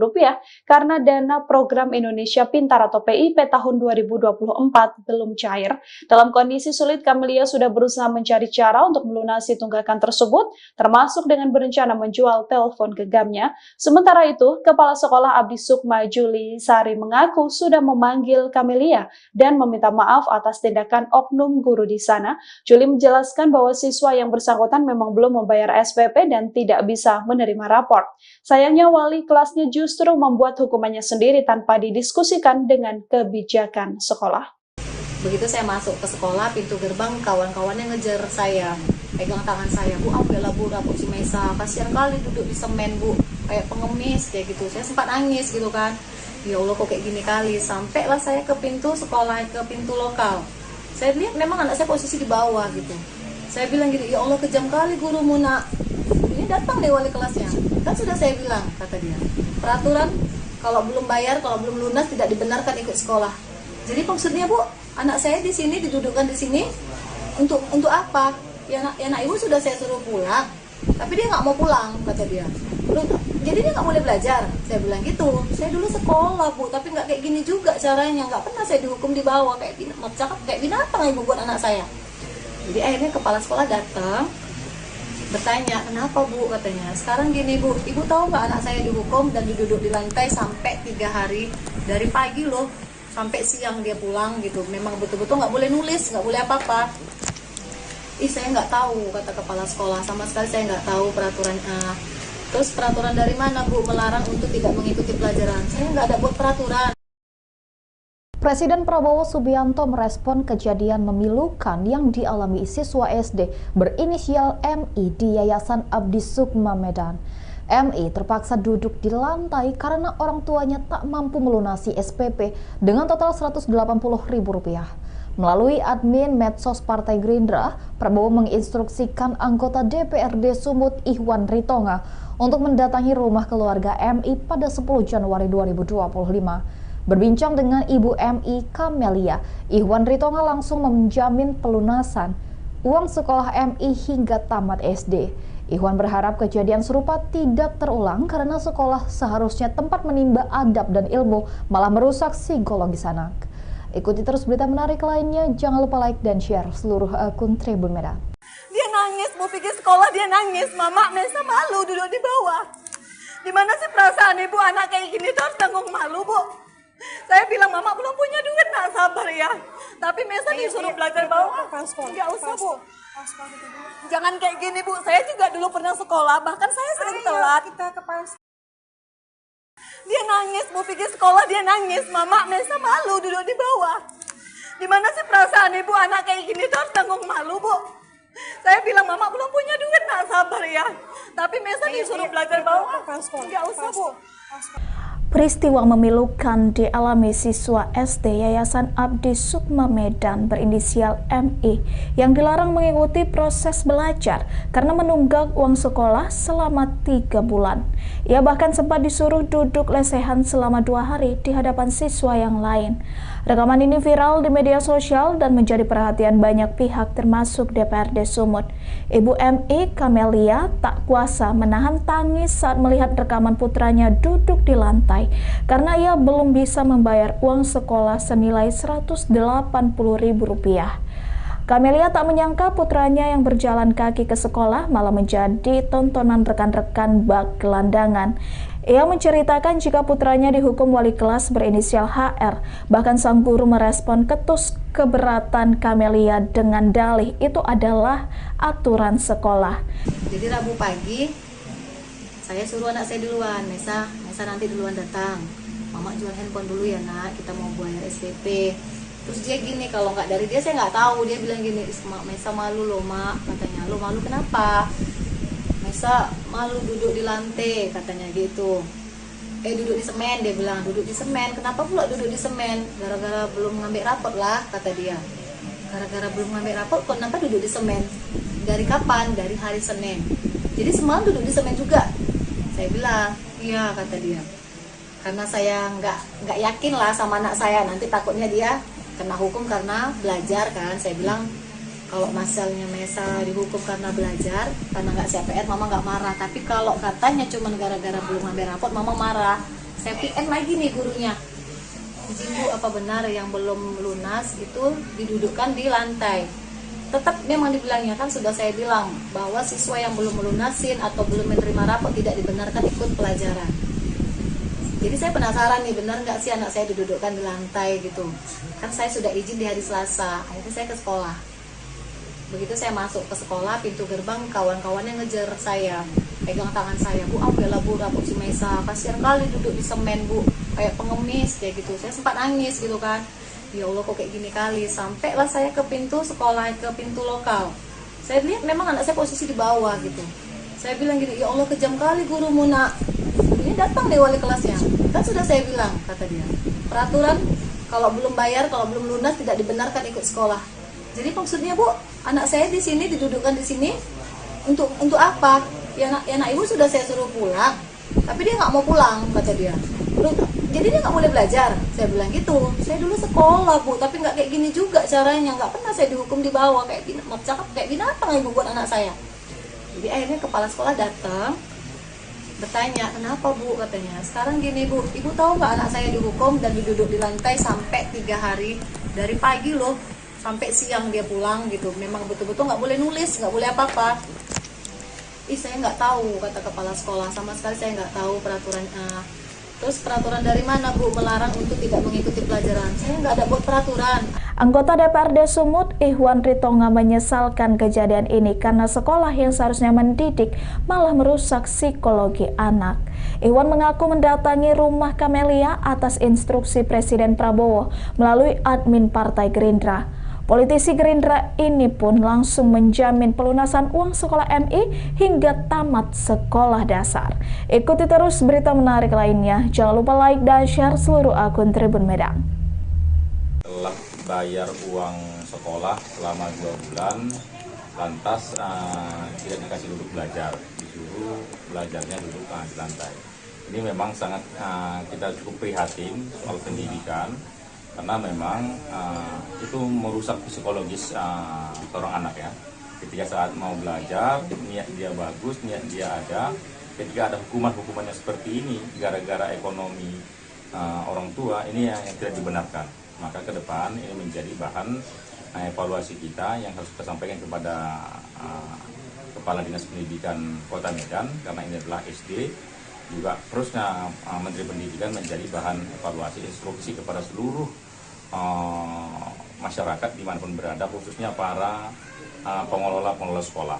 Speaker 3: karena dana program Indonesia Pintar atau PIP tahun 2024 belum cair. Dalam kondisi sulit, Camelia sudah berusaha mencari cara untuk melunasi tunggakan tersebut, termasuk dengan berencana menjual telepon genggamnya. Sementara itu, Kepala Sekolah Abdi Sukma Juli Sari mengaku sudah memanggil Camelia dan meminta maaf atas tindakan oknum guru di sana. Juli menjelaskan bahwa siswa yang bersangkutan memang belum membayar SPP dan tidak bisa menerima rapor. Sayangnya wali kelasnya justru membuat hukumannya sendiri tanpa didiskusikan dengan kebijakan sekolah.
Speaker 4: Begitu saya masuk ke sekolah, pintu gerbang kawan-kawannya ngejar saya, pegang tangan saya, Bu, ambillah Bu rapor si Mesa, kasihan kali duduk di semen Bu, kayak pengemis kayak gitu. Saya sempat nangis gitu kan, ya Allah kok kayak gini kali. Sampailah saya ke pintu sekolah, ke pintu lokal. Saya lihat memang anak saya posisi di bawah gitu. Saya bilang gini, ya Allah kejam kali gurumu nak. Ini datang deh wali kelasnya. Kan sudah saya bilang, kata dia, peraturan kalau belum bayar, kalau belum lunas tidak dibenarkan ikut sekolah. Jadi maksudnya Bu, anak saya di sini didudukkan di sini untuk apa? Ya anak ibu sudah saya suruh pulang, tapi dia nggak mau pulang, kata dia. Jadi dia nggak boleh belajar. Saya bilang gitu. Saya dulu sekolah Bu, tapi nggak kayak gini juga caranya. Nggak pernah saya dihukum di bawah kayak binatang ibu buat anak saya. Jadi akhirnya kepala sekolah datang, bertanya, kenapa Bu, katanya. Sekarang gini Bu, ibu tahu nggak anak saya dihukum dan diduduk di lantai sampai 3 hari, dari pagi loh sampai siang dia pulang gitu. Memang betul-betul nggak boleh nulis, nggak boleh apa-apa. Saya nggak tahu, kata kepala sekolah, sama sekali saya nggak tahu peraturannya. Terus peraturan dari mana Bu melarang untuk tidak mengikuti pelajaran? Saya nggak ada buat peraturan.
Speaker 5: Presiden Prabowo Subianto merespon kejadian memilukan yang dialami siswa SD berinisial MI di Yayasan Abdi Sukma Medan. MI terpaksa duduk di lantai karena orang tuanya tak mampu melunasi SPP dengan total Rp180.000. Melalui admin medsos Partai Gerindra, Prabowo menginstruksikan anggota DPRD Sumut Ihwan Ritonga untuk mendatangi rumah keluarga MI pada 10 Januari 2025. Berbincang dengan Ibu MI Camelia, Ihwan Ritonga langsung menjamin pelunasan uang sekolah MI hingga tamat SD. Ihwan berharap kejadian serupa tidak terulang karena sekolah seharusnya tempat menimba adab dan ilmu, malah merusak psikologis anak. Ikuti terus berita menarik lainnya, jangan lupa like dan share seluruh akun Tribun Medan.
Speaker 2: Dia nangis, mau pergi sekolah dia nangis. Mama Mesa malu duduk di bawah. Dimana sih perasaan ibu anak kayak gini tuh harus tanggung malu Bu. Saya bilang Mama belum punya duit, nak sabar ya. Tapi Mesa disuruh belajar bawah. Nggak usah Bu. Jangan kayak gini Bu, saya juga dulu pernah sekolah, bahkan saya sering telat. Dia nangis, mau pergi sekolah dia nangis. Mama Mesa malu duduk di bawah. Dimana sih perasaan ibu anak kayak gini tuh harus tanggung malu Bu. Saya bilang Mama belum punya duit, nak sabar ya. Tapi Mesa disuruh belajar bawah. Nggak usah Bu.
Speaker 7: Peristiwa memilukan dialami siswa SD Yayasan Abdi Sukma Medan berinisial MI yang dilarang mengikuti proses belajar karena menunggak uang sekolah selama 3 bulan. Ia bahkan sempat disuruh duduk lesehan selama 2 hari di hadapan siswa yang lain. Rekaman ini viral di media sosial dan menjadi perhatian banyak pihak termasuk DPRD Sumut. Ibu MI Camelia tak kuasa menahan tangis saat melihat rekaman putranya duduk di lantai karena ia belum bisa membayar uang sekolah senilai Rp180.000. Camelia tak menyangka putranya yang berjalan kaki ke sekolah malah menjadi tontonan rekan-rekan bak gelandangan. Ia menceritakan jika putranya dihukum wali kelas berinisial HR. Bahkan sang guru merespon ketus keberatan Camelia dengan dalih itu adalah aturan sekolah.
Speaker 4: Jadi Rabu pagi saya suruh anak saya duluan, Mesa nanti duluan datang. Mama jual handphone dulu ya nak, kita mau bayar SPP. Terus dia gini, kalau nggak dari dia saya nggak tahu. Dia bilang gini, Mesa malu loh mak, katanya. Lo malu kenapa? Mesa malu duduk di lantai, katanya gitu. Duduk di semen, dia bilang, duduk di semen. Kenapa pula duduk di semen? Gara-gara belum ngambil rapot lah, kata dia. Gara-gara belum ngambil rapot, kenapa duduk di semen? Dari kapan? Dari hari Senin. Jadi semalam duduk di semen juga. Saya bilang, iya, kata dia. Karena saya nggak yakin lah sama anak saya, nanti takutnya dia kena hukum karena belajar kan. Saya bilang, Kalau misalnya Mesa dihukum karena belajar, karena nggak CPR, mama nggak marah. Tapi kalau katanya cuma gara-gara belum ambil rapot, mama marah. Saya PM lagi nih gurunya. Izin Bu, apa benar yang belum lunas itu didudukkan di lantai? Tetap memang dibilangnya, kan sudah saya bilang bahwa siswa yang belum melunasin atau belum menerima rapot tidak dibenarkan ikut pelajaran. Jadi saya penasaran nih, benar nggak sih anak saya didudukkan di lantai gitu? Kan saya sudah izin di hari Selasa, akhirnya saya ke sekolah. Begitu saya masuk ke sekolah, pintu gerbang kawan-kawannya ngejar saya, pegang tangan saya, Bu, ambillah Bu rapot si Mesa, kasihan kali duduk di semen Bu, kayak pengemis kayak gitu. Saya sempat nangis gitu kan, ya Allah kok kayak gini kali. Sampailah saya ke pintu sekolah, ke pintu lokal. Saya lihat memang anak saya posisi di bawah gitu. Saya bilang gini, ya Allah kejam kali gurumu nak. Ini datang deh wali kelasnya, kan sudah saya bilang, kata dia, peraturan kalau belum bayar, kalau belum lunas tidak dibenarkan ikut sekolah. Jadi maksudnya Bu, anak saya di sini didudukkan di sini untuk apa? Ya anak ibu sudah saya suruh pulang, tapi dia nggak mau pulang, kata dia. Jadi dia nggak boleh belajar. Saya bilang gitu. Saya dulu sekolah Bu, tapi nggak kayak gini juga caranya. Nggak pernah saya dihukum di bawah kayak binatang ibu buat anak saya. Jadi akhirnya kepala sekolah datang, bertanya, kenapa Bu, katanya. Sekarang gini Bu, ibu tahu nggak anak saya dihukum dan diduduk di lantai sampai 3 hari, dari pagi loh sampai siang dia pulang gitu. Memang betul-betul nggak boleh nulis, nggak boleh apa-apa. Saya nggak tahu, kata kepala sekolah, sama sekali saya nggak tahu peraturan. Terus peraturan dari mana Bu melarang untuk tidak mengikuti pelajaran? Saya nggak ada buat peraturan.
Speaker 7: Anggota DPRD Sumut, Ihwan Ritonga, menyesalkan kejadian ini karena sekolah yang seharusnya mendidik malah merusak psikologi anak. Ihwan mengaku mendatangi rumah Kamelia atas instruksi Presiden Prabowo melalui admin Partai Gerindra. Politisi Gerindra ini pun langsung menjamin pelunasan uang sekolah MI hingga tamat sekolah dasar. Ikuti terus berita menarik lainnya. Jangan lupa like dan share seluruh akun Tribun Medan.
Speaker 6: Telah bayar uang sekolah selama 2 bulan, lantas tidak dikasih duduk belajar, disuruh belajarnya duduk di lantai. Ini memang sangat kita cukup prihatin soal pendidikan, karena memang itu merusak psikologis seorang anak ya. Ketika saat mau belajar, niat dia bagus, niat dia ada. Ketika ada hukuman-hukumannya seperti ini, gara-gara ekonomi orang tua, ini yang tidak dibenarkan. Maka ke depan ini menjadi bahan evaluasi kita yang harus kita sampaikan kepada Kepala Dinas Pendidikan Kota Medan, karena ini adalah SD. Juga terusnya Menteri Pendidikan menjadi bahan evaluasi instruksi kepada seluruh masyarakat dimanapun berada, khususnya para pengelola sekolah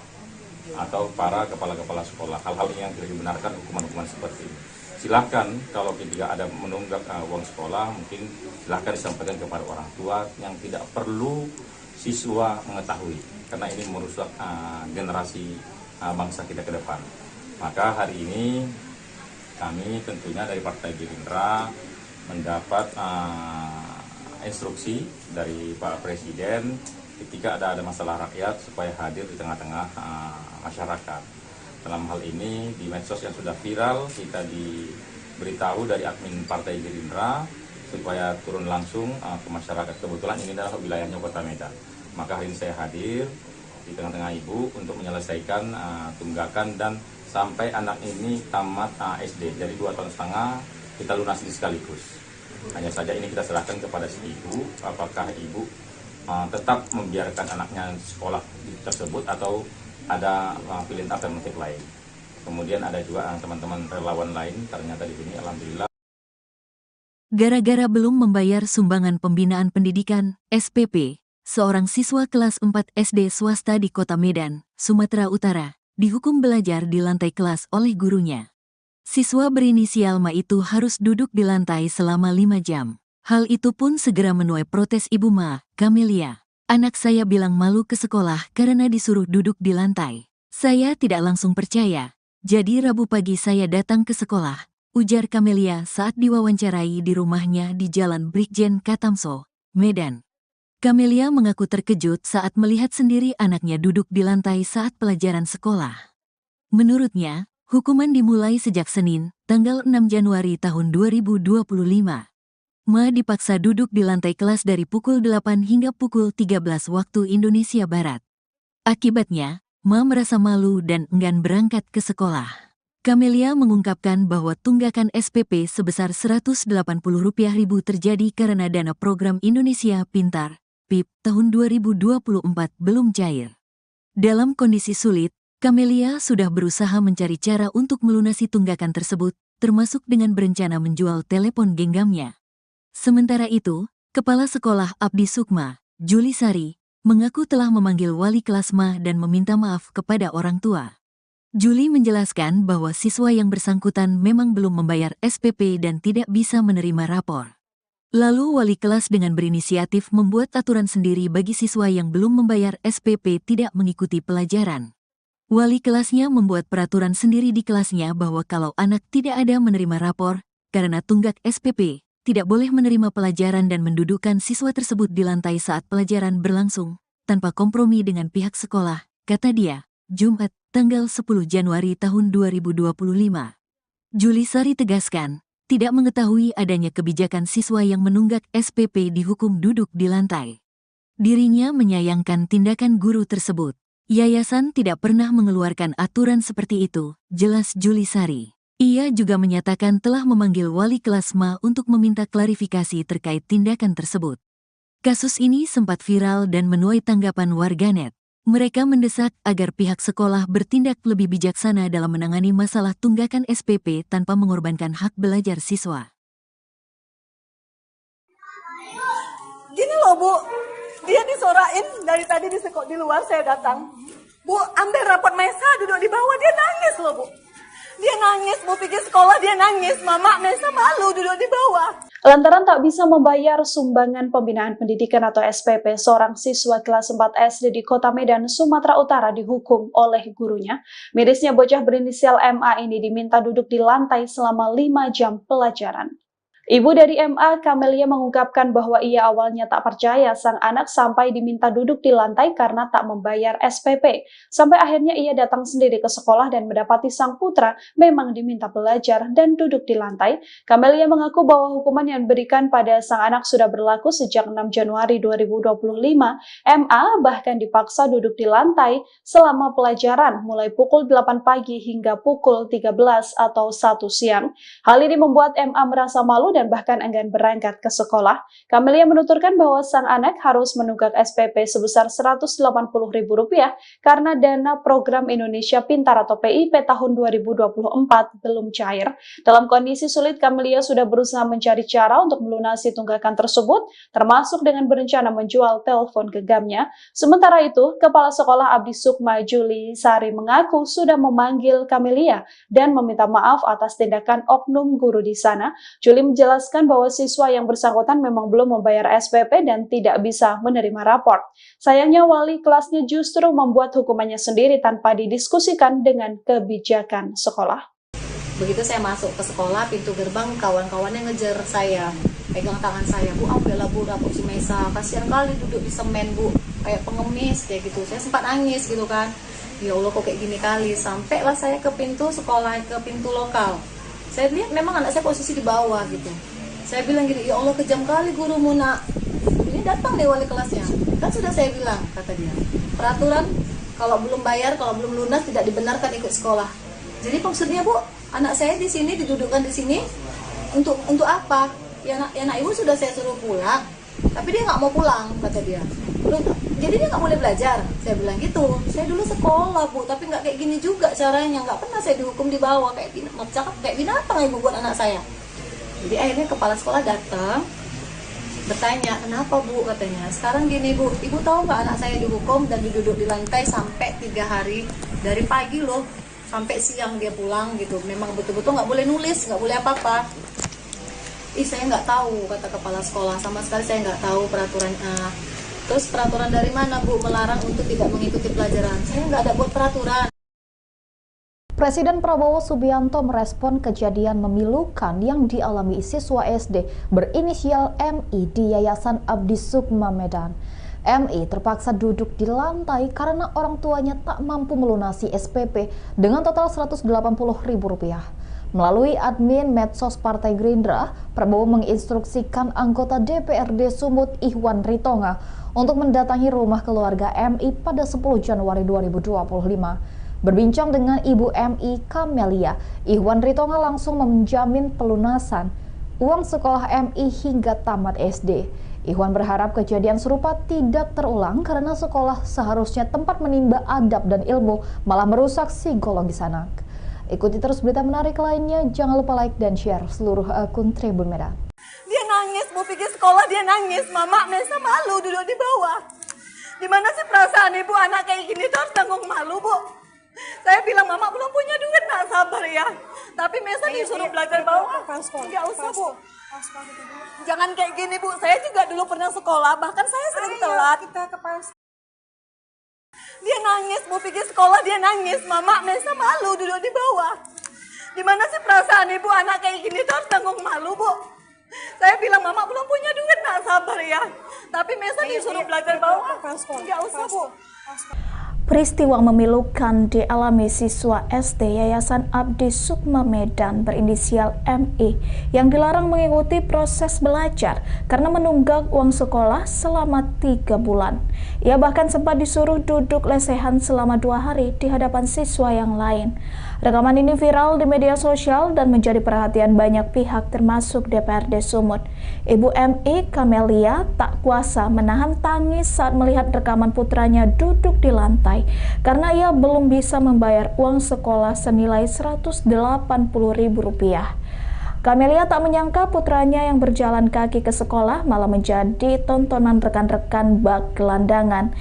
Speaker 6: atau para kepala-kepala sekolah. Hal-hal yang tidak dibenarkan, hukuman-hukuman seperti ini. Silahkan kalau ketika ada menunggak uang sekolah, mungkin silahkan disampaikan kepada orang tua, yang tidak perlu siswa mengetahui, karena ini merusak generasi bangsa kita ke depan. Maka hari ini kami tentunya dari Partai Gerindra mendapat instruksi dari Pak Presiden ketika ada masalah rakyat supaya hadir di tengah-tengah masyarakat. Dalam hal ini di medsos yang sudah viral, kita diberitahu dari admin Partai Gerindra supaya turun langsung ke masyarakat. Kebetulan ini adalah wilayahnya Kota Medan. Maka hari ini saya hadir di tengah-tengah Ibu untuk menyelesaikan tunggakan dan sampai anak ini tamat SD. Jadi 2,5 tahun kita lunasi sekaligus. Hanya saja ini kita serahkan kepada si ibu, apakah ibu tetap membiarkan anaknya sekolah tersebut atau ada pilihan alternatif lain. Kemudian ada juga teman-teman relawan lain, ternyata di sini alhamdulillah.
Speaker 1: Gara-gara belum membayar sumbangan pembinaan pendidikan, SPP, seorang siswa kelas 4 SD swasta di Kota Medan, Sumatera Utara, dihukum belajar di lantai kelas oleh gurunya. Siswa berinisial Ma itu harus duduk di lantai selama 5 jam. Hal itu pun segera menuai protes Ibu Ma, Kamelia. Anak saya bilang malu ke sekolah karena disuruh duduk di lantai. Saya tidak langsung percaya. Jadi Rabu pagi saya datang ke sekolah, ujar Kamelia saat diwawancarai di rumahnya di Jalan Brigjen Katamso, Medan. Kamelia mengaku terkejut saat melihat sendiri anaknya duduk di lantai saat pelajaran sekolah. Menurutnya, hukuman dimulai sejak Senin, tanggal 6 Januari tahun 2025. Ma dipaksa duduk di lantai kelas dari pukul 8 hingga pukul 13 waktu Indonesia Barat. Akibatnya, Ma merasa malu dan enggan berangkat ke sekolah. Camelia mengungkapkan bahwa tunggakan SPP sebesar Rp180.000 terjadi karena dana program Indonesia Pintar, PIP, tahun 2024 belum cair. Dalam kondisi sulit, Camelia sudah berusaha mencari cara untuk melunasi tunggakan tersebut, termasuk dengan berencana menjual telepon genggamnya. Sementara itu, Kepala Sekolah Abdi Sukma, Juli Sari, mengaku telah memanggil wali kelas Ma dan meminta maaf kepada orang tua. Juli menjelaskan bahwa siswa yang bersangkutan memang belum membayar SPP dan tidak bisa menerima rapor. Lalu wali kelas dengan berinisiatif membuat aturan sendiri bagi siswa yang belum membayar SPP tidak mengikuti pelajaran. Wali kelasnya membuat peraturan sendiri di kelasnya bahwa kalau anak tidak ada menerima rapor, karena tunggak SPP, tidak boleh menerima pelajaran dan mendudukkan siswa tersebut di lantai saat pelajaran berlangsung, tanpa kompromi dengan pihak sekolah, kata dia, Jumat, tanggal 10 Januari tahun 2025. Juli Sari tegaskan, tidak mengetahui adanya kebijakan siswa yang menunggak SPP dihukum duduk di lantai. Dirinya menyayangkan tindakan guru tersebut. Yayasan tidak pernah mengeluarkan aturan seperti itu, jelas Juli Sari. Ia juga menyatakan telah memanggil wali kelas Ma untuk meminta klarifikasi terkait tindakan tersebut. Kasus ini sempat viral dan menuai tanggapan warganet. Mereka mendesak agar pihak sekolah bertindak lebih bijaksana dalam menangani masalah tunggakan SPP tanpa mengorbankan hak belajar siswa.
Speaker 2: Gini loh Bu, dia disorain dari tadi di luar saya datang. Bu, ambil rapot Mesa duduk di bawah, dia nangis loh Bu. Dia nangis, Bu pikir sekolah dia nangis, Mama Mesa malu duduk di bawah.
Speaker 3: Lantaran tak bisa membayar sumbangan pembinaan pendidikan atau SPP, seorang siswa kelas 4 SD di Kota Medan, Sumatera Utara dihukum oleh gurunya. Mirisnya bocah berinisial MA ini diminta duduk di lantai selama 5 jam pelajaran. Ibu dari MA, Camelia, mengungkapkan bahwa ia awalnya tak percaya sang anak sampai diminta duduk di lantai karena tak membayar SPP. Sampai akhirnya ia datang sendiri ke sekolah dan mendapati sang putra memang diminta belajar dan duduk di lantai. Camelia mengaku bahwa hukuman yang diberikan pada sang anak sudah berlaku sejak 6 Januari 2025. MA bahkan dipaksa duduk di lantai selama pelajaran mulai pukul 8 pagi hingga pukul 13 atau 1 siang. Hal ini membuat MA merasa malu dan bahkan enggan berangkat ke sekolah. Camelia menuturkan bahwa sang anak harus menunggak SPP sebesar Rp180.000 karena dana program Indonesia Pintar atau PIP tahun 2024 belum cair. Dalam kondisi sulit, Camelia sudah berusaha mencari cara untuk melunasi tunggakan tersebut, termasuk dengan berencana menjual telepon genggamnya. Sementara itu, Kepala Sekolah Abdi Sukma, Juli Sari, mengaku sudah memanggil Camelia dan meminta maaf atas tindakan oknum guru di sana. Juli menjelaskan bahwa siswa yang bersangkutan memang belum membayar SPP dan tidak bisa menerima rapor. Sayangnya wali kelasnya justru membuat hukumannya sendiri tanpa didiskusikan dengan kebijakan sekolah.
Speaker 4: Begitu saya masuk ke sekolah, pintu gerbang kawan-kawannya ngejar saya, pegang tangan saya, Bu, ambillah Bu rapor si Mesa, kasihan kali duduk di semen Bu, kayak pengemis kayak gitu. Saya sempat nangis gitu kan, ya Allah kok kayak gini kali. Sampailah saya ke pintu sekolah, ke pintu lokal. Saya lihat memang anak saya posisi di bawah gitu. Saya bilang gini, ya Allah kejam kali gurumu nak. Ini datang deh wali kelasnya. Kan sudah saya bilang, kata dia, peraturan kalau belum bayar, kalau belum lunas tidak dibenarkan ikut sekolah. Jadi maksudnya Bu, anak saya di sini didudukkan di sini untuk apa? Ya nak ibu sudah saya suruh pulang, tapi dia nggak mau pulang, kata dia. Jadi dia nggak boleh belajar. Saya bilang gitu. Saya dulu sekolah Bu, tapi nggak kayak gini juga caranya. Nggak pernah saya dihukum di bawah kayak binatang ibu buat anak saya. Jadi akhirnya kepala sekolah datang, bertanya, kenapa Bu, katanya. Sekarang gini Bu, ibu tahu nggak anak saya dihukum dan duduk di lantai sampai 3 hari, dari pagi loh sampai siang dia pulang gitu. Memang betul-betul nggak boleh nulis, nggak boleh apa-apa. Saya nggak tahu, kata kepala sekolah, sama sekali saya nggak tahu peraturannya. Terus peraturan dari mana Bu melarang untuk tidak mengikuti pelajaran? Saya nggak ada buat peraturan.
Speaker 5: Presiden Prabowo Subianto merespon kejadian memilukan yang dialami siswa SD berinisial MI di Yayasan Abdi Sukma Medan. MI terpaksa duduk di lantai karena orang tuanya tak mampu melunasi SPP dengan total Rp180.000. Melalui admin medsos Partai Gerindra, Prabowo menginstruksikan anggota DPRD Sumut Ihwan Ritonga untuk mendatangi rumah keluarga MI pada 10 Januari 2025. Berbincang dengan Ibu MI Kamelia, Ihwan Ritonga langsung menjamin pelunasan uang sekolah MI hingga tamat SD. Ihwan berharap kejadian serupa tidak terulang karena sekolah seharusnya tempat menimba adab dan ilmu, malah merusak psikologis anak. Ikuti terus berita menarik lainnya, jangan lupa like dan share seluruh akun Tribun Medan.
Speaker 2: Dia nangis, mau pergi sekolah dia nangis. Mama, Mesa malu duduk di bawah. Di mana sih perasaan ibu anak kayak gini tuh harus tanggung malu, Bu? Saya bilang, Mama belum punya duit, nak sabar ya. Tapi Mesa disuruh belajar bawah. Nggak usah, Bu. Jangan kayak gini, Bu. Saya juga dulu pernah sekolah, bahkan saya sering telat. Dia nangis, mau pergi sekolah dia nangis. Mama, Mesa malu duduk di bawah. Di mana sih perasaan ibu anak kayak gini tuh harus tanggung malu, Bu? Saya bilang, Mama belum punya duit, nak sabar ya. Tapi Mesa disuruh belajar bawah. Nggak usah, Bu.
Speaker 7: Peristiwa memilukan dialami siswa SD Yayasan Abdi Sukma Medan berinisial MI yang dilarang mengikuti proses belajar karena menunggak uang sekolah selama 3 bulan. Ia bahkan sempat disuruh duduk lesehan selama 2 hari di hadapan siswa yang lain. Rekaman ini viral di media sosial dan menjadi perhatian banyak pihak termasuk DPRD Sumut. Ibu MI Kamelia tak kuasa menahan tangis saat melihat rekaman putranya duduk di lantai karena ia belum bisa membayar uang sekolah senilai Rp180.000. Kamelia tak menyangka putranya yang berjalan kaki ke sekolah malah menjadi tontonan rekan-rekan bak gelandangan.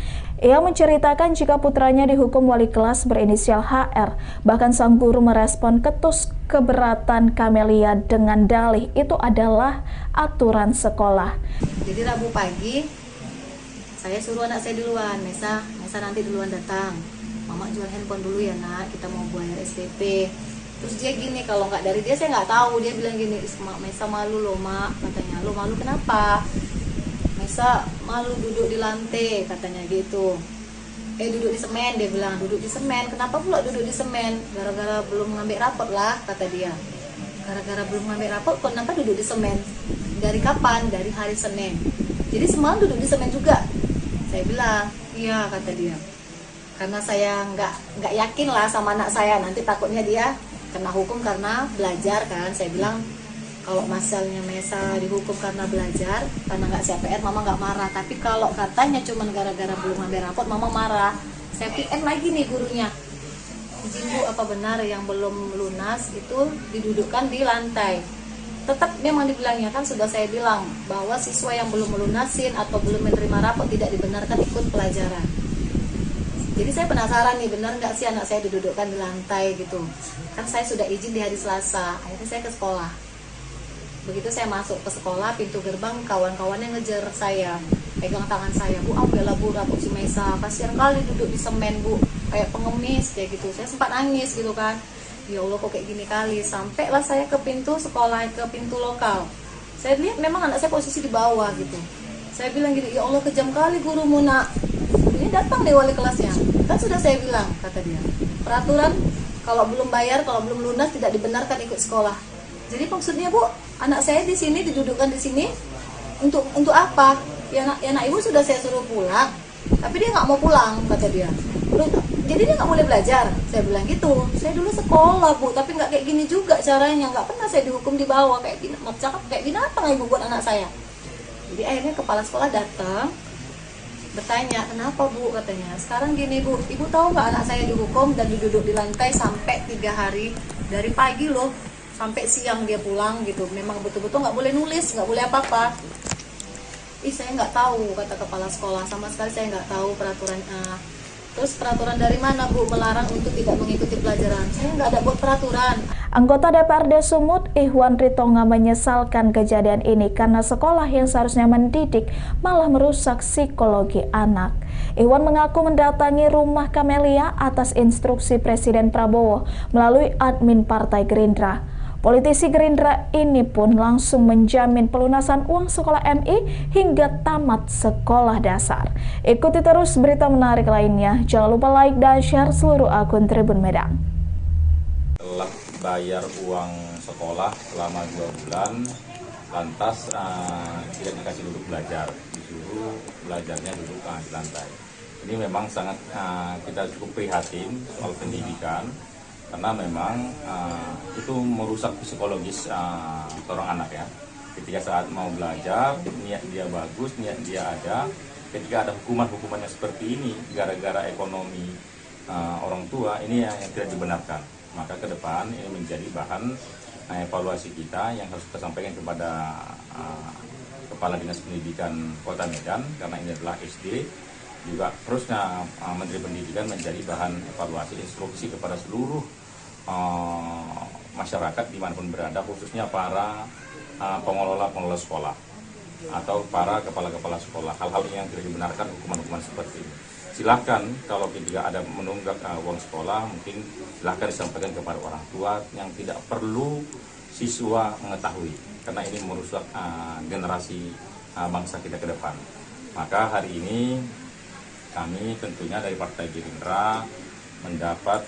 Speaker 7: Ia menceritakan jika putranya dihukum wali kelas berinisial HR. Bahkan sang guru merespon ketus keberatan Kamelia dengan dalih itu adalah aturan sekolah.
Speaker 4: Jadi Rabu pagi saya suruh anak saya duluan, Mesa nanti duluan datang. Mama jual handphone dulu ya nak, kita mau bayar SPP. Terus dia gini, kalau nggak dari dia saya nggak tahu. Dia bilang gini, Mesa malu loh mak, katanya. Lo malu kenapa? Mesa malu duduk di lantai, katanya gitu. Duduk di semen, dia bilang, duduk di semen. Kenapa pula duduk di semen? Gara-gara belum ngambil rapot lah, kata dia. Gara-gara belum ngambil rapot, kenapa duduk di semen? Dari kapan? Dari hari Senin. Jadi semalam duduk di semen juga. Saya bilang, iya, kata dia. Karena saya nggak yakin lah sama anak saya, nanti takutnya dia kena hukum karena belajar kan. Saya bilang, kalau masalahnya Mesa dihukum karena belajar, karena nggak CPR, Mama nggak marah. Tapi kalau katanya cuma gara-gara belum ngambil rapot, Mama marah. Saya PM lagi nih gurunya. Izin Bu, apa benar yang belum lunas itu didudukkan di lantai? Tetap memang dibilangnya, kan sudah saya bilang bahwa siswa yang belum melunasin atau belum menerima rapot tidak dibenarkan ikut pelajaran. Jadi saya penasaran nih, benar nggak sih anak saya didudukkan di lantai gitu? Kan saya sudah izin di hari Selasa, akhirnya saya ke sekolah. Begitu saya masuk ke sekolah, pintu gerbang kawan-kawannya ngejar saya, pegang tangan saya, Bu, ambillah Bu rapot si Mesa, kasihan kali duduk di semen Bu, kayak pengemis kayak gitu. Saya sempat nangis gitu kan, ya Allah kok kayak gini kali. Sampailah saya ke pintu sekolah, ke pintu lokal. Saya lihat memang anak saya posisi di bawah gitu. Saya bilang gini, ya Allah kejam kali gurumu nak. Ini datang deh wali kelasnya. Kan sudah saya bilang, kata dia, peraturan kalau belum bayar, kalau belum lunas tidak dibenarkan ikut sekolah. Jadi maksudnya Bu, anak saya di sini didudukkan di sini untuk apa? Ya anak ibu sudah saya suruh pulang, tapi dia nggak mau pulang, kata dia. Jadi dia nggak boleh belajar. Saya bilang gitu. Saya dulu sekolah Bu, tapi nggak kayak gini juga caranya. Nggak pernah saya dihukum di bawah kayak binatang ibu buat anak saya. Jadi akhirnya kepala sekolah datang, bertanya, kenapa Bu, katanya. Sekarang gini Bu, ibu tahu nggak anak saya dihukum dan duduk di lantai sampai 3 hari, dari pagi loh sampai siang dia pulang gitu. Memang betul-betul nggak boleh nulis, nggak boleh apa-apa. Saya nggak tahu, kata kepala sekolah, sama sekali saya nggak tahu peraturan. Terus peraturan dari mana Bu melarang untuk tidak mengikuti pelajaran? Saya nggak ada buat peraturan.
Speaker 7: Anggota DPRD Sumut Ihwan Ritonga menyesalkan kejadian ini karena sekolah yang seharusnya mendidik malah merusak psikologi anak. Ihwan mengaku mendatangi rumah Kamelia atas instruksi Presiden Prabowo melalui admin Partai Gerindra. Politisi Gerindra ini pun langsung menjamin pelunasan uang sekolah MI hingga tamat sekolah dasar. Ikuti terus berita menarik lainnya. Jangan lupa like dan share seluruh akun Tribun Medan.
Speaker 6: bayar uang sekolah selama 2 bulan, lantas tidak dikasih duduk belajar, disuruh belajarnya duduk di lantai. Ini memang sangat kita cukup prihatin soal pendidikan, karena memang itu merusak psikologis seorang anak ya. Ketika saat mau belajar, niat dia bagus, niat dia ada. Ketika ada hukuman-hukumannya seperti ini, gara-gara ekonomi orang tua, ini yang tidak dibenarkan. Maka ke depan ini menjadi bahan evaluasi kita yang harus kita sampaikan kepada Kepala Dinas Pendidikan Kota Medan, karena ini adalah SD. Juga terusnya Menteri Pendidikan menjadi bahan evaluasi instruksi kepada seluruh masyarakat dimanapun berada, khususnya para pengelola sekolah atau para kepala-kepala sekolah. Hal-hal yang tidak dibenarkan, hukuman-hukuman seperti ini. Silahkan kalau tidak ada menunggak uang sekolah, mungkin silahkan disampaikan kepada orang tua yang tidak perlu siswa mengetahui, karena ini merusak generasi bangsa kita ke depan. Maka hari ini kami tentunya dari Partai Gerindra mendapat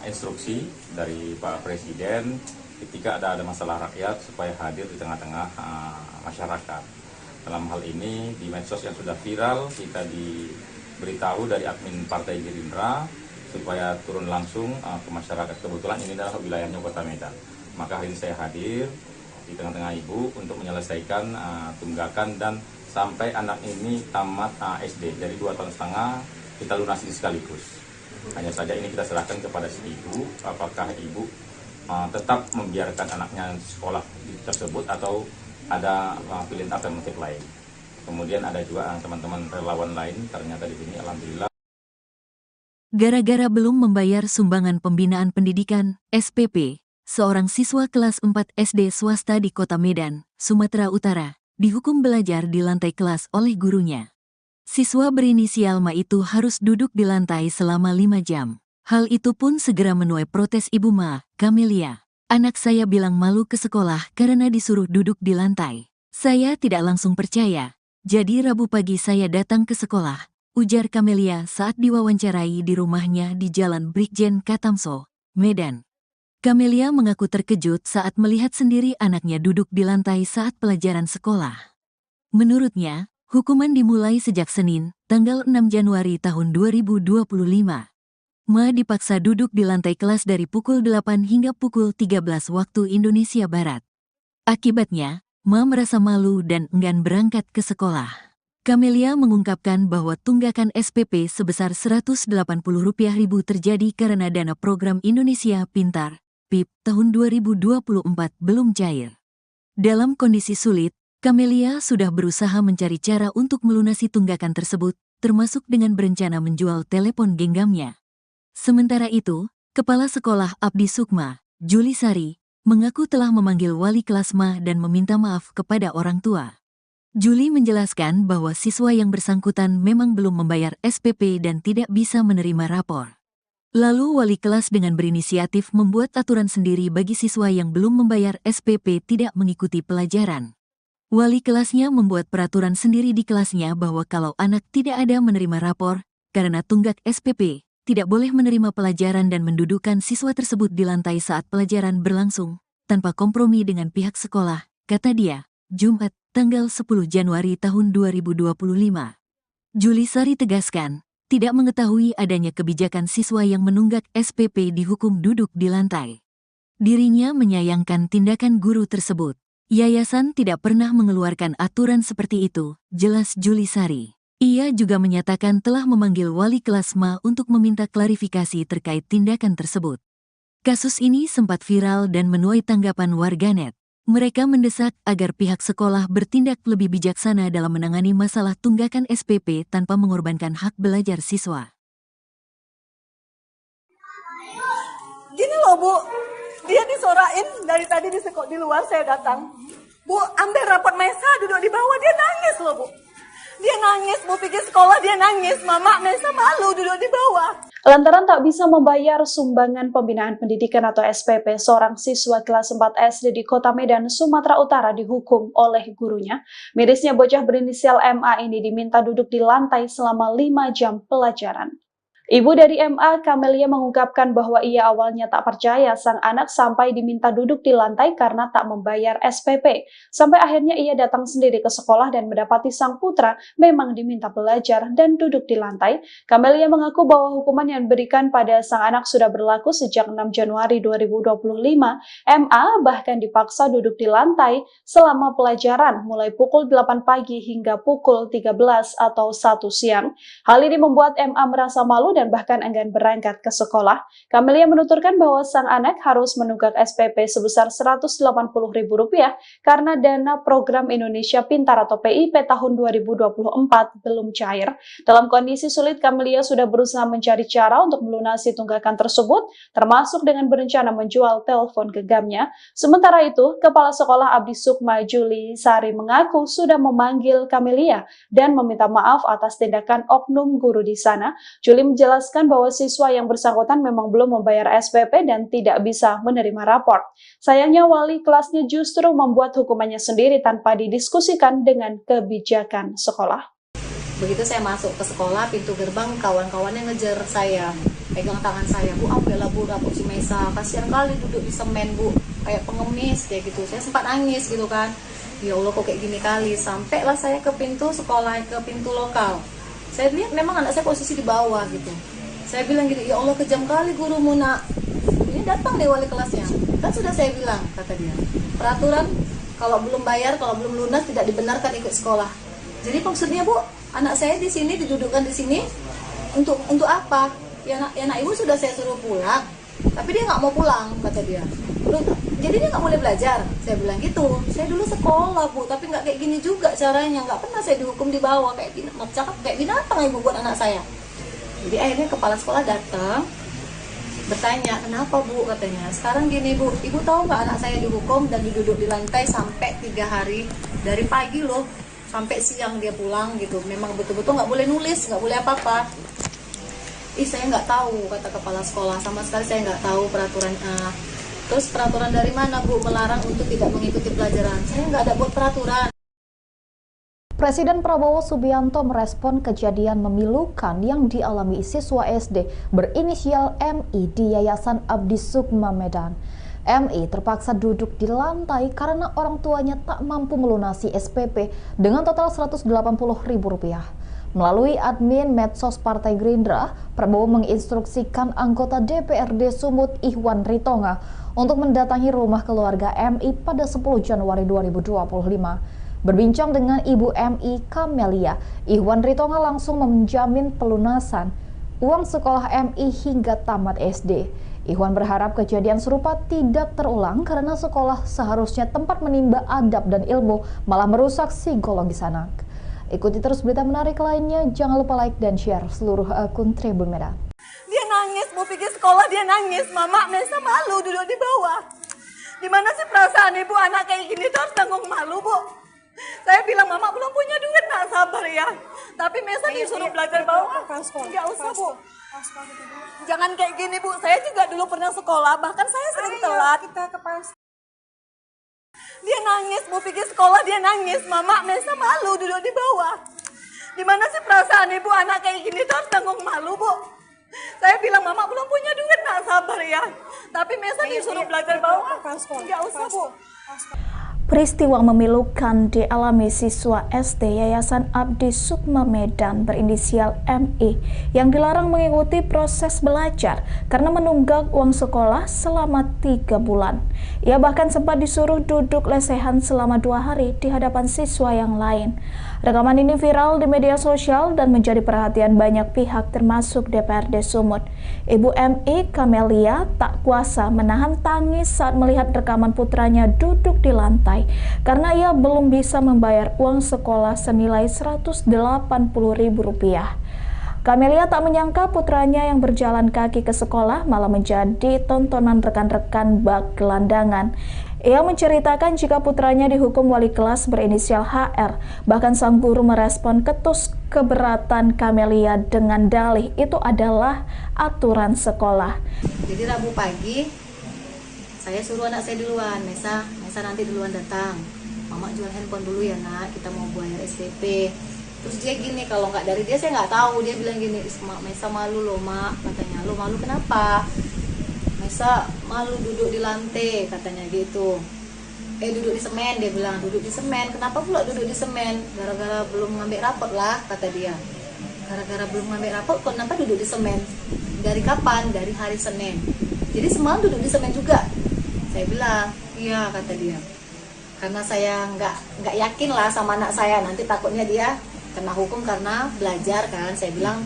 Speaker 6: instruksi dari Pak Presiden ketika ada masalah rakyat supaya hadir di tengah-tengah masyarakat. Dalam hal ini di medsos yang sudah viral, kita diberitahu dari admin Partai Gerindra supaya turun langsung ke masyarakat. Kebetulan ini adalah wilayahnya Kota Medan. Maka hari ini saya hadir di tengah-tengah Ibu untuk menyelesaikan tunggakan dan sampai anak ini tamat SD. Jadi 2,5 tahun kita lunasi sekaligus. Hanya saja ini kita serahkan kepada si ibu, apakah ibu tetap membiarkan anaknya sekolah tersebut atau ada pilihan alternatif lain. Kemudian ada juga teman-teman relawan lain, ternyata di sini alhamdulillah.
Speaker 1: Gara-gara belum membayar sumbangan pembinaan pendidikan, SPP, seorang siswa kelas 4 SD swasta di Kota Medan, Sumatera Utara, dihukum belajar di lantai kelas oleh gurunya. Siswa berinisial Ma itu harus duduk di lantai selama 5 jam. Hal itu pun segera menuai protes Ibu Ma, Camelia. Anak saya bilang malu ke sekolah karena disuruh duduk di lantai. Saya tidak langsung percaya. Jadi Rabu pagi saya datang ke sekolah, ujar Camelia saat diwawancarai di rumahnya di Jalan Brigjen Katamso, Medan. Camelia mengaku terkejut saat melihat sendiri anaknya duduk di lantai saat pelajaran sekolah. Menurutnya, hukuman dimulai sejak Senin, tanggal 6 Januari tahun 2025. Ma dipaksa duduk di lantai kelas dari pukul 8 hingga pukul 13 waktu Indonesia Barat. Akibatnya, Ma merasa malu dan enggan berangkat ke sekolah. Camelia mengungkapkan bahwa tunggakan SPP sebesar Rp180.000 terjadi karena dana program Indonesia Pintar PIP tahun 2024 belum cair. Dalam kondisi sulit, Camelia sudah berusaha mencari cara untuk melunasi tunggakan tersebut, termasuk dengan berencana menjual telepon genggamnya. Sementara itu, Kepala Sekolah Abdi Sukma, Juli Sari, mengaku telah memanggil wali kelas Ma dan meminta maaf kepada orang tua. Juli menjelaskan bahwa siswa yang bersangkutan memang belum membayar SPP dan tidak bisa menerima rapor. Lalu wali kelas dengan berinisiatif membuat aturan sendiri bagi siswa yang belum membayar SPP tidak mengikuti pelajaran. Wali kelasnya membuat peraturan sendiri di kelasnya bahwa kalau anak tidak ada menerima rapor, karena tunggak SPP, tidak boleh menerima pelajaran dan mendudukkan siswa tersebut di lantai saat pelajaran berlangsung, tanpa kompromi dengan pihak sekolah, kata dia, Jumat, tanggal 10 Januari tahun 2025. Juli Sari tegaskan, tidak mengetahui adanya kebijakan siswa yang menunggak SPP dihukum duduk di lantai. Dirinya menyayangkan tindakan guru tersebut. Yayasan tidak pernah mengeluarkan aturan seperti itu, jelas Juli Sari. Ia juga menyatakan telah memanggil wali kelas Ma untuk meminta klarifikasi terkait tindakan tersebut. Kasus ini sempat viral dan menuai tanggapan warganet. Mereka mendesak agar pihak sekolah bertindak lebih bijaksana dalam menangani masalah tunggakan SPP tanpa mengorbankan hak belajar siswa.
Speaker 2: Gini loh Bu, dia disorain dari tadi di luar saya datang. Bu, ambil rapot Mesa duduk di bawah, dia nangis loh Bu. Dia nangis, Bu pikir sekolah dia nangis, Mama Mesa malu duduk di bawah.
Speaker 3: Lantaran tak bisa membayar sumbangan pembinaan pendidikan atau SPP, seorang siswa kelas 4 SD di Kota Medan, Sumatera Utara dihukum oleh gurunya. Mirisnya bocah berinisial MA ini diminta duduk di lantai selama 5 jam pelajaran. Ibu dari MA, Camelia, mengungkapkan bahwa ia awalnya tak percaya sang anak sampai diminta duduk di lantai karena tak membayar SPP. Sampai akhirnya ia datang sendiri ke sekolah dan mendapati sang putra memang diminta belajar dan duduk di lantai. Camelia mengaku bahwa hukuman yang diberikan pada sang anak sudah berlaku sejak 6 Januari 2025. MA bahkan dipaksa duduk di lantai selama pelajaran mulai pukul 8 pagi hingga pukul 13 atau 1 siang. Hal ini membuat MA merasa malu dan bahkan enggan berangkat ke sekolah. Camelia menuturkan bahwa sang anak harus menunggak SPP sebesar Rp180.000 karena dana program Indonesia Pintar atau PIP tahun 2024 belum cair. Dalam kondisi sulit, Camelia sudah berusaha mencari cara untuk melunasi tunggakan tersebut, termasuk dengan berencana menjual telepon genggamnya. Sementara itu, Kepala Sekolah Abdi Sukma Juli Sari mengaku sudah memanggil Camelia dan meminta maaf atas tindakan oknum guru di sana. Juli menjelaskan bahwa siswa yang bersangkutan memang belum membayar SPP dan tidak bisa menerima rapor. Sayangnya wali kelasnya justru membuat hukumannya sendiri tanpa didiskusikan dengan kebijakan sekolah.
Speaker 4: Begitu saya masuk ke sekolah, pintu gerbang kawan-kawannya ngejar saya, pegang tangan saya, Bu, ambillah Bu rapor si Mesa, kasihan kali duduk di semen Bu, kayak pengemis kayak gitu. Saya sempat nangis gitu kan, ya Allah kok kayak gini kali. Sampailah saya ke pintu sekolah, ke pintu lokal. Saya lihat memang anak saya posisi di bawah gitu. Saya bilang gitu, ya Allah kejam kali gurumu nak. Ini datang deh wali kelasnya. Kan sudah saya bilang, kata dia, peraturan kalau belum bayar, kalau belum lunas tidak dibenarkan ikut sekolah. Jadi maksudnya Bu, anak saya di sini didudukkan di sini untuk apa? Ya anak ibu sudah saya suruh pulang, tapi dia nggak mau pulang, kata dia. Jadi dia nggak boleh belajar. Saya bilang gitu. Saya dulu sekolah Bu, tapi nggak kayak gini juga caranya. Nggak pernah saya dihukum di bawah kayak binatang ibu buat anak saya. Jadi akhirnya kepala sekolah datang bertanya, kenapa Bu, katanya. Sekarang gini Bu, ibu tahu nggak anak saya dihukum dan duduk di lantai sampai 3 hari, dari pagi loh sampai siang dia pulang gitu. Memang betul-betul nggak boleh nulis, nggak boleh apa-apa. Saya nggak tahu, kata kepala sekolah, sama sekali saya nggak tahu peraturan. Terus peraturan dari mana Bu melarang untuk tidak mengikuti pelajaran? Saya nggak ada buat peraturan.
Speaker 5: Presiden Prabowo Subianto merespon kejadian memilukan yang dialami siswa SD berinisial MI di Yayasan Abdi Sukma Medan. MI terpaksa duduk di lantai karena orang tuanya tak mampu melunasi SPP dengan total Rp180.000. Melalui admin medsos Partai Gerindra, Prabowo menginstruksikan anggota DPRD Sumut Ihwan Ritonga untuk mendatangi rumah keluarga MI pada 10 Januari 2025. Berbincang dengan Ibu MI Camelia, Ihwan Ritonga langsung menjamin pelunasan uang sekolah MI hingga tamat SD. Ihwan berharap kejadian serupa tidak terulang karena sekolah seharusnya tempat menimba adab dan ilmu, malah merusak psikologis anak. Ikuti terus berita menarik lainnya, jangan lupa like dan share seluruh akun Tribun Medan.
Speaker 2: Dia nangis, mau pergi sekolah dia nangis. Mama Mesa malu duduk di bawah. Gimana sih perasaan ibu anak kayak gini tuh harus tanggung malu Bu? Saya bilang mama belum punya duit, nak sabar ya. Tapi Mesa disuruh belajar bawah. Nggak usah Bu. Jangan kayak gini Bu. Saya juga dulu pernah sekolah, bahkan saya sering telat. Dia nangis, mau pergi sekolah dia nangis. Mama Mesa malu duduk di bawah. Gimana sih perasaan ibu anak kayak gini tuh harus tanggung malu Bu? Saya bilang mama belum punya duit, nak sabar ya. Tapi Mesa disuruh belajar bawah. Nggak usah Bu.
Speaker 7: Peristiwa memilukan dialami siswa SD Yayasan Abdi Sukma Medan berinisial MI yang dilarang mengikuti proses belajar karena menunggak uang sekolah selama 3 bulan. Ia bahkan sempat disuruh duduk lesehan selama 2 hari di hadapan siswa yang lain. Rekaman ini viral di media sosial dan menjadi perhatian banyak pihak termasuk DPRD Sumut. Ibu MI Camelia tak kuasa menahan tangis saat melihat rekaman putranya duduk di lantai karena ia belum bisa membayar uang sekolah senilai Rp180.000. Camelia tak menyangka putranya yang berjalan kaki ke sekolah malah menjadi tontonan rekan-rekan bak gelandangan. Ia menceritakan jika putranya dihukum wali kelas berinisial HR. Bahkan sang guru merespon ketus keberatan Camelia dengan dalih itu adalah aturan sekolah.
Speaker 4: Jadi Rabu pagi saya suruh anak saya duluan, Mesa nanti duluan datang. Mama jual handphone dulu ya nak, kita mau bayar SPP. Terus dia gini, kalau nggak dari dia saya nggak tahu. Dia bilang gini, "Mak, Mesa malu loh mak," katanya. "Lo malu kenapa?" "Mesa malu duduk di lantai," katanya gitu. Duduk di semen," dia bilang. "Duduk di semen, kenapa pula duduk di semen?" "Gara-gara belum ngambil rapot lah," kata dia. "Gara-gara belum ngambil rapot, kenapa duduk di semen?" "Dari kapan?" "Dari hari Senin." "Jadi semalam duduk di semen juga?" Saya bilang, "Iya," kata dia. Karena saya nggak yakin lah sama anak saya, nanti takutnya dia kena hukum karena belajar kan. Saya bilang,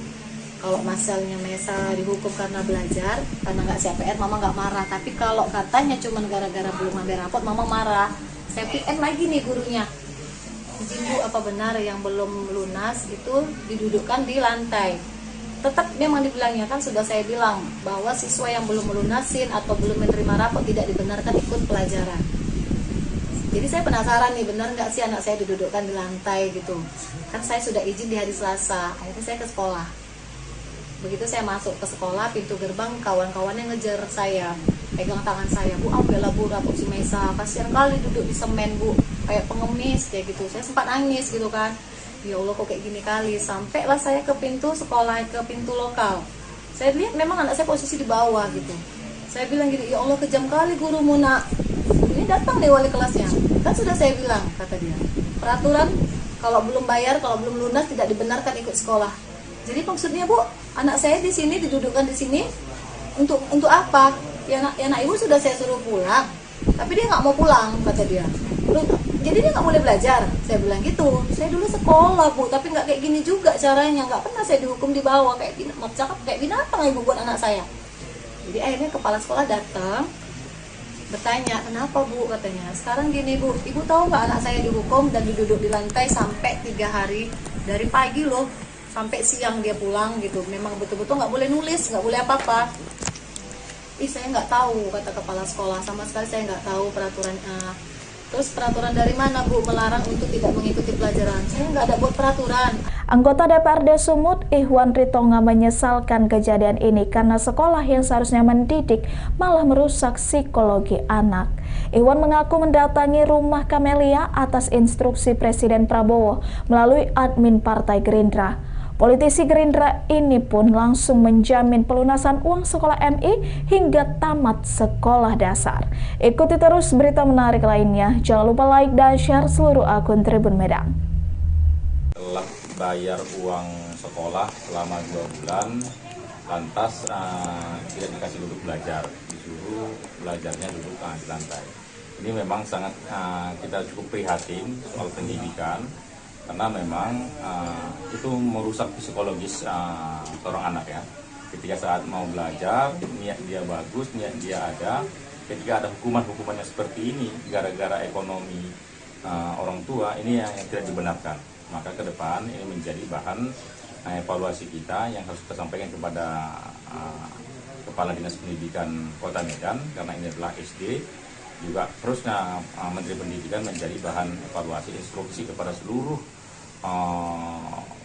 Speaker 4: kalau masalahnya Mesa dihukum karena belajar, karena nggak CPR, mama nggak marah. Tapi kalau katanya cuma gara-gara belum ngambil rapot, mama marah. Saya PM lagi nih gurunya, "Izin Bu, apa benar yang belum lunas itu didudukkan di lantai?" Tetap memang dibilangnya, kan sudah saya bilang bahwa siswa yang belum melunasin atau belum menerima rapot tidak dibenarkan ikut pelajaran. Jadi saya penasaran nih, benar nggak sih anak saya didudukkan di lantai gitu. Kan saya sudah izin di hari Selasa, akhirnya saya ke sekolah. Begitu saya masuk ke sekolah, pintu gerbang kawan-kawannya ngejar saya, pegang tangan saya, "Bu, ambillah Bu rapot si Mesa, kasihan kali duduk di semen Bu, kayak pengemis," kayak gitu. Saya sempat nangis gitu kan. Ya Allah, kok kayak gini kali. Sampailah saya ke pintu sekolah, ke pintu lokal. Saya lihat memang anak saya posisi di bawah gitu. Saya bilang gini, "Ya Allah, kejam kali gurumu nak. Ini datang nih wali kelasnya. Kan sudah saya bilang," kata dia, "peraturan kalau belum bayar, kalau belum lunas tidak dibenarkan ikut sekolah." Jadi maksudnya Bu, anak saya di sini didudukkan di sini untuk apa? Ya anak ibu sudah saya suruh pulang, tapi dia nggak mau pulang, kata dia. Jadi dia nggak boleh belajar. Saya bilang gitu. Saya dulu sekolah Bu, tapi nggak kayak gini juga caranya. Nggak pernah saya dihukum di bawah kayak binatang ibu buat anak saya. Jadi akhirnya kepala sekolah datang, bertanya, "Kenapa Bu?" katanya. "Sekarang gini Bu, ibu tahu nggak anak saya dihukum dan diduduk di lantai sampai 3 hari, dari pagi loh sampai siang dia pulang gitu. Memang betul-betul nggak boleh nulis, nggak boleh apa-apa." "Ih, saya nggak tahu," kata kepala sekolah, "sama sekali saya nggak tahu peraturan." "Terus peraturan dari mana Bu melarang untuk tidak mengikuti pelajaran?" "Saya nggak ada buat peraturan."
Speaker 7: Anggota DPRD Sumut, Ihwan Ritonga, menyesalkan kejadian ini karena sekolah yang seharusnya mendidik malah merusak psikologi anak. Ihwan mengaku mendatangi rumah Kamelia atas instruksi Presiden Prabowo melalui admin Partai Gerindra. Politisi Gerindra ini pun langsung menjamin pelunasan uang sekolah MI hingga tamat sekolah dasar. Ikuti terus berita menarik lainnya. Jangan lupa like dan share seluruh akun Tribun Medan.
Speaker 6: Telah bayar uang sekolah selama 2 bulan, lantas tidak dikasih duduk belajar, disuruh belajarnya duduk di lantai. Ini memang sangat kita cukup prihatin soal pendidikan, karena memang itu merusak psikologis seorang anak ya. Ketika saat mau belajar, niat dia bagus, niat dia ada. Ketika ada hukuman-hukumannya seperti ini, gara-gara ekonomi orang tua, ini yang tidak dibenarkan. Maka ke depan ini menjadi bahan evaluasi kita yang harus kita sampaikan kepada Kepala Dinas Pendidikan Kota Medan, karena ini adalah SD. Juga terusnya Menteri Pendidikan menjadi bahan evaluasi instruksi kepada seluruh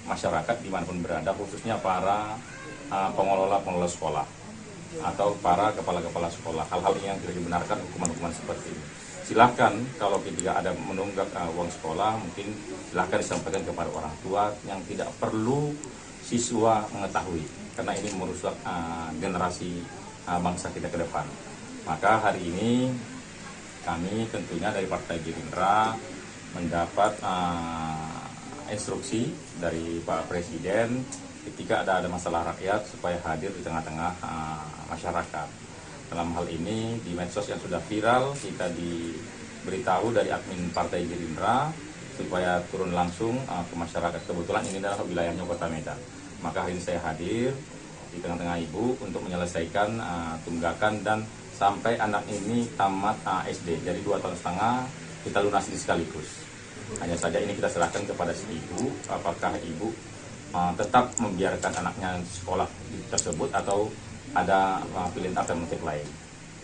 Speaker 6: masyarakat dimanapun berada, khususnya para pengelola sekolah atau para kepala-kepala sekolah. Hal-hal yang tidak dibenarkan, hukuman-hukuman seperti ini. Silahkan kalau ketika ada menunggak uang sekolah, mungkin silahkan disampaikan kepada orang tua, yang tidak perlu siswa mengetahui, karena ini merusak generasi bangsa kita ke depan. Maka hari ini kami tentunya dari Partai Gerindra mendapat instruksi dari Pak Presiden ketika ada masalah rakyat supaya hadir di tengah-tengah masyarakat. Dalam hal ini di medsos yang sudah viral, kita diberitahu dari admin Partai Gerindra supaya turun langsung ke masyarakat. Kebetulan ini adalah wilayahnya Kota Medan. Maka hari ini saya hadir di tengah-tengah ibu untuk menyelesaikan tunggakan dan sampai anak ini tamat SD. Jadi 2,5 tahun kita lunasi sekaligus. Hanya saja ini kita serahkan kepada si ibu, apakah ibu tetap membiarkan anaknya sekolah tersebut atau ada pilihan alternatif lain.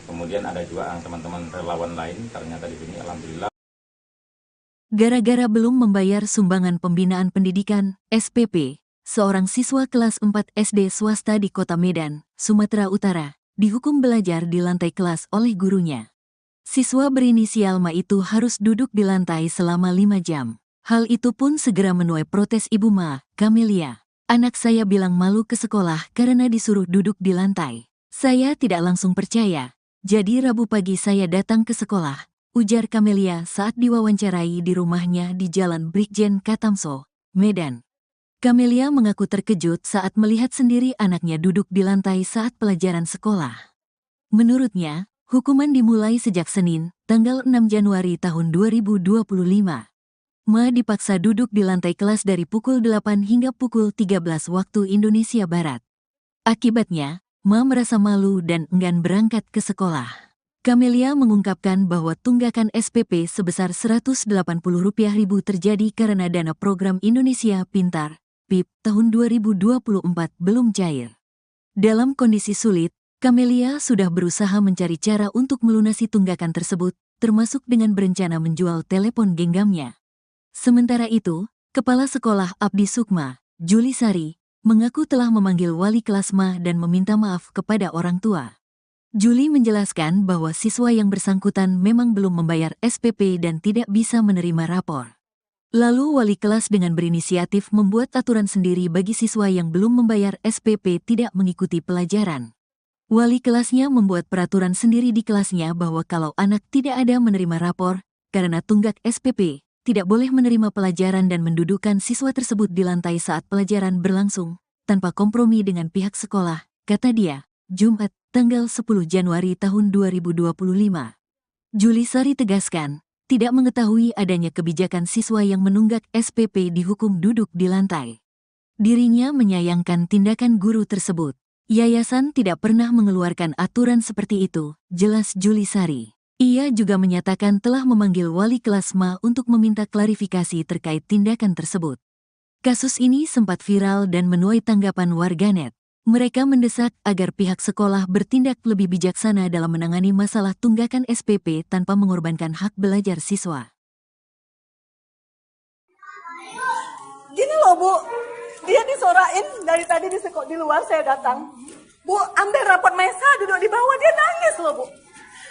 Speaker 6: Kemudian ada juga teman-teman relawan lain, ternyata di sini alhamdulillah.
Speaker 1: Gara-gara belum membayar sumbangan pembinaan pendidikan, SPP, seorang siswa kelas 4 SD swasta di Kota Medan, Sumatera Utara, dihukum belajar di lantai kelas oleh gurunya. Siswa berinisial Ma itu harus duduk di lantai selama 5 jam. Hal itu pun segera menuai protes Ibu Ma, Camelia. Anak saya bilang malu ke sekolah karena disuruh duduk di lantai. Saya tidak langsung percaya. Jadi Rabu pagi saya datang ke sekolah, ujar Camelia saat diwawancarai di rumahnya di Jalan Brigjen Katamso, Medan. Camelia mengaku terkejut saat melihat sendiri anaknya duduk di lantai saat pelajaran sekolah. Menurutnya, hukuman dimulai sejak Senin, tanggal 6 Januari tahun 2025. Ma dipaksa duduk di lantai kelas dari pukul 8 hingga pukul 13 waktu Indonesia Barat. Akibatnya, Ma merasa malu dan enggan berangkat ke sekolah. Camelia mengungkapkan bahwa tunggakan SPP sebesar Rp180.000 terjadi karena dana program Indonesia Pintar, PIP, tahun 2024 belum cair. Dalam kondisi sulit, Camelia sudah berusaha mencari cara untuk melunasi tunggakan tersebut, termasuk dengan berencana menjual telepon genggamnya. Sementara itu, Kepala Sekolah Abdi Sukma, Juli Sari, mengaku telah memanggil wali kelas Ma dan meminta maaf kepada orang tua. Juli menjelaskan bahwa siswa yang bersangkutan memang belum membayar SPP dan tidak bisa menerima rapor. Lalu wali kelas dengan berinisiatif membuat aturan sendiri bagi siswa yang belum membayar SPP tidak mengikuti pelajaran. Wali kelasnya membuat peraturan sendiri di kelasnya bahwa kalau anak tidak ada menerima rapor, karena tunggak SPP, tidak boleh menerima pelajaran dan mendudukkan siswa tersebut di lantai saat pelajaran berlangsung, tanpa kompromi dengan pihak sekolah, kata dia, Jumat, tanggal 10 Januari tahun 2025. Juli Sari tegaskan, tidak mengetahui adanya kebijakan siswa yang menunggak SPP dihukum duduk di lantai. Dirinya menyayangkan tindakan guru tersebut. Yayasan tidak pernah mengeluarkan aturan seperti itu, jelas Juli Sari. Ia juga menyatakan telah memanggil wali kelas Ma untuk meminta klarifikasi terkait tindakan tersebut. Kasus ini sempat viral dan menuai tanggapan warganet. Mereka mendesak agar pihak sekolah bertindak lebih bijaksana dalam menangani masalah tunggakan SPP tanpa mengorbankan hak belajar siswa.
Speaker 2: Gini loh Bu, dia disorain dari tadi di luar saya datang. Bu, ambil rapot Mesa duduk di bawah, dia nangis loh Bu.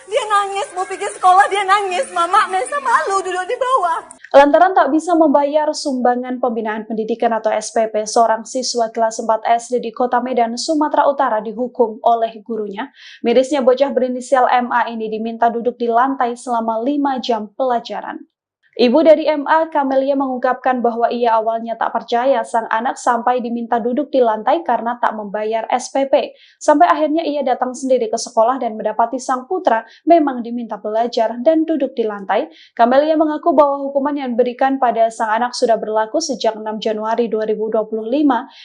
Speaker 2: Dia nangis, mau pergi sekolah dia nangis. Mama, Mesa malu duduk di bawah.
Speaker 3: Lantaran tak bisa membayar sumbangan pembinaan pendidikan atau SPP, seorang siswa kelas 4 SD di Kota Medan, Sumatera Utara dihukum oleh gurunya. Mirisnya bocah berinisial MA ini diminta duduk di lantai selama 5 jam pelajaran. Ibu dari MA, Camelia, mengungkapkan bahwa ia awalnya tak percaya sang anak sampai diminta duduk di lantai karena tak membayar SPP. Sampai akhirnya ia datang sendiri ke sekolah dan mendapati sang putra memang diminta belajar dan duduk di lantai. Camelia mengaku bahwa hukuman yang diberikan pada sang anak sudah berlaku sejak 6 Januari 2025.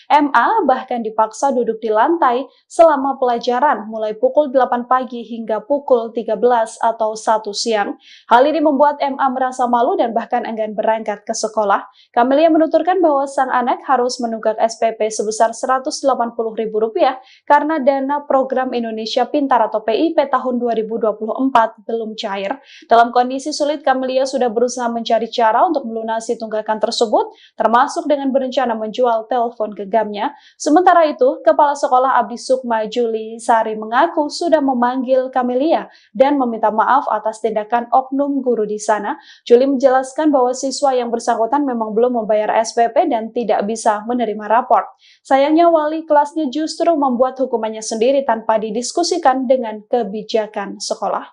Speaker 3: MA bahkan dipaksa duduk di lantai selama pelajaran mulai pukul 8 pagi hingga pukul 13 atau 1 siang. Hal ini membuat MA merasa malu dan bahkan enggan berangkat ke sekolah. Camelia menuturkan bahwa sang anak harus menunggak SPP sebesar Rp180.000 karena dana program Indonesia Pintar atau PIP tahun 2024 belum cair. Dalam kondisi sulit, Camelia sudah berusaha mencari cara untuk melunasi tunggakan tersebut, termasuk dengan berencana menjual telepon genggamnya. Sementara itu, Kepala Sekolah Abdi Sukma, Juli Sari, mengaku sudah memanggil Camelia dan meminta maaf atas tindakan oknum guru di sana. Juli menjelaskan bahwa siswa yang bersangkutan memang belum membayar SPP dan tidak bisa menerima rapor. Sayangnya wali kelasnya justru membuat hukumannya sendiri tanpa didiskusikan dengan kebijakan sekolah.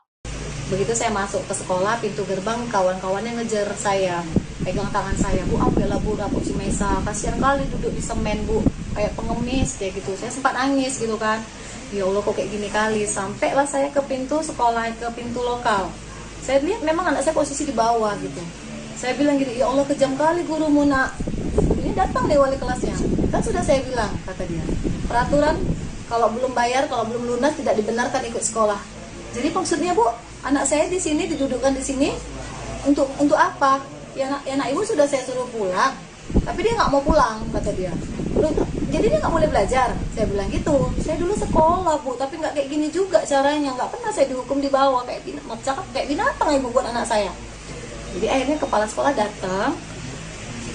Speaker 4: Begitu saya masuk ke sekolah, pintu gerbang kawan-kawannya ngejar saya, pegang tangan saya, Bu, ambillah Bu rapor si Mesa, kasihan kali duduk di semen Bu, kayak pengemis kayak gitu. Saya sempat nangis gitu kan, ya Allah kok kayak gini kali. Sampailah saya ke pintu sekolah, ke pintu lokal. Saya lihat memang anak saya posisi di bawah gitu. Saya bilang gitu, ya Allah kejam kali gurumu nak. Ini datang deh wali kelasnya. Kan sudah saya bilang, kata dia, peraturan kalau belum bayar, kalau belum lunas tidak dibenarkan ikut sekolah. Jadi maksudnya Bu, anak saya di sini didudukkan di sini untuk apa? Ya anak ibu sudah saya suruh pulang, tapi dia nggak mau pulang, kata dia. Jadi dia nggak boleh belajar. Saya bilang gitu. Saya dulu sekolah Bu, tapi nggak kayak gini juga caranya. Nggak pernah saya dihukum di bawah kayak binatang ibu buat anak saya. Jadi akhirnya kepala sekolah datang,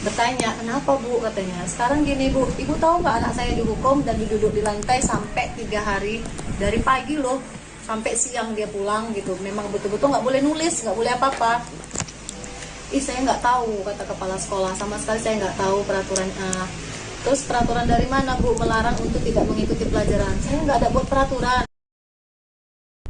Speaker 4: bertanya, kenapa Bu, katanya. Sekarang gini Bu, ibu tahu nggak anak saya dihukum dan duduk di lantai sampai 3 hari, dari pagi loh sampai siang dia pulang gitu. Memang betul-betul nggak boleh nulis, nggak boleh apa-apa. Saya nggak tahu, kata kepala sekolah, sama sekali saya nggak tahu peraturan. Terus peraturan dari mana Bu melarang untuk tidak mengikuti pelajaran? Saya nggak ada buat peraturan.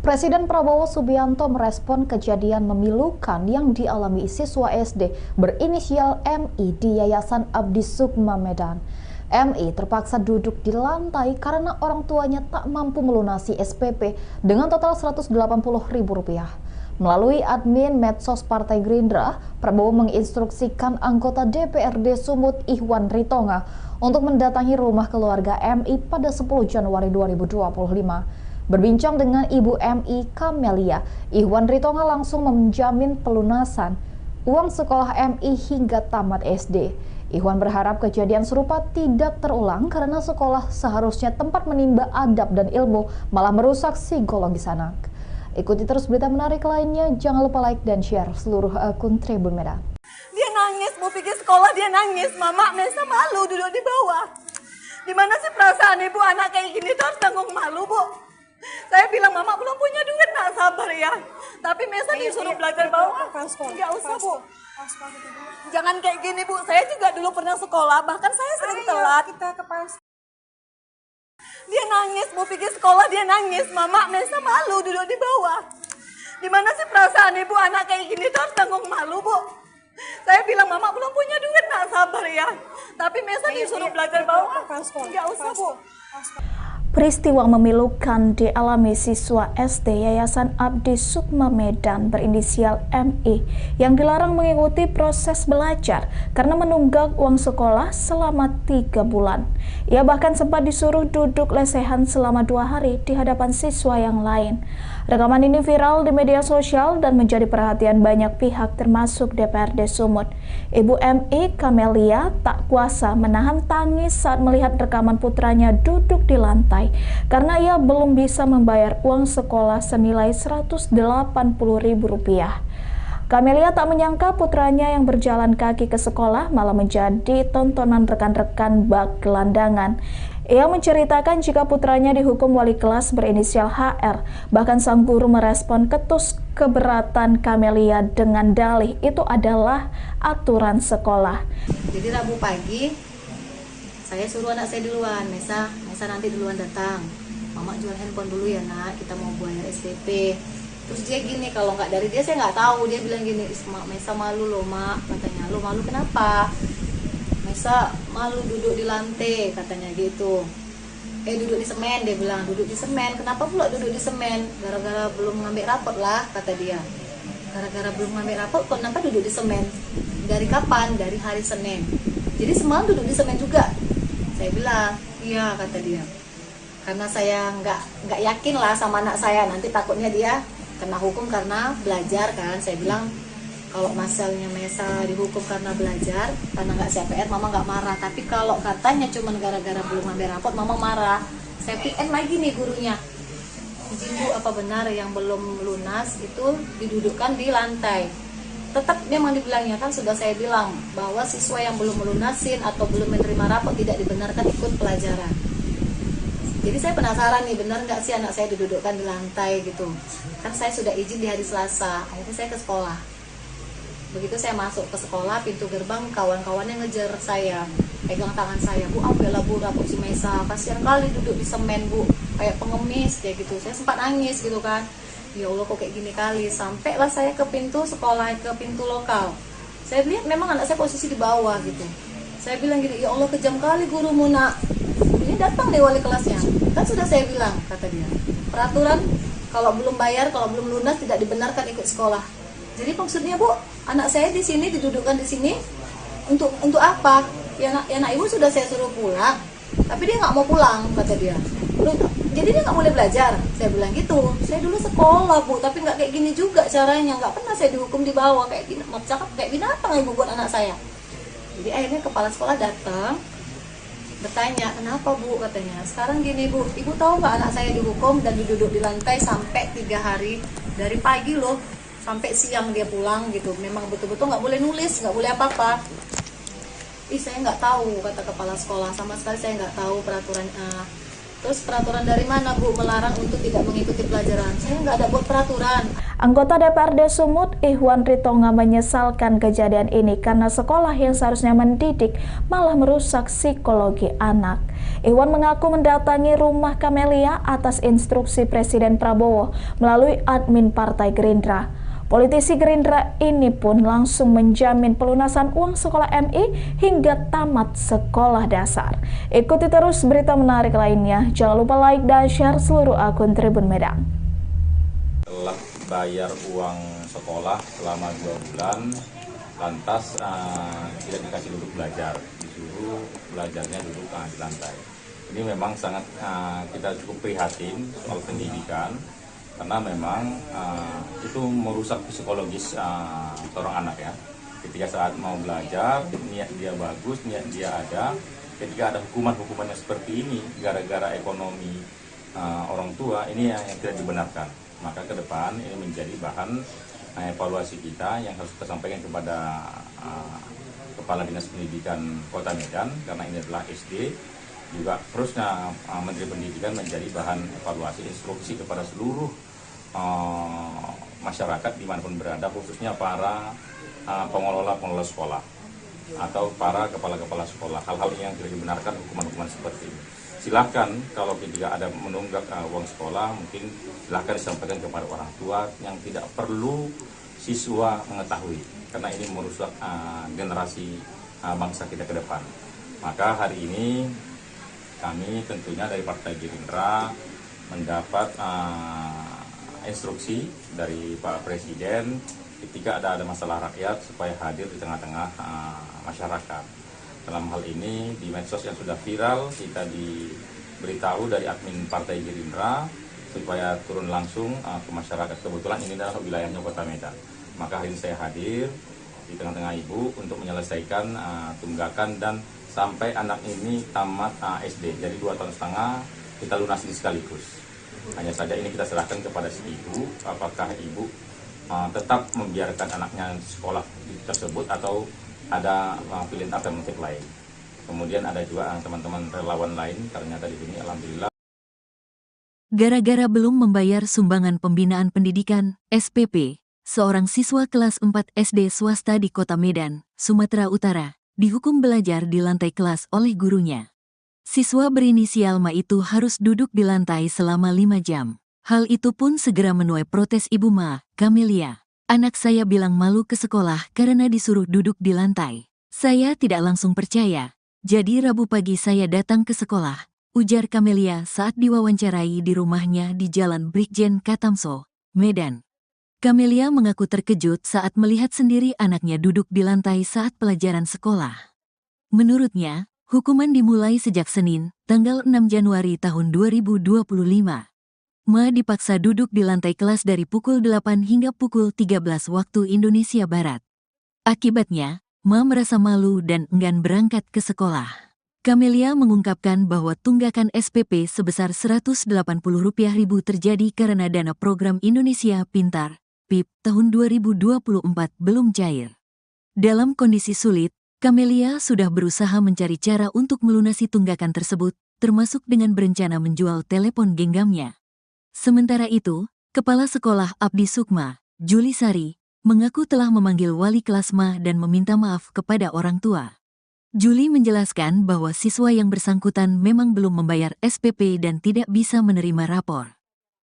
Speaker 5: Presiden Prabowo Subianto merespon kejadian memilukan yang dialami siswa SD berinisial MI di Yayasan Abdi Sukma Medan. MI terpaksa duduk di lantai karena orang tuanya tak mampu melunasi SPP dengan total Rp180.000. Melalui admin medsos Partai Gerindra, Prabowo menginstruksikan anggota DPRD Sumut Ihwan Ritonga untuk mendatangi rumah keluarga MI pada 10 Januari 2025. Berbincang dengan Ibu MI Kamelia, Ihwan Ritonga langsung menjamin pelunasan uang sekolah MI hingga tamat SD. Ihwan berharap kejadian serupa tidak terulang karena sekolah seharusnya tempat menimba adab dan ilmu, malah merusak psikologis anak. Ikuti terus berita menarik lainnya, jangan lupa like dan share seluruh akun Tribun Medan.
Speaker 2: Dia nangis, mau pergi sekolah dia nangis. Mama, Mesa malu duduk di bawah. Di mana sih perasaan ibu anak kayak gini tuh harus tanggung malu, Bu? Saya bilang, Mama belum punya duit, nak sabar ya. Tapi Mesa disuruh belajar bawah. Nggak usah, Bu. Jangan kayak gini, Bu. Saya juga dulu pernah sekolah, bahkan saya sering telat. Dia nangis, mau pergi sekolah dia nangis. Mama, Mesa malu duduk di bawah. Di mana sih perasaan ibu anak kayak gini tuh harus tanggung malu, Bu? Saya bilang, Mama belum punya duit, nak sabar ya. Tapi Mesa disuruh belajar bawah. Nggak usah, Bu.
Speaker 7: Peristiwa memilukan dialami siswa SD Yayasan Abdi Sukma Medan berinisial MI yang dilarang mengikuti proses belajar karena menunggak uang sekolah selama 3 bulan. Ia bahkan sempat disuruh duduk lesehan selama 2 hari di hadapan siswa yang lain. Rekaman ini viral di media sosial dan menjadi perhatian banyak pihak termasuk DPRD Sumut. Ibu MI Kamelia tak kuasa menahan tangis saat melihat rekaman putranya duduk di lantai karena ia belum bisa membayar uang sekolah senilai Rp180.000. Kamelia tak menyangka putranya yang berjalan kaki ke sekolah malah menjadi tontonan rekan-rekan bak gelandangan. Ia menceritakan jika putranya dihukum wali kelas berinisial HR. Bahkan sang guru merespon ketus keberatan Kamelia dengan dalih itu adalah aturan sekolah.
Speaker 4: Jadi Rabu pagi saya suruh anak saya duluan, Mesa nanti duluan datang. Mama jual handphone dulu ya nak, kita mau bayar SPP. Terus dia gini, kalau nggak dari dia saya nggak tahu. Dia bilang gini, Mesa malu loh mak, katanya. Lo malu kenapa? Mesa malu duduk di lantai, katanya gitu. Duduk di semen, dia bilang, duduk di semen. Kenapa pula duduk di semen? Gara-gara belum ngambil rapot lah, kata dia. Gara-gara belum ngambil rapot, kenapa duduk di semen? Dari kapan? Dari hari Senin. Jadi semalam duduk di semen juga. Saya bilang, iya, kata dia. Karena saya nggak yakin lah sama anak saya, nanti takutnya dia kena hukum karena belajar kan. Saya bilang, kalau masalahnya Mesa dihukum karena belajar, karena nggak CPR, Mama nggak marah. Tapi kalau katanya cuma gara-gara belum ngambil rapot, Mama marah. Saya PN lagi nih gurunya. Izin Bu, apa benar yang belum lunas itu didudukkan di lantai? Tetap memang dibilangnya, kan sudah saya bilang bahwa siswa yang belum melunasin atau belum menerima rapot tidak dibenarkan ikut pelajaran. Jadi saya penasaran nih, benar nggak sih anak saya didudukkan di lantai gitu? Kan saya sudah izin di hari Selasa, akhirnya saya ke sekolah. Begitu saya masuk ke sekolah, pintu gerbang kawan-kawannya ngejar saya, pegang tangan saya, Bu, ambillah Bu rapot si Mesa, kasihan kali duduk di semen Bu, kayak pengemis kayak gitu. Saya sempat nangis gitu kan, ya Allah kok kayak gini kali. Sampailah saya ke pintu sekolah, ke pintu lokal. Saya lihat memang anak saya posisi di bawah gitu. Saya bilang gini, ya Allah kejam kali gurumu nak. Ini datang deh wali kelasnya. Kan sudah saya bilang, kata dia, peraturan kalau belum bayar, kalau belum lunas tidak dibenarkan ikut sekolah. Jadi maksudnya Bu, anak saya di sini didudukkan di sini untuk apa? Ya nak ibu sudah saya suruh pulang, tapi dia nggak mau pulang, kata dia. Jadi dia nggak boleh belajar. Saya bilang gitu. Saya dulu sekolah Bu, tapi nggak kayak gini juga caranya. Nggak pernah saya dihukum di bawah kayak gini. Kayak binatang ibu buat anak saya. Jadi akhirnya kepala sekolah datang, bertanya, kenapa Bu, katanya. Sekarang gini Bu, ibu tahu nggak anak saya dihukum dan duduk di lantai sampai 3 hari, dari pagi loh sampai siang dia pulang gitu. Memang betul-betul nggak boleh nulis, nggak boleh apa-apa. Saya nggak tahu, kata kepala sekolah, sama sekali saya nggak tahu peraturan. Terus peraturan dari mana Bu melarang untuk tidak mengikuti pelajaran? Saya nggak ada buat peraturan.
Speaker 7: Anggota DPRD Sumut, Ihwan Ritonga menyesalkan kejadian ini karena sekolah yang seharusnya mendidik malah merusak psikologi anak. Ihwan mengaku mendatangi rumah Kamelia atas instruksi Presiden Prabowo melalui admin Partai Gerindra. Politisi Gerindra ini pun langsung menjamin pelunasan uang sekolah MI hingga tamat sekolah dasar. Ikuti terus berita menarik lainnya. Jangan lupa like dan share seluruh akun Tribun Medan.
Speaker 6: Telah bayar uang sekolah selama 2 bulan, lantas tidak dikasih duduk belajar, disuruh belajarnya duduk di lantai. Ini memang sangat kita cukup prihatin soal pendidikan, karena memang itu merusak psikologis seorang anak ya. Ketika saat mau belajar, niat dia bagus, niat dia ada. Ketika ada hukuman-hukumannya seperti ini, gara-gara ekonomi orang tua, ini yang tidak dibenarkan. Maka ke depan ini menjadi bahan evaluasi kita yang harus kita sampaikan kepada Kepala Dinas Pendidikan Kota Medan, karena ini adalah SD. Juga terusnya Menteri Pendidikan menjadi bahan evaluasi instruksi kepada seluruh masyarakat dimanapun berada, khususnya para pengelola sekolah atau para kepala-kepala sekolah. Hal-hal yang tidak dibenarkan, hukuman-hukuman seperti ini. Silahkan kalau ketika ada menunggak uang sekolah, mungkin silahkan disampaikan kepada orang tua yang tidak perlu siswa mengetahui, karena ini merusak generasi bangsa kita ke depan. Maka hari ini kami tentunya dari Partai Gerindra mendapat instruksi dari Pak Presiden ketika ada masalah rakyat supaya hadir di tengah-tengah masyarakat. Dalam hal ini di medsos yang sudah viral, kita diberitahu dari admin Partai Gerindra supaya turun langsung ke masyarakat. Kebetulan ini adalah wilayahnya Kota Medan. Maka hari ini saya hadir di tengah-tengah Ibu untuk menyelesaikan tunggakan dan sampai anak ini tamat SD. Jadi 2,5 tahun kita lunasi sekaligus. Hanya saja ini kita serahkan kepada si ibu, apakah ibu tetap membiarkan anaknya sekolah tersebut atau ada pilihan alternatif lain. Kemudian ada juga teman-teman relawan lain, ternyata di sini alhamdulillah.
Speaker 1: Gara-gara belum membayar sumbangan pembinaan pendidikan, SPP, seorang siswa kelas 4 SD swasta di Kota Medan, Sumatera Utara, dihukum belajar di lantai kelas oleh gurunya. Siswa berinisial Ma itu harus duduk di lantai selama 5 jam. Hal itu pun segera menuai protes Ibu Ma, Kamelia. Anak saya bilang malu ke sekolah karena disuruh duduk di lantai. Saya tidak langsung percaya. Jadi Rabu pagi saya datang ke sekolah, ujar Kamelia saat diwawancarai di rumahnya di Jalan Brigjen Katamso, Medan. Kamelia mengaku terkejut saat melihat sendiri anaknya duduk di lantai saat pelajaran sekolah. Menurutnya, hukuman dimulai sejak Senin, tanggal 6 Januari tahun 2025. Ma dipaksa duduk di lantai kelas dari pukul 8 hingga pukul 13 waktu Indonesia Barat. Akibatnya, Ma merasa malu dan enggan berangkat ke sekolah. Kamelia mengungkapkan bahwa tunggakan SPP sebesar Rp180.000 terjadi karena dana program Indonesia Pintar, PIP, tahun 2024 belum cair. Dalam kondisi sulit, Kamelia sudah berusaha mencari cara untuk melunasi tunggakan tersebut, termasuk dengan berencana menjual telepon genggamnya. Sementara itu, Kepala Sekolah Abdi Sukma, Juli Sari, mengaku telah memanggil wali kelas Ma dan meminta maaf kepada orang tua. Juli menjelaskan bahwa siswa yang bersangkutan memang belum membayar SPP dan tidak bisa menerima rapor.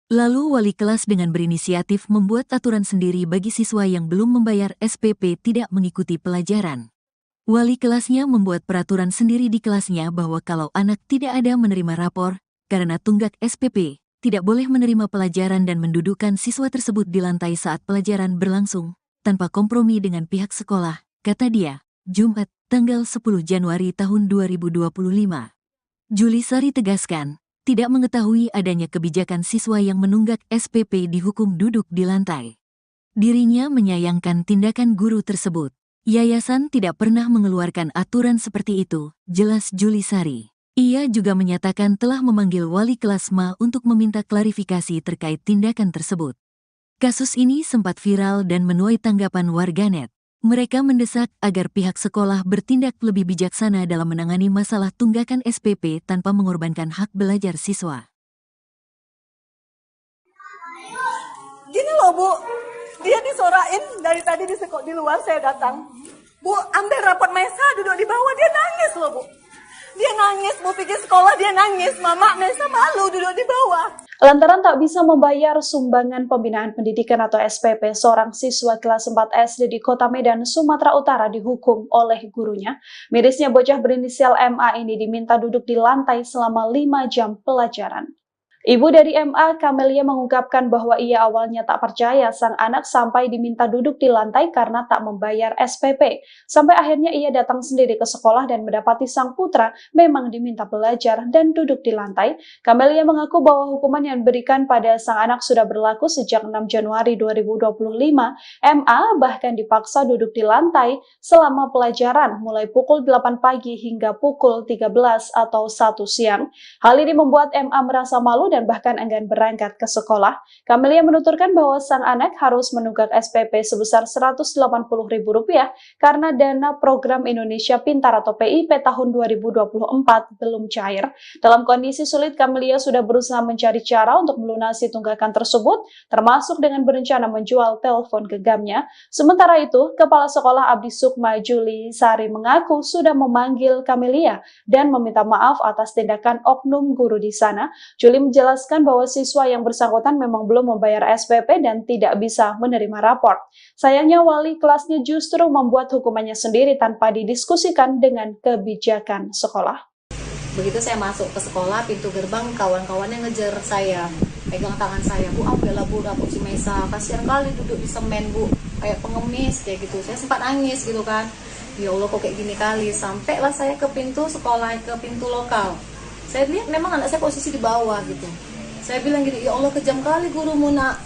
Speaker 1: Lalu wali kelas dengan berinisiatif membuat aturan sendiri bagi siswa yang belum membayar SPP tidak mengikuti pelajaran. Wali kelasnya membuat peraturan sendiri di kelasnya bahwa kalau anak tidak ada menerima rapor, karena tunggak SPP, tidak boleh menerima pelajaran dan mendudukkan siswa tersebut di lantai saat pelajaran berlangsung, tanpa kompromi dengan pihak sekolah, kata dia, Jumat, tanggal 10 Januari tahun 2025. Juli Sari tegaskan, tidak mengetahui adanya kebijakan siswa yang menunggak SPP dihukum duduk di lantai. Dirinya menyayangkan tindakan guru tersebut. Yayasan tidak pernah mengeluarkan aturan seperti itu, jelas Juli Sari. Ia juga menyatakan telah memanggil wali kelas Ma untuk meminta klarifikasi terkait tindakan tersebut. Kasus ini sempat viral dan menuai tanggapan warganet. Mereka mendesak agar pihak sekolah bertindak lebih bijaksana dalam menangani masalah tunggakan SPP tanpa mengorbankan hak belajar siswa.
Speaker 2: Gini loh Bu, dia disorain dari tadi di luar saya datang. Bu, ambil rapot Mesa duduk di bawah, dia nangis loh Bu. Dia nangis, Bu pikir sekolah dia nangis, Mama Mesa malu duduk di bawah.
Speaker 3: Lantaran tak bisa membayar sumbangan pembinaan pendidikan atau SPP, seorang siswa kelas 4 SD di Kota Medan, Sumatera Utara dihukum oleh gurunya. Mirisnya bocah berinisial MA ini diminta duduk di lantai selama 5 jam pelajaran. Ibu dari MA, Kamelia, mengungkapkan bahwa ia awalnya tak percaya sang anak sampai diminta duduk di lantai karena tak membayar SPP. Sampai akhirnya ia datang sendiri ke sekolah dan mendapati sang putra memang diminta belajar dan duduk di lantai. Kamelia mengaku bahwa hukuman yang diberikan pada sang anak sudah berlaku sejak 6 Januari 2025. MA bahkan dipaksa duduk di lantai selama pelajaran mulai pukul 8 pagi hingga pukul 13 atau 1 siang. Hal ini membuat MA merasa malu dan bahkan enggan berangkat ke sekolah. Kamelia menuturkan bahwa sang anak harus menunggak SPP sebesar Rp180.000 karena dana program Indonesia Pintar atau PIP tahun 2024 belum cair. Dalam kondisi sulit, Kamelia sudah berusaha mencari cara untuk melunasi tunggakan tersebut, termasuk dengan berencana menjual telepon genggamnya. Sementara itu, Kepala Sekolah Abdi Sukma Juli Sari mengaku sudah memanggil Kamelia dan meminta maaf atas tindakan oknum guru di sana. Juli menjelaskan bahwa siswa yang bersangkutan memang belum membayar SPP dan tidak bisa menerima raport. Sayangnya wali kelasnya justru membuat hukumannya sendiri tanpa didiskusikan dengan kebijakan sekolah.
Speaker 4: Begitu saya masuk ke sekolah, pintu gerbang kawan-kawannya ngejar saya, pegang tangan saya, Bu ambillah Bu rapot si Mesa, kasihan kali duduk di semen Bu, kayak pengemis kayak gitu. Saya sempat nangis gitu kan, ya Allah kok kayak gini kali. Sampailah saya ke pintu sekolah, ke pintu lokal. Saya lihat memang anak saya posisi di bawah gitu. Saya bilang gini, ya Allah kejam kali gurumu nak.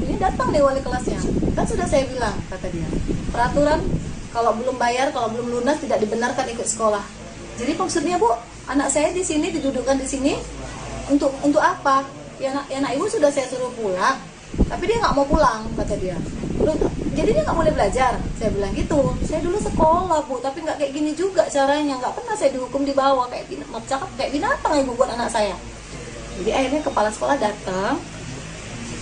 Speaker 4: Ini datang deh wali kelasnya. Kan sudah saya bilang, kata dia, peraturan kalau belum bayar, kalau belum lunas tidak dibenarkan ikut sekolah. Jadi maksudnya Bu, anak saya di sini didudukkan di sini untuk apa? Ya anak ibu sudah saya suruh pulang, tapi dia nggak mau pulang, kata dia. Jadi dia nggak boleh belajar. Saya bilang gitu. Saya dulu sekolah Bu, tapi nggak kayak gini juga caranya. Nggak pernah saya dihukum di bawah kayak binatang ibu buat anak saya. Jadi akhirnya kepala sekolah datang,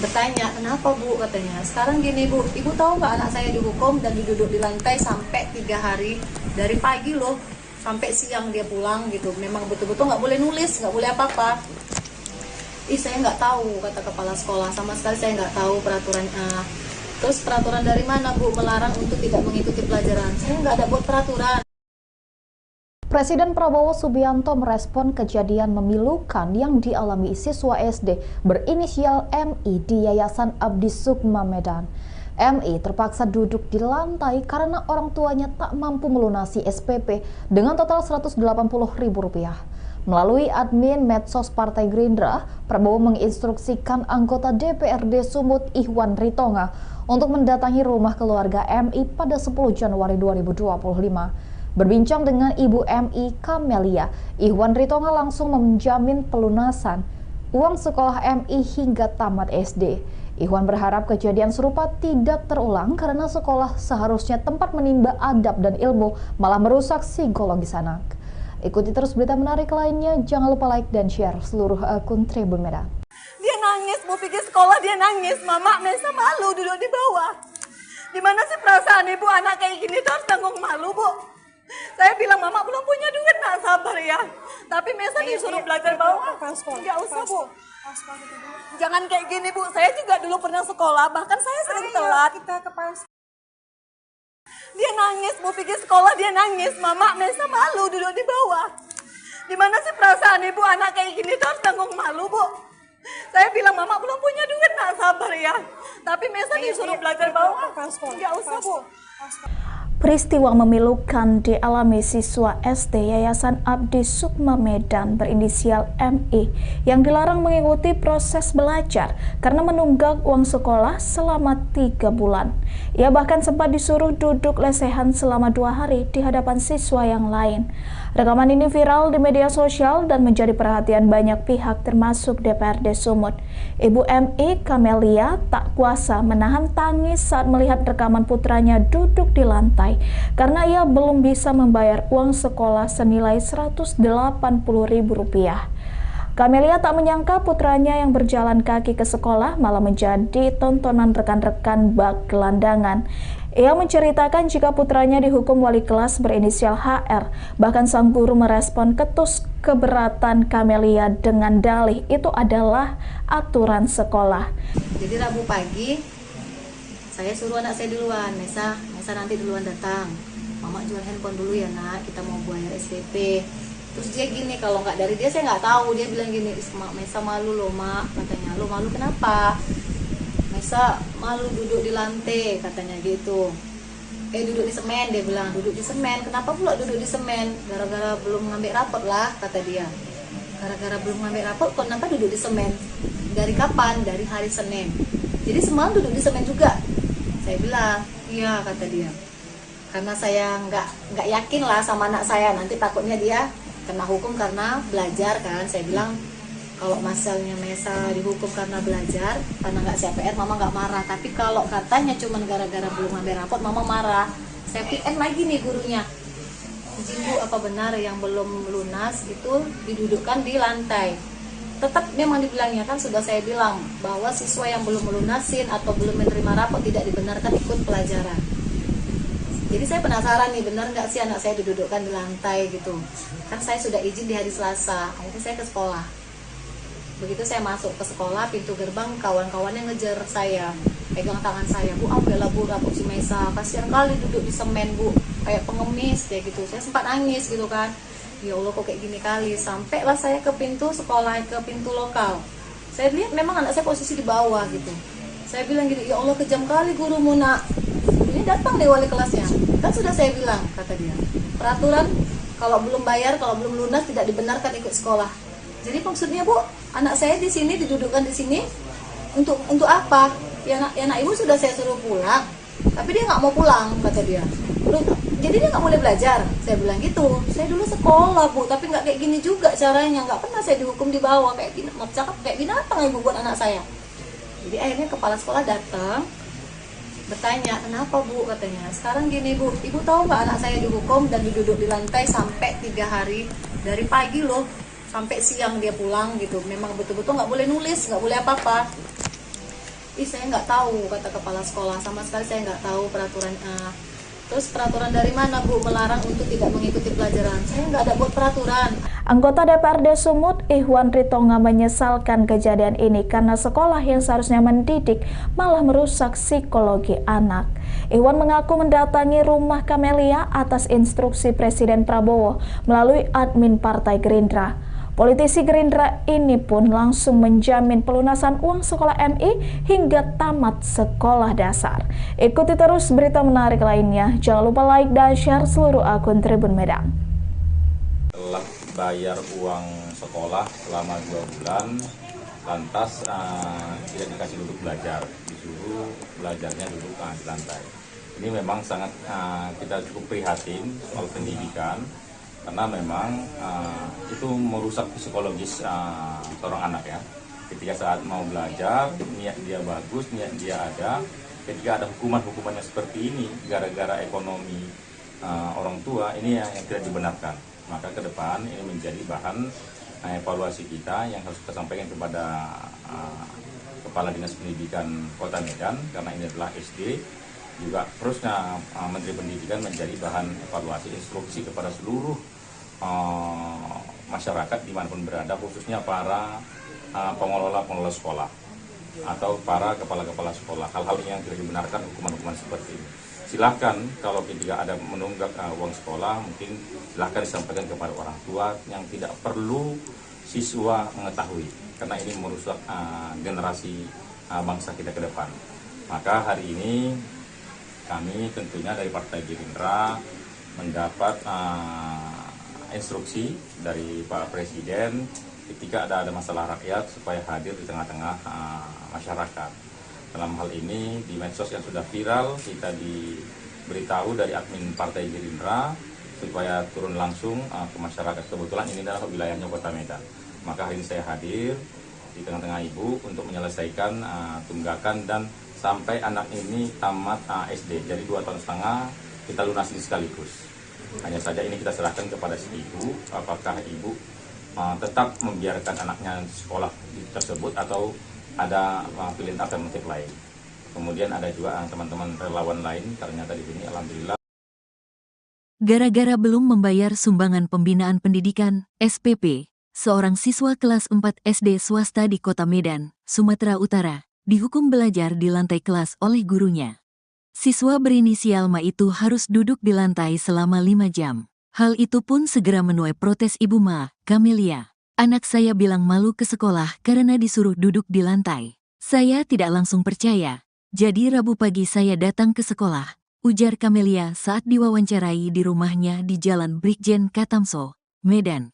Speaker 4: bertanya, kenapa Bu, katanya. Sekarang gini Bu, ibu tahu nggak anak saya dihukum dan diduduk di lantai sampai 3 hari, dari pagi loh sampai siang dia pulang gitu. Memang betul-betul nggak boleh nulis, nggak boleh apa-apa. Saya nggak tahu, kata kepala sekolah, sama sekali saya nggak tahu peraturannya. Terus peraturan dari mana Bu melarang untuk tidak mengikuti pelajaran? Saya nggak ada buat peraturan.
Speaker 5: Presiden Prabowo Subianto merespon kejadian memilukan yang dialami siswa SD berinisial MI di Yayasan Abdi Sukma Medan. MI terpaksa duduk di lantai karena orang tuanya tak mampu melunasi SPP dengan total Rp180.000. Melalui admin medsos Partai Gerindra, Prabowo menginstruksikan anggota DPRD Sumut Ihwan Ritonga untuk mendatangi rumah keluarga MI pada 10 Januari 2025. Berbincang dengan Ibu MI Kamelia, Ihwan Ritonga langsung menjamin pelunasan uang sekolah MI hingga tamat SD. Ihwan berharap kejadian serupa tidak terulang karena sekolah seharusnya tempat menimba adab dan ilmu, malah merusak psikologis anak. Ikuti terus berita menarik lainnya, jangan lupa like dan share seluruh akun Tribun Medan.
Speaker 2: Dia nangis, Bu pikir sekolah dia nangis, Mama Mesa malu duduk di bawah. Gimana sih perasaan ibu anak kayak gini tuh harus tanggung malu Bu. Saya bilang Mama belum punya duit, nak sabar ya. Tapi Mesa disuruh belajar bawah. Nggak usah Bu. Jangan kayak gini Bu, saya juga dulu pernah sekolah, bahkan saya sering telat. Dia nangis, Bu pikir sekolah dia nangis, Mama Mesa malu duduk di bawah. Gimana sih perasaan ibu anak kayak gini tuh harus tanggung malu Bu. Saya bilang Mama belum punya duit, nak sabar ya. Tapi Mesa disuruh belajar bawah. Nggak usah Bu.
Speaker 7: Peristiwa memilukan dialami siswa SD Yayasan Abdi Sukma Medan berinisial MI yang dilarang mengikuti proses belajar karena menunggak uang sekolah selama 3 bulan. Ia bahkan sempat disuruh duduk lesehan selama 2 hari di hadapan siswa yang lain. Rekaman ini viral di media sosial dan menjadi perhatian banyak pihak termasuk DPRD Sumut. Ibu MI, Kamelia, tak kuasa menahan tangis saat melihat rekaman putranya duduk di lantai karena ia belum bisa membayar uang sekolah senilai Rp180.000. Kamelia tak menyangka putranya yang berjalan kaki ke sekolah malah menjadi tontonan rekan-rekan bak gelandangan. Ia menceritakan jika putranya dihukum wali kelas berinisial HR. Bahkan sang guru merespon ketus keberatan Kamelia dengan dalih itu adalah aturan sekolah.
Speaker 4: Jadi Rabu pagi saya suruh anak saya duluan, Mesa nanti duluan datang. Mama jual handphone dulu ya nak, kita mau bayar SPP. Terus dia gini, kalau nggak dari dia saya nggak tahu. Dia bilang gini, Mesa malu loh mak, katanya. Lo malu kenapa? Mesa malu duduk di lantai, katanya gitu. Duduk di semen, dia bilang, duduk di semen. Kenapa pula duduk di semen? Gara-gara belum ngambil rapot lah, kata dia. Gara-gara belum ngambil rapot, kenapa duduk di semen? Dari kapan? Dari hari Senin. Jadi semalam duduk di semen juga. Saya bilang, iya, kata dia. Karena saya nggak yakin lah sama anak saya, nanti takutnya dia kena hukum karena belajar kan. Saya bilang, kalau masalahnya Mesa dihukum karena belajar, karena nggak CPR, mama nggak marah. Tapi kalau katanya cuma gara-gara belum ngambil rapot, mama marah. Saya PM lagi nih gurunya. Izin Bu, apa benar yang belum lunas itu didudukkan di lantai? Tetap memang dibilangnya, kan sudah saya bilang bahwa siswa yang belum melunasin atau belum menerima rapot tidak dibenarkan ikut pelajaran. Jadi saya penasaran nih, benar nggak sih anak saya didudukkan di lantai gitu. Kan saya sudah izin di hari Selasa, akhirnya saya ke sekolah. Begitu saya masuk ke sekolah, pintu gerbang kawan-kawannya ngejar saya, pegang tangan saya, Bu, ambillah Bu rapot si Mesa, kasihan kali duduk di semen Bu, kayak pengemis kayak gitu. Saya sempat nangis gitu kan. Ya Allah kok kayak gini kali. Sampailah saya ke pintu sekolah, ke pintu lokal. Saya lihat memang anak saya posisi di bawah gitu. Saya bilang gini, ya Allah kejam kali gurumu nak. Ini datang deh wali kelasnya. Kan sudah saya bilang, kata dia, peraturan kalau belum bayar, kalau belum lunas tidak dibenarkan ikut sekolah. Jadi maksudnya Bu, anak saya di sini didudukkan di sini untuk apa? Ya nak ibu sudah saya suruh pulang, tapi dia nggak mau pulang, kata dia. Jadi dia nggak boleh belajar. Saya bilang gitu. Saya dulu sekolah Bu, tapi nggak kayak gini juga caranya. Nggak pernah saya dihukum di bawah kayak gini. Mau cakap kayak binatang ibu buat anak saya. Jadi akhirnya kepala sekolah datang, bertanya, kenapa Bu, katanya. Sekarang gini Bu, ibu tahu nggak anak saya dihukum dan duduk di lantai sampai 3 hari, dari pagi loh sampai siang dia pulang gitu. Memang betul-betul nggak boleh nulis, nggak boleh apa-apa. Saya nggak tahu, kata kepala sekolah, sama sekali saya nggak tahu peraturan. Terus peraturan dari mana Bu melarang untuk tidak mengikuti pelajaran? Saya nggak ada buat peraturan.
Speaker 7: Anggota DPRD Sumut, Ihwan Ritonga, menyesalkan kejadian ini karena sekolah yang seharusnya mendidik malah merusak psikologi anak. Ihwan mengaku mendatangi rumah Kamelia atas instruksi Presiden Prabowo melalui admin Partai Gerindra. Politisi Gerindra ini pun langsung menjamin pelunasan uang sekolah MI hingga tamat sekolah dasar. Ikuti terus berita menarik lainnya. Jangan lupa like dan share seluruh akun Tribun Medan.
Speaker 6: Telah bayar uang sekolah selama 2 bulan, lantas tidak dikasih duduk belajar, disuruh belajarnya duduk di lantai. Ini memang sangat kita cukup prihatin soal pendidikan, karena memang itu merusak psikologis seorang anak ya. Ketika saat mau belajar, niat dia bagus, niat dia ada. Ketika ada hukuman-hukumannya seperti ini, gara-gara ekonomi orang tua, ini yang tidak dibenarkan. Maka ke depan ini menjadi bahan evaluasi kita yang harus kita sampaikan kepada Kepala Dinas Pendidikan Kota Medan, karena ini adalah SD. Juga terusnya Menteri Pendidikan menjadi bahan evaluasi instruksi kepada seluruh masyarakat dimanapun berada, khususnya para pengelola sekolah atau para kepala-kepala sekolah. Hal-hal yang tidak dibenarkan, hukuman-hukuman seperti ini. Silahkan kalau ketika ada menunggak uang sekolah, mungkin silahkan disampaikan kepada orang tua, yang tidak perlu siswa mengetahui, karena ini merusak generasi bangsa kita ke depan. Maka hari ini kami tentunya dari Partai Gerindra mendapat instruksi dari Pak Presiden ketika ada masalah rakyat supaya hadir di tengah-tengah masyarakat. Dalam hal ini di medsos yang sudah viral, kita diberitahu dari admin Partai Gerindra supaya turun langsung ke masyarakat. Kebetulan ini adalah wilayahnya Kota Medan. Maka hari ini saya hadir di tengah-tengah Ibu untuk menyelesaikan tunggakan dan sampai anak ini tamat SD. Jadi 2,5 tahun kita lunasi sekaligus. Hanya saja ini kita serahkan kepada si ibu, apakah ibu tetap membiarkan anaknya sekolah tersebut atau ada pilihan alternatif lain. Kemudian ada juga teman-teman relawan lain, ternyata di sini alhamdulillah.
Speaker 1: Gara-gara belum membayar sumbangan pembinaan pendidikan, SPP, seorang siswa kelas 4 SD swasta di Kota Medan, Sumatera Utara, dihukum belajar di lantai kelas oleh gurunya. Siswa berinisial Ma itu harus duduk di lantai selama 5 jam. Hal itu pun segera menuai protes Ibu Ma, Camelia. Anak saya bilang malu ke sekolah karena disuruh duduk di lantai. Saya tidak langsung percaya. Jadi Rabu pagi saya datang ke sekolah, ujar Camelia saat diwawancarai di rumahnya di Jalan Brigjen Katamso, Medan.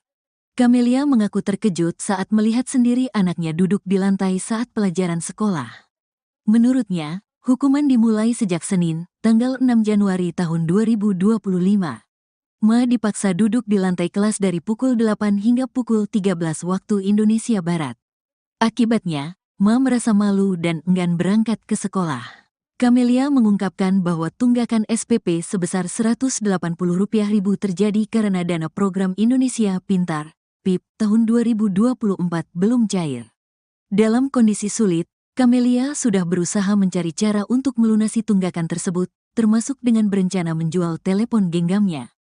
Speaker 1: Camelia mengaku terkejut saat melihat sendiri anaknya duduk di lantai saat pelajaran sekolah. Menurutnya, hukuman dimulai sejak Senin, tanggal 6 Januari tahun 2025. Ma dipaksa duduk di lantai kelas dari pukul 8 hingga pukul 13 waktu Indonesia Barat. Akibatnya, Ma merasa malu dan enggan berangkat ke sekolah. Camelia mengungkapkan bahwa tunggakan SPP sebesar Rp180.000 terjadi karena dana program Indonesia Pintar, PIP, tahun 2024 belum cair. Dalam kondisi sulit, Camelia sudah berusaha mencari cara untuk melunasi tunggakan tersebut, termasuk dengan berencana menjual telepon genggamnya.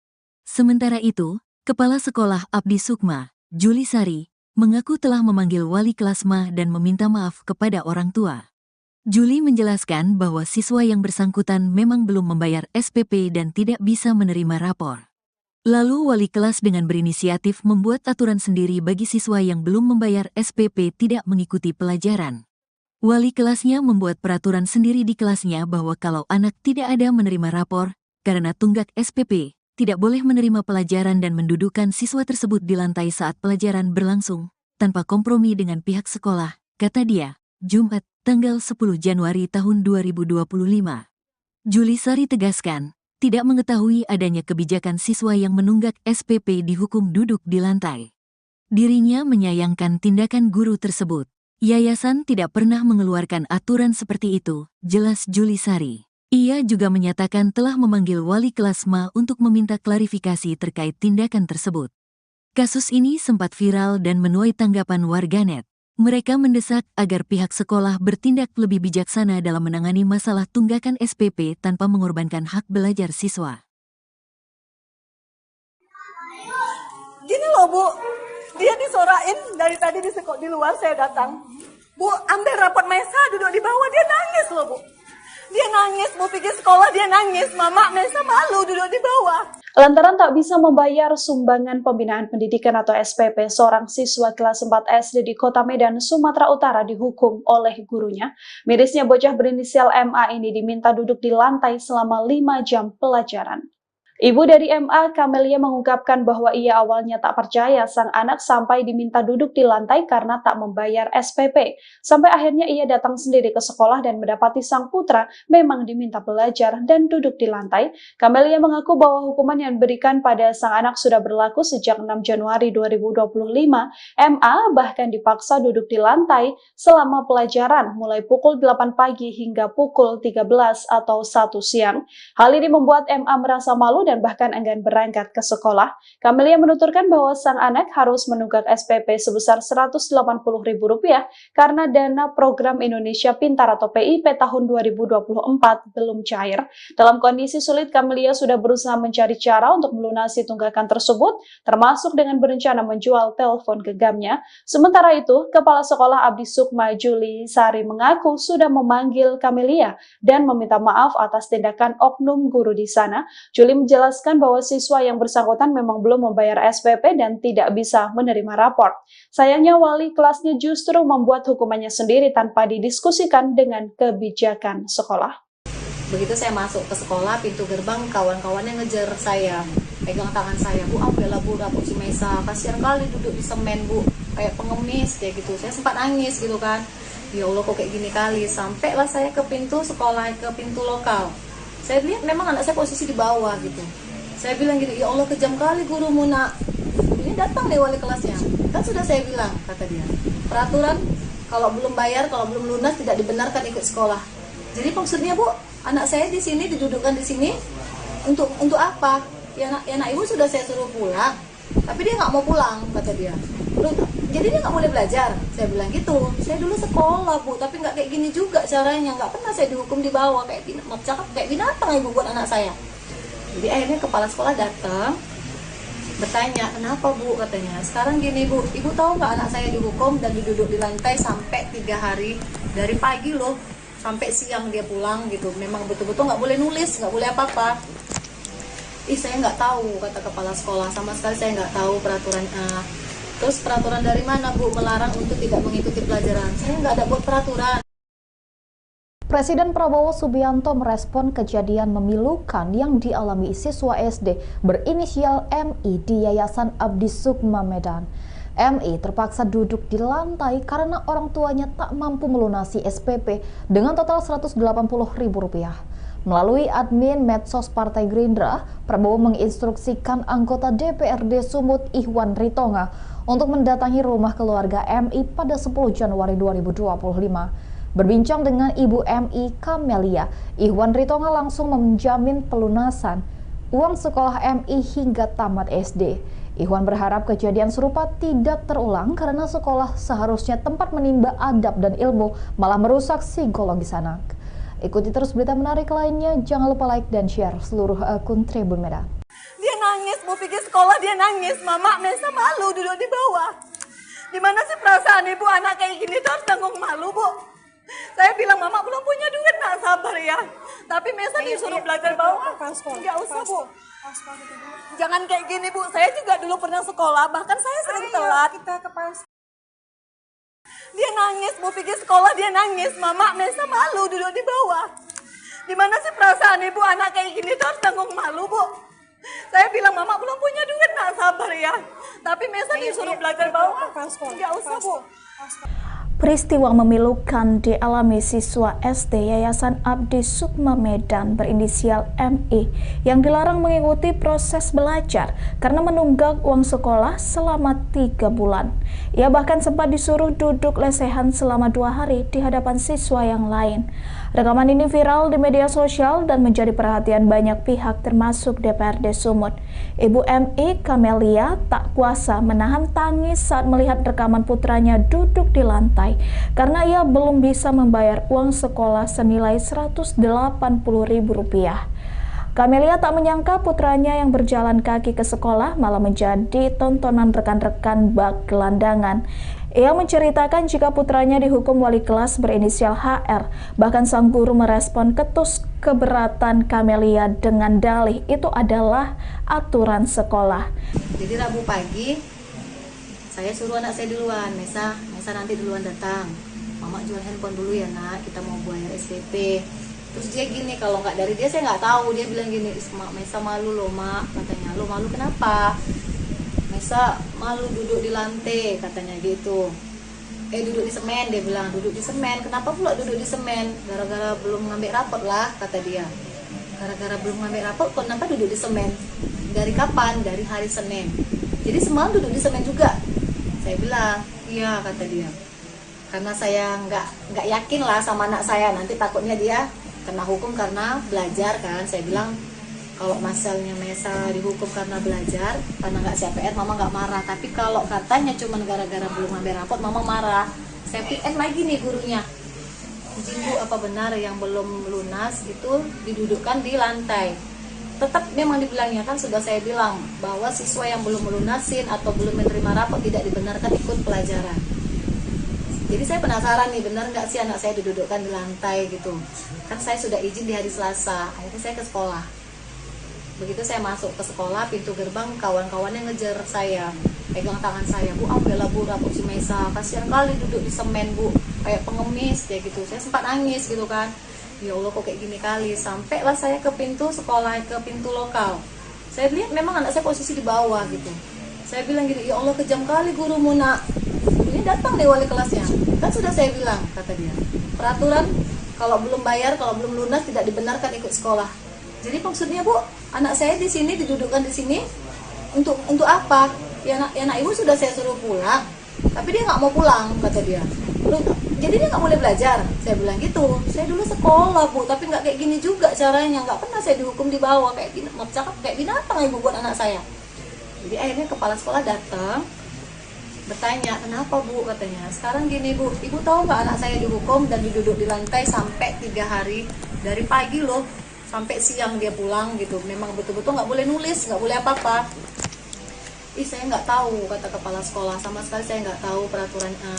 Speaker 1: Sementara itu, Kepala Sekolah Abdi Sukma, Juli Sari, mengaku telah memanggil wali kelas Ma dan meminta maaf kepada orang tua. Juli menjelaskan bahwa siswa yang bersangkutan memang belum membayar SPP dan tidak bisa menerima rapor. Lalu wali kelas dengan berinisiatif membuat aturan sendiri bagi siswa yang belum membayar SPP tidak mengikuti pelajaran. Wali kelasnya membuat peraturan sendiri di kelasnya bahwa kalau anak tidak ada menerima rapor, karena tunggak SPP, tidak boleh menerima pelajaran dan mendudukkan siswa tersebut di lantai saat pelajaran berlangsung, tanpa kompromi dengan pihak sekolah, kata dia, Jumat, tanggal 10 Januari tahun 2025. Juli Sari tegaskan, tidak mengetahui adanya kebijakan siswa yang menunggak SPP dihukum duduk di lantai. Dirinya menyayangkan tindakan guru tersebut. Yayasan tidak pernah mengeluarkan aturan seperti itu, jelas Juli Sari. Ia juga menyatakan telah memanggil wali kelas Ma untuk meminta klarifikasi terkait tindakan tersebut. Kasus ini sempat viral dan menuai tanggapan warganet. Mereka mendesak agar pihak sekolah bertindak lebih bijaksana dalam menangani masalah tunggakan SPP tanpa mengorbankan hak belajar siswa.
Speaker 2: Gini loh Bu, dia disorain dari tadi di luar saya datang. Bu, ambil rapot Mesa duduk di bawah, dia nangis loh Bu. Dia nangis, Bu pikir sekolah dia nangis, Mama Mesa malu duduk di bawah.
Speaker 3: Lantaran tak bisa membayar sumbangan pembinaan pendidikan atau SPP, seorang siswa kelas 4 SD di Kota Medan, Sumatera Utara dihukum oleh gurunya. Mirisnya bocah berinisial MA ini diminta duduk di lantai selama 5 jam pelajaran. Ibu dari MA, Camelia, mengungkapkan bahwa ia awalnya tak percaya sang anak sampai diminta duduk di lantai karena tak membayar SPP. Sampai akhirnya ia datang sendiri ke sekolah dan mendapati sang putra memang diminta belajar dan duduk di lantai. Camelia mengaku bahwa hukuman yang diberikan pada sang anak sudah berlaku sejak 6 Januari 2025. MA bahkan dipaksa duduk di lantai selama pelajaran mulai pukul 8 pagi hingga pukul 13 atau 1 siang. Hal ini membuat MA merasa malu dan bahkan enggan berangkat ke sekolah. Camelia menuturkan bahwa sang anak harus menunggak SPP sebesar Rp180.000 karena dana program Indonesia Pintar atau PIP tahun 2024 belum cair. Dalam kondisi sulit, Camelia sudah berusaha mencari cara untuk melunasi tunggakan tersebut, termasuk dengan berencana menjual telepon genggamnya. Sementara itu, Kepala Sekolah Abdi Sukma Juli Sari mengaku sudah memanggil Camelia dan meminta maaf atas tindakan oknum guru di sana. Juli menjelaskan bahwa siswa yang bersangkutan memang belum membayar SPP dan tidak bisa menerima rapor. Sayangnya wali kelasnya justru membuat hukumannya sendiri tanpa didiskusikan dengan kebijakan sekolah.
Speaker 4: Begitu saya masuk ke sekolah, pintu gerbang kawan-kawannya ngejar saya, pegang tangan saya, Bu ambillah Bu rapot si Mesa, kasihan kali duduk di semen Bu, kayak pengemis kayak gitu. Saya sempat nangis gitu kan, ya Allah kok kayak gini kali. Sampailah saya ke pintu sekolah, ke pintu lokal. Saya lihat memang anak saya posisi di bawah gitu. Saya bilang gitu, ya Allah kejam kali gurumu nak. Ini datang nih wali kelasnya. Kan sudah saya bilang, kata dia, peraturan kalau belum bayar, kalau belum lunas tidak dibenarkan ikut sekolah. Jadi maksudnya Bu, anak saya di sini didudukkan di sini untuk apa? Ya nak ibu sudah saya suruh pulang, tapi dia nggak mau pulang, kata dia. Loh, jadi dia nggak boleh belajar? Saya bilang gitu. Saya dulu sekolah Bu, tapi nggak kayak gini juga caranya. Nggak pernah saya dihukum di bawah kayak binatang ibu buat anak saya. Jadi akhirnya kepala sekolah datang, bertanya, kenapa Bu, katanya. Sekarang gini Bu, ibu tahu nggak anak saya dihukum dan diduduk di lantai sampai 3 hari, dari pagi loh sampai siang dia pulang gitu. Memang betul-betul nggak boleh nulis, nggak boleh apa-apa. Saya nggak tahu, kata kepala sekolah, sama sekali saya nggak tahu peraturan. Terus peraturan dari mana Bu melarang untuk tidak mengikuti pelajaran? Saya nggak ada buat peraturan.
Speaker 5: Presiden Prabowo Subianto merespon kejadian memilukan yang dialami siswa SD berinisial MI di Yayasan Abdi Sukma Medan. MI terpaksa duduk di lantai karena orang tuanya tak mampu melunasi SPP dengan total Rp180.000. Melalui admin medsos Partai Gerindra, Prabowo menginstruksikan anggota DPRD Sumut Ihwan Ritonga untuk mendatangi rumah keluarga MI pada 10 Januari 2025. Berbincang dengan Ibu MI Kamelia, Ihwan Ritonga langsung menjamin pelunasan uang sekolah MI hingga tamat SD. Ihwan berharap kejadian serupa tidak terulang karena sekolah seharusnya tempat menimba adab dan ilmu, malah merusak psikologis anak. Ikuti terus berita menarik lainnya, jangan lupa like dan share seluruh akun Tribun Medan.
Speaker 2: Dia nangis, mau pergi sekolah dia nangis. Mama, Mesa malu duduk di bawah. Dimana sih perasaan ibu anak kayak gini tuh harus tanggung malu Bu. Saya bilang, Mama belum punya duit, nak sabar ya. Tapi Mesa disuruh belajar bawah. Nggak usah Bu. Jangan kayak gini Bu, saya juga dulu pernah sekolah, bahkan saya sering telat. Dia nangis, mau pergi sekolah dia nangis. Mama, Mesa malu duduk di bawah. Dimana sih perasaan ibu anak kayak gini tuh harus tanggung malu Bu. Saya bilang, Mama belum punya duit, nak sabar ya. Tapi Mesa disuruh belajar bawah. Nggak usah Bu.
Speaker 7: Peristiwa memilukan dialami siswa SD Yayasan Abdi Sukma Medan berinisial MI yang dilarang mengikuti proses belajar karena menunggak uang sekolah selama 3 bulan. Ia bahkan sempat disuruh duduk lesehan selama 2 hari di hadapan siswa yang lain. Rekaman ini viral di media sosial dan menjadi perhatian banyak pihak termasuk DPRD Sumut. Ibu MI Kamelia tak kuasa menahan tangis saat melihat rekaman putranya duduk di lantai karena ia belum bisa membayar uang sekolah senilai Rp180.000. Kamelia tak menyangka putranya yang berjalan kaki ke sekolah malah menjadi tontonan rekan-rekan bak gelandangan. Ia menceritakan jika putranya dihukum wali kelas berinisial HR. Bahkan sang guru merespon ketus keberatan Kamelia dengan dalih itu adalah aturan sekolah.
Speaker 4: Jadi Rabu pagi, saya suruh anak saya duluan, Mesa nanti duluan datang. Mama jual handphone dulu ya nak, kita mau bayar SPP. Terus dia gini, kalau nggak dari dia saya nggak tahu. Dia bilang gini, Mesa malu loh mak, katanya. Lo malu kenapa? Mesa malu duduk di lantai, katanya gitu. Duduk di semen, dia bilang, duduk di semen. Kenapa pula duduk di semen? Gara-gara belum ngambil rapot lah, kata dia. Gara-gara belum ngambil rapot, kenapa duduk di semen? Dari kapan? Dari hari Senin. Jadi semalam duduk di semen juga. Saya bilang, iya, kata dia. Karena saya nggak yakin lah sama anak saya, nanti takutnya dia kena hukum karena belajar kan. Saya bilang, kalau masalahnya Mesa dihukum karena belajar, karena nggak CPR, Mama nggak marah. Tapi kalau katanya cuma gara-gara belum ngambil rapot, Mama marah. Saya PN lagi nih gurunya. Izin Bu, apa benar yang belum lunas itu didudukkan di lantai? Tetap memang dibilangnya kan, sudah saya bilang bahwa siswa yang belum melunasin atau belum menerima rapot tidak dibenarkan ikut pelajaran. Jadi saya penasaran nih, benar nggak sih anak saya didudukkan di lantai gitu? Kan saya sudah izin di hari Selasa, akhirnya saya ke sekolah. Begitu saya masuk ke sekolah, pintu gerbang kawan-kawannya ngejar saya, pegang tangan saya, Bu ambillah Bu rapot si Mesa, kasihan kali duduk di semen Bu, kayak pengemis kayak gitu. Saya sempat nangis gitu kan, Ya Allah kok kayak gini kali. Sampailah saya ke pintu sekolah, ke pintu lokal. Saya lihat memang anak saya posisi di bawah gitu. Saya bilang gini, ya Allah kejam kali gurumu nak. Ini datang deh wali kelasnya. Kan sudah saya bilang, kata dia. Peraturan kalau belum bayar, kalau belum lunas tidak dibenarkan ikut sekolah. Jadi maksudnya Bu, anak saya di sini didudukkan di sini untuk apa? Ya anak ibu sudah saya suruh pulang, tapi dia nggak mau pulang, kata dia. Jadi dia nggak boleh belajar. Saya bilang gitu. Saya dulu sekolah Bu, tapi nggak kayak gini juga caranya. Nggak pernah saya dihukum di bawah kayak binatang ibu buat anak saya. Jadi akhirnya kepala sekolah datang bertanya, kenapa Bu, katanya. Sekarang gini Bu, ibu tahu nggak anak saya dihukum dan diduduk di lantai sampai 3 hari, dari pagi loh sampai siang dia pulang gitu. Memang betul-betul nggak boleh nulis, nggak boleh apa-apa. Saya nggak tahu, kata kepala sekolah, sama sekali saya nggak tahu peraturannya.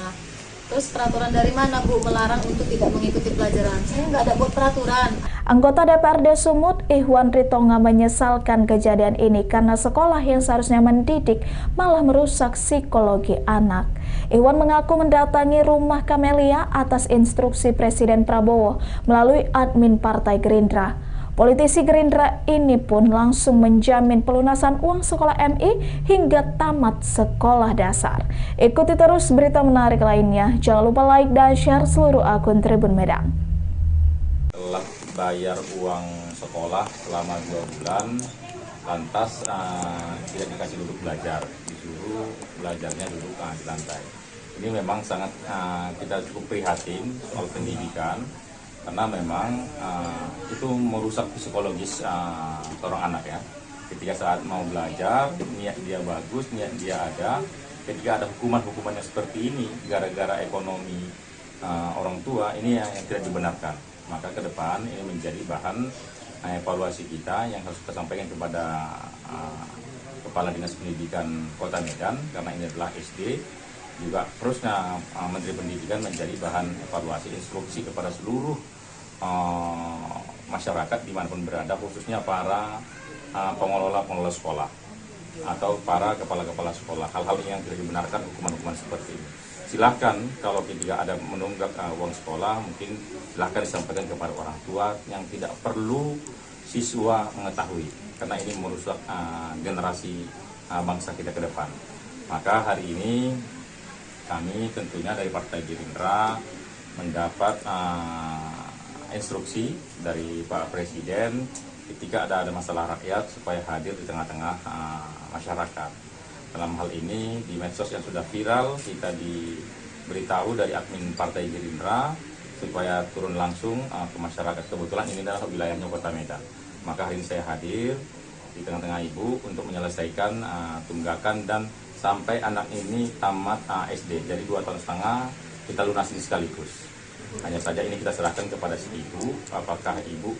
Speaker 4: Terus peraturan dari mana Bu melarang untuk tidak mengikuti pelajaran? Saya nggak ada buat peraturan.
Speaker 7: Anggota DPRD Sumut, Ihwan Ritonga, menyesalkan kejadian ini karena sekolah yang seharusnya mendidik malah merusak psikologi anak. Ihwan mengaku mendatangi rumah Kamelia atas instruksi Presiden Prabowo melalui admin Partai Gerindra. Politisi Gerindra ini pun langsung menjamin pelunasan uang sekolah MI hingga tamat sekolah dasar. Ikuti terus berita menarik lainnya. Jangan lupa like dan share seluruh akun Tribun Medan.
Speaker 6: Telah bayar uang sekolah selama 2 bulan, lantas tidak dikasih duduk belajar, disuruh belajarnya duduk di lantai. Ini memang sangat kita cukup prihatin soal pendidikan. Karena memang itu merusak psikologis seorang anak ya. Ketika saat mau belajar, niat dia bagus, niat dia ada. Ketika ada hukuman-hukumannya seperti ini, gara-gara ekonomi orang tua, ini yang tidak dibenarkan. Maka ke depan ini menjadi bahan evaluasi kita yang harus kita sampaikan kepada Kepala Dinas Pendidikan Kota Medan, karena ini adalah SD. Juga terusnya Menteri Pendidikan menjadi bahan evaluasi instruksi kepada seluruh masyarakat dimanapun berada, khususnya para pengelola sekolah atau para kepala-kepala sekolah. Hal-hal yang tidak dibenarkan, hukuman-hukuman seperti ini. Silahkan kalau ketika ada menunggak uang sekolah, mungkin silahkan disampaikan kepada orang tua yang tidak perlu siswa mengetahui, karena ini merusak generasi bangsa kita ke depan. Maka hari ini kami tentunya dari Partai Gerindra mendapat instruksi dari Pak Presiden ketika ada masalah rakyat supaya hadir di tengah-tengah masyarakat. Dalam hal ini di medsos yang sudah viral, kita diberitahu dari admin Partai Gerindra supaya turun langsung ke masyarakat. Kebetulan ini adalah wilayahnya Kota Medan. Maka hari ini saya hadir di tengah-tengah Ibu untuk menyelesaikan tunggakan dan sampai anak ini tamat SD. Jadi 2,5 tahun kita lunasi sekaligus. Hanya saja ini kita serahkan kepada si ibu, apakah ibu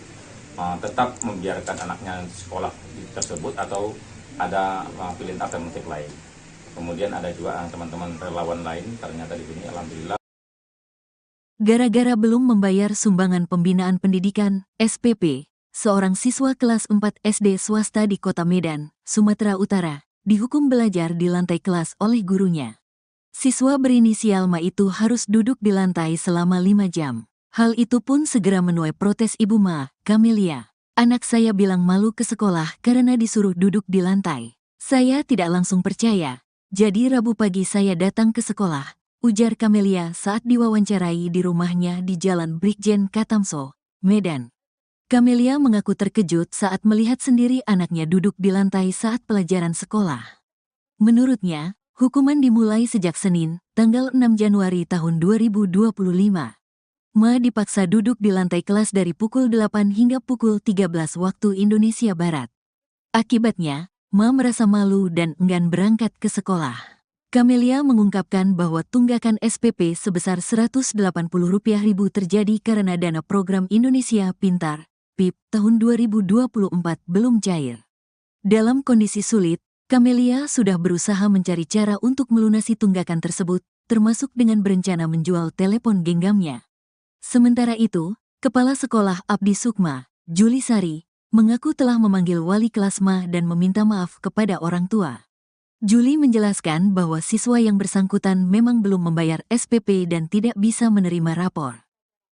Speaker 6: tetap membiarkan anaknya sekolah tersebut atau ada pilihan alternatif lain. Kemudian ada juga teman-teman relawan lain, ternyata di sini alhamdulillah.
Speaker 1: Gara-gara belum membayar sumbangan pembinaan pendidikan, SPP, seorang siswa kelas 4 SD swasta di Kota Medan, Sumatera Utara, dihukum belajar di lantai kelas oleh gurunya. Siswa berinisial Ma itu harus duduk di lantai selama 5 jam. Hal itu pun segera menuai protes Ibu Ma, Kamelia. Anak saya bilang malu ke sekolah karena disuruh duduk di lantai. Saya tidak langsung percaya. Jadi Rabu pagi saya datang ke sekolah, ujar Kamelia saat diwawancarai di rumahnya di Jalan Brigjen Katamso, Medan. Kamelia mengaku terkejut saat melihat sendiri anaknya duduk di lantai saat pelajaran sekolah. Menurutnya, hukuman dimulai sejak Senin, tanggal 6 Januari tahun 2025. Ma dipaksa duduk di lantai kelas dari pukul 8 hingga pukul 13 waktu Indonesia Barat. Akibatnya, Ma merasa malu dan enggan berangkat ke sekolah. Kamelia mengungkapkan bahwa tunggakan SPP sebesar Rp180.000 terjadi karena dana program Indonesia Pintar, PIP, tahun 2024 belum cair. Dalam kondisi sulit, Kamelia sudah berusaha mencari cara untuk melunasi tunggakan tersebut, termasuk dengan berencana menjual telepon genggamnya. Sementara itu, Kepala Sekolah Abdi Sukma, Juli Sari, mengaku telah memanggil wali kelas Ma dan meminta maaf kepada orang tua. Juli menjelaskan bahwa siswa yang bersangkutan memang belum membayar SPP dan tidak bisa menerima rapor.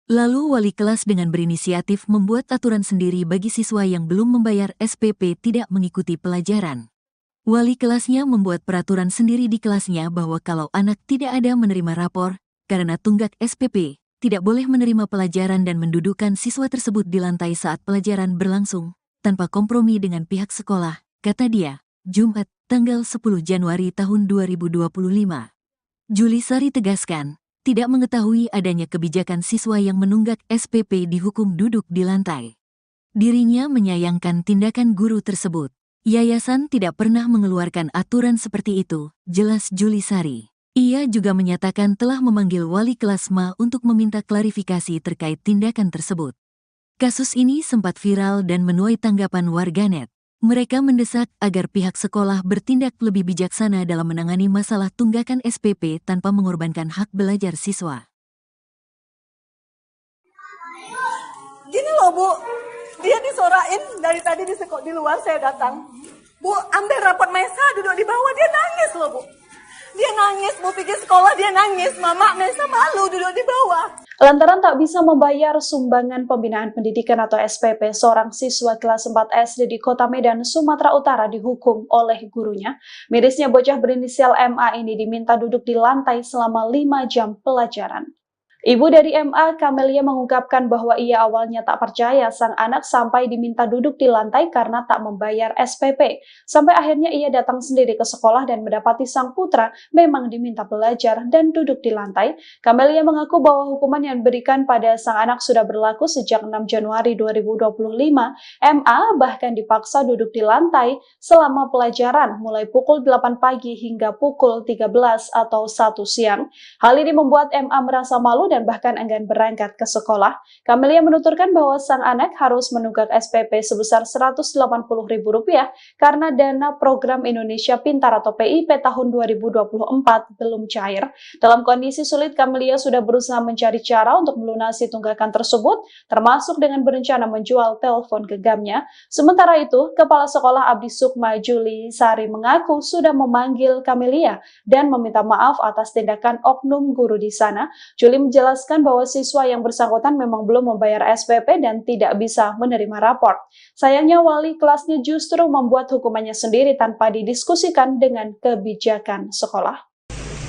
Speaker 1: Lalu wali kelas dengan berinisiatif membuat aturan sendiri bagi siswa yang belum membayar SPP tidak mengikuti pelajaran. Wali kelasnya membuat peraturan sendiri di kelasnya bahwa kalau anak tidak ada menerima rapor karena tunggak SPP, tidak boleh menerima pelajaran dan mendudukkan siswa tersebut di lantai saat pelajaran berlangsung, tanpa kompromi dengan pihak sekolah, kata dia, Jumat, tanggal 10 Januari tahun 2025. Julisari tegaskan, tidak mengetahui adanya kebijakan siswa yang menunggak SPP dihukum duduk di lantai. Dirinya menyayangkan tindakan guru tersebut. Yayasan tidak pernah mengeluarkan aturan seperti itu, jelas Julisari. Ia juga menyatakan telah memanggil wali kelas MA untuk meminta klarifikasi terkait tindakan tersebut. Kasus ini sempat viral dan menuai tanggapan warganet. Mereka mendesak agar pihak sekolah bertindak lebih bijaksana dalam menangani masalah tunggakan SPP tanpa mengorbankan hak belajar siswa.
Speaker 2: Gini loh Bu, dia disorain dari tadi di luar saya datang. Bu, ambil rapot Mesa duduk di bawah, dia nangis loh Bu. Dia nangis, Bu pikir sekolah dia nangis, Mama Mesa malu duduk di bawah.
Speaker 3: Lantaran tak bisa membayar sumbangan pembinaan pendidikan atau SPP, seorang siswa kelas 4 SD di Kota Medan, Sumatera Utara dihukum oleh gurunya. Mirisnya bocah berinisial MA ini diminta duduk di lantai selama 5 jam pelajaran. Ibu dari MA, Kamelia, mengungkapkan bahwa ia awalnya tak percaya sang anak sampai diminta duduk di lantai karena tak membayar SPP. Sampai akhirnya ia datang sendiri ke sekolah dan mendapati sang putra memang diminta belajar dan duduk di lantai. Kamelia mengaku bahwa hukuman yang diberikan pada sang anak sudah berlaku sejak 6 Januari 2025. MA bahkan dipaksa duduk di lantai selama pelajaran mulai pukul 8 pagi hingga pukul 13 atau 1 siang. Hal ini membuat MA merasa malu dan bahkan enggan berangkat ke sekolah. Kamelia menuturkan bahwa sang anak harus menunggak SPP sebesar Rp180.000 karena dana program Indonesia Pintar atau PIP tahun 2024 belum cair. Dalam kondisi sulit, Kamelia sudah berusaha mencari cara untuk melunasi tunggakan tersebut, termasuk dengan berencana menjual telepon genggamnya. Sementara itu, Kepala Sekolah Abdi Sukma Julisari mengaku sudah memanggil Kamelia dan meminta maaf atas tindakan oknum guru di sana. Juli menjelaskan bahwa siswa yang bersangkutan memang belum membayar SPP dan tidak bisa menerima rapor. Sayangnya wali kelasnya justru membuat hukumannya sendiri tanpa didiskusikan dengan kebijakan sekolah.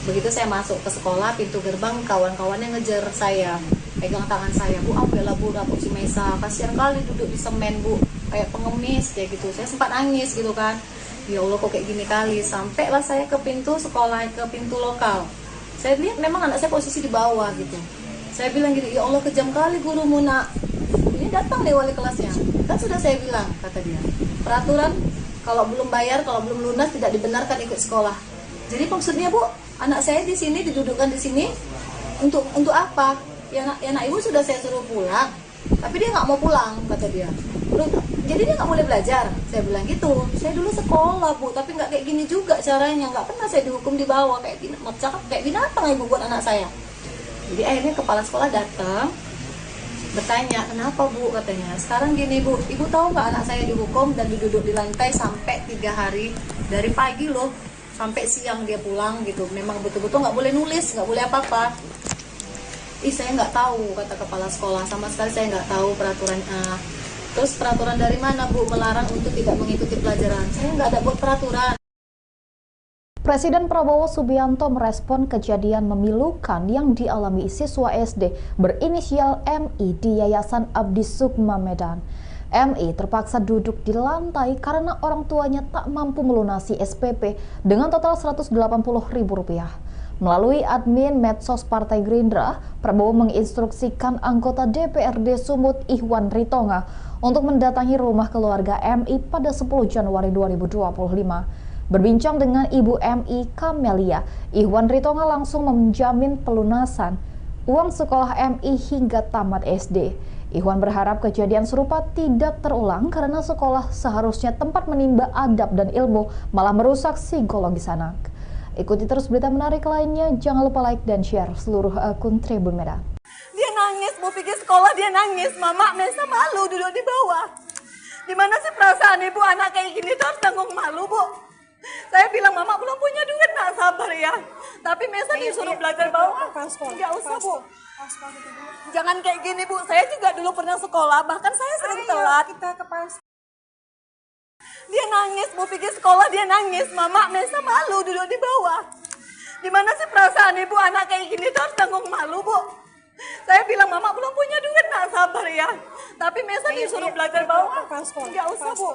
Speaker 4: Begitu saya masuk ke sekolah, pintu gerbang kawan-kawannya ngejar saya, pegang tangan saya, Bu, ambillah Bu rapor si Mesa, kasihan kali duduk di semen Bu, kayak pengemis kayak gitu. Saya sempat nangis gitu kan, ya Allah kok kayak gini kali. Sampailah saya ke pintu sekolah, ke pintu lokal. Saya lihat memang anak saya posisi di bawah gitu. Saya bilang gitu, ya Allah kejam kali gurumu nak. Ini datang deh wali kelasnya. Kan sudah saya bilang, kata dia, peraturan kalau belum bayar, kalau belum lunas tidak dibenarkan ikut sekolah. Jadi maksudnya Bu, anak saya di sini didudukkan di sini untuk apa? Ya anak ibu sudah saya suruh pulang, tapi dia nggak mau pulang, kata dia. Jadi dia nggak boleh belajar. Saya bilang gitu. Saya dulu sekolah Bu, tapi nggak kayak gini juga caranya. Nggak pernah saya dihukum di bawah kayak binatang ibu buat anak saya. Jadi akhirnya kepala sekolah datang, bertanya, kenapa Bu, katanya. Sekarang gini Bu, ibu tahu nggak anak saya dihukum dan duduk di lantai sampai 3 hari, dari pagi loh sampai siang dia pulang gitu. Memang betul-betul nggak boleh nulis, nggak boleh apa-apa. Saya nggak tahu, kata kepala sekolah, sama sekali saya nggak tahu peraturannya. Terus peraturan dari mana Bu melarang untuk tidak mengikuti pelajaran? Saya nggak ada buat peraturan.
Speaker 5: Presiden Prabowo Subianto merespon kejadian memilukan yang dialami siswa SD berinisial MI di Yayasan Abdi Sukma Medan. MI terpaksa duduk di lantai karena orang tuanya tak mampu melunasi SPP dengan total Rp180.000. Melalui admin medsos Partai Gerindra, Prabowo menginstruksikan anggota DPRD Sumut Ihwan Ritonga untuk mendatangi rumah keluarga MI pada 10 Januari 2025. Berbincang dengan Ibu MI Kamelia, Ihwan Ritonga langsung menjamin pelunasan uang sekolah MI hingga tamat SD. Ihwan berharap kejadian serupa tidak terulang karena sekolah seharusnya tempat menimba adab dan ilmu, malah merusak psikologis anak. Ikuti terus berita menarik lainnya, jangan lupa like dan share seluruh akun Tribun Medan.
Speaker 2: Dia nangis, Bu pikir sekolah dia nangis, Mama Mesa malu duduk di bawah. Gimana sih perasaan ibu anak kayak gini tuh harus tanggung malu Bu? Saya bilang Mama belum punya duit, nak sabar ya. Tapi Mesa disuruh belajar bawah, nggak usah Bu. Jangan kayak gini Bu, saya juga dulu pernah sekolah, bahkan saya sering telat. Kita ke Dia nangis, Bu pergi sekolah dia nangis. Mama Mesa malu duduk di bawah. Di mana sih perasaan ibu anak kayak gini tuh harus tanggung malu Bu. Saya bilang Mama belum punya duit, nak sabar ya. Tapi Mesa disuruh belajar bawah. Enggak usah Bu.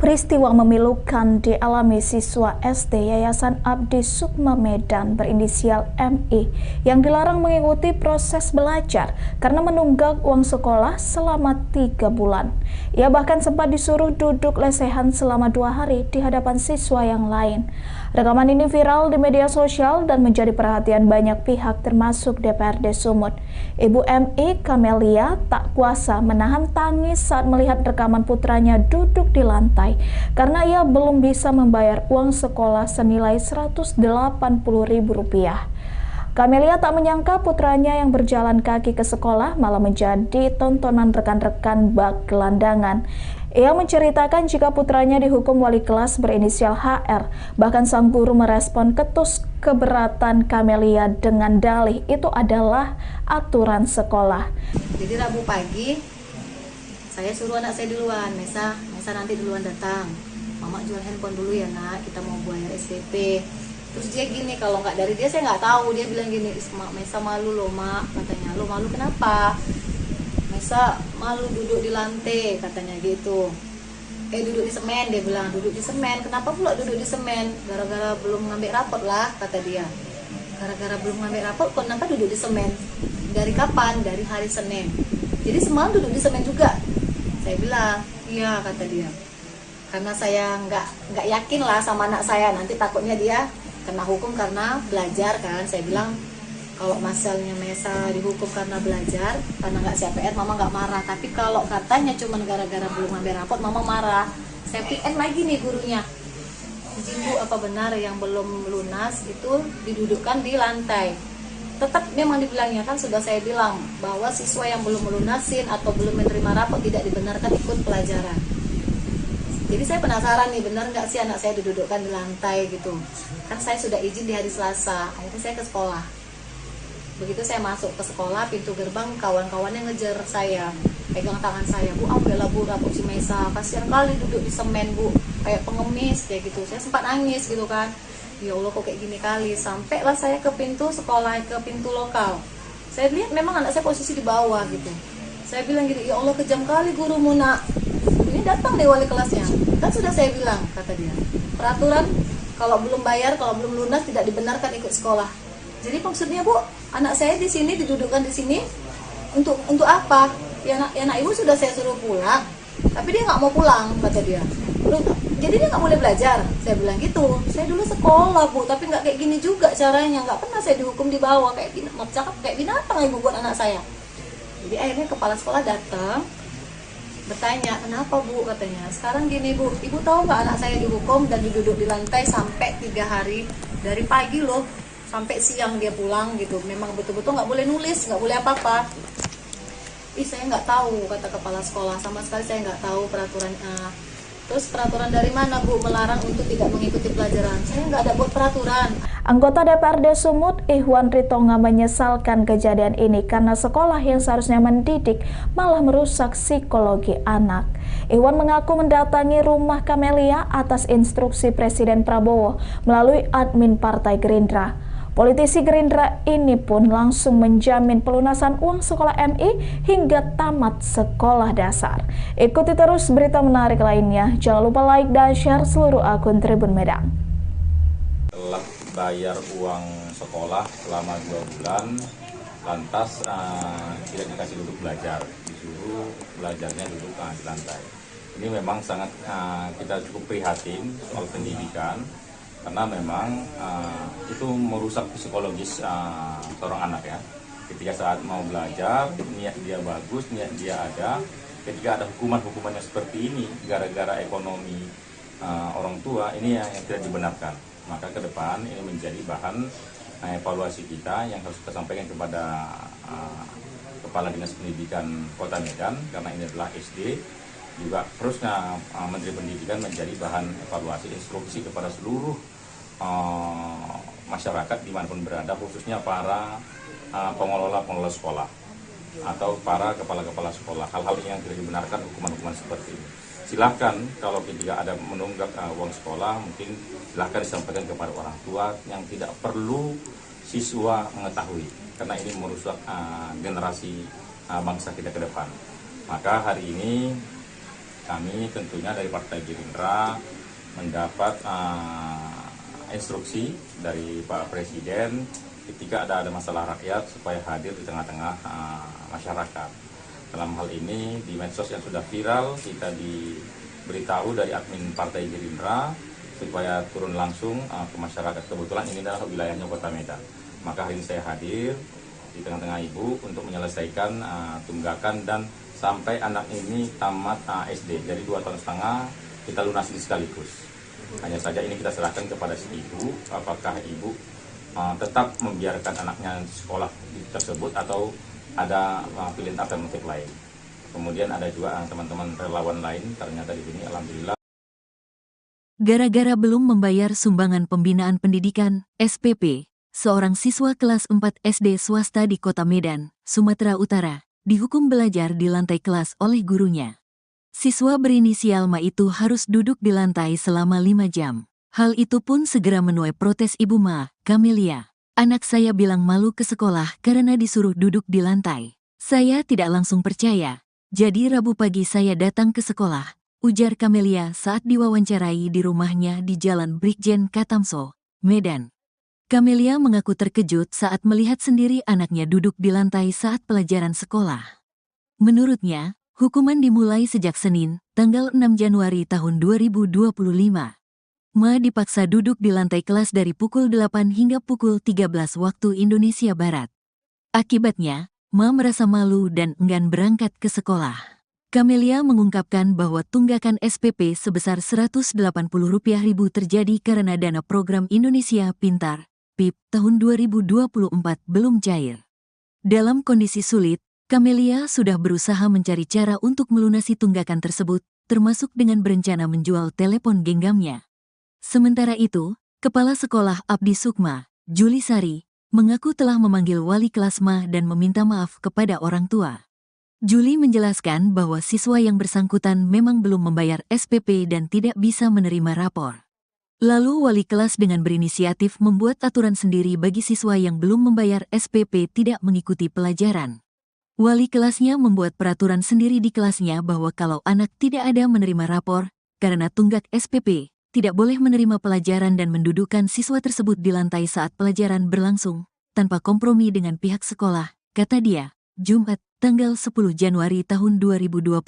Speaker 7: Peristiwa memilukan dialami siswa SD Yayasan Abdi Sukma Medan berinisial MI yang dilarang mengikuti proses belajar karena menunggak uang sekolah selama 3 bulan. Ia bahkan sempat disuruh duduk lesehan selama 2 hari di hadapan siswa yang lain. Rekaman ini viral di media sosial dan menjadi perhatian banyak pihak termasuk DPRD Sumut. Ibu MI, Kamelia, tak kuasa menahan tangis saat melihat rekaman putranya duduk di lantai karena ia belum bisa membayar uang sekolah senilai Rp180.000. Kamelia tak menyangka putranya yang berjalan kaki ke sekolah malah menjadi tontonan rekan-rekan bak gelandangan. Ia menceritakan jika putranya dihukum wali kelas berinisial HR. Bahkan sang guru merespon ketus keberatan Kamelia dengan dalih itu adalah aturan sekolah.
Speaker 4: Jadi Rabu pagi saya suruh anak saya duluan, Mesa nanti duluan datang. Mama jual handphone dulu ya nak, kita mau bayar SPP. Terus dia gini, kalau nggak dari dia saya nggak tahu. Dia bilang gini, Mesa malu loh mak, katanya. Lo malu kenapa? Mesa malu duduk di lantai, katanya gitu. Duduk di semen, dia bilang duduk di semen. Kenapa pula duduk di semen? Gara-gara belum ngambil rapot lah, kata dia. Gara-gara belum ngambil rapot, kenapa duduk di semen? Dari kapan? Dari hari Senin. Jadi semalam duduk di semen juga. Saya bilang, iya kata dia. Karena saya nggak yakin lah sama anak saya, nanti takutnya dia kena hukum karena belajar kan. Saya bilang kalau masalahnya Mesa dihukum karena belajar, karena nggak CPR, mama nggak marah. Tapi kalau katanya cuma gara-gara belum ngambil rapot, mama marah. Saya PN lagi nih gurunya. Izin Bu, apa benar yang belum lunas itu didudukkan di lantai? Tetap memang dibilangnya, kan sudah saya bilang bahwa siswa yang belum melunasin atau belum menerima rapot tidak dibenarkan ikut pelajaran. Jadi saya penasaran nih, benar nggak sih anak saya didudukkan di lantai gitu. Kan saya sudah izin di hari Selasa, akhirnya saya ke sekolah. Begitu saya masuk ke sekolah, pintu gerbang kawan-kawannya ngejar saya, pegang tangan saya, Bu ambillah Bu rapot si Mesa, kasihan kali duduk di semen Bu, kayak pengemis kayak gitu. Saya sempat nangis gitu kan, ya Allah kok kayak gini kali. Sampailah saya ke pintu sekolah, ke pintu lokal. Saya lihat memang anak saya posisi di bawah gitu. Saya bilang gini, ya Allah kejam kali gurumu nak. Ini datang deh wali kelasnya. Kan sudah saya bilang, kata dia, peraturan kalau belum bayar, kalau belum lunas tidak dibenarkan ikut sekolah. Jadi maksudnya Bu, anak saya di sini didudukkan di sini untuk apa? Ya nak ibu sudah saya suruh pulang, tapi dia nggak mau pulang, kata dia. Jadi dia nggak boleh belajar. Saya bilang gitu. Saya dulu sekolah Bu, tapi nggak kayak gini juga caranya. Nggak pernah saya dihukum di bawah kayak gini. Mau cakap kayak binatang ibu buat anak saya. Jadi akhirnya kepala sekolah datang, bertanya, kenapa Bu, katanya. Sekarang gini Bu, ibu tahu nggak anak saya dihukum dan duduk di lantai sampai 3 hari, dari pagi loh sampai siang dia pulang gitu. Memang betul-betul nggak boleh nulis, nggak boleh apa-apa. Saya nggak tahu, kata kepala sekolah, sama sekali saya nggak tahu peraturannya. Terus peraturan dari mana Bu melarang untuk tidak mengikuti pelajaran? Saya nggak ada buat peraturan.
Speaker 7: Anggota DPRD Sumut, Ihwan Ritonga, menyesalkan kejadian ini karena sekolah yang seharusnya mendidik malah merusak psikologi anak. Ihwan mengaku mendatangi rumah Kamelia atas instruksi Presiden Prabowo melalui admin Partai Gerindra. Politisi Gerindra ini pun langsung menjamin pelunasan uang sekolah MI hingga tamat sekolah dasar. Ikuti terus berita menarik lainnya. Jangan lupa like dan share seluruh akun Tribun Medan.
Speaker 6: Telah bayar uang sekolah selama 2 bulan, lantas tidak dikasih duduk belajar, disuruh belajarnya duduk di lantai. Ini memang sangat kita cukup prihatin soal pendidikan, karena memang itu merusak psikologis seorang anak ya. Ketika saat mau belajar, niat dia bagus, niat dia ada. Ketika ada hukuman-hukumannya seperti ini, gara-gara ekonomi orang tua, ini yang tidak dibenarkan. Maka ke depan ini menjadi bahan evaluasi kita yang harus kita sampaikan kepada Kepala Dinas Pendidikan Kota Medan, karena ini adalah SD. Juga terusnya Menteri Pendidikan menjadi bahan evaluasi instruksi kepada seluruh masyarakat dimanapun berada, khususnya para pengelola sekolah atau para kepala-kepala sekolah. Hal-hal yang tidak dibenarkan, hukuman-hukuman seperti ini. Silahkan kalau ketika ada menunggak uang sekolah, mungkin silahkan disampaikan kepada orang tua yang tidak perlu siswa mengetahui, karena ini merusak generasi bangsa kita ke depan. Maka hari ini kami tentunya dari Partai Gerindra mendapat instruksi dari Pak Presiden ketika ada masalah rakyat supaya hadir di tengah-tengah masyarakat. Dalam hal ini di medsos yang sudah viral, kita diberitahu dari admin Partai Gerindra supaya turun langsung ke masyarakat. Kebetulan ini adalah wilayahnya Kota Medan. Maka hari ini saya hadir di tengah-tengah Ibu untuk menyelesaikan tunggakan dan sampai anak ini tamat SD. Jadi 2,5 tahun kita lunasi sekaligus. Hanya saja ini kita serahkan kepada si ibu, apakah ibu tetap membiarkan anaknya sekolah tersebut atau ada pilihan alternatif lain. Kemudian ada juga teman-teman relawan lain, ternyata di sini alhamdulillah.
Speaker 1: Gara-gara belum membayar sumbangan pembinaan pendidikan, SPP, seorang siswa kelas 4 SD swasta di Kota Medan, Sumatera Utara, dihukum belajar di lantai kelas oleh gurunya. Siswa berinisial Ma itu harus duduk di lantai selama 5 jam. Hal itu pun segera menuai protes Ibu Ma, Camelia. Anak saya bilang malu ke sekolah karena disuruh duduk di lantai. Saya tidak langsung percaya. Jadi Rabu pagi saya datang ke sekolah, ujar Camelia saat diwawancarai di rumahnya di Jalan Brigjen Katamso, Medan. Camelia mengaku terkejut saat melihat sendiri anaknya duduk di lantai saat pelajaran sekolah. Menurutnya, hukuman dimulai sejak Senin, tanggal 6 Januari tahun 2025. Ma dipaksa duduk di lantai kelas dari pukul 8 hingga pukul 13 waktu Indonesia Barat. Akibatnya, Ma merasa malu dan enggan berangkat ke sekolah. Camelia mengungkapkan bahwa tunggakan SPP sebesar Rp180.000 terjadi karena dana program Indonesia Pintar, PIP, tahun 2024 belum cair. Dalam kondisi sulit, Camelia sudah berusaha mencari cara untuk melunasi tunggakan tersebut, termasuk dengan berencana menjual telepon genggamnya. Sementara itu, Kepala Sekolah Abdi Sukma, Juli Sari, mengaku telah memanggil wali kelas Ma dan meminta maaf kepada orang tua. Juli menjelaskan bahwa siswa yang bersangkutan memang belum membayar SPP dan tidak bisa menerima rapor. Lalu wali kelas dengan berinisiatif membuat aturan sendiri bagi siswa yang belum membayar SPP tidak mengikuti pelajaran. Wali kelasnya membuat peraturan sendiri di kelasnya bahwa kalau anak tidak ada menerima rapor, karena tunggak SPP, tidak boleh menerima pelajaran dan mendudukkan siswa tersebut di lantai saat pelajaran berlangsung, tanpa kompromi dengan pihak sekolah, kata dia, Jumat, tanggal 10 Januari tahun 2025.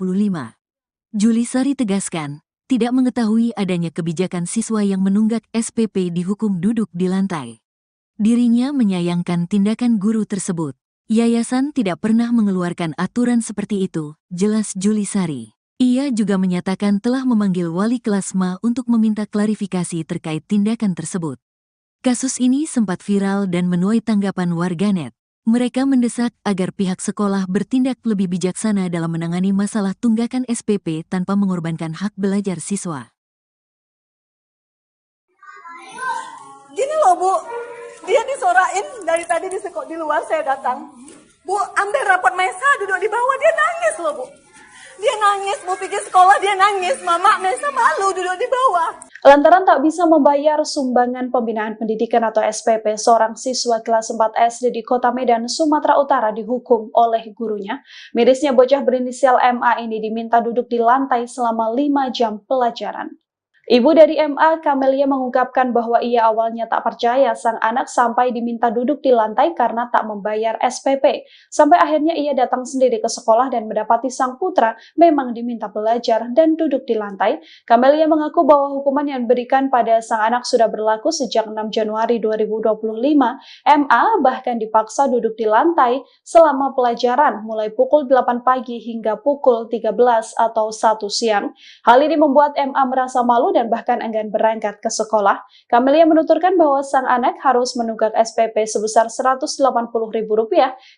Speaker 1: Juli Sari tegaskan, tidak mengetahui adanya kebijakan siswa yang menunggak SPP dihukum duduk di lantai. Dirinya menyayangkan tindakan guru tersebut. Yayasan tidak pernah mengeluarkan aturan seperti itu, jelas Juli Sari. Ia juga menyatakan telah memanggil wali kelas Ma untuk meminta klarifikasi terkait tindakan tersebut. Kasus ini sempat viral dan menuai tanggapan warganet. Mereka mendesak agar pihak sekolah bertindak lebih bijaksana dalam menangani masalah tunggakan SPP tanpa mengorbankan hak belajar siswa.
Speaker 2: Gini loh Bu, dia disorain dari tadi di luar saya datang. Bu, ambil rapot Mesa duduk di bawah, dia nangis loh Bu. Dia nangis, Bu pikir sekolah dia nangis. Mama, Mesa malu duduk di bawah.
Speaker 3: Lantaran tak bisa membayar sumbangan pembinaan pendidikan atau SPP, seorang siswa kelas 4 SD di Kota Medan, Sumatera Utara dihukum oleh gurunya. Mirisnya bocah berinisial MA ini diminta duduk di lantai selama 5 jam pelajaran. Ibu dari MA, Camelia, mengungkapkan bahwa ia awalnya tak percaya sang anak sampai diminta duduk di lantai karena tak membayar SPP. Sampai akhirnya ia datang sendiri ke sekolah dan mendapati sang putra memang diminta belajar dan duduk di lantai. Camelia mengaku bahwa hukuman yang diberikan pada sang anak sudah berlaku sejak 6 Januari 2025. MA bahkan dipaksa duduk di lantai selama pelajaran mulai pukul 8 pagi hingga pukul 13 atau 1 siang. Hal ini membuat MA merasa malu dan bahkan enggan berangkat ke sekolah. Kamelia menuturkan bahwa sang anak harus menunggak SPP sebesar Rp180.000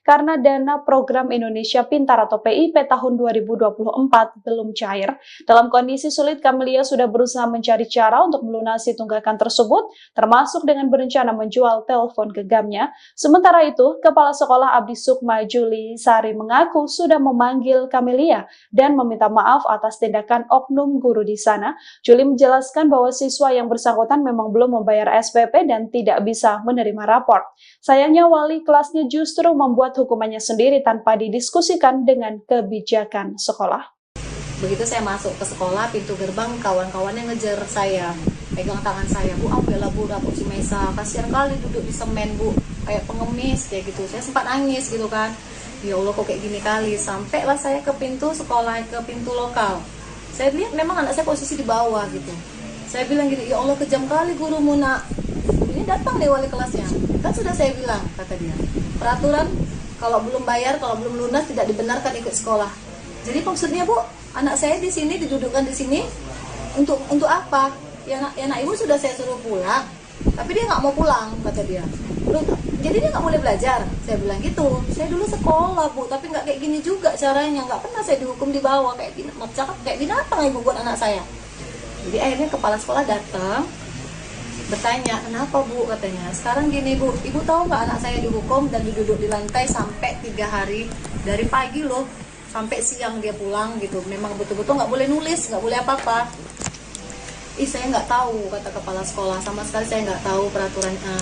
Speaker 3: karena dana program Indonesia Pintar atau PIP tahun 2024 belum cair. Dalam kondisi sulit, Kamelia sudah berusaha mencari cara untuk melunasi tunggakan tersebut, termasuk dengan berencana menjual telepon genggamnya. Sementara itu, Kepala Sekolah Abdi Sukma Juli Sari mengaku sudah memanggil Kamelia dan meminta maaf atas tindakan oknum guru di sana. Juli menjelaskan bahwa siswa yang bersangkutan memang belum membayar SPP dan tidak bisa menerima rapor. Sayangnya wali kelasnya justru membuat hukumannya sendiri tanpa didiskusikan dengan kebijakan sekolah.
Speaker 4: Begitu saya masuk ke sekolah, pintu gerbang kawan-kawannya ngejar saya, pegang tangan saya, Bu, ambillah Bu rapor si Mesa, kasihan kali duduk di semen Bu, kayak pengemis kayak gitu. Saya sempat nangis gitu kan, ya Allah kok kayak gini kali. Sampailah saya ke pintu sekolah, ke pintu lokal. Saya lihat memang anak saya posisi di bawah gitu. Saya bilang gini, ya Allah kejam kali gurumu nak. Ini datang deh wali kelasnya. Kan sudah saya bilang, kata dia, peraturan kalau belum bayar, kalau belum lunas tidak dibenarkan ikut sekolah. Jadi maksudnya Bu, anak saya di sini didudukkan di sini untuk apa? Ya nak ibu sudah saya suruh pulang, tapi dia nggak mau pulang, kata dia. Jadi dia nggak boleh belajar. Saya bilang gitu. Saya dulu sekolah Bu, tapi nggak kayak gini juga caranya. Nggak pernah saya dihukum di bawah kayak binatang ibu buat anak saya. Jadi akhirnya kepala sekolah datang, bertanya, kenapa Bu, katanya. Sekarang gini Bu, ibu tahu nggak anak saya dihukum dan duduk di lantai sampai 3 hari, dari pagi loh sampai siang dia pulang gitu. Memang betul-betul nggak boleh nulis, nggak boleh apa-apa. Saya nggak tahu, kata kepala sekolah, sama sekali saya nggak tahu peraturannya.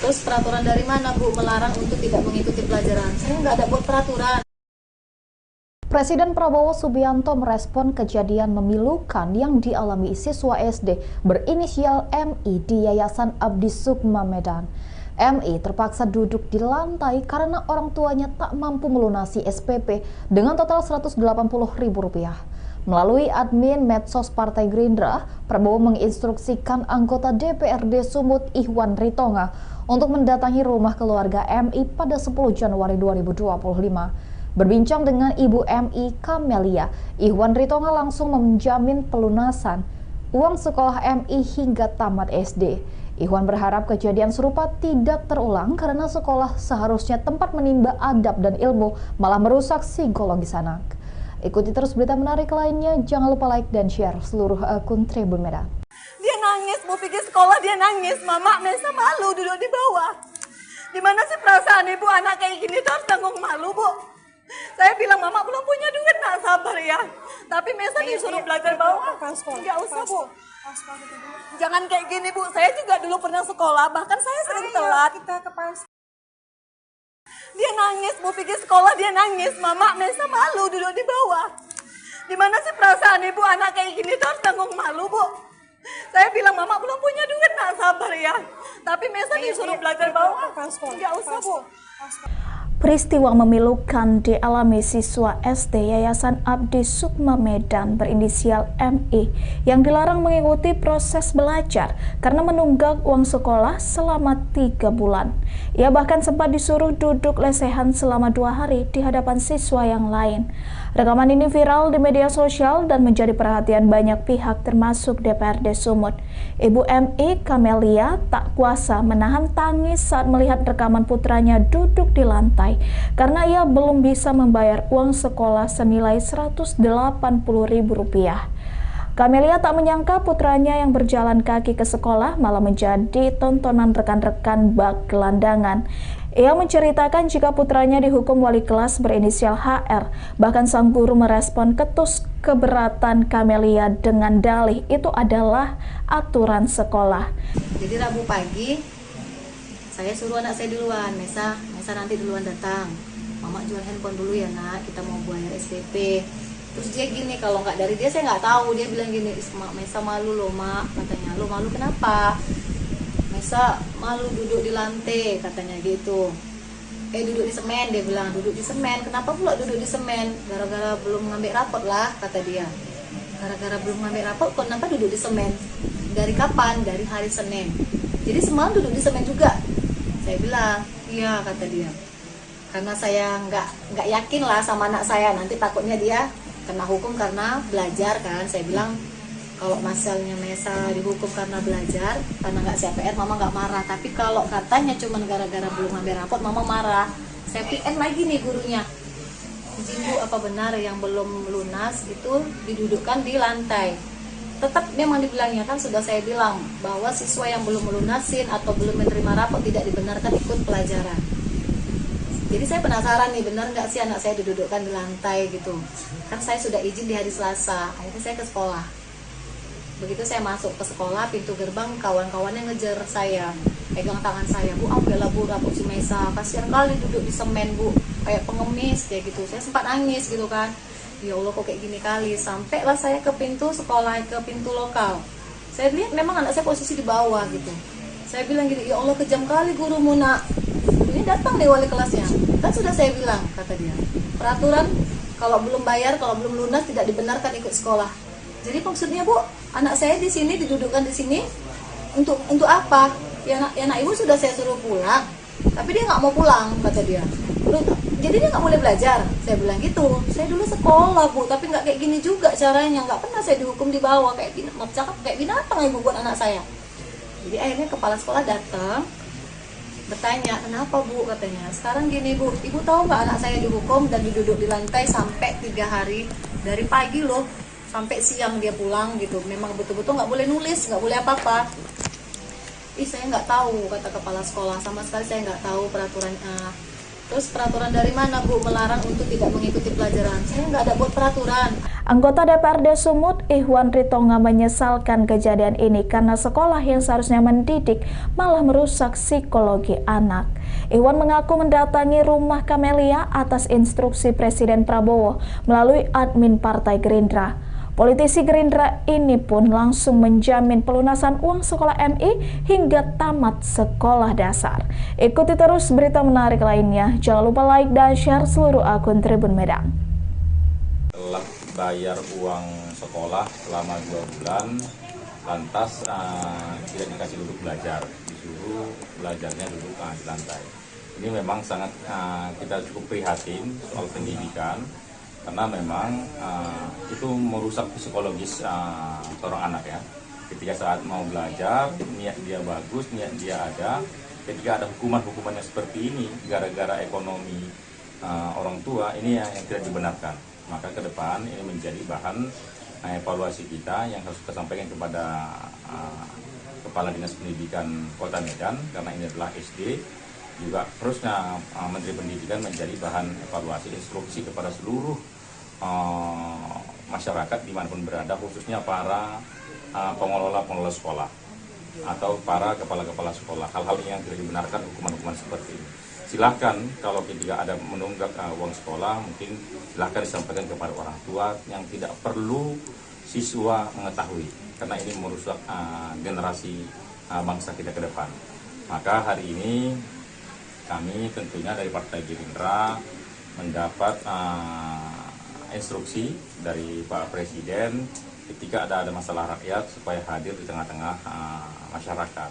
Speaker 4: Terus peraturan dari mana Bu melarang untuk tidak mengikuti pelajaran? Saya nggak ada buat peraturan.
Speaker 5: Presiden Prabowo Subianto merespon kejadian memilukan yang dialami siswa SD berinisial MI di Yayasan Abdi Sukma Medan. MI terpaksa duduk di lantai karena orang tuanya tak mampu melunasi SPP dengan total Rp180.000. Melalui admin medsos Partai Gerindra, Prabowo menginstruksikan anggota DPRD Sumut Ihwan Ritonga untuk mendatangi rumah keluarga MI pada 10 Januari 2025. Berbincang dengan Ibu MI Kamelia, Ihwan Ritonga langsung menjamin pelunasan uang sekolah MI hingga tamat SD. Ihwan berharap kejadian serupa tidak terulang karena sekolah seharusnya tempat menimba adab dan ilmu, malah merusak psikologis anak. Ikuti terus berita menarik lainnya, jangan lupa like dan share seluruh akun Tribun Medan.
Speaker 2: Dia nangis, mau pergi sekolah dia nangis. Mama, Mesa malu duduk di bawah. Dimana sih perasaan ibu anak kayak gini tuh harus tanggung malu Bu. Saya bilang mama belum punya duit, nak sabar ya. Tapi Mesa disuruh belajar bawah. Nggak usah Bu. Jangan kayak gini Bu. Saya juga dulu pernah sekolah, bahkan saya sering telat. Dia nangis, mau pergi sekolah dia nangis. Mama, Mesa malu duduk di bawah. Dimana sih perasaan ibu anak kayak gini tuh harus tanggung malu Bu. Saya bilang mama belum punya duit, nak sabar ya. Tapi Mesa disuruh belajar bawah. Nggak usah Bu.
Speaker 7: Peristiwa memilukan dialami siswa SD Yayasan Abdi Sukma Medan berinisial MI yang dilarang mengikuti proses belajar karena menunggak uang sekolah selama 3 bulan. Ia bahkan sempat disuruh duduk lesehan selama 2 hari di hadapan siswa yang lain. Rekaman ini viral di media sosial dan menjadi perhatian banyak pihak termasuk DPRD Sumut. Ibu MI Kamelia tak kuasa menahan tangis saat melihat rekaman putranya duduk di lantai karena ia belum bisa membayar uang sekolah senilai Rp180.000. Kamelia tak menyangka putranya yang berjalan kaki ke sekolah malah menjadi tontonan rekan-rekan bak gelandangan. Ia menceritakan jika putranya dihukum wali kelas berinisial HR. Bahkan sang guru merespon ketus keberatan Kamelia dengan dalih itu adalah aturan sekolah.
Speaker 4: Jadi Rabu pagi saya suruh anak saya duluan, Mesa nanti duluan datang. Mama jual handphone dulu ya nak, kita mau bayar SPP. Terus dia gini, kalau nggak dari dia saya nggak tahu. Dia bilang gini, Mesa malu loh mak, katanya. Lo malu kenapa? Mesa malu duduk di lantai, katanya gitu. Duduk di semen, dia bilang duduk di semen. Kenapa pula duduk di semen? Gara-gara belum ngambil rapot lah, kata dia. Gara-gara belum ngambil rapot, kenapa duduk di semen? Dari kapan? Dari hari Senin. Jadi semalam duduk di semen juga. Saya bilang, iya, kata dia. Karena saya nggak yakin lah sama anak saya, nanti takutnya dia kena hukum karena belajar kan. Saya bilang Kalau misalnya Mesa dihukum karena belajar, karena nggak siap PR, mama nggak marah. Tapi kalau katanya cuma gara-gara belum ambil rapot, mama marah. Saya PN lagi nih gurunya. Izin Bu, apa benar yang belum lunas itu didudukkan di lantai? Tetap memang dibilangnya, kan sudah saya bilang bahwa siswa yang belum melunasin atau belum menerima rapot tidak dibenarkan ikut pelajaran. Jadi saya penasaran nih, benar nggak sih anak saya didudukkan di lantai gitu? Kan saya sudah izin di hari Selasa, akhirnya saya ke sekolah. Begitu saya masuk ke sekolah, pintu gerbang kawan-kawannya ngejar saya, pegang tangan saya, Bu ambillah Bu rapot si Mesa, kasihan kali duduk di semen Bu, kayak pengemis kayak gitu. Saya sempat nangis gitu kan, ya Allah kok kayak gini kali. Sampailah saya ke pintu sekolah, ke pintu lokal. Saya lihat memang anak saya posisi di bawah gitu. Saya bilang gini, ya Allah kejam kali gurumu nak. Ini datang deh wali kelasnya, kan sudah saya bilang, kata dia, peraturan kalau belum bayar, kalau belum lunas tidak dibenarkan ikut sekolah. Jadi maksudnya Bu, anak saya di sini didudukkan di sini untuk apa? Ya anak ibu sudah saya suruh pulang, tapi dia nggak mau pulang, kata dia. Jadi dia nggak boleh belajar. Saya bilang gitu. Saya dulu sekolah Bu, tapi nggak kayak gini juga caranya. Nggak pernah saya dihukum di bawah kayak binatang ibu buat anak saya. Jadi akhirnya kepala sekolah datang, bertanya, kenapa Bu, katanya. Sekarang gini Bu, ibu tahu nggak anak saya dihukum dan diduduk di lantai sampai 3 hari, dari pagi loh sampai siang dia pulang gitu. Memang betul-betul nggak boleh nulis, nggak boleh apa-apa. Saya nggak tahu, kata kepala sekolah, sama sekali saya nggak tahu peraturan. Terus peraturan dari mana Bu melarang untuk tidak mengikuti pelajaran? Saya nggak ada buat peraturan.
Speaker 7: Anggota DPRD Sumut, Ihwan Ritonga, menyesalkan kejadian ini karena sekolah yang seharusnya mendidik malah merusak psikologi anak. Ihwan mengaku mendatangi rumah Kamelia atas instruksi Presiden Prabowo melalui admin Partai Gerindra. Politisi Gerindra ini pun langsung menjamin pelunasan uang sekolah MI hingga tamat sekolah dasar. Ikuti terus berita menarik lainnya. Jangan lupa like dan share seluruh akun Tribun Medan.
Speaker 6: Telah bayar uang sekolah selama 2 bulan, lantas tidak dikasih duduk belajar, disuruh belajarnya duduk di lantai. Ini memang sangat kita cukup prihatin soal pendidikan, karena memang itu merusak psikologis seorang anak ya. Ketika saat mau belajar, niat dia bagus, niat dia ada, ketika ada hukuman-hukumannya seperti ini gara-gara ekonomi orang tua, ini yang tidak dibenarkan. Maka ke depan ini menjadi bahan evaluasi kita yang harus kita sampaikan kepada Kepala Dinas Pendidikan Kota Medan, karena ini adalah SD. Juga terusnya Menteri Pendidikan menjadi bahan evaluasi instruksi kepada seluruh masyarakat dimanapun berada, khususnya para pengelola sekolah atau para kepala-kepala sekolah. Hal-hal yang tidak dibenarkan, hukuman-hukuman seperti ini. Silahkan kalau ketika ada menunggak uang sekolah, mungkin silahkan disampaikan kepada orang tua, yang tidak perlu siswa mengetahui, karena ini merusak generasi bangsa kita ke depan. Maka hari ini kami tentunya dari Partai Gerindra mendapat instruksi dari Pak Presiden ketika ada masalah rakyat supaya hadir di tengah-tengah masyarakat.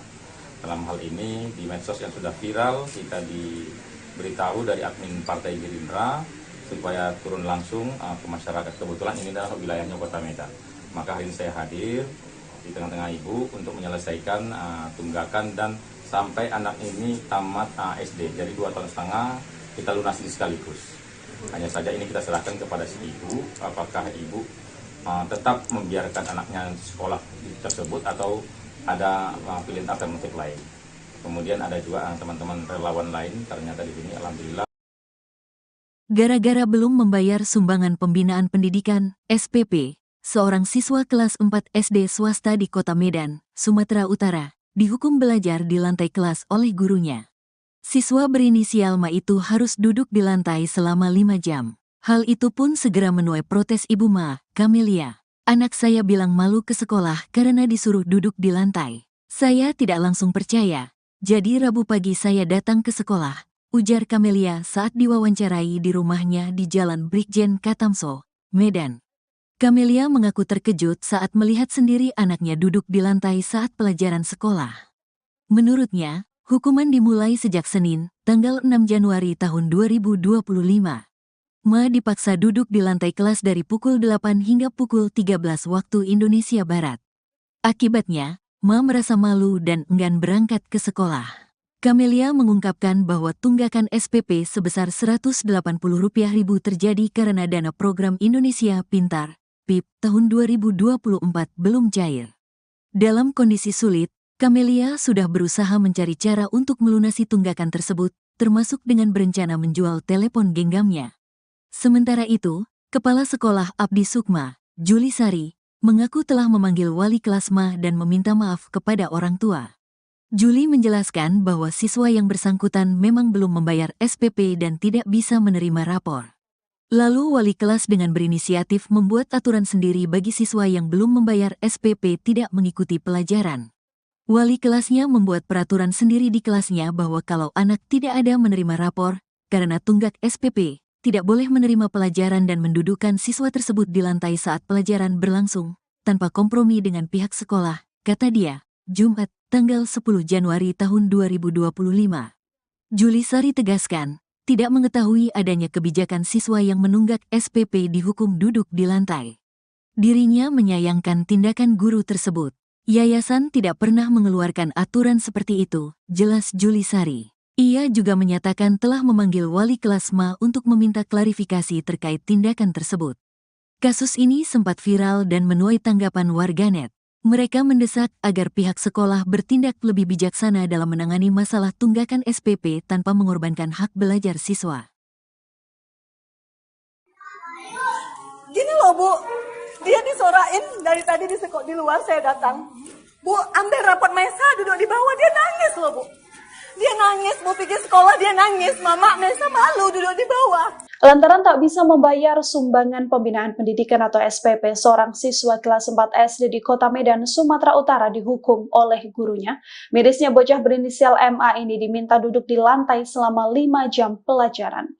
Speaker 6: Dalam hal ini di medsos yang sudah viral, kita diberitahu dari admin Partai Gerindra supaya turun langsung ke masyarakat. Kebetulan ini adalah wilayahnya Kota Medan. Maka hari ini saya hadir di tengah-tengah ibu untuk menyelesaikan tunggakan dan sampai anak ini tamat SD. Jadi 2,5 tahun kita lunasi sekaligus. Hanya saja ini kita serahkan kepada si ibu, apakah ibu tetap membiarkan anaknya sekolah tersebut atau ada pilihan alternatif lain. Kemudian ada juga teman-teman relawan lain, ternyata di sini alhamdulillah.
Speaker 1: Gara-gara belum membayar sumbangan pembinaan pendidikan, SPP, seorang siswa kelas 4 SD swasta di Kota Medan, Sumatera Utara, dihukum belajar di lantai kelas oleh gurunya. Siswa berinisial Ma itu harus duduk di lantai selama 5 jam. Hal itu pun segera menuai protes Ibu Ma, Kamelia. Anak saya bilang malu ke sekolah karena disuruh duduk di lantai. Saya tidak langsung percaya. Jadi Rabu pagi saya datang ke sekolah, ujar Kamelia saat diwawancarai di rumahnya di Jalan Brigjen Katamso, Medan. Kamelia mengaku terkejut saat melihat sendiri anaknya duduk di lantai saat pelajaran sekolah. Menurutnya, hukuman dimulai sejak Senin, tanggal 6 Januari tahun 2025. Ma dipaksa duduk di lantai kelas dari pukul 8 hingga pukul 13 waktu Indonesia Barat. Akibatnya, Ma merasa malu dan enggan berangkat ke sekolah. Camelia mengungkapkan bahwa tunggakan SPP sebesar Rp180.000 terjadi karena dana program Indonesia Pintar, PIP, tahun 2024 belum cair. Dalam kondisi sulit, Camelia sudah berusaha mencari cara untuk melunasi tunggakan tersebut, termasuk dengan berencana menjual telepon genggamnya. Sementara itu, Kepala Sekolah Abdi Sukma, Juli Sari, mengaku telah memanggil wali kelas Ma dan meminta maaf kepada orang tua. Juli menjelaskan bahwa siswa yang bersangkutan memang belum membayar SPP dan tidak bisa menerima rapor. Lalu wali kelas dengan berinisiatif membuat aturan sendiri bagi siswa yang belum membayar SPP tidak mengikuti pelajaran. Wali kelasnya membuat peraturan sendiri di kelasnya bahwa kalau anak tidak ada menerima rapor, karena tunggak SPP, tidak boleh menerima pelajaran dan mendudukkan siswa tersebut di lantai saat pelajaran berlangsung, tanpa kompromi dengan pihak sekolah, kata dia, Jumat, tanggal 10 Januari tahun 2025. Juli Sari tegaskan, tidak mengetahui adanya kebijakan siswa yang menunggak SPP dihukum duduk di lantai. Dirinya menyayangkan tindakan guru tersebut. Yayasan tidak pernah mengeluarkan aturan seperti itu, jelas Juli Sari. Ia juga menyatakan telah memanggil wali kelas Ma untuk meminta klarifikasi terkait tindakan tersebut. Kasus ini sempat viral dan menuai tanggapan warganet. Mereka mendesak agar pihak sekolah bertindak lebih bijaksana dalam menangani masalah tunggakan SPP tanpa mengorbankan hak belajar siswa.
Speaker 2: Gini loh Bu, dia disorain dari tadi di luar saya datang. Bu, ambil rapot Mesa duduk di bawah, dia nangis loh Bu. Dia nangis, Bu pergi sekolah dia nangis, Mama Mesa malu duduk di bawah.
Speaker 3: Lantaran tak bisa membayar sumbangan pembinaan pendidikan atau SPP, seorang siswa kelas 4 SD di Kota Medan, Sumatera Utara dihukum oleh gurunya. Mirisnya bocah berinisial MA ini diminta duduk di lantai selama 5 jam pelajaran.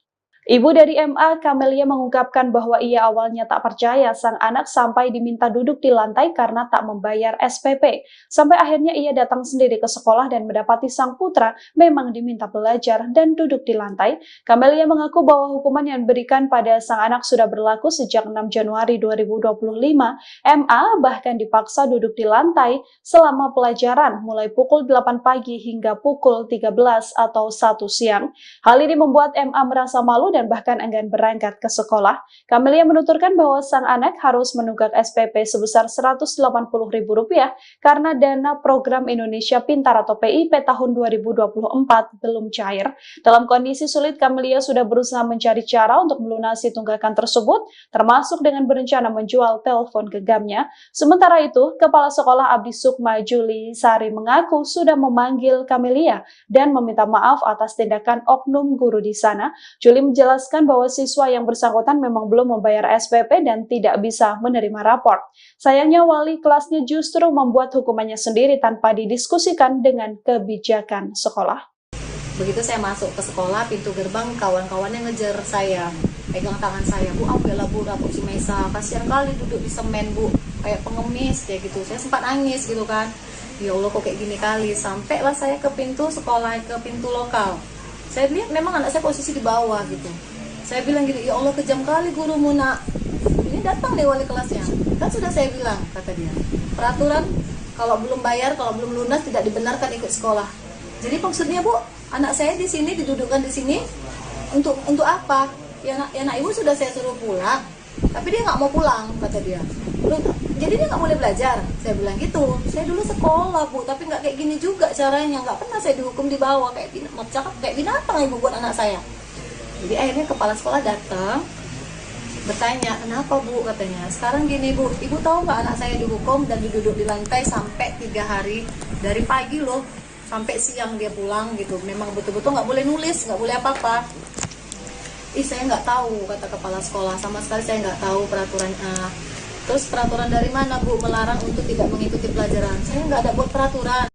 Speaker 3: Ibu dari MA, Camelia, mengungkapkan bahwa ia awalnya tak percaya sang anak sampai diminta duduk di lantai karena tak membayar SPP. Sampai akhirnya ia datang sendiri ke sekolah dan mendapati sang putra memang diminta belajar dan duduk di lantai. Camelia mengaku bahwa hukuman yang diberikan pada sang anak sudah berlaku sejak 6 Januari 2025. MA bahkan dipaksa duduk di lantai selama pelajaran mulai pukul 8 pagi hingga pukul 13 atau 1 siang. Hal ini membuat MA merasa malu dan bahkan enggan berangkat ke sekolah. Camelia menuturkan bahwa sang anak harus menunggak SPP sebesar Rp180.000 karena dana program Indonesia Pintar atau PIP tahun 2024 belum cair. Dalam kondisi sulit, Camelia sudah berusaha mencari cara untuk melunasi tunggakan tersebut, termasuk dengan berencana menjual telepon genggamnya. Sementara itu, Kepala Sekolah Abdi Sukma, Juli Sari, mengaku sudah memanggil Camelia dan meminta maaf atas tindakan oknum guru di sana. Juli menjelaskan bahwa siswa yang bersangkutan memang belum membayar SPP dan tidak bisa menerima rapor. Sayangnya wali kelasnya justru membuat hukumannya sendiri tanpa didiskusikan dengan kebijakan sekolah.
Speaker 4: Begitu saya masuk ke sekolah, pintu gerbang kawan-kawannya ngejar saya, pegang tangan saya, Bu, ambillah Bu rapor si Mesa, kasihan kali duduk di semen Bu, kayak pengemis kayak gitu. Saya sempat nangis gitu kan, ya Allah kok kayak gini kali. Sampailah saya ke pintu sekolah, ke pintu lokal. Saya lihat memang anak saya posisi di bawah gitu. Saya bilang gitu, ya Allah kejam kali gurumu nak. Ini datang deh wali kelasnya. Kan sudah saya bilang, kata dia, peraturan kalau belum bayar, kalau belum lunas tidak dibenarkan ikut sekolah. Jadi maksudnya Bu, anak saya di sini didudukkan di sini untuk apa? Ya anak ibu sudah saya suruh pulang, tapi dia nggak mau pulang, kata dia. Jadi dia nggak boleh belajar. Saya bilang gitu. Saya dulu sekolah Bu, tapi nggak kayak gini juga caranya. Nggak pernah saya dihukum di bawah kayak binatang ibu buat anak saya. Jadi akhirnya kepala sekolah datang bertanya, kenapa Bu, katanya. Sekarang gini Bu, ibu tahu nggak anak saya dihukum dan duduk di lantai sampai 3 hari, dari pagi loh sampai siang dia pulang gitu. Memang betul-betul nggak boleh nulis, nggak boleh apa-apa. Saya nggak tahu, kata kepala sekolah, sama sekali saya nggak tahu peraturan. Terus peraturan dari mana Bu melarang untuk tidak mengikuti pelajaran? Saya nggak ada buat peraturan.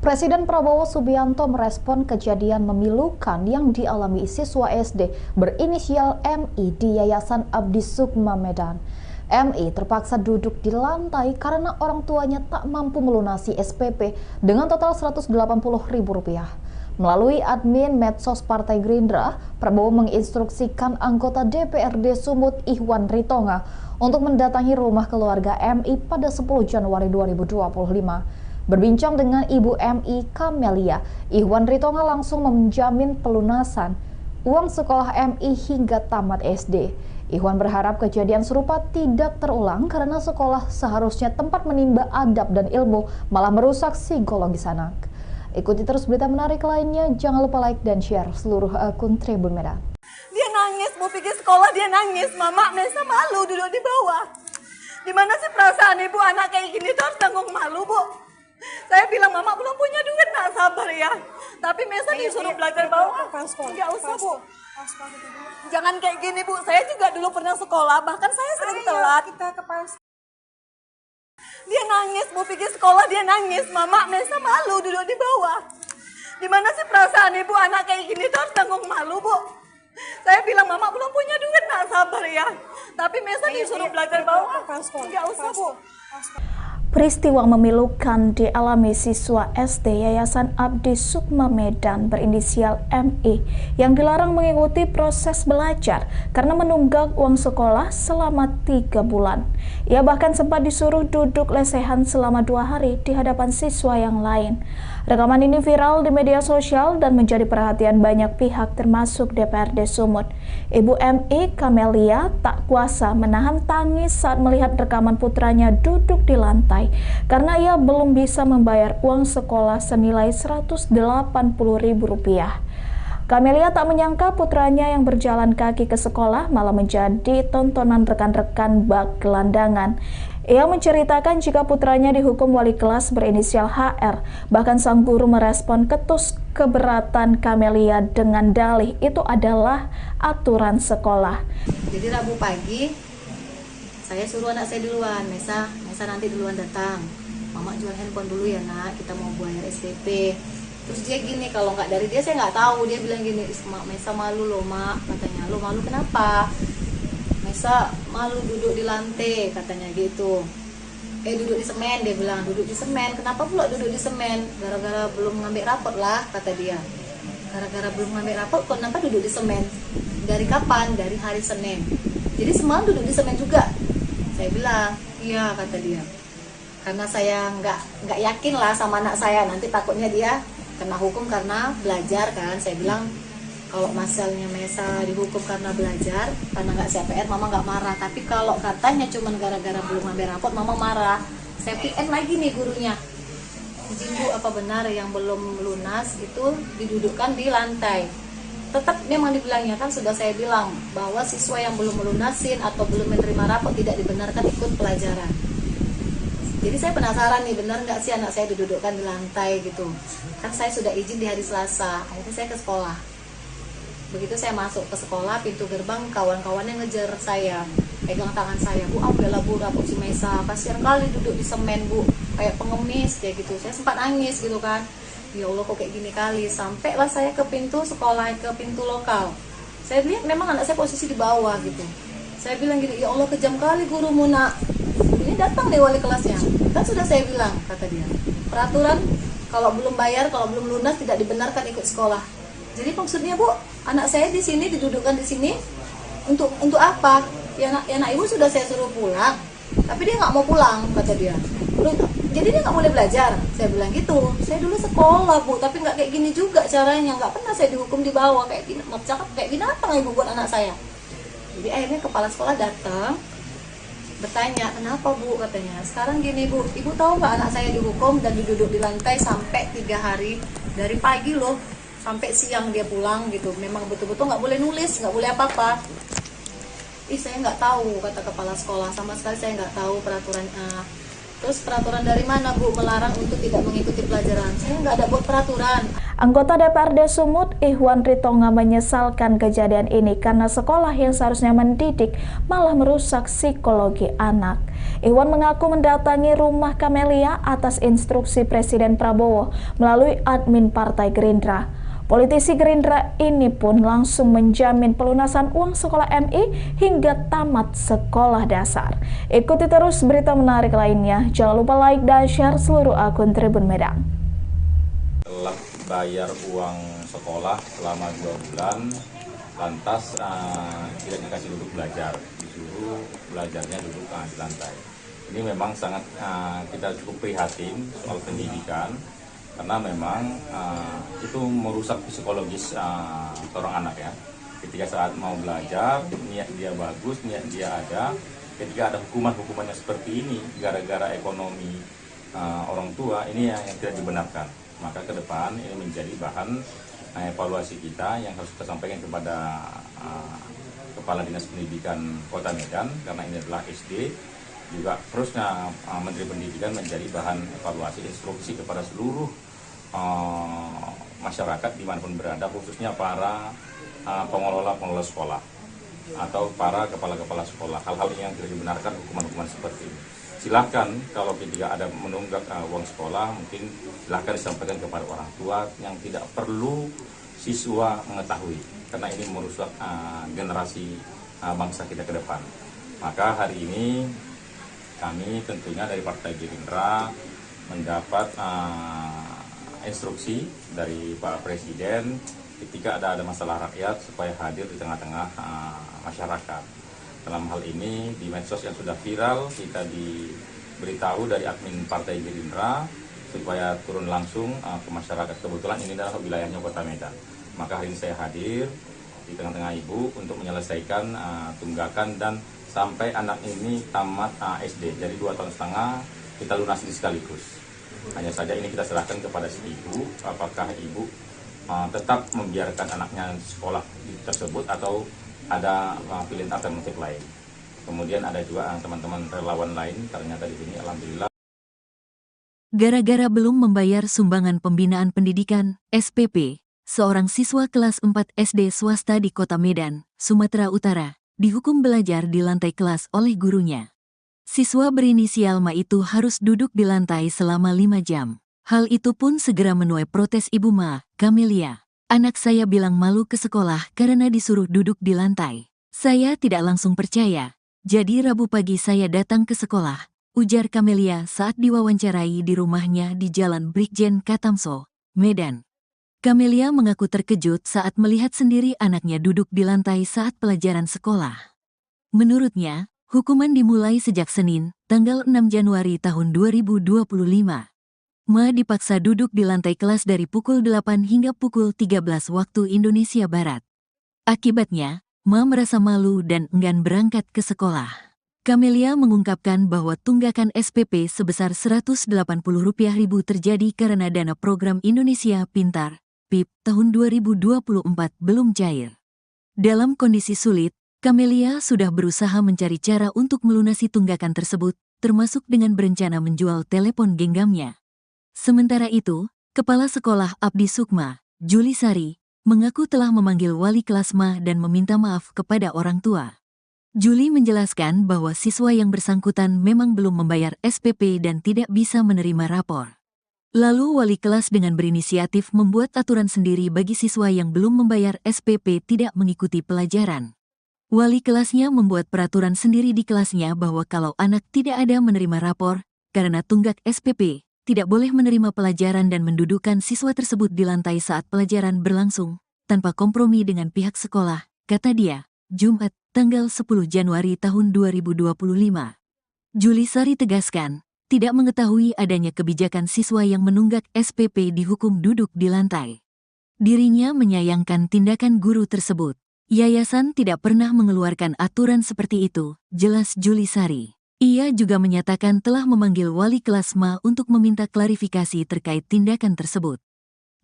Speaker 5: Presiden Prabowo Subianto merespon kejadian memilukan yang dialami siswa SD berinisial MI di Yayasan Abdi Sukma Medan. MI terpaksa duduk di lantai karena orang tuanya tak mampu melunasi SPP dengan total Rp180.000. Melalui admin medsos Partai Gerindra, Prabowo menginstruksikan anggota DPRD Sumut Ihwan Ritonga untuk mendatangi rumah keluarga MI pada 10 Januari 2025. Berbincang dengan Ibu MI Kamelia, Ihwan Ritonga langsung menjamin pelunasan uang sekolah MI hingga tamat SD. Ihwan berharap kejadian serupa tidak terulang karena sekolah seharusnya tempat menimba adab dan ilmu, malah merusak psikologis anak. Ikuti terus berita menarik lainnya, jangan lupa like dan share seluruh akun Tribun Medan.
Speaker 2: Dia nangis, mau pergi sekolah dia nangis. Mama Mesa malu duduk di bawah. Gimana sih perasaan ibu anak kayak gini tuh harus tanggung malu, Bu? Saya bilang, Mama belum punya duit, nak sabar ya. Tapi Mesa disuruh belajar bawah. Nggak usah, Bu. Jangan kayak gini, Bu. Saya juga dulu pernah sekolah, bahkan saya sering telat. Dia nangis, mau pergi sekolah dia nangis. Mama Mesa malu duduk di bawah. Gimana sih perasaan ibu anak kayak gini tuh harus tanggung malu, Bu? Saya bilang, Mama belum punya duit, nak sabar ya. Tapi Mesa disuruh belajar bawah. Nggak usah, Bu.
Speaker 7: Peristiwa memilukan dialami siswa SD Yayasan Abdi Sukma Medan berinisial MI yang dilarang mengikuti proses belajar karena menunggak uang sekolah selama 3 bulan. Ia bahkan sempat disuruh duduk lesehan selama 2 hari di hadapan siswa yang lain. Rekaman ini viral di media sosial dan menjadi perhatian banyak pihak termasuk DPRD Sumut. Ibu MI Kamelia tak kuasa menahan tangis saat melihat rekaman putranya duduk di lantai karena ia belum bisa membayar uang sekolah senilai Rp180.000. Kamelia tak menyangka putranya yang berjalan kaki ke sekolah malah menjadi tontonan rekan-rekan bak gelandangan. Ia menceritakan jika putranya dihukum wali kelas berinisial HR. Bahkan sang guru merespon ketus keberatan Kamelia dengan dalih itu adalah aturan sekolah.
Speaker 4: Jadi Rabu pagi saya suruh anak saya duluan, Mesa nanti duluan datang. Mama jual handphone dulu ya nak, kita mau bayar SPP. Terus dia gini, kalau nggak dari dia saya nggak tahu. Dia bilang gini, Mesa malu loh mak, katanya. Lo malu kenapa? Mesa malu duduk di lantai, katanya gitu. Duduk di semen, dia bilang duduk di semen. Kenapa pula duduk di semen? Gara-gara belum ngambil rapot lah, kata dia. Gara-gara belum ngambil rapot, kok kenapa duduk di semen? Dari kapan? Dari hari Senin. Jadi semalam duduk di semen juga. Saya bilang, iya, kata dia. Karena saya nggak yakin lah sama anak saya, nanti takutnya dia kena hukum karena belajar kan. Saya bilang kalau masalahnya Mesa dihukum karena belajar, karena nggak CPR, mama nggak marah. Tapi kalau katanya cuma gara-gara belum ngambil rapot, mama marah. Saya PM lagi nih gurunya, izin Bu, apa benar yang belum lunas itu didudukkan di lantai? Tetap memang dibilangnya, kan sudah saya bilang bahwa siswa yang belum melunasin atau belum menerima rapot tidak dibenarkan ikut pelajaran. Jadi saya penasaran nih, benar nggak sih anak saya didudukkan di lantai gitu. Kan saya sudah izin di hari Selasa, akhirnya saya ke sekolah. Begitu saya masuk ke sekolah, pintu gerbang kawan-kawannya ngejar saya, pegang tangan saya, Bu, ambillah Bu rapot si Mesa, kasihan kali duduk di semen Bu, kayak pengemis kayak gitu. Saya sempat nangis gitu kan. Ya Allah kok kayak gini kali. Sampailah saya ke pintu sekolah, ke pintu lokal. Saya lihat memang anak saya posisi di bawah gitu. Saya bilang gini, ya Allah kejam kali gurumu nak. Ini datang deh wali kelasnya. Kan sudah saya bilang, kata dia. Peraturan kalau belum bayar, kalau belum lunas tidak dibenarkan ikut sekolah. Jadi maksudnya Bu, anak saya di sini didudukkan di sini untuk apa? Ya anak ibu sudah saya suruh pulang, tapi dia nggak mau pulang, kata dia. Jadi dia nggak boleh belajar. Saya bilang gitu. Saya dulu sekolah Bu, tapi nggak kayak gini juga caranya. Nggak pernah saya dihukum di bawah kayak gini. Kayak binatang ibu buat anak saya. Jadi akhirnya kepala sekolah datang, bertanya, kenapa Bu, katanya. Sekarang gini Bu, ibu tahu nggak anak saya dihukum dan duduk di lantai sampai 3 hari, dari pagi loh sampai siang dia pulang gitu. Memang betul-betul nggak boleh nulis, nggak boleh apa-apa. Saya nggak tahu, kata kepala sekolah, sama sekali saya nggak tahu peraturan. Terus peraturan dari mana Bu melarang untuk tidak mengikuti pelajaran? Saya nggak ada buat peraturan.
Speaker 7: Anggota DPRD Sumut Ihwan Ritonga menyesalkan kejadian ini karena sekolah yang seharusnya mendidik malah merusak psikologi anak. Ihwan mengaku mendatangi rumah Kamelia atas instruksi Presiden Prabowo melalui admin Partai Gerindra. Politisi Gerindra ini pun langsung menjamin pelunasan uang sekolah MI hingga tamat sekolah dasar. Ikuti terus berita menarik lainnya. Jangan lupa like dan share seluruh akun Tribun Medan.
Speaker 6: bayar uang sekolah selama 2 bulan, lantas tidak dikasih duduk belajar, disuruh belajarnya duduk di lantai. Ini memang sangat kita cukup prihatin soal pendidikan, karena memang itu merusak psikologis seorang anak ya. Ketika saat mau belajar, niat dia bagus, niat dia ada, ketika ada hukuman-hukumannya seperti ini, gara-gara ekonomi orang tua, ini yang tidak dibenarkan. Maka ke depan ini menjadi bahan evaluasi kita yang harus kita sampaikan kepada Kepala Dinas Pendidikan Kota Medan, karena ini adalah SD. Juga terusnya Menteri Pendidikan menjadi bahan evaluasi instruksi kepada seluruh masyarakat dimanapun berada, khususnya para pengelola sekolah atau para kepala-kepala sekolah. Hal-hal yang tidak dibenarkan, hukuman-hukuman seperti ini. Silahkan kalau ketika ada menunggak uang sekolah, mungkin silahkan disampaikan kepada orang tua yang tidak perlu siswa mengetahui, karena ini merusak generasi bangsa kita ke depan. Maka hari ini kami tentunya dari Partai Gerindra mendapat instruksi dari Pak Presiden ketika ada masalah rakyat supaya hadir di tengah-tengah masyarakat. Dalam hal ini di medsos yang sudah viral, kita diberitahu dari admin Partai Gerindra supaya turun langsung ke masyarakat. Kebetulan ini adalah wilayahnya Kota Medan. Maka hari ini saya hadir di tengah-tengah Ibu untuk menyelesaikan tunggakan dan sampai anak ini tamat SD. Jadi 2,5 tahun kita lunasi sekaligus. Hanya saja ini kita serahkan kepada si ibu, apakah ibu tetap membiarkan anaknya sekolah tersebut atau ada pilihan alternatif lain. Kemudian ada juga teman-teman relawan lain, ternyata di sini alhamdulillah.
Speaker 1: Gara-gara belum membayar sumbangan pembinaan pendidikan, SPP, seorang siswa kelas 4 SD swasta di Kota Medan, Sumatera Utara, dihukum belajar di lantai kelas oleh gurunya. Siswa berinisial Ma itu harus duduk di lantai selama 5 jam. Hal itu pun segera menuai protes Ibu Ma, Camelia. Anak saya bilang malu ke sekolah karena disuruh duduk di lantai. Saya tidak langsung percaya. Jadi Rabu pagi saya datang ke sekolah, ujar Camelia saat diwawancarai di rumahnya di Jalan Brigjen Katamso, Medan. Camelia mengaku terkejut saat melihat sendiri anaknya duduk di lantai saat pelajaran sekolah. Menurutnya, hukuman dimulai sejak Senin, tanggal 6 Januari tahun 2025. Ma dipaksa duduk di lantai kelas dari pukul 8 hingga pukul 13 waktu Indonesia Barat. Akibatnya, Ma merasa malu dan enggan berangkat ke sekolah. Camelia mengungkapkan bahwa tunggakan SPP sebesar Rp180.000 terjadi karena dana program Indonesia Pintar, PIP, tahun 2024 belum cair. Dalam kondisi sulit, Camelia sudah berusaha mencari cara untuk melunasi tunggakan tersebut, termasuk dengan berencana menjual telepon genggamnya. Sementara itu, Kepala Sekolah Abdi Sukma, Juli Sari, mengaku telah memanggil wali kelas Ma dan meminta maaf kepada orang tua. Juli menjelaskan bahwa siswa yang bersangkutan memang belum membayar SPP dan tidak bisa menerima rapor. Lalu wali kelas dengan berinisiatif membuat aturan sendiri bagi siswa yang belum membayar SPP tidak mengikuti pelajaran. Wali kelasnya membuat peraturan sendiri di kelasnya bahwa kalau anak tidak ada menerima rapor, karena tunggak SPP, tidak boleh menerima pelajaran dan mendudukkan siswa tersebut di lantai saat pelajaran berlangsung, tanpa kompromi dengan pihak sekolah, kata dia, Jumat, tanggal 10 Januari tahun 2025. Juli Sari tegaskan, tidak mengetahui adanya kebijakan siswa yang menunggak SPP dihukum duduk di lantai. Dirinya menyayangkan tindakan guru tersebut. Yayasan tidak pernah mengeluarkan aturan seperti itu, jelas Juli Sari. Ia juga menyatakan telah memanggil wali kelas Ma untuk meminta klarifikasi terkait tindakan tersebut.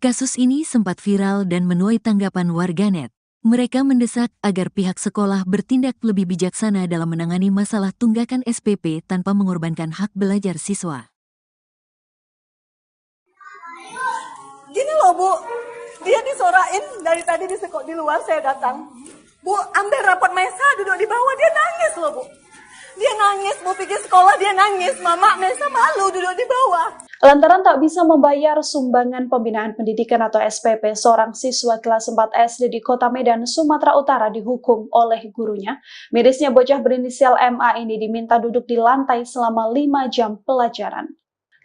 Speaker 1: Kasus ini sempat viral dan menuai tanggapan warganet. Mereka mendesak agar pihak sekolah bertindak lebih bijaksana dalam menangani masalah tunggakan SPP tanpa mengorbankan hak belajar siswa.
Speaker 2: Gini loh Bu, dia disorain dari tadi di luar saya datang. Bu, ambil rapot Mesa duduk di bawah, dia nangis loh Bu. Dia nangis, mau pergi sekolah dia nangis. Mama, Mesa malu duduk di bawah.
Speaker 3: Lantaran tak bisa membayar sumbangan pembinaan pendidikan atau SPP, seorang siswa kelas 4 SD di Kota Medan, Sumatera Utara dihukum oleh gurunya. Mirisnya bocah berinisial MA ini diminta duduk di lantai selama 5 jam pelajaran.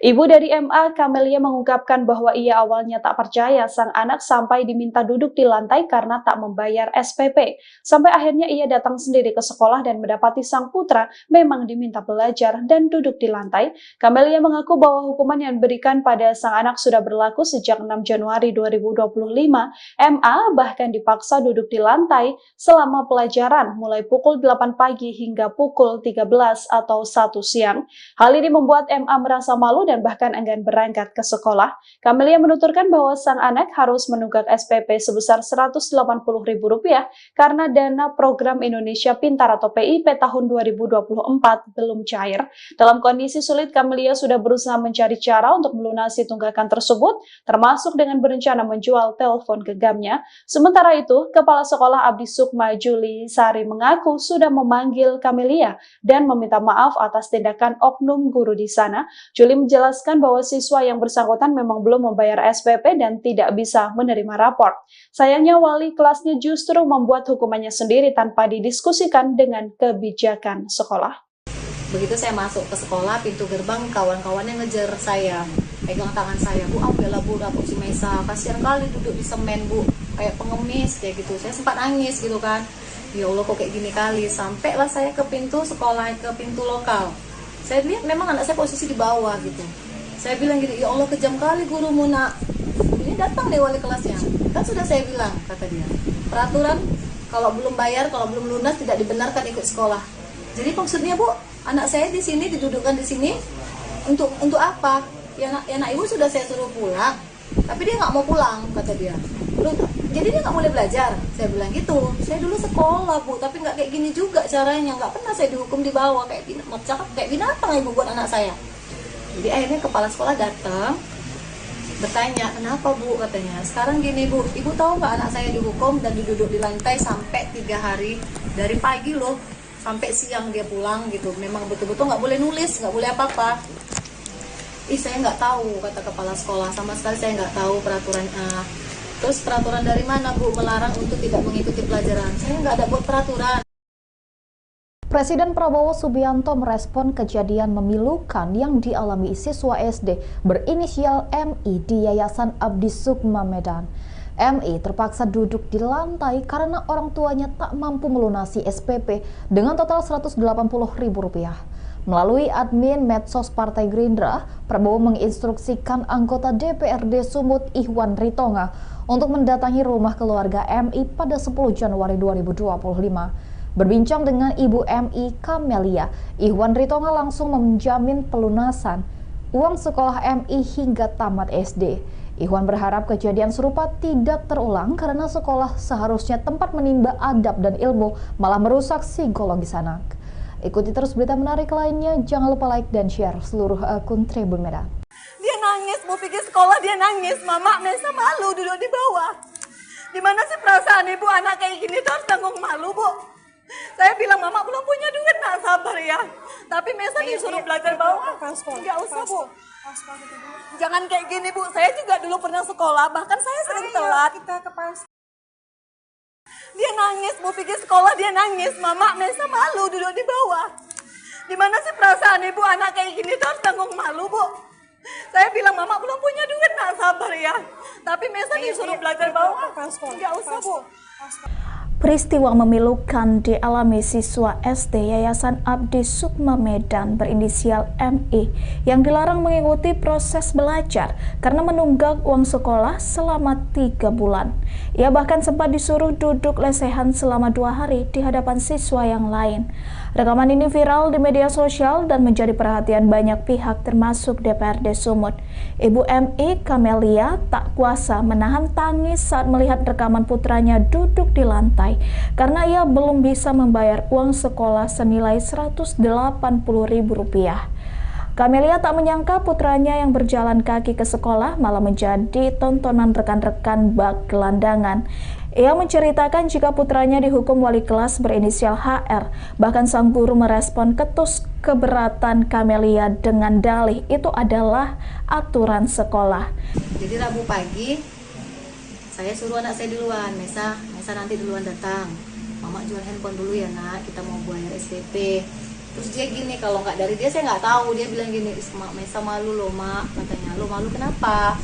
Speaker 3: Ibu dari MA, Camelia, mengungkapkan bahwa ia awalnya tak percaya sang anak sampai diminta duduk di lantai karena tak membayar SPP. Sampai akhirnya ia datang sendiri ke sekolah dan mendapati sang putra memang diminta belajar dan duduk di lantai. Camelia mengaku bahwa hukuman yang diberikan pada sang anak sudah berlaku sejak 6 Januari 2025. MA bahkan dipaksa duduk di lantai selama pelajaran mulai pukul 8 pagi hingga pukul 13 atau 1 siang. Hal ini membuat MA merasa malu dan bahkan enggan berangkat ke sekolah. Camelia menuturkan bahwa sang anak harus menunggak SPP sebesar Rp180.000 karena dana program Indonesia Pintar atau PIP tahun 2024 belum cair. Dalam kondisi sulit, Camelia sudah berusaha mencari cara untuk melunasi tunggakan tersebut, termasuk dengan berencana menjual telepon genggamnya. Sementara itu, Kepala Sekolah Abdi Sukma Juli Sari mengaku sudah memanggil Camelia dan meminta maaf atas tindakan oknum guru di sana. Juli menjelaskan bahwa siswa yang bersangkutan memang belum membayar SPP dan tidak bisa menerima rapor. Sayangnya wali kelasnya justru membuat hukumannya sendiri tanpa didiskusikan dengan kebijakan sekolah.
Speaker 4: Begitu saya masuk ke sekolah, pintu gerbang kawan-kawannya ngejar saya, pegang tangan saya, Bu, ambillah Bu rapor si Mesa, kasihan kali duduk di semen Bu, kayak pengemis kayak gitu. Saya sempat nangis gitu kan, ya Allah kok kayak gini kali. Sampailah saya ke pintu sekolah, ke pintu lokal. Saya lihat memang anak saya posisi di bawah gitu. Saya bilang gitu, ya Allah kejam kali gurumu nak. Ini datang deh wali kelasnya. Kan sudah saya bilang, kata dia, peraturan kalau belum bayar, kalau belum lunas tidak dibenarkan ikut sekolah. Jadi maksudnya Bu, anak saya di sini didudukkan di sini untuk apa? Ya nak ibu sudah saya suruh pulang, tapi dia nggak mau pulang, kata dia. Jadi dia nggak boleh belajar. Saya bilang gitu. Saya dulu sekolah Bu, tapi nggak kayak gini juga caranya. Nggak pernah saya dihukum di bawah kayak binatang ibu buat anak saya. Jadi akhirnya kepala sekolah datang, bertanya, kenapa Bu, katanya. Sekarang gini Bu, ibu tahu nggak anak saya dihukum dan duduk di lantai sampai 3 hari, dari pagi loh sampai siang dia pulang gitu. Memang betul-betul nggak boleh nulis, nggak boleh apa-apa. Saya nggak tahu, kata kepala sekolah, sama sekali saya nggak tahu peraturan. Terus peraturan dari mana Bu melarang untuk tidak mengikuti pelajaran? Saya nggak ada buat peraturan.
Speaker 5: Presiden Prabowo Subianto merespon kejadian memilukan yang dialami siswa SD berinisial MI di Yayasan Abdi Sukma Medan. MI terpaksa duduk di lantai karena orang tuanya tak mampu melunasi SPP dengan total Rp180.000. Melalui admin medsos Partai Gerindra, Prabowo menginstruksikan anggota DPRD Sumut Ihwan Ritonga untuk mendatangi rumah keluarga MI pada 10 Januari 2025. Berbincang dengan Ibu MI Camelia, Ihwan Ritonga langsung menjamin pelunasan uang sekolah MI hingga tamat SD. Ihwan berharap kejadian serupa tidak terulang karena sekolah seharusnya tempat menimba adab dan ilmu, malah merusak psikologis anak. Ikuti terus berita menarik lainnya, jangan lupa like dan share seluruh akun Tribun Medan.
Speaker 2: Dia nangis, mau pergi sekolah dia nangis. Mama, Mesa malu duduk di bawah. Gimana sih perasaan ibu anak kayak gini tuh harus tanggung malu Bu? Saya bilang Mama belum punya duit, nak sabar ya. Tapi Mesa disuruh belajar bawah. Nggak usah Bu. Jangan kayak gini Bu, saya juga dulu pernah sekolah, bahkan saya sering telat. Dia nangis, mau pergi sekolah dia nangis. Mama, Mesa malu duduk di bawah. Gimana sih perasaan ibu anak kayak gini tuh harus tanggung malu Bu? Saya bilang Mama belum punya duit, nak sabar ya. Tapi Mesa disuruh belajar bawah. Nggak usah Bu.
Speaker 7: Peristiwa memilukan dialami siswa SD Yayasan Abdi Sukma Medan berinisial MI yang dilarang mengikuti proses belajar karena menunggak uang sekolah selama 3 bulan. Ia bahkan sempat disuruh duduk lesehan selama 2 hari di hadapan siswa yang lain. Rekaman ini viral di media sosial dan menjadi perhatian banyak pihak termasuk DPRD Sumut. Ibu MI Camelia tak kuasa menahan tangis saat melihat rekaman putranya duduk di lantai karena ia belum bisa membayar uang sekolah senilai Rp180.000. Camelia tak menyangka putranya yang berjalan kaki ke sekolah malah menjadi tontonan rekan-rekan bak gelandangan. Ia menceritakan jika putranya dihukum wali kelas berinisial HR. Bahkan sang guru merespon ketus keberatan Camelia dengan dalih itu adalah aturan sekolah.
Speaker 4: Jadi Rabu pagi saya suruh anak saya duluan, Mesa nanti duluan datang. Mama jual handphone dulu ya nak, kita mau bayar SPP. Terus dia gini, kalau nggak dari dia saya nggak tahu. Dia bilang gini, Mak Mesa malu loh mak, katanya. Lo malu kenapa?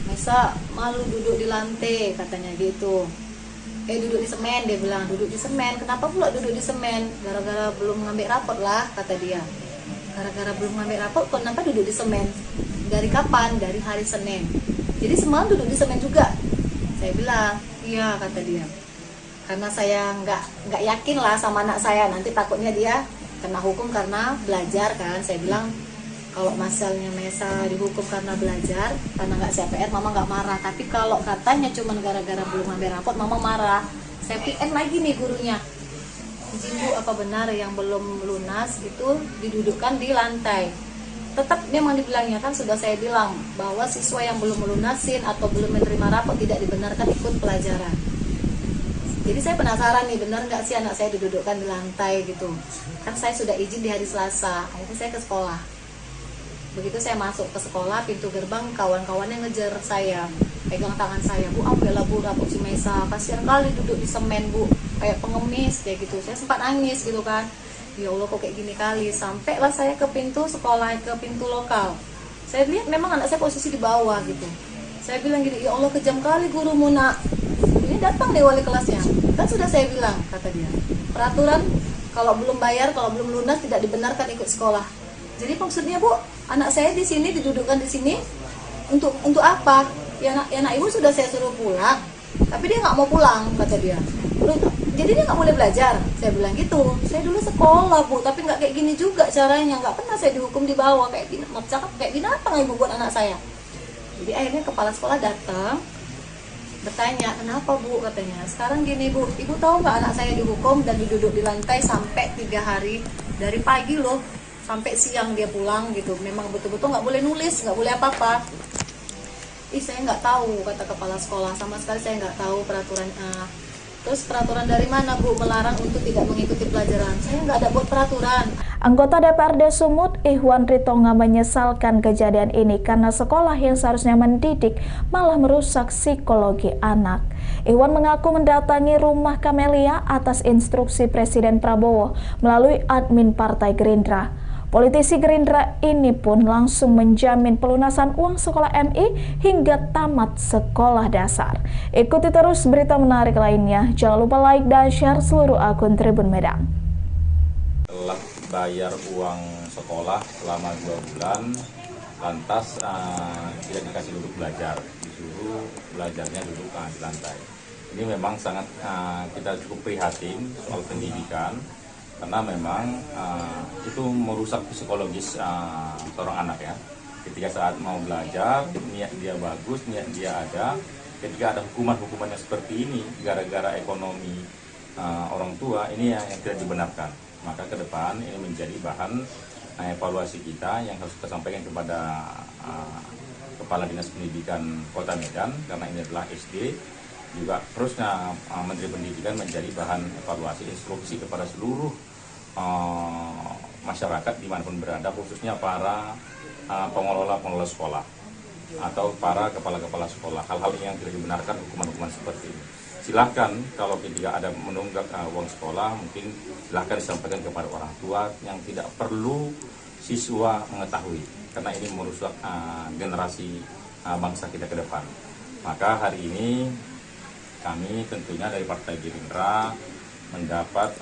Speaker 4: Mesa malu duduk di lantai, katanya gitu. Duduk di semen, dia bilang duduk di semen. Kenapa pula duduk di semen? Gara-gara belum ngambil rapot lah, kata dia. Gara-gara belum ngambil rapot, kenapa duduk di semen? Dari kapan? Dari hari Senin. Jadi semalam duduk di semen juga. Saya bilang, iya, kata dia. Karena saya nggak yakin lah sama anak saya, nanti takutnya dia kena hukum karena belajar kan. Saya bilang kalau misalnya Mesa dihukum karena belajar, karena nggak CPR, mama nggak marah. Tapi kalau katanya cuma gara-gara belum ngambil rapot, mama marah. Saya PN lagi nih gurunya, izin Bu, apa benar yang belum lunas itu didudukkan di lantai? Tetap memang dibilangnya, kan sudah saya bilang bahwa siswa yang belum melunasin atau belum menerima rapot tidak dibenarkan ikut pelajaran. Jadi saya penasaran nih, benar nggak sih anak saya didudukkan di lantai gitu. Kan saya sudah izin di hari Selasa, akhirnya saya ke sekolah. Begitu saya masuk ke sekolah, pintu gerbang kawan-kawannya ngejar saya, pegang tangan saya, Bu, ambillah Bu rapot si Mesa, kasihan kali duduk di semen Bu, kayak pengemis kayak gitu. Saya sempat nangis gitu kan, ya Allah kok kayak gini kali. Sampailah saya ke pintu sekolah, ke pintu lokal. Saya lihat memang anak saya posisi di bawah gitu. Saya bilang gini, ya Allah kejam kali gurumu nak. Ini datang deh wali kelasnya. Kan sudah saya bilang, kata dia, peraturan kalau belum bayar, kalau belum lunas tidak dibenarkan ikut sekolah. Jadi maksudnya Bu, anak saya di sini didudukkan di sini untuk apa? Ya anak ibu sudah saya suruh pulang, tapi dia nggak mau pulang, kata dia. Jadi dia nggak boleh belajar. Saya bilang gitu. Saya dulu sekolah Bu, tapi nggak kayak gini juga caranya. Nggak pernah saya dihukum di bawah kayak gini. Kayak binatang ibu buat anak saya. Jadi akhirnya kepala sekolah datang, bertanya, kenapa Bu, katanya. Sekarang gini Bu, ibu tahu nggak anak saya dihukum dan diduduk di lantai sampai 3 hari, dari pagi loh sampai siang dia pulang gitu. Memang betul-betul nggak boleh nulis, nggak boleh apa-apa. Saya nggak tahu, kata kepala sekolah, sama sekali saya nggak tahu peraturannya. Terus peraturan dari mana Bu melarang untuk tidak mengikuti pelajaran? Saya nggak ada buat peraturan.
Speaker 7: Anggota DPRD Sumut, Ihwan Ritonga, menyesalkan kejadian ini karena sekolah yang seharusnya mendidik malah merusak psikologi anak. Ihwan mengaku mendatangi rumah Kamelia atas instruksi Presiden Prabowo melalui admin Partai Gerindra. Politisi Gerindra ini pun langsung menjamin pelunasan uang sekolah MI hingga tamat sekolah dasar. Ikuti terus berita menarik lainnya. Jangan lupa like dan share seluruh akun Tribun Medan.
Speaker 6: Telah bayar uang sekolah selama 2 bulan, lantas tidak dikasih duduk belajar, disuruh belajarnya duduk di lantai. Ini memang sangat kita cukup prihatin soal pendidikan, karena memang itu merusak psikologis seorang anak ya. Ketika saat mau belajar, niat dia bagus, niat dia ada. Ketika ada hukuman-hukuman yang seperti ini, gara-gara ekonomi orang tua, ini yang tidak dibenarkan. Maka ke depan ini menjadi bahan evaluasi kita yang harus kita sampaikan kepada Kepala Dinas Pendidikan Kota Medan, karena ini adalah SD. Juga terusnya Menteri Pendidikan menjadi bahan evaluasi instruksi kepada seluruh masyarakat dimanapun berada, khususnya para pengelola sekolah atau para kepala-kepala sekolah. Hal-hal yang tidak dibenarkan, hukuman-hukuman seperti ini. Silahkan kalau ketika ada menunggak uang sekolah, mungkin silahkan disampaikan kepada orang tua yang tidak perlu siswa mengetahui, karena ini merusak generasi bangsa kita ke depan. Maka hari ini kami tentunya dari Partai Gerindra mendapat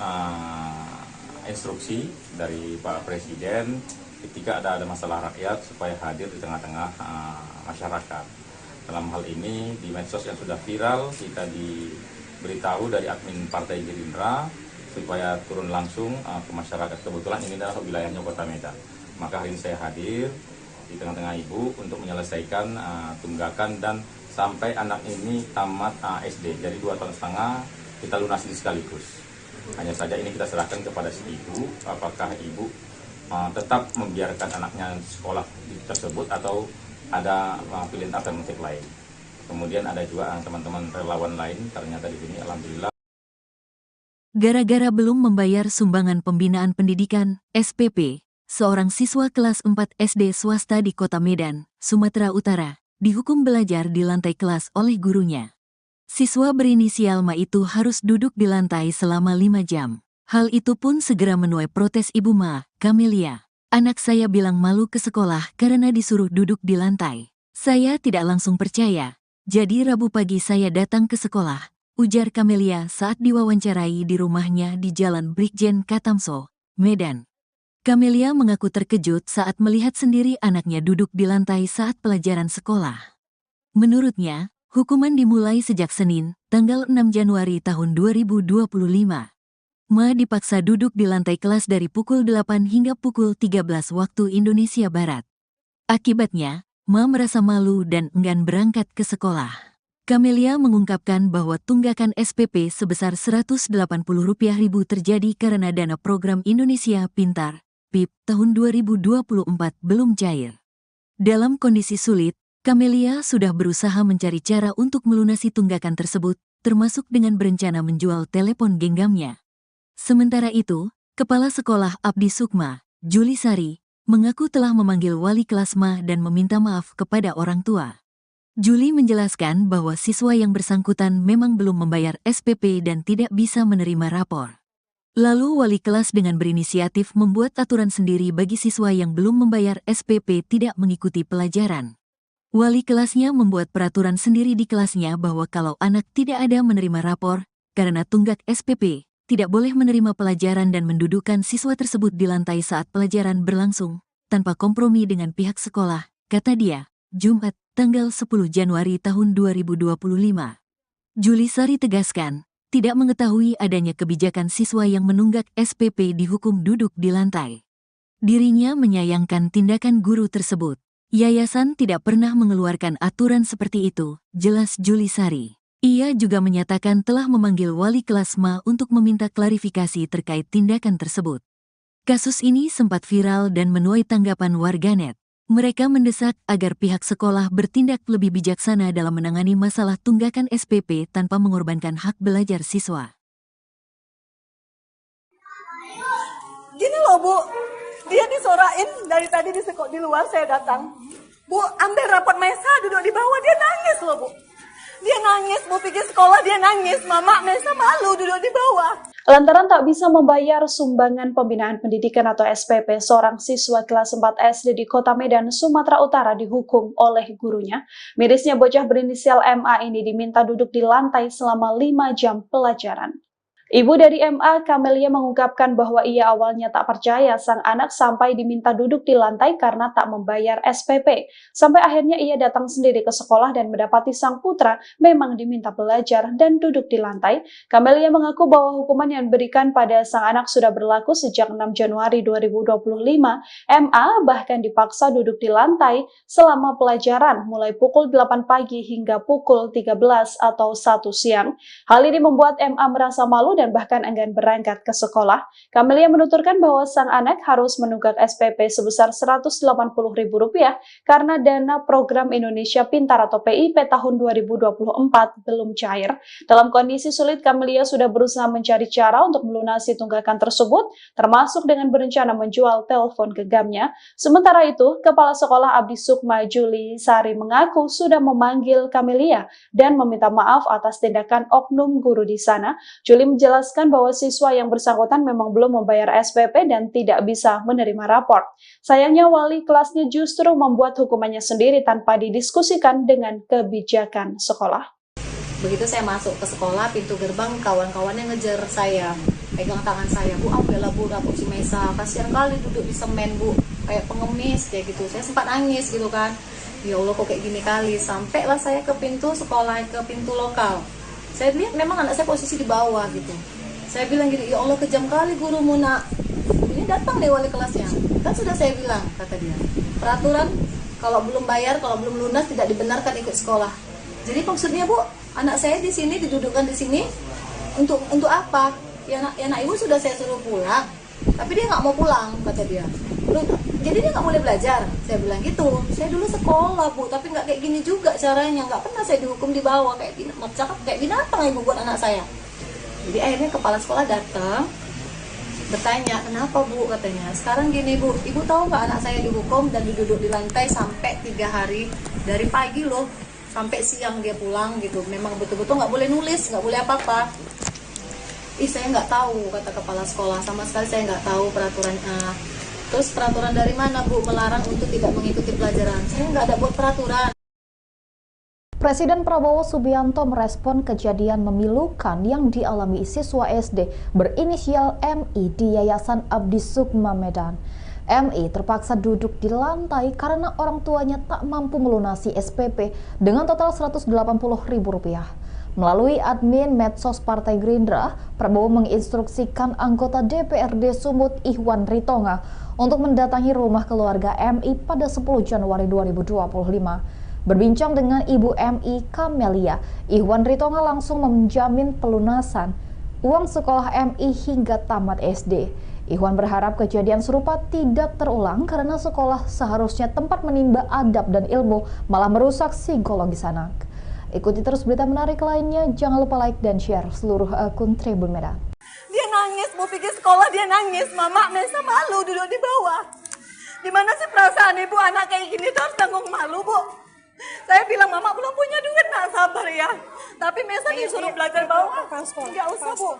Speaker 6: instruksi dari Pak Presiden ketika ada masalah rakyat supaya hadir di tengah-tengah masyarakat. Dalam hal ini di medsos yang sudah viral, kita diberitahu dari admin Partai Gerindra supaya turun langsung ke masyarakat. Kebetulan ini adalah wilayahnya Kota Medan. Maka hari ini saya hadir di tengah-tengah Ibu untuk menyelesaikan tunggakan dan sampai anak ini tamat SD. Jadi 2,5 tahun kita lunasi sekaligus. Hanya saja ini kita serahkan kepada si ibu, apakah ibu tetap membiarkan anaknya sekolah tersebut atau ada pilihan alternatif lain. Kemudian ada juga teman-teman relawan lain, ternyata di sini alhamdulillah.
Speaker 1: Gara-gara belum membayar sumbangan pembinaan pendidikan, SPP, seorang siswa kelas 4 SD swasta di Kota Medan, Sumatera Utara, dihukum belajar di lantai kelas oleh gurunya. Siswa berinisial Ma itu harus duduk di lantai selama 5 jam. Hal itu pun segera menuai protes Ibu Ma, Camelia. Anak saya bilang malu ke sekolah karena disuruh duduk di lantai. Saya tidak langsung percaya. Jadi Rabu pagi saya datang ke sekolah, ujar Camelia saat diwawancarai di rumahnya di Jalan Brigjen Katamso, Medan. Camelia mengaku terkejut saat melihat sendiri anaknya duduk di lantai saat pelajaran sekolah. Menurutnya, hukuman dimulai sejak Senin, tanggal 6 Januari tahun 2025. Ma dipaksa duduk di lantai kelas dari pukul 8 hingga pukul 13 waktu Indonesia Barat. Akibatnya, Ma merasa malu dan enggan berangkat ke sekolah. Camelia mengungkapkan bahwa tunggakan SPP sebesar Rp180.000 terjadi karena dana program Indonesia Pintar, PIP, tahun 2024 belum cair. Dalam kondisi sulit, Camelia sudah berusaha mencari cara untuk melunasi tunggakan tersebut, termasuk dengan berencana menjual telepon genggamnya. Sementara itu, Kepala Sekolah Abdi Sukma, Juli Sari, mengaku telah memanggil wali kelas Ma dan meminta maaf kepada orang tua. Juli menjelaskan bahwa siswa yang bersangkutan memang belum membayar SPP dan tidak bisa menerima rapor. Lalu wali kelas dengan berinisiatif membuat aturan sendiri bagi siswa yang belum membayar SPP tidak mengikuti pelajaran. Wali kelasnya membuat peraturan sendiri di kelasnya bahwa kalau anak tidak ada menerima rapor, karena tunggak SPP, tidak boleh menerima pelajaran dan mendudukkan siswa tersebut di lantai saat pelajaran berlangsung, tanpa kompromi dengan pihak sekolah, kata dia, Jumat, tanggal 10 Januari tahun 2025. Juli Sari tegaskan, tidak mengetahui adanya kebijakan siswa yang menunggak SPP dihukum duduk di lantai. Dirinya menyayangkan tindakan guru tersebut. Yayasan tidak pernah mengeluarkan aturan seperti itu, jelas Juli Sari. Ia juga menyatakan telah memanggil wali kelas Ma untuk meminta klarifikasi terkait tindakan tersebut. Kasus ini sempat viral dan menuai tanggapan warganet. Mereka mendesak agar pihak sekolah bertindak lebih bijaksana dalam menangani masalah tunggakan SPP tanpa mengorbankan hak belajar siswa.
Speaker 2: Gini loh Bu, dia disorain dari tadi di luar saya datang. Bu, ambil rapot Mesa duduk di bawah, dia nangis loh Bu. Dia nangis, Bu pikir sekolah dia nangis, Mama Mesa malu duduk di bawah.
Speaker 3: Lantaran tak bisa membayar sumbangan pembinaan pendidikan atau SPP, seorang siswa kelas 4 SD di Kota Medan, Sumatera Utara dihukum oleh gurunya. Mirisnya bocah berinisial MA ini diminta duduk di lantai selama 5 jam pelajaran. Ibu dari MA, Camelia, mengungkapkan bahwa ia awalnya tak percaya sang anak sampai diminta duduk di lantai karena tak membayar SPP. Sampai akhirnya ia datang sendiri ke sekolah dan mendapati sang putra memang diminta belajar dan duduk di lantai. Camelia mengaku bahwa hukuman yang diberikan pada sang anak sudah berlaku sejak 6 Januari 2025. MA bahkan dipaksa duduk di lantai selama pelajaran mulai pukul 8 pagi hingga pukul 13 atau 1 siang. Hal ini membuat MA merasa malu dan bahkan enggan berangkat ke sekolah. Camelia menuturkan bahwa sang anak harus menunggak SPP sebesar Rp180.000 karena dana program Indonesia Pintar atau PIP tahun 2024 belum cair. Dalam kondisi sulit, Camelia sudah berusaha mencari cara untuk melunasi tunggakan tersebut, termasuk dengan berencana menjual telepon genggamnya. Sementara itu, Kepala Sekolah Abdi Sukma, Juli Sari, mengaku sudah memanggil Camelia dan meminta maaf atas tindakan oknum guru di sana. Juli menjelaskan bahwa siswa yang bersangkutan memang belum membayar SPP dan tidak bisa menerima rapor. Sayangnya wali kelasnya justru membuat hukumannya sendiri tanpa didiskusikan dengan kebijakan sekolah.
Speaker 4: Begitu saya masuk ke sekolah, pintu gerbang kawan-kawannya ngejar saya, pegang tangan saya, Bu, ambillah Bu rapor si Mesa, kasihan kali duduk di semen Bu, kayak pengemis kayak gitu. Saya sempat nangis gitu kan, ya Allah kok kayak gini kali. Sampailah saya ke pintu sekolah, ke pintu lokal. Saya lihat memang anak saya posisi di bawah gitu. Saya bilang gini, ya Allah kejam kali gurumu nak. Ini datang deh wali kelasnya. Kan sudah saya bilang, kata dia, peraturan kalau belum bayar, kalau belum lunas tidak dibenarkan ikut sekolah. Jadi maksudnya Bu, anak saya di sini didudukkan di sini untuk apa? Ya anak ibu sudah saya suruh pulang, tapi dia nggak mau pulang, kata dia. Jadi dia nggak boleh belajar. Saya bilang gitu. Saya dulu sekolah Bu, tapi nggak kayak gini juga caranya. Nggak pernah saya dihukum di bawah kayak binatang ibu buat anak saya. Jadi akhirnya kepala sekolah datang, bertanya, kenapa Bu, katanya. Sekarang gini Bu, ibu tahu nggak anak saya dihukum dan duduk di lantai sampai 3 hari, dari pagi loh sampai siang dia pulang gitu. Memang betul-betul nggak boleh nulis, nggak boleh apa-apa. Saya nggak tahu, kata kepala sekolah, sama sekali saya nggak tahu peraturan. Terus peraturan dari mana Bu melarang untuk tidak mengikuti pelajaran? Saya nggak ada buat peraturan.
Speaker 5: Presiden Prabowo Subianto merespon kejadian memilukan yang dialami siswa SD berinisial MI di Yayasan Abdi Sukma Medan. MI terpaksa duduk di lantai karena orang tuanya tak mampu melunasi SPP dengan total Rp180.000. Melalui admin medsos Partai Gerindra, Prabowo menginstruksikan anggota DPRD Sumut Ihwan Ritonga untuk mendatangi rumah keluarga MI pada 10 Januari 2025. Berbincang dengan Ibu MI Kamelia, Ihwan Ritonga langsung menjamin pelunasan uang sekolah MI hingga tamat SD. Ihwan berharap kejadian serupa tidak terulang karena sekolah seharusnya tempat menimba adab dan ilmu, malah merusak psikologis anak. Ikuti terus berita menarik lainnya, jangan lupa like dan share seluruh akun Tribun Medan.
Speaker 2: Dia nangis, mau pergi sekolah dia nangis. Mama Mesa malu duduk di bawah. Di mana sih perasaan ibu anak kayak gini tuh harus tanggung malu, Bu? Saya bilang, Mama belum punya duit, nak sabar ya. Tapi Mesa disuruh belajar bawah. Enggak usah, Bu.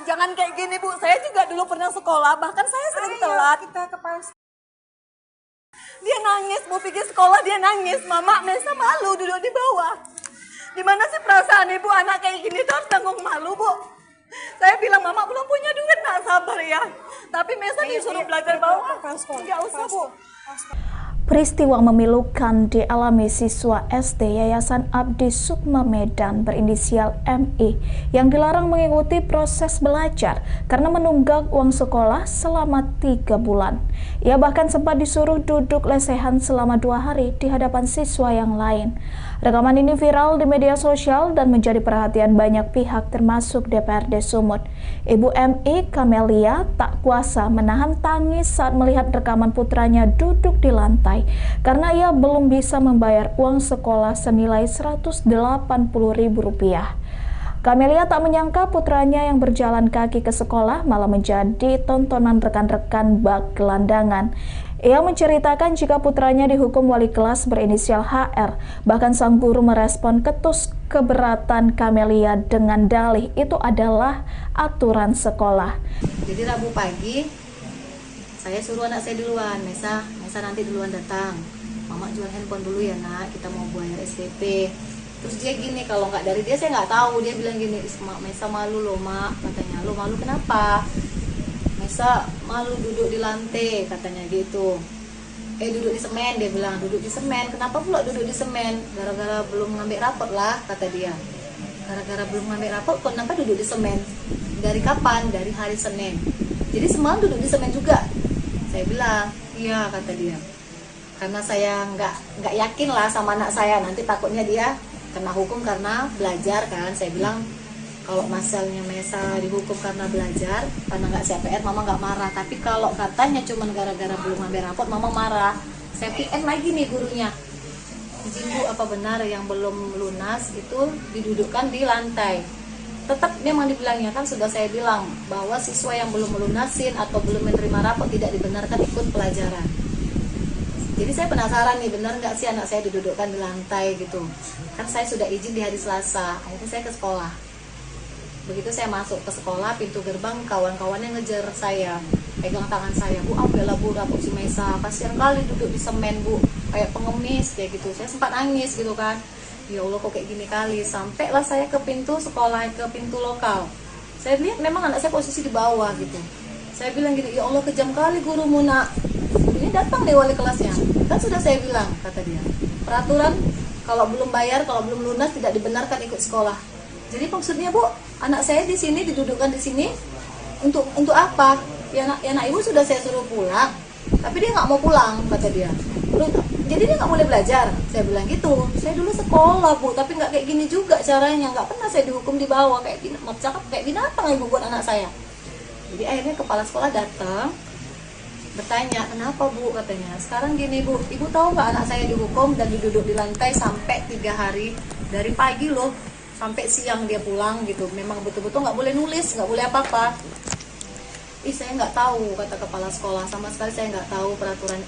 Speaker 2: Jangan kayak gini, Bu. Saya juga dulu pernah sekolah, bahkan saya sering telat. Dia nangis, mau pergi sekolah dia nangis. Mama Mesa malu duduk di bawah. Di mana sih perasaan ibu anak kayak gini tuh harus tanggung malu, Bu? Saya bilang, Mama belum punya duit, nak sabar ya. Tapi Mesa disuruh belajar bawah. Enggak usah, Bu.
Speaker 7: Peristiwa memilukan dialami siswa SD Yayasan Abdi Sukma Medan berinisial MI yang dilarang mengikuti proses belajar karena menunggak uang sekolah selama 3 bulan. Ia bahkan sempat disuruh duduk lesehan selama 2 hari di hadapan siswa yang lain. Rekaman ini viral di media sosial dan menjadi perhatian banyak pihak termasuk DPRD Sumut. Ibu MI Kamelia tak kuasa menahan tangis saat melihat rekaman putranya duduk di lantai karena ia belum bisa membayar uang sekolah senilai Rp180.000. Kamelia tak menyangka putranya yang berjalan kaki ke sekolah malah menjadi tontonan rekan-rekan bak gelandangan. Ia menceritakan jika putranya dihukum wali kelas berinisial HR. Bahkan sang guru merespon ketus keberatan Kamelia dengan dalih itu adalah aturan sekolah.
Speaker 4: Jadi Rabu pagi saya suruh anak saya duluan, Mesa nanti duluan datang. Mama jual handphone dulu ya nak, kita mau bayar SPP. Terus dia gini, kalau nggak dari dia saya nggak tahu. Dia bilang gini, Mesa malu loh mak, katanya. Lo malu kenapa? Mesa malu duduk di lantai, katanya gitu. Duduk di semen, dia bilang duduk di semen. Kenapa pula duduk di semen? Gara-gara belum ngambil rapot lah, kata dia. Gara-gara belum ngambil rapot, kenapa duduk di semen? Dari kapan? Dari hari Senin. Jadi semalam duduk di semen juga. Saya bilang, iya, kata dia. Karena saya nggak yakin lah sama anak saya, nanti takutnya dia kena hukum karena belajar kan. Saya bilang kalau masalahnya Mesa dihukum karena belajar, karena nggak CPR, mama nggak marah. Tapi kalau katanya cuma gara-gara belum ngambil rapot, mama marah. Saya PM lagi nih gurunya. Izin Bu, apa benar yang belum lunas itu didudukkan di lantai? Tetap memang dibilangnya, kan sudah saya bilang bahwa siswa yang belum melunasin atau belum menerima rapot tidak dibenarkan ikut pelajaran. Jadi saya penasaran nih, benar nggak sih anak saya didudukkan di lantai gitu. Kan saya sudah izin di hari Selasa, akhirnya saya ke sekolah. Begitu saya masuk ke sekolah, pintu gerbang kawan-kawannya ngejar saya, pegang tangan saya, Bu, ambillah Bu rapot si Mesa, kasihan kali duduk di semen Bu, kayak pengemis kayak gitu. Saya sempat nangis gitu kan. Ya Allah kok kayak gini kali. Sampailah saya ke pintu sekolah, ke pintu lokal. Saya lihat memang anak saya posisi di bawah gitu. Saya bilang gini, ya Allah kejam kali gurumu nak. Ini datang deh wali kelasnya. Kan sudah saya bilang, kata dia, peraturan kalau belum bayar, kalau belum lunas tidak dibenarkan ikut sekolah. Jadi maksudnya Bu, anak saya di sini didudukkan di sini untuk apa? Ya anak ibu sudah saya suruh pulang, tapi dia nggak mau pulang, kata dia. Jadi dia nggak boleh belajar. Saya bilang gitu. Saya dulu sekolah Bu, tapi nggak kayak gini juga caranya. Nggak pernah saya dihukum di bawah kayak binatang ibu buat anak saya. Jadi akhirnya kepala sekolah datang bertanya, kenapa Bu, katanya. Sekarang gini Bu, ibu tahu nggak anak saya dihukum dan diduduk di lantai sampai 3 hari, dari pagi loh sampai siang dia pulang gitu. Memang betul-betul nggak boleh nulis, nggak boleh apa-apa. Saya nggak tahu, kata kepala sekolah, sama sekali saya nggak tahu peraturan.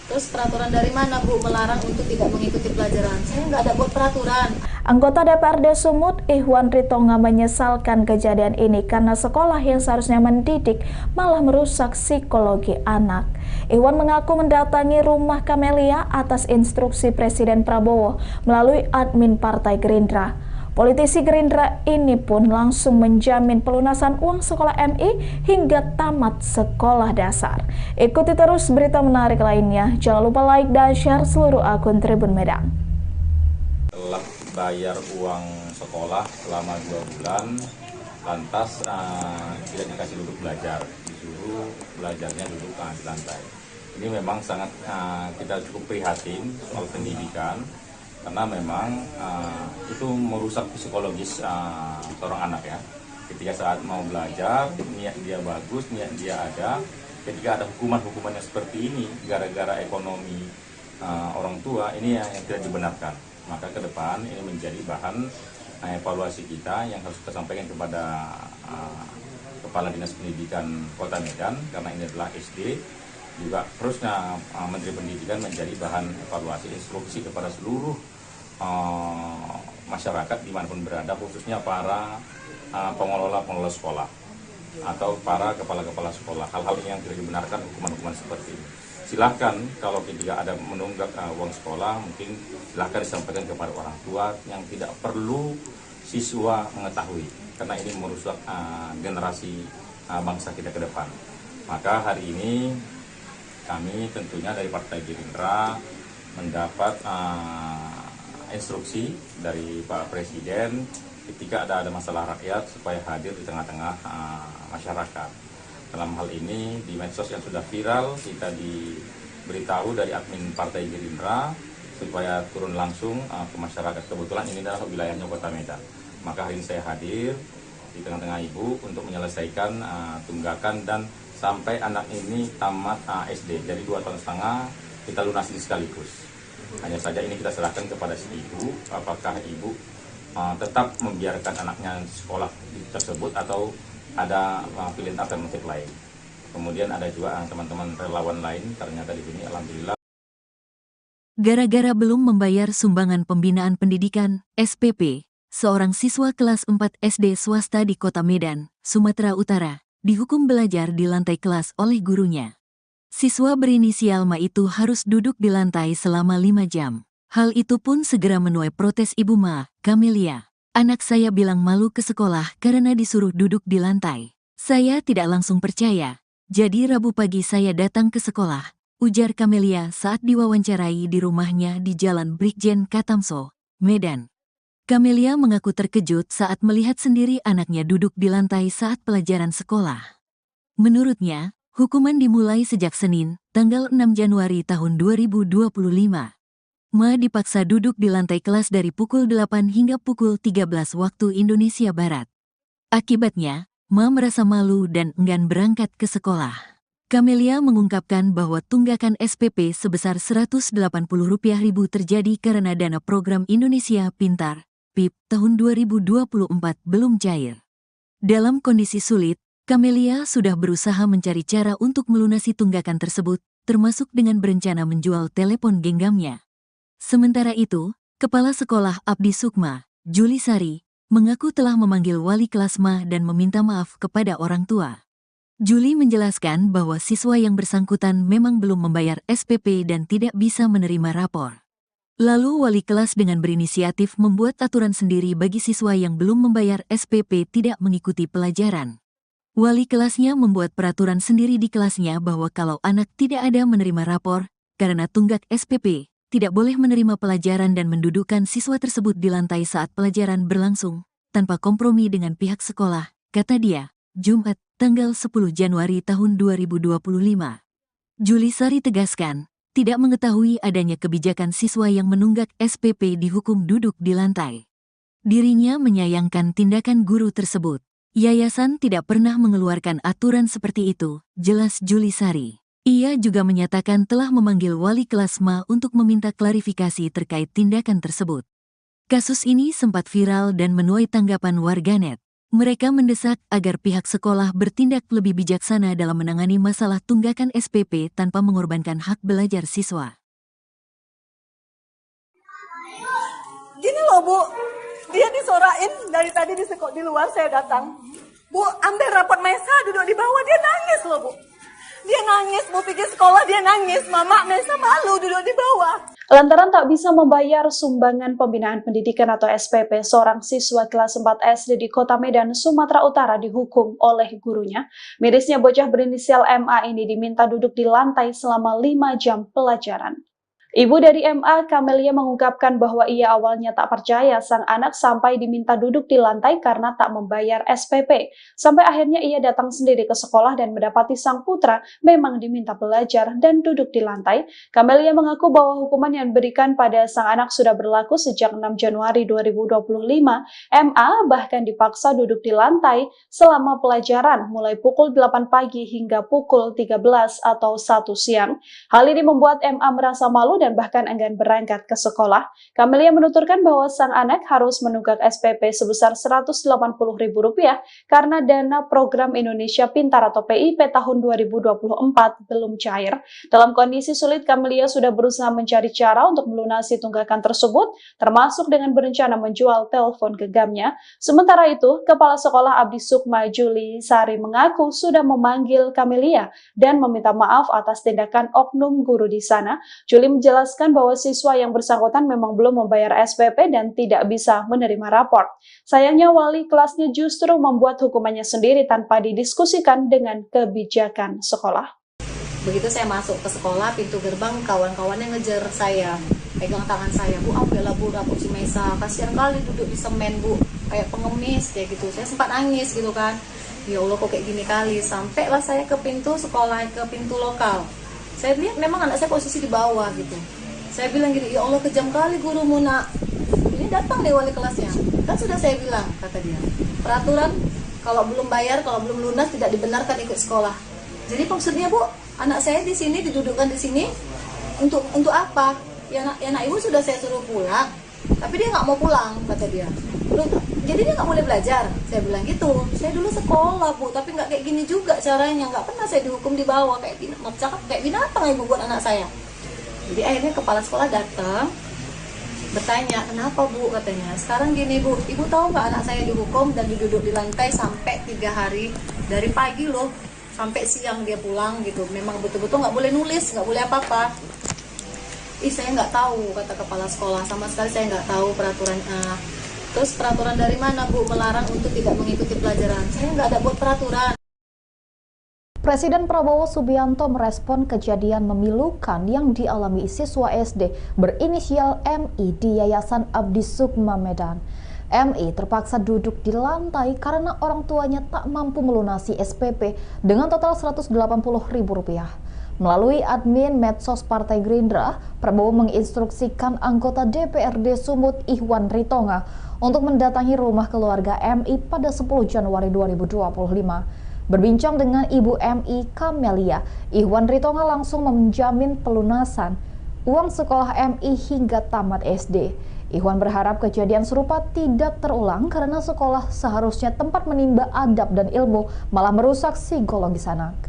Speaker 4: Terus peraturan dari mana Bu melarang untuk tidak mengikuti pelajaran? Saya nggak ada buat peraturan.
Speaker 7: Anggota DPRD Sumut, Ihwan Ritonga menyesalkan kejadian ini karena sekolah yang seharusnya mendidik malah merusak psikologi anak. Ihwan mengaku mendatangi rumah Kamelia atas instruksi Presiden Prabowo melalui admin Partai Gerindra. Politisi Gerindra ini pun langsung menjamin pelunasan uang sekolah MI hingga tamat sekolah dasar. Ikuti terus berita menarik lainnya. Jangan lupa like dan share seluruh akun Tribun Medan.
Speaker 6: Telah bayar uang sekolah selama 2 bulan, lantas tidak dikasih duduk belajar, disuruh belajarnya duduk di lantai. Ini memang sangat kita cukup prihatin soal pendidikan, karena memang itu merusak psikologis seorang anak ya. Ketika saat mau belajar, niat dia bagus, niat dia ada. Ketika ada hukuman-hukuman yang seperti ini, gara-gara ekonomi orang tua, ini yang tidak dibenarkan. Maka ke depan ini menjadi bahan evaluasi kita yang harus kita sampaikan kepada Kepala Dinas Pendidikan Kota Medan, karena ini adalah SD. Juga terusnya Menteri Pendidikan menjadi bahan evaluasi instruksi kepada seluruh masyarakat dimanapun berada, khususnya para pengelola sekolah atau para kepala-kepala sekolah. Hal-hal yang tidak dibenarkan, hukuman-hukuman seperti ini. Silahkan kalau ketika ada menunggak uang sekolah, mungkin silahkan disampaikan kepada orang tua yang tidak perlu siswa mengetahui, karena ini merusak generasi bangsa kita ke depan. Maka hari ini kami tentunya dari Partai Gerindra mendapat instruksi dari Pak Presiden ketika ada masalah rakyat supaya hadir di tengah-tengah masyarakat. Dalam hal ini di medsos yang sudah viral, kita diberitahu dari admin Partai Gerindra supaya turun langsung ke masyarakat. Kebetulan ini adalah wilayahnya Kota Medan. Maka hari ini saya hadir di tengah-tengah Ibu untuk menyelesaikan tunggakan dan sampai anak ini tamat SD. Jadi 2,5 tahun kita lunasi sekaligus. Hanya saja ini kita serahkan kepada si ibu, apakah ibu tetap membiarkan anaknya sekolah tersebut atau ada pilihan alternatif lain. Kemudian ada juga teman-teman relawan lain, ternyata di sini alhamdulillah.
Speaker 1: Gara-gara belum membayar sumbangan pembinaan pendidikan, SPP, seorang siswa kelas 4 SD swasta di Kota Medan, Sumatera Utara, dihukum belajar di lantai kelas oleh gurunya. Siswa berinisial Ma itu harus duduk di lantai selama 5 jam. Hal itu pun segera menuai protes Ibu Ma, Kamelia. Anak saya bilang malu ke sekolah karena disuruh duduk di lantai. Saya tidak langsung percaya. Jadi Rabu pagi saya datang ke sekolah, ujar Kamelia saat diwawancarai di rumahnya di Jalan Brigjen Katamso, Medan. Kamelia mengaku terkejut saat melihat sendiri anaknya duduk di lantai saat pelajaran sekolah. Menurutnya, hukuman dimulai sejak Senin, tanggal 6 Januari tahun 2025. Ma dipaksa duduk di lantai kelas dari pukul 8 hingga pukul 13 waktu Indonesia Barat. Akibatnya, Ma merasa malu dan enggan berangkat ke sekolah. Kamelia mengungkapkan bahwa tunggakan SPP sebesar Rp180.000 terjadi karena dana program Indonesia Pintar, PIP, tahun 2024 belum cair. Dalam kondisi sulit, Kamelia sudah berusaha mencari cara untuk melunasi tunggakan tersebut, termasuk dengan berencana menjual telepon genggamnya. Sementara itu, Kepala Sekolah Abdi Sukma, Juli Sari, mengaku telah memanggil wali kelas Ma dan meminta maaf kepada orang tua. Juli menjelaskan bahwa siswa yang bersangkutan memang belum membayar SPP dan tidak bisa menerima rapor. Lalu wali kelas dengan berinisiatif membuat aturan sendiri bagi siswa yang belum membayar SPP tidak mengikuti pelajaran. Wali kelasnya membuat peraturan sendiri di kelasnya bahwa kalau anak tidak ada menerima rapor, karena tunggak SPP, tidak boleh menerima pelajaran dan mendudukkan siswa tersebut di lantai saat pelajaran berlangsung, tanpa kompromi dengan pihak sekolah, kata dia, Jumat, tanggal 10 Januari tahun 2025. Juli Sari tegaskan, tidak mengetahui adanya kebijakan siswa yang menunggak SPP dihukum duduk di lantai. Dirinya menyayangkan tindakan guru tersebut. Yayasan tidak pernah mengeluarkan aturan seperti itu, jelas Juli Sari. Ia juga menyatakan telah memanggil wali kelas Ma untuk meminta klarifikasi terkait tindakan tersebut. Kasus ini sempat viral dan menuai tanggapan warganet. Mereka mendesak agar pihak sekolah bertindak lebih bijaksana dalam menangani masalah tunggakan SPP tanpa mengorbankan hak belajar siswa.
Speaker 2: Gini loh Bu, dia disorain dari tadi di luar saya datang. Bu, ambil rapot Mesa duduk di bawah, dia nangis loh Bu. Dia nangis, Bu pikir sekolah dia nangis, Mama Mesa malu duduk di bawah.
Speaker 3: Lantaran tak bisa membayar sumbangan pembinaan pendidikan atau SPP, seorang siswa kelas 4 SD di Kota Medan, Sumatera Utara dihukum oleh gurunya. Mirisnya bocah berinisial MA ini diminta duduk di lantai selama 5 jam pelajaran. Ibu dari MA, Kamelia, mengungkapkan bahwa ia awalnya tak percaya sang anak sampai diminta duduk di lantai karena tak membayar SPP. Sampai akhirnya ia datang sendiri ke sekolah dan mendapati sang putra memang diminta belajar dan duduk di lantai. Kamelia mengaku bahwa hukuman yang diberikan pada sang anak sudah berlaku sejak 6 Januari 2025. MA bahkan dipaksa duduk di lantai selama pelajaran mulai pukul 8 pagi hingga pukul 13 atau 1 siang. Hal ini membuat MA merasa malu dan bahkan enggan berangkat ke sekolah. Kamelia menuturkan bahwa sang anak harus menunggak SPP sebesar Rp180.000 karena dana program Indonesia Pintar atau PIP tahun 2024 belum cair. Dalam kondisi sulit, Kamelia sudah berusaha mencari cara untuk melunasi tunggakan tersebut, termasuk dengan berencana menjual telepon genggamnya. Sementara itu, Kepala Sekolah Abdi Sukma Juli Sari mengaku sudah memanggil Kamelia dan meminta maaf atas tindakan oknum guru di sana. Juli menjelaskan bahwa siswa yang bersangkutan memang belum membayar SPP dan tidak bisa menerima rapor. Sayangnya wali kelasnya justru membuat hukumannya sendiri tanpa didiskusikan dengan kebijakan sekolah.
Speaker 4: Begitu saya masuk ke sekolah, pintu gerbang kawan-kawannya ngejar saya, pegang tangan saya, Bu, ambillah Bu rapot si Mesa, kasihan kali duduk di semen Bu, kayak pengemis kayak gitu. Saya sempat nangis gitu kan, ya Allah kok kayak gini kali. Sampailah saya ke pintu sekolah, ke pintu lokal. Saya lihat memang anak saya posisi di bawah gitu. Saya bilang gini, ya Allah kejam kali gurumu nak. Ini datang nih wali kelasnya. Kan sudah saya bilang, kata dia, peraturan kalau belum bayar, kalau belum lunas tidak dibenarkan ikut sekolah. Jadi maksudnya Bu, anak saya di sini didudukkan di sini untuk apa? Ya nak ibu sudah saya suruh pulang, tapi dia nggak mau pulang, kata dia. Jadi dia nggak boleh belajar. Saya bilang gitu. Saya dulu sekolah Bu, tapi nggak kayak gini juga caranya. Nggak pernah saya dihukum di bawah kayak binatang ibu buat anak saya. Jadi akhirnya kepala sekolah datang bertanya, kenapa Bu, katanya. Sekarang gini Bu, ibu tahu nggak anak saya dihukum dan duduk di lantai sampai 3 hari, dari pagi loh sampai siang dia pulang gitu. Memang betul-betul nggak boleh nulis, nggak boleh apa-apa. Saya nggak tahu, kata kepala sekolah, sama sekali saya nggak tahu peraturannya. Terus peraturan dari mana Bu melarang untuk tidak mengikuti pelajaran? Saya nggak ada buat peraturan.
Speaker 5: Presiden Prabowo Subianto merespon kejadian memilukan yang dialami siswa SD berinisial MI di Yayasan Abdi Sukma Medan. MI terpaksa duduk di lantai karena orang tuanya tak mampu melunasi SPP dengan total Rp180.000. Melalui admin medsos Partai Gerindra, Prabowo menginstruksikan anggota DPRD Sumut Ihwan Ritonga untuk mendatangi rumah keluarga MI pada 10 Januari 2025. Berbincang dengan Ibu MI Kamelia, Ihwan Ritonga langsung menjamin pelunasan uang sekolah MI hingga tamat SD. Ihwan berharap kejadian serupa tidak terulang karena sekolah seharusnya tempat menimba adab dan ilmu, malah merusak psikologis anak.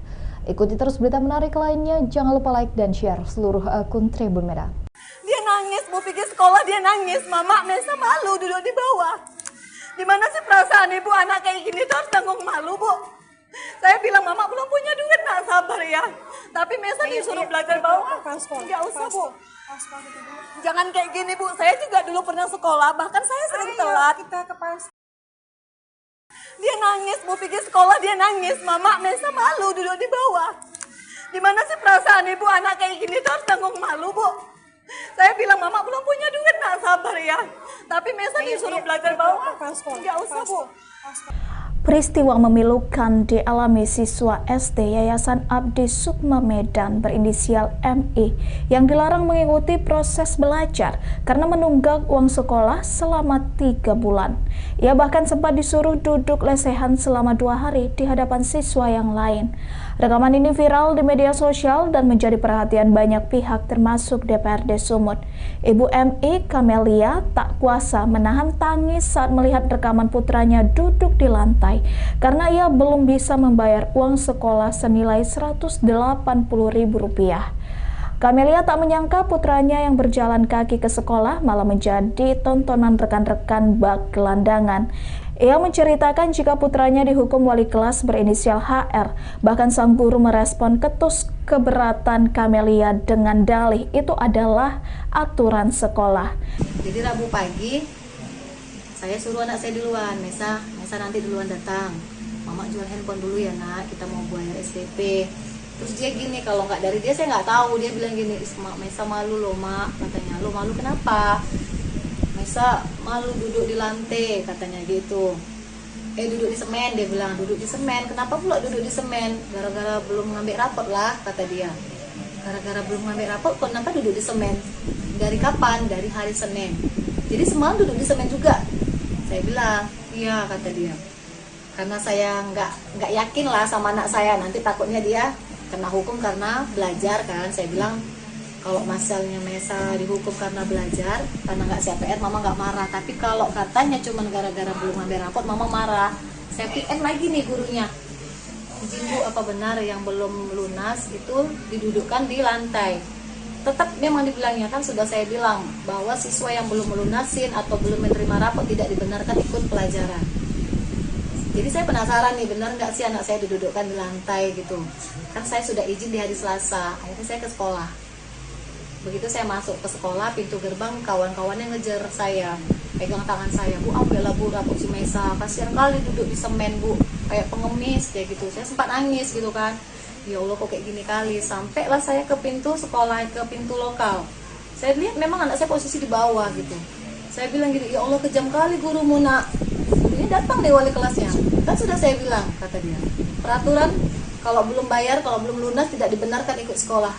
Speaker 5: Ikuti terus berita menarik lainnya, jangan lupa like dan share seluruh akun Tribun Medan.
Speaker 2: Dia nangis, Bu pikir sekolah dia nangis, Mama Mesa malu duduk di bawah. Gimana sih perasaan ibu anak kayak gini tuh harus tanggung malu Bu. Saya bilang Mama belum punya duit, nak sabar ya. Tapi Mesa disuruh belajar bawah. Nggak usah Bu. Jangan kayak gini Bu, saya juga dulu pernah sekolah, bahkan saya sering telat. Dia nangis, Bu pikir sekolah dia nangis, Mama Mesa malu duduk di bawah. Gimana sih perasaan ibu anak kayak gini tuh harus tanggung malu Bu. Saya bilang Mama belum punya duit, nak sabar ya. Tapi Mesa disuruh belajar bawah. Nggak usah Bu.
Speaker 7: Peristiwa memilukan dialami siswa SD Yayasan Abdi Sukma Medan berinisial MI yang dilarang mengikuti proses belajar karena menunggak uang sekolah selama 3 bulan. Ia bahkan sempat disuruh duduk lesehan selama 2 hari di hadapan siswa yang lain. Rekaman ini viral di media sosial dan menjadi perhatian banyak pihak termasuk DPRD Sumut. Ibu MI Camelia tak kuasa menahan tangis saat melihat rekaman putranya duduk di lantai karena ia belum bisa membayar uang sekolah senilai Rp180.000. Camelia tak menyangka putranya yang berjalan kaki ke sekolah malah menjadi tontonan rekan-rekan bak gelandangan. Ia menceritakan jika putranya dihukum wali kelas berinisial HR. Bahkan sang guru merespon keberatan Camelia dengan dalih itu adalah aturan sekolah.
Speaker 4: Jadi Rabu pagi, saya suruh anak saya duluan, Mesa nanti duluan datang. Mama jual handphone dulu ya nak, kita mau bayar SPP. Terus dia gini, kalau nggak dari dia saya nggak tahu. Dia bilang gini, Mesa malu loh mak, katanya. Lo malu kenapa? Mesa malu duduk di lantai, katanya gitu. Duduk di semen, dia bilang duduk di semen. Kenapa pula duduk di semen? Gara-gara belum ngambil rapot lah, kata dia. Gara-gara belum ngambil rapot, kenapa duduk di semen? Dari kapan? Dari hari Senin. Jadi semalam duduk di semen juga. Saya bilang, iya, kata dia. Karena saya nggak yakin lah sama anak saya, nanti takutnya dia kena hukum karena belajar kan. Saya bilang, kalau masalahnya Mesa dihukum karena belajar, karena nggak siap PR, mama nggak marah. Tapi kalau katanya cuma gara-gara belum ngambil rapot, mama marah. Saya PM lagi nih gurunya. Izin Bu, apa benar yang belum lunas itu didudukkan di lantai? Tetap memang dibilangnya, kan sudah saya bilang bahwa siswa yang belum melunasin atau belum menerima rapot tidak dibenarkan ikut pelajaran. Jadi saya penasaran nih, benar nggak sih anak saya didudukkan di lantai gitu? Kan saya sudah izin di hari Selasa, akhirnya saya ke sekolah. Begitu saya masuk ke sekolah, pintu gerbang kawan-kawannya ngejar saya, pegang tangan saya, Bu, ambillah Bu rapot si Mesa, kasihan kali duduk di semen Bu, kayak pengemis kayak gitu. Saya sempat nangis gitu kan, ya Allah kok kayak gini kali. Sampailah saya ke pintu sekolah, ke pintu lokal. Saya lihat memang anak saya posisi di bawah gitu. Saya bilang gini, ya Allah kejam kali gurumu nak. Ini datang deh wali kelasnya, kan sudah saya bilang, kata dia, peraturan kalau belum bayar, kalau belum lunas tidak dibenarkan ikut sekolah.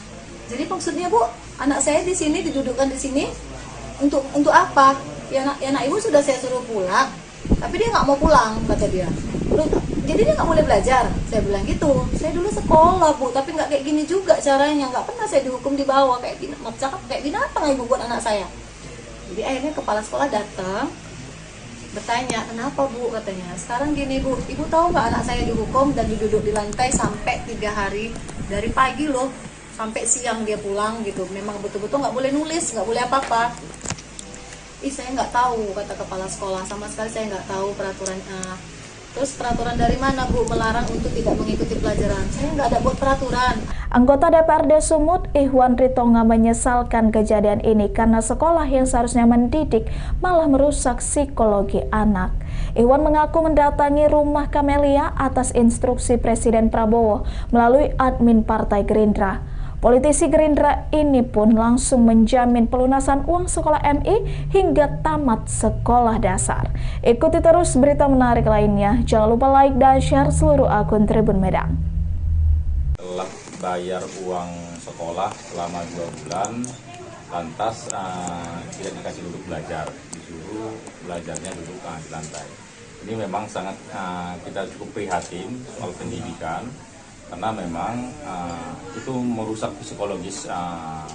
Speaker 4: Jadi maksudnya Bu, anak saya di sini didudukkan di sini untuk apa? Ya nak ibu sudah saya suruh pulang, tapi dia nggak mau pulang, kata dia. Jadi dia nggak boleh belajar. Saya bilang gitu. Saya dulu sekolah Bu, tapi nggak kayak gini juga caranya. Nggak pernah saya dihukum di bawah kayak binatang ibu buat anak saya. Jadi akhirnya kepala sekolah datang, bertanya, kenapa Bu, katanya. Sekarang gini Bu, ibu tahu nggak anak saya dihukum dan duduk di lantai sampai 3 hari, dari pagi loh sampai siang dia pulang gitu. Memang betul-betul nggak boleh nulis, nggak boleh apa-apa. Saya nggak tahu, kata kepala sekolah, sama sekali saya nggak tahu peraturannya. Terus peraturan dari mana Bu melarang untuk tidak mengikuti pelajaran? Saya nggak ada buat peraturan.
Speaker 7: Anggota DPRD Sumut, Ihwan Ritonga, menyesalkan kejadian ini karena sekolah yang seharusnya mendidik malah merusak psikologi anak. Ihwan mengaku mendatangi rumah Camelia atas instruksi Presiden Prabowo melalui admin Partai Gerindra. Politisi Gerindra ini pun langsung menjamin pelunasan uang sekolah MI hingga tamat sekolah dasar. Ikuti terus berita menarik lainnya. Jangan lupa like dan share seluruh akun Tribun Medan.
Speaker 6: Telah bayar uang sekolah selama 2 bulan, lantas tidak dikasih duduk belajar, disuruh belajarnya duduk di lantai. Ini memang sangat kita cukup prihatin soal pendidikan, karena memang itu merusak psikologis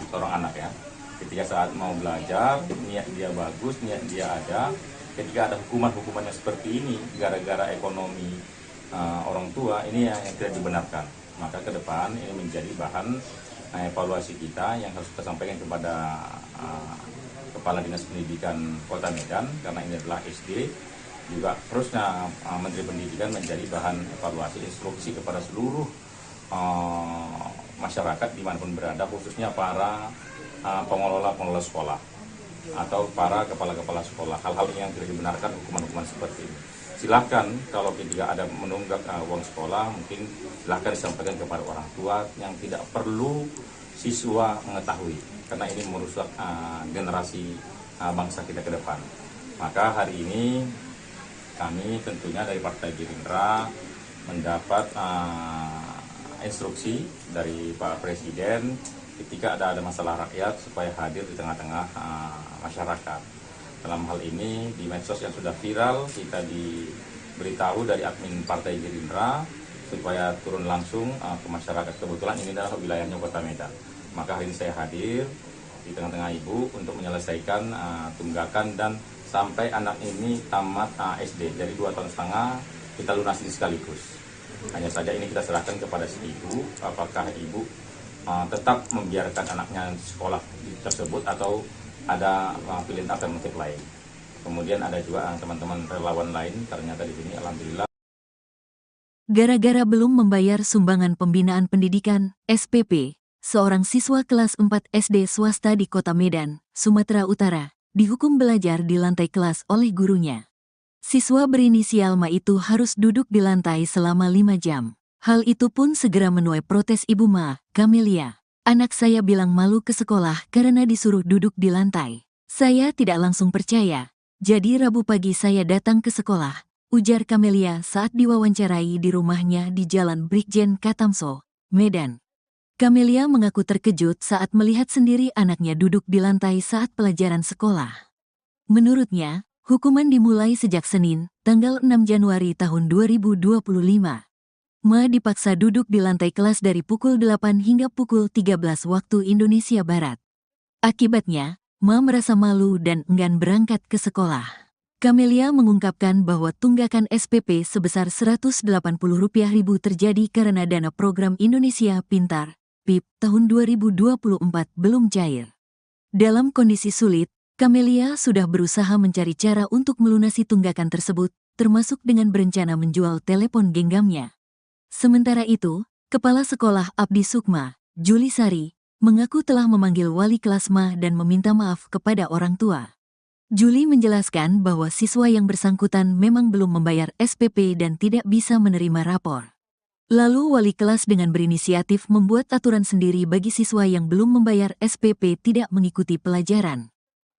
Speaker 6: seorang anak ya. Ketika saat mau belajar, niat dia bagus, niat dia ada. Ketika ada hukuman-hukuman yang seperti ini, gara-gara ekonomi orang tua, ini yang tidak dibenarkan. Maka ke depan ini menjadi bahan evaluasi kita yang harus kita sampaikan kepada Kepala Dinas Pendidikan Kota Medan, karena ini adalah SD. Juga terusnya Menteri Pendidikan menjadi bahan evaluasi instruksi kepada seluruh masyarakat dimanapun berada, khususnya para pengelola sekolah atau para kepala-kepala sekolah. Hal-hal yang tidak dibenarkan, hukuman-hukuman seperti ini. Silahkan kalau ketika ada menunggak uang sekolah, mungkin silahkan disampaikan kepada orang tua yang tidak perlu siswa mengetahui, karena ini merusak generasi bangsa kita ke depan. Maka hari ini kami tentunya dari Partai Gerindra mendapat instruksi dari Pak Presiden ketika ada masalah rakyat supaya hadir di tengah-tengah masyarakat. Dalam hal ini di medsos yang sudah viral, kita diberitahu dari admin Partai Gerindra supaya turun langsung ke masyarakat. Kebetulan ini adalah wilayahnya Kota Medan. Maka hari ini saya hadir di tengah-tengah ibu untuk menyelesaikan tunggakan dan sampai anak ini tamat SD. Jadi 2,5 tahun kita lunasi sekaligus. Hanya saja ini kita serahkan kepada si ibu, apakah ibu tetap membiarkan anaknya sekolah tersebut atau ada pilihan alternatif lain. Kemudian ada juga teman-teman relawan lain ternyata di sini alhamdulillah.
Speaker 1: Gara-gara belum membayar sumbangan pembinaan pendidikan, SPP, seorang siswa kelas 4 SD swasta di Kota Medan, Sumatera Utara, dihukum belajar di lantai kelas oleh gurunya. Siswa berinisial Ma itu harus duduk di lantai selama 5 jam. Hal itu pun segera menuai protes ibu Ma, Camelia. Anak saya bilang malu ke sekolah karena disuruh duduk di lantai. Saya tidak langsung percaya. Jadi Rabu pagi saya datang ke sekolah, ujar Camelia saat diwawancarai di rumahnya di Jalan Brigjen Katamso, Medan. Camelia mengaku terkejut saat melihat sendiri anaknya duduk di lantai saat pelajaran sekolah. Menurutnya, hukuman dimulai sejak Senin, tanggal 6 Januari tahun 2025. Ma dipaksa duduk di lantai kelas dari pukul 8 hingga pukul 13 waktu Indonesia Barat. Akibatnya, Ma merasa malu dan enggan berangkat ke sekolah. Camelia mengungkapkan bahwa tunggakan SPP sebesar Rp180.000 terjadi karena dana program Indonesia Pintar, PIP, tahun 2024 belum cair. Dalam kondisi sulit, Camelia sudah berusaha mencari cara untuk melunasi tunggakan tersebut, termasuk dengan berencana menjual telepon genggamnya. Sementara itu, Kepala Sekolah Abdi Sukma, Juli Sari, mengaku telah memanggil wali kelas Ma dan meminta maaf kepada orang tua. Juli menjelaskan bahwa siswa yang bersangkutan memang belum membayar SPP dan tidak bisa menerima rapor. Lalu wali kelas dengan berinisiatif membuat aturan sendiri bagi siswa yang belum membayar SPP tidak mengikuti pelajaran.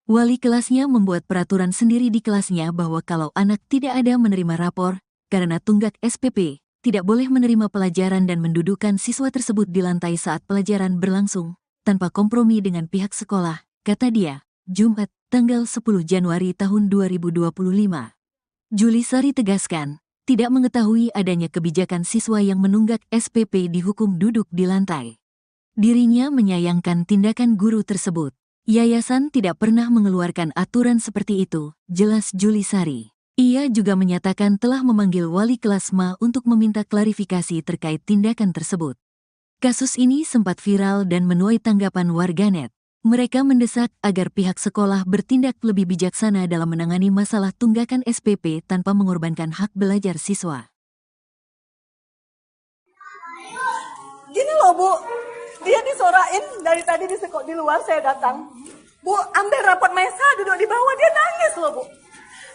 Speaker 1: Wali kelasnya membuat peraturan sendiri di kelasnya bahwa kalau anak tidak ada menerima rapor, karena tunggak SPP, tidak boleh menerima pelajaran dan mendudukkan siswa tersebut di lantai saat pelajaran berlangsung, tanpa kompromi dengan pihak sekolah, kata dia, Jumat, tanggal 10 Januari tahun 2025. Juli Sari tegaskan, tidak mengetahui adanya kebijakan siswa yang menunggak SPP dihukum duduk di lantai. Dirinya menyayangkan tindakan guru tersebut. Yayasan tidak pernah mengeluarkan aturan seperti itu, jelas Juli Sari. Ia juga menyatakan telah memanggil wali kelas Ma untuk meminta klarifikasi terkait tindakan tersebut. Kasus ini sempat viral dan menuai tanggapan warganet. Mereka mendesak agar pihak sekolah bertindak lebih bijaksana dalam menangani masalah tunggakan SPP tanpa mengorbankan hak belajar siswa.
Speaker 2: Gini loh Bu, dia disorain dari tadi di luar saya datang. Bu, ambil rapot Mesa duduk di bawah, dia nangis loh Bu.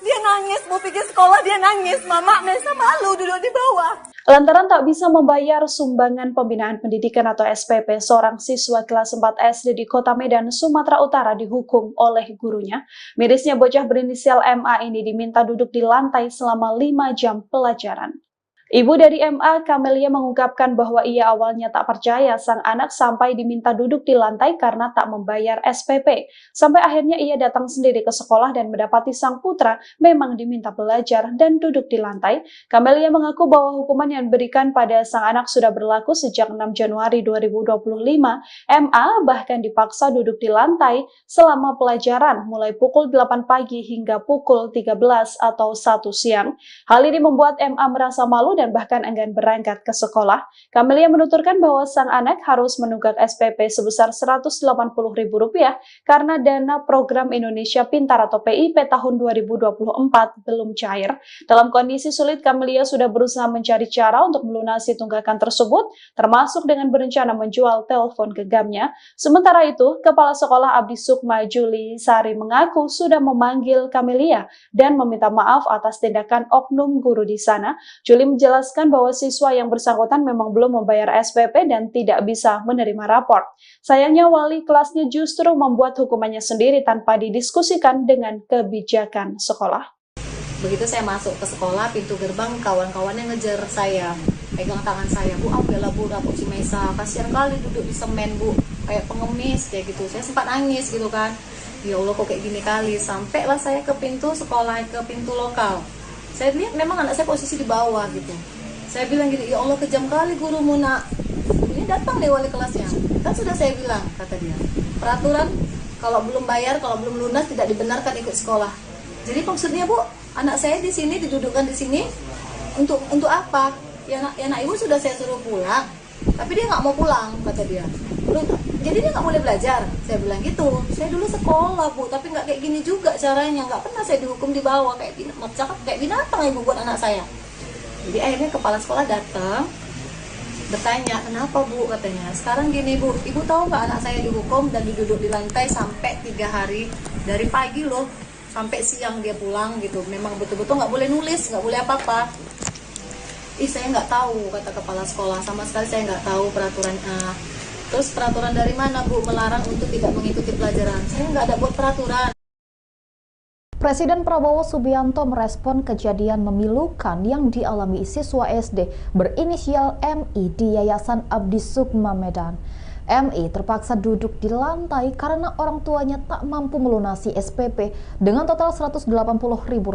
Speaker 2: Dia nangis, Bu pikir sekolah dia nangis, Mama Mesa malu duduk di bawah.
Speaker 3: Lantaran tak bisa membayar sumbangan pembinaan pendidikan atau SPP, seorang siswa kelas 4 SD di Kota Medan, Sumatera Utara dihukum oleh gurunya. Mirisnya bocah berinisial MA ini diminta duduk di lantai selama 5 jam pelajaran. Ibu dari MA, Camelia, mengungkapkan bahwa ia awalnya tak percaya sang anak sampai diminta duduk di lantai karena tak membayar SPP. Sampai akhirnya ia datang sendiri ke sekolah dan mendapati sang putra memang diminta belajar dan duduk di lantai. Camelia mengaku bahwa hukuman yang diberikan pada sang anak sudah berlaku sejak 6 Januari 2025. MA bahkan dipaksa duduk di lantai selama pelajaran mulai pukul 8 pagi hingga pukul 13 atau 1 siang. Hal ini membuat MA merasa malu dan bahkan enggan berangkat ke sekolah. Camelia menuturkan bahwa sang anak harus menunggak SPP sebesar Rp180.000 karena dana program Indonesia Pintar atau PIP tahun 2024 belum cair. Dalam kondisi sulit, Camelia sudah berusaha mencari cara untuk melunasi tunggakan tersebut, termasuk dengan berencana menjual telepon genggamnya. Sementara itu, Kepala Sekolah Abdi Sukma, Juli Sari, mengaku sudah memanggil Camelia dan meminta maaf atas tindakan oknum guru di sana. Juli menjelaskan bahwa siswa yang bersangkutan memang belum membayar SPP dan tidak bisa menerima rapor. Sayangnya wali kelasnya justru membuat hukumannya sendiri tanpa didiskusikan dengan kebijakan sekolah.
Speaker 4: Begitu saya masuk ke sekolah, pintu gerbang kawan-kawannya ngejar saya, pegang tangan saya, Bu, ambillah Bu rapot si Mesa, kasihan kali duduk di semen Bu, kayak pengemis kayak gitu. Saya sempat nangis gitu kan, ya Allah kok kayak gini kali. Sampailah saya ke pintu sekolah, ke pintu lokal. Saya lihat memang anak saya posisi di bawah gitu. Saya bilang gini, ya Allah kejam kali gurumu nak. Ini datang deh wali kelasnya. Kan sudah saya bilang, kata dia. Peraturan kalau belum bayar, kalau belum lunas tidak dibenarkan ikut sekolah. Jadi maksudnya Bu, anak saya di sini didudukkan di sini untuk apa? Ya anak ibu sudah saya suruh pulang, tapi dia nggak mau pulang, kata dia. Jadi dia nggak boleh belajar. Saya bilang gitu. Saya dulu sekolah Bu, tapi nggak kayak gini juga caranya. Nggak pernah saya dihukum di bawah kayak binatang ibu buat anak saya. Jadi akhirnya kepala sekolah datang bertanya, kenapa Bu, katanya. Sekarang gini Bu, ibu tahu nggak anak saya dihukum dan duduk di lantai sampai 3 hari, dari pagi loh sampai siang dia pulang gitu. Memang betul-betul nggak boleh nulis, nggak boleh apa-apa. Saya nggak tahu, kata kepala sekolah, sama sekali saya nggak tahu peraturan. Terus peraturan dari mana Bu melarang untuk tidak mengikuti pelajaran? Saya nggak ada buat peraturan.
Speaker 5: Presiden Prabowo Subianto merespon kejadian memilukan yang dialami siswa SD berinisial MI di Yayasan Abdi Sukma Medan. MI terpaksa duduk di lantai karena orang tuanya tak mampu melunasi SPP dengan total Rp180.000.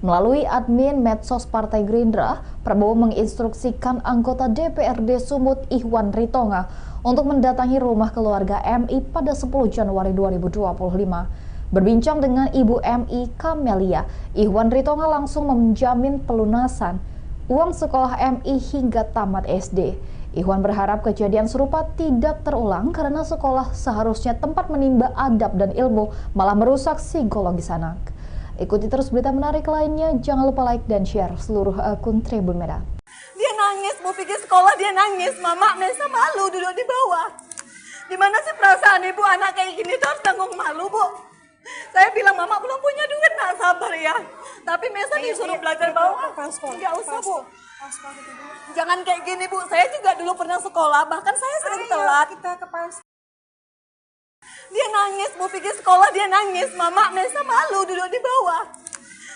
Speaker 5: Melalui admin medsos Partai Gerindra, Prabowo menginstruksikan anggota DPRD Sumut Ihwan Ritonga untuk mendatangi rumah keluarga MI pada 10 Januari 2025. Berbincang dengan Ibu MI Kamelia, Ihwan Ritonga langsung menjamin pelunasan uang sekolah MI hingga tamat SD. Ihwan berharap kejadian serupa tidak terulang karena sekolah seharusnya tempat menimba adab dan ilmu, malah merusak psikologis anak. Ikuti terus berita menarik lainnya, jangan lupa like dan share seluruh akun Tribun Medan.
Speaker 2: Dia nangis, mau pergi sekolah dia nangis. Mama Mesa malu duduk di bawah. Gimana sih perasaan ibu anak kayak gini tuh harus tanggung malu Bu. Saya bilang mama belum punya duit, nak sabar ya. Tapi Mesa disuruh belajar bawah. Nggak usah Bu. Jangan kayak gini Bu. Saya juga dulu pernah sekolah, bahkan saya sering telat. Dia nangis, mau pergi sekolah dia nangis. Mama Mesa malu duduk di bawah.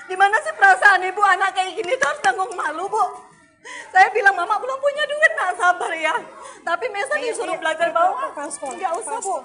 Speaker 2: Gimana sih perasaan ibu anak kayak gini tuh harus tanggung malu Bu. Saya bilang mama belum punya duit, nak sabar ya. Tapi Mesa disuruh belajar bawah. Nggak usah Bu.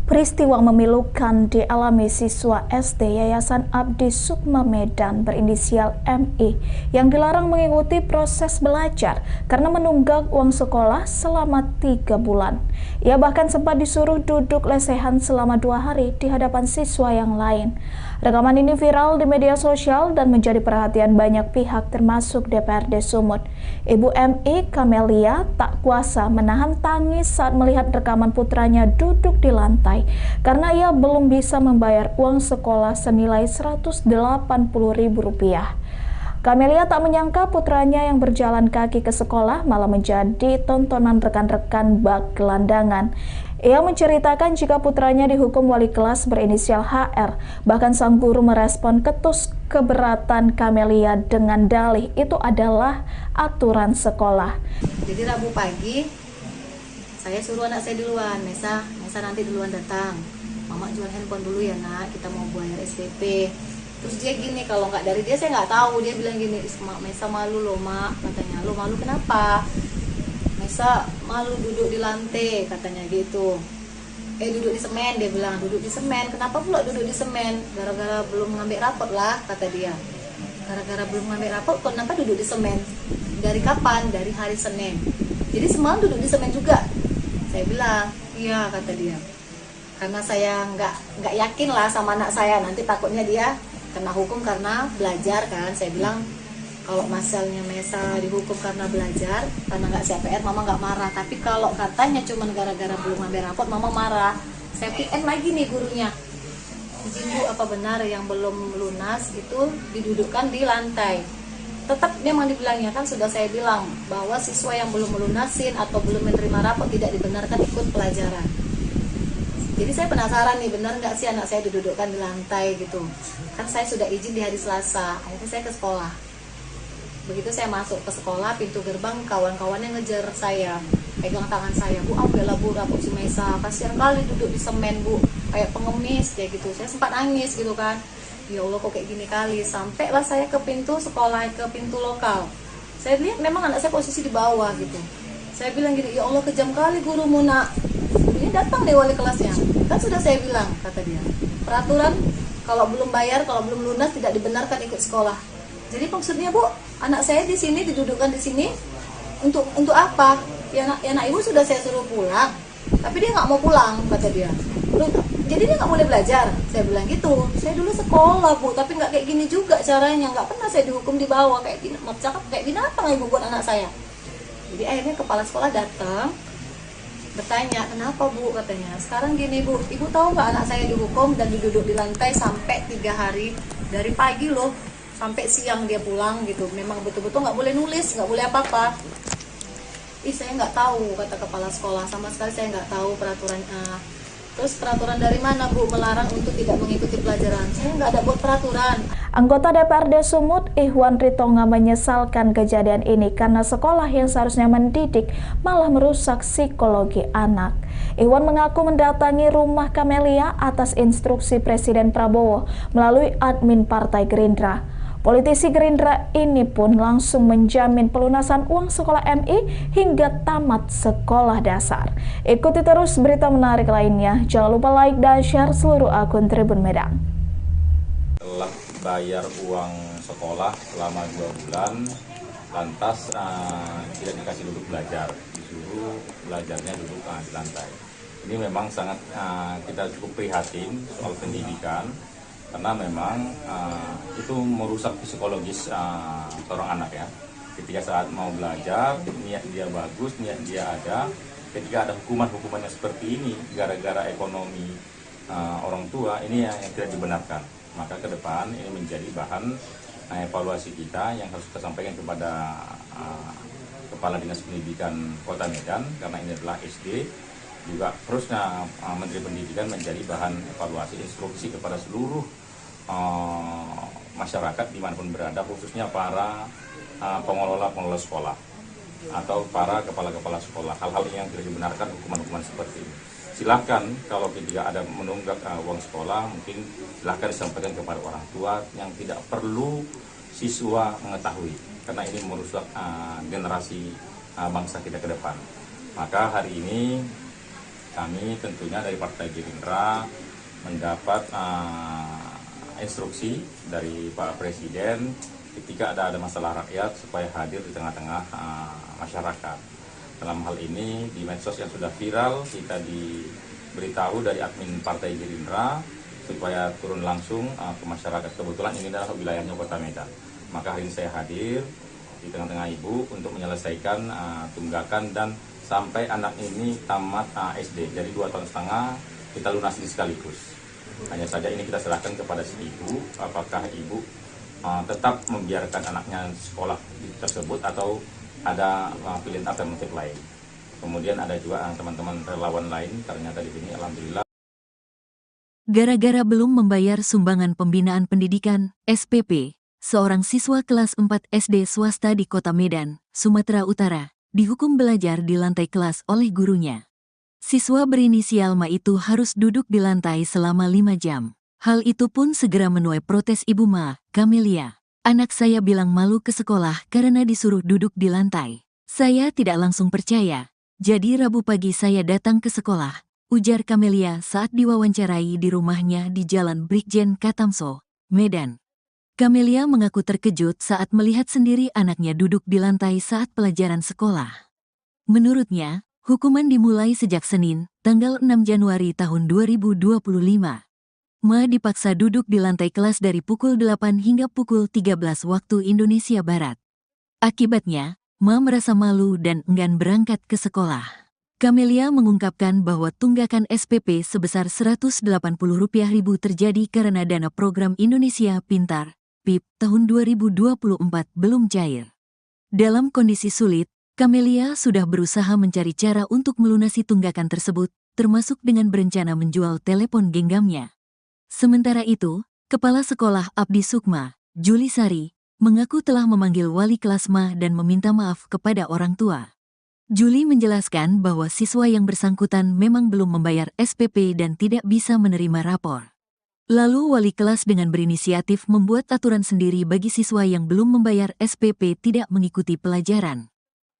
Speaker 7: Peristiwa memilukan dialami siswa SD Yayasan Abdi Sukma Medan berinisial MI yang dilarang mengikuti proses belajar karena menunggak uang sekolah selama 3 bulan. Ia bahkan sempat disuruh duduk lesehan selama 2 hari di hadapan siswa yang lain. Rekaman ini viral di media sosial dan menjadi perhatian banyak pihak termasuk DPRD Sumut. Ibu MI Kamelia tak kuasa menahan tangis saat melihat rekaman putranya duduk di lantai karena ia belum bisa membayar uang sekolah senilai Rp180.000. Kamelia tak menyangka putranya yang berjalan kaki ke sekolah malah menjadi tontonan rekan-rekan bak gelandangan. Ia menceritakan jika putranya dihukum wali kelas berinisial HR. Bahkan sang guru merespon ketus keberatan Kamelia dengan dalih itu adalah aturan sekolah.
Speaker 4: Jadi Rabu pagi saya suruh anak saya duluan, Mesa nanti duluan datang. Mama jual handphone dulu ya nak, kita mau bayar SPP. Terus dia gini, kalau nggak dari dia saya nggak tahu. Dia bilang gini, Mesa malu loh mak, katanya. Lo malu kenapa? Mesa malu duduk di lantai, katanya gitu. Duduk di semen, dia bilang duduk di semen. Kenapa pula duduk di semen? Gara-gara belum ngambil rapot lah, kata dia. Gara-gara belum ngambil rapot, kenapa duduk di semen? Dari kapan? Dari hari Senin. Jadi semalam duduk di semen juga. Saya bilang, iya, kata dia. Karena saya nggak yakin lah sama anak saya, nanti takutnya dia kena hukum karena belajar kan. Saya bilang kalau masalahnya Mesa dihukum karena belajar, karena nggak CPR, mama nggak marah. Tapi kalau katanya cuma gara-gara belum ngambil rapot, mama marah. Saya PM lagi nih gurunya. Izin Bu, apa benar yang belum lunas itu didudukkan di lantai? Tetap memang dibilangnya, kan sudah saya bilang bahwa siswa yang belum melunasin atau belum menerima rapot tidak dibenarkan ikut pelajaran. Jadi saya penasaran nih, benar nggak sih anak saya didudukkan di lantai gitu. Kan saya sudah izin di hari Selasa, akhirnya saya ke sekolah. Begitu saya masuk ke sekolah, pintu gerbang kawan-kawannya ngejar saya, pegang tangan saya, Bu, ambillah Bu rapot si Mesa, kasihan kali duduk di semen Bu, kayak pengemis kayak gitu. Saya sempat nangis gitu kan. Ya Allah kok kayak gini kali. Sampailah saya ke pintu sekolah, ke pintu lokal. Saya lihat memang anak saya posisi di bawah gitu. Saya bilang gini, ya Allah kejam kali gurumu nak. Ini datang deh wali kelasnya. Kan sudah saya bilang, kata dia. Peraturan kalau belum bayar, kalau belum lunas tidak dibenarkan ikut sekolah. Jadi maksudnya Bu, anak saya di sini didudukkan di sini untuk apa? Ya anak ibu sudah saya suruh pulang, tapi dia nggak mau pulang kata dia. Jadi dia nggak boleh belajar. Saya bilang gitu. Saya dulu sekolah Bu, tapi nggak kayak gini juga caranya. Nggak pernah saya dihukum di bawah kayak gini. Mau cakap kayak binatang ibu buat anak saya. Jadi akhirnya kepala sekolah datang bertanya, kenapa Bu katanya. Sekarang gini Bu, ibu tahu nggak anak saya dihukum dan duduk di lantai sampai 3 hari dari pagi loh sampai siang dia pulang gitu. Memang betul-betul nggak boleh nulis, nggak boleh apa-apa. Saya nggak tahu kata kepala sekolah, sama sekali saya nggak tahu peraturan. Terus peraturan dari mana Bu melarang untuk tidak mengikuti pelajaran? Saya nggak ada buat peraturan.
Speaker 7: Anggota DPRD Sumut, Ihwan Ritonga menyesalkan kejadian ini karena sekolah yang seharusnya mendidik malah merusak psikologi anak. Ihwan mengaku mendatangi rumah Kamelia atas instruksi Presiden Prabowo melalui admin Partai Gerindra. Politisi Gerindra ini pun langsung menjamin pelunasan uang sekolah MI hingga tamat sekolah dasar. Ikuti terus berita menarik lainnya. Jangan lupa like dan share seluruh akun Tribun Medan.
Speaker 6: Telah bayar uang sekolah selama 2 bulan, lantas tidak dikasih duduk belajar, disuruh belajarnya duduk di lantai. Ini memang sangat kita cukup prihatin soal pendidikan. Karena memang itu merusak psikologis seorang anak ya. Ketika saat mau belajar, niat dia bagus, niat dia ada. Ketika ada hukuman-hukuman yang seperti ini, gara-gara ekonomi orang tua, ini yang tidak dibenarkan. Maka ke depan ini menjadi bahan evaluasi kita yang harus kita sampaikan kepada Kepala Dinas Pendidikan Kota Medan, karena ini adalah SD. Juga terusnya Menteri Pendidikan menjadi bahan evaluasi instruksi kepada seluruh masyarakat dimanapun berada, khususnya para pengelola sekolah atau para kepala-kepala sekolah. Hal-hal yang tidak dibenarkan, hukuman-hukuman seperti ini. Silahkan kalau ketika ada menunggak uang sekolah, mungkin silahkan disampaikan kepada orang tua yang tidak perlu siswa mengetahui, karena ini merusak generasi bangsa kita ke depan. Maka hari ini kami tentunya dari Partai Gerindra mendapat instruksi dari Pak Presiden ketika ada masalah rakyat supaya hadir di tengah-tengah masyarakat. Dalam hal ini di medsos yang sudah viral, kita diberitahu dari admin Partai Gerindra supaya turun langsung ke masyarakat. Kebetulan ini adalah wilayahnya Kota Medan. Maka hari ini saya hadir di tengah-tengah Ibu untuk menyelesaikan tunggakan dan sampai anak ini tamat SD. Jadi 2,5 tahun kita lunasi sekaligus. Hanya saja ini kita serahkan kepada si ibu, apakah ibu tetap membiarkan anaknya sekolah tersebut atau ada pilihan alternatif lain. Kemudian ada juga teman-teman relawan lain, ternyata di sini alhamdulillah.
Speaker 1: Gara-gara belum membayar sumbangan pembinaan pendidikan, SPP, seorang siswa kelas 4 SD swasta di Kota Medan, Sumatera Utara, dihukum belajar di lantai kelas oleh gurunya. Siswa berinisial Ma itu harus duduk di lantai selama 5 jam. Hal itu pun segera menuai protes Ibu Ma, Kamelia. Anak saya bilang malu ke sekolah karena disuruh duduk di lantai. Saya tidak langsung percaya. Jadi Rabu pagi saya datang ke sekolah, ujar Kamelia saat diwawancarai di rumahnya di Jalan Brigjen Katamso, Medan. Kamelia mengaku terkejut saat melihat sendiri anaknya duduk di lantai saat pelajaran sekolah. Menurutnya, hukuman dimulai sejak Senin, tanggal 6 Januari tahun 2025. Ma dipaksa duduk di lantai kelas dari pukul 8 hingga pukul 13 waktu Indonesia Barat. Akibatnya, Ma merasa malu dan enggan berangkat ke sekolah. Kamelia mengungkapkan bahwa tunggakan SPP sebesar Rp180.000 terjadi karena dana program Indonesia Pintar PIP tahun 2024 belum cair. Dalam kondisi sulit, Kamelia sudah berusaha mencari cara untuk melunasi tunggakan tersebut, termasuk dengan berencana menjual telepon genggamnya. Sementara itu, Kepala Sekolah Abdi Sukma, Juli Sari, mengaku telah memanggil wali kelas Ma dan meminta maaf kepada orang tua. Juli menjelaskan bahwa siswa yang bersangkutan memang belum membayar SPP dan tidak bisa menerima rapor. Lalu wali kelas dengan berinisiatif membuat aturan sendiri bagi siswa yang belum membayar SPP tidak mengikuti pelajaran.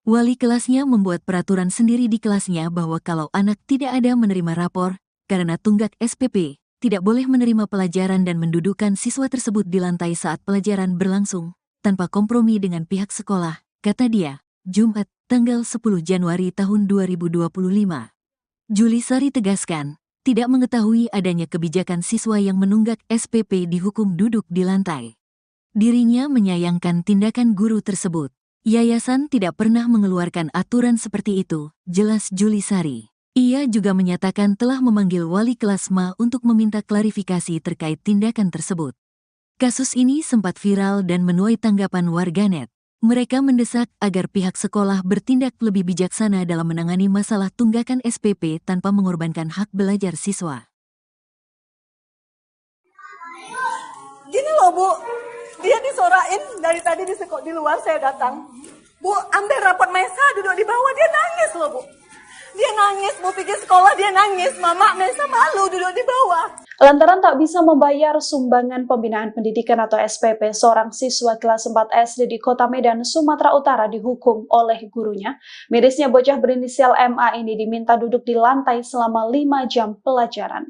Speaker 1: Wali kelasnya membuat peraturan sendiri di kelasnya bahwa kalau anak tidak ada menerima rapor, karena tunggak SPP, tidak boleh menerima pelajaran dan mendudukkan siswa tersebut di lantai saat pelajaran berlangsung. tanpa kompromi dengan pihak sekolah, kata dia, Jumat, tanggal 10 Januari tahun 2025. Julisari tegaskan, tidak mengetahui adanya kebijakan siswa yang menunggak SPP dihukum duduk di lantai. Dirinya menyayangkan tindakan guru tersebut. Yayasan tidak pernah mengeluarkan aturan seperti itu, jelas Julisari. Ia juga menyatakan telah memanggil wali kelas MA untuk meminta klarifikasi terkait tindakan tersebut. Kasus ini sempat viral dan menuai tanggapan warganet. Mereka mendesak agar pihak sekolah bertindak lebih bijaksana dalam menangani masalah tunggakan SPP tanpa mengorbankan hak belajar siswa.
Speaker 2: Gini loh Bu, dia disorain dari tadi di luar saya datang. Bu, ambil rapot Mesa duduk di bawah, dia nangis loh Bu. Dia nangis, Bu pikir sekolah dia nangis, Mama Mesa malu duduk di bawah.
Speaker 3: Lantaran tak bisa membayar sumbangan pembinaan pendidikan atau SPP, seorang siswa kelas 4 SD di Kota Medan, Sumatera Utara dihukum oleh gurunya. Mirisnya bocah berinisial MA ini diminta duduk di lantai selama 5 jam pelajaran.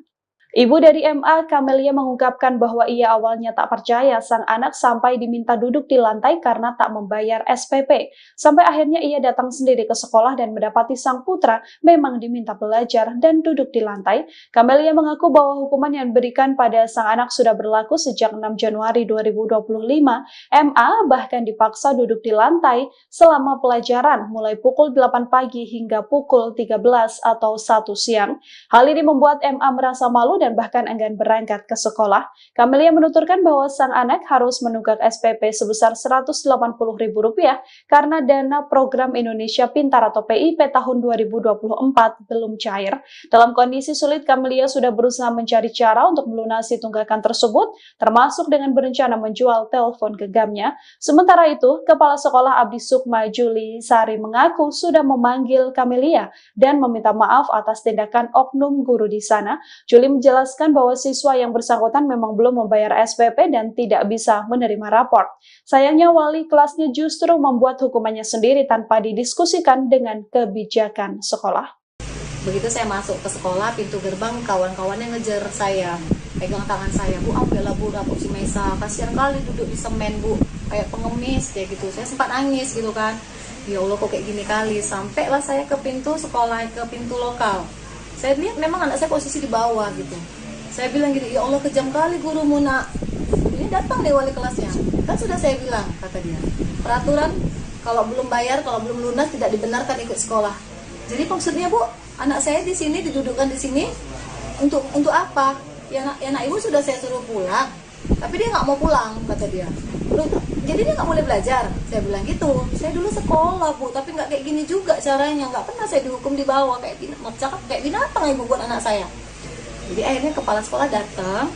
Speaker 3: Ibu dari MA, Kamelia, mengungkapkan bahwa ia awalnya tak percaya sang anak sampai diminta duduk di lantai karena tak membayar SPP. Sampai akhirnya ia datang sendiri ke sekolah dan mendapati sang putra memang diminta belajar dan duduk di lantai. Kamelia mengaku bahwa hukuman yang diberikan pada sang anak sudah berlaku sejak 6 Januari 2025. MA bahkan dipaksa duduk di lantai selama pelajaran mulai pukul 8 pagi hingga pukul 13 atau 1 siang. Hal ini membuat MA merasa malu dan bahkan enggan berangkat ke sekolah. Kamelia menuturkan bahwa sang anak harus menunggak SPP sebesar Rp180.000 karena dana program Indonesia Pintar atau PIP tahun 2024 belum cair. Dalam kondisi sulit, Kamelia sudah berusaha mencari cara untuk melunasi tunggakan tersebut, termasuk dengan berencana menjual telepon genggamnya. Sementara itu, Kepala Sekolah Abdi Sukma Julisari mengaku sudah memanggil Kamelia dan meminta maaf atas tindakan oknum guru di sana. Juli menjelaskan bahwa siswa yang bersangkutan memang belum membayar SPP dan tidak bisa menerima rapor. Sayangnya wali kelasnya justru membuat hukumannya sendiri tanpa didiskusikan dengan kebijakan sekolah.
Speaker 4: Begitu saya masuk ke sekolah, pintu gerbang kawan-kawannya ngejar saya, pegang tangan saya, Bu, ambillah Bu rapot si Mesa, kasihan kali duduk di semen Bu, kayak pengemis kayak gitu. Saya sempat nangis gitu kan, ya Allah kok kayak gini kali. Sampailah saya ke pintu sekolah, ke pintu lokal. Saya lihat memang anak saya posisi di bawah gitu. Saya bilang gitu, ya Allah kejam kali gurumu nak. Ini datang deh wali kelasnya. Kan sudah saya bilang, kata dia, peraturan kalau belum bayar, kalau belum lunas tidak dibenarkan ikut sekolah. Jadi maksudnya Bu, anak saya di sini didudukkan di sini untuk apa? Ya nak ibu sudah saya suruh pulang, tapi dia nggak mau pulang, kata dia. Jadi dia nggak boleh belajar. Saya bilang gitu. Saya dulu sekolah Bu, tapi nggak kayak gini juga caranya. Nggak pernah saya dihukum di bawah kayak binatang ibu buat anak saya. Jadi akhirnya kepala sekolah datang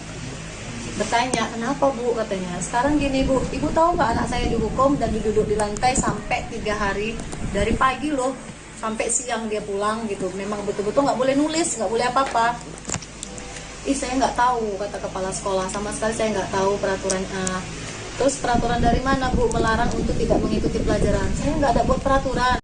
Speaker 4: bertanya, kenapa Bu, katanya. Sekarang gini Bu, ibu tahu nggak anak saya dihukum dan duduk di lantai sampai 3 hari, dari pagi loh sampai siang dia pulang gitu. Memang betul-betul nggak boleh nulis, nggak boleh apa-apa. Saya nggak tahu, kata kepala sekolah, sama sekali saya nggak tahu peraturannya. Terus peraturan dari mana Bu melarang untuk tidak mengikuti pelajaran? Saya nggak ada buat peraturan.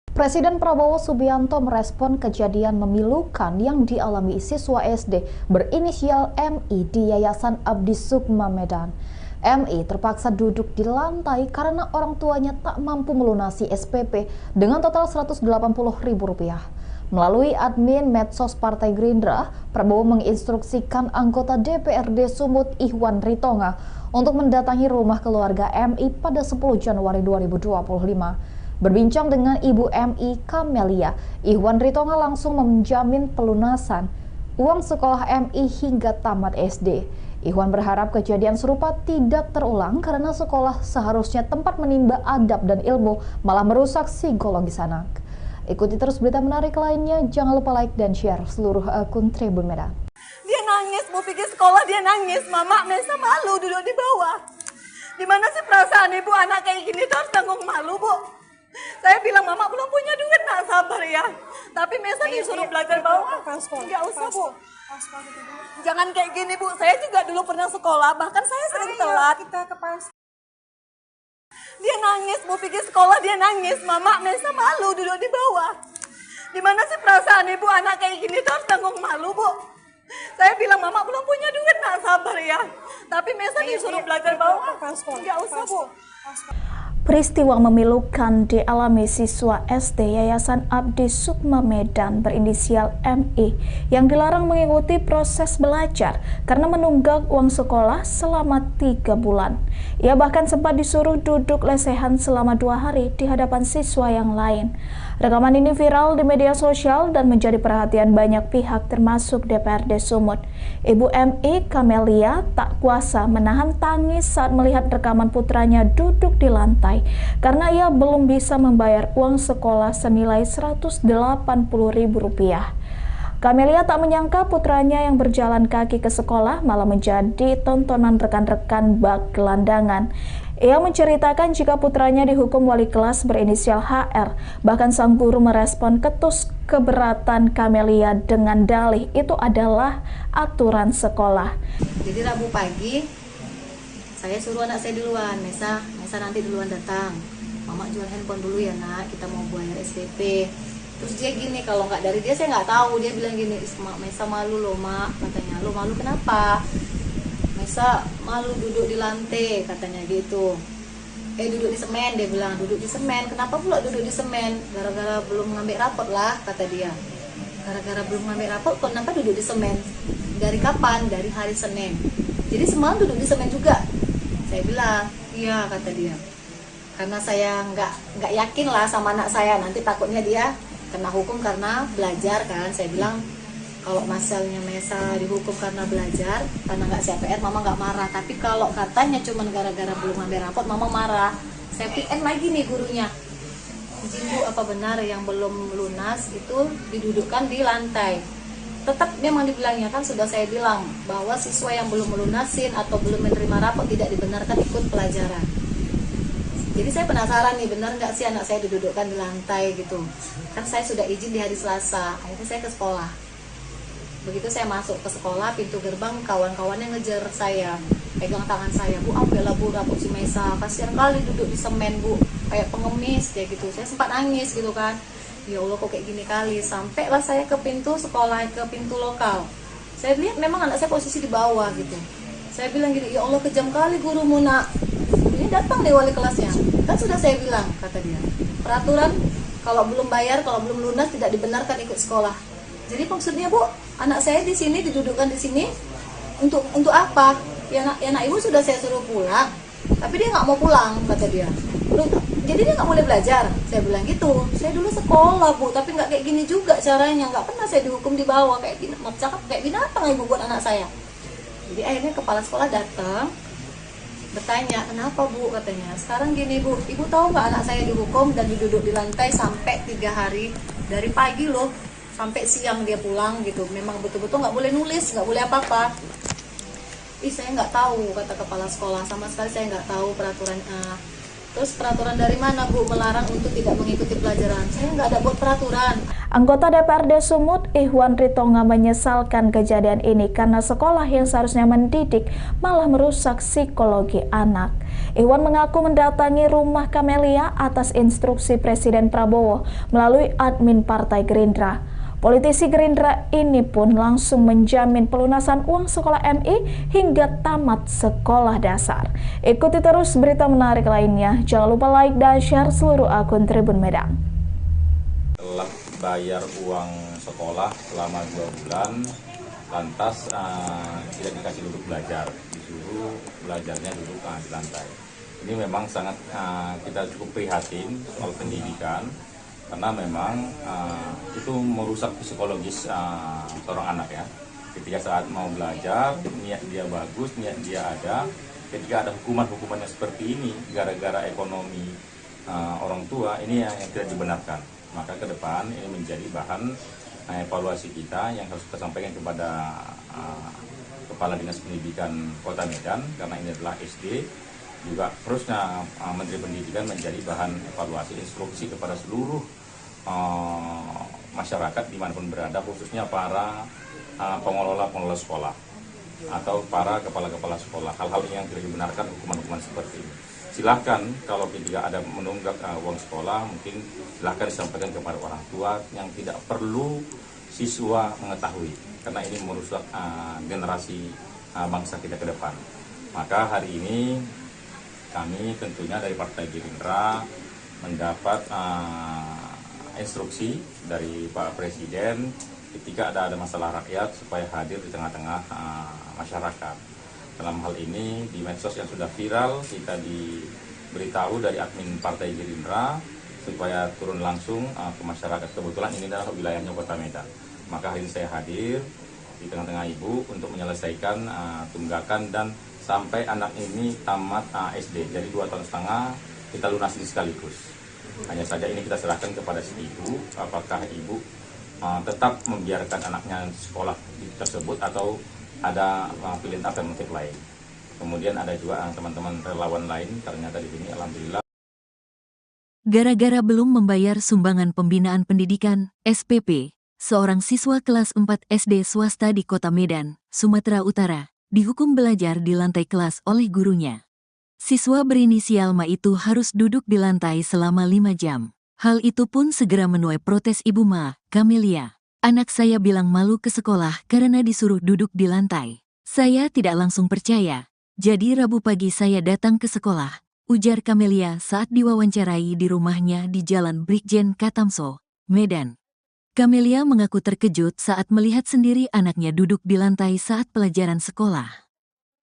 Speaker 5: Presiden Prabowo Subianto merespon kejadian memilukan yang dialami siswa SD berinisial MI di Yayasan Abdi Sukma Medan. MI terpaksa duduk di lantai karena orang tuanya tak mampu melunasi SPP dengan total Rp180.000. Melalui admin medsos Partai Gerindra, Prabowo menginstruksikan anggota DPRD Sumut Ihwan Ritonga untuk mendatangi rumah keluarga MI pada 10 Januari 2025. Berbincang dengan Ibu MI Kamelia, Ihwan Ritonga langsung menjamin pelunasan uang sekolah MI hingga tamat SD. Ihwan berharap kejadian serupa tidak terulang karena sekolah seharusnya tempat menimba adab dan ilmu, malah merusak psikologis anak. Ikuti terus berita menarik lainnya, jangan lupa like dan share seluruh akun Tribun Medan.
Speaker 2: Dia nangis, Bu pikir sekolah dia nangis, Mama Mesa malu duduk di bawah. Dimana sih perasaan ibu anak kayak gini tuh harus tanggung malu Bu. Saya bilang Mama belum punya duit, nak sabar ya. Tapi Mesa disuruh belajar bawah. Nggak usah Bu. Jangan kayak gini Bu, saya juga dulu pernah sekolah, bahkan saya sering telat. Dia nangis, Bu pikir sekolah dia nangis, Mama Mesa malu duduk di bawah. Dimana sih perasaan ibu anak kayak gini tuh harus tanggung malu Bu. Saya bilang Mama belum punya duit, nak sabar ya. Tapi Mesa disuruh belajar bawah. Nggak usah, Bu.
Speaker 7: Peristiwa memilukan dialami siswa SD Yayasan Abdi Sukma Medan berinisial MI yang dilarang mengikuti proses belajar karena menunggak uang sekolah selama 3 bulan. Ia bahkan sempat disuruh duduk lesehan selama 2 hari di hadapan siswa yang lain. Rekaman ini viral di media sosial dan menjadi perhatian banyak pihak termasuk DPRD Sumut. Ibu MI, Kamelia, tak kuasa menahan tangis saat melihat rekaman putranya duduk di lantai karena ia belum bisa membayar uang sekolah senilai Rp180.000. Kamelia tak menyangka putranya yang berjalan kaki ke sekolah malah menjadi tontonan rekan-rekan bak gelandangan. Ia menceritakan jika putranya dihukum wali kelas berinisial HR. Bahkan sang guru merespon ketus keberatan Kamelia dengan dalih itu adalah aturan sekolah.
Speaker 4: Jadi Rabu pagi saya suruh anak saya duluan, Mesa nanti duluan datang. Mama jual handphone dulu ya nak, kita mau bayar SPP. Terus dia gini, kalau nggak dari dia saya nggak tahu. Dia bilang gini, Mesa malu loh mak, katanya. Lo malu kenapa? Mesa malu duduk di lantai, katanya gitu. Duduk di semen, dia bilang duduk di semen. Kenapa pula duduk di semen? Gara-gara belum ngambil rapot lah, kata dia. Gara-gara belum ngambil rapot, kenapa duduk di semen? Dari kapan? Dari hari Senin. Jadi semalam duduk di semen juga. Saya bilang, iya, kata dia. Karena saya nggak yakin lah sama anak saya, nanti takutnya dia kena hukum karena belajar kan. Saya bilang kalau masalahnya Mesa dihukum karena belajar, karena nggak CPR, mama nggak marah. Tapi kalau katanya cuma gara-gara belum ngambil rapot, mama marah. Saya PN lagi nih gurunya. Izin Bu, apa benar yang belum lunas itu didudukkan di lantai? Tetap memang dibilangnya, kan sudah saya bilang bahwa siswa yang belum melunasin atau belum menerima rapot tidak dibenarkan ikut pelajaran. Jadi saya penasaran nih, benar nggak sih anak saya didudukkan di lantai gitu. Kan saya sudah izin di hari Selasa, akhirnya saya ke sekolah. Begitu saya masuk ke sekolah, pintu gerbang kawan-kawannya ngejar saya, pegang tangan saya, Bu, ambillah Bu rapot si Mesa, kasihan kali duduk di semen Bu, kayak pengemis kayak gitu. Saya sempat nangis gitu kan, ya Allah kok kayak gini kali. Sampailah saya ke pintu sekolah, ke pintu lokal. Saya lihat memang anak saya posisi di bawah gitu. Saya bilang gini, ya Allah kejam kali gurumu nak. Ini datang deh wali kelasnya. Kan sudah saya bilang, kata dia, peraturan kalau belum bayar, kalau belum lunas tidak dibenarkan ikut sekolah. Jadi maksudnya Bu, anak saya di sini didudukkan di sini untuk apa? Ya nak ibu sudah saya suruh pulang, tapi dia nggak mau pulang, kata dia. Jadi dia nggak boleh belajar. Saya bilang gitu. Saya dulu sekolah Bu, tapi nggak kayak gini juga caranya. Nggak pernah saya dihukum di bawah kayak gini. Cakap kayak binatang ibu buat anak saya. Jadi akhirnya kepala sekolah datang, bertanya, kenapa Bu, katanya. Sekarang gini Bu, ibu tahu nggak anak saya dihukum dan diduduk di lantai sampai 3 hari, dari pagi loh sampai siang dia pulang gitu. Memang betul-betul nggak boleh nulis, nggak boleh apa-apa. Saya nggak tahu, kata kepala sekolah, sama sekali saya nggak tahu peraturannya. Terus peraturan dari mana Bu melarang untuk tidak mengikuti pelajaran? Saya nggak ada buat peraturan.
Speaker 7: Anggota DPRD Sumut, Ihwan Ritonga, menyesalkan kejadian ini karena sekolah yang seharusnya mendidik malah merusak psikologi anak. Ihwan mengaku mendatangi rumah Kamelia atas instruksi Presiden Prabowo melalui admin Partai Gerindra. Politisi Gerindra ini pun langsung menjamin pelunasan uang sekolah MI hingga tamat sekolah dasar. Ikuti terus berita menarik lainnya. Jangan lupa like dan share seluruh akun Tribun Medan.
Speaker 6: Telah bayar uang sekolah selama 2 bulan, lantas tidak dikasih duduk belajar, disuruh belajarnya duduk di lantai. Ini memang sangat kita cukup prihatin soal pendidikan, karena memang itu merusak psikologis seorang anak ya. Ketika saat mau belajar, niat dia bagus, niat dia ada. Ketika ada hukuman-hukuman yang seperti ini, gara-gara ekonomi orang tua, ini yang tidak dibenarkan. Maka ke depan ini menjadi bahan evaluasi kita yang harus kita sampaikan kepada Kepala Dinas Pendidikan Kota Medan, karena ini adalah SD. Juga terusnya Menteri Pendidikan menjadi bahan evaluasi instruksi kepada seluruh masyarakat dimanapun berada, khususnya para pengelola sekolah atau para kepala-kepala sekolah. Hal-hal yang tidak dibenarkan, hukuman-hukuman seperti ini. Silahkan kalau tidak ada menunggak uang sekolah, mungkin silahkan disampaikan kepada orang tua yang tidak perlu siswa mengetahui, karena ini merusak generasi bangsa kita ke depan. Maka hari ini kami tentunya dari Partai Gerindra mendapat instruksi dari Pak Presiden ketika ada masalah rakyat supaya hadir di tengah-tengah masyarakat. Dalam hal ini di medsos yang sudah viral, kita diberitahu dari admin Partai Gerindra supaya turun langsung ke masyarakat. Kebetulan ini adalah wilayahnya Kota Medan. Maka hari ini saya hadir di tengah-tengah ibu untuk menyelesaikan tunggakan dan sampai anak ini tamat SD. Jadi 2,5 tahun kita lunasi sekaligus. Hanya saja ini kita serahkan kepada si ibu, apakah ibu tetap membiarkan anaknya sekolah tersebut atau ada pilihan alternatif lain. Kemudian ada juga teman-teman relawan lain, ternyata di sini alhamdulillah.
Speaker 1: Gara-gara belum membayar sumbangan pembinaan pendidikan, SPP, seorang siswa kelas 4 SD swasta di Kota Medan, Sumatera Utara, dihukum belajar di lantai kelas oleh gurunya. Siswa berinisial Ma itu harus duduk di lantai selama 5 jam. Hal itu pun segera menuai protes Ibu Ma, Camelia. Anak saya bilang malu ke sekolah karena disuruh duduk di lantai. Saya tidak langsung percaya. Jadi Rabu pagi saya datang ke sekolah, ujar Camelia saat diwawancarai di rumahnya di Jalan Brigjen Katamso, Medan. Camelia mengaku terkejut saat melihat sendiri anaknya duduk di lantai saat pelajaran sekolah.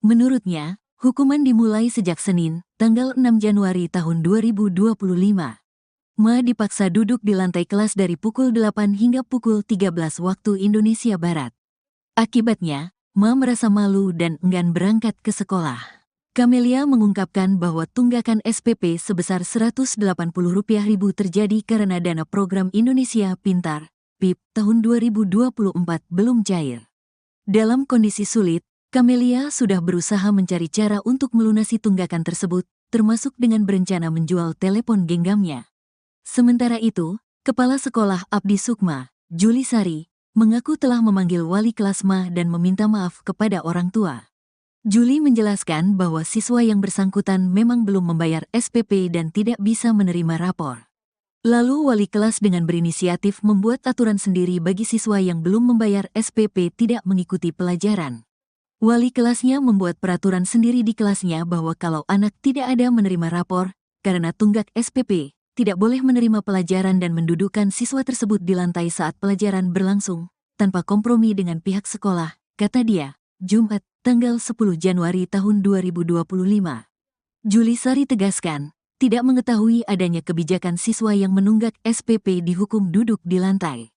Speaker 1: Menurutnya, hukuman dimulai sejak Senin, tanggal 6 Januari tahun 2025. Ma dipaksa duduk di lantai kelas dari pukul 8 hingga pukul 13 waktu Indonesia Barat. Akibatnya, Ma merasa malu dan enggan berangkat ke sekolah. Camelia mengungkapkan bahwa tunggakan SPP sebesar Rp180.000 terjadi karena dana program Indonesia Pintar, PIP, tahun 2024 belum cair. Dalam kondisi sulit, Camelia sudah berusaha mencari cara untuk melunasi tunggakan tersebut, termasuk dengan berencana menjual telepon genggamnya. Sementara itu, Kepala Sekolah Abdi Sukma, Juli Sari, mengaku telah memanggil wali kelas Ma dan meminta maaf kepada orang tua. Juli menjelaskan bahwa siswa yang bersangkutan memang belum membayar SPP dan tidak bisa menerima rapor. Lalu wali kelas dengan berinisiatif membuat aturan sendiri bagi siswa yang belum membayar SPP tidak mengikuti pelajaran. Wali kelasnya membuat peraturan sendiri di kelasnya bahwa kalau anak tidak ada menerima rapor, karena tunggak SPP, tidak boleh menerima pelajaran dan mendudukkan siswa tersebut di lantai saat pelajaran berlangsung, tanpa kompromi dengan pihak sekolah, kata dia, Jumat, tanggal 10 Januari tahun 2025. Juli Sari tegaskan, tidak mengetahui adanya kebijakan siswa yang menunggak SPP dihukum duduk di lantai.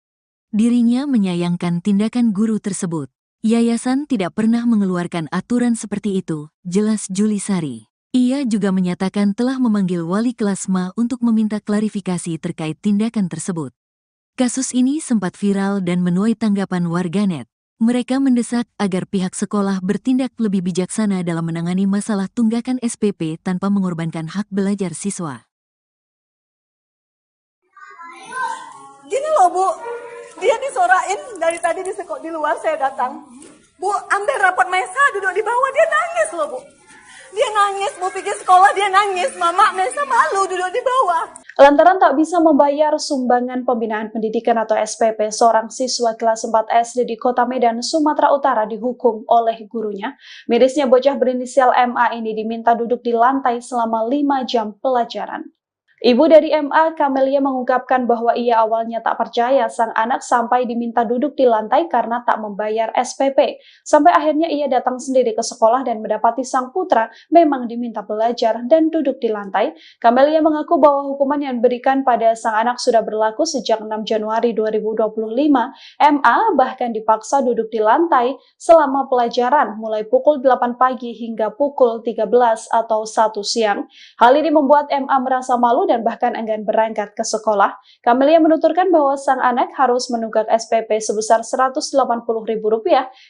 Speaker 1: Dirinya menyayangkan tindakan guru tersebut. Yayasan tidak pernah mengeluarkan aturan seperti itu, jelas Juli Sari. Ia juga menyatakan telah memanggil wali kelas Ma untuk meminta klarifikasi terkait tindakan tersebut. Kasus ini sempat viral dan menuai tanggapan warganet. Mereka mendesak agar pihak sekolah bertindak lebih bijaksana dalam menangani masalah tunggakan SPP tanpa mengorbankan hak belajar siswa.
Speaker 2: Gini loh Bu, dia disorain dari tadi di luar saya datang. Bu, ambil rapot Mesa duduk di bawah, dia nangis loh Bu. Dia nangis, Bu pikir sekolah dia nangis, Mama Mesa malu duduk di bawah.
Speaker 3: Lantaran tak bisa membayar sumbangan pembinaan pendidikan atau SPP, seorang siswa kelas 4 SD di Kota Medan, Sumatera Utara dihukum oleh gurunya. Mirisnya bocah berinisial MA ini diminta duduk di lantai selama 5 jam pelajaran. Ibu dari MA, Camelia, mengungkapkan bahwa ia awalnya tak percaya sang anak sampai diminta duduk di lantai karena tak membayar SPP. Sampai akhirnya ia datang sendiri ke sekolah dan mendapati sang putra memang diminta belajar dan duduk di lantai. Camelia mengaku bahwa hukuman yang diberikan pada sang anak sudah berlaku sejak 6 Januari 2025. MA bahkan dipaksa duduk di lantai selama pelajaran mulai pukul 8 pagi hingga pukul 13 atau 1 siang. Hal ini membuat MA merasa malu dan bahkan enggan berangkat ke sekolah. Camelia menuturkan bahwa sang anak harus menunggak SPP sebesar Rp180.000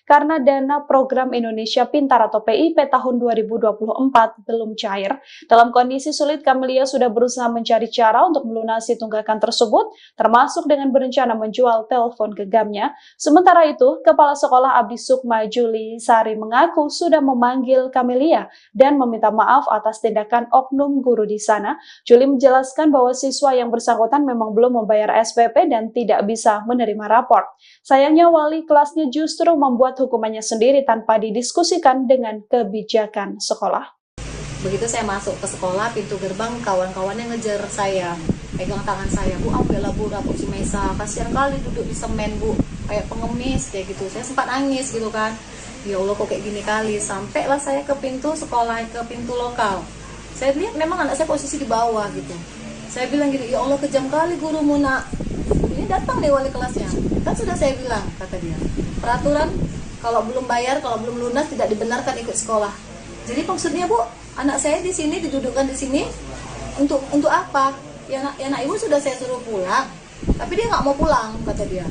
Speaker 3: karena dana program Indonesia Pintar atau PIP tahun 2024 belum cair. Dalam kondisi sulit, Camelia sudah berusaha mencari cara untuk melunasi tunggakan tersebut, termasuk dengan berencana menjual telepon genggamnya. Sementara itu, Kepala Sekolah Abdi Sukma, Juli Sari, mengaku sudah memanggil Camelia dan meminta maaf atas tindakan oknum guru di sana. Juli menjelaskan dijelaskan bahwa siswa yang bersangkutan memang belum membayar SPP dan tidak bisa menerima rapor. Sayangnya wali kelasnya justru membuat hukumannya sendiri tanpa didiskusikan dengan kebijakan sekolah.
Speaker 4: Begitu saya masuk ke sekolah, pintu gerbang kawan-kawannya ngejar saya, pegang tangan saya, Bu ambillah Bu rapor si Mesa, kasihan kali duduk di semen Bu, kayak pengemis kayak gitu. Saya sempat nangis gitu kan, ya Allah kok kayak gini kali. Sampailah saya ke pintu sekolah, ke pintu lokal. Saya lihat memang anak saya posisi di bawah gitu. Saya bilang gini, ya Allah kejam kali gurumu nak. Ini datang deh wali kelasnya. Kan sudah saya bilang, kata dia, peraturan kalau belum bayar, kalau belum lunas tidak dibenarkan ikut sekolah. Jadi maksudnya Bu, anak saya di sini didudukkan di sini untuk apa? Ya anak ibu sudah saya suruh pulang, tapi dia nggak mau pulang, kata dia.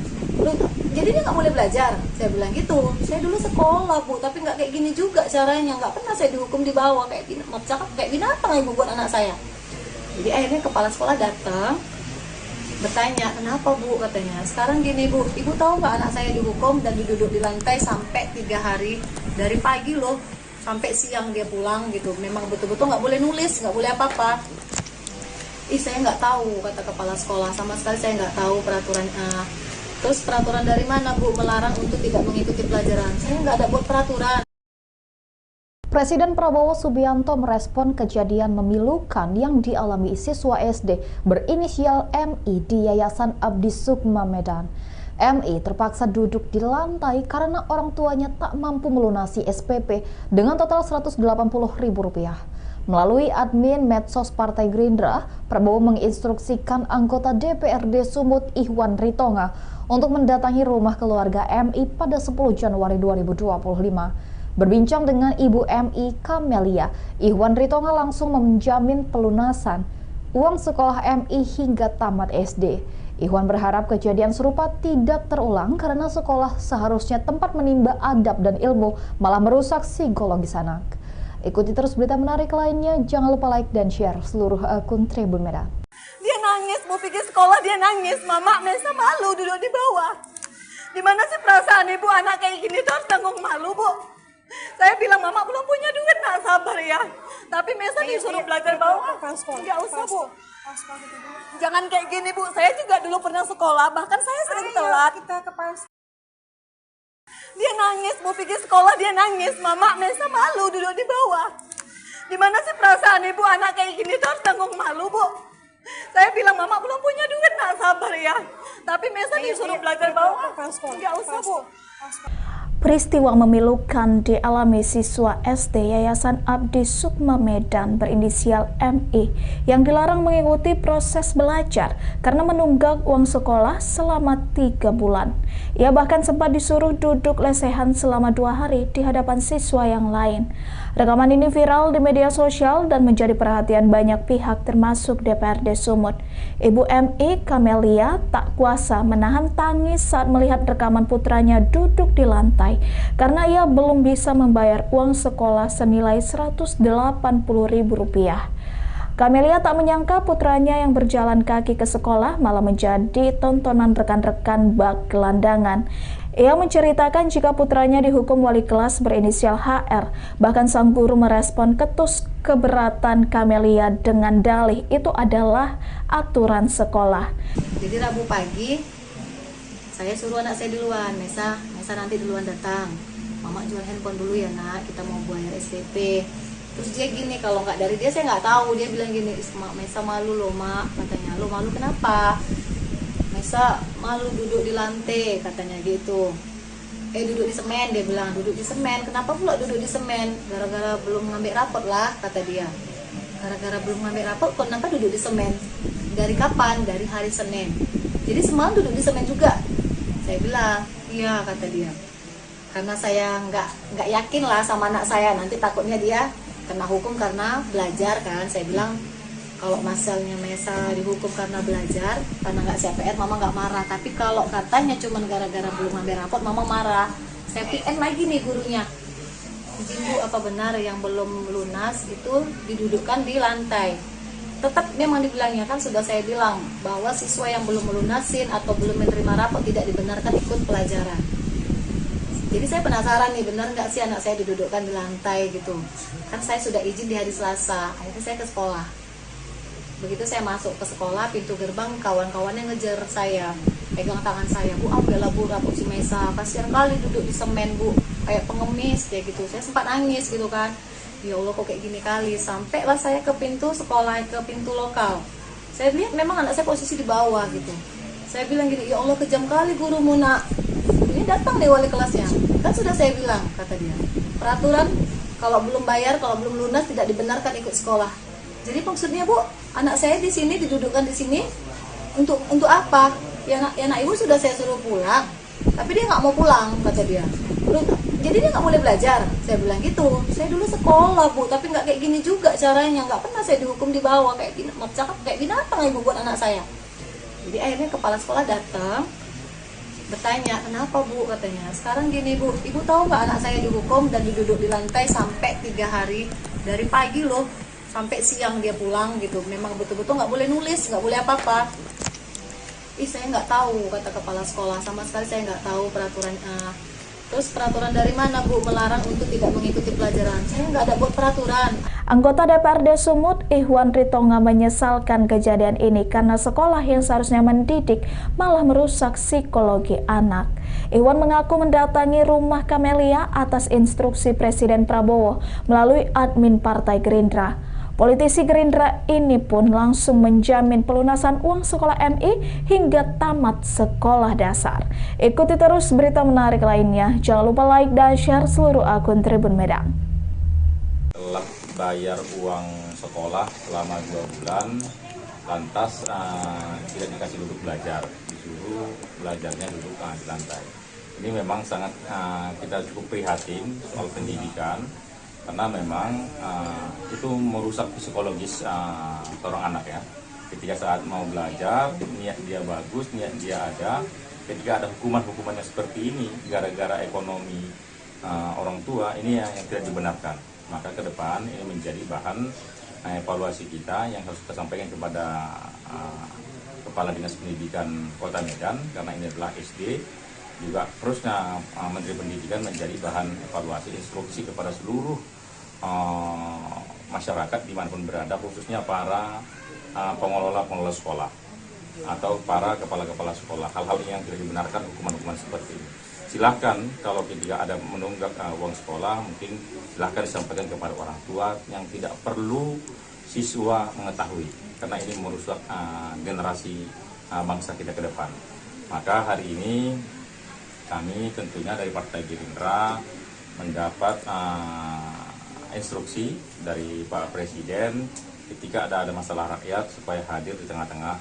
Speaker 4: Jadi dia nggak boleh belajar. Saya bilang gitu. Saya dulu sekolah Bu, tapi nggak kayak gini juga caranya. Nggak pernah saya dihukum di bawah kayak binatang ibu buat anak saya. Jadi akhirnya kepala sekolah datang bertanya, kenapa Bu, katanya. Sekarang gini Bu, ibu tahu nggak anak saya dihukum dan diduduk di lantai sampai 3 hari, dari pagi loh sampai siang dia pulang gitu. Memang betul-betul nggak boleh nulis, nggak boleh apa-apa. Saya nggak tahu, kata kepala sekolah, sama sekali saya nggak tahu peraturan. Terus peraturan dari mana Bu melarang untuk tidak mengikuti pelajaran? Saya nggak ada buat peraturan.
Speaker 5: Presiden Prabowo Subianto merespon kejadian memilukan yang dialami siswa SD berinisial MI di Yayasan Abdi Sukma Medan. MI terpaksa duduk di lantai karena orang tuanya tak mampu melunasi SPP dengan total Rp180.000. Melalui admin medsos Partai Gerindra, Prabowo menginstruksikan anggota DPRD Sumut Ihwan Ritonga untuk mendatangi rumah keluarga MI pada 10 Januari 2025. Berbincang dengan Ibu MI Kamelia, Ihwan Ritonga langsung menjamin pelunasan uang sekolah MI hingga tamat SD. Ihwan berharap kejadian serupa tidak terulang karena sekolah seharusnya tempat menimba adab dan ilmu, malah merusak psikologis anak. Ikuti terus berita menarik lainnya, jangan lupa like dan share seluruh akun Tribun Medan.
Speaker 2: Dia nangis, mau pergi sekolah dia nangis. Mama Mesa malu duduk di bawah. Di mana sih perasaan ibu anak kayak gini tuh harus tanggung malu Bu. Saya bilang Mama belum punya duit, nak sabar ya. Tapi Mesa disuruh belajar bawah. Nggak usah Bu. Jangan kayak gini Bu. Saya juga dulu pernah sekolah, bahkan saya sering telat. Dia nangis, mau pergi sekolah dia nangis. Mama Mesa malu duduk di bawah. Di mana sih perasaan ibu anak kayak gini tuh harus tanggung malu Bu. Saya bilang Mama belum punya duit, nak sabar ya. Tapi Mesa disuruh belajar bawah. Nggak usah Bu.
Speaker 7: Peristiwa memilukan dialami siswa SD Yayasan Abdi Sukma Medan berinisial MI yang dilarang mengikuti proses belajar karena menunggak uang sekolah selama 3 bulan. Ia bahkan sempat disuruh duduk lesehan selama 2 hari di hadapan siswa yang lain. Rekaman ini viral di media sosial dan menjadi perhatian banyak pihak termasuk DPRD Sumut. Ibu MI Kamelia tak kuasa menahan tangis saat melihat rekaman putranya duduk di lantai karena ia belum bisa membayar uang sekolah senilai Rp180.000. Kamelia tak menyangka putranya yang berjalan kaki ke sekolah malah menjadi tontonan rekan-rekan bak gelandangan. Ia menceritakan jika putranya dihukum wali kelas berinisial HR. Bahkan sang guru merespon ketus keberatan Kamelia dengan dalih itu adalah aturan sekolah.
Speaker 4: Jadi Rabu pagi saya suruh anak saya duluan, Mesa nanti duluan datang. Mama jual handphone dulu ya nak, kita mau bayar SPP. Terus dia gini, kalau nggak dari dia saya nggak tahu. Dia bilang gini, Mesa malu loh mak, katanya. Lo malu kenapa? Mesa malu duduk di lantai, katanya gitu. Duduk di semen, dia bilang duduk di semen. Kenapa pula duduk di semen? Gara-gara belum ngambil rapot lah, kata dia. Gara-gara belum ngambil rapot, kenapa duduk di semen? Dari kapan? Dari hari Senin. Jadi semalam duduk di semen juga. Saya bilang, iya, kata dia. Karena saya nggak yakin lah sama anak saya, nanti takutnya dia kena hukum karena belajar kan. Saya bilang kalau masalahnya Mesa dihukum karena belajar, karena nggak CPR, Mama nggak marah. Tapi kalau katanya cuma gara-gara belum ngambil rapot, Mama marah. Saya PN lagi nih gurunya. Ibu, apa benar yang belum lunas itu didudukkan di lantai? Tetap memang dibilangnya, kan sudah saya bilang bahwa siswa yang belum melunasin atau belum menerima rapot tidak dibenarkan ikut pelajaran. Jadi saya penasaran nih, benar nggak sih anak saya didudukkan di lantai gitu. Kan saya sudah izin di hari Selasa, akhirnya saya ke sekolah. Begitu saya masuk ke sekolah, pintu gerbang kawan-kawannya ngejar saya, pegang tangan saya, Bu ambillah Bu rapot si Mesa, kasihan kali duduk di semen Bu, kayak pengemis kayak gitu. Saya sempat nangis gitu kan, ya Allah kok kayak gini kali. Sampailah saya ke pintu sekolah, ke pintu lokal. Saya lihat memang anak saya posisi di bawah gitu. Saya bilang gini, ya Allah kejam kali gurumu nak. Ini datang deh wali kelasnya. Kan sudah saya bilang, kata dia. Peraturan kalau belum bayar, kalau belum lunas tidak dibenarkan ikut sekolah. Jadi maksudnya Bu, anak saya di sini didudukkan di sini untuk apa? Ya anak ibu sudah saya suruh pulang, tapi dia nggak mau pulang, kata dia. Jadi dia nggak boleh belajar. Saya bilang gitu. Saya dulu sekolah Bu, tapi nggak kayak gini juga caranya. Nggak pernah saya dihukum di bawah kayak gini. Cakap kayak binatang ibu buat anak saya. Jadi akhirnya kepala sekolah datang bertanya, kenapa Bu, katanya. Sekarang gini Bu, ibu tahu nggak anak saya dihukum dan duduk di lantai sampai 3 hari, dari pagi loh sampai siang dia pulang gitu. Memang betul-betul nggak boleh nulis, nggak boleh apa-apa. Saya nggak tahu, kata kepala sekolah, sama sekali saya nggak tahu peraturan. Terus peraturan dari mana Bu melarang untuk tidak mengikuti pelajaran? Saya nggak ada buat peraturan.
Speaker 7: Anggota DPRD Sumut, Ihwan Ritonga menyesalkan kejadian ini karena sekolah yang seharusnya mendidik malah merusak psikologi anak. Ihwan mengaku mendatangi rumah Kamelia atas instruksi Presiden Prabowo melalui admin Partai Gerindra. Politisi Gerindra ini pun langsung menjamin pelunasan uang sekolah MI hingga tamat sekolah dasar. Ikuti terus berita menarik lainnya. Jangan lupa like dan share seluruh akun Tribun Medan.
Speaker 6: Telah bayar uang sekolah selama 2 bulan, lantas tidak dikasih duduk belajar, disuruh belajarnya duduk di lantai. Ini memang sangat kita cukup prihatin soal pendidikan, karena memang itu merusak psikologis seorang anak ya. Ketika saat mau belajar, niat dia bagus, niat dia ada. Ketika ada hukuman-hukumannya seperti ini, gara-gara ekonomi orang tua, ini yang tidak dibenarkan. Maka ke depan ini menjadi bahan evaluasi kita yang harus kita sampaikan kepada Kepala Dinas Pendidikan Kota Medan, karena ini adalah SD. Juga terusnya Menteri Pendidikan menjadi bahan evaluasi instruksi kepada seluruh masyarakat dimanapun berada, khususnya para pengelola sekolah atau para kepala-kepala sekolah. Hal-hal yang tidak dibenarkan, hukuman-hukuman seperti ini. Silahkan kalau ketika ada menunggak uang sekolah, mungkin silahkan disampaikan kepada orang tua yang tidak perlu siswa mengetahui, karena ini merusak generasi bangsa kita ke depan. Maka hari ini kami tentunya dari Partai Gerindra mendapat instruksi dari Pak Presiden ketika ada masalah rakyat supaya hadir di tengah-tengah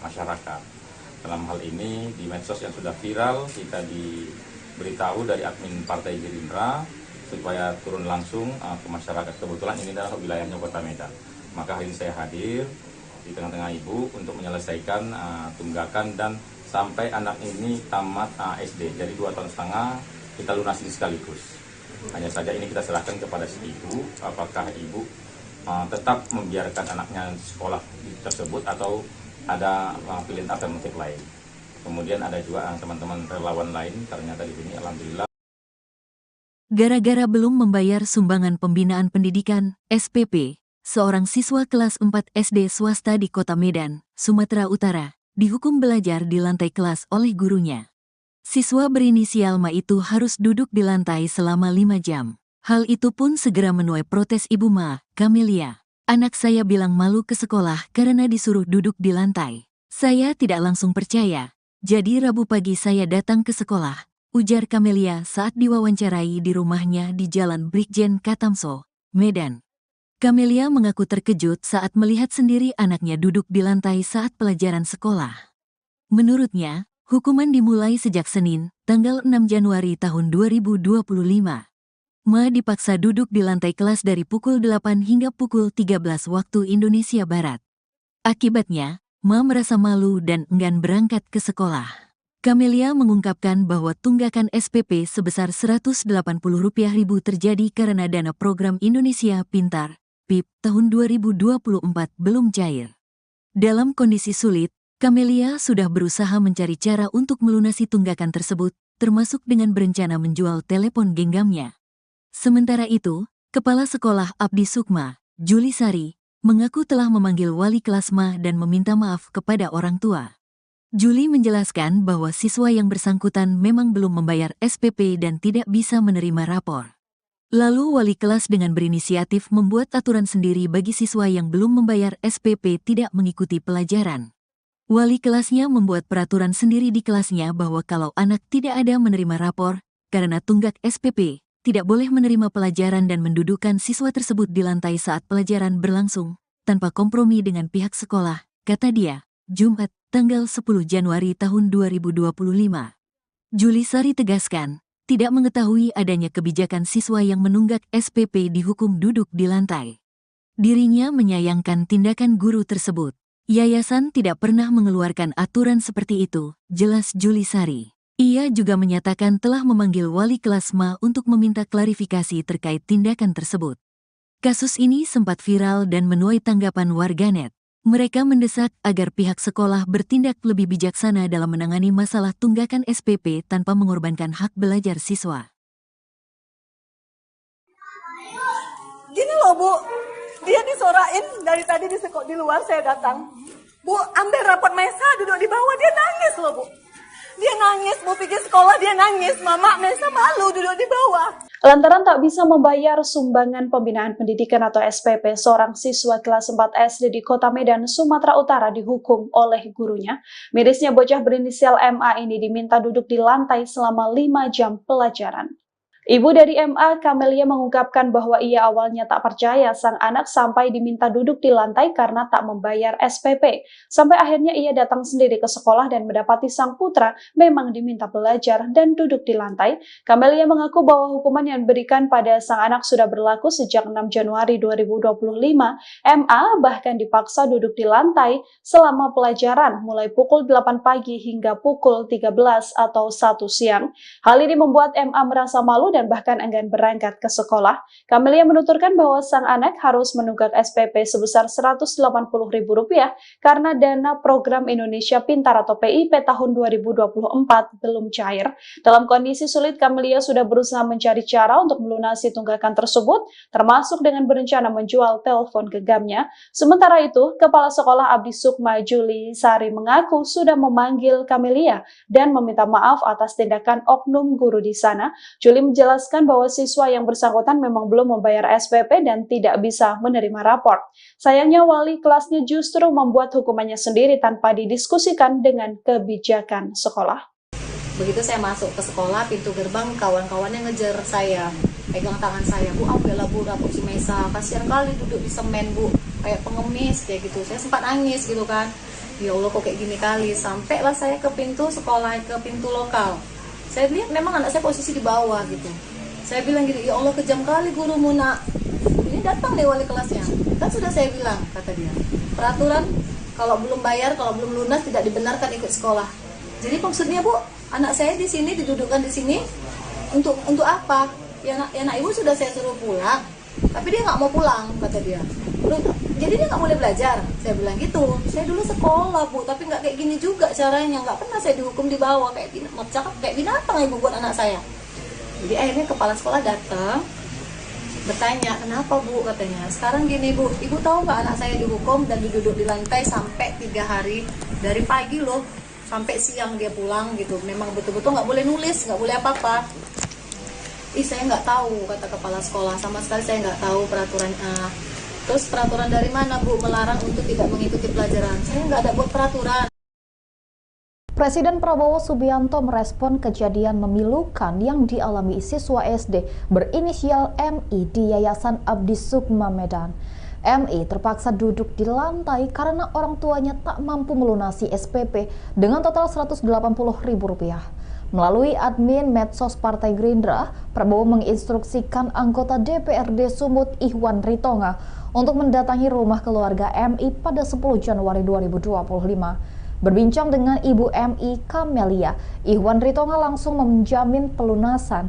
Speaker 6: masyarakat. Dalam hal ini di medsos yang sudah viral, kita diberitahu dari admin Partai Gerindra supaya turun langsung ke masyarakat. Kebetulan ini adalah wilayahnya Kota Medan. Maka hari ini saya hadir di tengah-tengah Ibu untuk menyelesaikan tunggakan dan sampai anak ini tamat SD. Jadi 2,5 tahun kita lunasi sekaligus. Hanya saja ini kita serahkan kepada si ibu, apakah ibu tetap membiarkan anaknya sekolah tersebut atau ada pilihan alternatif lain. Kemudian ada juga teman-teman relawan lain, ternyata di sini alhamdulillah.
Speaker 1: Gara-gara belum membayar sumbangan pembinaan pendidikan, SPP, seorang siswa kelas 4 SD swasta di Kota Medan, Sumatera Utara, dihukum belajar di lantai kelas oleh gurunya. Siswa berinisial Ma itu harus duduk di lantai selama 5 jam. Hal itu pun segera menuai protes Ibu Ma, Kamelia. Anak saya bilang malu ke sekolah karena disuruh duduk di lantai. Saya tidak langsung percaya. Jadi Rabu pagi saya datang ke sekolah, ujar Kamelia saat diwawancarai di rumahnya di Jalan Brigjen Katamso, Medan. Kamelia mengaku terkejut saat melihat sendiri anaknya duduk di lantai saat pelajaran sekolah. Menurutnya, hukuman dimulai sejak Senin, tanggal 6 Januari tahun 2025. Ma dipaksa duduk di lantai kelas dari pukul 8 hingga pukul 13 waktu Indonesia Barat. Akibatnya, Ma merasa malu dan enggan berangkat ke sekolah. Kamelia mengungkapkan bahwa tunggakan SPP sebesar Rp180.000 terjadi karena dana program Indonesia Pintar, PIP, tahun 2024 belum cair. Dalam kondisi sulit, Kamelia sudah berusaha mencari cara untuk melunasi tunggakan tersebut, termasuk dengan berencana menjual telepon genggamnya. Sementara itu, Kepala Sekolah Abdi Sukma, Julisari, mengaku telah memanggil wali kelas Ma dan meminta maaf kepada orang tua. Juli menjelaskan bahwa siswa yang bersangkutan memang belum membayar SPP dan tidak bisa menerima rapor. Lalu wali kelas dengan berinisiatif membuat aturan sendiri bagi siswa yang belum membayar SPP tidak mengikuti pelajaran. Wali kelasnya membuat peraturan sendiri di kelasnya bahwa kalau anak tidak ada menerima rapor, karena tunggak SPP, tidak boleh menerima pelajaran dan mendudukkan siswa tersebut di lantai saat pelajaran berlangsung, tanpa kompromi dengan pihak sekolah, kata dia, Jumat, tanggal 10 Januari tahun 2025. Juli Sari tegaskan, tidak mengetahui adanya kebijakan siswa yang menunggak SPP dihukum duduk di lantai. Dirinya menyayangkan tindakan guru tersebut. Yayasan tidak pernah mengeluarkan aturan seperti itu, jelas Juli Sari. Ia juga menyatakan telah memanggil wali kelas Ma untuk meminta klarifikasi terkait tindakan tersebut. Kasus ini sempat viral dan menuai tanggapan warganet. Mereka mendesak agar pihak sekolah bertindak lebih bijaksana dalam menangani masalah tunggakan SPP tanpa mengorbankan hak belajar siswa.
Speaker 2: Gini loh Bu, dia disorain dari tadi di luar saya datang. Bu, ambil rapot Mesa duduk di bawah, dia nangis loh Bu. Dia nangis, Bu pergi sekolah dia nangis, Mama Mesa malu duduk di bawah.
Speaker 3: Lantaran tak bisa membayar sumbangan pembinaan pendidikan atau SPP, seorang siswa kelas 4 SD di Kota Medan, Sumatera Utara dihukum oleh gurunya. Mirisnya bocah berinisial MA ini diminta duduk di lantai selama 5 jam pelajaran. Ibu dari MA, Kamelia, mengungkapkan bahwa ia awalnya tak percaya sang anak sampai diminta duduk di lantai karena tak membayar SPP. Sampai akhirnya ia datang sendiri ke sekolah dan mendapati sang putra memang diminta belajar dan duduk di lantai. Kamelia mengaku bahwa hukuman yang diberikan pada sang anak sudah berlaku sejak 6 Januari 2025. MA bahkan dipaksa duduk di lantai selama pelajaran mulai pukul 8 pagi hingga pukul 13 atau 1 siang. Hal ini membuat MA merasa malu dan bahkan enggan berangkat ke sekolah. Kamelia menuturkan bahwa sang anak harus menunggak SPP sebesar Rp180.000 karena dana program Indonesia Pintar atau PIP tahun 2024 belum cair. Dalam kondisi sulit, Kamelia sudah berusaha mencari cara untuk melunasi tunggakan tersebut, termasuk dengan berencana menjual telepon genggamnya. Sementara itu, Kepala Sekolah Abdi Sukma Juli Sari mengaku sudah memanggil Kamelia dan meminta maaf atas tindakan oknum guru di sana. Juli menjelaskan bahwa siswa yang bersangkutan memang belum membayar SPP dan tidak bisa menerima rapor. Sayangnya wali kelasnya justru membuat hukumannya sendiri tanpa didiskusikan dengan kebijakan sekolah.
Speaker 4: Begitu saya masuk ke sekolah, pintu gerbang kawan-kawannya ngejar saya, pegang tangan saya, Bu, ambillah Bu rapor si Mesa, kasihan kali duduk di semen Bu, kayak pengemis kayak gitu. Saya sempat nangis gitu kan, ya Allah kok kayak gini kali. Sampailah saya ke pintu sekolah, ke pintu lokal. Saya lihat memang anak saya posisi di bawah gitu. Saya bilang gitu, ya Allah kejam kali gurumu nak. Ini datang deh wali kelasnya. Kan sudah saya bilang, kata dia. Peraturan kalau belum bayar, kalau belum lunas tidak dibenarkan ikut sekolah. Jadi maksudnya Bu, anak saya di sini didudukkan di sini untuk apa? Ya anak ibu sudah saya suruh pulang, tapi dia nggak mau pulang, kata dia. Jadi dia nggak boleh belajar. Saya bilang gitu. Saya dulu sekolah Bu, tapi nggak kayak gini juga caranya. Nggak pernah saya dihukum di bawah kayak binatang ibu buat anak saya. Jadi akhirnya kepala sekolah datang, bertanya, kenapa Bu, katanya. Sekarang gini Bu, ibu tahu nggak anak saya dihukum dan duduk di lantai sampai 3 hari, dari pagi loh sampai siang dia pulang gitu. Memang betul-betul nggak boleh nulis, nggak boleh apa-apa. Saya nggak tahu, kata kepala sekolah, sama sekali saya nggak tahu peraturannya. Terus peraturan dari mana Bu melarang untuk tidak mengikuti pelajaran? Saya nggak ada buat peraturan.
Speaker 5: Presiden Prabowo Subianto merespon kejadian memilukan yang dialami siswa SD berinisial MI di Yayasan Abdi Sukma Medan. MI terpaksa duduk di lantai karena orang tuanya tak mampu melunasi SPP dengan total Rp180.000. Melalui admin medsos Partai Gerindra, Prabowo menginstruksikan anggota DPRD Sumut Ihwan Ritonga untuk mendatangi rumah keluarga MI pada 10 Januari 2025. Berbincang dengan Ibu MI Kamelia, Ihwan Ritonga langsung menjamin pelunasan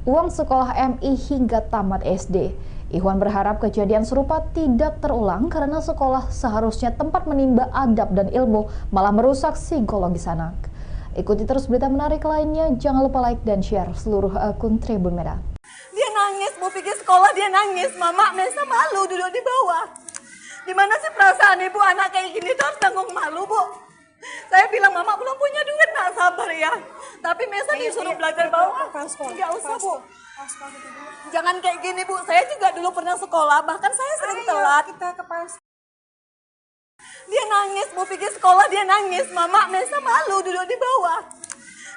Speaker 5: uang sekolah MI hingga tamat SD. Ihwan berharap kejadian serupa tidak terulang karena sekolah seharusnya tempat menimba adab dan ilmu, malah merusak psikologis anak. Ikuti terus berita menarik lainnya, jangan lupa like dan share seluruh akun Tribun Medan.
Speaker 2: Dia nangis, mau pergi sekolah dia nangis, Mama Mesa malu duduk di bawah. Gimana sih perasaan ibu anak kayak gini tuh harus tanggung malu, Bu? Saya bilang, Mama belum punya duit, nak sabar ya. Tapi Mesa disuruh belajar bawah. Nggak usah, Bu. Jangan kayak gini, Bu. Saya juga dulu pernah sekolah, bahkan saya sering telat. Dia nangis, Bu pikir sekolah dia nangis. Mama, Mesa malu duduk di bawah.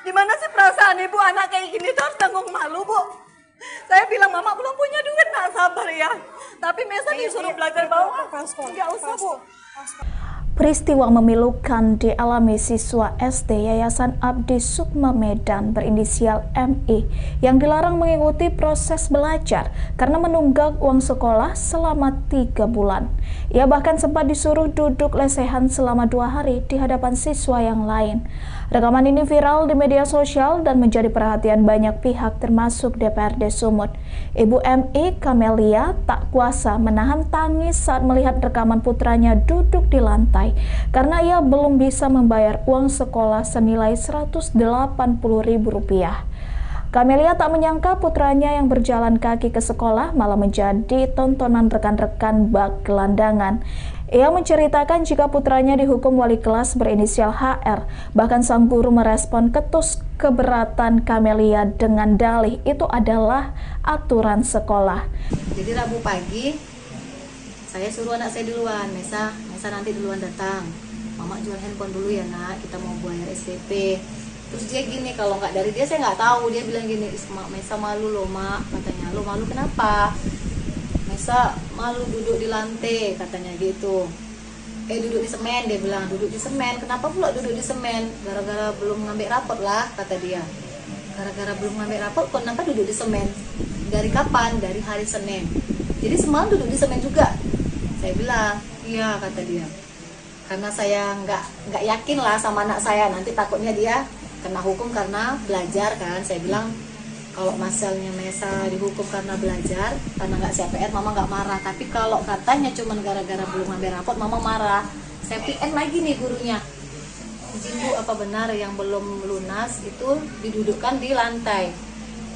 Speaker 2: Gimana sih perasaan ibu anak kayak gini tuh harus tanggung malu, Bu? Saya bilang, Mama belum punya duit, nak sabar ya. Tapi Mesa disuruh belajar bawah. Nggak usah, Bu.
Speaker 7: Peristiwa memilukan dialami siswa SD Yayasan Abdi Sukma Medan berinisial MI yang dilarang mengikuti proses belajar karena menunggak uang sekolah selama 3 bulan. Ia bahkan sempat disuruh duduk lesehan selama 2 hari di hadapan siswa yang lain. Rekaman ini viral di media sosial dan menjadi perhatian banyak pihak termasuk DPRD Sumut. Ibu MI, Kamelia, tak kuasa menahan tangis saat melihat rekaman putranya duduk di lantai karena ia belum bisa membayar uang sekolah senilai Rp180.000. Kamelia tak menyangka putranya yang berjalan kaki ke sekolah malah menjadi tontonan rekan-rekan bak gelandangan. Ia menceritakan jika putranya dihukum wali kelas berinisial HR. Bahkan sang guru merespon ketus keberatan Kamelia dengan dalih itu adalah aturan sekolah.
Speaker 4: Jadi Rabu pagi saya suruh anak saya duluan, Mesa nanti duluan datang. Mama jual handphone dulu ya nak, kita mau bayar SPP. Terus dia gini, kalau nggak dari dia saya nggak tahu. Dia bilang gini, Mesa malu loh mak, katanya. Lo malu kenapa? Mesa malu duduk di lantai, katanya gitu. Duduk di semen, dia bilang duduk di semen. Kenapa pula duduk di semen? Gara-gara belum ngambil rapot lah, kata dia. Gara-gara belum ngambil rapot, kenapa duduk di semen? Dari kapan? Dari hari Senin. Jadi semalam duduk di semen juga. Saya bilang, iya kata dia. Karena saya nggak yakin lah sama anak saya, nanti takutnya dia kena hukum karena belajar kan. Saya bilang kalau masalahnya Mesa dihukum karena belajar, karena nggak CPR, Mama nggak marah. Tapi kalau katanya cuma gara-gara belum ngambil rapot, Mama marah. Saya PN lagi nih gurunya. Izin Bu, apa benar yang belum lunas itu didudukkan di lantai?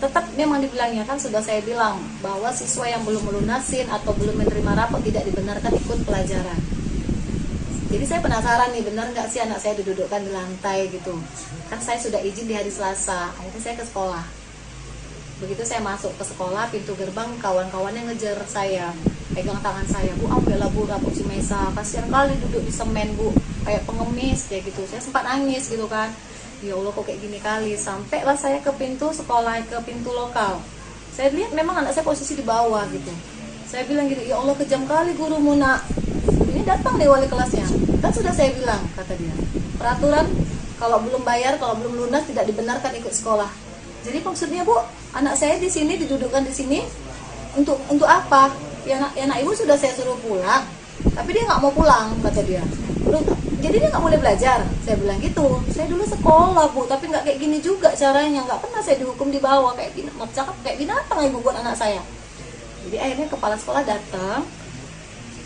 Speaker 4: Tetap memang dibilangnya, kan sudah saya bilang bahwa siswa yang belum melunasin atau belum menerima rapot tidak dibenarkan ikut pelajaran. Jadi saya penasaran nih, benar nggak sih anak saya didudukkan di lantai gitu. Kan saya sudah izin di hari Selasa, akhirnya saya ke sekolah. Begitu saya masuk ke sekolah, pintu gerbang kawan-kawannya ngejar saya, pegang tangan saya, Bu ambillah Bu rapot si Mesa, kasihan kali duduk di semen Bu, kayak pengemis kayak gitu. Saya sempat nangis gitu kan, ya Allah kok kayak gini kali. Sampailah saya ke pintu sekolah, ke pintu lokal. Saya lihat memang anak saya posisi di bawah gitu. Saya bilang gini, ya Allah kejam kali gurumu nak. Ini datang deh wali kelasnya. Kan sudah saya bilang, kata dia, peraturan kalau belum bayar, kalau belum lunas tidak dibenarkan ikut sekolah. Jadi maksudnya Bu, anak saya di sini didudukkan di sini untuk apa? Ya nak ibu sudah saya suruh pulang, tapi dia nggak mau pulang, kata dia. Jadi dia nggak boleh belajar. Saya bilang gitu. Saya dulu sekolah Bu, tapi nggak kayak gini juga caranya. Nggak pernah saya dihukum di bawah kayak gini. Mau cakap kayak binatang ibu buat anak saya. Jadi akhirnya kepala sekolah datang,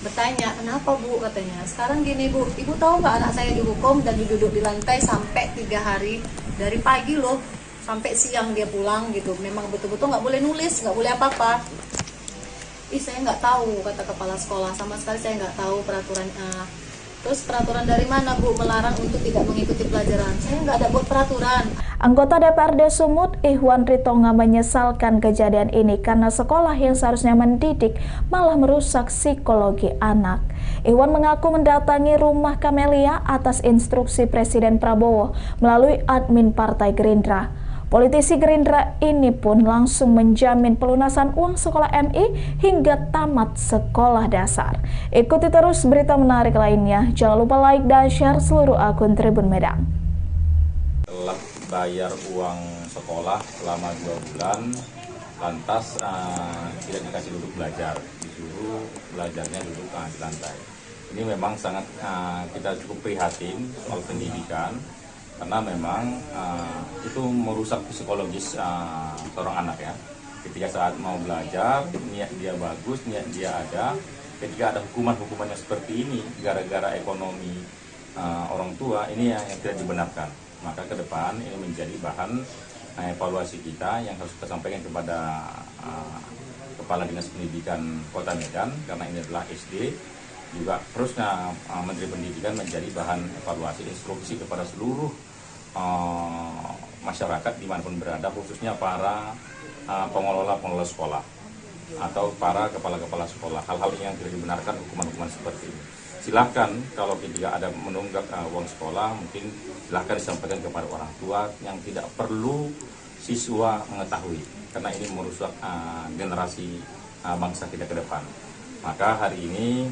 Speaker 4: bertanya, kenapa Bu, katanya. Sekarang gini Bu, ibu tahu nggak anak saya dihukum dan duduk di lantai sampai 3 hari, dari pagi loh sampai siang dia pulang gitu. Memang betul-betul nggak boleh nulis, nggak boleh apa-apa. Saya nggak tahu, kata kepala sekolah, sama sekali saya nggak tahu peraturannya. Terus peraturan dari mana Bu melarang untuk tidak mengikuti pelajaran? Saya nggak ada buat peraturan.
Speaker 7: Anggota DPRD Sumut, Ihwan Ritonga menyesalkan kejadian ini karena sekolah yang seharusnya mendidik malah merusak psikologi anak. Ihwan mengaku mendatangi rumah Kamelia atas instruksi Presiden Prabowo melalui admin Partai Gerindra. Politisi Gerindra ini pun langsung menjamin pelunasan uang sekolah MI hingga tamat sekolah dasar. Ikuti terus berita menarik lainnya. Jangan lupa like dan share seluruh akun Tribun Medan.
Speaker 6: Telat bayar uang sekolah selama 2 bulan, lantas tidak dikasih duduk belajar, disuruh belajarnya duduk di lantai. Ini memang sangat kita cukup prihatin soal pendidikan, karena memang itu merusak psikologis seorang anak ya. Ketika saat mau belajar, niat dia bagus, niat dia ada. Ketika ada hukuman-hukumannya seperti ini, gara-gara ekonomi orang tua, ini yang tidak dibenarkan. Maka ke depan ini menjadi bahan evaluasi kita yang harus kita sampaikan kepada Kepala Dinas Pendidikan Kota Medan, karena ini adalah SD Juga terusnya Menteri Pendidikan menjadi bahan evaluasi instruksi kepada seluruh masyarakat dimanapun berada, khususnya para pengelola sekolah atau para kepala-kepala sekolah. Hal-hal yang tidak dibenarkan, hukuman-hukuman seperti ini. Silahkan kalau tidak ada menunggak uang sekolah, mungkin silahkan disampaikan kepada orang tua yang tidak perlu siswa mengetahui, karena ini merusak generasi bangsa kita ke depan. Maka hari ini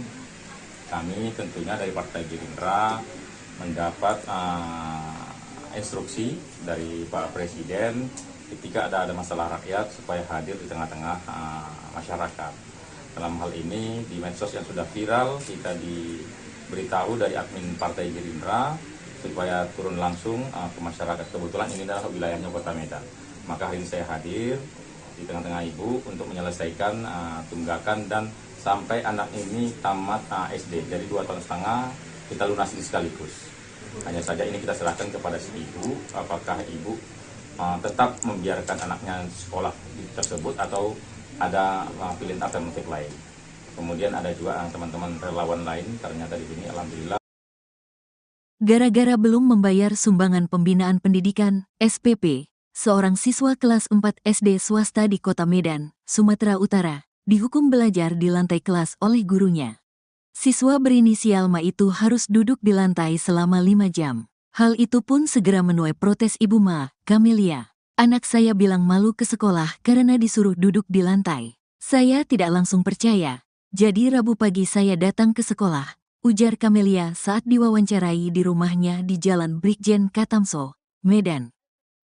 Speaker 6: kami tentunya dari Partai Gerindra mendapat instruksi dari Pak Presiden ketika ada masalah rakyat supaya hadir di tengah-tengah masyarakat. Dalam hal ini di medsos yang sudah viral, kita diberitahu dari admin Partai Gerindra supaya turun langsung ke masyarakat. Kebetulan ini adalah wilayahnya Kota Medan. Maka hari ini saya hadir di tengah-tengah Ibu untuk menyelesaikan tunggakan dan sampai anak ini tamat SD. Jadi 2,5 tahun kita lunasi sekaligus. Hanya saja ini kita serahkan kepada si ibu, apakah ibu tetap membiarkan anaknya sekolah tersebut atau ada pilihan alternatif lain. Kemudian ada juga teman-teman relawan lain, ternyata di sini alhamdulillah.
Speaker 1: Gara-gara belum membayar sumbangan pembinaan pendidikan, SPP, seorang siswa kelas 4 SD swasta di Kota Medan, Sumatera Utara, dihukum belajar di lantai kelas oleh gurunya. Siswa berinisial Ma itu harus duduk di lantai selama 5 jam. Hal itu pun segera menuai protes Ibu Ma, Camelia. Anak saya bilang malu ke sekolah karena disuruh duduk di lantai. Saya tidak langsung percaya. Jadi Rabu pagi saya datang ke sekolah, ujar Camelia saat diwawancarai di rumahnya di Jalan Brigjen Katamso, Medan.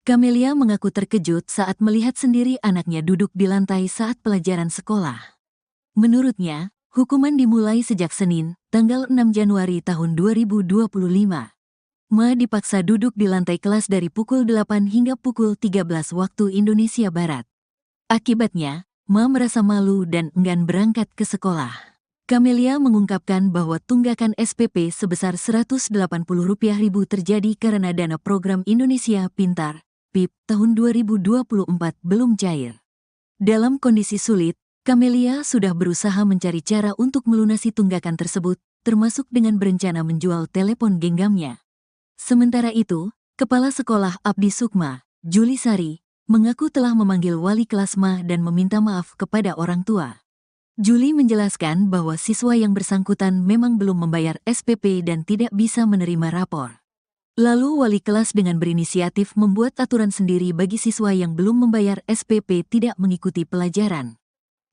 Speaker 1: Camelia mengaku terkejut saat melihat sendiri anaknya duduk di lantai saat pelajaran sekolah. Menurutnya, hukuman dimulai sejak Senin, tanggal 6 Januari tahun 2025. Ma dipaksa duduk di lantai kelas dari pukul 8 hingga pukul 13 waktu Indonesia Barat. Akibatnya, Ma merasa malu dan enggan berangkat ke sekolah. Camelia mengungkapkan bahwa tunggakan SPP sebesar Rp180.000 terjadi karena dana program Indonesia Pintar, PIP, tahun 2024 belum cair. Dalam kondisi sulit, Camelia sudah berusaha mencari cara untuk melunasi tunggakan tersebut, termasuk dengan berencana menjual telepon genggamnya. Sementara itu, Kepala Sekolah Abdi Sukma, Juli Sari, mengaku telah memanggil wali kelas Ma dan meminta maaf kepada orang tua. Juli menjelaskan bahwa siswa yang bersangkutan memang belum membayar SPP dan tidak bisa menerima rapor. Lalu wali kelas dengan berinisiatif membuat aturan sendiri bagi siswa yang belum membayar SPP tidak mengikuti pelajaran.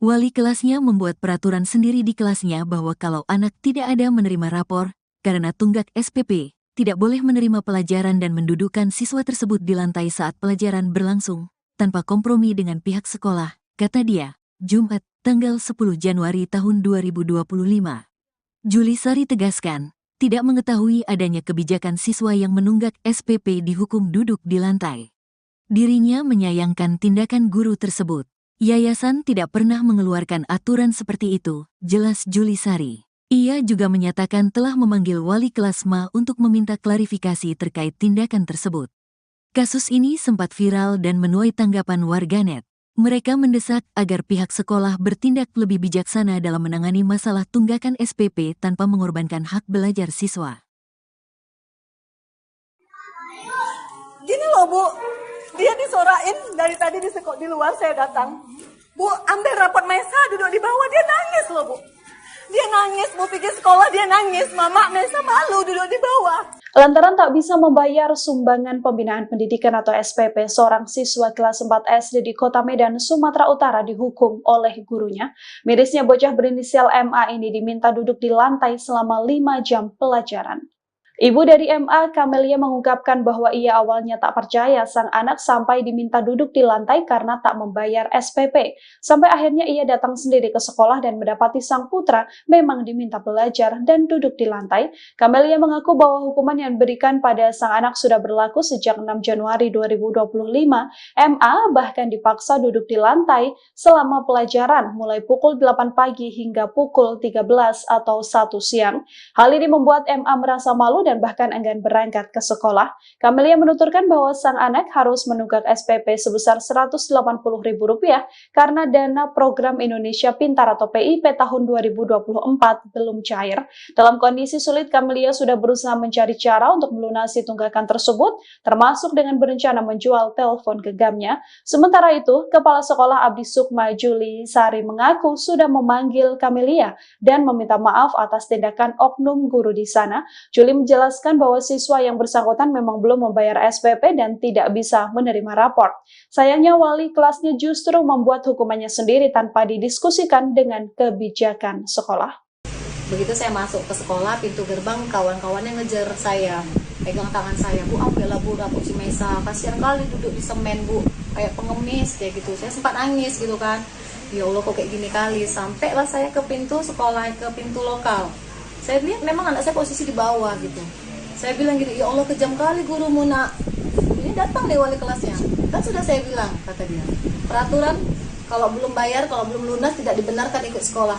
Speaker 1: Wali kelasnya membuat peraturan sendiri di kelasnya bahwa kalau anak tidak ada menerima rapor, karena tunggak SPP, tidak boleh menerima pelajaran dan mendudukkan siswa tersebut di lantai saat pelajaran berlangsung, tanpa kompromi dengan pihak sekolah, kata dia, Jumat, tanggal 10 Januari tahun 2025. Juli Sari tegaskan, tidak mengetahui adanya kebijakan siswa yang menunggak SPP dihukum duduk di lantai. Dirinya menyayangkan tindakan guru tersebut. Yayasan tidak pernah mengeluarkan aturan seperti itu, jelas Juli Sari. Ia juga menyatakan telah memanggil wali kelas Ma untuk meminta klarifikasi terkait tindakan tersebut. Kasus ini sempat viral dan menuai tanggapan warganet. Mereka mendesak agar pihak sekolah bertindak lebih bijaksana dalam menangani masalah tunggakan SPP tanpa mengorbankan hak belajar siswa.
Speaker 2: Gini loh Bu, dia disorain dari tadi di luar saya datang. Bu, ambil rapot Mesa duduk di bawah, dia nangis loh Bu. Dia nangis, Bu pikir sekolah dia nangis, Mama Mesa malu duduk di bawah.
Speaker 3: Lantaran tak bisa membayar sumbangan pembinaan pendidikan atau SPP, seorang siswa kelas 4 SD di Kota Medan, Sumatera Utara dihukum oleh gurunya. Mirisnya bocah berinisial MA ini diminta duduk di lantai selama 5 jam pelajaran. Ibu dari MA, Camelia, mengungkapkan bahwa ia awalnya tak percaya sang anak sampai diminta duduk di lantai karena tak membayar SPP. Sampai akhirnya ia datang sendiri ke sekolah dan mendapati sang putra memang diminta belajar dan duduk di lantai. Camelia mengaku bahwa hukuman yang diberikan pada sang anak sudah berlaku sejak 6 Januari 2025. MA bahkan dipaksa duduk di lantai selama pelajaran mulai pukul 8 pagi hingga pukul 13 atau 1 siang. Hal ini membuat MA merasa malu dan bahkan enggan berangkat ke sekolah. Kamelia menuturkan bahwa sang anak harus menunggak SPP sebesar Rp180.000 karena dana program Indonesia Pintar atau PIP tahun 2024 belum cair. Dalam kondisi sulit, Kamelia sudah berusaha mencari cara untuk melunasi tunggakan tersebut, termasuk dengan berencana menjual telepon genggamnya. Sementara itu, Kepala Sekolah Abdi Sukma Juli Sari mengaku sudah memanggil Kamelia dan meminta maaf atas tindakan oknum guru di sana. Juli menjelaskan bahwa siswa yang bersangkutan memang belum membayar SPP dan tidak bisa menerima rapor. Sayangnya wali kelasnya justru membuat hukumannya sendiri tanpa didiskusikan dengan kebijakan sekolah.
Speaker 4: Begitu saya masuk ke sekolah, pintu gerbang kawan-kawannya ngejar saya, pegang tangan saya, Bu ambillah Bu rapor si Mesa, kasihan kali duduk di semen Bu, kayak pengemis kayak gitu. Saya sempat nangis gitu kan, ya Allah kok kayak gini kali. Sampailah saya ke pintu sekolah, ke pintu lokal. Saya lihat memang anak saya posisi di bawah gitu. Saya bilang gini, ya Allah kejam kali gurumu nak. Ini datang deh wali kelasnya. Kan sudah saya bilang, kata dia, peraturan kalau belum bayar, kalau belum lunas tidak dibenarkan ikut sekolah.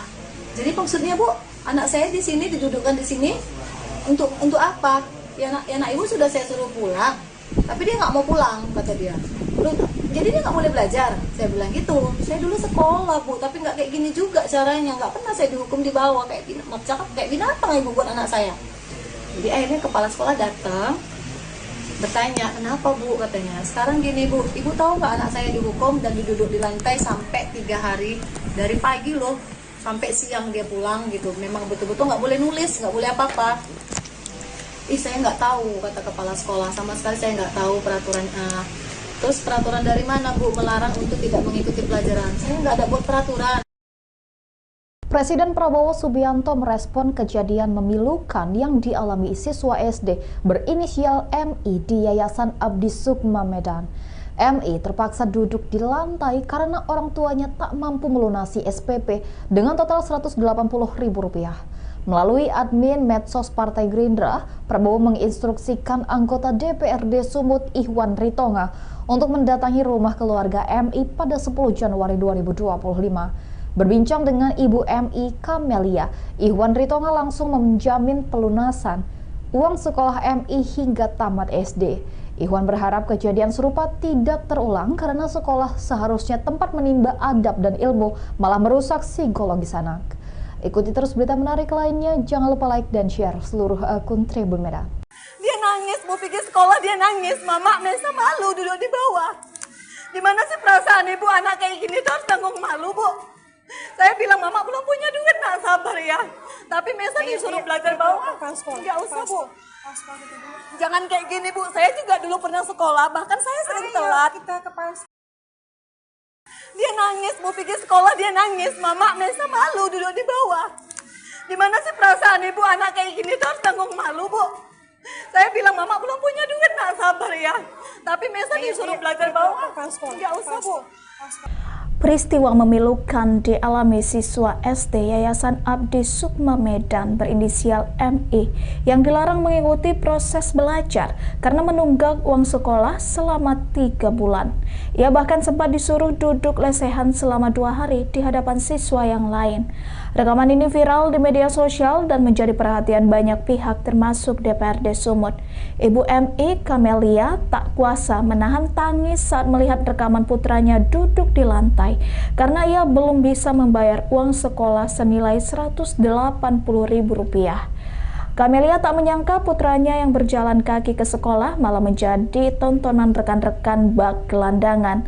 Speaker 4: Jadi maksudnya Bu, anak saya di sini didudukkan di sini untuk apa? Ya anak ibu sudah saya suruh pulang, tapi dia nggak mau pulang, kata dia. Jadi dia nggak boleh belajar. Saya bilang gitu. Saya dulu sekolah Bu, tapi nggak kayak gini juga caranya. Nggak pernah saya dihukum di bawah kayak binatang ibu buat anak saya. Jadi akhirnya kepala sekolah datang, bertanya, kenapa Bu, katanya. Sekarang gini Bu, ibu tahu nggak anak saya dihukum dan duduk di lantai sampai 3 hari, dari pagi loh sampai siang dia pulang gitu. Memang betul-betul nggak boleh nulis, nggak boleh apa-apa. Saya nggak tahu, kata kepala sekolah, sama sekali saya nggak tahu peraturan. Terus peraturan dari mana Bu melarang untuk tidak mengikuti pelajaran? Saya nggak ada buat peraturan.
Speaker 5: Presiden Prabowo Subianto merespon kejadian memilukan yang dialami siswa SD berinisial MI di Yayasan Abdi Sukma Medan. MI terpaksa duduk di lantai karena orang tuanya tak mampu melunasi SPP dengan total Rp180.000. Melalui admin medsos Partai Gerindra, Prabowo menginstruksikan anggota DPRD Sumut Ihwan Ritonga untuk mendatangi rumah keluarga MI pada 10 Januari 2025. Berbincang dengan Ibu MI Kamelia, Ihwan Ritonga langsung menjamin pelunasan uang sekolah MI hingga tamat SD. Ihwan berharap kejadian serupa tidak terulang karena sekolah seharusnya tempat menimba adab dan ilmu, malah merusak psikologis anak. Ikuti terus berita menarik lainnya, jangan lupa like dan share seluruh akun Tribun Medan.
Speaker 2: Dia nangis, mau pergi sekolah dia nangis. Mama Mesa malu duduk di bawah. Dimana sih perasaan ibu anak kayak gini tuh harus tanggung malu Bu. Saya bilang mama belum punya duit, nak sabar ya. Tapi Mesa disuruh belajar bawah. Enggak usah Bu. Jangan kayak gini Bu. Saya juga dulu pernah sekolah, bahkan saya sering telat. Dia nangis, mau pergi sekolah dia nangis. Mama Mesa malu duduk di bawah. Dimana sih perasaan ibu anak kayak gini tuh harus tanggung malu Bu. Saya bilang mama belum punya duit, nak sabar ya. Tapi Mesa disuruh belajar bawah. Enggak usah Bu.
Speaker 7: Peristiwa memilukan dialami siswa SD Yayasan Abdi Sukma Medan berinisial MI yang dilarang mengikuti proses belajar karena menunggak uang sekolah selama 3 bulan. Ia bahkan sempat disuruh duduk lesehan selama 2 hari di hadapan siswa yang lain. Rekaman ini viral di media sosial dan menjadi perhatian banyak pihak termasuk DPRD Sumut. Ibu MI Kamelia tak kuasa menahan tangis saat melihat rekaman putranya duduk di lantai karena ia belum bisa membayar uang sekolah senilai Rp180.000. Kamelia tak menyangka putranya yang berjalan kaki ke sekolah malah menjadi tontonan rekan-rekan bak gelandangan.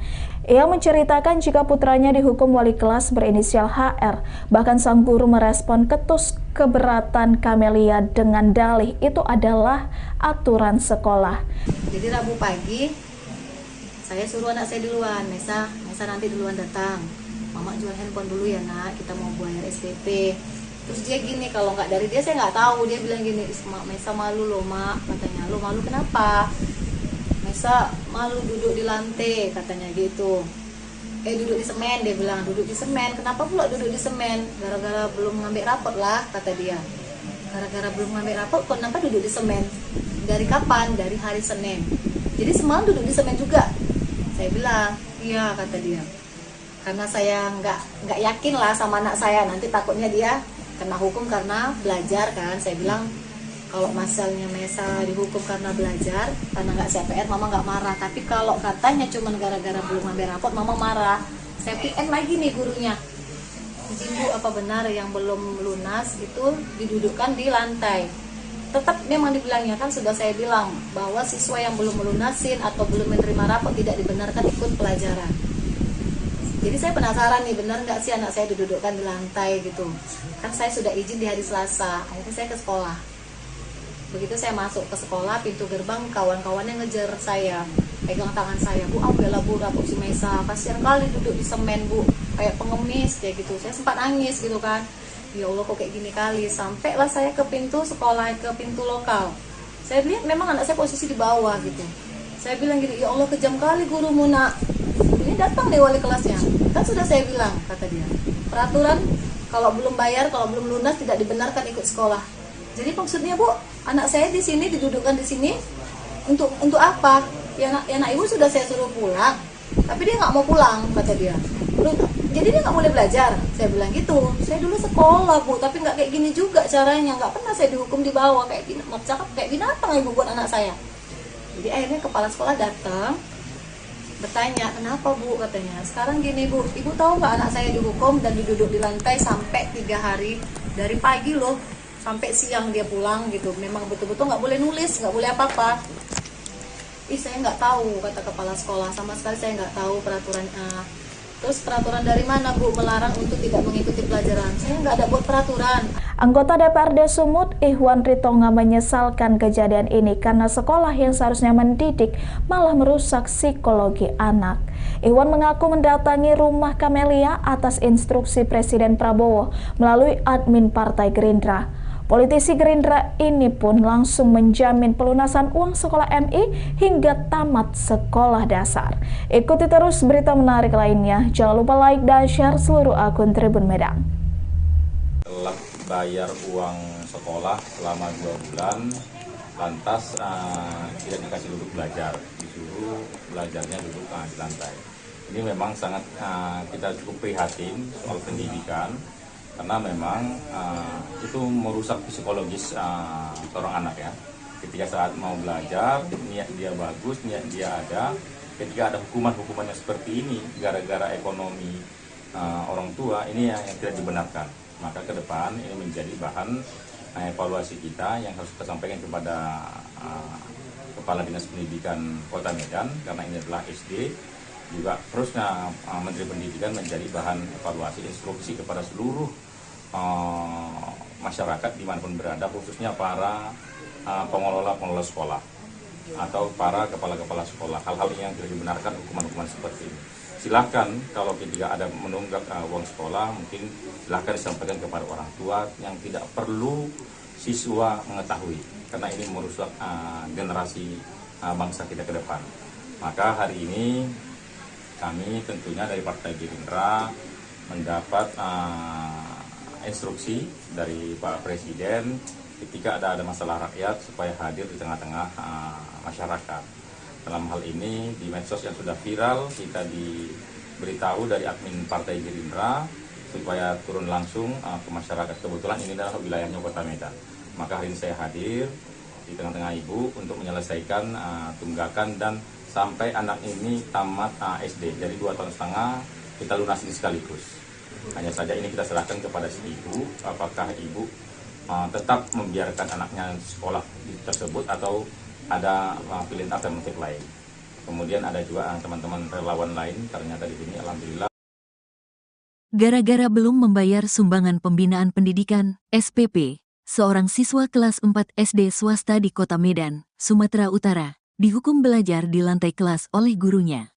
Speaker 7: Ia menceritakan jika putranya dihukum wali kelas berinisial HR. Bahkan sang guru merespon ketus keberatan Kamelia dengan dalih itu adalah aturan sekolah.
Speaker 4: Jadi Rabu pagi saya suruh anak saya duluan, Mesa nanti duluan datang. Mama jual handphone dulu ya nak, kita mau bayar SPP. Terus dia gini, kalau nggak dari dia saya nggak tahu. Dia bilang gini, Mesa malu loh mak, katanya. Lo malu kenapa? Mesa malu duduk di lantai, katanya gitu. Duduk di semen, dia bilang duduk di semen. Kenapa pula duduk di semen? Gara-gara belum ngambil rapot lah, kata dia. Gara-gara belum ngambil rapot, kenapa duduk di semen? Dari kapan? Dari hari Senin. Jadi semalam duduk di semen juga. Saya bilang, iya, kata dia. Karena saya nggak yakin lah sama anak saya, nanti takutnya dia kena hukum karena belajar kan. Saya bilang Kalau misalnya Mesa dihukum karena belajar, karena nggak CPR, mama nggak marah. Tapi kalau katanya cuma gara-gara belum ngambil rapot, mama marah. Saya PM lagi nih gurunya. Izin Bu, apa benar yang belum lunas itu didudukkan di lantai? Tetap memang dibilangnya, kan sudah saya bilang bahwa siswa yang belum melunasin atau belum menerima rapot tidak dibenarkan ikut pelajaran. Jadi saya penasaran nih, benar nggak sih anak saya didudukkan di lantai gitu? Kan saya sudah izin di hari Selasa, akhirnya saya ke sekolah. Begitu saya masuk ke sekolah, pintu gerbang kawan-kawannya ngejar saya, pegang tangan saya, Bu, ambillah Bu rapot si Mesa, kasihan kali duduk di semen Bu, kayak pengemis kayak gitu. Saya sempat nangis gitu kan, ya Allah kok kayak gini kali. Sampailah saya ke pintu sekolah, ke pintu lokal. Saya lihat memang anak saya posisi di bawah gitu. Saya bilang gini, ya Allah kejam kali gurumu nak. Ini datang deh wali kelasnya, kan sudah saya bilang, kata dia, peraturan kalau belum bayar, kalau belum lunas tidak dibenarkan ikut sekolah. Jadi maksudnya Bu, anak saya di sini didudukkan di sini untuk apa? Ya anak ibu sudah saya suruh pulang, tapi dia nggak mau pulang, kata dia. Jadi dia nggak boleh belajar. Saya bilang gitu. Saya dulu sekolah Bu, tapi nggak kayak gini juga caranya. Nggak pernah saya dihukum di bawah kayak binatang ibu buat anak saya. Jadi akhirnya kepala sekolah datang, bertanya, kenapa Bu, katanya. Sekarang gini Bu, ibu tahu nggak anak saya dihukum dan diduduk di lantai sampai 3 hari, dari pagi loh sampai siang dia pulang gitu. Memang betul-betul nggak boleh nulis, nggak boleh apa-apa. Saya nggak tahu, kata kepala sekolah, sama sekali saya nggak tahu peraturan. Terus peraturan dari mana Bu melarang untuk tidak mengikuti pelajaran? Saya nggak ada buat peraturan.
Speaker 7: Anggota DPRD Sumut, Ihwan Ritonga, menyesalkan kejadian ini karena sekolah yang seharusnya mendidik malah merusak psikologi anak. Ihwan mengaku mendatangi rumah Kamelia atas instruksi Presiden Prabowo melalui admin Partai Gerindra. Politisi Gerindra ini pun langsung menjamin pelunasan uang sekolah MI hingga tamat sekolah dasar. Ikuti terus berita menarik lainnya. Jangan lupa like dan share seluruh akun Tribun Medan.
Speaker 6: Telah bayar uang sekolah selama 2 bulan, lantas tidak dikasih duduk belajar, disuruh belajarnya duduk di lantai. Ini memang sangat kita cukup prihatin soal pendidikan, karena memang itu merusak psikologis seorang anak ya. Ketika saat mau belajar, niat dia bagus, niat dia ada. Ketika ada hukuman-hukuman yang seperti ini, gara-gara ekonomi orang tua, ini yang tidak dibenarkan. Maka ke depan ini menjadi bahan evaluasi kita yang harus kita sampaikan kepada Kepala Dinas Pendidikan Kota Medan, karena ini adalah SD. Juga terusnya Menteri Pendidikan menjadi bahan evaluasi instruksi kepada seluruh masyarakat dimanapun berada, khususnya para pengelola sekolah atau para kepala-kepala sekolah. Hal-hal yang tidak dibenarkan, hukuman-hukuman seperti ini. Silahkan kalau ketika ada menunggak uang sekolah, mungkin silahkan disampaikan kepada orang tua yang tidak perlu siswa mengetahui, karena ini merusak generasi bangsa kita ke depan. Maka hari ini kami tentunya dari Partai Gerindra mendapat instruksi dari Pak Presiden ketika ada masalah rakyat supaya hadir di tengah-tengah masyarakat. Dalam hal ini di medsos yang sudah viral, kita diberitahu dari admin Partai Gerindra supaya turun langsung ke masyarakat. Kebetulan ini adalah wilayahnya Kota Medan. Maka hari ini saya hadir di tengah-tengah ibu untuk menyelesaikan tunggakan dan sampai anak ini tamat SD. Jadi 2,5 tahun kita lunasi sekaligus. Hanya saja ini kita serahkan kepada si ibu, apakah ibu tetap membiarkan anaknya sekolah tersebut atau ada pilihan alternatif lain. Kemudian ada juga teman-teman relawan lain, ternyata di sini alhamdulillah.
Speaker 1: Gara-gara belum membayar sumbangan pembinaan pendidikan, SPP, seorang siswa kelas 4 SD swasta di Kota Medan, Sumatera Utara, dihukum belajar di lantai kelas oleh gurunya.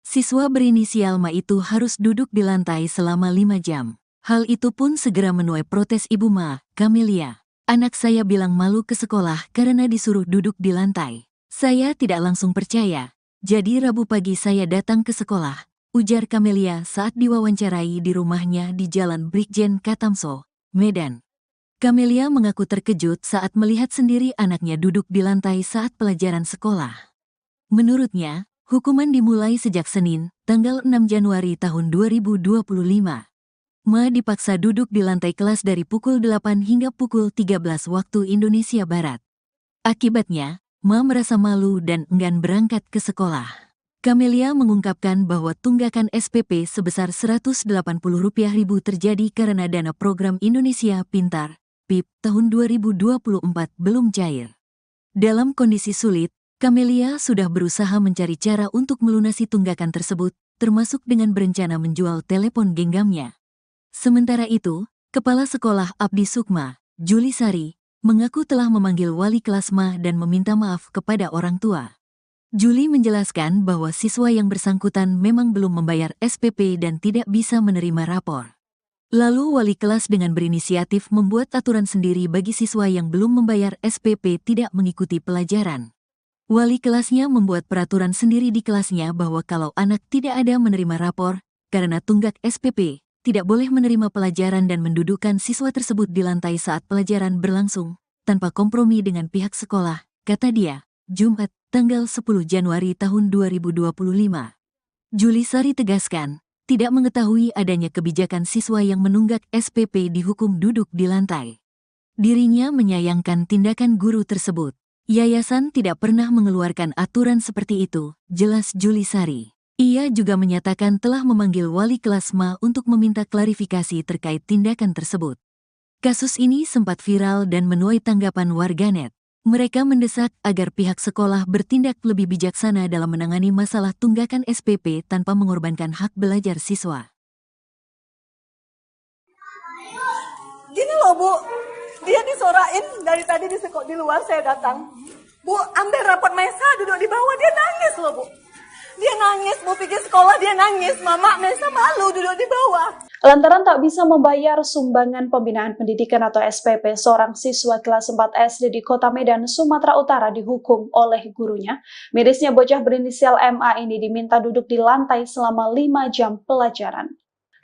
Speaker 1: Siswa berinisial Ma itu harus duduk di lantai selama 5 jam. Hal itu pun segera menuai protes Ibu Ma, Kamelia. Anak saya bilang malu ke sekolah karena disuruh duduk di lantai. Saya tidak langsung percaya. Jadi Rabu pagi saya datang ke sekolah, ujar Kamelia saat diwawancarai di rumahnya di Jalan Brigjen Katamso, Medan. Kamelia mengaku terkejut saat melihat sendiri anaknya duduk di lantai saat pelajaran sekolah. Menurutnya, hukuman dimulai sejak Senin, tanggal 6 Januari tahun 2025. Ma dipaksa duduk di lantai kelas dari pukul 8 hingga pukul 13 waktu Indonesia Barat. Akibatnya, Ma merasa malu dan enggan berangkat ke sekolah. Camelia mengungkapkan bahwa tunggakan SPP sebesar Rp180.000 terjadi karena dana program Indonesia Pintar, PIP, tahun 2024 belum cair. Dalam kondisi sulit, Camelia sudah berusaha mencari cara untuk melunasi tunggakan tersebut, termasuk dengan berencana menjual telepon genggamnya. Sementara itu, Kepala Sekolah Abdi Sukma, Juli Sari, mengaku telah memanggil wali kelas Ma dan meminta maaf kepada orang tua. Juli menjelaskan bahwa siswa yang bersangkutan memang belum membayar SPP dan tidak bisa menerima rapor. Lalu wali kelas dengan berinisiatif membuat aturan sendiri bagi siswa yang belum membayar SPP tidak mengikuti pelajaran. Wali kelasnya membuat peraturan sendiri di kelasnya bahwa kalau anak tidak ada menerima rapor, karena tunggak SPP, tidak boleh menerima pelajaran dan mendudukkan siswa tersebut di lantai saat pelajaran berlangsung, tanpa kompromi dengan pihak sekolah, kata dia, Jumat, tanggal 10 Januari tahun 2025. Juli Sari tegaskan, tidak mengetahui adanya kebijakan siswa yang menunggak SPP dihukum duduk di lantai. Dirinya menyayangkan tindakan guru tersebut. Yayasan tidak pernah mengeluarkan aturan seperti itu, jelas Juli Sari. Ia juga menyatakan telah memanggil wali kelas Ma untuk meminta klarifikasi terkait tindakan tersebut. Kasus ini sempat viral dan menuai tanggapan warganet. Mereka mendesak agar pihak sekolah bertindak lebih bijaksana dalam menangani masalah tunggakan SPP tanpa mengorbankan hak belajar siswa.
Speaker 2: Gini loh Bu, dia disorain dari tadi di luar saya datang. Bu, ambil rapot Mesa duduk di bawah, dia nangis loh Bu. Dia nangis, Bu pikir sekolah dia nangis, Mama Mesa malu duduk di bawah.
Speaker 3: Lantaran tak bisa membayar sumbangan pembinaan pendidikan atau SPP, seorang siswa kelas 4 SD di Kota Medan, Sumatera Utara dihukum oleh gurunya. Mirisnya bocah berinisial MA ini diminta duduk di lantai selama 5 jam pelajaran.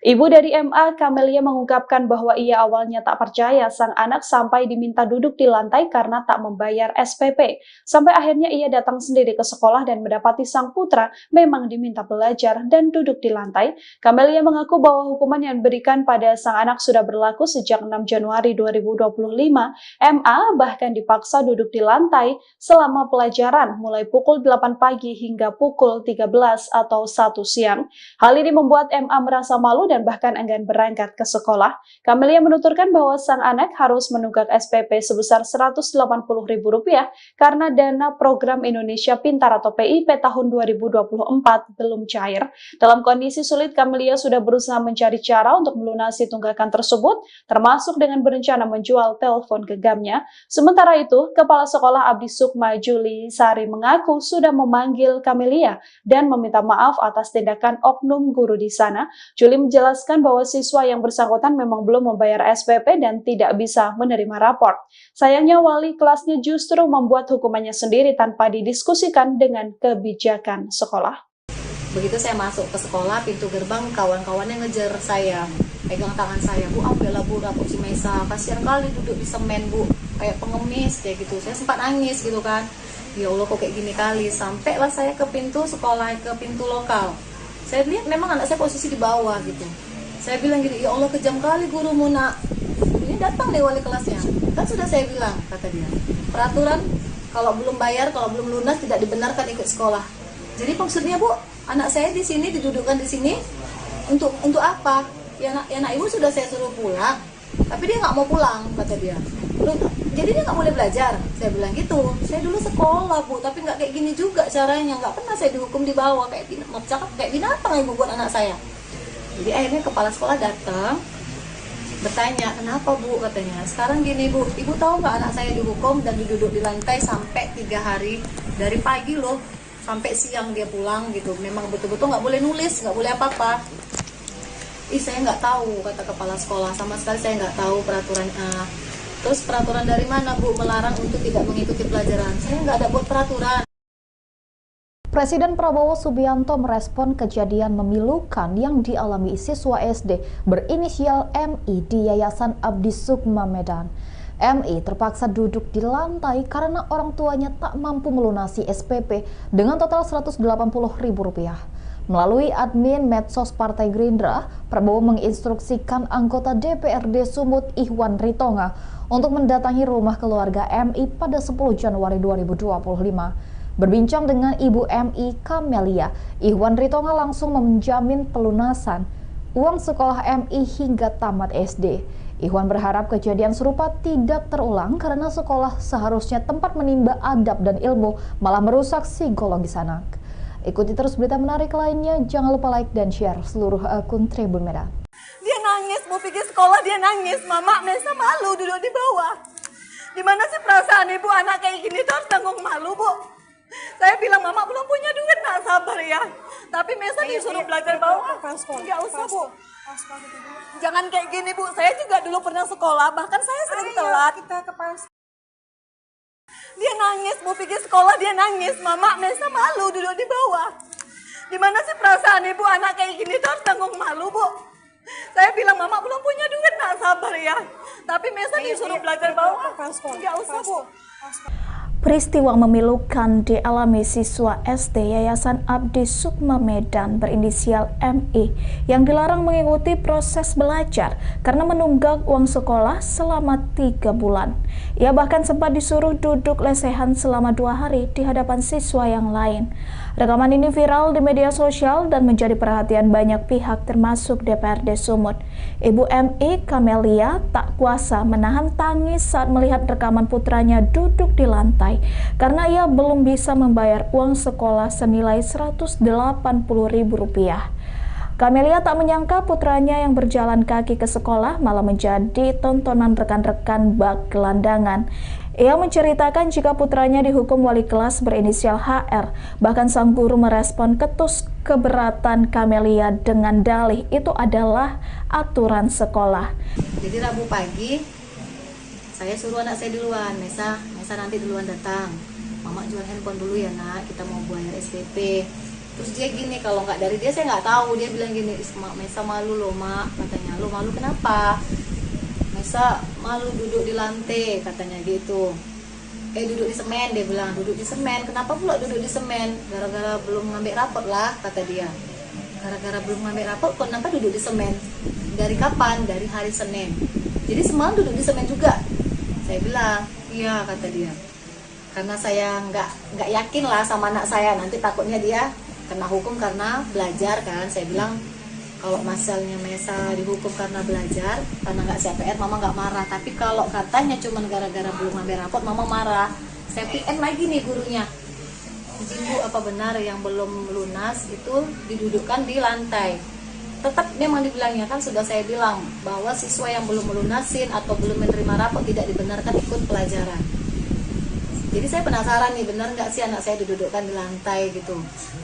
Speaker 3: Ibu dari MA, Camelia, mengungkapkan bahwa ia awalnya tak percaya sang anak sampai diminta duduk di lantai karena tak membayar SPP. Sampai akhirnya ia datang sendiri ke sekolah dan mendapati sang putra memang diminta belajar dan duduk di lantai. Camelia mengaku bahwa hukuman yang diberikan pada sang anak sudah berlaku sejak 6 Januari 2025. MA bahkan dipaksa duduk di lantai selama pelajaran mulai pukul 8 pagi hingga pukul 13 atau 1 siang. Hal ini membuat MA merasa malu dan bahkan enggan berangkat ke sekolah. Camelia menuturkan bahwa sang anak harus menunggak SPP sebesar Rp180.000 karena dana program Indonesia Pintar atau PIP tahun 2024 belum cair. Dalam kondisi sulit, Camelia sudah berusaha mencari cara untuk melunasi tunggakan tersebut, termasuk dengan berencana menjual telepon genggamnya. Sementara itu, Kepala Sekolah Abdi Sukma, Juli Sari, mengaku sudah memanggil Camelia dan meminta maaf atas tindakan oknum guru di sana. Juli menjelaskan bahwa siswa yang bersangkutan memang belum membayar SPP dan tidak bisa menerima rapor. Sayangnya wali kelasnya justru membuat hukumannya sendiri tanpa didiskusikan dengan kebijakan sekolah.
Speaker 4: Begitu saya masuk ke sekolah, pintu gerbang kawan-kawannya ngejar saya, pegang tangan saya, Bu, ambillah Bu rapor si Mesa, kasihan kali duduk di semen Bu, kayak pengemis kayak gitu. Saya sempat nangis gitu kan, ya Allah kok kayak gini kali. Sampailah saya ke pintu sekolah, ke pintu lokal. Saya lihat memang anak saya posisi di bawah gitu. Saya bilang gitu, ya Allah kejam kali gurumu nak. Ini datang nih wali kelasnya. Kan sudah saya bilang, kata dia, peraturan kalau belum bayar, kalau belum lunas tidak dibenarkan ikut sekolah. Jadi maksudnya Bu, anak saya di sini didudukkan di sini untuk apa? Ya anak ibu sudah saya suruh pulang, tapi dia nggak mau pulang, kata dia. Jadi dia nggak boleh belajar. Saya bilang gitu. Saya dulu sekolah Bu, tapi nggak kayak gini juga caranya. Nggak pernah saya dihukum di bawah kayak binatang ibu buat anak saya. Jadi akhirnya kepala sekolah datang, bertanya, kenapa Bu, katanya. Sekarang gini Bu, ibu tahu nggak anak saya dihukum dan duduk di lantai sampai 3 hari, dari pagi loh sampai siang dia pulang gitu. Memang betul-betul nggak boleh nulis, nggak boleh apa-apa. Saya nggak tahu, kata kepala sekolah, sama sekali saya nggak tahu peraturannya. Terus peraturan dari mana Bu melarang untuk tidak mengikuti pelajaran? Saya nggak ada buat peraturan.
Speaker 5: Presiden Prabowo Subianto merespon kejadian memilukan yang dialami siswa SD berinisial MI di Yayasan Abdi Sukma Medan. MI terpaksa duduk di lantai karena orang tuanya tak mampu melunasi SPP dengan total Rp180.000. Melalui admin medsos Partai Gerindra, Prabowo menginstruksikan anggota DPRD Sumut Ihwan Ritonga untuk mendatangi rumah keluarga MI pada 10 Januari 2025. Berbincang dengan Ibu MI Kamelia, Ihwan Ritonga langsung menjamin pelunasan uang sekolah MI hingga tamat SD. Ihwan berharap kejadian serupa tidak terulang karena sekolah seharusnya tempat menimba adab dan ilmu, malah merusak psikologis anak. Ikuti terus berita menarik lainnya, jangan lupa like dan share seluruh akun Tribun Medan.
Speaker 2: Dia nangis, mau pergi sekolah dia nangis. Mama Mesa malu duduk di bawah. Dimana sih perasaan ibu anak kayak gini tuh harus tanggung malu, Bu? Saya bilang, Mama belum punya duit, nak sabar ya. Tapi Mesa disuruh belajar bawah. Nggak usah, Bu. Jangan kayak gini, Bu. Saya juga dulu pernah sekolah, bahkan saya sering telat. Dia nangis, mau pergi sekolah dia nangis. Mama Mesa malu duduk di bawah. Dimana sih perasaan ibu anak kayak gini tuh harus tanggung malu, Bu? Saya bilang, Mama belum punya duit, nak sabar ya. Tapi Mesa disuruh belajar bawah. Nggak usah, Bu.
Speaker 7: Peristiwa memilukan dialami siswa SD Yayasan Abdi Sukma Medan berinisial MI yang dilarang mengikuti proses belajar karena menunggak uang sekolah selama 3 bulan. Ia bahkan sempat disuruh duduk lesehan selama 2 hari di hadapan siswa yang lain. Rekaman ini viral di media sosial dan menjadi perhatian banyak pihak termasuk DPRD Sumut. Ibu MI Kamelia tak kuasa menahan tangis saat melihat rekaman putranya duduk di lantai karena ia belum bisa membayar uang sekolah senilai Rp180.000. Kamelia tak menyangka putranya yang berjalan kaki ke sekolah malah menjadi tontonan rekan-rekan bak gelandangan. Ia menceritakan jika putranya dihukum wali kelas berinisial HR. Bahkan sang guru merespon ketus keberatan Kamelia dengan dalih itu adalah aturan sekolah.
Speaker 4: Jadi Rabu pagi saya suruh anak saya duluan, Mesa nanti duluan datang. Mama jual handphone dulu ya nak, kita mau bayar SPP. Terus dia gini, kalau nggak dari dia saya nggak tahu. Dia bilang gini, Mesa malu loh mak, katanya. Lo malu kenapa? Mesa malu duduk di lantai, katanya gitu. Duduk di semen, dia bilang, duduk di semen. Kenapa pula duduk di semen? Gara-gara belum ngambil rapot lah, kata dia. Gara-gara belum ngambil rapot, kok kenapa duduk di semen? Dari kapan? Dari hari Senin. Jadi semalam duduk di semen juga. Saya bilang, iya, kata dia. Karena saya nggak yakin lah sama anak saya, nanti takutnya dia kena hukum karena belajar kan. Saya bilang, kalau misalnya Mesa dihukum karena belajar, karena nggak CPR, Mama nggak marah. Tapi kalau katanya cuma gara-gara belum ngambil rapot, Mama marah. Saya PM lagi nih gurunya. Izin Bu, apa benar yang belum lunas itu didudukkan di lantai? Tetap memang dibilangnya, kan sudah saya bilang bahwa siswa yang belum melunasin atau belum menerima rapot tidak dibenarkan ikut pelajaran. Jadi saya penasaran nih, benar nggak sih anak saya didudukkan di lantai gitu.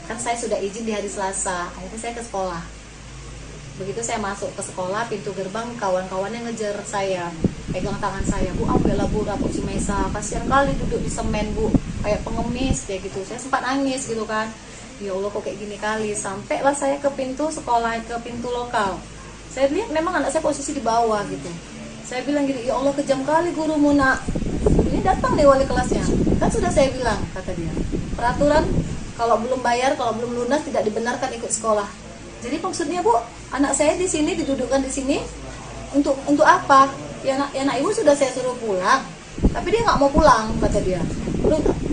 Speaker 4: Kan saya sudah izin di hari Selasa, akhirnya saya ke sekolah. Begitu saya masuk ke sekolah, pintu gerbang kawan-kawannya ngejar saya, pegang tangan saya, Bu, ambillah Bu rapot si Mesa, kasihan kali duduk di semen Bu, kayak pengemis kayak gitu. Saya sempat nangis gitu kan. Ya Allah kok kayak gini kali. Sampailah saya ke pintu sekolah, ke pintu lokal. Saya lihat memang anak saya posisi di bawah gitu. Saya bilang gini, ya Allah kejam kali gurumu nak. Ini datang nih wali kelasnya. Kan sudah saya bilang, kata dia. Peraturan kalau belum bayar, kalau belum lunas tidak dibenarkan ikut sekolah. Jadi maksudnya Bu, anak saya di sini didudukkan di sini untuk apa? Ya anak ibu sudah saya suruh pulang, tapi dia nggak mau pulang, kata dia.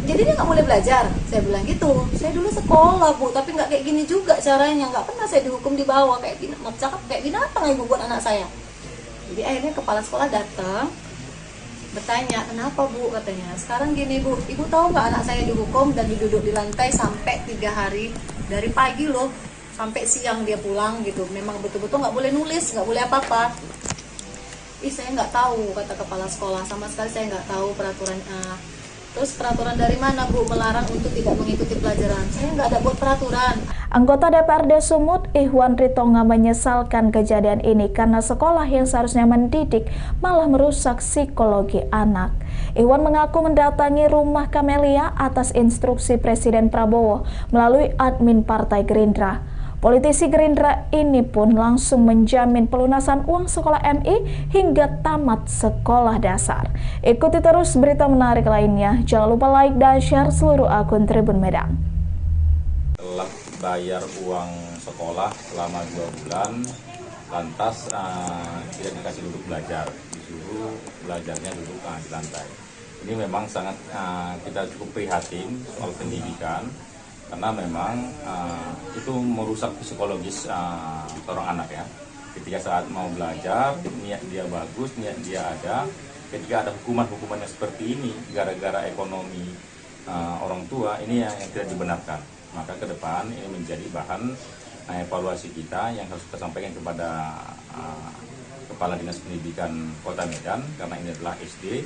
Speaker 4: Jadi dia nggak boleh belajar. Saya bilang gitu. Saya dulu sekolah Bu, tapi nggak kayak gini juga caranya. Nggak pernah saya dihukum di bawah kayak gini. Cakap kayak binatang ibu buat anak saya. Jadi akhirnya kepala sekolah datang, bertanya, kenapa Bu, katanya. Sekarang gini Bu, ibu tahu nggak anak saya dihukum dan diduduk di lantai sampai 3 hari, dari pagi loh sampai siang dia pulang gitu. Memang betul-betul nggak boleh nulis, nggak boleh apa-apa. Saya nggak tahu, kata kepala sekolah, sama sekali saya nggak tahu peraturan. Terus peraturan dari mana Bu melarang untuk tidak mengikuti pelajaran? Saya nggak ada buat peraturan.
Speaker 7: Anggota DPRD Sumut Ihwan Ritonga menyesalkan kejadian ini karena sekolah yang seharusnya mendidik malah merusak psikologi anak. Ihwan mengaku mendatangi rumah Kamelia atas instruksi Presiden Prabowo melalui admin Partai Gerindra. Politisi Gerindra ini pun langsung menjamin pelunasan uang sekolah MI hingga tamat sekolah dasar. Ikuti terus berita menarik lainnya. Jangan lupa like dan share seluruh akun Tribun Medan.
Speaker 6: bayar uang sekolah selama 2 bulan, lantas tidak dikasih duduk belajar, disuruh belajarnya duduk di lantai. Ini memang sangat kita cukup prihatin soal pendidikan, karena memang itu merusak psikologis seorang anak ya. Ketika saat mau belajar, niat dia bagus, niat dia ada, ketika ada hukuman-hukuman yang seperti ini, gara-gara ekonomi orang tua, ini yang tidak dibenarkan. Maka ke depan ini menjadi bahan evaluasi kita yang harus kita sampaikan kepada Kepala Dinas Pendidikan Kota Medan, karena ini adalah SD.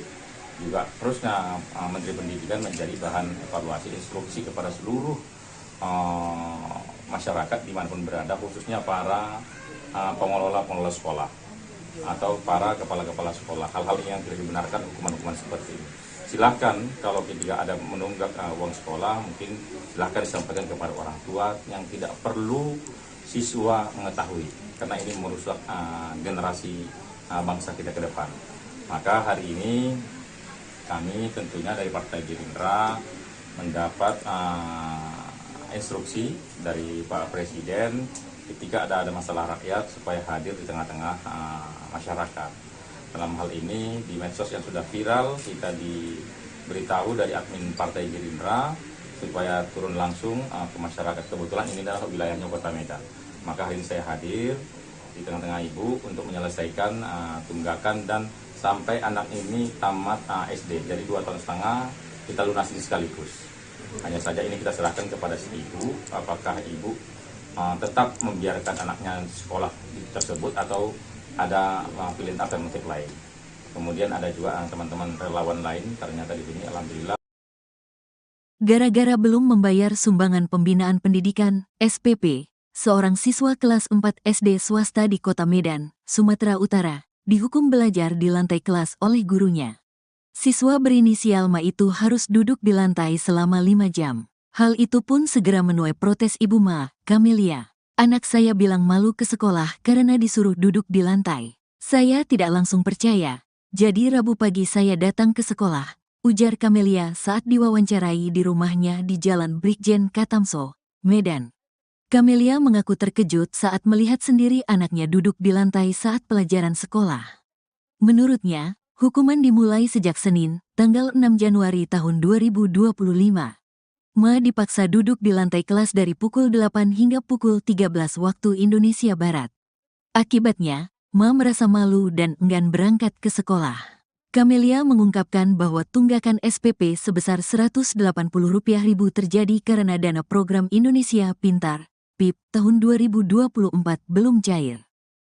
Speaker 6: Juga terusnya Menteri Pendidikan menjadi bahan evaluasi instruksi kepada seluruh masyarakat dimanapun berada, khususnya para pengelola sekolah atau para kepala-kepala sekolah. Hal-hal yang tidak dibenarkan, hukuman-hukuman seperti ini. Silahkan kalau ketika ada menunggak uang sekolah, mungkin silahkan disampaikan kepada orang tua, yang tidak perlu siswa mengetahui, karena ini merusak generasi bangsa kita ke depan. Maka hari ini kami tentunya dari Partai Gerindra mendapat instruksi dari Pak Presiden ketika ada masalah rakyat supaya hadir di tengah-tengah masyarakat. Dalam hal ini di medsos yang sudah viral, kita diberitahu dari admin Partai Gerindra supaya turun langsung ke masyarakat. Kebetulan ini adalah wilayahnya Kota Medan. Maka hari ini saya hadir di tengah-tengah Ibu untuk menyelesaikan tunggakan dan sampai anak ini tamat SD. Jadi 2,5 tahun kita lunasi sekaligus. Hanya saja ini kita serahkan kepada si ibu, apakah ibu tetap membiarkan anaknya sekolah tersebut atau ada pilihan alternatif lain. Kemudian ada juga teman-teman relawan lain, ternyata di sini alhamdulillah.
Speaker 1: Gara-gara belum membayar sumbangan pembinaan pendidikan, SPP, seorang siswa kelas 4 SD swasta di Kota Medan, Sumatera Utara, dihukum belajar di lantai kelas oleh gurunya. Siswa berinisial Ma itu harus duduk di lantai selama 5 jam. Hal itu pun segera menuai protes Ibu Ma, Camelia. Anak saya bilang malu ke sekolah karena disuruh duduk di lantai. Saya tidak langsung percaya. Jadi Rabu pagi saya datang ke sekolah, ujar Camelia saat diwawancarai di rumahnya di Jalan Brigjen Katamso, Medan. Camelia mengaku terkejut saat melihat sendiri anaknya duduk di lantai saat pelajaran sekolah. Menurutnya, hukuman dimulai sejak Senin, tanggal 6 Januari tahun 2025. Ma dipaksa duduk di lantai kelas dari pukul 8 hingga pukul 13 waktu Indonesia Barat. Akibatnya, Ma merasa malu dan enggan berangkat ke sekolah. Camelia mengungkapkan bahwa tunggakan SPP sebesar Rp180.000 terjadi karena dana program Indonesia Pintar, PIP, tahun 2024 belum cair.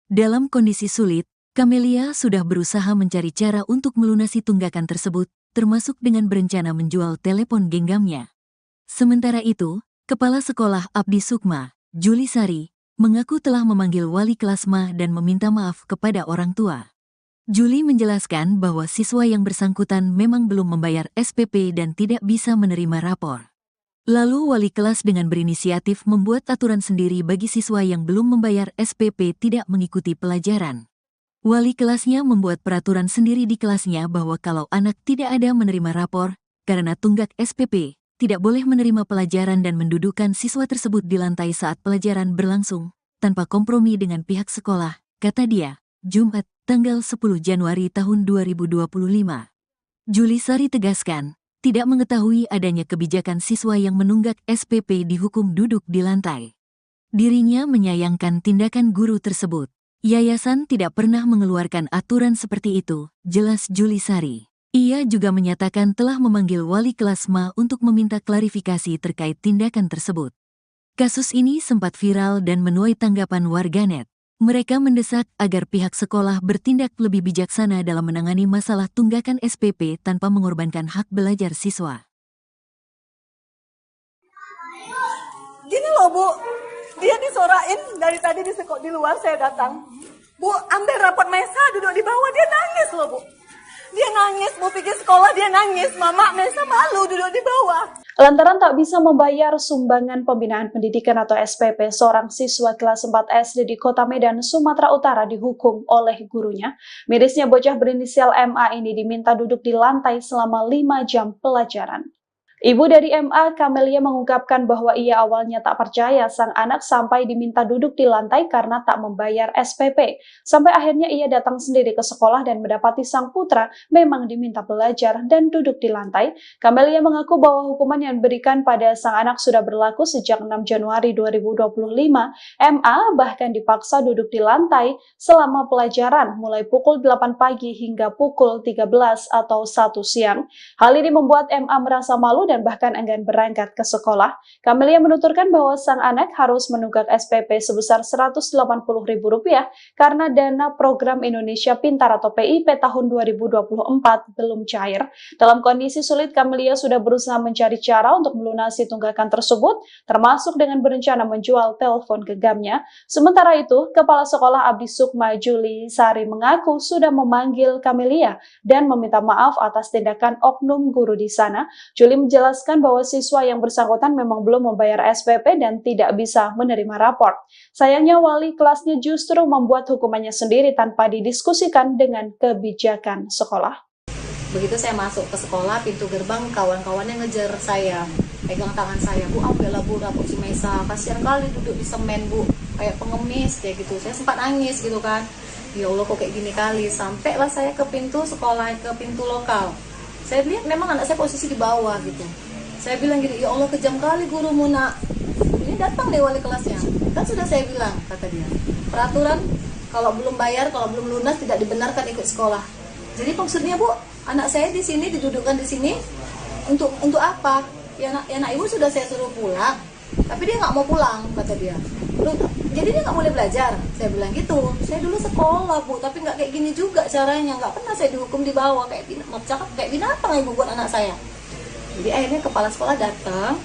Speaker 1: Dalam kondisi sulit, Camelia sudah berusaha mencari cara untuk melunasi tunggakan tersebut, termasuk dengan berencana menjual telepon genggamnya. Sementara itu, Kepala Sekolah Abdi Sukma, Juli Sari, mengaku telah memanggil wali kelas Ma dan meminta maaf kepada orang tua. Juli menjelaskan bahwa siswa yang bersangkutan memang belum membayar SPP dan tidak bisa menerima rapor. Lalu wali kelas dengan berinisiatif membuat aturan sendiri bagi siswa yang belum membayar SPP tidak mengikuti pelajaran. Wali kelasnya membuat peraturan sendiri di kelasnya bahwa kalau anak tidak ada menerima rapor, karena tunggak SPP, tidak boleh menerima pelajaran dan mendudukkan siswa tersebut di lantai saat pelajaran berlangsung, tanpa kompromi dengan pihak sekolah, kata dia, Jumat, tanggal 10 Januari tahun 2025. Juli Sari tegaskan, tidak mengetahui adanya kebijakan siswa yang menunggak SPP dihukum duduk di lantai. Dirinya menyayangkan tindakan guru tersebut. Yayasan tidak pernah mengeluarkan aturan seperti itu, jelas Juli Sari. Ia juga menyatakan telah memanggil wali kelas Ma untuk meminta klarifikasi terkait tindakan tersebut. Kasus ini sempat viral dan menuai tanggapan warganet. Mereka mendesak agar pihak sekolah bertindak lebih bijaksana dalam menangani masalah tunggakan SPP tanpa mengorbankan hak belajar siswa.
Speaker 2: Gini loh Bu, dia disorain dari tadi di luar saya datang. Bu, ambil rapot Mesa duduk di bawah, dia nangis loh Bu. Dia nangis, Bu pikir sekolah dia nangis, Mama Mesa malu duduk di bawah.
Speaker 3: Lantaran tak bisa membayar sumbangan pembinaan pendidikan atau SPP, seorang siswa kelas 4 SD di Kota Medan, Sumatera Utara dihukum oleh gurunya. Mirisnya bocah berinisial MA ini diminta duduk di lantai selama 5 jam pelajaran. Ibu dari MA, Camelia, mengungkapkan bahwa ia awalnya tak percaya sang anak sampai diminta duduk di lantai karena tak membayar SPP. Sampai akhirnya ia datang sendiri ke sekolah dan mendapati sang putra memang diminta belajar dan duduk di lantai. Camelia mengaku bahwa hukuman yang diberikan pada sang anak sudah berlaku sejak 6 Januari 2025. MA bahkan dipaksa duduk di lantai selama pelajaran mulai pukul 8 pagi hingga pukul 13 atau 1 siang. Hal ini membuat MA merasa malu dan bahkan enggan berangkat ke sekolah. Camelia menuturkan bahwa sang anak harus menunggak SPP sebesar Rp180.000 karena dana program Indonesia Pintar atau PIP tahun 2024 belum cair. Dalam kondisi sulit, Camelia sudah berusaha mencari cara untuk melunasi tunggakan tersebut, termasuk dengan berencana menjual telepon genggamnya. Sementara itu, Kepala Sekolah Abdi Sukma Juli Sari mengaku sudah memanggil Camelia dan meminta maaf atas tindakan oknum guru di sana. Juli menjelaskan bahwa siswa yang bersangkutan memang belum membayar SPP dan tidak bisa menerima rapor. Sayangnya wali kelasnya justru membuat hukumannya sendiri tanpa didiskusikan dengan kebijakan sekolah.
Speaker 4: Begitu saya masuk ke sekolah, pintu gerbang kawan-kawannya ngejar saya, pegang tangan saya, Bu, ambillah Bu rapor si Mesa, kasihan kali duduk di semen Bu, kayak pengemis kayak gitu. Saya sempat nangis gitu kan, ya Allah kok kayak gini kali. Sampailah saya ke pintu sekolah, ke pintu lokal. Saya lihat memang anak saya posisi di bawah gitu. Saya bilang gini, ya Allah kejam kali gurumu nak. Ini datang deh wali kelasnya. Kan sudah saya bilang, kata dia, peraturan kalau belum bayar, kalau belum lunas tidak dibenarkan ikut sekolah. Jadi maksudnya Bu, anak saya di sini didudukkan di sini untuk apa? Ya anak ibu sudah saya suruh pulang, tapi dia nggak mau pulang, kata dia. Loh, jadi dia nggak boleh belajar? Saya bilang gitu. Saya dulu sekolah Bu, tapi nggak kayak gini juga caranya. Nggak pernah saya dihukum di bawah kayak binatang ibu buat anak saya. Jadi akhirnya kepala sekolah datang,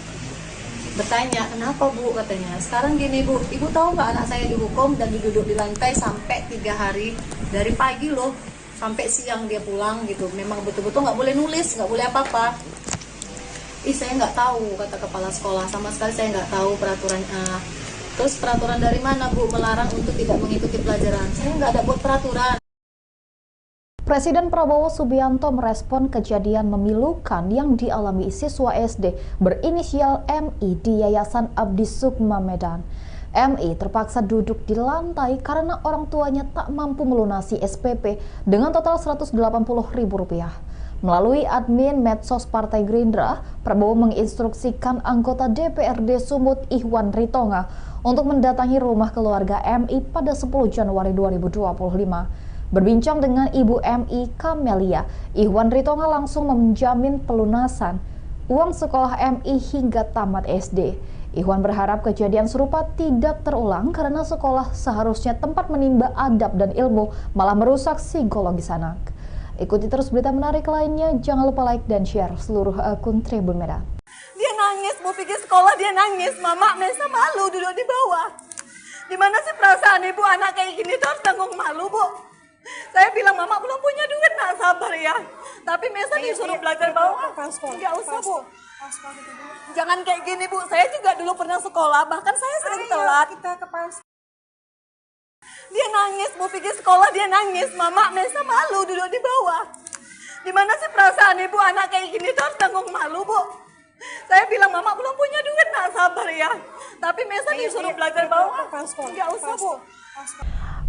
Speaker 4: bertanya, kenapa Bu, katanya. Sekarang gini Bu, ibu tahu nggak anak saya dihukum dan duduk di lantai sampai 3 hari, dari pagi loh sampai siang dia pulang gitu. Memang betul-betul nggak boleh nulis, nggak boleh apa-apa. Saya nggak tahu, kata kepala sekolah, sama sekali saya nggak tahu peraturannya. Terus peraturan dari mana Bu melarang untuk tidak mengikuti pelajaran? Saya nggak ada buat peraturan.
Speaker 5: Presiden Prabowo Subianto merespon kejadian memilukan yang dialami siswa SD berinisial MI di Yayasan Abdi Sukma Medan. MI terpaksa duduk di lantai karena orang tuanya tak mampu melunasi SPP dengan total Rp180.000. Melalui admin medsos Partai Gerindra, Prabowo menginstruksikan anggota DPRD Sumut Ihwan Ritonga untuk mendatangi rumah keluarga MI pada 10 Januari 2025. Berbincang dengan Ibu MI Camelia, Ihwan Ritonga langsung menjamin pelunasan uang sekolah MI hingga tamat SD. Ihwan berharap kejadian serupa tidak terulang karena sekolah seharusnya tempat menimba adab dan ilmu, malah merusak psikologis anak. Ikuti terus berita menarik lainnya, jangan lupa like dan share seluruh akun Tribun Medan.
Speaker 2: Dia nangis, mau pergi sekolah dia nangis. Mama, Mesa malu duduk di bawah. Dimana sih perasaan ibu anak kayak gini tuh harus tanggung malu Bu. Saya bilang, Mama belum punya duit, nak sabar ya. Tapi Mesa disuruh belajar bawah. Nggak usah Bu. Jangan kayak gini Bu, saya juga dulu pernah sekolah, bahkan saya sering telat. Dia nangis, mau pergi sekolah dia nangis. Mama, Mesa malu duduk di bawah. Dimana sih perasaan ibu anak kayak gini tuh harus tanggung malu Bu. Saya bilang, Mama belum punya duit, nak sabar ya. Tapi Mesa disuruh belajar bawah. Nggak usah Bu.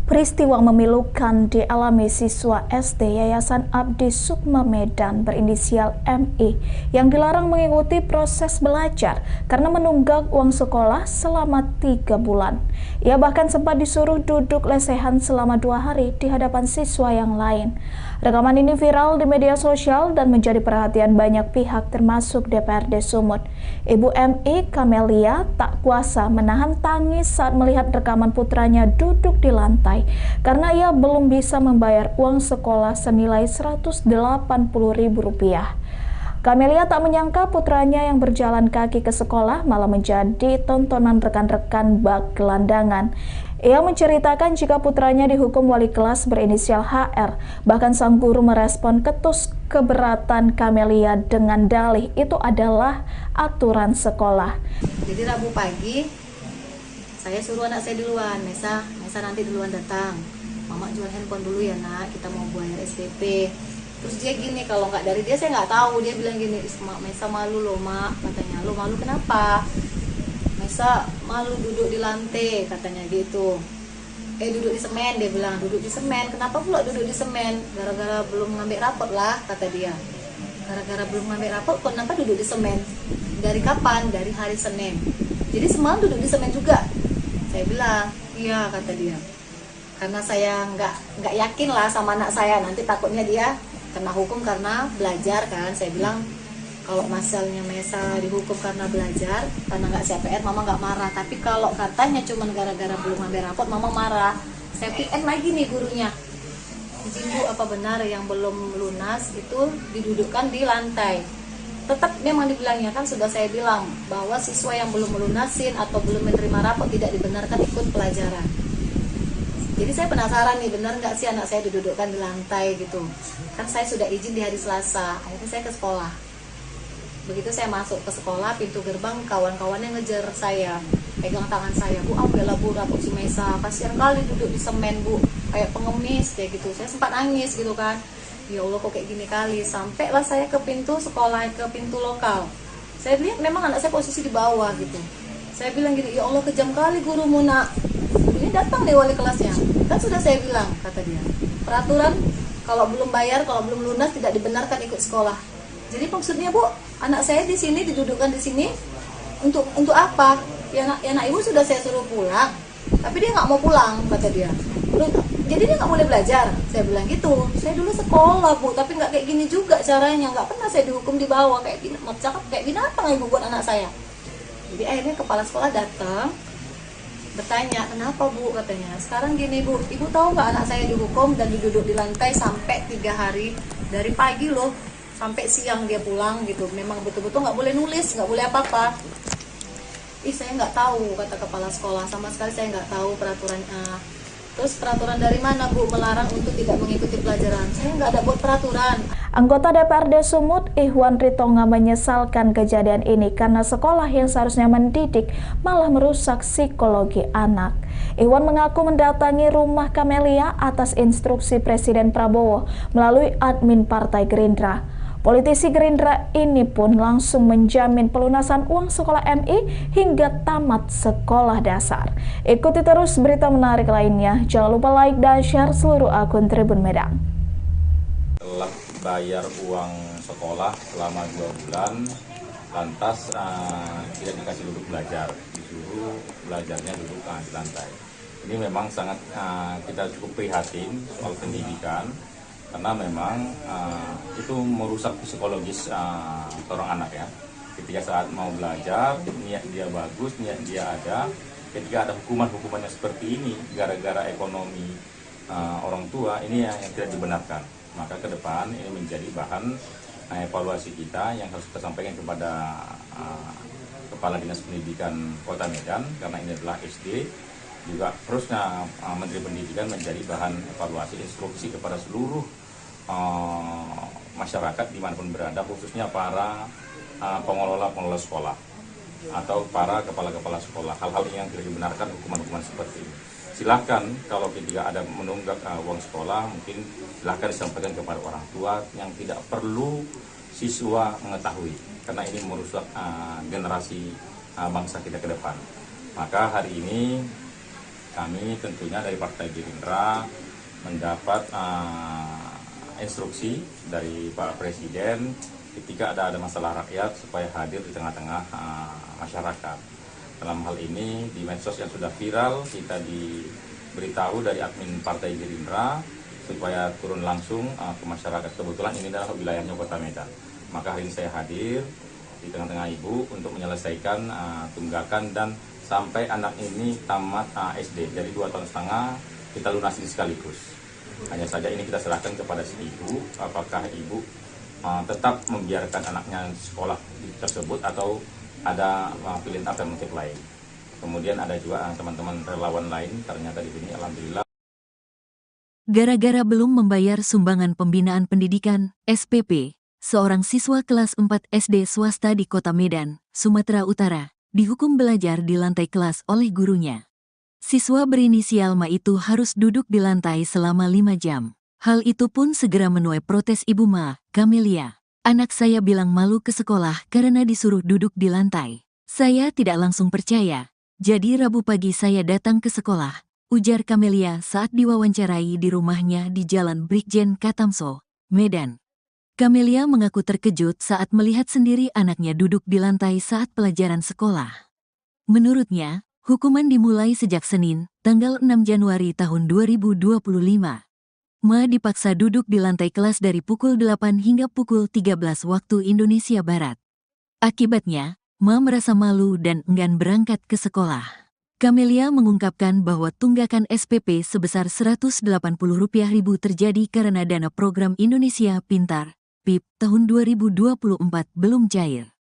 Speaker 7: Peristiwa memilukan dialami siswa SD Yayasan Abdi Sukma Medan berinisial MI yang dilarang mengikuti proses belajar karena menunggak uang sekolah selama 3 bulan. Ia bahkan sempat disuruh duduk lesehan selama 2 hari di hadapan siswa yang lain. Rekaman ini viral di media sosial dan menjadi perhatian banyak pihak termasuk DPRD Sumut. Ibu MI Camelia tak kuasa menahan tangis saat melihat rekaman putranya duduk di lantai karena ia belum bisa membayar uang sekolah senilai Rp180.000. Camelia tak menyangka putranya yang berjalan kaki ke sekolah malah menjadi tontonan rekan-rekan bak gelandangan. Ia menceritakan jika putranya dihukum wali kelas berinisial HR. Bahkan sang guru merespon ketus keberatan Camelia dengan dalih itu adalah aturan sekolah.
Speaker 4: Jadi Rabu pagi, saya suruh anak saya duluan, Mesa nanti duluan datang. Mama jual handphone dulu ya nak, kita mau bayar SPP. Terus dia gini, kalau nggak dari dia saya nggak tahu. Dia bilang gini, "Mak, Mesa malu loh mak," katanya. "Lo malu kenapa?" "Mesa malu duduk di lantai," katanya gitu. Duduk di semen," dia bilang. "Duduk di semen, kenapa pula duduk di semen?" "Gara-gara belum ngambil rapot lah," kata dia. "Gara-gara belum ngambil rapot, kenapa duduk di semen?" "Dari kapan?" "Dari hari Senin." "Jadi semalam duduk di semen juga?" Saya bilang, "Iya," kata dia. Karena saya nggak yakin lah sama anak saya, nanti takutnya dia kena hukum karena belajar kan. Saya bilang, kalau masalahnya Mesa dihukum karena belajar, karena nggak CPR, mama nggak marah. Tapi kalau katanya cuma gara-gara belum ngambil rapot, mama marah. Saya PN lagi nih gurunya, "Izin Bu, apa benar yang belum lunas itu didudukkan di lantai?" Tetap memang dibilangnya, kan sudah saya bilang bahwa siswa yang belum melunasin atau belum menerima rapot tidak dibenarkan ikut pelajaran. Jadi saya penasaran nih, benar nggak sih anak saya didudukkan di lantai gitu. Kan saya sudah izin di hari Selasa, akhirnya saya ke sekolah. Begitu saya masuk ke sekolah, pintu gerbang kawan-kawannya ngejar saya, pegang tangan saya, "Bu, ambillah Bu rapot si Mesa, kasihan kali duduk di semen Bu, kayak pengemis," kayak gitu. Saya sempat nangis gitu kan, ya Allah kok kayak gini kali. Sampailah saya ke pintu sekolah, ke pintu lokal. Saya lihat memang anak saya posisi di bawah gitu. Saya bilang gini, "Ya Allah kejam kali gurumu nak. Ini datang deh wali kelasnya. Kan sudah saya bilang," kata dia, "peraturan kalau belum bayar, kalau belum lunas tidak dibenarkan ikut sekolah." Jadi maksudnya Bu, anak saya di sini didudukkan di sini untuk apa? Ya anak ibu sudah saya suruh pulang, tapi dia nggak mau pulang, kata dia. Jadi dia nggak boleh belajar. Saya bilang gitu. Saya dulu sekolah Bu, tapi nggak kayak gini juga caranya. Nggak pernah saya dihukum di bawah kayak binatang ibu buat anak saya. Jadi akhirnya kepala sekolah datang, bertanya, "Kenapa Bu?" katanya. "Sekarang gini Bu, ibu tahu nggak anak saya dihukum dan duduk di lantai sampai 3 hari, dari pagi loh sampai siang dia pulang gitu. Memang betul-betul nggak boleh nulis, nggak boleh apa-apa." "Ih, saya nggak tahu," kata kepala sekolah, "sama sekali saya nggak tahu peraturannya." "Terus peraturan dari mana Bu melarang untuk tidak mengikuti pelajaran?" "Saya nggak ada buat peraturan."
Speaker 7: Anggota DPRD Sumut, Ihwan Ritonga, menyesalkan kejadian ini karena sekolah yang seharusnya mendidik malah merusak psikologi anak. Ihwan mengaku mendatangi rumah Kamelia atas instruksi Presiden Prabowo melalui admin Partai Gerindra. Politisi Gerindra ini pun langsung menjamin pelunasan uang sekolah MI hingga tamat sekolah dasar. Ikuti terus berita menarik lainnya. Jangan lupa like dan share seluruh akun Tribun Medan.
Speaker 6: Telah bayar uang sekolah selama 2 bulan, lantas tidak dikasih duduk belajar, disuruh belajarnya duduk di lantai. Ini memang sangat kita cukup prihatin soal pendidikan, karena memang itu merusak psikologis seorang anak ya. Ketika saat mau belajar, niat dia bagus, niat dia ada, ketika ada hukuman-hukumannya seperti ini gara-gara ekonomi orang tua, ini yang tidak dibenarkan. Maka ke depan ini menjadi bahan evaluasi kita yang harus kita sampaikan kepada Kepala Dinas Pendidikan Kota Medan, karena ini adalah SD. Juga terusnya Menteri Pendidikan menjadi bahan evaluasi instruksi kepada seluruh masyarakat dimanapun berada, khususnya para pengelola sekolah atau para kepala-kepala sekolah. Hal-hal yang tidak dibenarkan, hukuman-hukuman seperti ini. Silahkan kalau ketika ada menunggak uang sekolah, mungkin silahkan disampaikan kepada orang tua, yang tidak perlu siswa mengetahui, karena ini merusak generasi bangsa kita ke depan. Maka hari ini kami tentunya dari Partai Gerindra mendapat instruksi dari Pak Presiden ketika ada masalah rakyat supaya hadir di tengah-tengah masyarakat. Dalam hal ini di medsos yang sudah viral, kita diberitahu dari admin Partai Gerindra supaya turun langsung ke masyarakat. Kebetulan ini adalah wilayahnya Kota Medan. Maka hari ini saya hadir di tengah-tengah ibu untuk menyelesaikan tunggakan dan sampai anak ini tamat SD. Jadi 2,5 tahun kita lunasi sekaligus. Hanya saja ini kita serahkan kepada si ibu, apakah ibu tetap membiarkan anaknya sekolah tersebut atau ada pilihan alternatif lain. Kemudian ada juga teman-teman relawan lain, ternyata di sini alhamdulillah.
Speaker 1: Gara-gara belum membayar sumbangan pembinaan pendidikan, SPP, seorang siswa kelas 4 SD swasta di Kota Medan, Sumatera Utara, dihukum belajar di lantai kelas oleh gurunya. Siswa berinisial Ma itu harus duduk di lantai selama 5 jam. Hal itu pun segera menuai protes Ibu Ma, Camelia. Anak saya bilang malu ke sekolah karena disuruh duduk di lantai. Saya tidak langsung percaya. Jadi Rabu pagi saya datang ke sekolah, ujar Camelia saat diwawancarai di rumahnya di Jalan Brigjen Katamso, Medan. Camelia mengaku terkejut saat melihat sendiri anaknya duduk di lantai saat pelajaran sekolah. Menurutnya, hukuman dimulai sejak Senin, tanggal 6 Januari tahun 2025. Ma dipaksa duduk di lantai kelas dari pukul 8 hingga pukul 13 waktu Indonesia Barat. Akibatnya, Ma merasa malu dan enggan berangkat ke sekolah. Camelia mengungkapkan bahwa tunggakan SPP sebesar Rp180.000 terjadi karena dana program Indonesia Pintar, PIP, tahun 2024 belum cair.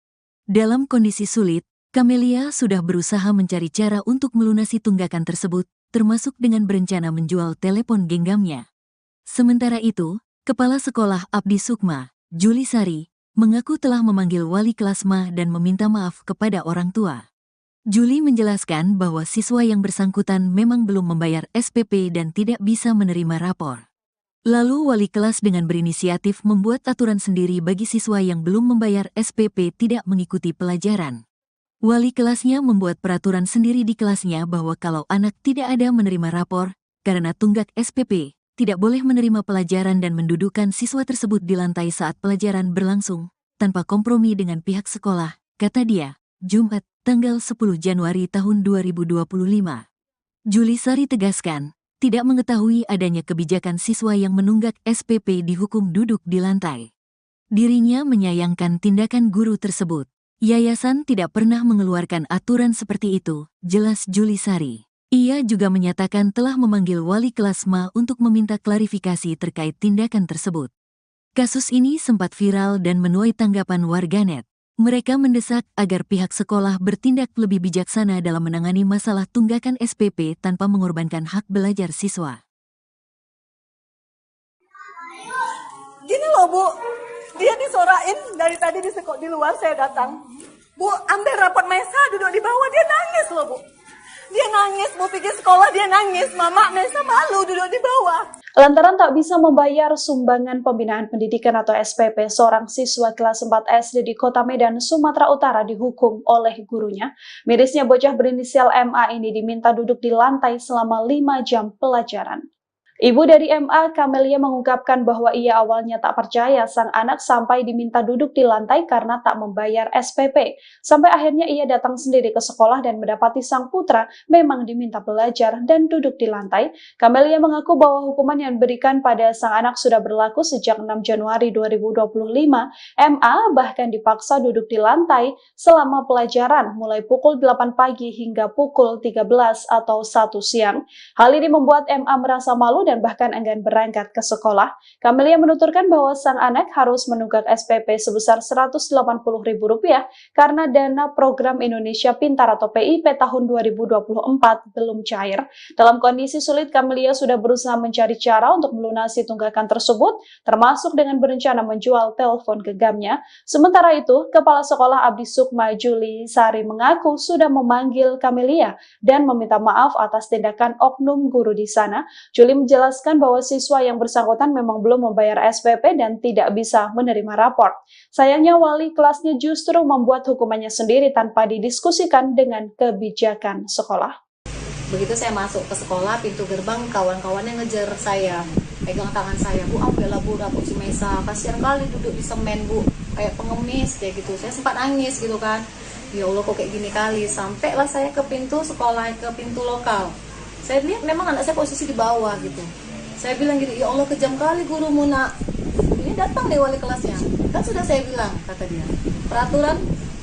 Speaker 1: Dalam kondisi sulit, Camelia sudah berusaha mencari cara untuk melunasi tunggakan tersebut, termasuk dengan berencana menjual telepon genggamnya. Sementara itu, Kepala Sekolah Abdi Sukma, Juli Sari, mengaku telah memanggil wali kelas Ma dan meminta maaf kepada orang tua. Juli menjelaskan bahwa siswa yang bersangkutan memang belum membayar SPP dan tidak bisa menerima rapor. Lalu wali kelas dengan berinisiatif membuat aturan sendiri bagi siswa yang belum membayar SPP tidak mengikuti pelajaran. Wali kelasnya membuat peraturan sendiri di kelasnya bahwa kalau anak tidak ada menerima rapor, karena tunggak SPP, tidak boleh menerima pelajaran dan mendudukkan siswa tersebut di lantai saat pelajaran berlangsung, tanpa kompromi dengan pihak sekolah, kata dia, Jumat, tanggal 10 Januari tahun 2025. Juli Sari tegaskan, tidak mengetahui adanya kebijakan siswa yang menunggak SPP dihukum duduk di lantai. Dirinya menyayangkan tindakan guru tersebut. Yayasan tidak pernah mengeluarkan aturan seperti itu, jelas Juli Sari. Ia juga menyatakan telah memanggil wali kelas Ma untuk meminta klarifikasi terkait tindakan tersebut. Kasus ini sempat viral dan menuai tanggapan warganet. Mereka mendesak agar pihak sekolah bertindak lebih bijaksana dalam menangani masalah tunggakan SPP tanpa mengorbankan hak belajar siswa.
Speaker 2: Gini loh Bu, dia disorain dari tadi di luar saya datang. Bu, ambil rapot Mesa duduk di bawah, dia nangis loh Bu. Dia nangis, Bu pikir sekolah dia nangis, Mama Mesa malu duduk di bawah.
Speaker 3: Lantaran tak bisa membayar sumbangan pembinaan pendidikan atau SPP, seorang siswa kelas 4 SD di Kota Medan, Sumatera Utara dihukum oleh gurunya. Mirisnya bocah berinisial MA ini diminta duduk di lantai selama 5 jam pelajaran. Ibu dari MA, Camelia, mengungkapkan bahwa ia awalnya tak percaya sang anak sampai diminta duduk di lantai karena tak membayar SPP. Sampai akhirnya ia datang sendiri ke sekolah dan mendapati sang putra memang diminta belajar dan duduk di lantai. Camelia mengaku bahwa hukuman yang diberikan pada sang anak sudah berlaku sejak 6 Januari 2025. MA bahkan dipaksa duduk di lantai selama pelajaran mulai pukul 8 pagi hingga pukul 13 atau 1 siang. Hal ini membuat MA merasa malu dan bahkan enggan berangkat ke sekolah. Camelia menuturkan bahwa sang anak harus menunggak SPP sebesar Rp180.000 karena dana program Indonesia Pintar atau PIP tahun 2024 belum cair. Dalam kondisi sulit, Camelia sudah berusaha mencari cara untuk melunasi tunggakan tersebut, termasuk dengan berencana menjual telepon genggamnya. Sementara itu, Kepala Sekolah Abdi Sukma, Juli Sari, mengaku sudah memanggil Camelia dan meminta maaf atas tindakan oknum guru di sana. Juli menjelaskan bahwa siswa yang bersangkutan memang belum membayar SPP dan tidak bisa menerima rapor. Sayangnya wali kelasnya justru membuat hukumannya sendiri tanpa didiskusikan dengan kebijakan sekolah.
Speaker 4: Begitu saya masuk ke sekolah, pintu gerbang kawan-kawannya ngejar saya, pegang tangan saya, Bu, ambillah Bu rapot si Mesa, kasihan kali duduk di semen Bu, kayak pengemis kayak gitu. Saya sempat nangis gitu kan, ya Allah kok kayak gini kali. Sampailah saya ke pintu sekolah, ke pintu lokal. Saya lihat memang anak saya posisi di bawah gitu. Saya bilang gitu, ya Allah kejam kali gurumu nak. Ini datang deh wali kelasnya. Kan sudah saya bilang, kata dia, peraturan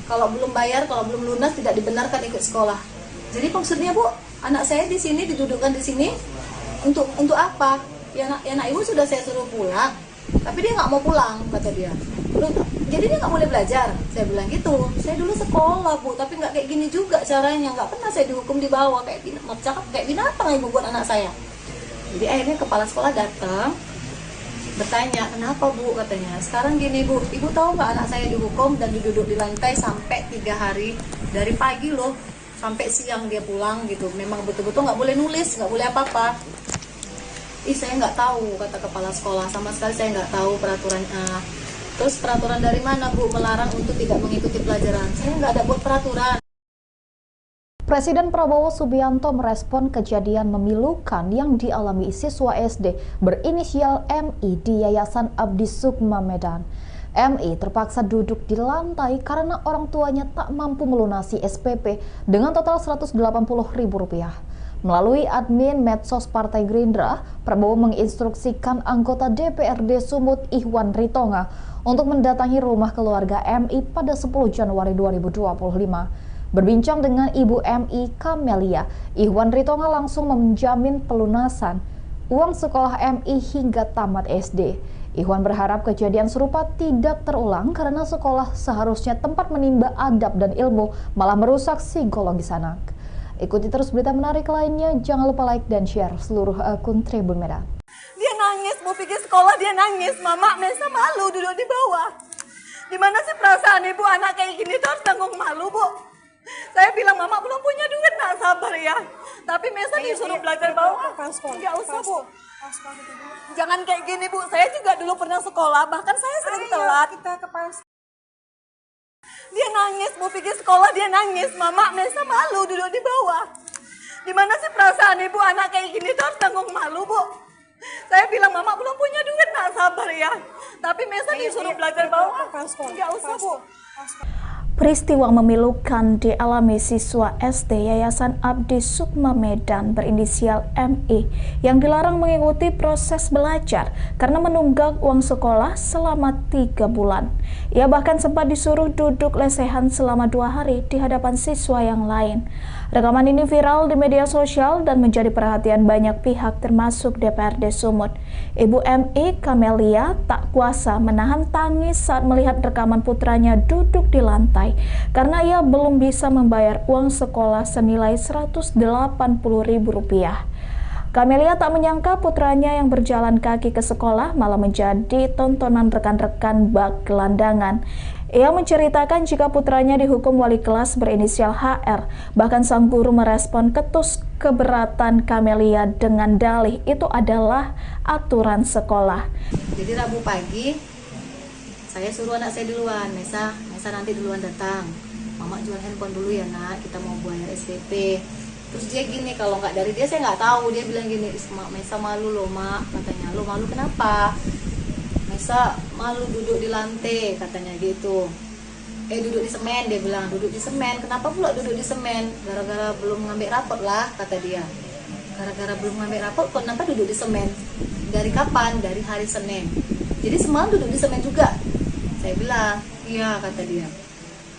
Speaker 4: kalau belum bayar, kalau belum lunas tidak dibenarkan ikut sekolah. Jadi maksudnya Bu, anak saya di sini didudukkan di sini untuk apa? Ya anak ibu sudah saya suruh pulang, tapi dia nggak mau pulang, kata dia. Jadi dia nggak boleh belajar. Saya bilang gitu. Saya dulu sekolah Bu, tapi nggak kayak gini juga caranya. Nggak pernah saya dihukum di bawah kayak binatang ibu buat anak saya. Jadi akhirnya kepala sekolah datang, bertanya, kenapa Bu, katanya. Sekarang gini Bu, ibu tahu nggak anak saya dihukum dan duduk di lantai sampai 3 hari, dari pagi loh sampai siang dia pulang gitu. Memang betul-betul nggak boleh nulis, nggak boleh apa-apa. Saya nggak tahu, kata kepala sekolah, sama sekali saya nggak tahu peraturan. Terus peraturan dari mana Bu melarang untuk tidak mengikuti pelajaran? Saya nggak ada buat peraturan.
Speaker 5: Presiden Prabowo Subianto merespon kejadian memilukan yang dialami siswa SD berinisial MI di Yayasan Abdi Sukma Medan. MI terpaksa duduk di lantai karena orang tuanya tak mampu melunasi SPP dengan total Rp180.000. Melalui admin medsos Partai Gerindra, Prabowo menginstruksikan anggota DPRD Sumut Ihwan Ritonga untuk mendatangi rumah keluarga MI pada 10 Januari 2025. Berbincang dengan Ibu MI Kamelia, Ihwan Ritonga langsung menjamin pelunasan uang sekolah MI hingga tamat SD. Ihwan berharap kejadian serupa tidak terulang karena sekolah seharusnya tempat menimba adab dan ilmu, malah merusak psikologis anak. Ikuti terus berita menarik lainnya, jangan lupa like dan share seluruh akun Tribun Medan.
Speaker 2: Dia nangis, mau pergi sekolah dia nangis. Mama Mesa malu duduk di bawah. Gimana sih perasaan ibu anak kayak gini tuh harus tanggung malu, Bu? Saya bilang, Mama belum punya duit, nak sabar ya. Tapi Mesa disuruh belajar bawah. Nggak usah, Bu. Jangan kayak gini, Bu. Saya juga dulu pernah sekolah, bahkan saya sering telat. Dia nangis, mau pergi sekolah dia nangis. Mama Mesa malu duduk di bawah. Gimana sih perasaan ibu anak kayak gini tuh harus tanggung malu, Bu? Saya bilang, Mama belum punya duit, nak sabar ya. Tapi Mesa disuruh belajar bawah. Nggak usah, Bu.
Speaker 7: Peristiwa memilukan dialami siswa SD Yayasan Abdi Sukma Medan berinisial MI yang dilarang mengikuti proses belajar karena menunggak uang sekolah selama 3 bulan. Ia bahkan sempat disuruh duduk lesehan selama 2 hari di hadapan siswa yang lain. Rekaman ini viral di media sosial dan menjadi perhatian banyak pihak termasuk DPRD Sumut. Ibu MI Kamelia tak kuasa menahan tangis saat melihat rekaman putranya duduk di lantai karena ia belum bisa membayar uang sekolah senilai Rp180.000. Kamelia tak menyangka putranya yang berjalan kaki ke sekolah malah menjadi tontonan rekan-rekan bak gelandangan. Ia menceritakan jika putranya dihukum wali kelas berinisial HR. Bahkan sang guru merespon ketus keberatan Kamelia dengan dalih itu adalah aturan sekolah.
Speaker 4: Jadi Rabu pagi saya suruh anak saya duluan, Mesa nanti duluan datang. Mama jual handphone dulu ya nak, kita mau bayar SPP. Terus dia gini, kalau nggak dari dia saya nggak tahu. Dia bilang gini, Mesa malu loh mak, katanya. Lo malu kenapa? Mesa malu duduk di lantai, katanya gitu. Duduk di semen, dia bilang duduk di semen. Kenapa pula duduk di semen? Gara-gara belum ngambil rapot lah, kata dia. Gara-gara belum ngambil rapot, kenapa duduk di semen? Dari kapan? Dari hari Senin. Jadi semalam duduk di semen juga. Saya bilang, iya, kata dia.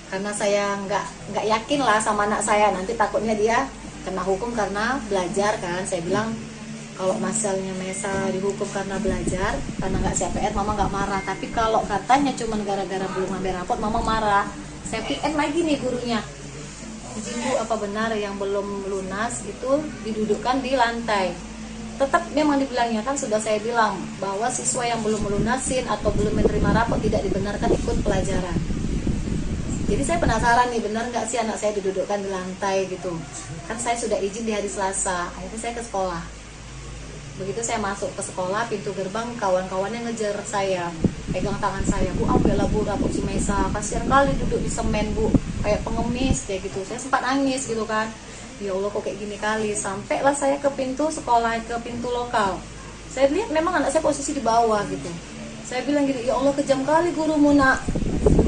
Speaker 4: Karena saya nggak yakin lah sama anak saya, nanti takutnya dia kena hukum karena belajar kan. Saya bilang kalau masalahnya Mesa dihukum karena belajar, karena nggak CPR, Mama nggak marah. Tapi kalau katanya cuma gara-gara belum ngambil rapot, Mama marah. Saya PN lagi nih gurunya. Izin Bu, apa benar yang belum lunas itu didudukkan di lantai? Tetap memang dibilangnya, kan sudah saya bilang bahwa siswa yang belum melunasin atau belum menerima rapot tidak dibenarkan ikut pelajaran. Jadi saya penasaran nih, benar nggak sih anak saya didudukkan di lantai gitu. Kan saya sudah izin di hari Selasa, akhirnya saya ke sekolah. Begitu saya masuk ke sekolah, pintu gerbang kawan-kawannya ngejar saya, pegang tangan saya, Bu, ambillah Bu rapot si Mesa, kasihan kali duduk di semen Bu, kayak pengemis kayak gitu. Saya sempat nangis gitu kan. Ya Allah kok kayak gini kali. Sampailah saya ke pintu sekolah, ke pintu lokal. Saya lihat memang anak saya posisi di bawah gitu. Saya bilang gini, ya Allah kejam kali gurumu nak.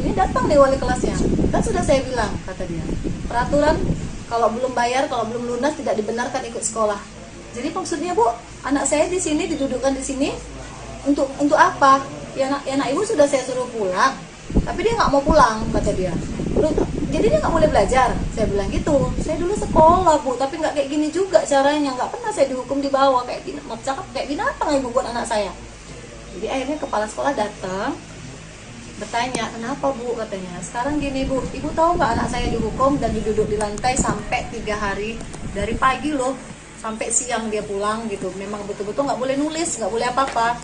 Speaker 4: Ini datang deh wali kelasnya. Kan sudah saya bilang, kata dia. Peraturan kalau belum bayar, kalau belum lunas tidak dibenarkan ikut sekolah. Jadi maksudnya Bu, anak saya di sini didudukkan di sini untuk apa? Ya anak ibu sudah saya suruh pulang, tapi dia nggak mau pulang, kata dia. Jadi dia nggak boleh belajar. Saya bilang gitu. Saya dulu sekolah Bu, tapi nggak kayak gini juga caranya. Nggak pernah saya dihukum di bawah kayak gini. Kayak binatang ibu buat anak saya. Jadi akhirnya kepala sekolah datang, bertanya, kenapa Bu, katanya. Sekarang gini Bu, ibu tahu nggak anak saya dihukum dan diduduk di lantai sampai 3 hari, dari pagi loh sampai siang dia pulang gitu. Memang betul-betul nggak boleh nulis, nggak boleh apa-apa.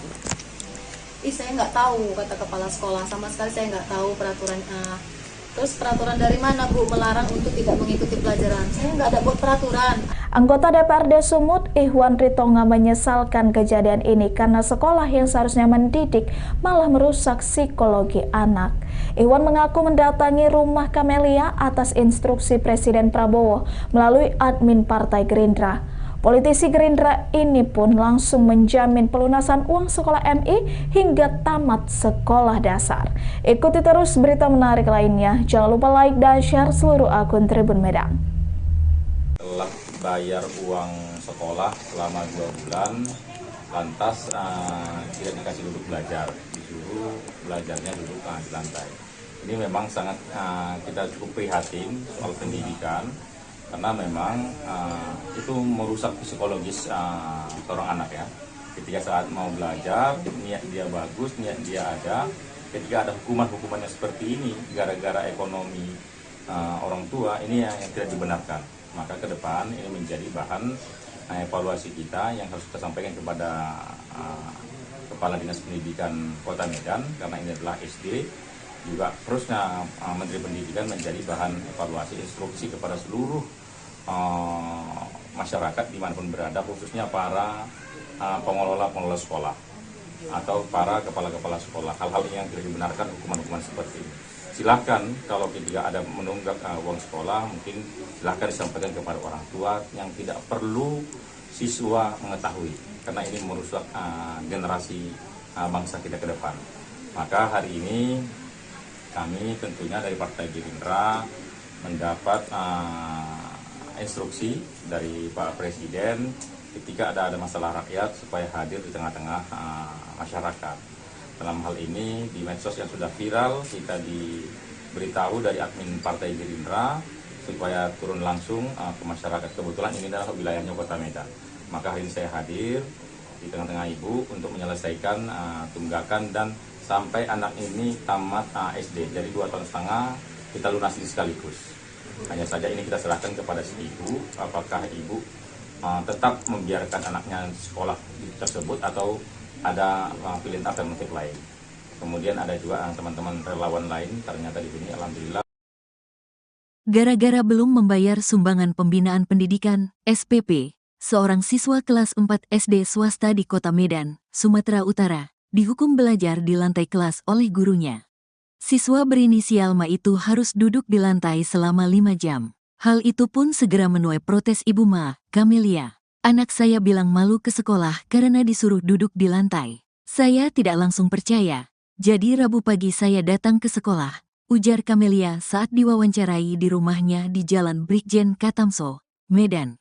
Speaker 4: Saya nggak tahu, kata kepala sekolah, sama sekali saya nggak tahu peraturan. Terus peraturan dari mana Bu melarang untuk tidak mengikuti pelajaran? Saya nggak ada buat peraturan.
Speaker 7: Anggota DPRD Sumut, Ihwan Ritonga menyesalkan kejadian ini karena sekolah yang seharusnya mendidik malah merusak psikologi anak. Ihwan mengaku mendatangi rumah Kamelia atas instruksi Presiden Prabowo melalui admin Partai Gerindra. Politisi Gerindra ini pun langsung menjamin pelunasan uang sekolah MI hingga tamat sekolah dasar. Ikuti terus berita menarik lainnya. Jangan lupa like dan share seluruh akun Tribun Medan.
Speaker 6: Telah bayar uang sekolah selama 2 bulan, lantas tidak dikasih duduk belajar, disuruh belajarnya duduk di lantai. Ini memang sangat kita cukup prihatin soal pendidikan, karena memang itu merusak psikologis seorang anak ya. Ketika saat mau belajar, niat dia bagus, niat dia ada. Ketika ada hukuman-hukumannya seperti ini, gara-gara ekonomi orang tua, ini yang tidak dibenarkan. Maka ke depan ini menjadi bahan evaluasi kita yang harus kita sampaikan kepada Kepala Dinas Pendidikan Kota Medan, karena ini adalah SD. Juga terusnya Menteri Pendidikan menjadi bahan evaluasi instruksi kepada seluruh masyarakat dimanapun berada, khususnya para pengelola sekolah atau para kepala-kepala sekolah. Hal-hal yang tidak dibenarkan, hukuman-hukuman seperti ini. Silahkan kalau ketika ada menunggak uang sekolah, mungkin silahkan disampaikan kepada orang tua yang tidak perlu siswa mengetahui, karena ini merusak generasi bangsa kita ke depan. Maka hari ini kami tentunya dari Partai Gerindra mendapat instruksi dari Pak Presiden ketika ada masalah rakyat supaya hadir di tengah-tengah masyarakat. Dalam hal ini di medsos yang sudah viral, kita diberitahu dari admin Partai Gerindra supaya turun langsung ke masyarakat. Kebetulan ini adalah wilayahnya Kota Medan. Maka hari ini saya hadir di tengah-tengah Ibu untuk menyelesaikan tunggakan dan sampai anak ini tamat SD. Jadi 2,5 tahun kita lunasi sekaligus. Hanya saja ini kita serahkan kepada si ibu, apakah ibu tetap membiarkan anaknya sekolah tersebut atau ada pilihan alternatif lain. Kemudian ada juga teman-teman relawan lain, ternyata di sini alhamdulillah.
Speaker 1: Gara-gara belum membayar sumbangan pembinaan pendidikan, SPP, seorang siswa kelas 4 SD swasta di Kota Medan, Sumatera Utara, dihukum belajar di lantai kelas oleh gurunya. Siswa berinisial Ma itu harus duduk di lantai selama 5 jam. Hal itu pun segera menuai protes Ibu Ma, Kamelia. Anak saya bilang malu ke sekolah karena disuruh duduk di lantai. Saya tidak langsung percaya. Jadi Rabu pagi saya datang ke sekolah, ujar Kamelia saat diwawancarai di rumahnya di Jalan Brigjen Katamso, Medan.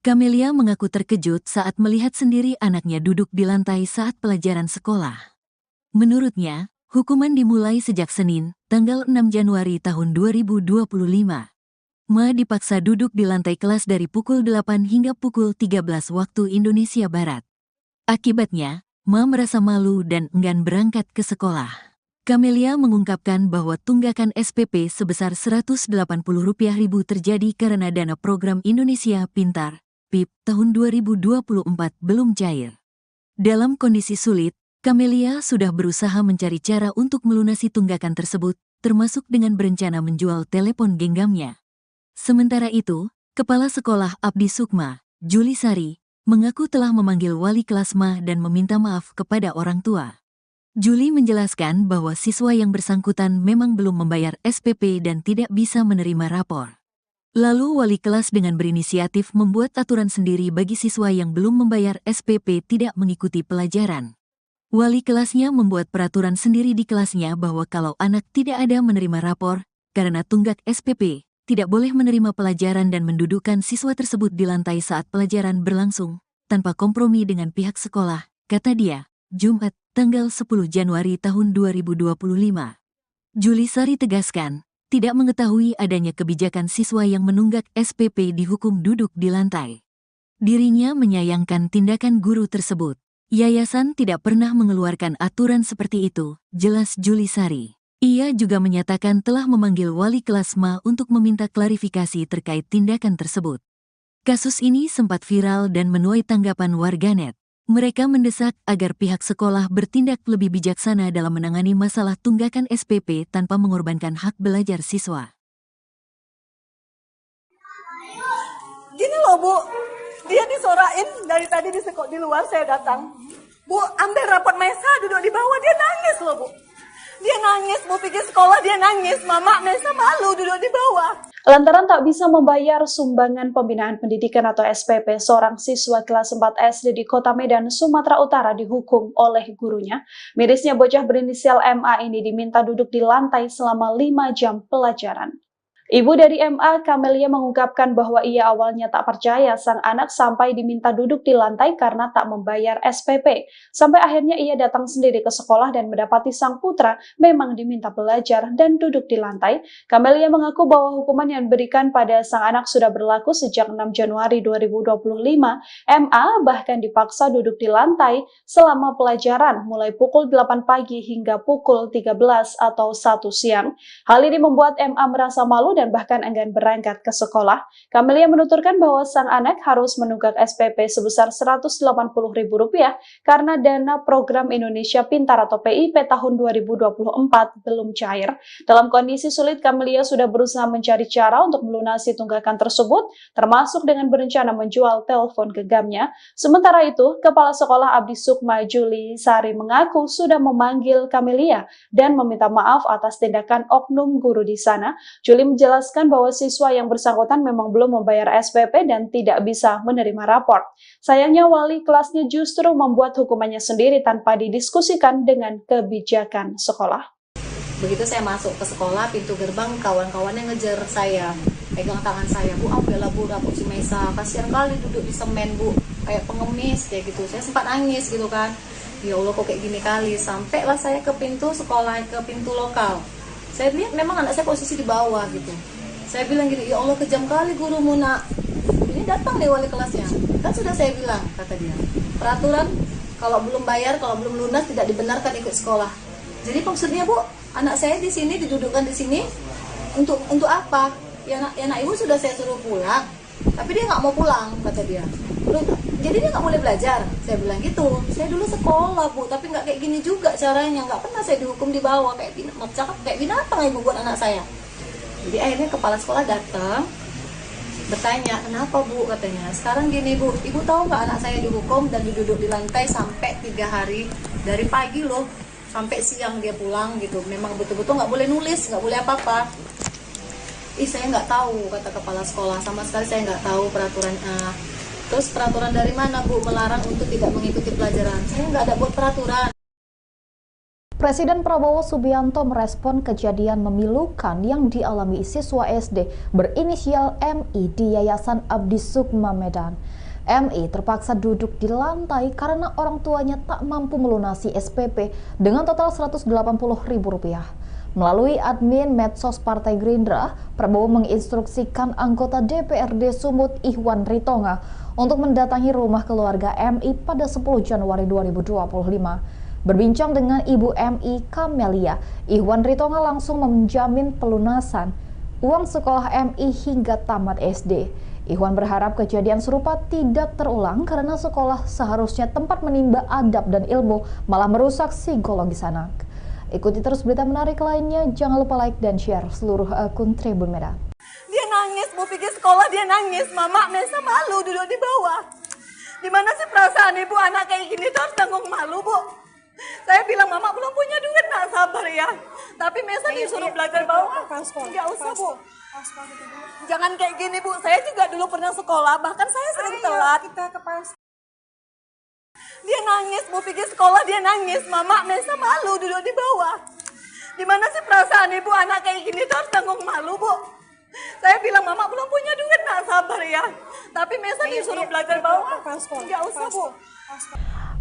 Speaker 1: Kamelia mengaku terkejut saat melihat sendiri anaknya duduk di lantai saat pelajaran sekolah. Menurutnya, hukuman dimulai sejak Senin, tanggal 6 Januari tahun 2025. Ma dipaksa duduk di lantai kelas dari pukul 8 hingga pukul 13 waktu Indonesia Barat. Akibatnya, Ma merasa malu dan enggan berangkat ke sekolah. Kamelia mengungkapkan bahwa tunggakan SPP sebesar Rp180.000 terjadi karena dana program Indonesia Pintar PIP tahun 2024 belum cair. Dalam kondisi sulit, Kamelia sudah berusaha mencari cara untuk melunasi tunggakan tersebut, termasuk dengan berencana menjual telepon genggamnya. Sementara itu, Kepala Sekolah Abdi Sukma, Juli Sari, mengaku telah memanggil wali kelas Ma dan meminta maaf kepada orang tua. Juli menjelaskan bahwa siswa yang bersangkutan memang belum membayar SPP dan tidak bisa menerima rapor. Lalu wali kelas dengan berinisiatif membuat aturan sendiri bagi siswa yang belum membayar SPP tidak mengikuti pelajaran. Wali kelasnya membuat peraturan sendiri di kelasnya bahwa kalau anak tidak ada menerima rapor, karena tunggak SPP, tidak boleh menerima pelajaran dan mendudukkan siswa tersebut di lantai saat pelajaran berlangsung, tanpa kompromi dengan pihak sekolah, kata dia, Jumat, tanggal 10 Januari tahun 2025. Juli Sari tegaskan, tidak mengetahui adanya kebijakan siswa yang menunggak SPP dihukum duduk di lantai. Dirinya menyayangkan tindakan guru tersebut. Yayasan tidak pernah mengeluarkan aturan seperti itu, jelas Juli Sari. Ia juga menyatakan telah memanggil wali kelas Ma untuk meminta klarifikasi terkait tindakan tersebut. Kasus ini sempat viral dan menuai tanggapan warganet. Mereka mendesak agar pihak sekolah bertindak lebih bijaksana dalam menangani masalah tunggakan SPP tanpa mengorbankan hak belajar siswa.
Speaker 2: Gini loh Bu, dia disorain dari tadi di luar saya datang. Bu, ambil rapot Mesa duduk di bawah, dia nangis loh Bu. Dia nangis, Bu pikir sekolah dia nangis, Mama Mesa malu duduk di bawah.
Speaker 3: Lantaran tak bisa membayar sumbangan pembinaan pendidikan atau SPP, seorang siswa kelas 4 SD di Kota Medan, Sumatera Utara dihukum oleh gurunya. Mirisnya bocah berinisial MA ini diminta duduk di lantai selama 5 jam pelajaran. Ibu dari MA, Kamelia, mengungkapkan bahwa ia awalnya tak percaya sang anak sampai diminta duduk di lantai karena tak membayar SPP. Sampai akhirnya ia datang sendiri ke sekolah dan mendapati sang putra memang diminta belajar dan duduk di lantai. Kamelia mengaku bahwa hukuman yang diberikan pada sang anak sudah berlaku sejak 6 Januari 2025. MA bahkan dipaksa duduk di lantai selama pelajaran mulai pukul 8 pagi hingga pukul 13 atau 1 siang. Hal ini membuat MA merasa malu dan bahkan enggan berangkat ke sekolah. Kamelia menuturkan bahwa sang anak harus menunggak SPP sebesar Rp180.000 karena dana program Indonesia Pintar atau PIP tahun 2024 belum cair. Dalam kondisi sulit, Kamelia sudah berusaha mencari cara untuk melunasi tunggakan tersebut, termasuk dengan berencana menjual telepon genggamnya. Sementara itu, Kepala Sekolah Abdi Sukma Juli Sari mengaku sudah memanggil Kamelia dan meminta maaf atas tindakan oknum guru di sana. Juli menjelaskan bahwa siswa yang bersangkutan memang belum membayar SPP dan tidak bisa menerima rapor. Sayangnya wali kelasnya justru membuat hukumannya sendiri tanpa didiskusikan dengan kebijakan sekolah.
Speaker 4: Begitu saya masuk ke sekolah, pintu gerbang kawan-kawannya ngejar saya, pegang tangan saya, Bu, ambillah Bu rapot si Mesa, kasihan kali duduk di semen Bu, kayak pengemis kayak gitu. Saya sempat nangis gitu kan, ya Allah kok kayak gini kali. Sampailah saya ke pintu sekolah, ke pintu lokal. Saya lihat memang anak saya posisi di bawah gitu. Saya bilang gitu, ya Allah kejam kali gurumu nak. Ini datang nih wali kelasnya. Kan sudah saya bilang, kata dia, peraturan kalau belum bayar, kalau belum lunas tidak dibenarkan ikut sekolah. Jadi maksudnya Bu, anak saya di sini didudukkan di sini untuk apa? Ya anak ibu sudah saya suruh pulang, tapi dia nggak mau pulang, kata dia. Jadi dia nggak boleh belajar. Saya bilang gitu. Saya dulu sekolah Bu, tapi nggak kayak gini juga caranya. Nggak pernah saya dihukum di bawah kayak binatang ibu buat anak saya. Jadi akhirnya kepala sekolah datang, bertanya, kenapa Bu, katanya. Sekarang gini Bu, ibu tahu nggak anak saya dihukum dan duduk di lantai sampai 3 hari, dari pagi loh sampai siang dia pulang gitu. Memang betul-betul nggak boleh nulis, nggak boleh apa-apa. Saya nggak tahu, kata kepala sekolah, sama sekali saya nggak tahu peraturannya. Terus peraturan dari mana Bu melarang untuk tidak mengikuti pelajaran? Saya nggak ada buat peraturan.
Speaker 5: Presiden Prabowo Subianto merespon kejadian memilukan yang dialami siswa SD berinisial MI di Yayasan Abdi Sukma Medan. MI terpaksa duduk di lantai karena orang tuanya tak mampu melunasi SPP dengan total Rp180.000. Melalui admin medsos Partai Gerindra, Prabowo menginstruksikan anggota DPRD Sumut Ihwan Ritonga untuk mendatangi rumah keluarga MI pada 10 Januari 2025. Berbincang dengan Ibu MI Kamelia, Ihwan Ritonga langsung menjamin pelunasan uang sekolah MI hingga tamat SD. Ihwan berharap kejadian serupa tidak terulang karena sekolah seharusnya tempat menimba adab dan ilmu, malah merusak psikologis anak. Ikuti terus berita menarik lainnya, jangan lupa like dan share seluruh akun Tribun Medan.
Speaker 2: Dia nangis, Bu pikir sekolah dia nangis, Mama Mesa malu duduk di bawah. Dimana sih perasaan ibu anak kayak gini tuh harus tanggung malu Bu. Saya bilang Mama belum punya duit, nak sabar ya. Tapi Mesa disuruh belajar bawah. Nggak usah Bu. Jangan kayak gini Bu, saya juga dulu pernah sekolah, bahkan saya sering telat. Dia nangis, Bu pikir sekolah dia nangis, Mama Mesa malu duduk di bawah. Dimana sih perasaan ibu anak kayak gini tuh harus tanggung malu Bu. Saya bilang Mama belum punya duit, nak sabar ya. Tapi Mesa disuruh belajar bawah. Nggak usah Bu.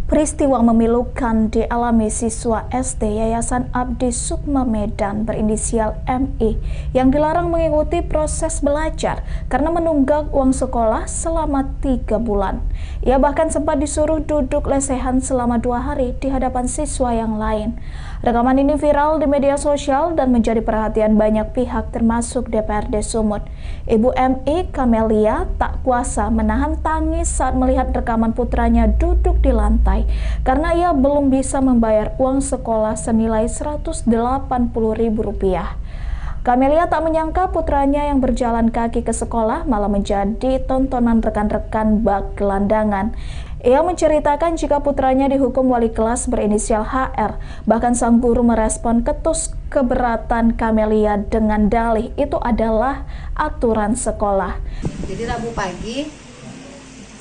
Speaker 7: Peristiwa memilukan dialami siswa SD Yayasan Abdi Sukma Medan berinisial MI yang dilarang mengikuti proses belajar karena menunggak uang sekolah selama 3 bulan. Ia bahkan sempat disuruh duduk lesehan selama 2 hari di hadapan siswa yang lain. Rekaman ini viral di media sosial dan menjadi perhatian banyak pihak termasuk DPRD Sumut. Ibu MI Kamelia tak kuasa menahan tangis saat melihat rekaman putranya duduk duduk di lantai karena ia belum bisa membayar uang sekolah senilai Rp180.000. Kamelia tak menyangka putranya yang berjalan kaki ke sekolah malah menjadi tontonan rekan-rekan bak gelandangan. Ia menceritakan jika putranya dihukum wali kelas berinisial HR. Bahkan sang guru merespon keberatan Kamelia dengan dalih itu adalah aturan sekolah.
Speaker 4: Jadi Rabu pagi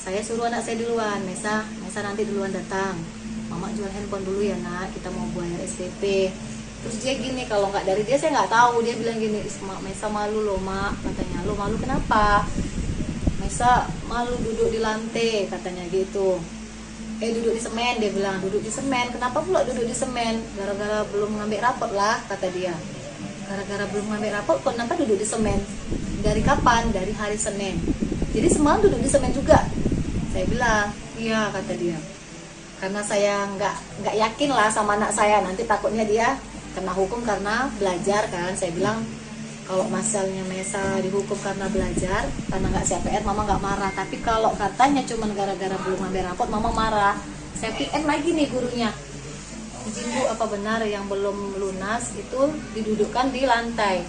Speaker 4: saya suruh anak saya duluan, Mesa nanti duluan datang. Mama jual handphone dulu ya nak, kita mau bayar SPP. Terus dia gini, kalau nggak dari dia saya nggak tahu. Dia bilang gini, Mesa malu loh mak, katanya. Lo malu kenapa? Mesa malu duduk di lantai, katanya gitu. Duduk di semen, dia bilang duduk di semen. Kenapa pula duduk di semen? Gara-gara belum ngambil rapot lah, kata dia. Gara-gara belum ngambil rapot, kenapa duduk di semen? Dari kapan? Dari hari Senin. Jadi semalam duduk di semen juga. Saya bilang, iya, kata dia. Karena saya nggak yakin lah sama anak saya, nanti takutnya dia kena hukum karena belajar kan. Saya bilang kalau misalnya Mesa dihukum karena belajar, karena nggak CPR, mama nggak marah. Tapi kalau katanya cuma gara-gara belum ngambil rapot, mama marah. Saya PM lagi nih gurunya, izin bu, apa benar yang belum lunas itu didudukkan di lantai?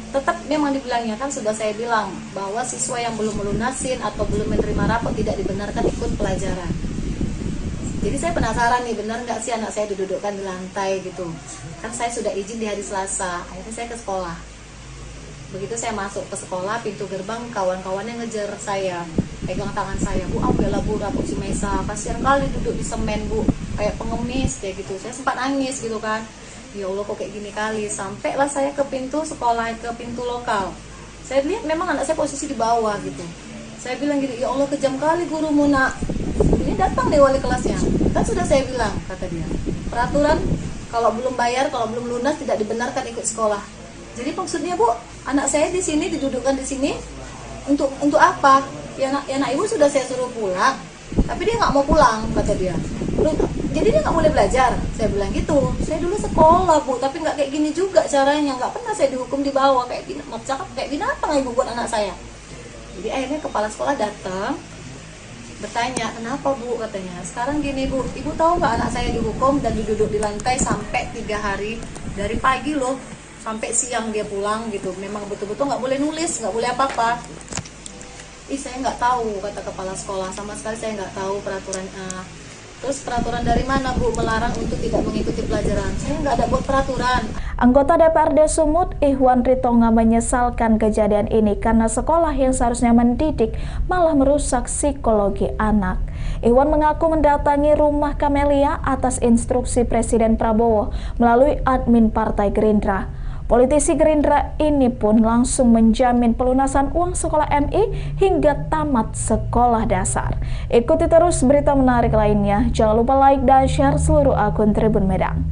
Speaker 4: Tetap memang dibilangnya, kan sudah saya bilang bahwa siswa yang belum melunasin atau belum menerima rapot tidak dibenarkan ikut pelajaran. Jadi saya penasaran nih, benar nggak sih anak saya didudukkan di lantai gitu. Kan saya sudah izin di hari Selasa, akhirnya saya ke sekolah. Begitu saya masuk ke sekolah, pintu gerbang kawan-kawannya ngejar saya, pegang tangan saya, bu ambillah bu rapot si Mesa, kasihan kali duduk di semen bu, kayak pengemis kayak gitu. Saya sempat nangis gitu kan, ya Allah kok kayak gini kali. Sampailah saya ke pintu sekolah, ke pintu lokal. Saya lihat memang anak saya posisi di bawah gitu. Saya bilang gini, ya Allah kejam kali gurumu nak. Ini datang deh wali kelasnya. Kan sudah saya bilang, kata dia, peraturan kalau belum bayar, kalau belum lunas tidak dibenarkan ikut sekolah. Jadi maksudnya bu, anak saya di sini didudukkan di sini untuk apa? Ya nak ibu sudah saya suruh pulang, tapi dia nggak mau pulang, kata dia. Jadi dia nggak boleh belajar. Saya bilang gitu. Saya dulu sekolah bu, tapi nggak kayak gini juga caranya. Nggak pernah saya dihukum di bawah kayak binatang ibu buat anak saya. Jadi akhirnya kepala sekolah datang, bertanya, kenapa bu, katanya. Sekarang gini bu, ibu tahu nggak anak saya dihukum dan duduk di lantai sampai 3 hari, dari pagi loh sampai siang dia pulang gitu. Memang betul-betul nggak boleh nulis, nggak boleh apa-apa. Saya nggak tahu, kata kepala sekolah, sama sekali saya nggak tahu peraturan. Terus peraturan dari mana bu melarang untuk tidak mengikuti pelajaran? Saya nggak ada buat peraturan.
Speaker 7: Anggota DPRD Sumut, Ihwan Ritonga, menyesalkan kejadian ini karena sekolah yang seharusnya mendidik malah merusak psikologi anak. Ihwan mengaku mendatangi rumah Kamelia atas instruksi Presiden Prabowo melalui admin Partai Gerindra. Politisi Gerindra ini pun langsung menjamin pelunasan uang sekolah MI hingga tamat sekolah dasar. Ikuti terus berita menarik lainnya. Jangan lupa like dan share seluruh akun Tribun Medan.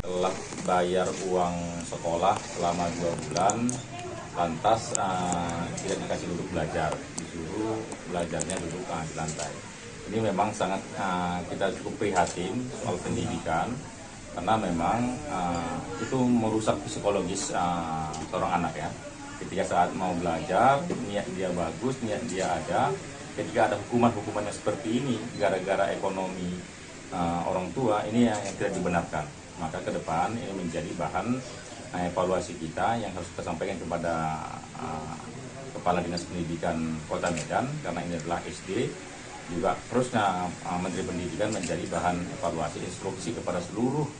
Speaker 6: Telah bayar uang sekolah selama 2 bulan, lantas tidak dikasih duduk belajar, disuruh belajarnya duduk di lantai. Ini memang sangat kita cukup prihatin soal pendidikan, karena memang itu merusak psikologis seorang anak ya. Ketika saat mau belajar, niat dia bagus, niat dia ada. Ketika ada hukuman-hukumannya seperti ini, gara-gara ekonomi orang tua, ini yang tidak dibenarkan. Maka ke depan ini menjadi bahan evaluasi kita yang harus kita sampaikan kepada Kepala Dinas Pendidikan Kota Medan, karena ini adalah SD. Juga terusnya Menteri Pendidikan menjadi bahan evaluasi instruksi kepada seluruh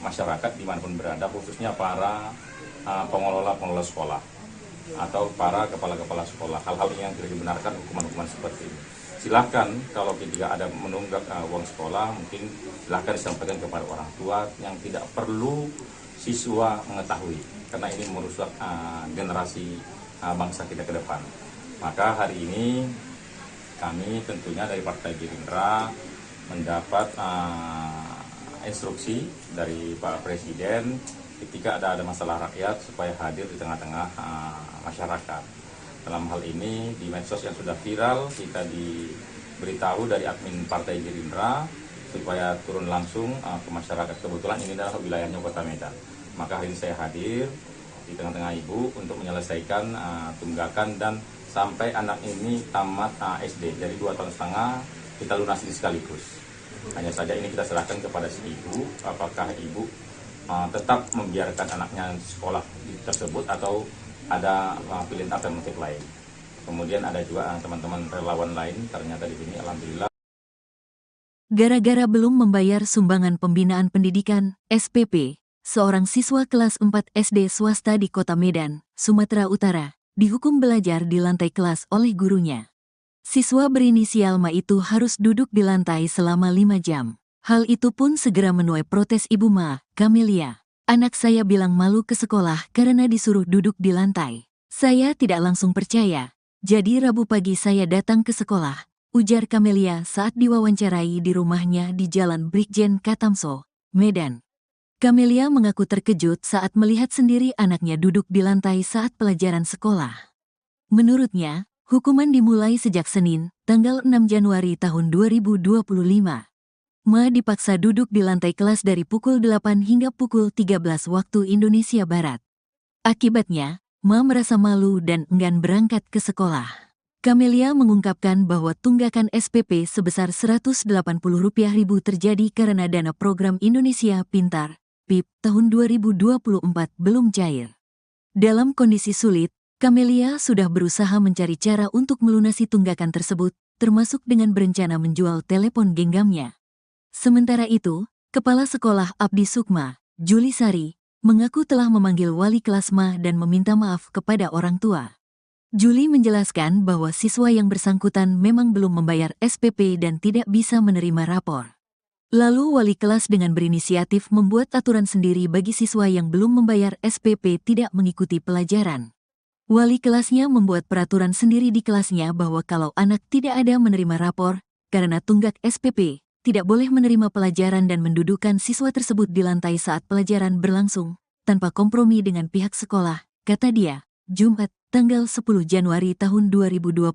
Speaker 6: masyarakat dimanapun berada, khususnya para pengelola sekolah atau para kepala-kepala sekolah. Hal-hal yang tidak dibenarkan, hukuman-hukuman seperti ini. Silahkan kalau ketika ada menunggak uang sekolah, mungkin silahkan disampaikan kepada orang tua yang tidak perlu siswa mengetahui, karena ini merusak generasi bangsa kita ke depan. Maka hari ini kami tentunya dari Partai Gerindra mendapat instruksi dari Pak Presiden ketika ada masalah rakyat supaya hadir di tengah-tengah masyarakat. Dalam hal ini di medsos yang sudah viral, kita diberitahu dari admin Partai Gerindra supaya turun langsung ke masyarakat. Kebetulan ini adalah wilayahnya Kota Medan. Maka hari ini saya hadir di tengah-tengah Ibu untuk menyelesaikan tunggakan dan sampai anak ini tamat SD. Jadi 2,5 tahun kita lunasi sekaligus. Hanya saja ini kita serahkan kepada si ibu, apakah ibu tetap membiarkan anaknya sekolah tersebut atau ada pilihan alternatif lain. Kemudian ada juga teman-teman relawan lain, ternyata di sini alhamdulillah.
Speaker 1: Gara-gara belum membayar sumbangan pembinaan pendidikan, SPP, seorang siswa kelas 4 SD swasta di Kota Medan, Sumatera Utara, dihukum belajar di lantai kelas oleh gurunya. Siswa berinisial Ma itu harus duduk di lantai selama 5 jam. Hal itu pun segera menuai protes ibu Ma, Camelia. Anak saya bilang malu ke sekolah karena disuruh duduk di lantai. Saya tidak langsung percaya. Jadi Rabu pagi saya datang ke sekolah, ujar Camelia saat diwawancarai di rumahnya di Jalan Brigjen Katamso, Medan. Camelia mengaku terkejut saat melihat sendiri anaknya duduk di lantai saat pelajaran sekolah. Menurutnya, hukuman dimulai sejak Senin, tanggal 6 Januari tahun 2025. Ma dipaksa duduk di lantai kelas dari pukul 8 hingga pukul 13 waktu Indonesia Barat. Akibatnya, Ma merasa malu dan enggan berangkat ke sekolah. Camelia mengungkapkan bahwa tunggakan SPP sebesar Rp180.000 terjadi karena dana program Indonesia Pintar, PIP, tahun 2024 belum cair. Dalam kondisi sulit, Camelia sudah berusaha mencari cara untuk melunasi tunggakan tersebut, termasuk dengan berencana menjual telepon genggamnya. Sementara itu, Kepala Sekolah Abdi Sukma, Juli Sari, mengaku telah memanggil wali kelas Ma dan meminta maaf kepada orang tua. Juli menjelaskan bahwa siswa yang bersangkutan memang belum membayar SPP dan tidak bisa menerima rapor. Lalu wali kelas dengan berinisiatif membuat aturan sendiri bagi siswa yang belum membayar SPP tidak mengikuti pelajaran. Wali kelasnya membuat peraturan sendiri di kelasnya bahwa kalau anak tidak ada menerima rapor, karena tunggak SPP, tidak boleh menerima pelajaran dan mendudukkan siswa tersebut di lantai saat pelajaran berlangsung, tanpa kompromi dengan pihak sekolah, kata dia, Jumat, tanggal 10 Januari tahun 2025.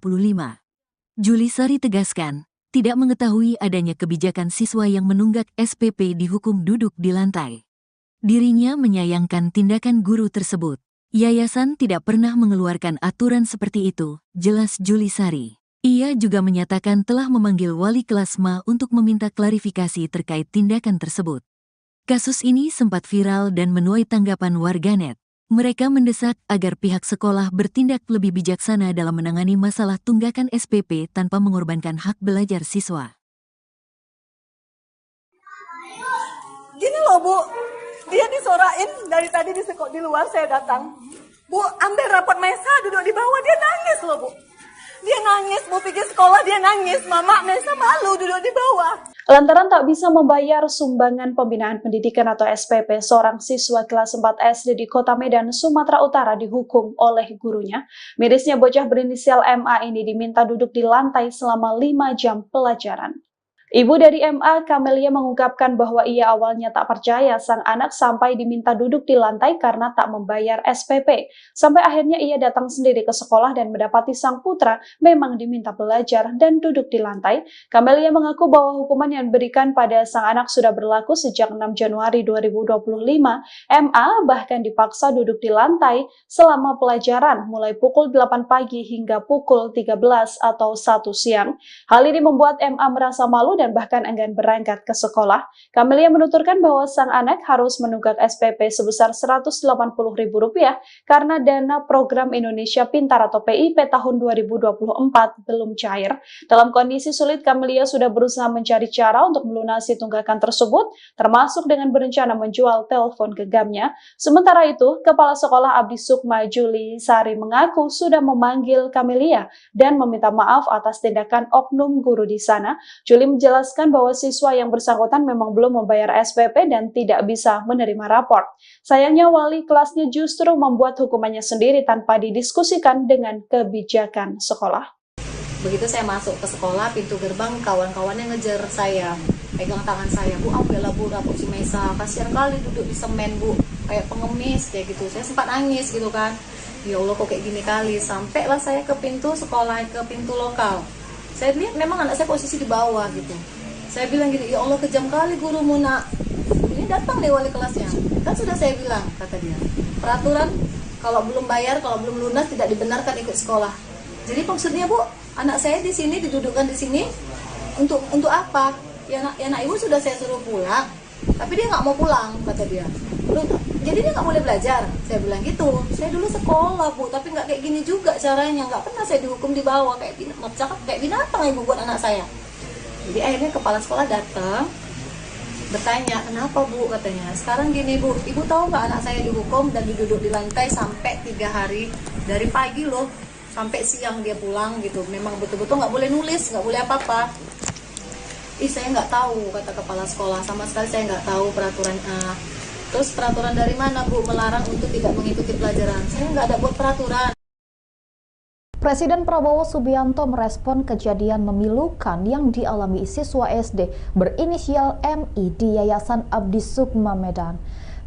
Speaker 1: Juli Sari tegaskan, tidak mengetahui adanya kebijakan siswa yang menunggak SPP dihukum duduk di lantai. Dirinya menyayangkan tindakan guru tersebut. Yayasan tidak pernah mengeluarkan aturan seperti itu, jelas Juli Sari. Ia juga menyatakan telah memanggil wali kelas Ma untuk meminta klarifikasi terkait tindakan tersebut. Kasus ini sempat viral dan menuai tanggapan warganet. Mereka mendesak agar pihak sekolah bertindak lebih bijaksana dalam menangani masalah tunggakan SPP tanpa mengorbankan hak belajar siswa.
Speaker 2: Gini loh Bu, dia disorain dari tadi di luar saya datang. Bu, ambil rapot Mesa duduk di bawah, dia nangis loh Bu. Dia nangis, Bu pikir sekolah dia nangis, Mama Mesa malu duduk di bawah.
Speaker 3: Lantaran tak bisa membayar sumbangan pembinaan pendidikan atau SPP, seorang siswa kelas 4 SD di Kota Medan, Sumatera Utara dihukum oleh gurunya. Mirisnya bocah berinisial MA ini diminta duduk di lantai selama 5 jam pelajaran. Ibu dari MA, Camelia, mengungkapkan bahwa ia awalnya tak percaya sang anak sampai diminta duduk di lantai karena tak membayar SPP. Sampai akhirnya ia datang sendiri ke sekolah dan mendapati sang putra memang diminta belajar dan duduk di lantai. Camelia mengaku bahwa hukuman yang diberikan pada sang anak sudah berlaku sejak 6 Januari 2025. MA bahkan dipaksa duduk di lantai selama pelajaran mulai pukul 8 pagi hingga pukul 13 atau 1 siang. Hal ini membuat MA merasa malu dan bahkan enggan berangkat ke sekolah. Camelia menuturkan bahwa sang anak harus menunggak SPP sebesar Rp180.000 karena dana program Indonesia Pintar atau PIP tahun 2024 belum cair. Dalam kondisi sulit, Camelia sudah berusaha mencari cara untuk melunasi tunggakan tersebut, termasuk dengan berencana menjual telepon genggamnya. Sementara itu, Kepala Sekolah Abdi Sukma Juli Sari mengaku sudah memanggil Camelia dan meminta maaf atas tindakan oknum guru di sana. Juli menjelaskan bahwa siswa yang bersangkutan memang belum membayar SPP dan tidak bisa menerima rapor. Sayangnya wali kelasnya justru membuat hukumannya sendiri tanpa didiskusikan dengan kebijakan sekolah.
Speaker 4: Begitu saya masuk ke sekolah, pintu gerbang kawan-kawannya ngejar saya, pegang tangan saya, Bu, ambillah Bu rapor si Mesa, kasihan kali duduk di semen Bu, kayak pengemis kayak gitu. Saya sempat nangis gitu kan, ya Allah kok kayak gini kali. Sampailah saya ke pintu sekolah, ke pintu lokal. Saya lihat memang anak saya posisi di bawah gitu. Saya bilang gini, ya Allah kejam kali gurumu nak. Ini datang deh wali kelasnya. Kan sudah saya bilang, kata dia, peraturan kalau belum bayar, kalau belum lunas tidak dibenarkan ikut sekolah. Jadi maksudnya Bu, anak saya di sini didudukkan di sini untuk apa? Ya anak ibu sudah saya suruh pulang, tapi dia nggak mau pulang kata dia. Jadi dia nggak boleh belajar. Saya bilang gitu. Saya dulu sekolah Bu, tapi nggak kayak gini juga caranya. Nggak pernah saya dihukum di bawah kayak binatang ibu buat anak saya. Jadi akhirnya kepala sekolah datang bertanya, kenapa Bu katanya. Sekarang gini Bu, ibu tahu nggak anak saya dihukum dan duduk di lantai sampai 3 hari dari pagi loh sampai siang dia pulang gitu. Memang betul-betul nggak boleh nulis, nggak boleh apa-apa. Saya nggak tahu kata kepala sekolah, sama sekali saya nggak tahu peraturan. Terus peraturan dari mana Bu melarang untuk tidak mengikuti pelajaran? Saya nggak ada buat peraturan.
Speaker 5: Presiden Prabowo Subianto merespon kejadian memilukan yang dialami siswa SD berinisial MI di Yayasan Abdi Sukma Medan.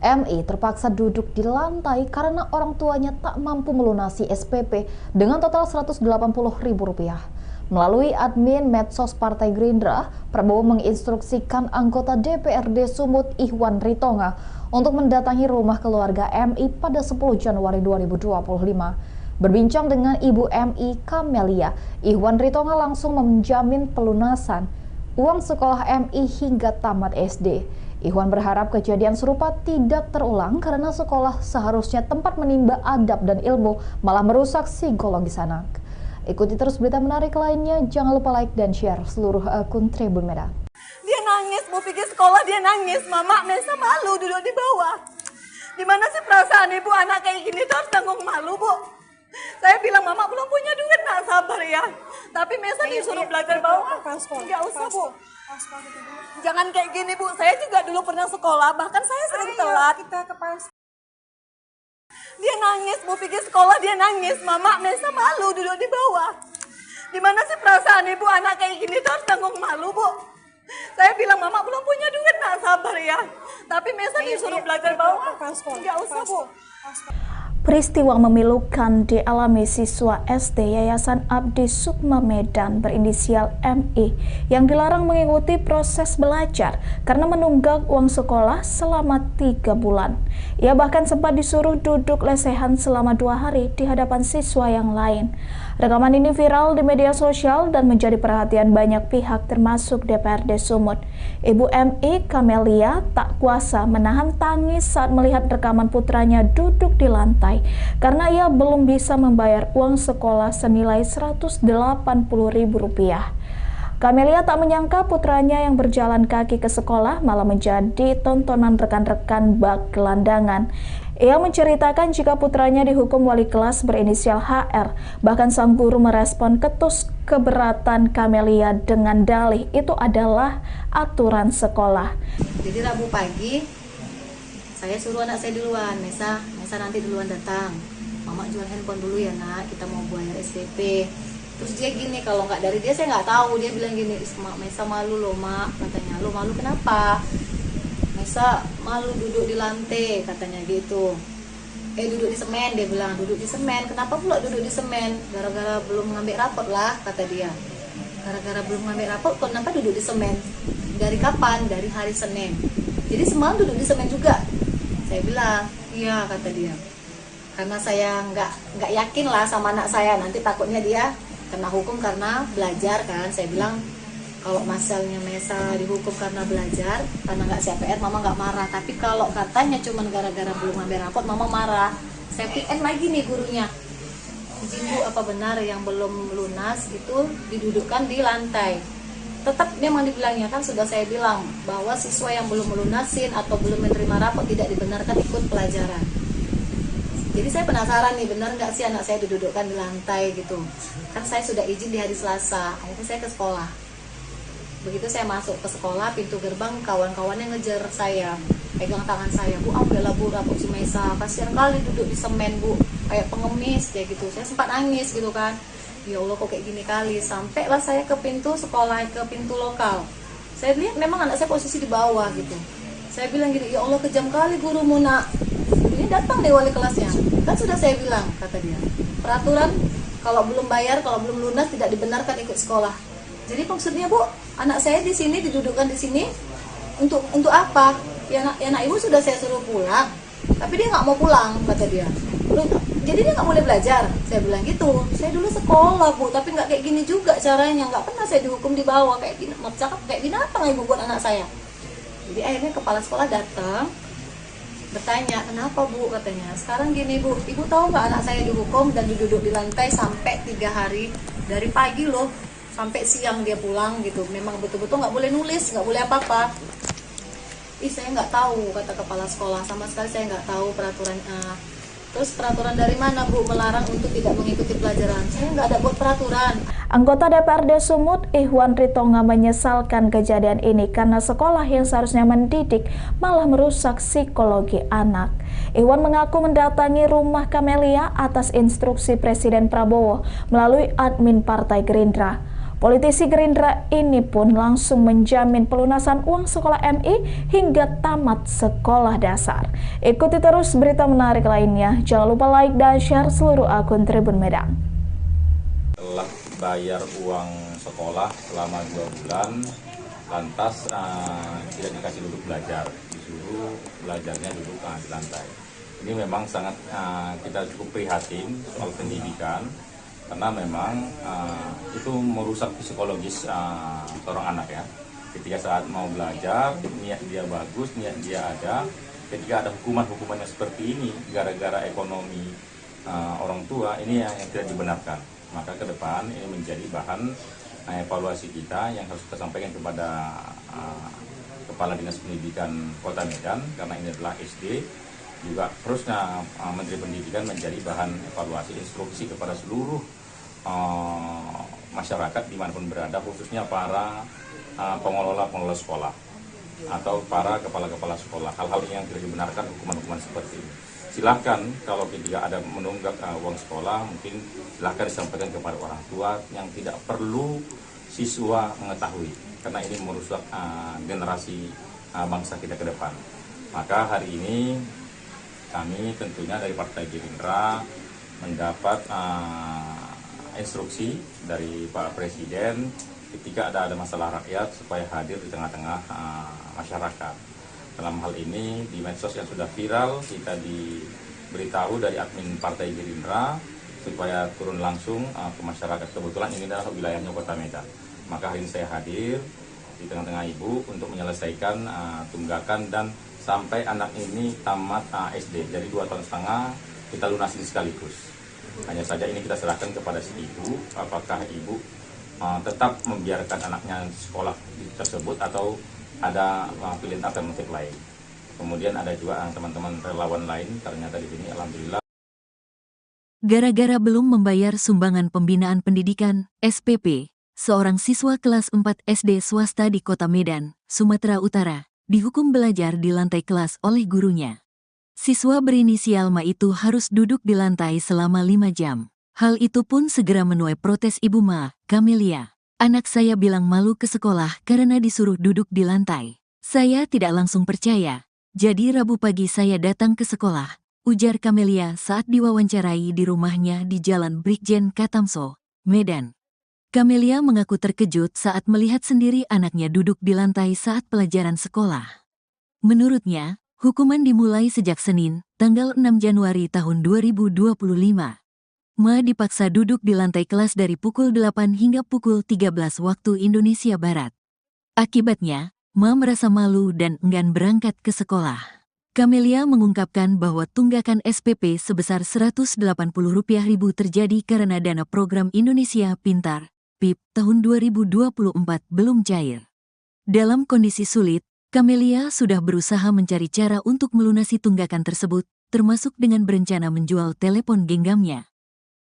Speaker 5: MI terpaksa duduk di lantai karena orang tuanya tak mampu melunasi SPP dengan total Rp180.000. Melalui admin medsos Partai Gerindra, Prabowo menginstruksikan anggota DPRD Sumut Ihwan Ritonga untuk mendatangi rumah keluarga MI pada 10 Januari 2025. Berbincang dengan Ibu MI Kamelia, Ihwan Ritonga langsung menjamin pelunasan uang sekolah MI hingga tamat SD. Ihwan berharap kejadian serupa tidak terulang karena sekolah seharusnya tempat menimba adab dan ilmu, malah merusak psikologis anak. Ikuti terus berita menarik lainnya, jangan lupa like dan share seluruh akun Tribun Medan.
Speaker 2: Dia nangis, mau pergi sekolah dia nangis. Mama Mesa malu duduk di bawah. Gimana sih perasaan ibu anak kayak gini tuh harus tanggung malu Bu? Saya bilang mama belum punya duit, nak sabar ya. Tapi Mesa disuruh belajar bawah. Nggak usah Bu. Jangan kayak gini Bu. Saya juga dulu pernah sekolah, bahkan saya sering telat. Dia nangis, mau pergi sekolah dia nangis. Mama Mesa malu duduk di bawah. Gimana sih perasaan ibu anak kayak gini tuh harus tanggung malu Bu? Saya bilang mama belum punya duit, nak sabar ya. Tapi Mesa disuruh belajar bawah. Nggak usah Bu.
Speaker 7: Peristiwa memilukan dialami siswa SD Yayasan Abdi Sukma Medan berinisial MI yang dilarang mengikuti proses belajar karena menunggak uang sekolah selama 3 bulan. Ia bahkan sempat disuruh duduk lesehan selama 2 hari di hadapan siswa yang lain. Rekaman ini viral di media sosial dan menjadi perhatian banyak pihak termasuk DPRD Sumut. Ibu MI Kamelia tak kuasa menahan tangis saat melihat rekaman putranya duduk di lantai karena ia belum bisa membayar uang sekolah senilai Rp180.000. Kamelia tak menyangka putranya yang berjalan kaki ke sekolah malah menjadi tontonan rekan-rekan bak gelandangan. Ia menceritakan jika putranya dihukum wali kelas berinisial HR. Bahkan sang guru merespon ketus keberatan Kamelia dengan dalih itu adalah aturan sekolah.
Speaker 4: Jadi Rabu pagi saya suruh anak saya duluan, Mesa nanti duluan datang. Mama jual handphone dulu ya nak, kita mau bayar SPP. Terus dia gini, kalau nggak dari dia saya nggak tahu. Dia bilang gini, Mesa malu loh mak, katanya. Lo malu kenapa? Mesa malu duduk di lantai, katanya gitu. Duduk di semen, dia bilang duduk di semen. Kenapa pula duduk di semen? Gara-gara belum ngambil rapot lah, kata dia. Gara-gara belum ngambil rapot, kenapa duduk di semen? Dari kapan? Dari hari Senin. Jadi semalam duduk di semen juga. Saya bilang, iya kata dia. Karena saya nggak yakin lah sama anak saya, nanti takutnya dia kena hukum karena belajar kan. Saya bilang kalau masalahnya Mesa dihukum karena belajar, karena nggak CPR, mama nggak marah. Tapi kalau katanya cuma gara-gara belum ngambil rapot, mama marah. Saya PN lagi nih gurunya. Izin Bu, apa benar yang belum lunas itu didudukkan di lantai? Tetap memang dibilangnya kan, sudah saya bilang bahwa siswa yang belum melunasin atau belum menerima rapot tidak dibenarkan ikut pelajaran. Jadi saya penasaran nih, benar nggak sih anak saya didudukkan di lantai gitu. Kan saya sudah izin di hari Selasa, akhirnya saya ke sekolah. Begitu saya masuk ke sekolah, pintu gerbang kawan-kawannya ngejar saya, pegang tangan saya, Bu, ambillah Bu rapot si Mesa, kasihan kali duduk di semen Bu, kayak pengemis kayak gitu. Saya sempat nangis gitu kan. Ya Allah kok kayak gini kali. Sampailah saya ke pintu sekolah, ke pintu lokal. Saya lihat memang anak saya posisi di bawah gitu. Saya bilang gini, ya Allah kejam kali gurumu nak. Ini datang deh wali kelasnya. Kan sudah saya bilang, kata dia. Peraturan kalau belum bayar, kalau belum lunas tidak dibenarkan ikut sekolah. Jadi maksudnya Bu, anak saya di sini didudukkan di sini untuk apa? Ya anak ibu sudah saya suruh pulang, tapi dia nggak mau pulang, kata dia. jadi dia nggak boleh belajar. Saya bilang gitu. Saya dulu sekolah Bu, tapi nggak kayak gini juga caranya. Nggak pernah saya dihukum di bawah kayak gini. Mau cakap kayak binatang ibu buat anak saya. Jadi akhirnya kepala sekolah datang bertanya, kenapa Bu, katanya. Sekarang gini Bu, ibu tahu nggak anak saya dihukum dan duduk di lantai sampai 3 hari, dari pagi loh sampai siang dia pulang gitu. Memang betul-betul nggak boleh nulis, nggak boleh apa-apa. Saya nggak tahu, kata kepala sekolah, sama sekali saya nggak tahu peraturan. Terus peraturan dari mana Bu melarang untuk tidak mengikuti pelajaran? Saya nggak ada buat peraturan.
Speaker 7: Anggota DPRD Sumut, Ihwan Ritonga, menyesalkan kejadian ini karena sekolah yang seharusnya mendidik malah merusak psikologi anak. Ihwan mengaku mendatangi rumah Kamelia atas instruksi Presiden Prabowo melalui admin Partai Gerindra. Politisi Gerindra ini pun langsung menjamin pelunasan uang sekolah MI hingga tamat sekolah dasar. Ikuti terus berita menarik lainnya. Jangan lupa like dan share seluruh akun Tribun Medan.
Speaker 6: Telah bayar uang sekolah selama 2 bulan, lantas tidak dikasih duduk belajar, disuruh belajarnya duduk di lantai. Ini memang sangat kita cukup prihatin soal pendidikan, karena memang itu merusak psikologis seorang anak ya. Ketika saat mau belajar, niat dia bagus, niat dia ada. Ketika ada hukuman-hukumannya seperti ini, gara-gara ekonomi orang tua, ini yang tidak dibenarkan. Maka ke depan ini menjadi bahan evaluasi kita yang harus kita sampaikan kepada Kepala Dinas Pendidikan Kota Medan, karena ini adalah SD. Juga terusnya Menteri Pendidikan menjadi bahan evaluasi instruksi kepada seluruh masyarakat dimanapun berada, khususnya para pengelola sekolah atau para kepala-kepala sekolah. Hal-hal yang tidak dibenarkan, hukuman-hukuman seperti ini. Silahkan kalau ketika ada menunggak uang sekolah, mungkin silahkan disampaikan kepada orang tua yang tidak perlu siswa mengetahui, karena ini merusak generasi bangsa kita ke depan. Maka hari ini kami tentunya dari Partai Gerindra mendapat instruksi dari Pak Presiden ketika ada masalah rakyat supaya hadir di tengah-tengah masyarakat. Dalam hal ini di medsos yang sudah viral, kita diberitahu dari admin Partai Gerindra supaya turun langsung ke masyarakat. Kebetulan ini adalah wilayahnya Kota Medan. Maka hari ini saya hadir di tengah-tengah Ibu untuk menyelesaikan tunggakan dan sampai anak ini tamat SD. Jadi 2,5 tahun kita lunasi sekaligus. Hanya saja ini kita serahkan kepada si ibu, apakah ibu tetap membiarkan anaknya sekolah tersebut atau ada pilihan alternatif lain. Kemudian ada juga teman-teman relawan lain, ternyata di sini alhamdulillah.
Speaker 1: Gara-gara belum membayar sumbangan pembinaan pendidikan, SPP, seorang siswa kelas 4 SD swasta di Kota Medan, Sumatera Utara, dihukum belajar di lantai kelas oleh gurunya. Siswa berinisial Ma itu harus duduk di lantai selama 5 jam. Hal itu pun segera menuai protes Ibu Ma, Kamelia. Anak saya bilang malu ke sekolah karena disuruh duduk di lantai. Saya tidak langsung percaya. Jadi Rabu pagi saya datang ke sekolah, ujar Kamelia saat diwawancarai di rumahnya di Jalan Brigjen Katamso, Medan. Kamelia mengaku terkejut saat melihat sendiri anaknya duduk di lantai saat pelajaran sekolah. Menurutnya, hukuman dimulai sejak Senin, tanggal 6 Januari tahun 2025. Ma dipaksa duduk di lantai kelas dari pukul 8 hingga pukul 13 waktu Indonesia Barat. Akibatnya, Ma merasa malu dan enggan berangkat ke sekolah. Kamelia mengungkapkan bahwa tunggakan SPP sebesar Rp180.000 terjadi karena dana program Indonesia Pintar, PIP, tahun 2024 belum cair. Dalam kondisi sulit, Kamelia sudah berusaha mencari cara untuk melunasi tunggakan tersebut, termasuk dengan berencana menjual telepon genggamnya.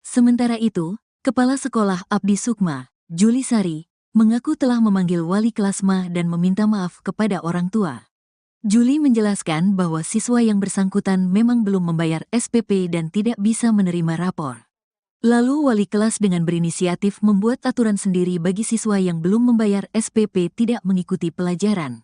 Speaker 1: Sementara itu, Kepala Sekolah Abdi Sukma, Juli Sari, mengaku telah memanggil wali kelas Ma dan meminta maaf kepada orang tua. Juli menjelaskan bahwa siswa yang bersangkutan memang belum membayar SPP dan tidak bisa menerima rapor. Lalu wali kelas dengan berinisiatif membuat aturan sendiri bagi siswa yang belum membayar SPP tidak mengikuti pelajaran.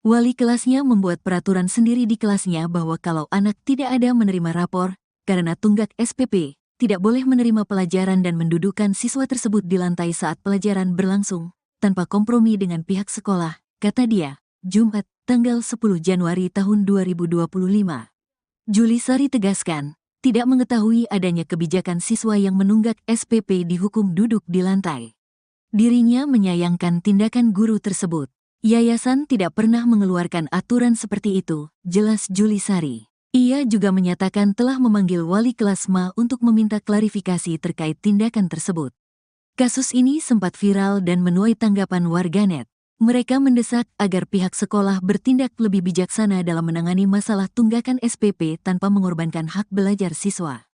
Speaker 1: Wali kelasnya membuat peraturan sendiri di kelasnya bahwa kalau anak tidak ada menerima rapor, karena tunggak SPP, tidak boleh menerima pelajaran dan mendudukkan siswa tersebut di lantai saat pelajaran berlangsung, tanpa kompromi dengan pihak sekolah, kata dia, Jumat, tanggal 10 Januari tahun 2025. Juli Sari tegaskan, tidak mengetahui adanya kebijakan siswa yang menunggak SPP dihukum duduk di lantai. Dirinya menyayangkan tindakan guru tersebut. Yayasan tidak pernah mengeluarkan aturan seperti itu, jelas Julisari. Ia juga menyatakan telah memanggil wali kelas MA untuk meminta klarifikasi terkait tindakan tersebut. Kasus ini sempat viral dan menuai tanggapan warganet. Mereka mendesak agar pihak sekolah bertindak lebih bijaksana dalam menangani masalah tunggakan SPP tanpa mengorbankan hak belajar siswa.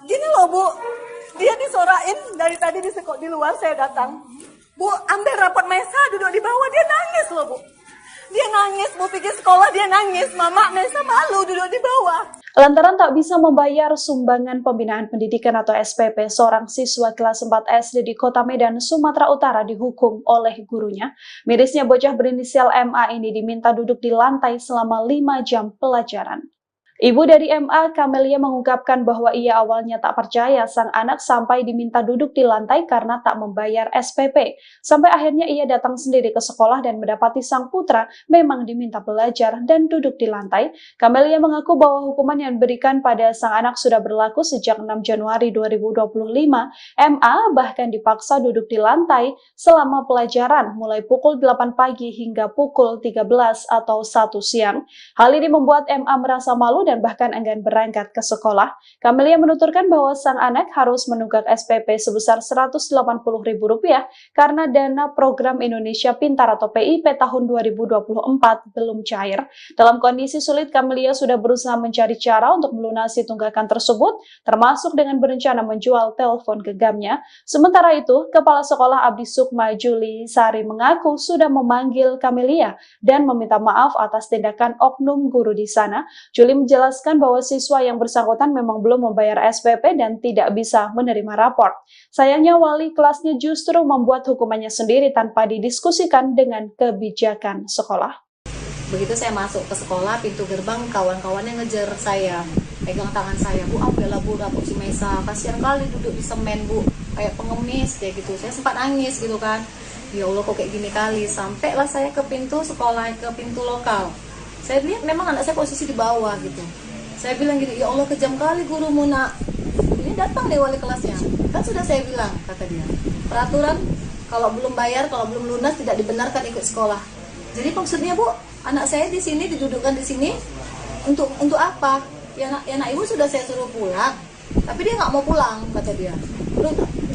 Speaker 2: Gini loh Bu, dia disorain dari tadi di luar saya datang. Bu, ambil rapot Mesa duduk di bawah, dia nangis loh Bu. Dia nangis, Bu pikir sekolah dia nangis, Mama Mesa malu duduk di bawah.
Speaker 3: Lantaran tak bisa membayar sumbangan pembinaan pendidikan atau SPP, seorang siswa kelas 4 SD di Kota Medan, Sumatera Utara dihukum oleh gurunya. Mirisnya bocah berinisial MA ini diminta duduk di lantai selama 5 jam pelajaran. Ibu dari MA, Kamelia, mengungkapkan bahwa ia awalnya tak percaya sang anak sampai diminta duduk di lantai karena tak membayar SPP. Sampai akhirnya ia datang sendiri ke sekolah dan mendapati sang putra memang diminta belajar dan duduk di lantai. Kamelia mengaku bahwa hukuman yang diberikan pada sang anak sudah berlaku sejak 6 Januari 2025. MA bahkan dipaksa duduk di lantai selama pelajaran mulai pukul 8 pagi hingga pukul 13 atau 1 siang. Hal ini membuat MA merasa malu dan bahkan enggan berangkat ke sekolah. Kamelia menuturkan bahwa sang anak harus menunggak SPP sebesar Rp180.000 karena dana program Indonesia Pintar atau PIP tahun 2024 belum cair. Dalam kondisi sulit, Kamelia sudah berusaha mencari cara untuk melunasi tunggakan tersebut, termasuk dengan berencana menjual telepon genggamnya. Sementara itu, Kepala Sekolah Abdi Sukma Julisari mengaku sudah memanggil Kamelia dan meminta maaf atas tindakan oknum guru di sana. Juli menjelaskan bahwa siswa yang bersangkutan memang belum membayar SPP dan tidak bisa menerima rapor. Sayangnya wali kelasnya justru membuat hukumannya sendiri tanpa didiskusikan dengan kebijakan sekolah.
Speaker 4: Begitu saya masuk ke sekolah, pintu gerbang kawan-kawannya ngejar saya, pegang tangan saya, Bu, ambillah Bu rapot si Mesa, kasihan kali duduk di semen Bu, kayak pengemis kayak gitu. Saya sempat nangis gitu kan, ya Allah kok kayak gini kali. Sampailah saya ke pintu sekolah, ke pintu lokal. Saya lihat memang anak saya posisi di bawah gitu. Saya bilang gini, ya Allah kejam kali gurumu nak. Ini datang deh wali kelasnya. Kan sudah saya bilang, kata dia, peraturan kalau belum bayar, kalau belum lunas tidak dibenarkan ikut sekolah. Jadi maksudnya Bu, anak saya di sini didudukkan di sini untuk apa? Ya nak ibu sudah saya suruh pulang, tapi dia nggak mau pulang, kata dia.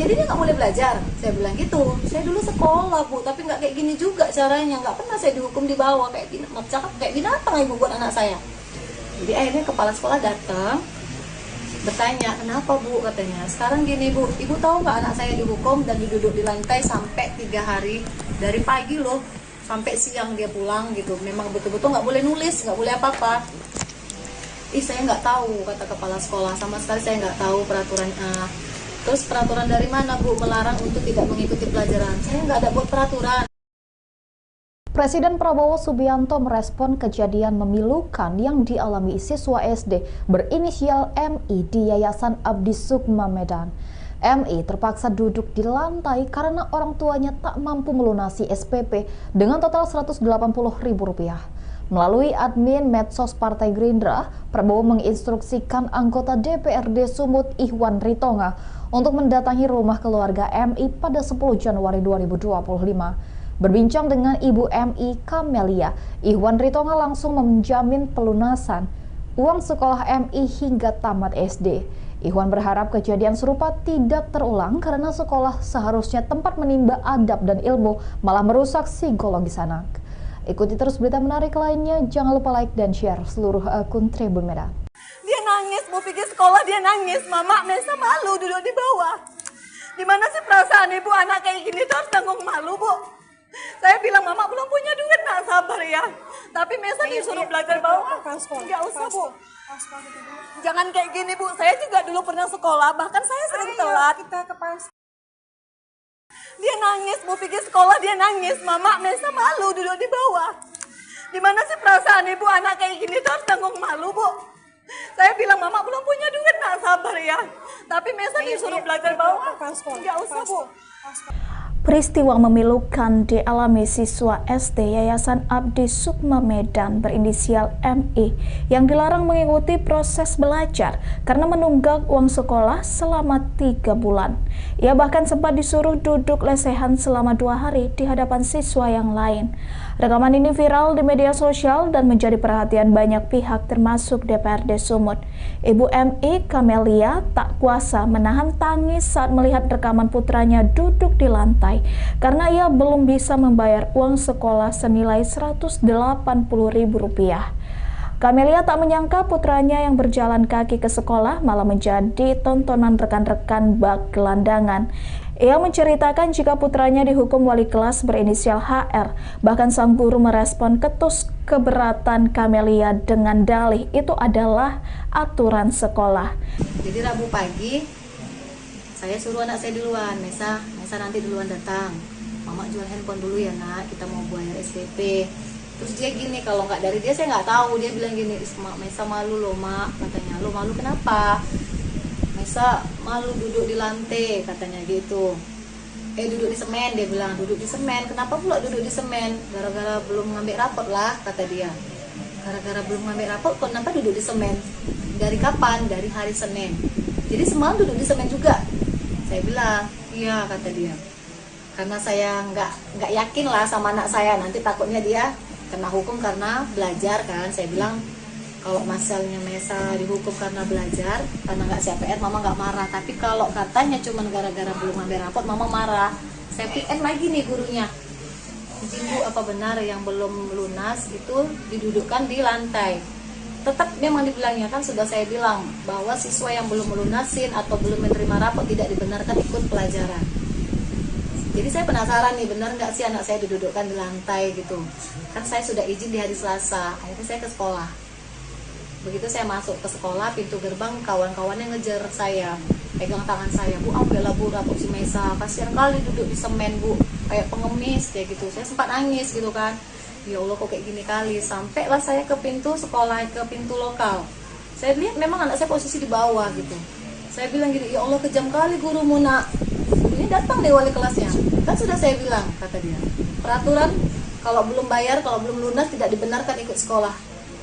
Speaker 4: Jadi dia nggak boleh belajar. Saya bilang gitu. Saya dulu sekolah Bu, tapi nggak kayak gini juga caranya. Nggak pernah saya dihukum di bawah kayak binatang ibu buat anak saya. Jadi akhirnya kepala sekolah datang, bertanya, kenapa Bu, katanya. Sekarang gini Bu, ibu tahu nggak anak saya dihukum dan duduk di lantai sampai 3 hari, dari pagi loh sampai siang dia pulang gitu. Memang betul-betul nggak boleh nulis, nggak boleh apa-apa. Saya nggak tahu, kata kepala sekolah, sama sekali saya nggak tahu peraturannya. Terus peraturan dari mana Bu melarang untuk tidak mengikuti pelajaran? Saya nggak ada buat peraturan.
Speaker 5: Presiden Prabowo Subianto merespon kejadian memilukan yang dialami siswa SD berinisial MI di Yayasan Abdi Sukma Medan. MI terpaksa duduk di lantai karena orang tuanya tak mampu melunasi SPP dengan total Rp180.000. Melalui admin medsos Partai Gerindra, Prabowo menginstruksikan anggota DPRD Sumut Ihwan Ritonga untuk mendatangi rumah keluarga MI pada 10 Januari 2025. Berbincang dengan Ibu MI Kamelia, Ihwan Ritonga langsung menjamin pelunasan uang sekolah MI hingga tamat SD. Ihwan berharap kejadian serupa tidak terulang karena sekolah seharusnya tempat menimba adab dan ilmu, malah merusak psikologis anak. Ikuti terus berita menarik lainnya, jangan lupa like dan share seluruh akun Tribun Medan.
Speaker 2: Dia nangis, Bu pikir sekolah dia nangis, Mama Mesa malu duduk di bawah. Gimana sih perasaan ibu anak kayak gini tuh harus tanggung malu Bu. Saya bilang Mama belum punya duit, nak sabar ya. Tapi Mesa disuruh belajar bawah, nggak usah Bu. Jangan kayak gini Bu, saya juga dulu pernah sekolah, bahkan saya sering telat. Dia nangis, Bu pikir sekolah dia nangis, Mama Mesa malu duduk di bawah. Gimana sih perasaan ibu anak kayak gini tuh harus tanggung malu Bu. Saya bilang Mama belum punya duit, nak sabar ya. Tapi Mesa disuruh belajar bawah, nggak usah Bu.
Speaker 7: Peristiwa memilukan dialami siswa SD Yayasan Abdi Sukma Medan berinisial MI yang dilarang mengikuti proses belajar karena menunggak uang sekolah selama 3 bulan. Ia bahkan sempat disuruh duduk lesehan selama 2 hari di hadapan siswa yang lain. Rekaman ini viral di media sosial dan menjadi perhatian banyak pihak termasuk DPRD Sumut. Ibu MI, Kamelia, tak kuasa menahan tangis saat melihat rekaman putranya duduk di lantai karena ia belum bisa membayar uang sekolah senilai Rp180.000. Kamelia tak menyangka putranya yang berjalan kaki ke sekolah malah menjadi tontonan rekan-rekan bak gelandangan. Ia menceritakan jika putranya dihukum wali kelas berinisial HR. Bahkan sang guru merespon ketus keberatan Kamelia dengan dalih itu adalah aturan sekolah.
Speaker 4: Jadi Rabu pagi saya suruh anak saya duluan, Mesa nanti duluan datang. Mama jual handphone dulu ya nak, kita mau bayar SPP. Terus dia gini, kalau nggak dari dia saya nggak tahu. Dia bilang gini, Mesa malu loh mak, katanya. Lo malu kenapa? Mesa malu duduk di lantai, katanya gitu. Duduk di semen, dia bilang duduk di semen. Kenapa pula duduk di semen? Gara-gara belum ngambil rapot lah, kata dia. Gara-gara belum ngambil rapot, kenapa duduk di semen? Dari kapan? Dari hari Senin. Jadi semalam duduk di semen juga. Saya bilang, iya, kata dia. Karena saya nggak yakin lah sama anak saya, nanti takutnya dia kena hukum karena belajar kan. Saya bilang kalau masalahnya Mesa dihukum karena belajar, karena nggak siap PR, mama nggak marah. Tapi kalau katanya cuma gara-gara belum ngambil rapot, mama marah. Saya PN lagi nih gurunya. Izin Bu, apa benar yang belum lunas itu didudukkan di lantai? Tetap memang dibilangnya, kan sudah saya bilang bahwa siswa yang belum melunasin atau belum menerima rapot tidak dibenarkan ikut pelajaran. Jadi saya penasaran nih, benar nggak sih anak saya didudukkan di lantai gitu. Kan saya sudah izin di hari Selasa, akhirnya saya ke sekolah. Begitu saya masuk ke sekolah, pintu gerbang kawan-kawannya ngejar saya, pegang tangan saya, Bu, ambillah Bu rapot si Mesa, kasihan kali duduk di semen Bu, kayak pengemis kayak gitu. Saya sempat nangis gitu kan, ya Allah kok kayak gini kali. Sampailah saya ke pintu sekolah, ke pintu lokal. Saya lihat memang anak saya posisi di bawah gitu. Saya bilang gini, ya Allah kejam kali gurumu nak. Ini datang deh wali kelasnya. Kan sudah saya bilang, kata dia, peraturan kalau belum bayar, kalau belum lunas tidak dibenarkan ikut sekolah.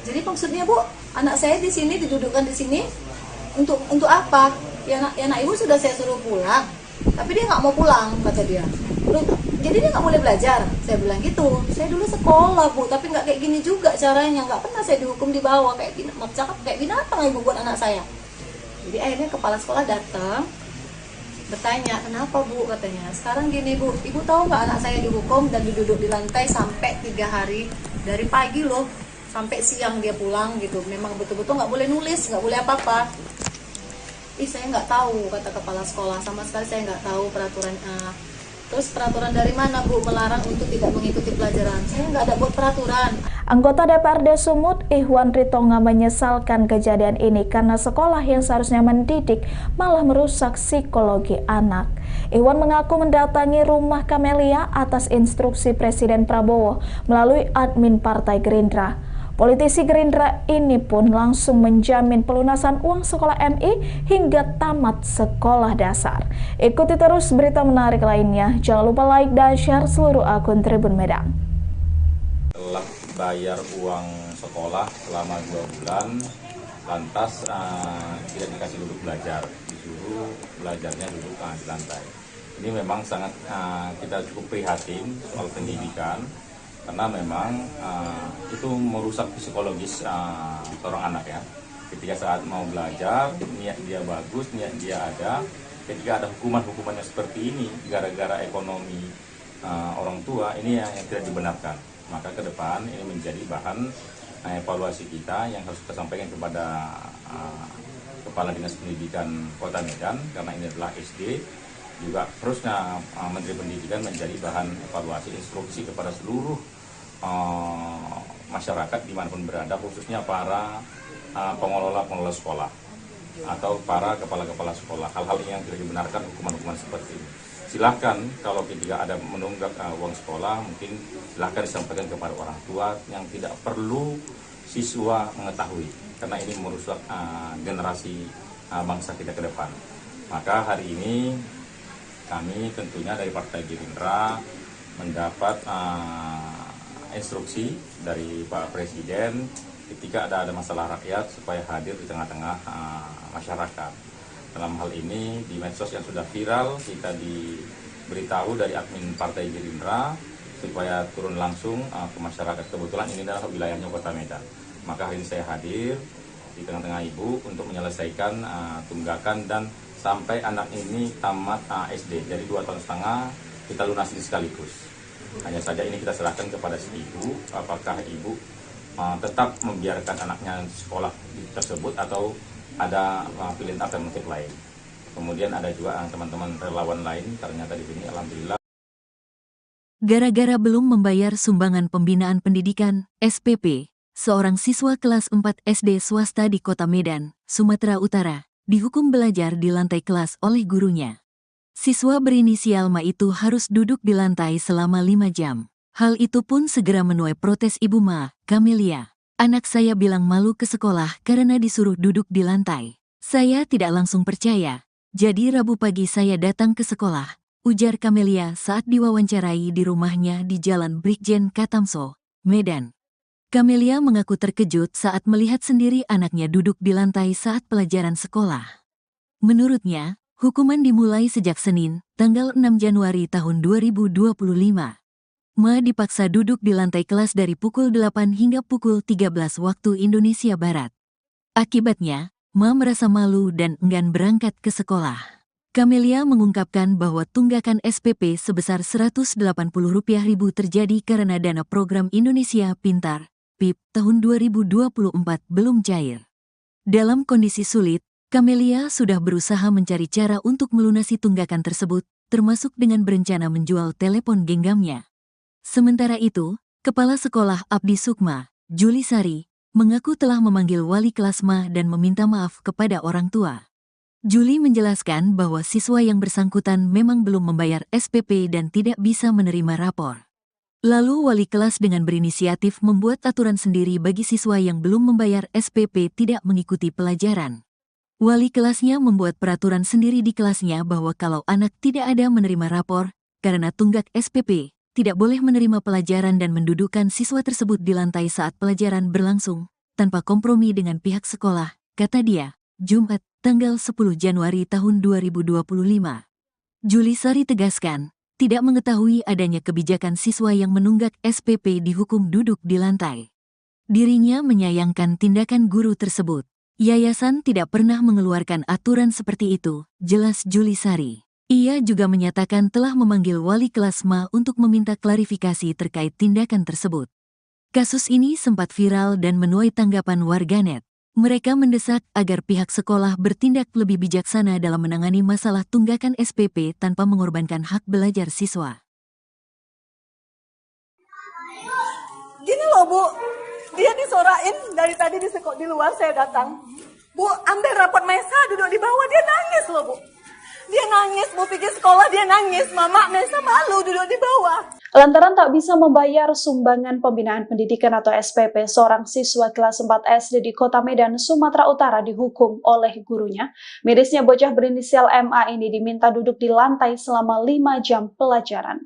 Speaker 4: Jadi maksudnya Bu, anak saya di sini didudukkan di sini untuk apa? Ya anak ibu sudah saya suruh pulang, tapi dia nggak mau pulang, kata dia. Jadi dia nggak boleh belajar. Saya bilang gitu. Saya dulu sekolah Bu, tapi nggak kayak gini juga caranya. Nggak pernah saya dihukum di bawah kayak binatang ibu buat anak saya. Jadi akhirnya kepala sekolah datang, bertanya, kenapa Bu, katanya. Sekarang gini Bu, ibu tahu nggak anak saya dihukum dan duduk di lantai sampai 3 hari, dari pagi loh sampai siang dia pulang gitu. Memang betul-betul nggak boleh nulis, nggak boleh apa-apa. Saya nggak tahu, kata kepala sekolah, sama sekali saya nggak tahu peraturan. Terus peraturan dari mana Bu melarang untuk tidak mengikuti pelajaran? Saya nggak ada buat peraturan.
Speaker 7: Anggota DPRD Sumut, Ihwan Ritonga, menyesalkan kejadian ini karena sekolah yang seharusnya mendidik malah merusak psikologi anak. Ihwan mengaku mendatangi rumah Kamelia atas instruksi Presiden Prabowo melalui admin Partai Gerindra. Politisi Gerindra ini pun langsung menjamin pelunasan uang sekolah MI hingga tamat sekolah dasar. Ikuti terus berita menarik lainnya. Jangan lupa like dan share seluruh akun Tribun Medan.
Speaker 6: Telah bayar uang sekolah selama 2 bulan, lantas tidak dikasih duduk belajar, disuruh belajarnya duduk di lantai. Ini memang sangat kita cukup prihatin soal pendidikan, karena memang itu merusak psikologis seorang anak ya. Ketika saat mau belajar, niat dia bagus, niat dia ada. Ketika ada hukuman-hukumannya seperti ini, gara-gara ekonomi orang tua, ini yang tidak dibenarkan. Maka ke depan ini menjadi bahan evaluasi kita yang harus kita sampaikan kepada Kepala Dinas Pendidikan Kota Medan, karena ini adalah SD. Juga terusnya Menteri Pendidikan menjadi bahan evaluasi instruksi kepada seluruh masyarakat dimanapun berada, khususnya para pengelola sekolah atau para kepala-kepala sekolah. Hal-hal yang tidak dibenarkan, hukuman-hukuman seperti ini. Silahkan kalau ketika ada menunggak uang sekolah, mungkin silahkan disampaikan kepada orang tua, yang tidak perlu siswa mengetahui, karena ini merusak generasi bangsa kita ke depan. Maka hari ini Kami tentunya dari Partai Gerindra mendapat instruksi dari Pak Presiden ketika ada masalah rakyat supaya hadir di tengah-tengah masyarakat. Dalam hal ini di medsos yang sudah viral, kita diberitahu dari admin Partai Gerindra supaya turun langsung ke masyarakat. Kebetulan ini adalah wilayahnya Kota Medan. Maka hari ini saya hadir di tengah-tengah Ibu untuk menyelesaikan tunggakan dan sampai anak ini tamat SD. Jadi 2,5 tahun kita lunasi sekaligus. Hanya saja ini kita serahkan kepada si ibu, apakah ibu tetap membiarkan anaknya sekolah tersebut atau ada pilihan alternatif lain. Kemudian ada juga teman-teman relawan lain, ternyata di sini alhamdulillah.
Speaker 1: Gara-gara belum membayar sumbangan pembinaan pendidikan, SPP, seorang siswa kelas 4 SD swasta di Kota Medan, Sumatera Utara, dihukum belajar di lantai kelas oleh gurunya. Siswa berinisial Ma itu harus duduk di lantai selama 5 jam. Hal itu pun segera menuai protes Ibu Ma, Camelia. Anak saya bilang malu ke sekolah karena disuruh duduk di lantai. Saya tidak langsung percaya. Jadi Rabu pagi saya datang ke sekolah, ujar Camelia saat diwawancarai di rumahnya di Jalan Brigjen Katamso, Medan. Camelia mengaku terkejut saat melihat sendiri anaknya duduk di lantai saat pelajaran sekolah. Menurutnya, hukuman dimulai sejak Senin, tanggal 6 Januari tahun 2025. Ma dipaksa duduk di lantai kelas dari pukul 8 hingga pukul 13 waktu Indonesia Barat. Akibatnya, Ma merasa malu dan enggan berangkat ke sekolah. Camelia mengungkapkan bahwa tunggakan SPP sebesar Rp180.000 terjadi karena dana program Indonesia Pintar, PIP, tahun 2024 belum cair. Dalam kondisi sulit, Camelia sudah berusaha mencari cara untuk melunasi tunggakan tersebut, termasuk dengan berencana menjual telepon genggamnya. Sementara itu, Kepala Sekolah Abdi Sukma, Juli Sari, mengaku telah memanggil wali kelas Ma dan meminta maaf kepada orang tua. Juli menjelaskan bahwa siswa yang bersangkutan memang belum membayar SPP dan tidak bisa menerima rapor. Lalu wali kelas dengan berinisiatif membuat aturan sendiri bagi siswa yang belum membayar SPP tidak mengikuti pelajaran. Wali kelasnya membuat peraturan sendiri di kelasnya bahwa kalau anak tidak ada menerima rapor, karena tunggak SPP, tidak boleh menerima pelajaran dan mendudukkan siswa tersebut di lantai saat pelajaran berlangsung, tanpa kompromi dengan pihak sekolah, kata dia, Jumat, tanggal 10 Januari tahun 2025. Juli Sari tegaskan, tidak mengetahui adanya kebijakan siswa yang menunggak SPP dihukum duduk di lantai. Dirinya menyayangkan tindakan guru tersebut. Yayasan tidak pernah mengeluarkan aturan seperti itu, jelas Juli Sari. Ia juga menyatakan telah memanggil wali kelas Ma untuk meminta klarifikasi terkait tindakan tersebut. Kasus ini sempat viral dan menuai tanggapan warganet. Mereka mendesak agar pihak sekolah bertindak lebih bijaksana dalam menangani masalah tunggakan SPP tanpa mengorbankan hak belajar siswa.
Speaker 2: Gini loh Bu, dia disorain dari tadi di luar saya datang. Bu, ambil rapot Mesa duduk di bawah, dia nangis loh Bu. Dia nangis, Bu pikir sekolah dia nangis. Mama, Mesa malu duduk di bawah.
Speaker 3: Lantaran tak bisa membayar sumbangan pembinaan pendidikan atau SPP, seorang siswa kelas 4 SD di Kota Medan, Sumatera Utara dihukum oleh gurunya. Mirisnya bocah berinisial MA ini diminta duduk di lantai selama 5 jam pelajaran.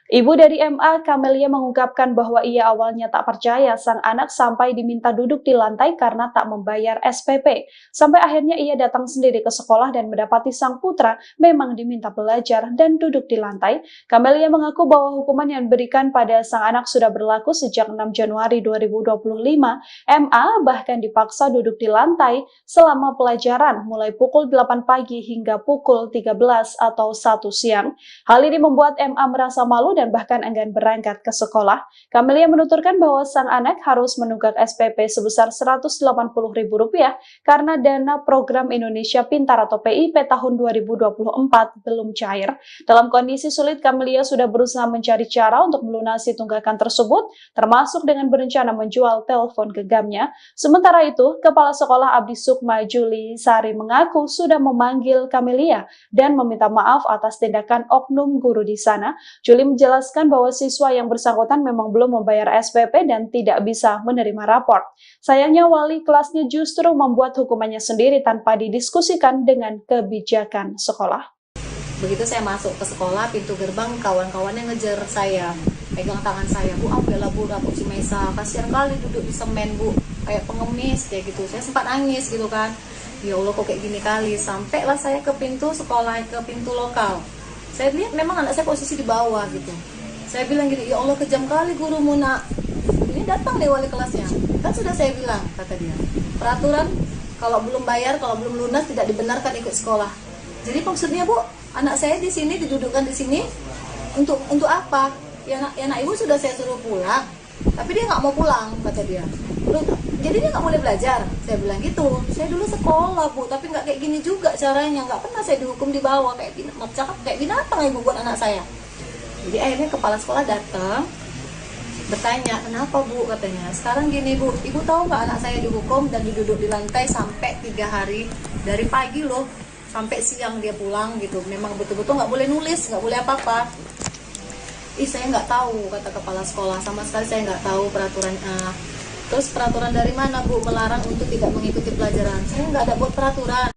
Speaker 3: Ibu dari MA, Camelia, mengungkapkan bahwa ia awalnya tak percaya sang anak sampai diminta duduk di lantai karena tak membayar SPP. Sampai akhirnya ia datang sendiri ke sekolah dan mendapati sang putra memang diminta belajar dan duduk di lantai. Camelia mengaku bahwa hukuman yang diberikan pada sang anak sudah berlaku sejak 6 Januari 2025. MA bahkan dipaksa duduk di lantai selama pelajaran mulai pukul 8 pagi hingga pukul 13 atau 1 siang. Hal ini membuat MA merasa malu dan bahkan enggan berangkat ke sekolah. Camelia menuturkan bahwa sang anak harus menunggak SPP sebesar Rp180.000 karena dana program Indonesia Pintar atau PIP tahun 2024 belum cair. Dalam kondisi sulit, Camelia sudah berusaha mencari cara untuk melunasi tunggakan tersebut, termasuk dengan berencana menjual telepon genggamnya. Sementara itu, Kepala Sekolah Abdi Sukma, Juli Sari, mengaku sudah memanggil Camelia dan meminta maaf atas tindakan oknum guru di sana. Juli menjelaskan bahwa siswa yang bersangkutan memang belum membayar SPP dan tidak bisa menerima rapor. Sayangnya wali kelasnya justru membuat hukumannya sendiri tanpa didiskusikan dengan kebijakan sekolah.
Speaker 4: Begitu saya masuk ke sekolah, pintu gerbang kawan-kawannya ngejar saya, pegang tangan saya, Bu ambillah Bu rapot si Mesa, kasihan kali duduk di semen Bu, kayak pengemis kayak gitu. Saya sempat nangis gitu kan, ya Allah kok kayak gini kali. Sampailah saya ke pintu sekolah, ke pintu lokal. Saya lihat memang anak saya posisi di bawah gitu. Saya bilang gini, ya Allah kejam kali gurumu nak. Ini datang deh wali kelasnya. Kan sudah saya bilang, kata dia, peraturan kalau belum bayar, kalau belum lunas tidak dibenarkan ikut sekolah. Jadi maksudnya Bu, anak saya di sini didudukkan di sini untuk apa? Ya anak ibu sudah saya suruh pulang, tapi dia nggak mau pulang, kata dia. Jadi dia nggak boleh belajar. Saya bilang gitu. Saya dulu sekolah Bu, tapi nggak kayak gini juga caranya. Nggak pernah saya dihukum di bawah kayak binatang ibu buat anak saya. Jadi akhirnya kepala sekolah datang, bertanya, kenapa Bu, katanya. Sekarang gini Bu, ibu tahu nggak anak saya dihukum dan diduduk di lantai sampai 3 hari, dari pagi loh sampai siang dia pulang gitu. Memang betul-betul nggak boleh nulis, nggak boleh apa-apa. Saya nggak tahu, kata kepala sekolah, sama sekali saya nggak tahu peraturan. Terus peraturan dari mana Bu melarang untuk tidak mengikuti pelajaran? Saya nggak ada buat peraturan.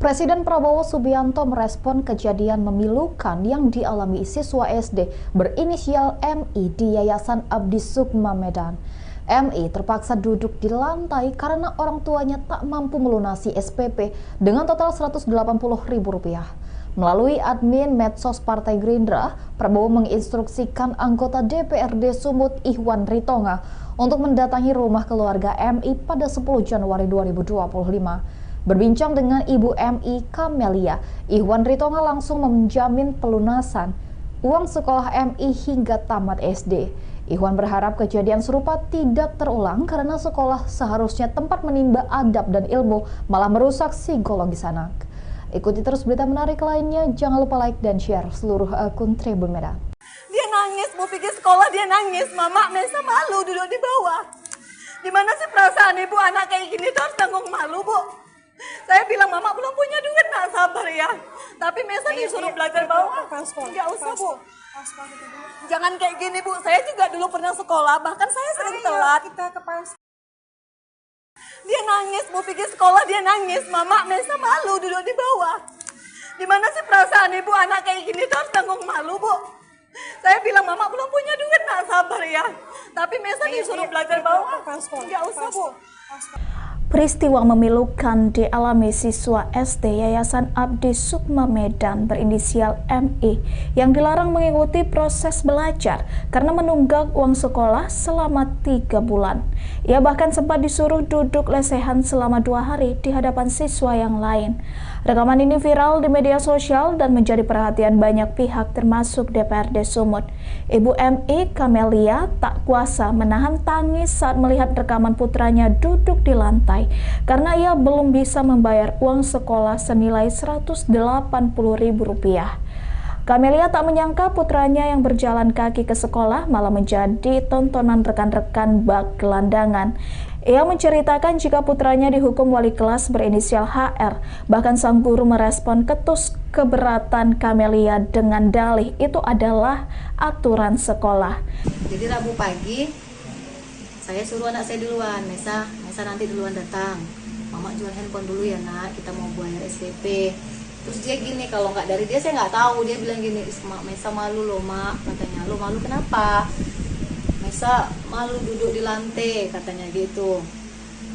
Speaker 5: Presiden Prabowo Subianto merespon kejadian memilukan yang dialami siswa SD berinisial MI di Yayasan Abdi Sukma Medan. MI terpaksa duduk di lantai karena orang tuanya tak mampu melunasi SPP dengan total Rp180.000. Melalui admin medsos Partai Gerindra, Prabowo menginstruksikan anggota DPRD Sumut Ihwan Ritonga untuk mendatangi rumah keluarga MI pada 10 Januari 2025. Berbincang dengan Ibu MI Kamelia, Ihwan Ritonga langsung menjamin pelunasan uang sekolah MI hingga tamat SD. Ihwan berharap kejadian serupa tidak terulang karena sekolah seharusnya tempat menimba adab dan ilmu, malah merusak psikologis anak. Ikuti terus berita menarik lainnya, jangan lupa like dan share seluruh akun Tribun Medan.
Speaker 2: Dia nangis, mau pergi sekolah dia nangis. Mama Mesa malu duduk di bawah. Gimana sih perasaan ibu anak kayak gini tuh harus tanggung malu Bu. Saya bilang mama belum punya duit, nak sabar ya. Tapi Mesa disuruh belajar bawah. Nggak usah Bu. Jangan kayak gini Bu. Saya juga dulu pernah sekolah, bahkan saya sering telat. Dia nangis, mau pergi sekolah dia nangis. Mama Mesa malu duduk di bawah. Gimana sih perasaan ibu anak kayak gini tuh harus tanggung malu Bu. Saya bilang mama belum punya duit, nak sabar ya. Tapi Mesa disuruh belajar bawah. Nggak usah Bu.
Speaker 7: Peristiwa memilukan dialami siswa SD Yayasan Abdi Sukma Medan berinisial MI yang dilarang mengikuti proses belajar karena menunggak uang sekolah selama 3 bulan. Ia bahkan sempat disuruh duduk lesehan selama 2 hari di hadapan siswa yang lain. Rekaman ini viral di media sosial dan menjadi perhatian banyak pihak termasuk DPRD Sumut. Ibu MI Kamelia tak kuasa menahan tangis saat melihat rekaman putranya duduk di lantai karena ia belum bisa membayar uang sekolah senilai Rp180.000. Kamelia tak menyangka putranya yang berjalan kaki ke sekolah malah menjadi tontonan rekan-rekan bak gelandangan. Ia menceritakan jika putranya dihukum wali kelas berinisial HR. Bahkan sang guru merespon ketus keberatan Kamelia dengan dalih itu adalah aturan sekolah.
Speaker 4: Jadi Rabu pagi saya suruh anak saya duluan, Mesa nanti duluan datang. Mama jual handphone dulu ya nak, kita mau bayar SPP. Terus dia gini, kalau nggak dari dia saya nggak tahu. Dia bilang gini, Mesa malu loh mak, katanya. Lo malu kenapa? Mesa malu duduk di lantai, katanya gitu.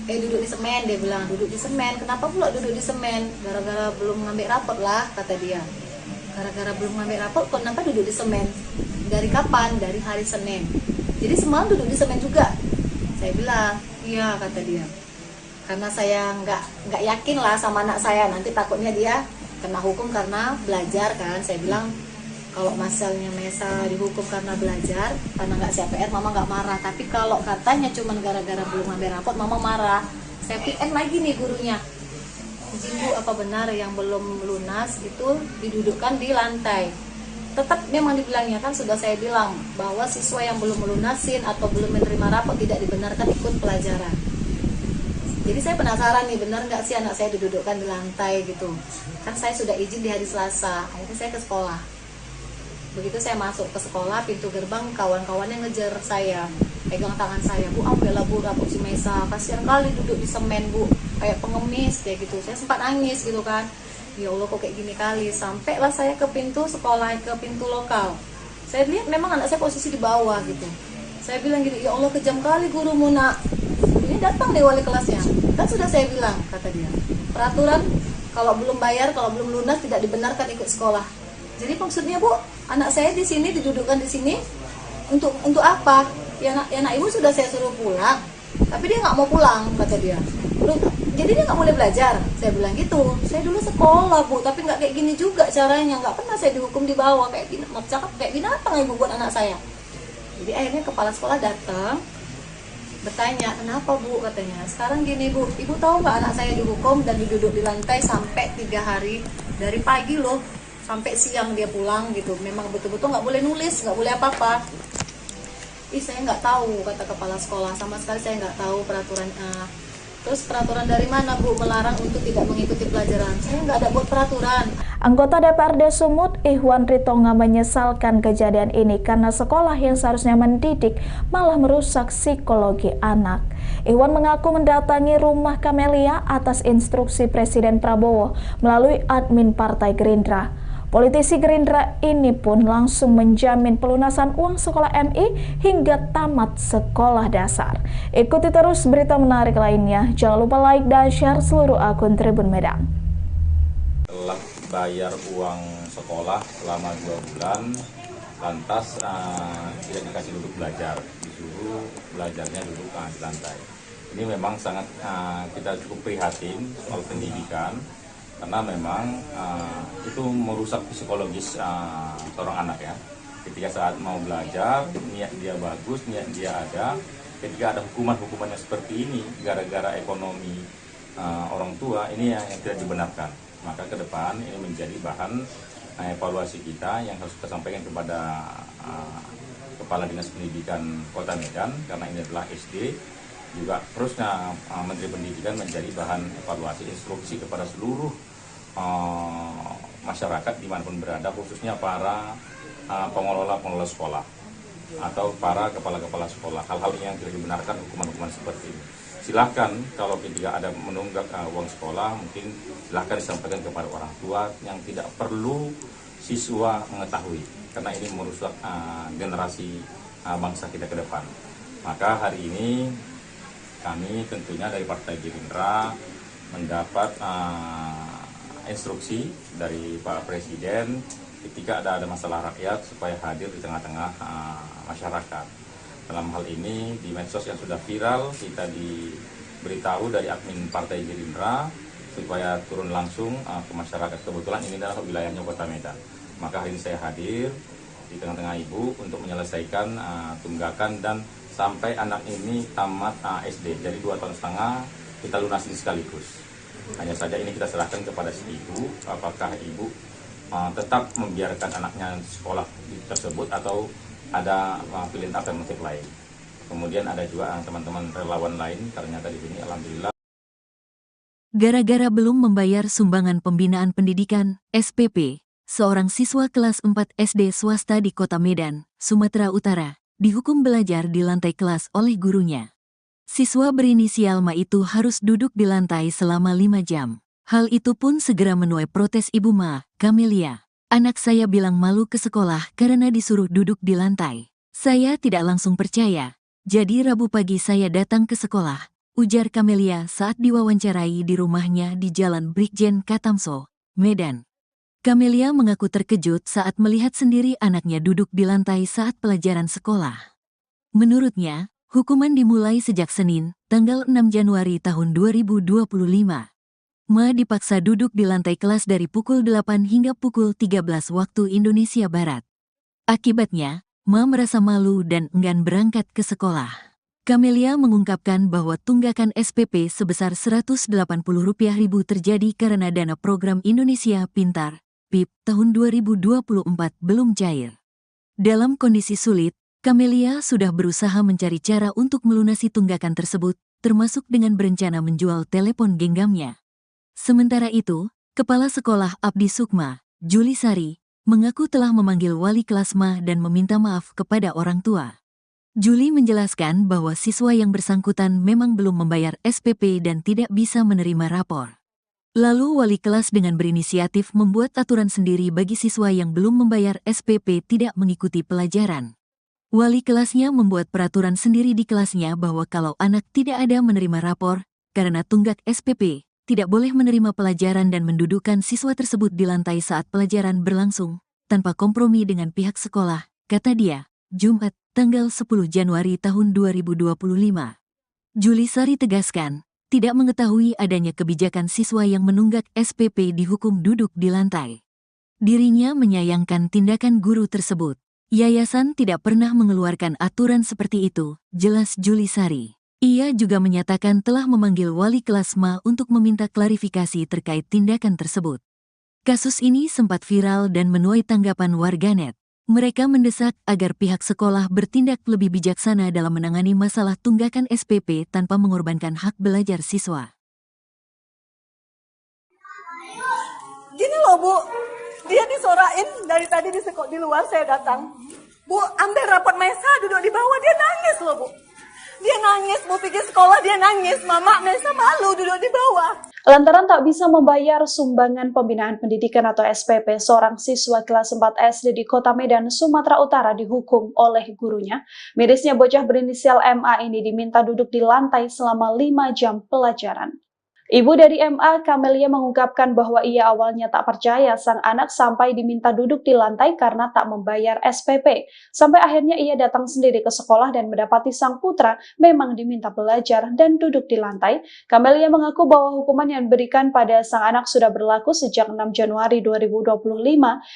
Speaker 4: Duduk di semen, dia bilang duduk di semen. Kenapa pula duduk di semen? Gara-gara belum ngambil rapot lah, kata dia. Gara-gara belum ngambil rapot, kenapa duduk di semen? Dari kapan? Dari hari Senin. Jadi semalam duduk di semen juga. Saya bilang, iya, kata dia. Karena saya nggak yakin lah sama anak saya, nanti takutnya dia kena hukum karena belajar kan. Saya bilang kalau masalahnya Mesa dihukum karena belajar, karena nggak CPR, mama nggak marah. Tapi kalau katanya cuma gara-gara belum ngambil rapot, mama marah. Saya PM lagi nih gurunya, izin Bu, apa benar yang belum lunas itu didudukkan di lantai? Tetap memang dibilangnya, kan sudah saya bilang bahwa siswa yang belum melunasin atau belum menerima rapot tidak dibenarkan ikut pelajaran. Jadi saya penasaran nih, benar nggak sih anak saya didudukkan di lantai gitu. Kan saya sudah izin di hari Selasa, akhirnya saya ke sekolah. Begitu saya masuk ke sekolah, pintu gerbang kawan-kawannya ngejar saya, pegang tangan saya, Bu ambillah Bu rapot si Mesa, kasihan kali duduk di semen Bu, kayak pengemis kayak gitu. Saya sempat nangis gitu kan, Ya Allah kok kayak gini kali. Sampailah saya ke pintu sekolah, ke pintu lokal. Saya lihat memang anak saya posisi di bawah gitu. Saya bilang gini, ya Allah kejam kali gurumu nak. Ini datang nih wali kelasnya. Kan sudah saya bilang, kata dia. Peraturan kalau belum bayar, kalau belum lunas tidak dibenarkan ikut sekolah. Jadi maksudnya Bu, anak saya di sini didudukkan di sini untuk apa? Ya nak ibu sudah saya suruh pulang, tapi dia nggak mau pulang, kata dia. Jadi dia nggak boleh belajar. Saya bilang gitu. Saya dulu sekolah Bu, tapi nggak kayak gini juga caranya. Nggak pernah saya dihukum di bawah kayak gini. Cakap kayak binatang ibu buat anak saya. Jadi akhirnya kepala sekolah datang bertanya, kenapa Bu, katanya. Sekarang gini Bu, ibu tahu nggak anak saya dihukum dan duduk di lantai sampai 3 hari, dari pagi loh sampai siang dia pulang gitu. Memang betul-betul nggak boleh nulis, nggak boleh apa-apa. Saya nggak tahu, kata kepala sekolah, sama sekali saya nggak tahu peraturan. Terus peraturan dari mana Bu melarang untuk tidak mengikuti pelajaran? Saya nggak ada buat peraturan.
Speaker 7: Anggota DPRD Sumut, Ihwan Ritonga, menyesalkan kejadian ini karena sekolah yang seharusnya mendidik malah merusak psikologi anak. Ihwan mengaku mendatangi rumah Kamelia atas instruksi Presiden Prabowo melalui admin Partai Gerindra. Politisi Gerindra ini pun langsung menjamin pelunasan uang sekolah MI hingga tamat sekolah dasar. Ikuti terus berita menarik lainnya. Jangan lupa like dan share seluruh akun Tribun Medan.
Speaker 6: Telah bayar uang sekolah selama 2 bulan, lantas tidak dikasih duduk belajar, disuruh belajarnya duduk di lantai. Ini memang sangat kita cukup prihatin soal pendidikan, karena memang itu merusak psikologis seorang anak ya. Ketika saat mau belajar, niat dia bagus, niat dia ada. Ketika ada hukuman-hukumannya seperti ini, gara-gara ekonomi orang tua, ini yang tidak dibenarkan. Maka ke depan ini menjadi bahan evaluasi kita yang harus kita sampaikan kepada Kepala Dinas Pendidikan Kota Medan, karena ini adalah SD. Juga terusnya Menteri Pendidikan menjadi bahan evaluasi instruksi kepada seluruh masyarakat dimanapun berada, khususnya para pengelola sekolah atau para kepala-kepala sekolah. Hal-hal yang tidak dibenarkan, hukuman-hukuman seperti ini. Silahkan kalau ketika ada menunggak uang sekolah, mungkin silahkan disampaikan kepada orang tua, yang tidak perlu siswa mengetahui, karena ini merusak generasi bangsa kita ke depan. Maka hari ini kami tentunya dari Partai Gerindra mendapat instruksi dari Pak Presiden ketika ada masalah rakyat supaya hadir di tengah-tengah masyarakat. Dalam hal ini di medsos yang sudah viral, kita diberitahu dari admin Partai Gerindra supaya turun langsung ke masyarakat. Kebetulan ini adalah wilayahnya Kota Medan. Maka hari ini saya hadir di tengah-tengah Ibu untuk menyelesaikan tunggakan dan sampai anak ini tamat SD. Jadi 2,5 tahun kita lunasin sekaligus. Hanya saja ini kita serahkan kepada si ibu, apakah ibu tetap membiarkan anaknya sekolah tersebut atau ada pilihan alternatif lain. Kemudian ada juga teman-teman relawan lain, ternyata di sini alhamdulillah.
Speaker 1: Gara-gara belum membayar sumbangan pembinaan pendidikan, SPP, seorang siswa kelas 4 SD swasta di Kota Medan, Sumatera Utara, dihukum belajar di lantai kelas oleh gurunya. Siswa berinisial Ma itu harus duduk di lantai selama 5 jam. Hal itu pun segera menuai protes Ibu Ma, Kamelia. Anak saya bilang malu ke sekolah karena disuruh duduk di lantai. Saya tidak langsung percaya. Jadi Rabu pagi saya datang ke sekolah, ujar Kamelia saat diwawancarai di rumahnya di Jalan Brigjen Katamso, Medan. Kamelia mengaku terkejut saat melihat sendiri anaknya duduk di lantai saat pelajaran sekolah. Menurutnya, hukuman dimulai sejak Senin, tanggal 6 Januari tahun 2025. Ma dipaksa duduk di lantai kelas dari pukul 8 hingga pukul 13 waktu Indonesia Barat. Akibatnya, Ma merasa malu dan enggan berangkat ke sekolah. Kamelia mengungkapkan bahwa tunggakan SPP sebesar Rp180.000 terjadi karena dana program Indonesia Pintar, PIP, tahun 2024 belum cair. Dalam kondisi sulit, Kamelia sudah berusaha mencari cara untuk melunasi tunggakan tersebut, termasuk dengan berencana menjual telepon genggamnya. Sementara itu, Kepala Sekolah Abdi Sukma, Juli Sari, mengaku telah memanggil wali kelas Ma dan meminta maaf kepada orang tua. Juli menjelaskan bahwa siswa yang bersangkutan memang belum membayar SPP dan tidak bisa menerima rapor. Lalu wali kelas dengan berinisiatif membuat aturan sendiri bagi siswa yang belum membayar SPP tidak mengikuti pelajaran. Wali kelasnya membuat peraturan sendiri di kelasnya bahwa kalau anak tidak ada menerima rapor karena tunggak SPP, tidak boleh menerima pelajaran dan mendudukkan siswa tersebut di lantai saat pelajaran berlangsung, tanpa kompromi dengan pihak sekolah, kata dia, Jumat, tanggal 10 Januari tahun 2025. Julisari tegaskan, tidak mengetahui adanya kebijakan siswa yang menunggak SPP dihukum duduk di lantai. Dirinya menyayangkan tindakan guru tersebut. Yayasan tidak pernah mengeluarkan aturan seperti itu, jelas Julisari. Ia juga menyatakan telah memanggil wali kelas MA untuk meminta klarifikasi terkait tindakan tersebut. Kasus ini sempat viral dan menuai tanggapan warganet. Mereka mendesak agar pihak sekolah bertindak lebih bijaksana dalam menangani masalah tunggakan SPP tanpa mengorbankan hak belajar siswa.
Speaker 2: Gini loh Bu, dia disorain dari tadi di luar saya datang. Bu, ambil rapot Mesa duduk di bawah, dia nangis loh Bu. Dia nangis, Bu pikir sekolah dia nangis, Mama Mesa malu duduk di bawah.
Speaker 3: Lantaran tak bisa membayar sumbangan pembinaan pendidikan atau SPP, seorang siswa kelas 4 SD di Kota Medan, Sumatera Utara dihukum oleh gurunya. Mirisnya bocah berinisial MA ini diminta duduk di lantai selama 5 jam pelajaran. Ibu dari MA, Kamelia, mengungkapkan bahwa ia awalnya tak percaya sang anak sampai diminta duduk di lantai karena tak membayar SPP. Sampai akhirnya ia datang sendiri ke sekolah dan mendapati sang putra memang diminta belajar dan duduk di lantai. Kamelia mengaku bahwa hukuman yang diberikan pada sang anak sudah berlaku sejak 6 Januari 2025.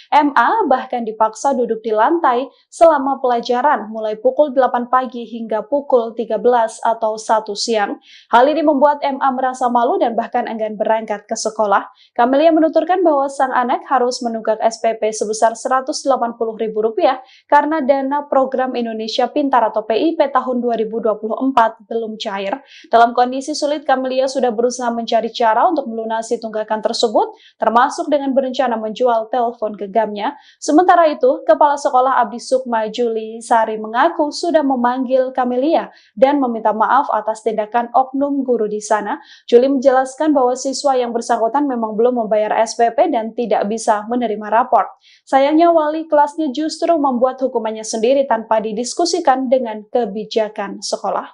Speaker 3: MA bahkan dipaksa duduk di lantai selama pelajaran mulai pukul 8 pagi hingga pukul 13 atau 1 siang. Hal ini membuat MA merasa malu dan bahkan enggan berangkat ke sekolah. Kamelia menuturkan bahwa sang anak harus menunggak SPP sebesar Rp180.000 karena dana program Indonesia Pintar atau PIP tahun 2024 belum cair. Dalam kondisi sulit, Kamelia sudah berusaha mencari cara untuk melunasi tunggakan tersebut, termasuk dengan berencana menjual telepon genggamnya. Sementara itu, Kepala Sekolah Abdi Sukma Julisari mengaku sudah memanggil Kamelia dan meminta maaf atas tindakan oknum guru di sana. Juli menjelaskan bahwa siswa yang bersangkutan memang belum membayar SPP dan tidak bisa menerima rapor. Sayangnya wali kelasnya justru membuat hukumannya sendiri tanpa didiskusikan dengan kebijakan sekolah.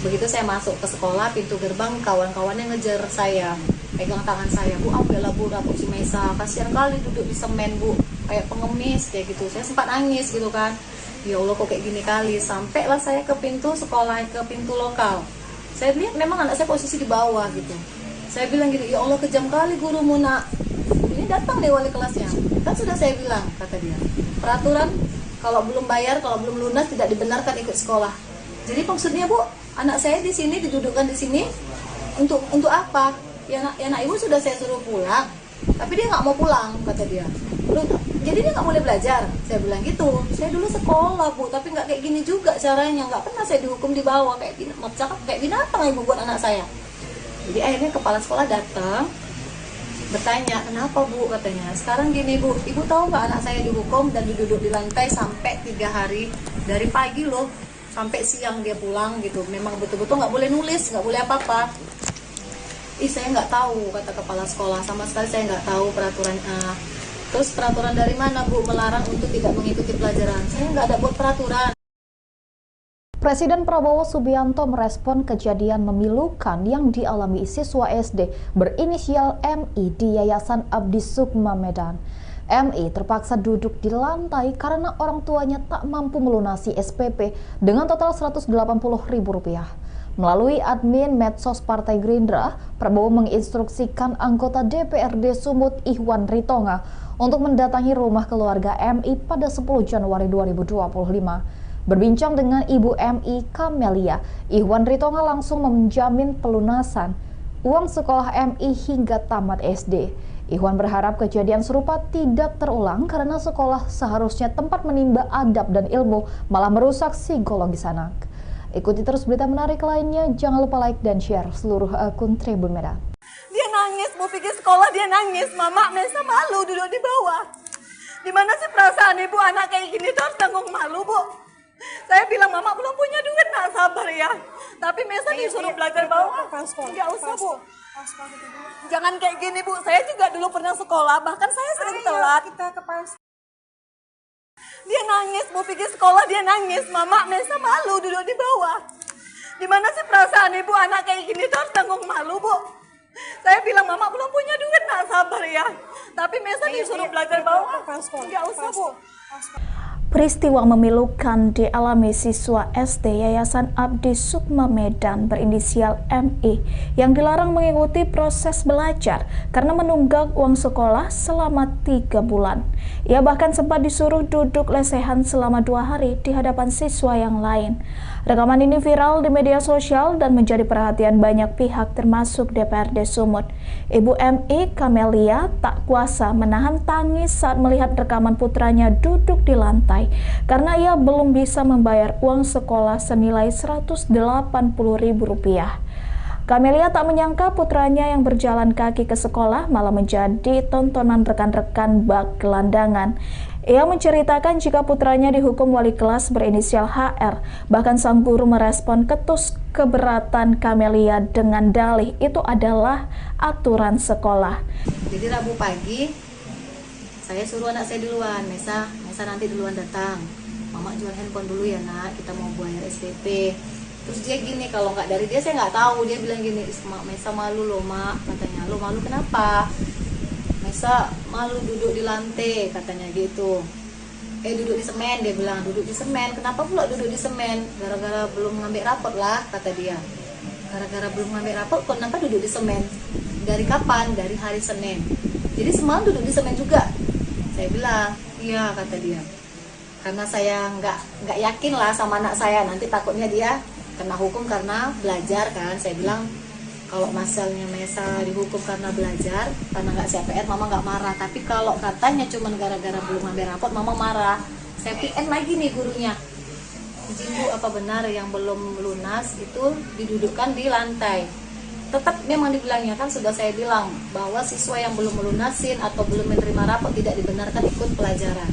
Speaker 4: Begitu saya masuk ke sekolah, pintu gerbang kawan-kawannya ngejar saya, pegang tangan saya, Bu, ambillah Bu rapor si Mesa, kasihan kali duduk di semen Bu, kayak pengemis kayak gitu. Saya sempat nangis gitu kan, ya Allah kok kayak gini kali. Sampailah saya ke pintu sekolah, ke pintu lokal. Saya lihat memang anak saya posisi di bawah gitu. Saya bilang gitu, ya Allah kejam kali gurumu nak. Ini datang deh wali kelasnya. Kan sudah saya bilang, kata dia. Peraturan kalau belum bayar, kalau belum lunas tidak dibenarkan ikut sekolah. Jadi maksudnya Bu, anak saya di sini didudukkan di sini untuk apa? Ya nak ibu sudah saya suruh pulang, tapi dia nggak mau pulang, kata dia. Jadi dia nggak boleh belajar. Saya bilang gitu. Saya dulu sekolah Bu, tapi nggak kayak gini juga caranya. Nggak pernah saya dihukum di bawah kayak binatang ibu buat anak saya. Jadi akhirnya kepala sekolah datang bertanya, kenapa Bu, katanya. Sekarang gini Bu, ibu tahu nggak anak saya dihukum dan duduk di lantai sampai 3 hari, dari pagi loh sampai siang dia pulang gitu. Memang betul-betul nggak boleh nulis, nggak boleh apa-apa. Saya nggak tahu, kata kepala sekolah, sama sekali saya nggak tahu peraturan. Terus peraturan dari mana Bu melarang untuk tidak mengikuti pelajaran? Saya nggak ada buat peraturan.
Speaker 5: Presiden Prabowo Subianto merespon kejadian memilukan yang dialami siswa SD berinisial MI di Yayasan Abdi Sukma Medan. MI terpaksa duduk di lantai karena orang tuanya tak mampu melunasi SPP dengan total Rp180.000. Melalui admin medsos Partai Gerindra, Prabowo menginstruksikan anggota DPRD Sumut Ihwan Ritonga untuk mendatangi rumah keluarga MI pada 10 Januari 2025. Berbincang dengan Ibu MI Kamelia, Ihwan Ritonga langsung menjamin pelunasan uang sekolah MI hingga tamat SD. Ihwan berharap kejadian serupa tidak terulang karena sekolah seharusnya tempat menimba adab dan ilmu, malah merusak psikologis anak. Ikuti terus berita menarik lainnya, jangan lupa like dan share seluruh akun Tribun Medan.
Speaker 2: Dia nangis, Bu pikir sekolah dia nangis, Mama Mesa malu duduk di bawah. Dimana sih perasaan ibu anak kayak gini tuh harus tanggung malu Bu. Saya bilang Mama belum punya duit, nak sabar ya. Tapi Mesa disuruh belajar bawah, nggak usah Bu. Jangan kayak gini Bu, saya juga dulu pernah sekolah, bahkan saya sering telat. Dia nangis, Bu pikir sekolah dia nangis. Mama Mesa malu duduk di bawah. Gimana sih perasaan ibu anak kayak gini tuh harus tanggung malu Bu. Saya bilang Mama belum punya duit, nak sabar ya. Tapi Mesa disuruh belajar bawah. Nggak usah Bu.
Speaker 7: Peristiwa memilukan dialami siswa SD Yayasan Abdi Sukma Medan berinisial MI yang dilarang mengikuti proses belajar karena menunggak uang sekolah selama 3 bulan. Ia bahkan sempat disuruh duduk lesehan selama 2 hari di hadapan siswa yang lain. Rekaman ini viral di media sosial dan menjadi perhatian banyak pihak termasuk DPRD Sumut. Ibu MI, Kamelia, tak kuasa menahan tangis saat melihat rekaman putranya duduk di lantai karena ia belum bisa membayar uang sekolah senilai Rp180.000. Kamelia tak menyangka putranya yang berjalan kaki ke sekolah malah menjadi tontonan rekan-rekan bak gelandangan. Ia menceritakan jika putranya dihukum wali kelas berinisial HR. Bahkan sang guru merespon ketus keberatan Kamelia dengan dalih itu adalah aturan sekolah.
Speaker 4: Jadi Rabu pagi saya suruh anak saya duluan, Mesa nanti duluan datang. Mama jual handphone dulu ya nak, kita mau bayar SPP. Terus dia gini, kalau nggak dari dia saya nggak tahu. Dia bilang gini, Mesa malu loh mak, katanya. Lo malu kenapa? Mesa malu duduk di lantai, katanya gitu. Duduk di semen, dia bilang duduk di semen. Kenapa pula duduk di semen? Gara-gara belum ngambil rapot lah, kata dia. Gara-gara belum ngambil rapot, kenapa duduk di semen? Dari kapan? Dari hari Senin. Jadi semalam duduk di semen juga. Saya bilang, iya kata dia. Karena saya nggak yakin lah sama anak saya, nanti takutnya dia kena hukum karena belajar kan. Saya bilang kalau masalahnya Mesa dihukum karena belajar, karena nggak CPR, mama nggak marah. Tapi kalau katanya cuma gara-gara belum ngambil rapot, mama marah. Saya PN lagi nih gurunya. Izin Bu, apa benar yang belum lunas itu didudukkan di lantai? Tetap memang dibilangnya, kan sudah saya bilang bahwa siswa yang belum melunasin atau belum menerima rapot tidak dibenarkan ikut pelajaran.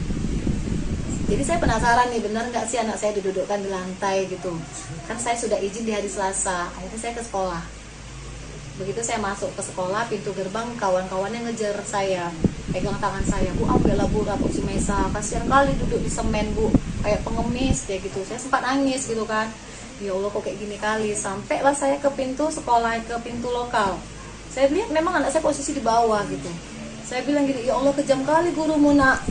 Speaker 4: Jadi saya penasaran nih, benar nggak sih anak saya didudukkan di lantai gitu. Kan saya sudah izin di hari Selasa, akhirnya saya ke sekolah. Begitu saya masuk ke sekolah, pintu gerbang kawan-kawannya ngejar saya, pegang tangan saya, Bu ambillah Bu rapot si Mesa, kasihan kali duduk di semen Bu, kayak pengemis kayak gitu. Saya sempat nangis gitu kan. Ya Allah kok kayak gini kali. Sampailah saya ke pintu sekolah, ke pintu lokal. Saya lihat memang anak saya posisi di bawah gitu. Saya bilang gini, ya Allah kejam kali gurumu nak.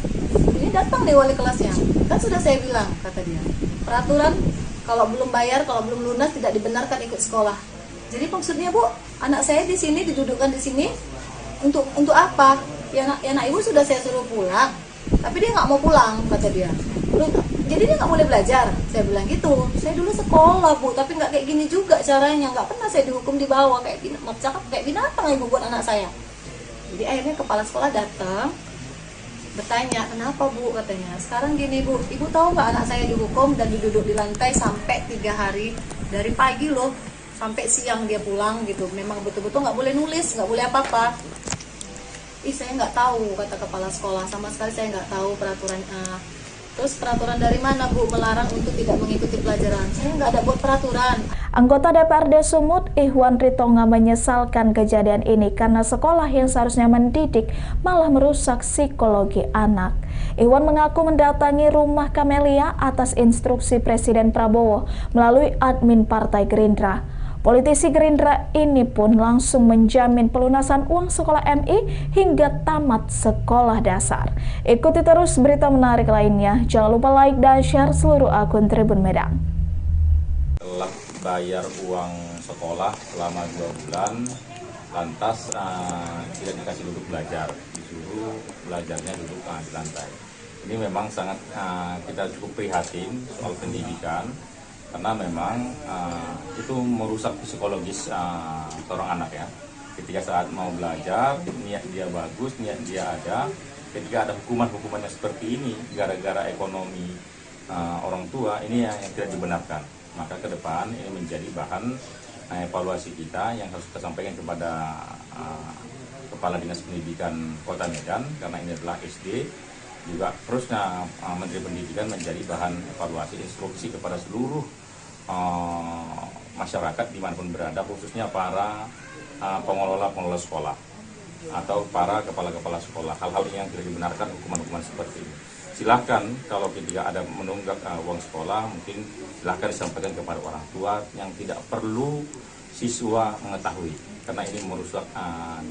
Speaker 4: Ini datang deh wali kelasnya. Kan sudah saya bilang, kata dia. Peraturan kalau belum bayar, kalau belum lunas tidak dibenarkan ikut sekolah. Jadi maksudnya Bu, anak saya di sini didudukkan di sini untuk apa? Ya nak ibu sudah saya suruh pulang, tapi dia nggak mau pulang, kata dia. Jadi dia nggak boleh belajar. Saya bilang gitu. Saya dulu sekolah Bu, tapi nggak kayak gini juga caranya. Nggak pernah saya dihukum di bawah kayak binatang ibu buat anak saya. Jadi akhirnya kepala sekolah datang bertanya, kenapa Bu, katanya. Sekarang gini Bu, ibu tahu nggak anak saya dihukum dan duduk di lantai sampai 3 hari, dari pagi loh sampai siang dia pulang gitu. Memang betul-betul nggak boleh nulis, nggak boleh apa-apa. Saya nggak tahu, kata kepala sekolah, sama sekali saya nggak tahu peraturan. Terus peraturan dari mana Bu melarang untuk tidak mengikuti pelajaran? Saya nggak ada buat peraturan.
Speaker 7: Anggota DPRD Sumut, Ihwan Ritonga menyesalkan kejadian ini karena sekolah yang seharusnya mendidik malah merusak psikologi anak. Ihwan mengaku mendatangi rumah Kamelia atas instruksi Presiden Prabowo melalui admin Partai Gerindra. Politisi Gerindra ini pun langsung menjamin pelunasan uang sekolah MI hingga tamat sekolah dasar. Ikuti terus berita menarik lainnya. Jangan lupa like dan share seluruh akun Tribun Medan.
Speaker 6: Telah bayar uang sekolah selama 2 bulan, lantas tidak dikasih duduk belajar, disuruh belajarnya duduk di lantai. Ini memang sangat kita cukup prihatin soal pendidikan. Karena memang itu merusak psikologis seorang anak ya. Ketika saat mau belajar, niat dia bagus, niat dia ada. Ketika ada hukuman-hukumannya seperti ini, gara-gara ekonomi orang tua, ini yang tidak dibenarkan. Maka ke depan ini menjadi bahan evaluasi kita yang harus kita sampaikan kepada Kepala Dinas Pendidikan Kota Medan, karena ini adalah SD. Juga terusnya Menteri Pendidikan menjadi bahan evaluasi instruksi kepada seluruh masyarakat dimanapun berada, khususnya para pengelola sekolah atau para kepala-kepala sekolah. Hal-hal yang tidak dibenarkan, hukuman-hukuman seperti ini. Silahkan kalau ketika ada menunggak uang sekolah, mungkin silahkan disampaikan kepada orang tua yang tidak perlu siswa mengetahui, karena ini merusak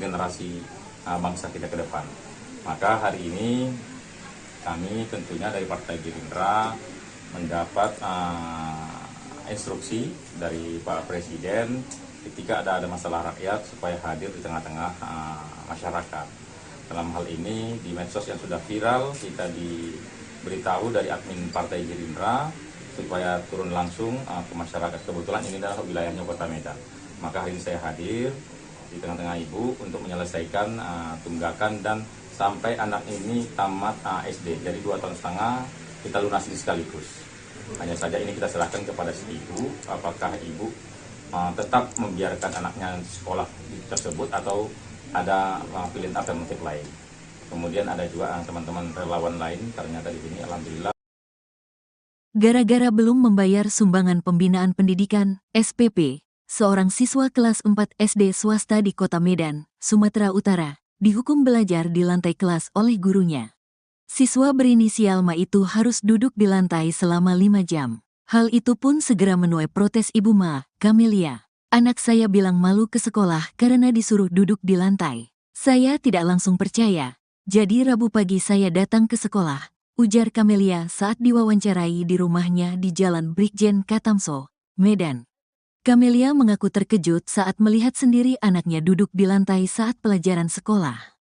Speaker 6: generasi bangsa kita ke depan. Maka hari ini kami tentunya dari Partai Gerindra mendapat instruksi dari Pak Presiden ketika ada masalah rakyat supaya hadir di tengah-tengah masyarakat. Dalam hal ini di medsos yang sudah viral, kita diberitahu dari admin Partai Gerindra supaya turun langsung ke masyarakat. Kebetulan ini adalah wilayahnya Kota Medan. Maka hari ini saya hadir di tengah-tengah ibu untuk menyelesaikan tunggakan dan sampai anak ini tamat SD. Jadi 2,5 tahun kita lunasi sekaligus. Hanya saja ini kita serahkan kepada si ibu, apakah ibu tetap membiarkan anaknya sekolah tersebut atau ada pilihan alternatif lain. Kemudian ada juga teman-teman relawan lain, ternyata di sini alhamdulillah.
Speaker 1: Gara-gara belum membayar sumbangan pembinaan pendidikan, SPP, seorang siswa kelas 4 SD swasta di Kota Medan, Sumatera Utara, dihukum belajar di lantai kelas oleh gurunya. Siswa berinisial Ma itu harus duduk di lantai selama 5 jam. Hal itu pun segera menuai protes Ibu Ma, Camelia. Anak saya bilang malu ke sekolah karena disuruh duduk di lantai. Saya tidak langsung percaya. Jadi Rabu pagi saya datang ke sekolah, ujar Camelia saat diwawancarai di rumahnya di Jalan Brigjen Katamso, Medan. Camelia mengaku terkejut saat melihat sendiri anaknya duduk di lantai saat pelajaran sekolah.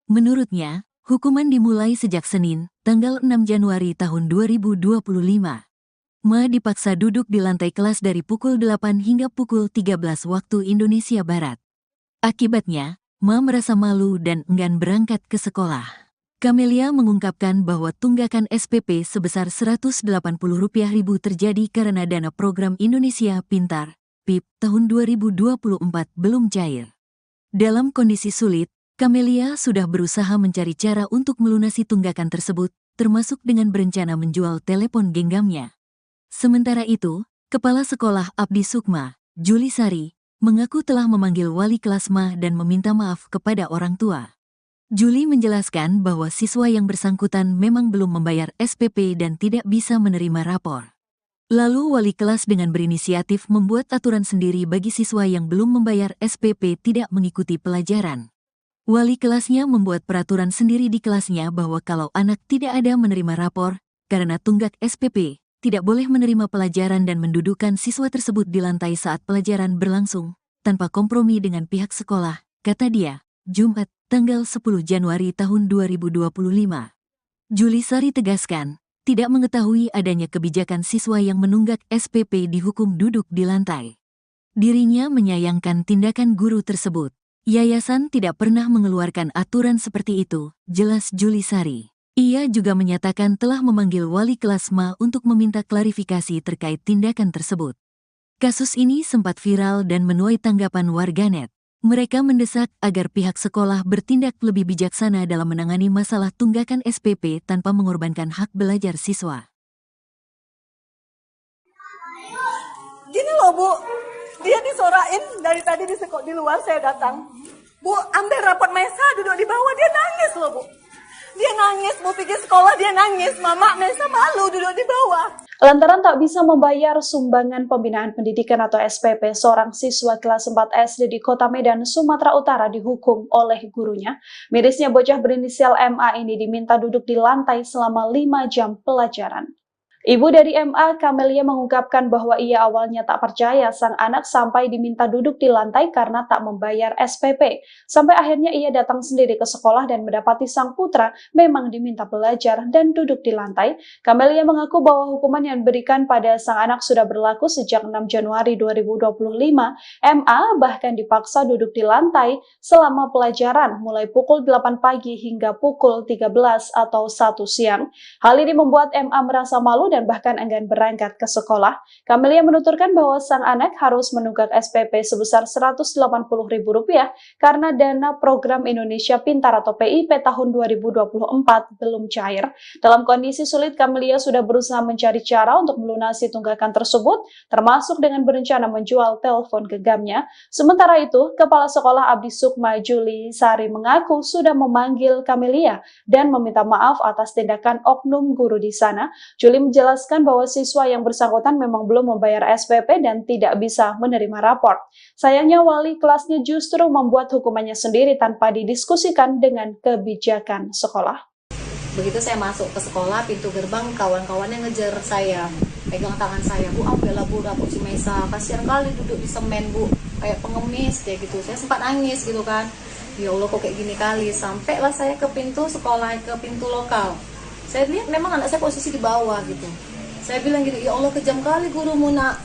Speaker 1: Menurutnya, hukuman dimulai sejak Senin, tanggal 6 Januari tahun 2025. Ma dipaksa duduk di lantai kelas dari pukul 8 hingga pukul 13 waktu Indonesia Barat. Akibatnya, Ma merasa malu dan enggan berangkat ke sekolah. Camelia mengungkapkan bahwa tunggakan SPP sebesar Rp180.000 terjadi karena dana program Indonesia Pintar, PIP, tahun 2024 belum cair. Dalam kondisi sulit, Camelia sudah berusaha mencari cara untuk melunasi tunggakan tersebut, termasuk dengan berencana menjual telepon genggamnya. Sementara itu, Kepala Sekolah Abdi Sukma, Juli Sari, mengaku telah memanggil wali kelas Ma dan meminta maaf kepada orang tua. Juli menjelaskan bahwa siswa yang bersangkutan memang belum membayar SPP dan tidak bisa menerima rapor. Lalu wali kelas dengan berinisiatif membuat aturan sendiri bagi siswa yang belum membayar SPP tidak mengikuti pelajaran. Wali kelasnya membuat peraturan sendiri di kelasnya bahwa kalau anak tidak ada menerima rapor, karena tunggak SPP, tidak boleh menerima pelajaran dan mendudukkan siswa tersebut di lantai saat pelajaran berlangsung, tanpa kompromi dengan pihak sekolah, kata dia, Jumat, tanggal 10 Januari tahun 2025. Juli Sari tegaskan, tidak mengetahui adanya kebijakan siswa yang menunggak SPP dihukum duduk di lantai. Dirinya menyayangkan tindakan guru tersebut. Yayasan tidak pernah mengeluarkan aturan seperti itu, jelas Juli Sari. Ia juga menyatakan telah memanggil wali kelas Ma untuk meminta klarifikasi terkait tindakan tersebut. Kasus ini sempat viral dan menuai tanggapan warganet. Mereka mendesak agar pihak sekolah bertindak lebih bijaksana dalam menangani masalah tunggakan SPP tanpa mengorbankan hak belajar siswa.
Speaker 2: Gini loh Bu, dia disorain dari tadi di luar saya datang. Bu, ambil rapot Mesa duduk di bawah, dia nangis loh Bu. Dia nangis, mau pergi sekolah dia nangis. Mama, Mesa malu duduk di bawah.
Speaker 3: Lantaran tak bisa membayar sumbangan pembinaan pendidikan atau SPP, seorang siswa kelas 4 SD di Kota Medan, Sumatera Utara dihukum oleh gurunya. Mirisnya bocah berinisial MA ini diminta duduk di lantai selama 5 jam pelajaran. Ibu dari MA, Camelia, mengungkapkan bahwa ia awalnya tak percaya sang anak sampai diminta duduk di lantai karena tak membayar SPP. Sampai akhirnya ia datang sendiri ke sekolah dan mendapati sang putra memang diminta belajar dan duduk di lantai. Camelia mengaku bahwa hukuman yang diberikan pada sang anak sudah berlaku sejak 6 Januari 2025. MA bahkan dipaksa duduk di lantai selama pelajaran mulai pukul 8 pagi hingga pukul 13 atau 1 siang. Hal ini membuat MA merasa malu dan bahkan enggan berangkat ke sekolah. Camelia menuturkan bahwa sang anak harus menunggak SPP sebesar Rp180.000 karena dana program Indonesia Pintar atau PIP tahun 2024 belum cair. Dalam kondisi sulit, Camelia sudah berusaha mencari cara untuk melunasi tunggakan tersebut, termasuk dengan berencana menjual telepon genggamnya. Sementara itu, Kepala Sekolah Abdi Sukma Juli Sari mengaku sudah memanggil Camelia dan meminta maaf atas tindakan oknum guru di sana. Juli menjelaskan bahwa siswa yang bersangkutan memang belum membayar SPP dan tidak bisa menerima raport. Sayangnya wali kelasnya justru membuat hukumannya sendiri tanpa didiskusikan dengan kebijakan sekolah.
Speaker 4: Begitu saya masuk ke sekolah, pintu gerbang kawan-kawannya ngejar saya, pegang tangan saya, Bu, ambillah Bu rapot si Mesa, kasihan kali duduk di semen Bu, kayak pengemis kayak gitu. Saya sempat nangis gitu kan, ya Allah kok kayak gini kali. Sampailah saya ke pintu sekolah, ke pintu lokal. Saya lihat memang anak saya posisi di bawah gitu. Saya bilang gitu, ya Allah kejam kali gurumu nak.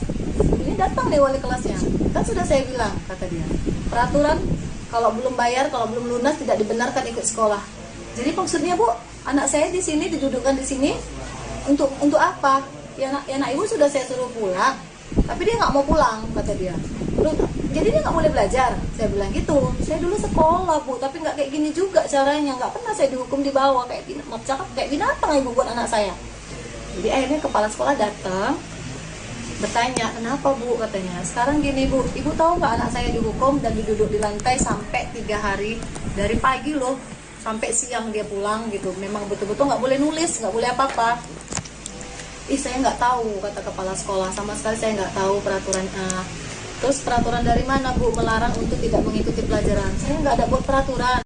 Speaker 4: Ini datang nih wali kelasnya. Kan sudah saya bilang, kata dia, peraturan kalau belum bayar, kalau belum lunas tidak dibenarkan ikut sekolah. Jadi maksudnya Bu, anak saya di sini didudukkan di sini untuk apa? Ya anak ibu sudah saya suruh pulang, tapi dia nggak mau pulang, kata dia. Jadi dia nggak boleh belajar. Saya bilang gitu. Saya dulu sekolah Bu, tapi nggak kayak gini juga caranya. Nggak pernah saya dihukum di bawah kayak binatang ibu buat anak saya. Jadi akhirnya kepala sekolah datang, bertanya, kenapa Bu, katanya. Sekarang gini Bu, ibu tahu nggak anak saya dihukum dan diduduk di lantai sampai 3 hari, dari pagi loh sampai siang dia pulang gitu. Memang betul-betul nggak boleh nulis, nggak boleh apa-apa. Saya nggak tahu, kata kepala sekolah, sama sekali saya nggak tahu peraturan. Terus peraturan dari mana Bu melarang untuk tidak mengikuti pelajaran? Saya nggak ada buat peraturan.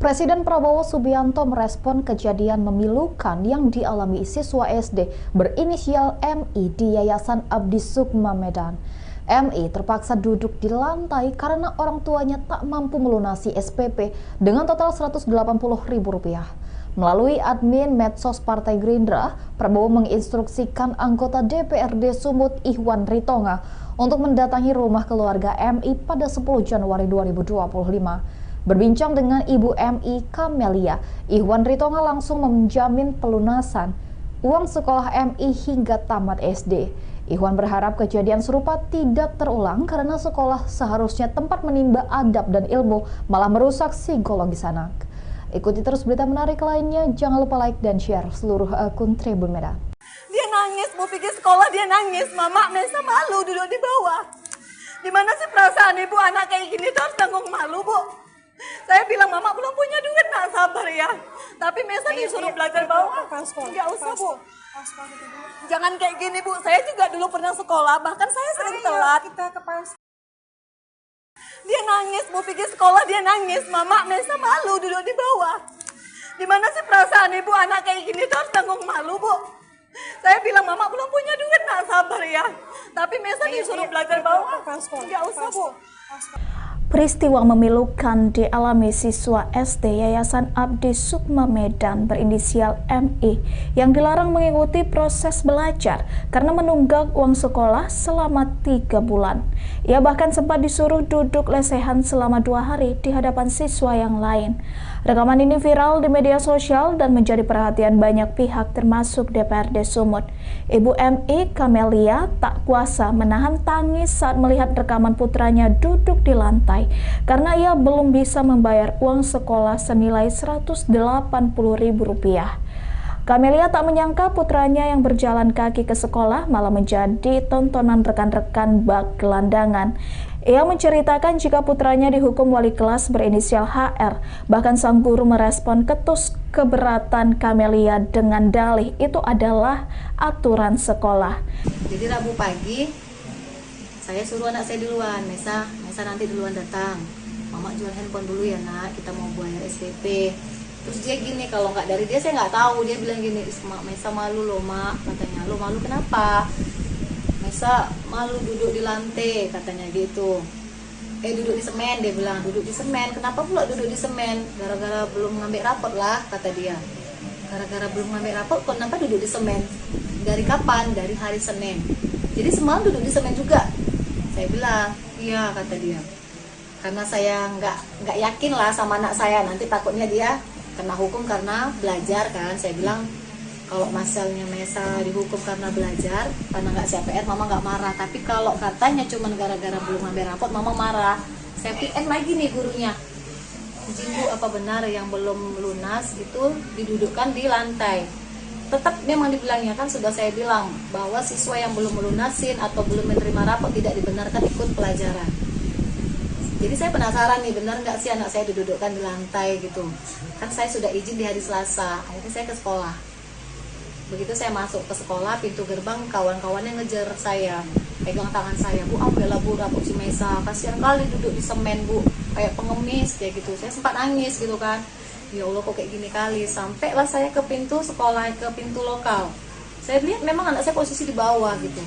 Speaker 5: Presiden Prabowo Subianto merespon kejadian memilukan yang dialami siswa SD berinisial MI di Yayasan Abdi Sukma Medan. MI terpaksa duduk di lantai karena orang tuanya tak mampu melunasi SPP dengan total Rp180.000. Melalui admin medsos Partai Gerindra, Prabowo menginstruksikan anggota DPRD Sumut Ihwan Ritonga untuk mendatangi rumah keluarga MI pada 10 Januari 2025. Berbincang dengan Ibu MI Camelia, Ihwan Ritonga langsung menjamin pelunasan uang sekolah MI hingga tamat SD. Ihwan berharap kejadian serupa tidak terulang karena sekolah seharusnya tempat menimba adab dan ilmu, malah merusak psikologis anak. Ikuti terus berita menarik lainnya, jangan lupa like dan share seluruh akun Tribun Medan.
Speaker 2: Dia nangis, mau pergi sekolah dia nangis. Mama Mesa malu duduk di bawah. Dimana sih perasaan ibu anak kayak gini tuh harus tanggung malu Bu. Saya bilang Mama belum punya duit, nak sabar ya. Tapi Mesa disuruh belajar bawah. Nggak usah Bu. Jangan kayak gini Bu, saya juga dulu pernah sekolah, bahkan saya sering telat. Dia nangis, mau pergi sekolah dia nangis. Mama Mesa malu duduk di bawah. Dimana sih perasaan ibu anak kayak gini tuh harus tanggung malu Bu. Saya bilang Mama belum punya duit, nak sabar ya. Tapi Mesa disuruh belajar bawah. Nggak usah Bu.
Speaker 7: Peristiwa memilukan dialami siswa SD Yayasan Abdi Sukma Medan berinisial MI yang dilarang mengikuti proses belajar karena menunggak uang sekolah selama 3 bulan. Ia bahkan sempat disuruh duduk lesehan selama 2 hari di hadapan siswa yang lain. Rekaman ini viral di media sosial dan menjadi perhatian banyak pihak termasuk DPRD Sumut. Ibu MI Camelia tak kuasa menahan tangis saat melihat rekaman putranya duduk di lantai karena ia belum bisa membayar uang sekolah senilai Rp180.000. Camelia tak menyangka putranya yang berjalan kaki ke sekolah malah menjadi tontonan rekan-rekan bak gelandangan. Ia menceritakan jika putranya dihukum wali kelas berinisial HR. Bahkan sang guru merespon ketus keberatan Camelia dengan dalih itu adalah aturan sekolah.
Speaker 4: Jadi Rabu pagi saya suruh anak saya duluan, Mesa nanti duluan datang. Mama jual handphone dulu ya nak, kita mau bayar SPP. Terus dia gini, kalau nggak dari dia saya nggak tahu. Dia bilang gini, Mesa malu loh mak, katanya. Lo malu kenapa? Mesa malu duduk di lantai, katanya gitu. Duduk di semen, dia bilang, duduk di semen. Kenapa pula duduk di semen? Gara-gara belum ngambil rapot lah, kata dia. Gara-gara belum ngambil rapot, kenapa duduk di semen? Dari kapan? Dari hari Senin. Jadi semalam duduk di semen juga. Saya bilang, iya, kata dia. Karena saya nggak yakin lah sama anak saya, nanti takutnya dia kena hukum karena belajar kan. Saya bilang, Kalau misalnya Mesa dihukum karena belajar, karena nggak siap PR, mama nggak marah. Tapi kalau katanya cuma gara-gara belum ambil rapot, mama marah. Saya PM lagi nih gurunya. Izin Bu, apa benar yang belum lunas itu didudukkan di lantai? Tetap memang dibilangnya, kan sudah saya bilang bahwa siswa yang belum melunasin atau belum menerima rapot tidak dibenarkan ikut pelajaran. Jadi saya penasaran nih, benar nggak sih anak saya didudukkan di lantai gitu? Kan saya sudah izin di hari Selasa, akhirnya saya ke sekolah. Begitu saya masuk ke sekolah, pintu gerbang kawan-kawannya ngejar saya, pegang tangan saya, Bu, ambillah Bu rapot si Mesa, kasihan kali duduk di semen Bu, kayak pengemis kayak gitu. Saya sempat nangis gitu kan, ya Allah kok kayak gini kali. Sampailah saya ke pintu sekolah, ke pintu lokal. Saya lihat memang anak saya posisi di bawah gitu.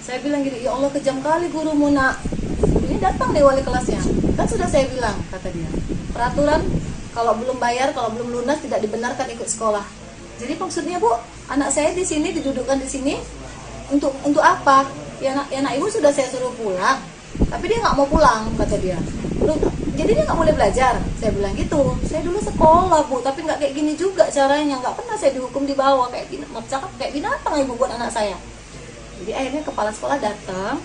Speaker 4: Saya bilang gini, ya Allah kejam kali gurumu nak. Ini datang deh wali kelasnya, kan sudah saya bilang, kata dia, peraturan kalau belum bayar, kalau belum lunas tidak dibenarkan ikut sekolah. Jadi maksudnya Bu, anak saya di sini didudukkan di sini untuk apa? Ya nak ibu sudah saya suruh pulang, tapi dia nggak mau pulang, kata dia. Jadi dia nggak boleh belajar. Saya bilang gitu. Saya dulu sekolah Bu, tapi nggak kayak gini juga caranya. Nggak pernah saya dihukum di bawah kayak gini. Cakap kayak binatang ibu buat anak saya. Jadi akhirnya kepala sekolah datang,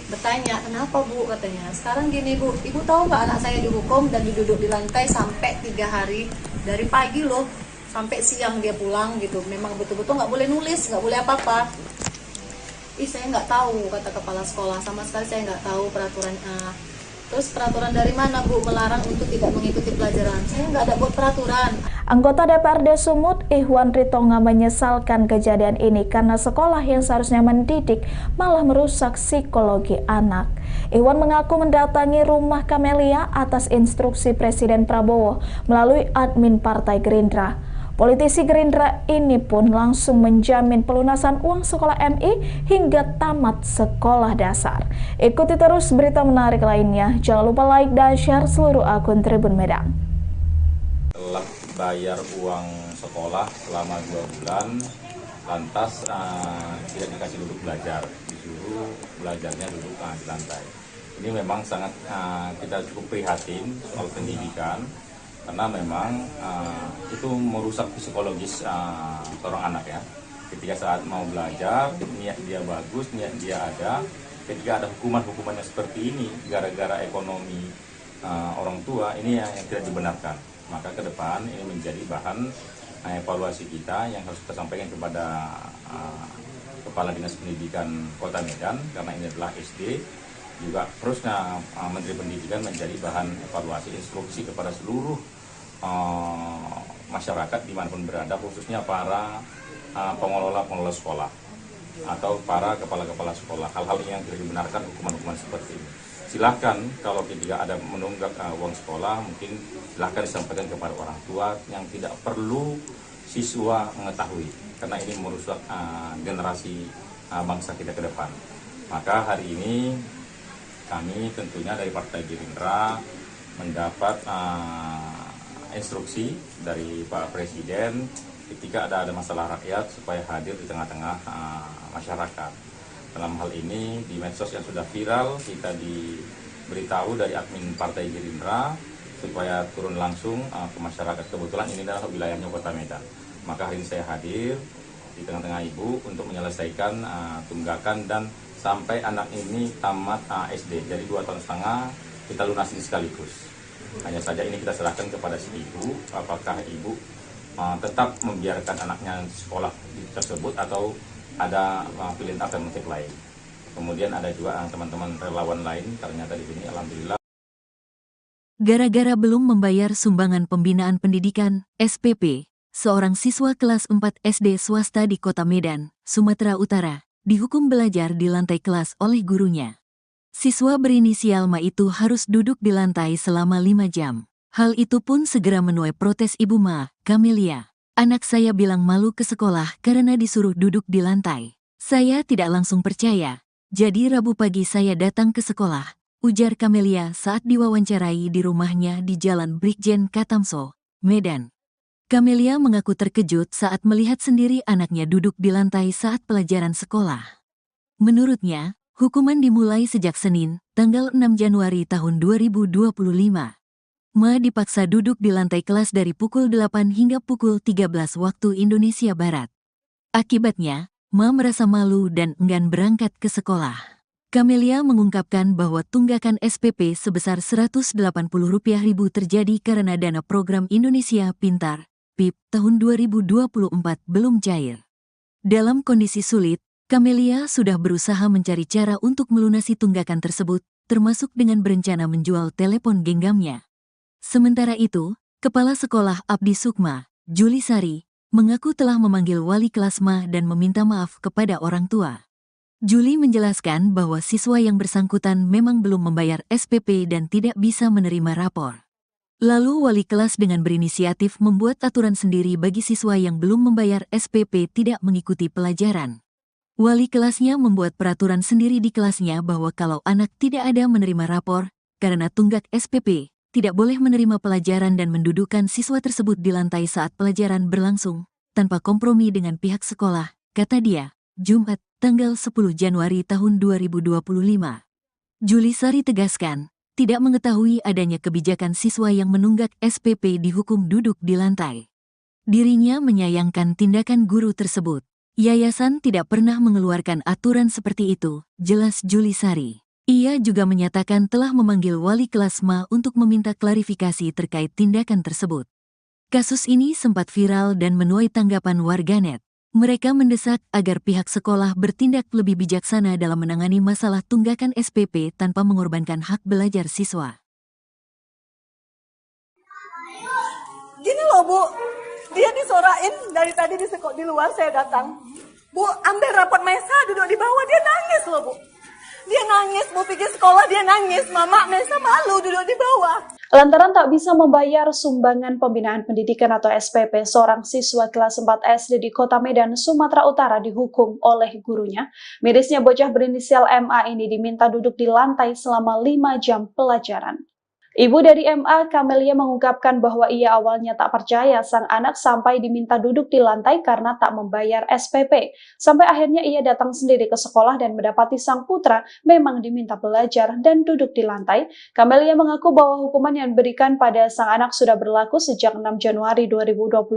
Speaker 4: bertanya, kenapa Bu, katanya. Sekarang gini Bu, ibu tahu nggak anak saya dihukum dan diduduk di lantai sampai 3 hari, dari pagi loh sampai siang dia pulang gitu. Memang betul-betul nggak boleh nulis, nggak boleh apa-apa. Ih, saya nggak tahu, kata kepala sekolah, sama sekali saya nggak tahu peraturan. Terus peraturan dari mana Bu melarang untuk tidak mengikuti pelajaran? Saya nggak ada buat peraturan.
Speaker 7: Anggota DPRD Sumut, Ihwan Ritonga, menyesalkan kejadian ini karena sekolah yang seharusnya mendidik malah merusak psikologi anak. Ihwan mengaku mendatangi rumah Kamelia atas instruksi Presiden Prabowo melalui admin Partai Gerindra. Politisi Gerindra ini pun langsung menjamin pelunasan uang sekolah MI hingga tamat sekolah dasar. Ikuti terus berita menarik lainnya. Jangan lupa like dan share seluruh akun Tribun Medan.
Speaker 6: Telah bayar uang sekolah selama 2 bulan, lantas tidak dikasih duduk belajar, disuruh belajarnya duduk di lantai. Ini memang sangat kita cukup prihatin soal pendidikan, karena memang itu merusak psikologis seorang anak ya. Ketika saat mau belajar, niat dia bagus, niat dia ada. Ketika ada hukuman-hukumannya seperti ini, gara-gara ekonomi orang tua, ini yang tidak dibenarkan. Maka ke depan ini menjadi bahan evaluasi kita yang harus kita sampaikan kepada Kepala Dinas Pendidikan Kota Medan, karena ini adalah SD. Juga terusnya Menteri Pendidikan menjadi bahan evaluasi instruksi kepada seluruh masyarakat dimanapun berada, khususnya para pengelola sekolah atau para kepala-kepala sekolah. Hal-hal yang tidak dibenarkan, hukuman-hukuman seperti ini. Silahkan kalau ketika ada menunggak uang sekolah, mungkin silahkan disampaikan kepada orang tua, yang tidak perlu siswa mengetahui, karena ini merusak generasi bangsa kita ke depan. Maka hari ini kami tentunya dari Partai Gerindra mendapat instruksi dari Pak Presiden ketika ada masalah rakyat supaya hadir di tengah-tengah masyarakat. Dalam hal ini di medsos yang sudah viral, kita diberitahu dari admin Partai Gerindra supaya turun langsung ke masyarakat. Kebetulan ini adalah wilayahnya Kota Medan. Maka hari ini saya hadir di tengah-tengah Ibu untuk menyelesaikan tunggakan dan sampai anak ini tamat SD, jadi 2,5 tahun kita lunasin sekaligus. Hanya saja ini kita serahkan kepada si ibu, apakah ibu tetap membiarkan anaknya sekolah tersebut atau ada pilihan alternatif lain. Kemudian ada juga teman-teman relawan lain, ternyata di sini alhamdulillah.
Speaker 1: Gara-gara belum membayar sumbangan pembinaan pendidikan, SPP, seorang siswa kelas 4 SD swasta di Kota Medan, Sumatera Utara, dihukum belajar di lantai kelas oleh gurunya. Siswa berinisial Ma itu harus duduk di lantai selama 5 jam. Hal itu pun segera menuai protes Ibu Ma, Kamelia. Anak saya bilang malu ke sekolah karena disuruh duduk di lantai. Saya tidak langsung percaya. Jadi Rabu pagi saya datang ke sekolah, ujar Kamelia saat diwawancarai di rumahnya di Jalan Brigjen Katamso, Medan. Kamelia mengaku terkejut saat melihat sendiri anaknya duduk di lantai saat pelajaran sekolah. Menurutnya, hukuman dimulai sejak Senin, tanggal 6 Januari tahun 2025. Ma dipaksa duduk di lantai kelas dari pukul 8 hingga pukul 13 waktu Indonesia Barat. Akibatnya, Ma merasa malu dan enggan berangkat ke sekolah. Camelia mengungkapkan bahwa tunggakan SPP sebesar Rp180.000 terjadi karena dana program Indonesia Pintar, PIP, tahun 2024 belum cair. Dalam kondisi sulit, Camelia sudah berusaha mencari cara untuk melunasi tunggakan tersebut, termasuk dengan berencana menjual telepon genggamnya. Sementara itu, Kepala Sekolah Abdi Sukma, Juli Sari, mengaku telah memanggil wali kelas Ma dan meminta maaf kepada orang tua. Juli menjelaskan bahwa siswa yang bersangkutan memang belum membayar SPP dan tidak bisa menerima rapor. Lalu wali kelas dengan berinisiatif membuat aturan sendiri bagi siswa yang belum membayar SPP tidak mengikuti pelajaran. Wali kelasnya membuat peraturan sendiri di kelasnya bahwa kalau anak tidak ada menerima rapor, karena tunggak SPP, tidak boleh menerima pelajaran dan mendudukkan siswa tersebut di lantai saat pelajaran berlangsung, tanpa kompromi dengan pihak sekolah, kata dia, Jumat, tanggal 10 Januari tahun 2025. Juli Sari tegaskan, tidak mengetahui adanya kebijakan siswa yang menunggak SPP dihukum duduk di lantai. Dirinya menyayangkan tindakan guru tersebut. Yayasan tidak pernah mengeluarkan aturan seperti itu, jelas Juli Sari. Ia juga menyatakan telah memanggil wali kelas Ma untuk meminta klarifikasi terkait tindakan tersebut. Kasus ini sempat viral dan menuai tanggapan warganet. Mereka mendesak agar pihak sekolah bertindak lebih bijaksana dalam menangani masalah tunggakan SPP tanpa mengorbankan hak belajar siswa.
Speaker 2: Gini loh Bu, dia disorain dari tadi di luar saya datang. Bu, ambil rapot Mesa duduk di bawah, dia nangis loh Bu. Dia nangis, Bu pikir sekolah dia nangis, Mama Mesa malu duduk di bawah.
Speaker 3: Lantaran tak bisa membayar sumbangan pembinaan pendidikan atau SPP, seorang siswa kelas 4 SD di Kota Medan, Sumatera Utara dihukum oleh gurunya. Mirisnya bocah berinisial MA ini diminta duduk di lantai selama 5 jam pelajaran. Ibu dari MA, Camelia, mengungkapkan bahwa ia awalnya tak percaya sang anak sampai diminta duduk di lantai karena tak membayar SPP. Sampai akhirnya ia datang sendiri ke sekolah dan mendapati sang putra memang diminta belajar dan duduk di lantai. Camelia mengaku bahwa hukuman yang diberikan pada sang anak sudah berlaku sejak 6 Januari 2025.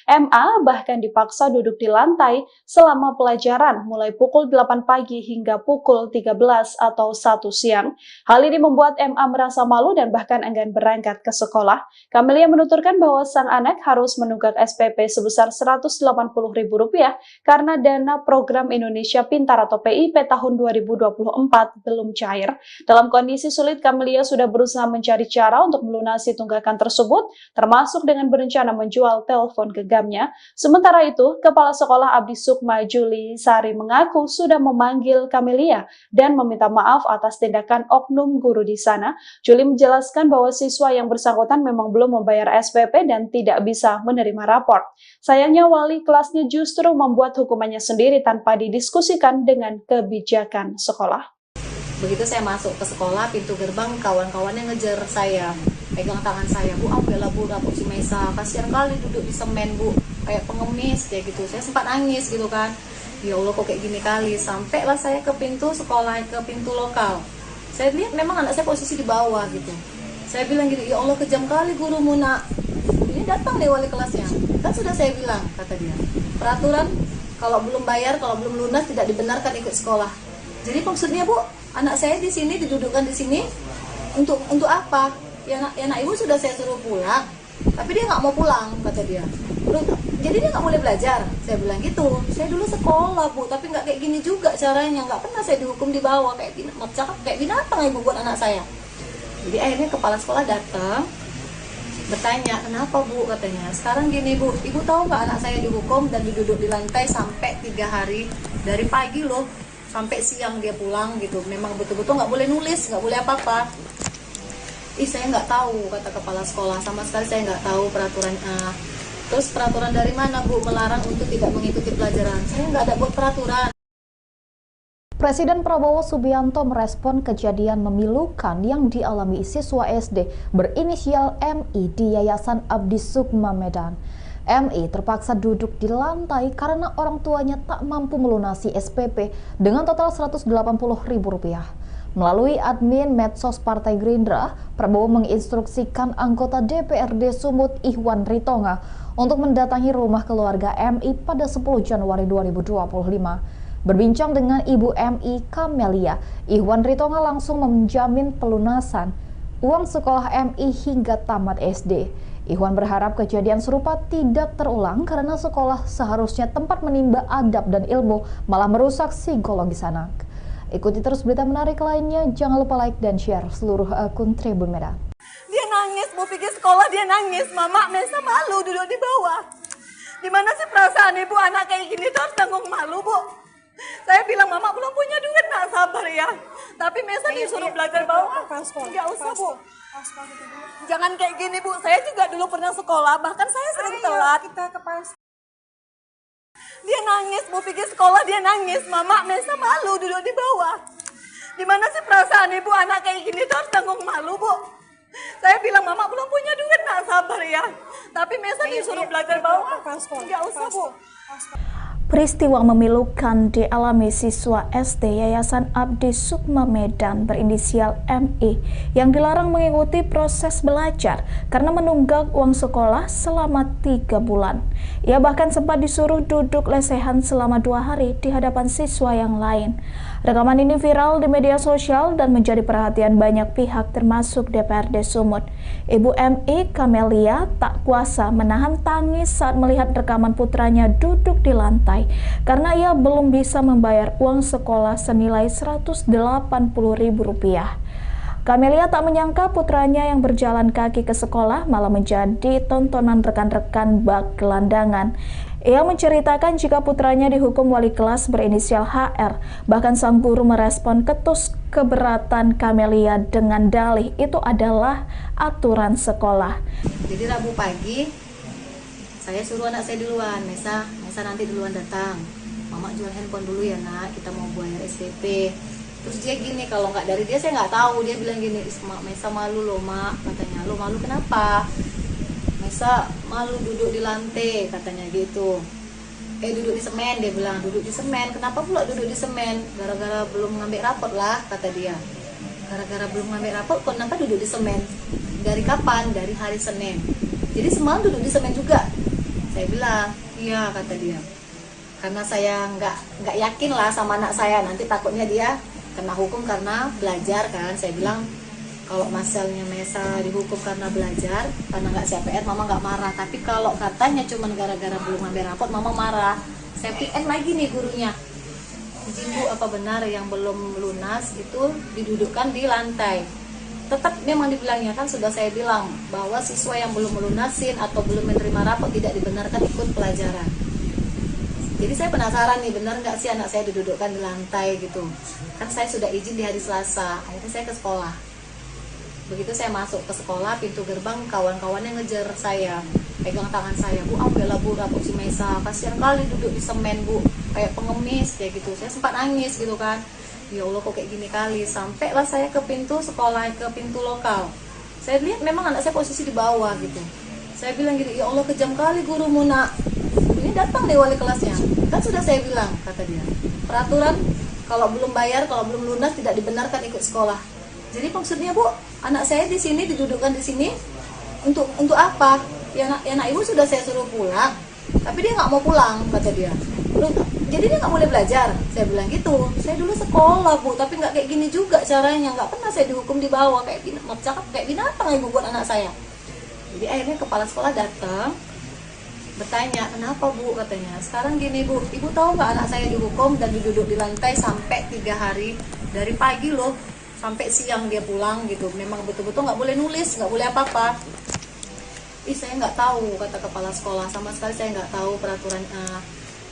Speaker 3: MA bahkan dipaksa duduk di lantai selama pelajaran mulai pukul 8 pagi hingga pukul 13 atau 1 siang. Hal ini membuat MA merasa malu dan bahkan enggan berangkat ke sekolah. Camelia menuturkan bahwa sang anak harus menunggak SPP sebesar Rp180.000 karena dana program Indonesia Pintar atau PIP tahun 2024 belum cair. Dalam kondisi sulit, Camelia sudah berusaha mencari cara untuk melunasi tunggakan tersebut, termasuk dengan berencana menjual telepon genggamnya. Sementara itu, Kepala Sekolah Abdi Sukma, Juli Sari, mengaku sudah memanggil Camelia dan meminta maaf atas tindakan oknum guru di sana. Juli menjelaskan bahwa siswa yang bersangkutan memang belum membayar SPP dan tidak bisa menerima rapor. Sayangnya wali kelasnya justru membuat hukumannya sendiri tanpa didiskusikan dengan kebijakan sekolah.
Speaker 4: Begitu saya masuk ke sekolah, pintu gerbang kawan-kawannya ngejar saya, pegang tangan saya, Bu, ambillah Bu rapor si Mesa, kasihan kali duduk di semen Bu, kayak pengemis kayak gitu. Saya sempat nangis gitu kan, ya Allah kok kayak gini kali. Sampailah saya ke pintu sekolah, ke pintu lokal. Saya lihat memang anak saya posisi di bawah gitu. Saya bilang gitu, ya Allah kejam kali gurumu nak. Ini datang deh wali kelasnya. Kan sudah saya bilang, kata dia, peraturan kalau belum bayar, kalau belum lunas tidak dibenarkan ikut sekolah. Jadi maksudnya Bu, anak saya di sini didudukkan di sini untuk apa? Ya nak ibu sudah saya suruh pulang, tapi dia nggak mau pulang, kata dia. Jadi dia nggak boleh belajar. Saya bilang gitu. Saya dulu sekolah Bu, tapi nggak kayak gini juga caranya. Nggak pernah saya dihukum di bawah kayak binatang ibu buat anak saya. Jadi akhirnya kepala sekolah datang bertanya, kenapa Bu, katanya. Sekarang gini Bu, ibu tahu nggak anak saya dihukum dan duduk di lantai sampai 3 hari, dari pagi loh sampai siang dia pulang gitu. Memang betul-betul nggak boleh nulis, nggak boleh apa-apa. Saya nggak tahu, kata kepala sekolah, sama sekali saya nggak tahu peraturan. Terus peraturan dari mana Bu melarang untuk tidak mengikuti pelajaran? Saya nggak ada buat peraturan.
Speaker 5: Presiden Prabowo Subianto merespon kejadian memilukan yang dialami siswa SD berinisial MI di Yayasan Abdi Sukma Medan. MI terpaksa duduk di lantai karena orang tuanya tak mampu melunasi SPP dengan total Rp180.000. Melalui admin medsos Partai Gerindra, Prabowo menginstruksikan anggota DPRD Sumut Ihwan Ritonga untuk mendatangi rumah keluarga MI pada 10 Januari 2025. Berbincang dengan Ibu MI Camelia, Ihwan Ritonga langsung menjamin pelunasan uang sekolah MI hingga tamat SD. Ihwan berharap kejadian serupa tidak terulang karena sekolah seharusnya tempat menimba adab dan ilmu, malah merusak psikologis anak. Ikuti terus berita menarik lainnya, jangan lupa like dan share seluruh akun Tribun Medan.
Speaker 2: Dia nangis, mau pergi sekolah dia nangis. Mama Mesa malu duduk di bawah. Di mana sih perasaan ibu anak kayak gini tuh harus tanggung malu, Bu? Saya bilang mama belum punya duit, nak sabar ya. Tapi Mesa disuruh belajar bawah. Enggak usah, Bu. Jangan kayak gini, Bu. Saya juga dulu pernah sekolah, bahkan saya sering telat. Dia nangis, mau pergi sekolah dia nangis. Mama Mesa malu duduk di bawah. Di mana sih perasaan ibu anak kayak gini tuh harus tanggung malu, Bu? Saya bilang mama belum punya duit, nak sabar ya. Tapi Mesa disuruh belajar bawah. Enggak usah, Bu.
Speaker 7: Peristiwa memilukan dialami siswa SD Yayasan Abdi Sukma Medan berinisial MI yang dilarang mengikuti proses belajar karena menunggak uang sekolah selama 3 bulan. Ia bahkan sempat disuruh duduk lesehan selama 2 hari di hadapan siswa yang lain. Rekaman ini viral di media sosial dan menjadi perhatian banyak pihak termasuk DPRD Sumut. Ibu MI Camelia tak kuasa menahan tangis saat melihat rekaman putranya duduk di lantai karena ia belum bisa membayar uang sekolah senilai Rp180.000. Camelia tak menyangka putranya yang berjalan kaki ke sekolah malah menjadi tontonan rekan-rekan bak gelandangan. Ia menceritakan jika putranya dihukum wali kelas berinisial HR. Bahkan sang guru merespon ketus keberatan Camelia dengan dalih itu adalah aturan sekolah.
Speaker 4: Jadi Rabu pagi saya suruh anak saya duluan, Mesa nanti duluan datang. Mama jual handphone dulu ya nak, kita mau bayar SPP. Terus dia gini, kalau nggak dari dia saya nggak tahu. Dia bilang gini, Mesa malu loh mak, katanya. Lo malu kenapa? Mesa malu duduk di lantai, katanya gitu. Duduk di semen, dia bilang duduk di semen. Kenapa pula duduk di semen? Gara-gara belum ngambil rapot lah, kata dia. Gara-gara belum ngambil rapot, kenapa duduk di semen? Dari kapan? Dari hari Senin. Jadi semalam duduk di semen juga. Saya bilang, iya kata dia. Karena saya nggak yakin lah sama anak saya, nanti takutnya dia kena hukum karena belajar kan. Saya bilang kalau masalahnya Mesa dihukum karena belajar, karena nggak CPR, mama nggak marah. Tapi kalau katanya cuma gara-gara belum ngambil rapot, mama marah. Saya PN lagi nih gurunya. Izin Bu, apa benar yang belum lunas itu didudukkan di lantai? Tetap memang dibilangnya, kan sudah saya bilang bahwa siswa yang belum melunasin atau belum menerima rapot tidak dibenarkan ikut pelajaran. Jadi saya penasaran nih, benar nggak sih anak saya didudukkan di lantai gitu. Kan saya sudah izin di hari Selasa, akhirnya saya ke sekolah. Begitu saya masuk ke sekolah, pintu gerbang kawan-kawannya ngejar saya, pegang tangan saya, Bu ambillah Bu rapot si Mesa, kasihan kali duduk di semen Bu, kayak pengemis kayak gitu. Saya sempat nangis gitu kan. Ya Allah kok kayak gini kali. Sampailah saya ke pintu sekolah, ke pintu lokal. Saya lihat memang anak saya posisi di bawah gitu. Saya bilang gitu, ya Allah kejam kali gurumu nak. Ini datang deh wali kelasnya. Kan sudah saya bilang, kata dia. Peraturan kalau belum bayar, kalau belum lunas tidak dibenarkan ikut sekolah. Jadi maksudnya Bu, anak saya di sini didudukkan di sini untuk apa? Ya anak ibu sudah saya suruh pulang, tapi dia nggak mau pulang, kata dia. Jadi dia nggak boleh belajar. Saya bilang gitu. Saya dulu sekolah Bu, tapi nggak kayak gini juga caranya. Nggak pernah saya dihukum di bawah kayak binatang ibu buat anak saya. Jadi akhirnya kepala sekolah datang bertanya, kenapa Bu, katanya. Sekarang gini Bu, ibu tahu nggak anak saya dihukum dan duduk di lantai sampai 3 hari, dari pagi loh sampai siang dia pulang gitu. Memang betul-betul nggak boleh nulis, nggak boleh apa-apa. Saya nggak tahu, kata kepala sekolah, sama sekali saya nggak tahu peraturan.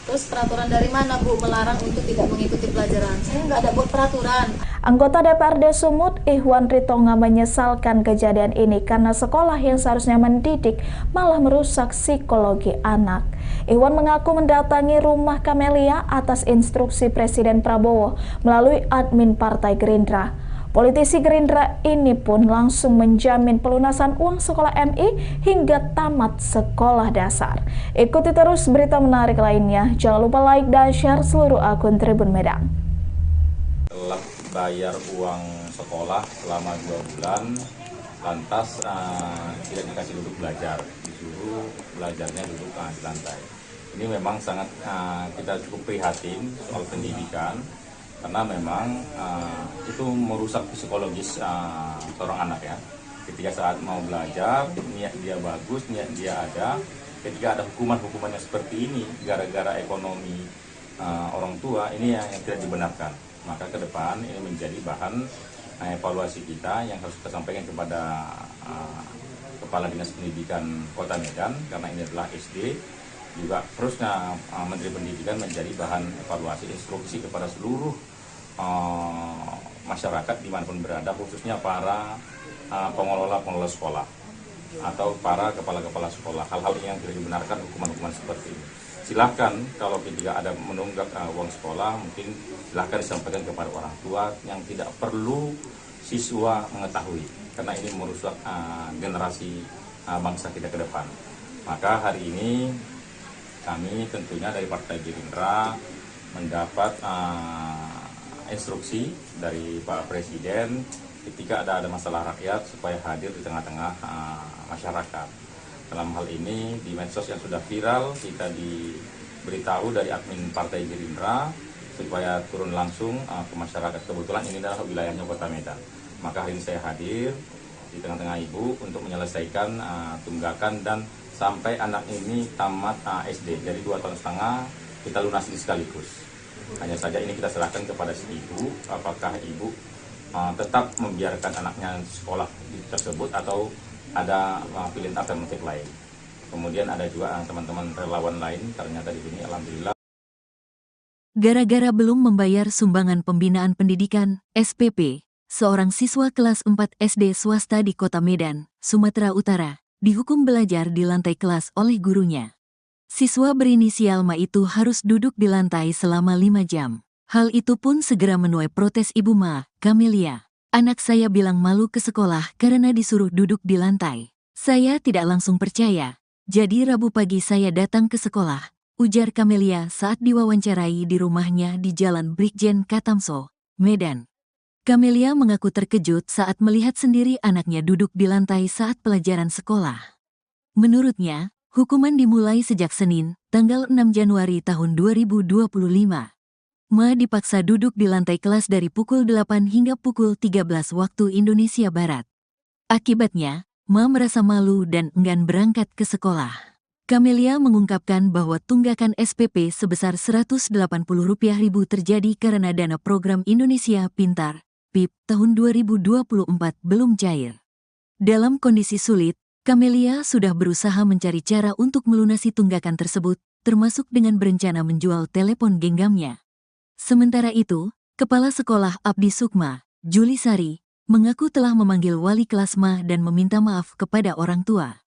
Speaker 4: Terus peraturan dari mana Bu melarang untuk tidak mengikuti pelajaran? Saya nggak ada buat peraturan.
Speaker 7: Anggota DPRD Sumut, Ihwan Ritonga menyesalkan kejadian ini karena sekolah yang seharusnya mendidik malah merusak psikologi anak. Ihwan mengaku mendatangi rumah Camelia atas instruksi Presiden Prabowo melalui admin Partai Gerindra. Politisi Gerindra ini pun langsung menjamin pelunasan uang sekolah MI hingga tamat sekolah dasar. Ikuti terus berita menarik lainnya. Jangan lupa like dan share seluruh akun Tribun Medan.
Speaker 6: Telah bayar uang sekolah selama 2 bulan, lantas tidak dikasih duduk belajar, disuruh belajarnya duduk di lantai. Ini memang sangat kita cukup prihatin soal pendidikan, karena memang itu merusak psikologis seorang anak ya. Ketika saat mau belajar, niat dia bagus, niat dia ada, ketika ada hukuman-hukuman yang seperti ini gara-gara ekonomi orang tua, ini yang tidak dibenarkan. Maka ke depan ini menjadi bahan evaluasi kita yang harus kita sampaikan kepada Kepala Dinas Pendidikan Kota Medan, karena ini adalah SD. Juga terusnya Menteri Pendidikan menjadi bahan evaluasi instruksi kepada seluruh masyarakat dimanapun berada, khususnya para pengelola sekolah atau para kepala-kepala sekolah. Hal-hal yang tidak dibenarkan, hukuman-hukuman seperti ini. Silahkan kalau ketika ada menunggak uang sekolah, mungkin silahkan disampaikan kepada orang tua, yang tidak perlu siswa mengetahui, karena ini merusak generasi bangsa kita ke depan. Maka hari ini kami tentunya dari Partai Gerindra mendapat instruksi dari Pak Presiden ketika ada masalah rakyat supaya hadir di tengah-tengah masyarakat. Dalam hal ini di medsos yang sudah viral, kita diberitahu dari admin Partai Gerindra supaya turun langsung ke masyarakat. Kebetulan ini adalah wilayahnya Kota Medan. Maka hari ini saya hadir di tengah-tengah Ibu untuk menyelesaikan tunggakan dan sampai anak ini tamat SD. Jadi 2,5 tahun kita lunasi sekaligus. Hanya saja ini kita serahkan kepada si Ibu, apakah Ibu tetap membiarkan anaknya sekolah tersebut atau ada pilihan alternatif lain. Kemudian ada juga teman-teman relawan lain, ternyata di sini alhamdulillah.
Speaker 1: Gara-gara belum membayar sumbangan pembinaan pendidikan, SPP, seorang siswa kelas 4 SD swasta di Kota Medan, Sumatera Utara, dihukum belajar di lantai kelas oleh gurunya. Siswa berinisial Ma itu harus duduk di lantai selama 5 jam. Hal itu pun segera menuai protes Ibu Ma, Camelia. Anak saya bilang malu ke sekolah karena disuruh duduk di lantai. Saya tidak langsung percaya. Jadi Rabu pagi saya datang ke sekolah, ujar Camelia saat diwawancarai di rumahnya di Jalan Brigjen Katamso, Medan. Camelia mengaku terkejut saat melihat sendiri anaknya duduk di lantai saat pelajaran sekolah. Menurutnya, hukuman dimulai sejak Senin, tanggal 6 Januari tahun 2025. Ma dipaksa duduk di lantai kelas dari pukul 8 hingga pukul 13 waktu Indonesia Barat. Akibatnya, Ma merasa malu dan enggan berangkat ke sekolah. Camelia mengungkapkan bahwa tunggakan SPP sebesar Rp180.000 terjadi karena dana program Indonesia Pintar, PIP, tahun 2024 belum cair. Dalam kondisi sulit, Camelia sudah berusaha mencari cara untuk melunasi tunggakan tersebut, termasuk dengan berencana menjual telepon genggamnya. Sementara itu, Kepala Sekolah Abdi Sukma, Juli Sari, mengaku telah memanggil wali kelas Ma dan meminta maaf kepada orang tua.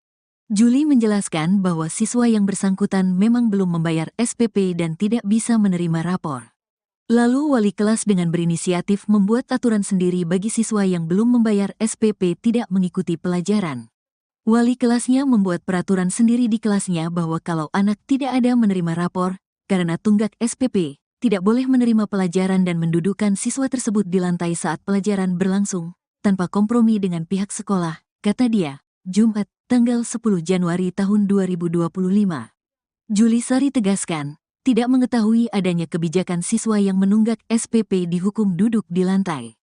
Speaker 1: Juli menjelaskan bahwa siswa yang bersangkutan memang belum membayar SPP dan tidak bisa menerima rapor. Lalu wali kelas dengan berinisiatif membuat aturan sendiri bagi siswa yang belum membayar SPP tidak mengikuti pelajaran. Wali kelasnya membuat peraturan sendiri di kelasnya bahwa kalau anak tidak ada menerima rapor, karena tunggak SPP, tidak boleh menerima pelajaran dan mendudukkan siswa tersebut di lantai saat pelajaran berlangsung, tanpa kompromi dengan pihak sekolah, kata dia, Jumat, tanggal 10 Januari tahun 2025. Juli Sari tegaskan, tidak mengetahui adanya kebijakan siswa yang menunggak SPP dihukum duduk di lantai.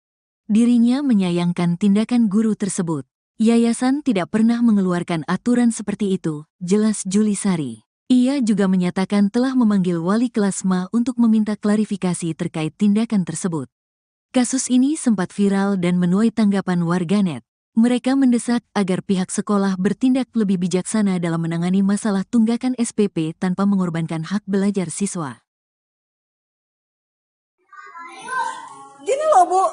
Speaker 1: Dirinya menyayangkan tindakan guru tersebut. Yayasan tidak pernah mengeluarkan aturan seperti itu, jelas Juli Sari. Ia juga menyatakan telah memanggil wali kelas Ma untuk meminta klarifikasi terkait tindakan tersebut. Kasus ini sempat viral dan menuai tanggapan warganet. Mereka mendesak agar pihak sekolah bertindak lebih bijaksana dalam menangani masalah tunggakan SPP tanpa mengorbankan hak belajar siswa.
Speaker 2: Gini loh Bu,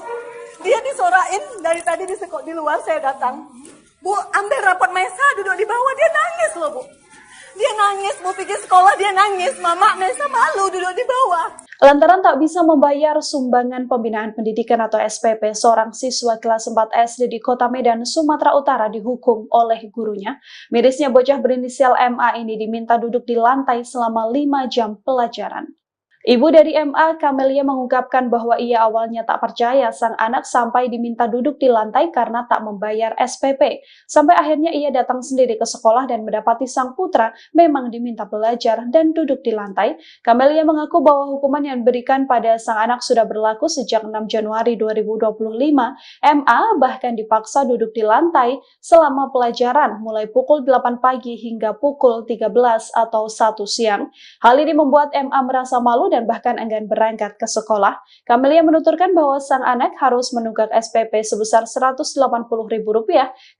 Speaker 2: dia disorain dari tadi di luar saya datang. Bu, ambil rapot Mesa duduk di bawah, dia nangis loh Bu. Dia nangis, Bu pikir sekolah dia nangis. Mama Mesa malu duduk di bawah.
Speaker 3: Lantaran tak bisa membayar sumbangan pembinaan pendidikan atau SPP, seorang siswa kelas 4 SD di Kota Medan, Sumatera Utara dihukum oleh gurunya. Mirisnya bocah berinisial MA ini diminta duduk di lantai selama 5 jam pelajaran. Ibu dari MA, Camelia, mengungkapkan bahwa ia awalnya tak percaya sang anak sampai diminta duduk di lantai karena tak membayar SPP. Sampai akhirnya ia datang sendiri ke sekolah dan mendapati sang putra memang diminta belajar dan duduk di lantai. Camelia mengaku bahwa hukuman yang diberikan pada sang anak sudah berlaku sejak 6 Januari 2025. MA bahkan dipaksa duduk di lantai selama pelajaran mulai pukul 8 pagi hingga pukul 13 atau 1 siang. Hal ini membuat MA merasa malu dan bahkan enggan berangkat ke sekolah. Camelia menuturkan bahwa sang anak harus menunggak SPP sebesar Rp180.000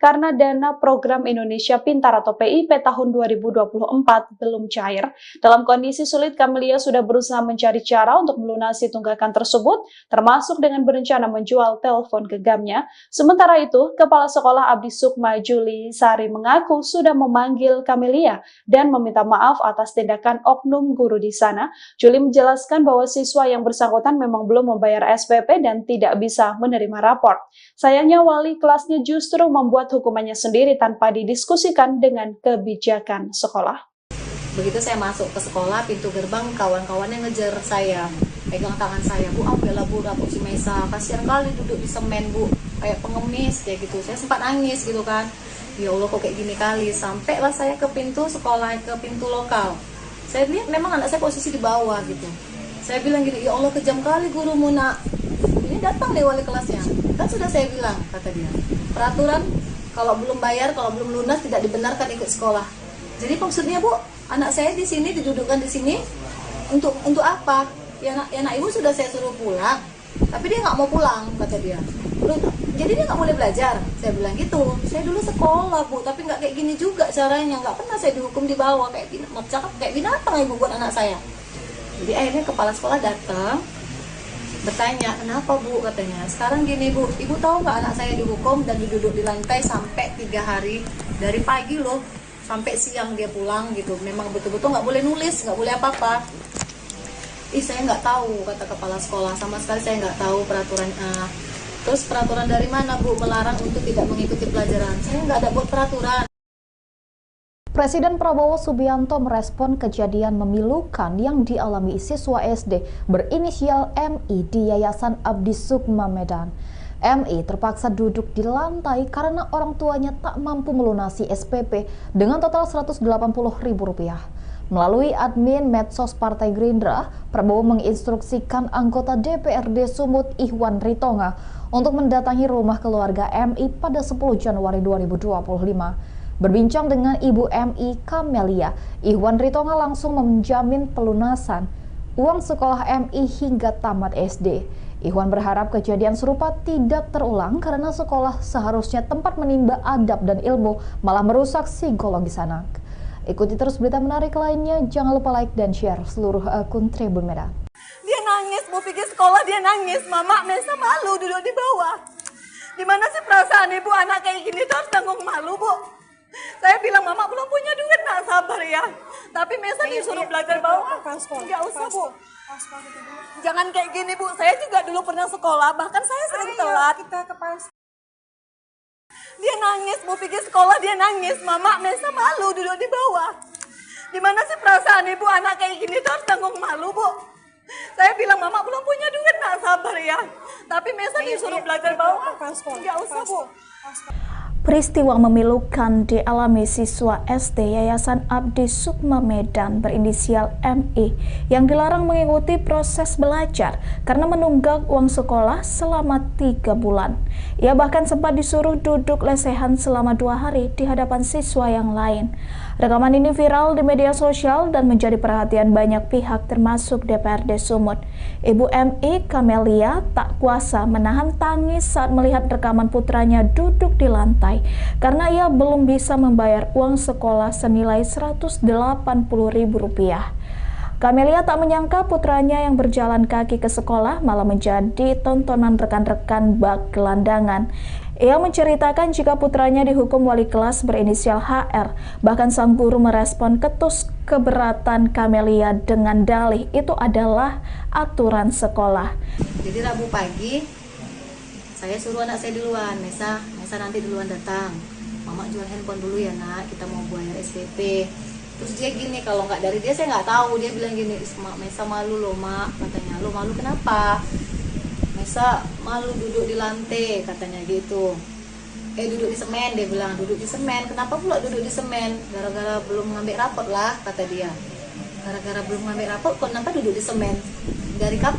Speaker 3: karena dana program Indonesia Pintar atau PIP tahun 2024 belum cair. Dalam kondisi sulit, Camelia sudah berusaha mencari cara untuk melunasi tunggakan tersebut, termasuk dengan berencana menjual telepon genggamnya. Sementara itu, Kepala Sekolah Abdi Sukma Juli Sari mengaku sudah memanggil Camelia dan meminta maaf atas tindakan oknum guru di sana. Juli menjelaskan bahwa siswa yang bersangkutan memang belum membayar SPP dan tidak bisa menerima rapor. Sayangnya wali kelasnya justru membuat hukumannya sendiri tanpa didiskusikan dengan kebijakan sekolah.
Speaker 4: Begitu saya masuk ke sekolah, pintu gerbang kawan-kawannya ngejar saya, pegang tangan saya, Bu, bela Bu, rapor si Mesa, kasihan kali duduk di semen Bu, kayak pengemis kayak gitu. Saya sempat nangis gitu kan, ya Allah kok kayak gini kali. Sampailah saya ke pintu sekolah, ke pintu lokal. Saya lihat memang anak saya posisi di bawah gitu. Saya bilang gini, ya Allah kejam kali gurumu nak. Ini datang nih wali kelasnya. Kan sudah saya bilang, kata dia, peraturan kalau belum bayar, kalau belum lunas tidak dibenarkan ikut sekolah. Jadi maksudnya Bu, anak saya di sini didudukkan di sini untuk apa? Ya nak ibu sudah saya suruh pulang, tapi dia nggak mau pulang, kata dia. Jadi dia nggak boleh belajar. Saya bilang gitu. Saya dulu sekolah Bu, tapi nggak kayak gini juga caranya. Nggak pernah saya dihukum di bawah kayak binatang ibu buat anak saya. Jadi akhirnya kepala sekolah datang, bertanya, kenapa Bu, katanya. Sekarang gini Bu, ibu tahu nggak anak saya dihukum dan duduk di lantai sampai 3 hari, dari pagi loh sampai siang dia pulang gitu. Memang betul-betul nggak boleh nulis, nggak boleh apa-apa. Saya nggak tahu, kata kepala sekolah, sama sekali saya nggak tahu peraturan. Terus peraturan dari mana Bu melarang untuk tidak mengikuti pelajaran? Saya nggak ada buat peraturan.
Speaker 5: Presiden Prabowo Subianto merespon kejadian memilukan yang dialami siswa SD berinisial MI di Yayasan Abdi Sukma Medan. MI terpaksa duduk di lantai karena orang tuanya tak mampu melunasi SPP dengan total Rp180.000. Melalui admin medsos Partai Gerindra, Prabowo menginstruksikan anggota DPRD Sumut Ihwan Ritonga untuk mendatangi rumah keluarga MI pada 10 Januari 2025. Berbincang dengan Ibu MI Camelia, Ihwan Ritonga langsung menjamin pelunasan uang sekolah MI hingga tamat SD. Ihwan berharap kejadian serupa tidak terulang karena sekolah seharusnya tempat menimba adab dan ilmu, malah merusak psikologis anak. Ikuti terus berita menarik lainnya, jangan lupa like dan share seluruh akun Tribun Medan.
Speaker 2: Dia nangis, mau pergi sekolah dia nangis. Mama, Mesa malu duduk di bawah. Gimana sih perasaan ibu anak kayak gini tuh harus tanggung malu Bu? Saya bilang Mama belum punya duit, nak sabar ya. Tapi Mesa disuruh belajar bawah. Nggak usah Bu. Jangan kayak gini Bu, saya juga dulu pernah sekolah, bahkan saya sering telat. Dia nangis, mau pergi sekolah dia nangis. Mama, Mesa malu duduk di bawah. Gimana sih perasaan ibu anak kayak gini tuh harus tanggung malu Bu? Saya bilang Mama belum punya duit, nak sabar ya. Tapi Mesa disuruh belajar bawah. Nggak usah Bu.
Speaker 7: Peristiwa memilukan dialami siswa SD Yayasan Abdi Sukma Medan berinisial MI yang dilarang mengikuti proses belajar karena menunggak uang sekolah selama 3 bulan. Ia bahkan sempat disuruh duduk lesehan selama 2 hari di hadapan siswa yang lain. Rekaman ini viral di media sosial dan menjadi perhatian banyak pihak termasuk DPRD Sumut. Ibu MI Camelia tak kuasa menahan tangis saat melihat rekaman putranya duduk di lantai karena ia belum bisa membayar uang sekolah senilai Rp180.000. Camelia tak menyangka putranya yang berjalan kaki ke sekolah malah menjadi tontonan rekan-rekan bak gelandangan. Ia menceritakan jika putranya dihukum wali kelas berinisial HR. Bahkan sang guru merespon ketus keberatan Camelia dengan dalih itu adalah aturan sekolah.
Speaker 4: Jadi Rabu pagi saya suruh anak saya duluan, Mesa nanti duluan datang. Mama jual handphone dulu ya nak, kita mau bayar SPP. Terus dia gini, kalau nggak dari dia saya nggak tahu. Dia bilang gini, Mesa malu loh mak, katanya. Lo malu kenapa? Mesa malu duduk di lantai, katanya gitu. Duduk di semen, dia bilang duduk di semen. Kenapa pula duduk di semen? Gara-gara belum ngambil rapot lah, kata dia. Gara-gara belum ngambil rapot, kenapa duduk di semen? Dari kapan?